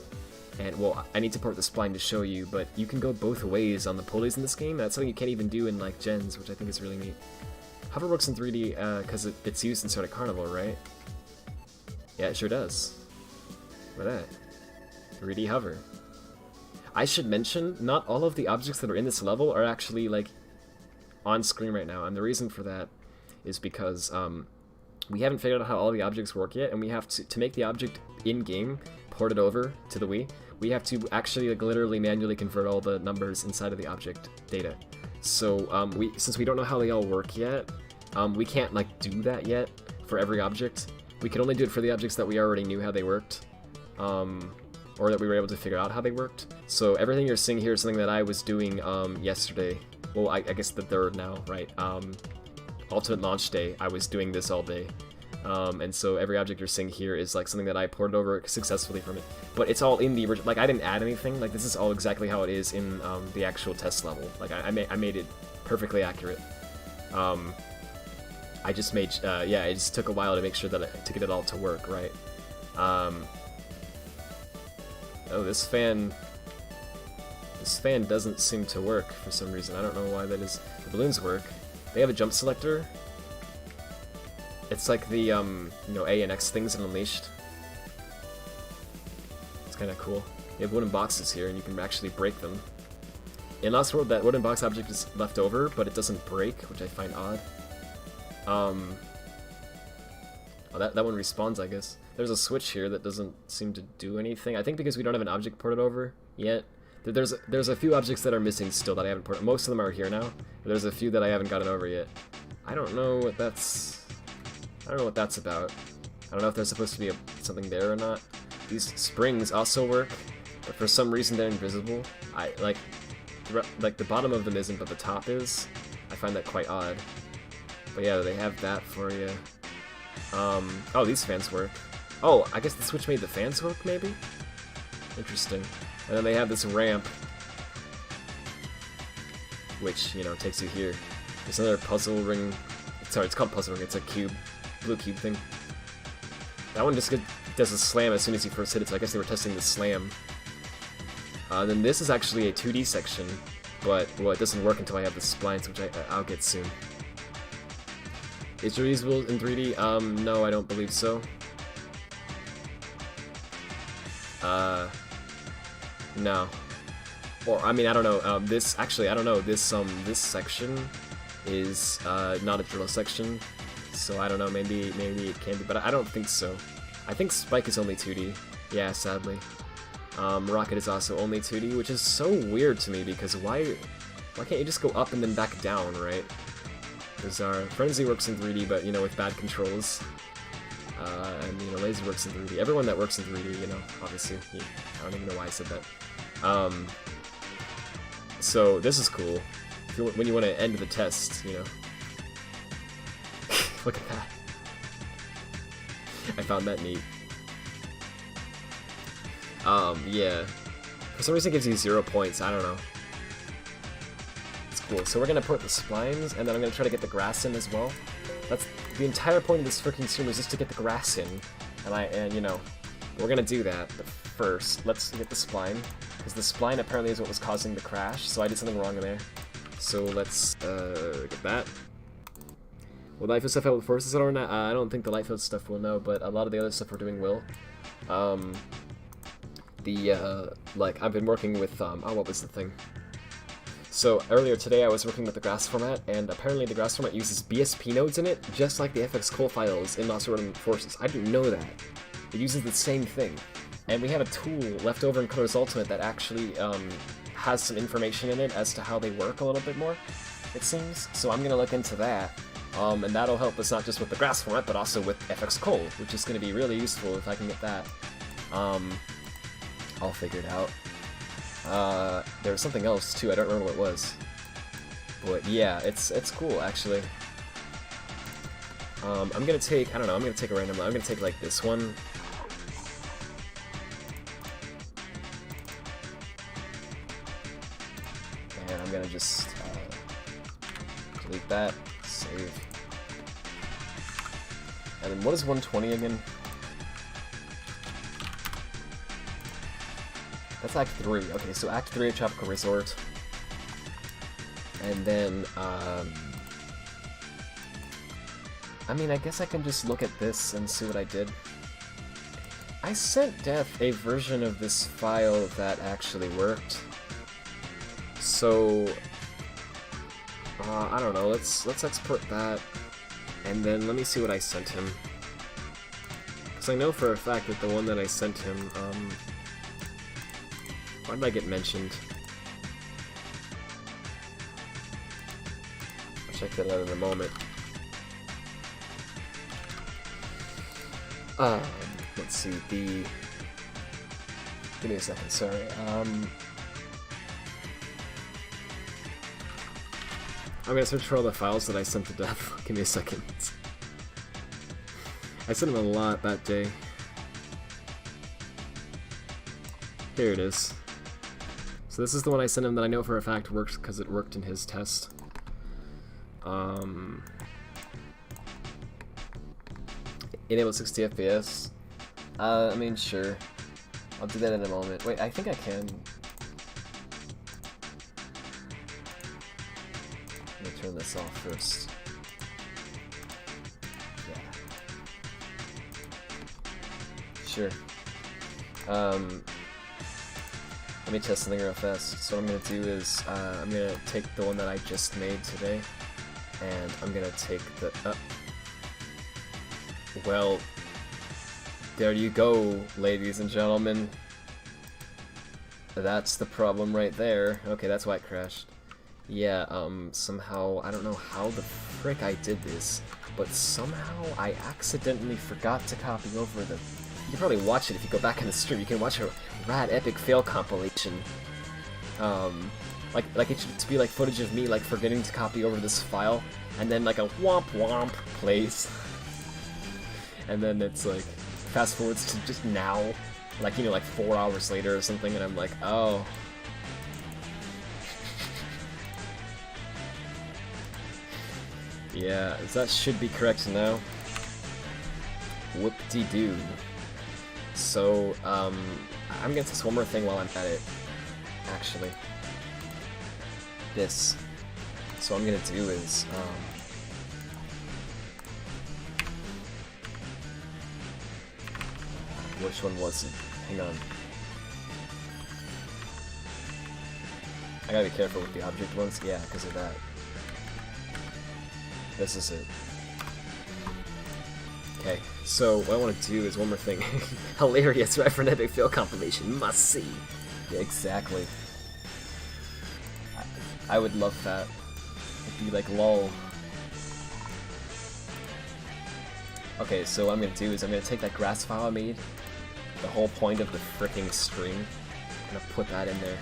B: And well, I need to port the spline to show you, but you can go both ways on the pulleys in this game. That's something you can't even do in like gens, which I think is really neat. Hover works in 3D because it's used in Sonic Carnival, right? Yeah, it sure does. Look at that. 3D hover. I should mention, not all of the objects that are in this level are actually, like, on screen right now, and the reason for that is because we haven't figured out how all the objects work yet, and we have to make the object in-game ported over to the Wii, we have to actually, like, literally manually convert all the numbers inside of the object data. So, since we don't know how they all work yet, we can't, like, do that yet for every object. We could only do it for the objects that we already knew how they worked, or that we were able to figure out how they worked. So everything you're seeing here is something that I was doing yesterday. Well, I guess the 3rd now, right? Ultimate Launch Day, I was doing this all day. And so every object you're seeing here is like something that I ported over successfully from it. But it's all in the original, like I didn't add anything, like this is all exactly how it is in the actual test level. Like I made it perfectly accurate. I just made, yeah, it just took a while to make sure that to get it all to work, right? Oh, this fan doesn't seem to work for some reason. I don't know why that is. The balloons work. They have a jump selector. It's like the, you know, A and X things in Unleashed. It's kind of cool. You have wooden boxes here, and you can actually break them. In Lost World, that wooden box object is left over, but it doesn't break, which I find odd. Oh, that one respawns, I guess. There's a switch here that doesn't seem to do anything. I think because we don't have an object ported over yet. There's a few objects that are missing still that I haven't ported. Most of them are here now, but there's a few that I haven't gotten over yet. I don't know what that's about. I don't know if there's supposed to be something there or not. These springs also work, but for some reason they're invisible. Like the bottom of them isn't, but the top is. I find that quite odd. But yeah, they have that for you. Oh, these fans work. Oh, I guess the switch made the fans work, maybe? Interesting. And then they have this ramp, which, you know, takes you here. There's another puzzle ring. Sorry, it's called puzzle ring. It's a cube, blue cube thing. That one just does a slam as soon as you first hit it, so I guess they were testing the slam. Then this is actually a 2D section, but, well, it doesn't work until I have the splines, which I'll get soon. Is it reusable in 3D? No, I don't believe so. No. Or, I mean, I don't know, this, actually, I don't know, this section is, not a drill section, so I don't know, maybe it can be, but I don't think so. I think Spike is only 2D, yeah, sadly. Rocket is also only 2D, which is so weird to me, because why can't you just go up and then back down, right? Because our Frenzy works in 3D, but, you know, with bad controls. And, you know, Laser works in 3D. Everyone that works in 3D, you know, obviously. I don't even know why I said that. So, this is cool. When you want to end the test, you know. Look at that. I found that neat. Yeah. For some reason it gives you 0 points, I don't know. It's cool. So we're gonna put the splines, and then I'm gonna try to get the grass in as well. the entire point of this freaking stream was just to get the grass in, and you know, we're gonna do that. But first, let's get the spline, because the spline apparently is what was causing the crash. So I did something wrong in there. So let's get that. Will the Lightfield stuff help with forces or not? I don't think the Lightfield stuff will know, but a lot of the other stuff we're doing will. Like, I've been working with, what was the thing? So, earlier today I was working with the grass format, and apparently the grass format uses BSP nodes in it, just like the FX Cole files in Lost Rodent Forces. I didn't know that. It uses the same thing. And we have a tool left over in Colors Ultimate that actually, has some information in it as to how they work a little bit more, it seems. So I'm gonna look into that. And that'll help us not just with the grass format, but also with FX Cole, which is going to be really useful if I can get that. I'll figure it out. There was something else too, I don't remember what it was. But yeah, it's cool actually. I'm gonna take, I don't know, I'm gonna take a random, I'm gonna take like this one. And I'm gonna just delete that. Save. And then what is 120 again? That's Act 3. Okay, so Act 3 of Tropical Resort. And then, I mean, I guess I can just look at this and see what I did. I sent Death a version of this file that actually worked. So, I don't know, let's export that, and then let me see what I sent him. Because I know for a fact that the one that I sent him, why did I get mentioned? I'll check that out in a moment. Let's see, give me a second, sorry, I'm gonna search for all the files that I sent to Death. Give me a second. I sent him a lot that day. Here it is. So this is the one I sent him that I know for a fact works because it worked in his test. Enable 60 FPS. I mean, sure. I'll do that in a moment. Wait, I think I can. Let me turn this off first. Yeah. Sure. Let me test something real fast. So what I'm gonna do is, I'm gonna take the one that I just made today, and I'm gonna take the, well, there you go, ladies and gentlemen. That's the problem right there. Okay, that's why it crashed. Yeah, somehow, I don't know how the frick I did this, but somehow I accidentally forgot to copy over the... You can probably watch it if you go back in the stream. You can watch a rad epic fail compilation. Like it should be like footage of me like forgetting to copy over this file, and then like a womp womp plays. And then it's like, fast forwards to just now, like, you know, like 4 hours later or something, and I'm like, oh. Yeah, that should be correct now. Whoop-de-doo. So, I'm gonna test one more thing while I'm at it, actually. This. So what I'm gonna do is, which one was it? Hang on. I gotta be careful with the object ones. Yeah, because of that. This is it. Okay, so what I want to do is one more thing. Hilarious, right? For an epic fail compilation. Must see. Yeah, exactly. I would love that. It'd be like lol. Okay, so what I'm gonna do is I'm gonna take that grass file I made, the whole point of the freaking stream, I'm gonna put that in there,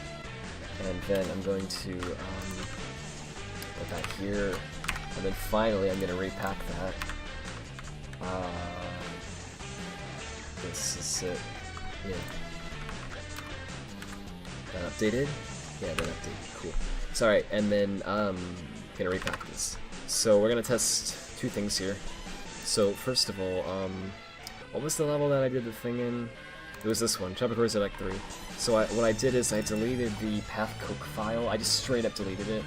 B: and then I'm going to put that here, and then finally I'm gonna repack that. This is it. Yeah. That updated? Yeah, that updated. Cool. So alright, and then gonna repack this. So we're gonna test two things here. So first of all, what was the level that I did the thing in? It was this one, Tropic Wars Act 3. So what I did is I deleted the pathcook file. I just straight up deleted it.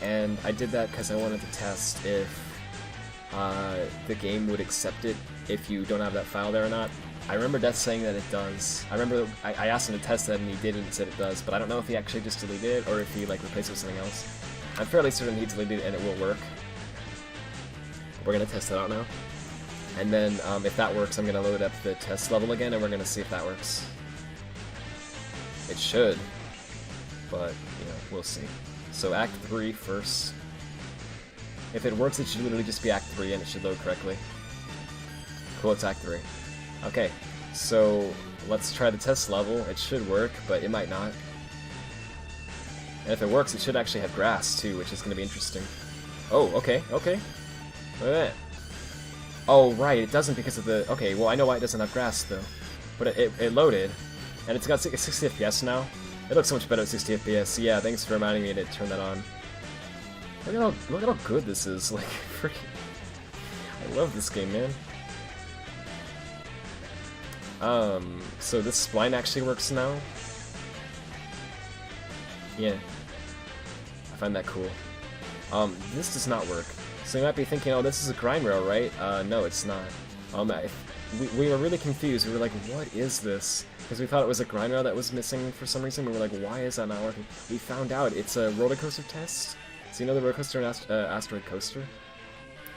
B: And I did that because I wanted to test if the game would accept it if you don't have that file there or not. I remember Death saying that it does. I remember I asked him to test that and he did and said it does, but I don't know if he actually just deleted it or if he like replaced it with something else. I'm fairly certain he deleted it and it will work. We're gonna test it out now. And then if that works, I'm gonna load up the test level again and we're gonna see if that works. It should, but you know, we'll see. So Act 3 first. If it works, it should literally just be Act 3 and it should load correctly. Cool, it's Act 3. Okay, so let's try the test level. It should work, but it might not. And if it works, it should actually have grass too, which is going to be interesting. Oh, okay, okay. Look at that. Oh, right, it doesn't because of the... Okay, well, I know why it doesn't have grass, though. But it loaded, and it's got 60 FPS now. It looks so much better at 60 FPS. Yeah, thanks for reminding me to turn that on. Look at how good this is. Like, freaking... I love this game, man. So this spline actually works now. Yeah. I find that cool. This does not work. So you might be thinking, oh, this is a grind rail, right? No, it's not. We were really confused. We were like, what is this? Because we thought it was a grind rail that was missing for some reason. We were like, why is that not working? We found out it's a roller coaster test. So you know the roller coaster and asteroid coaster?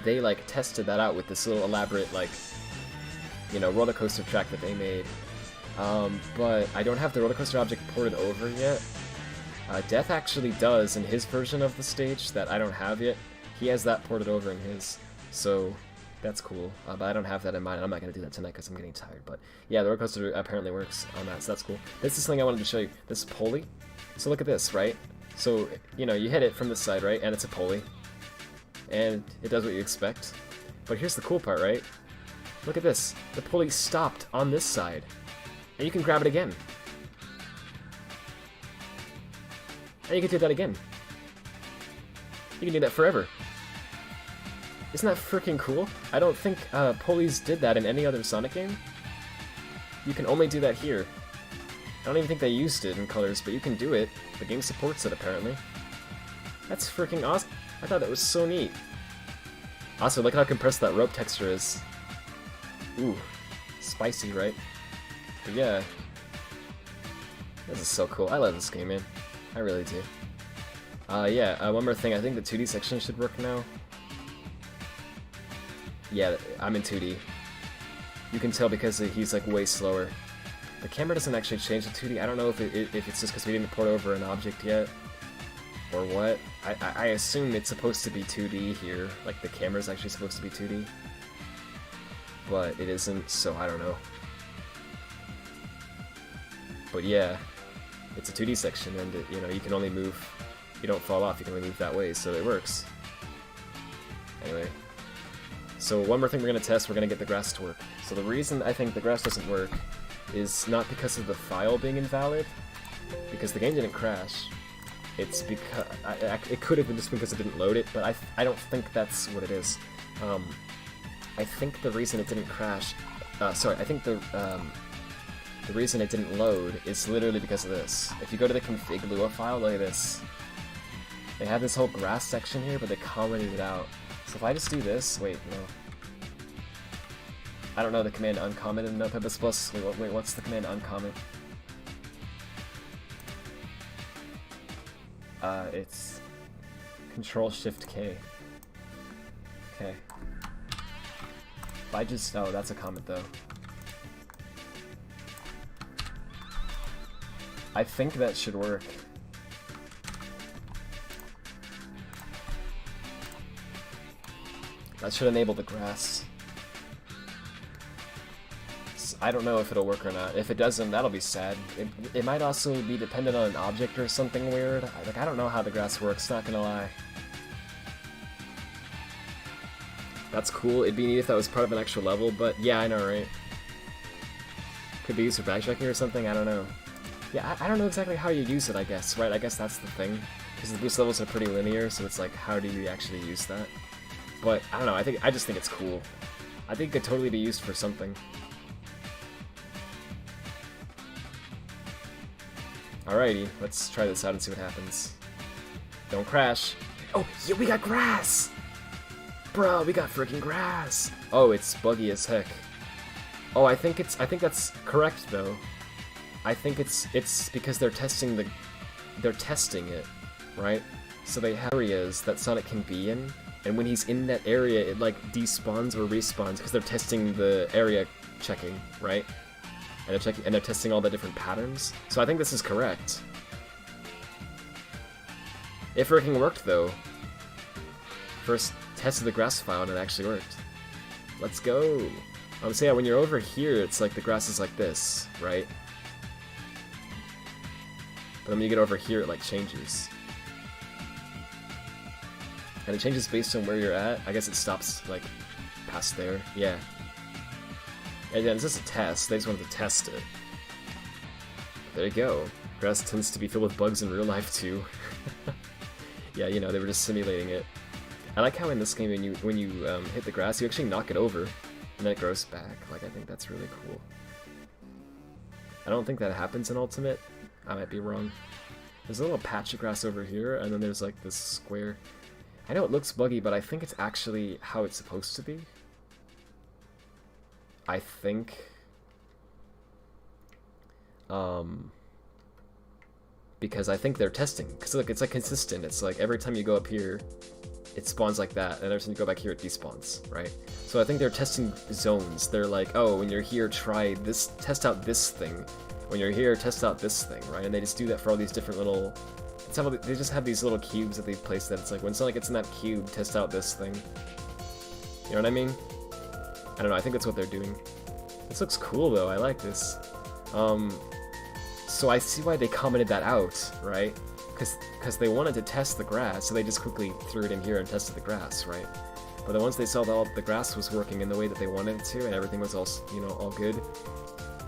B: They like tested that out with this little elaborate like, you know, roller coaster track that they made. But I don't have the roller coaster object ported over yet. Death actually does in his version of the stage that I don't have yet. He has that ported over in his, so that's cool. But I don't have that in mind. I'm not going to do that tonight because I'm getting tired. But yeah, the roller coaster apparently works on that, so that's cool. This is something I wanted to show you. This pulley. So look at this, right? So, you know, you hit it from this side, right? And it's a pulley. And it does what you expect. But here's the cool part, right? Look at this. The pulley stopped on this side. And you can grab it again. And you can do that again. You can do that forever. Isn't that freaking cool? I don't think pulleys did that in any other Sonic game. You can only do that here. I don't even think they used it in Colors, but you can do it. The game supports it, apparently. That's freaking awesome. I thought that was so neat. Also, look how compressed that rope texture is. Ooh, spicy, right? But yeah. This is so cool. I love this game, man. I really do. Yeah, one more thing. I think the 2D section should work now. Yeah, I'm in 2D. You can tell because he's like way slower. The camera doesn't actually change to 2D. I don't know if it's just because we didn't port over an object yet, or what. I assume it's supposed to be 2D here. Like the camera's actually supposed to be 2D, but it isn't. So I don't know. But yeah, it's a 2D section, and you know you can only move. You don't fall off. You can only move that way, so it works. Anyway. So one more thing we're going to test, we're going to get the grass to work. So the reason I think the grass doesn't work is not because of the file being invalid, because the game didn't crash. It's because... it could have been just because it didn't load it, but I don't think that's what it is. I think the reason it didn't crash... sorry, I think the reason it didn't load is literally because of this. If you go to the config Lua file, look at this. They have this whole grass section here, but they commented it out. So if I just do this, wait, no. I don't know the command uncomment in Notepad++. Wait, what's the command uncomment? It's Control-Shift-K. Okay. If I just, oh, that's a comment though. I think that should work. That should enable the grass. I don't know if it'll work or not. If it doesn't, that'll be sad. It might also be dependent on an object or something weird. I don't know how the grass works, not gonna lie. That's cool. It'd be neat if that was part of an actual level, but yeah, I know, right? Could be used for backtracking or something, I don't know. Yeah, I don't know exactly how you use it, I guess, right? I guess that's the thing. Because the boost levels are pretty linear, so it's like, how do you actually use that? But I don't know. I just think it's cool. I think it could totally be used for something. Alrighty, let's try this out and see what happens. Don't crash. Oh, yeah, we got grass! Bro, we got freaking grass! Oh, it's buggy as heck. Oh, I think that's correct though. I think it's because they're testing it, right? So they have areas that Sonic can be in, and when he's in that area, it like despawns or respawns because they're testing the area checking, right? And they're testing all the different patterns. So I think this is correct. It freaking worked though. First tested the grass file and it actually worked. Let's go. So yeah, when you're over here, it's like the grass is like this, right? But then when you get over here, it like changes. And it changes based on where you're at. I guess it stops like past there. Yeah. And yeah, it's just a test. They just wanted to test it. There you go. Grass tends to be filled with bugs in real life too. Yeah, you know, they were just simulating it. I like how in this game when you hit the grass, you actually knock it over, and then it grows back. Like, I think that's really cool. I don't think that happens in Ultimate. I might be wrong. There's a little patch of grass over here, and then there's like this square. I know it looks buggy, but I think it's actually how it's supposed to be. I think. Because I think they're testing. Because look, it's like consistent. It's like every time you go up here, it spawns like that, and every time you go back here, it despawns, right? So I think they're testing zones. They're like, oh, when you're here, try this, test out this thing. When you're here, test out this thing, right? And they just do that for all these different little... They just have these little cubes that they've placed that it's like, when Sonic gets in that cube, test out this thing. You know what I mean? I don't know, I think that's what they're doing. This looks cool, though. I like this. So I see why they commented that out, right? Because they wanted to test the grass, so they just quickly threw it in here and tested the grass, right? But then once they saw that all the grass was working in the way that they wanted it to, and everything was all, you know, all good,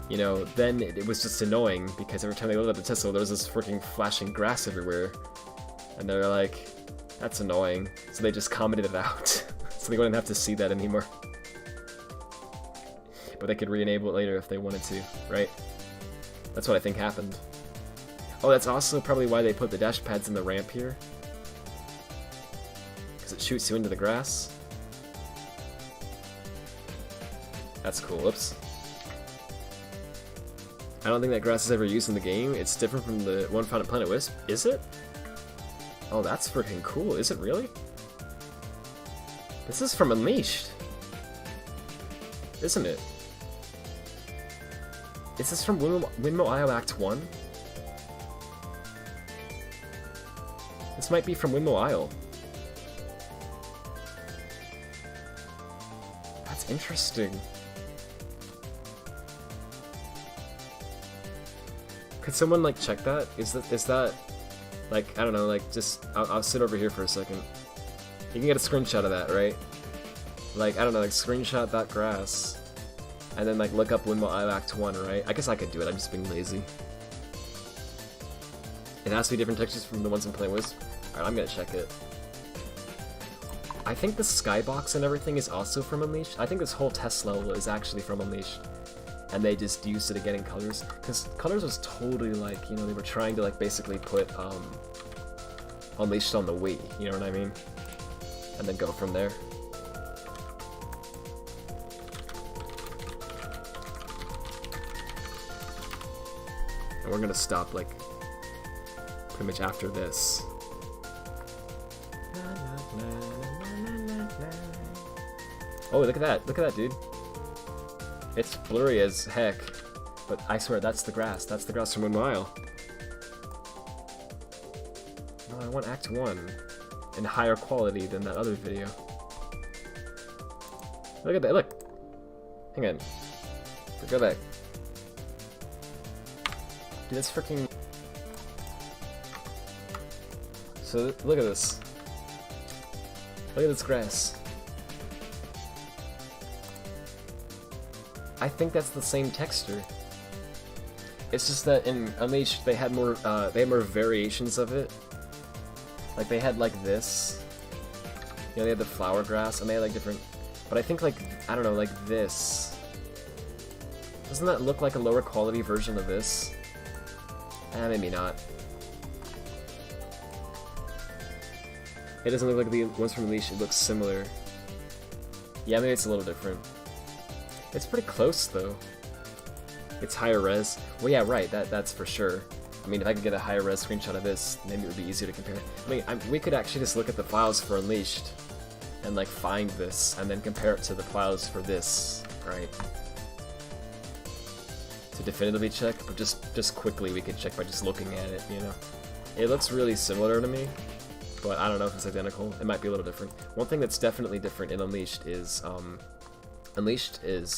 B: you know, then it was just annoying, because every time they looked at the Tesla, there was this freaking flashing grass everywhere. And they're like, that's annoying. So they just commented it out. So they wouldn't have to see that anymore. But they could re-enable it later if they wanted to, right? That's what I think happened. Oh, that's also probably why they put the dash pads in the ramp here. Because it shoots you into the grass. That's cool. Oops. I don't think that grass is ever used in the game. It's different from the one found at Planet Wisp. Is it? Oh, that's freaking cool. Is it really? This is from Unleashed. Isn't it? Is this from Windmill Isle Act 1? This might be from Windmill Isle. That's interesting. Could someone like check that? Is that like, I don't know, like just I'll sit over here for a second. You can get a screenshot of that, right? Like, I don't know, like screenshot that grass. And then like look up Windmill Isle Act 1, right? I guess I could do it, I'm just being lazy. It has to be different textures from the ones in Planet Wisp. Alright, I'm gonna check it. I think the skybox and everything is also from Unleashed. I think this whole test level is actually from Unleashed. And they just used it again in Colors. Because Colors was totally like, you know, they were trying to like basically put Unleashed on the Wii, you know what I mean? And then go from there. And we're gonna stop like pretty much after this. Oh, look at that, dude. It's blurry as heck, but I swear that's the grass. That's the grass from Windmill Isle. No, I want Act 1 in higher quality than that other video. Look at that, look. Hang on. Go back. Dude, that's freaking... So, look at this. Look at this grass. I think that's the same texture. It's just that in Unleashed they had more variations of it. Like they had like this, You know, they have the flower grass, and they have like different. But I think like I don't know, like this. Doesn't that look like a lower quality version of this? Maybe not. It doesn't look like the ones from Unleashed. It looks similar. Yeah, maybe it's a little different. It's pretty close though. It's higher res. Well, yeah, right. That's for sure. I mean, if I could get a higher res screenshot of this, maybe it would be easier to compare. I mean, we could actually just look at the files for Unleashed and like find this and then compare it to the files for this, right? To definitively check, but just quickly we could check by just looking at it, you know? It looks really similar to me, but I don't know if it's identical. It might be a little different. One thing that's definitely different in Unleashed is,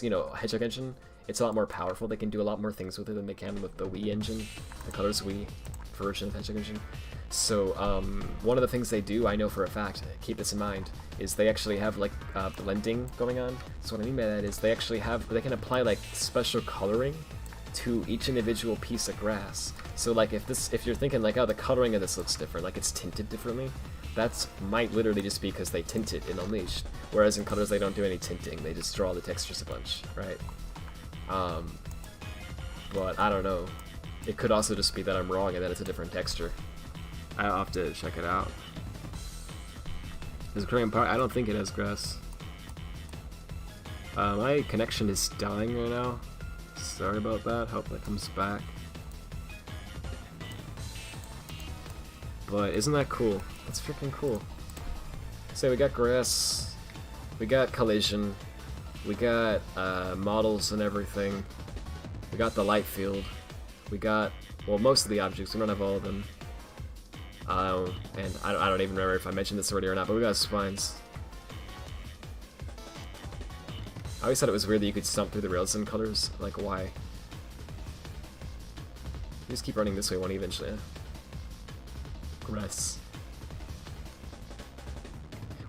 B: you know, Hedgehog Engine. It's a lot more powerful. They can do a lot more things with it than they can with the Wii engine, the Colors Wii version of Hedgehog Engine. So one of the things they do, I know for a fact, keep this in mind, is they actually have like blending going on. So what I mean by that is they can apply like special coloring to each individual piece of grass. So like if you're thinking like, oh, the coloring of this looks different, like it's tinted differently, that's might literally just be because they tint it in Unleashed. Whereas in Colors they don't do any tinting, they just draw the textures a bunch, right? But I don't know. It could also just be that I'm wrong and that it's a different texture. I'll have to check it out. Is Korean Park? I don't think it has grass. My connection is dying right now. Sorry about that. Hope that comes back. But isn't that cool? That's freaking cool. So we got grass, we got collision, we got models and everything. We got the light field. We got, well, most of the objects. We don't have all of them. And I don't even remember if I mentioned this already or not, but we got spines. I always thought it was weird that you could stomp through the rails in Colors. Like, why? You just keep running this way, won't you, eventually? Grass.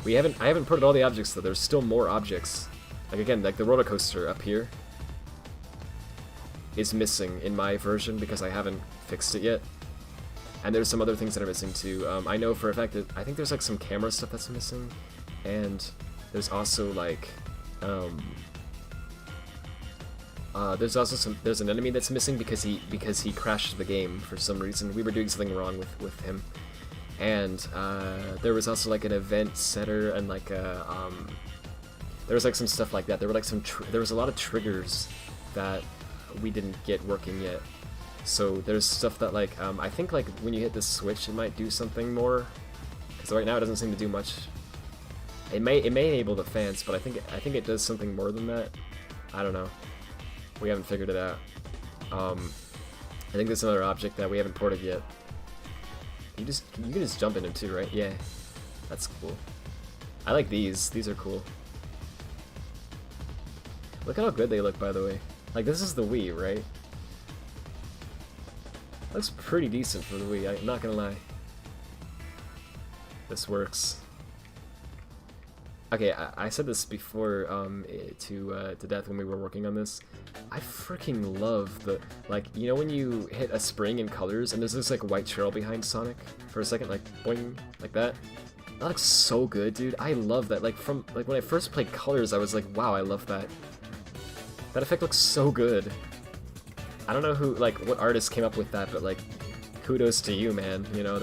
B: I haven't put all the objects though. There's still more objects. Like again, like the roller coaster up here is missing in my version because I haven't fixed it yet. And there's some other things that are missing too. I know for a fact that I think there's like some camera stuff that's missing, and there's also like there's an enemy that's missing because he crashed the game for some reason. We were doing something wrong with him, and there was also like an event setter and like a there was like some stuff like that. There were like there was a lot of triggers that we didn't get working yet. So there's stuff that like I think like when you hit the switch it might do something more, because right now it doesn't seem to do much. It may enable the fans, but I think it does something more than that. I don't know. We haven't figured it out. I think there's another object that we haven't ported yet. You can just jump in them too, right? Yeah, that's cool. I like these. These are cool. Look at how good they look, by the way. Like this is the Wii, right? Looks pretty decent for the Wii. I'm not gonna lie. This works. Okay, I said this before to death when we were working on this. I freaking love the, like, you know when you hit a spring in Colors and there's this like white trail behind Sonic for a second, like boing, like that? That looks so good, dude. I love that. Like when I first played Colors, I was like, wow, I love that. That effect looks so good. I don't know what artist came up with that, but like, kudos to you, man. You know,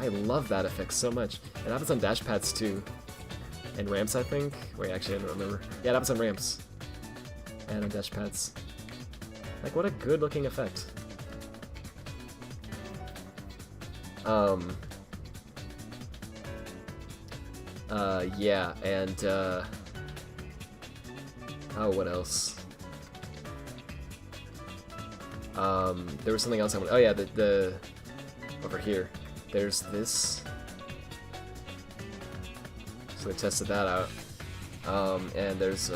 B: I love that effect so much. It happens on dash pads too. And ramps, I think. Wait, actually, I don't remember. Yeah, it happens on ramps. And on dash pads. Like, what a good looking effect. Yeah, and, oh, what else? There was something else I wanted. Oh yeah, the over here. There's this. So I tested that out. And there's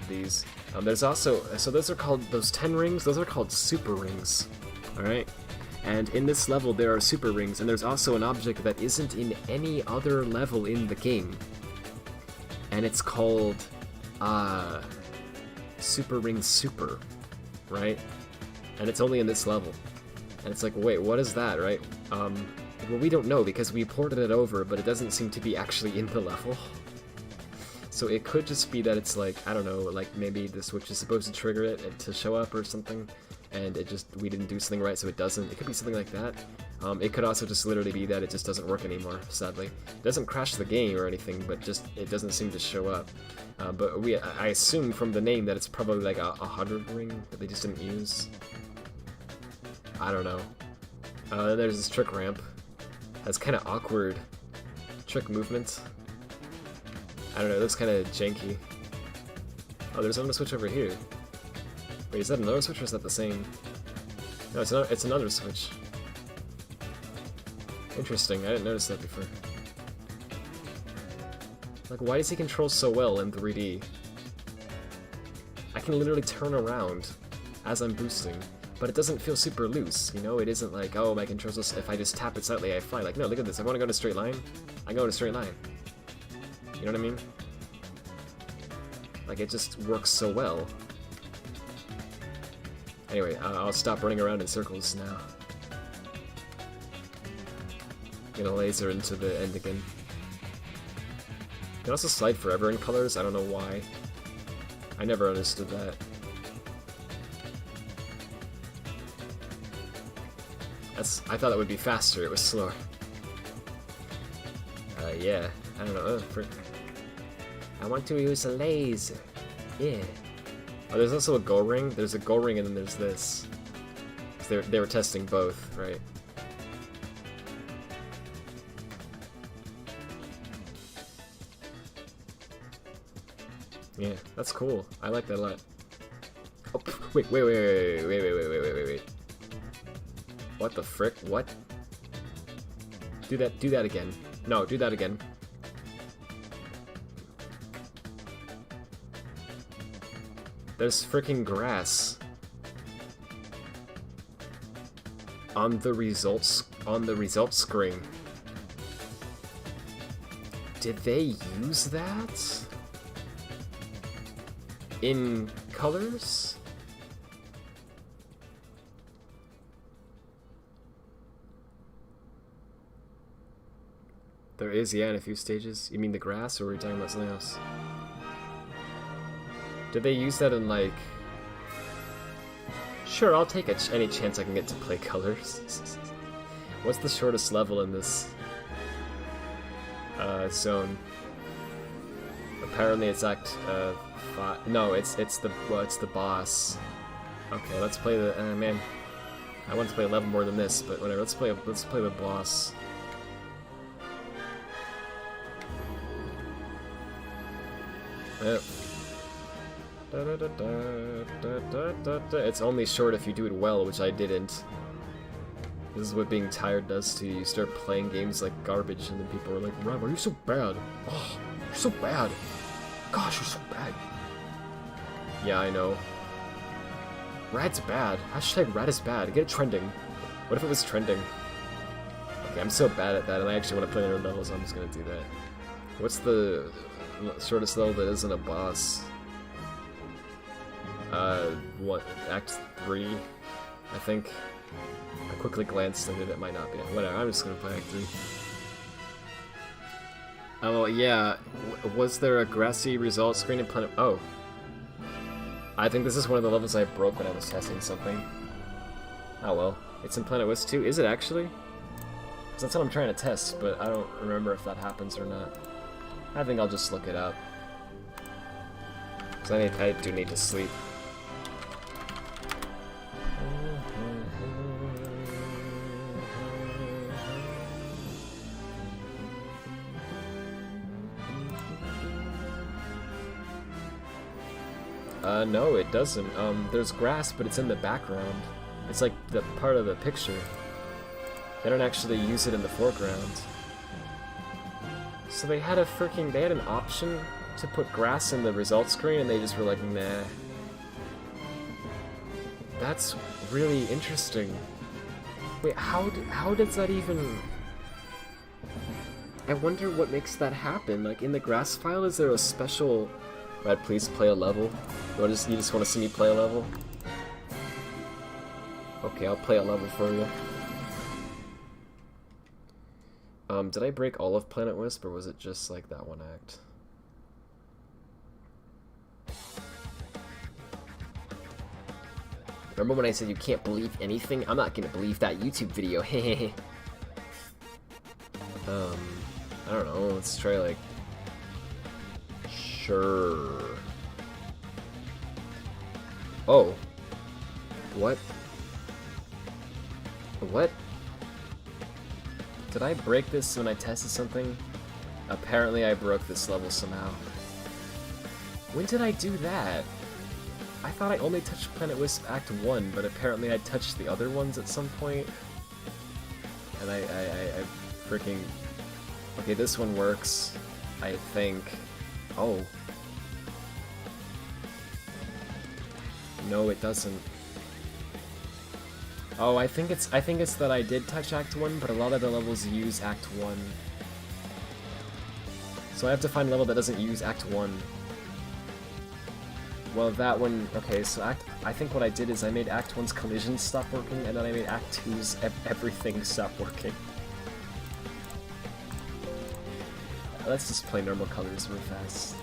B: these. There's also, so those are called, those 10 rings, those are called super rings. Alright? And in this level there are super rings, and there's also an object that isn't in any other level in the game. And it's called, Super Ring Super. Right? And it's only in this level. And it's like, wait, what is that, right? Well, we don't know because we ported it over, but it doesn't seem to be actually in the level. So it could just be that it's like, I don't know, like maybe the Switch is supposed to trigger it to show up or something, and we didn't do something right so it doesn't. It could be something like that. It could also just literally be that it just doesn't work anymore, sadly. It doesn't crash the game or anything, but just it doesn't seem to show up. But I assume from the name that it's probably like a 100 ring that they just didn't use. I don't know. Then there's this trick ramp. That's kind of awkward trick movement. I don't know, it looks kind of janky. Oh, there's another switch over here. Wait, is that another switch or is that the same? No, it's another switch. Interesting, I didn't notice that before. Like, why does he control so well in 3D? I can literally turn around as I'm boosting, but it doesn't feel super loose, you know? It isn't like, oh, my controls, if I just tap it slightly, I fly. Like, no, look at this, I want to go in a straight line. I go in a straight line. You know what I mean? Like, it just works so well. Anyway, I'll stop running around in circles now. Gonna laser into the end again. You can also slide forever in colors, I don't know why. I never understood that. I thought that would be faster, it was slower. Yeah, I don't know. I want to use a laser. Yeah. Oh, there's also a go ring. There's a go ring and then there's this. They were testing both, right? Yeah, that's cool. I like that a lot. Oh, wait. What the frick? What? Do that again. No, do that again. There's freaking grass on the results screen. Did they use that in colors? There is, yeah, in a few stages. You mean the grass, or were you talking about something else? Did they use that in, like... Sure, I'll take any chance I can get to play colors. What's the shortest level in this zone? Apparently it's Act 5. No, it's the boss. Okay, let's play the... man, I want to play a level more than this, but whatever. Let's play the boss. Yep. It's only short if you do it well, which I didn't. This is what being tired does to you. You start playing games like garbage, and then people are like, "Rob, are you so bad? Oh, you're so bad. Gosh, you're so bad." Yeah, I know. Rad's bad. Hashtag Rad is bad. Get it trending. What if it was trending? Okay, I'm so bad at that, and I actually want to play other levels, so I'm just gonna do that. What's the shortest level that isn't a boss? What, Act 3, I think. I quickly glanced at it, it might not be. Whatever, I'm just gonna play Act 3. Oh, yeah, was there a grassy result screen in Planet... Oh. I think this is one of the levels I broke when I was testing something. Oh well, it's in Planet West 2. Is it actually? Because that's what I'm trying to test, but I don't remember if that happens or not. I think I'll just look it up. Because I do need to sleep. No, it doesn't. There's grass, but it's in the background. It's like the part of the picture. They don't actually use it in the foreground. So they had an option to put grass in the results screen, and they just were like, nah. That's really interesting. Wait, how does that even... I wonder what makes that happen. Like, in the grass file, is there a special... Rad, please play a level? Or you just want to see me play a level? Okay, I'll play a level for you. Did I break all of Planet Wisp, or was it just like that one act? Remember when I said you can't believe anything? I'm not gonna believe that YouTube video. Hehehe. I don't know. Let's try like. Sure. Oh. What? What? Did I break this when I tested something? Apparently I broke this level somehow. When did I do that? I thought I only touched Planet Wisp Act 1, but apparently I touched the other ones at some point. And I freaking... Okay, this one works, I think. Oh. No, it doesn't. Oh, I think it's that I did touch Act 1, but a lot of the levels use Act 1. So I have to find a level that doesn't use Act 1. Well, that one... Okay, so I think what I did is I made Act 1's collisions stop working, and then I made Act 2's everything stop working. Let's just play normal colors real fast.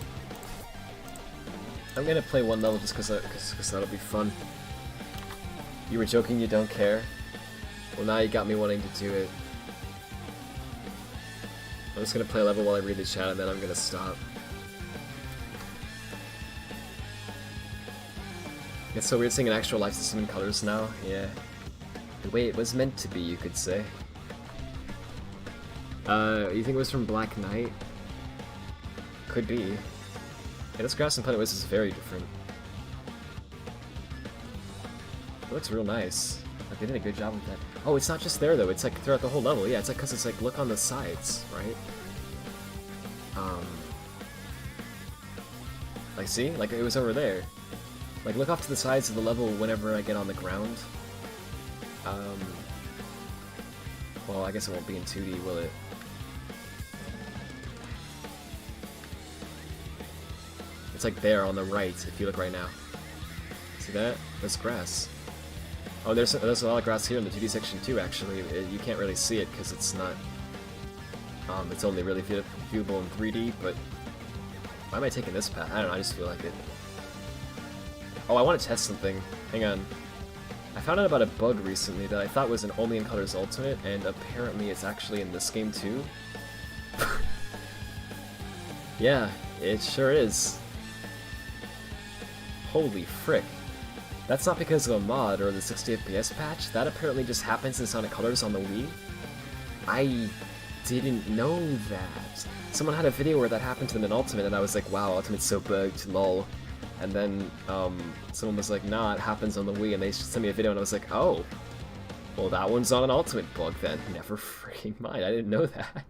B: I'm gonna play one level just cause that'll be fun. You were joking you don't care? Well, now you got me wanting to do it. I'm just gonna play a level while I read the chat, and then I'm gonna stop. It's so weird seeing an actual life system in colors now, yeah. The way it was meant to be, you could say. You think it was from Black Knight? Could be. Yeah, this grass in Planet Wisp is very different. It looks real nice. Like, they did a good job with that. Oh, it's not just there, though. It's, like, throughout the whole level. Yeah, it's, like, because it's, like, look on the sides, right? Like, see? Like, it was over there. Like, look off to the sides of the level whenever I get on the ground. Well, I guess it won't be in 2D, will it? It's like there on the right, if you look right now. See that? There's grass. Oh, there's a lot of grass here in the 2D section too, actually. You can't really see it because it's not... it's only really viewable in 3D, but... Why am I taking this path? I don't know, I just feel like it. Oh, I want to test something. Hang on. I found out about a bug recently that I thought was an Only in Colors Ultimate, and apparently it's actually in this game too. Yeah, it sure is. Holy frick. That's not because of a mod or the 60 FPS patch, that apparently just happens in Sonic Colors on the Wii. I didn't know that. Someone had a video where that happened to them in Ultimate, and I was like, wow, Ultimate's so bugged, lol. And then, someone was like, nah, it happens on the Wii, and they sent me a video, and I was like, oh, well, that one's not an Ultimate bug, then. Never freaking mind, I didn't know that.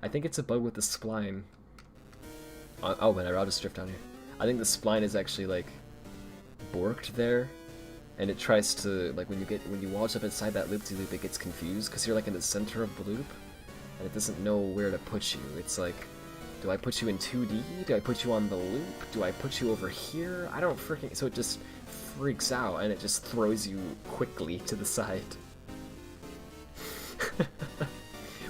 B: I think it's a bug with the spline. Oh, whatever, I'll just drift down here. I think the spline is actually, like, borked there, and it tries to, like, when you launch up inside that loop-de-loop, it gets confused, because you're, like, in the center of the loop, and it doesn't know where to put you. It's like, do I put you in 2D? Do I put you on the loop? Do I put you over here? I don't freaking... So it just freaks out, and it just throws you quickly to the side.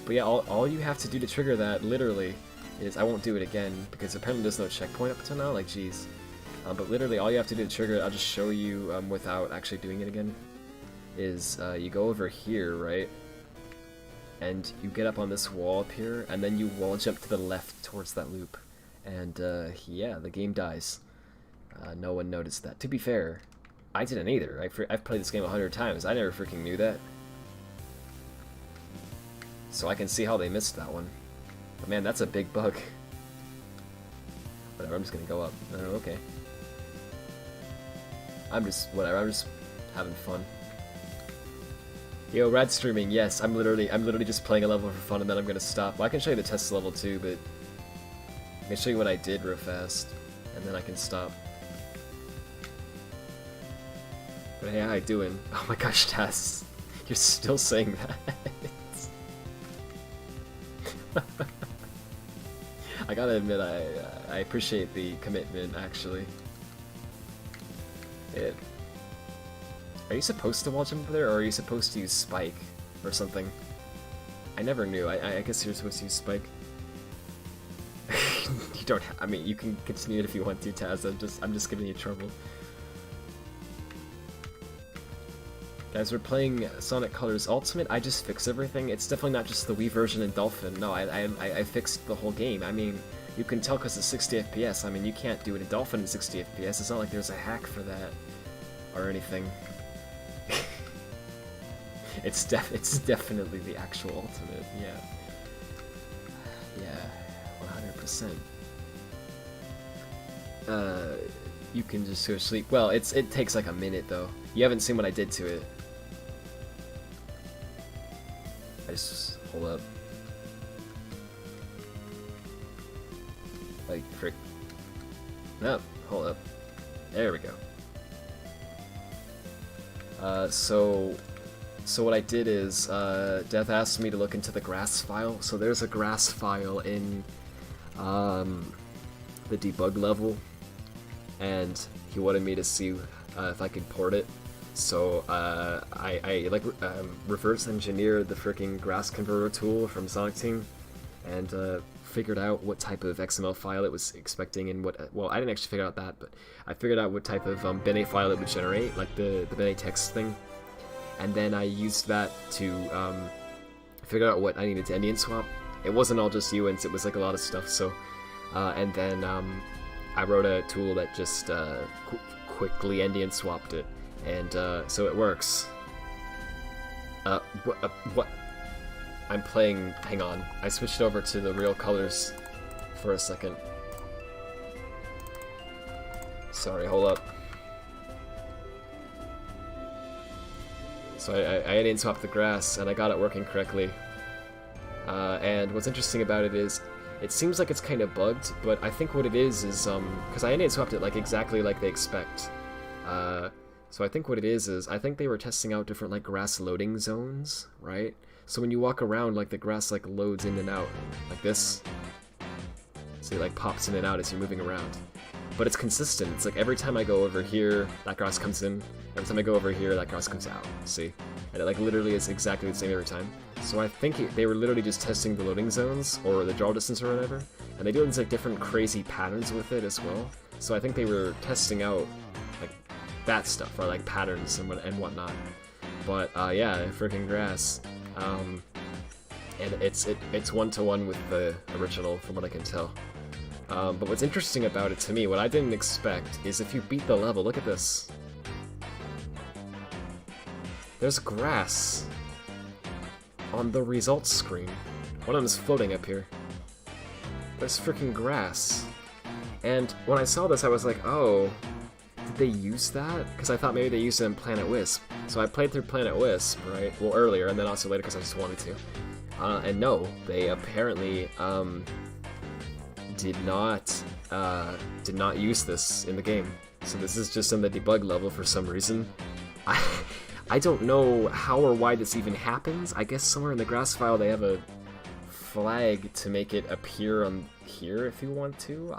B: But yeah, all you have to do to trigger that, literally, is... I won't do it again, because apparently there's no checkpoint up until now, like, jeez. But literally, all you have to do to trigger it, I'll just show you without actually doing it again, is you go over here, right? And you get up on this wall up here, and then you wall jump to the left towards that loop. And, yeah, the game dies. No one noticed that. To be fair, I didn't either. I've played this game 100 times. I never freaking knew that. So I can see how they missed that one. But man, that's a big bug. Whatever, I'm just gonna go up. Oh, okay. Whatever, I'm just having fun. Yo, Rad streaming, yes, I'm literally just playing a level for fun, and then I'm gonna stop. Well, I can show you the test level too, but I can show you what I did real fast, and then I can stop. But hey, how you doing? Oh my gosh, Tess, you're still saying that. I gotta admit, I appreciate the commitment, actually. Are you supposed to wall jump there, or are you supposed to use Spike or something? I never knew. I guess you're supposed to use Spike. You don't. I mean, you can continue it if you want to, Taz. I'm just giving you trouble. Guys, we're playing Sonic Colors Ultimate. I just fixed everything. It's definitely not just the Wii version and Dolphin. No, I fixed the whole game. I mean, you can tell because it's 60 FPS. I mean, you can't do it in Dolphin at 60 FPS. It's not like there's a hack for that or anything. It's definitely the actual Ultimate. Yeah. Yeah. 100%. You can just go to sleep. Well, it takes like a minute though. You haven't seen what I did to it. I just hold up. Like frick. No, hold up. There we go. So what I did is, Death asked me to look into the grass file. So there's a grass file in the debug level, and he wanted me to see if I could port it. So I reverse engineered the freaking grass converter tool from Sonic Team, and figured out what type of XML file it was expecting, and what. Well, I didn't actually figure out that, but I figured out what type of BENA file it would generate, like the BENA text thing. And then I used that to figure out what I needed to endian swap. It wasn't all just UINTs, it was like a lot of stuff. So, and then I wrote a tool that just quickly endian swapped it, and so it works. What? I'm playing. Hang on, I switched over to the real colors for a second. Sorry, hold up. So I endian swapped the grass, and I got it working correctly. And what's interesting about it is, it seems like it's kind of bugged, but I think what it is because I endian swapped it like exactly like they expect. So I think what it is I think they were testing out different like grass loading zones, right? So when you walk around, like the grass like loads in and out, like this. So it like pops in and out as you're moving around. But it's consistent. It's like every time I go over here, that grass comes in. Every time I go over here, that grass comes out. See? And it like literally is exactly the same every time. So I think they were literally just testing the loading zones, or the draw distance or whatever. And they do these like different crazy patterns with it as well. So I think they were testing out like that stuff, or like patterns and whatnot. But yeah, freaking grass. And it's one-to-one with the original from what I can tell. But what's interesting about it to me, what I didn't expect, is if you beat the level, look at this. There's grass on the results screen. One of them is floating up here. There's freaking grass. And when I saw this, I was like, oh, did they use that? Because I thought maybe they used it in Planet Wisp. So I played through Planet Wisp, right? Well, earlier, and then also later because I just wanted to. And no, they apparently did not use this in the game. So this is just in the debug level for some reason. I don't know how or why this even happens. I guess somewhere in the grass file they have a flag to make it appear on here if you want to.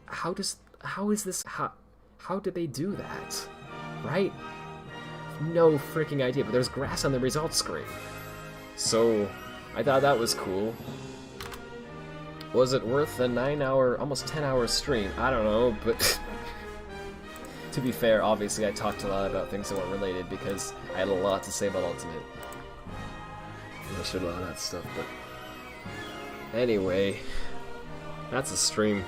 B: How did they do that? Right? No freaking idea, but there's grass on the results screen. So I thought that was cool. Was it worth a 9-hour, almost 10-hour stream? I don't know, but to be fair, obviously I talked a lot about things that weren't related because I had a lot to say about Ultimate. I should have all that stuff, but anyway, that's a stream.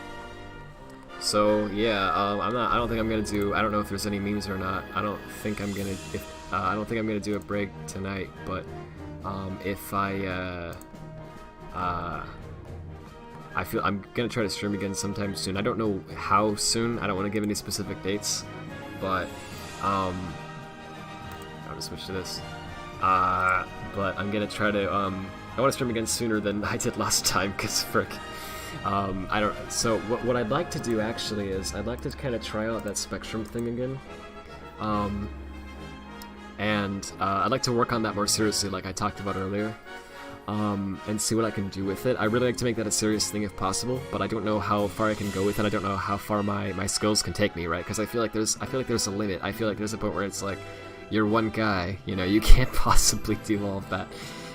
B: So yeah, I don't think I'm gonna do. I don't know if there's any memes or not. I don't think I'm gonna do a break tonight. But if I feel I'm gonna try to stream again sometime soon. I don't know how soon. I don't want to give any specific dates, but I'll just switch to this. But I'm gonna try to. I want to stream again sooner than I did last time, cause frick. I don't. So what I'd like to do actually is I'd like to kind of try out that Spectrum thing again, and I'd like to work on that more seriously, like I talked about earlier, and see what I can do with it. I really like to make that a serious thing if possible, but I don't know how far I can go with it. I don't know how far my skills can take me, right? Because I feel like there's a limit. I feel like there's a point where it's like you're one guy, you know, you can't possibly do all of that.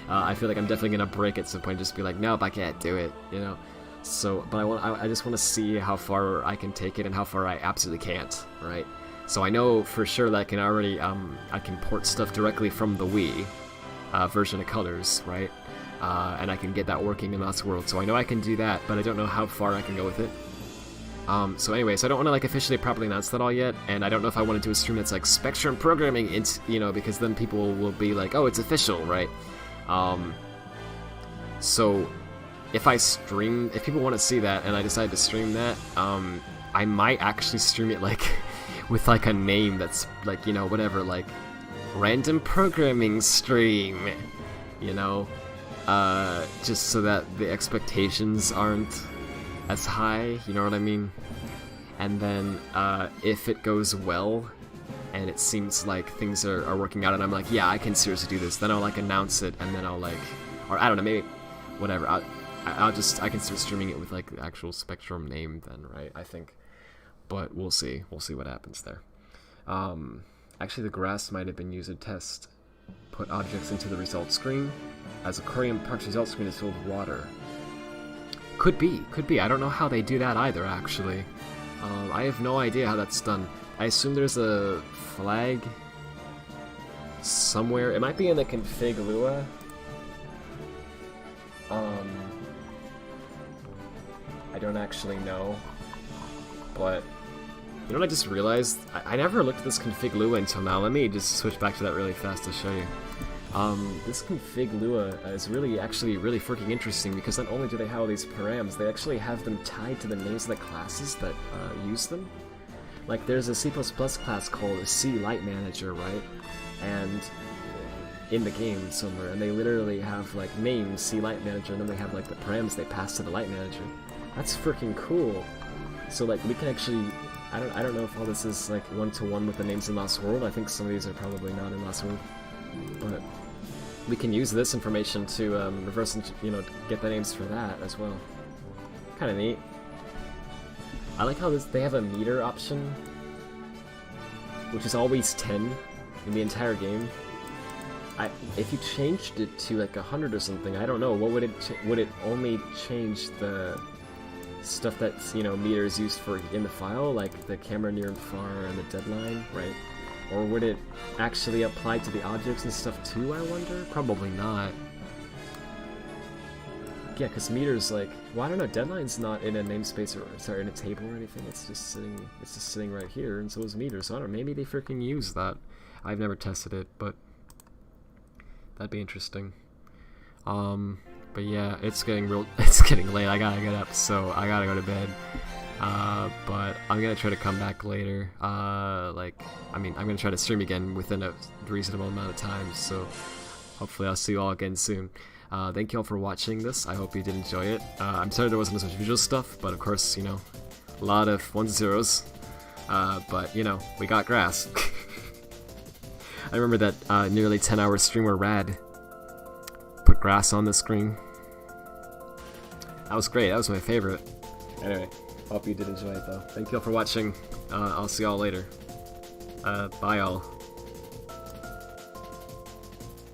B: I feel like I'm definitely gonna break at some point, just be like, nope, I can't do it, you know. So, but I just want to see how far I can take it and how far I absolutely can't, right? So I know for sure that I can already I can port stuff directly from the Wii version of Colors, right? And I can get that working in Lost World. So I know I can do that, but I don't know how far I can go with it. So anyways, I don't want to like officially properly announce that all yet, and I don't know if I want to do a stream that's like Spectrum programming, you know, because then people will be like, oh, it's official, right? So if people want to see that and I decide to stream that, I might actually stream it like with like a name that's like, you know, whatever, like random programming stream, you know, just so that the expectations aren't as high, you know what I mean? And then if it goes well and it seems like things are working out and I'm like, yeah, I can seriously do this, then I'll like announce it, and then I'll like, or I don't know, maybe whatever, I can start streaming it with like the actual Spectrum name then, right? I think, but we'll see what happens there. Actually, the grass might have been used to test put objects into the result screen, as Aquarium Park's result screen is filled with water. Could be. I don't know how they do that either, actually. I have no idea how that's done. I assume there's a flag somewhere. It might be in the config Lua. I don't actually know, but you know what I just realized? I never looked at this config Lua until now. Let me just switch back to that really fast to show you. This config Lua is actually really freaking interesting, because not only do they have all these params, they actually have them tied to the names of the classes that use them. Like there's a C++ class called a C Light Manager, right? And in the game somewhere, and they literally have like names C Light Manager, and then they have like the params they pass to the Light Manager. That's freaking cool. So like we can actually, I don't know if all this is like one-to-one with the names in Lost World. I think some of these are probably not in Lost World, but we can use this information to reverse, you know, get the names for that as well. Kind of neat. I like how they have a meter option, which is always 10 in the entire game. If you changed it to like 100 or something, I don't know, what would it only change the stuff that's, you know, meters used for in the file, like the camera near and far and the deadline, right? Or would it actually apply to the objects and stuff too, I wonder? Probably not. Yeah, because meters, like, well, I don't know, deadline's not in a namespace or, sorry, in a table or anything, it's just sitting right here, and so is meters, so I don't know, maybe they freaking use that. I've never tested it, but that'd be interesting. But yeah, it's getting late, I gotta get up, so I gotta go to bed. But I'm gonna try to come back later. I'm gonna try to stream again within a reasonable amount of time, so hopefully I'll see you all again soon. Thank you all for watching this. I hope you did enjoy it. I'm sorry there wasn't as much visual stuff, but of course, you know, a lot of 1s and 0s. But, you know, we got grass. I remember that nearly 10-hour stream where Rad put grass on the screen. That was great. That was my favorite. Anyway, hope you did enjoy it, though. Thank you all for watching. I'll see y'all later. Bye, all.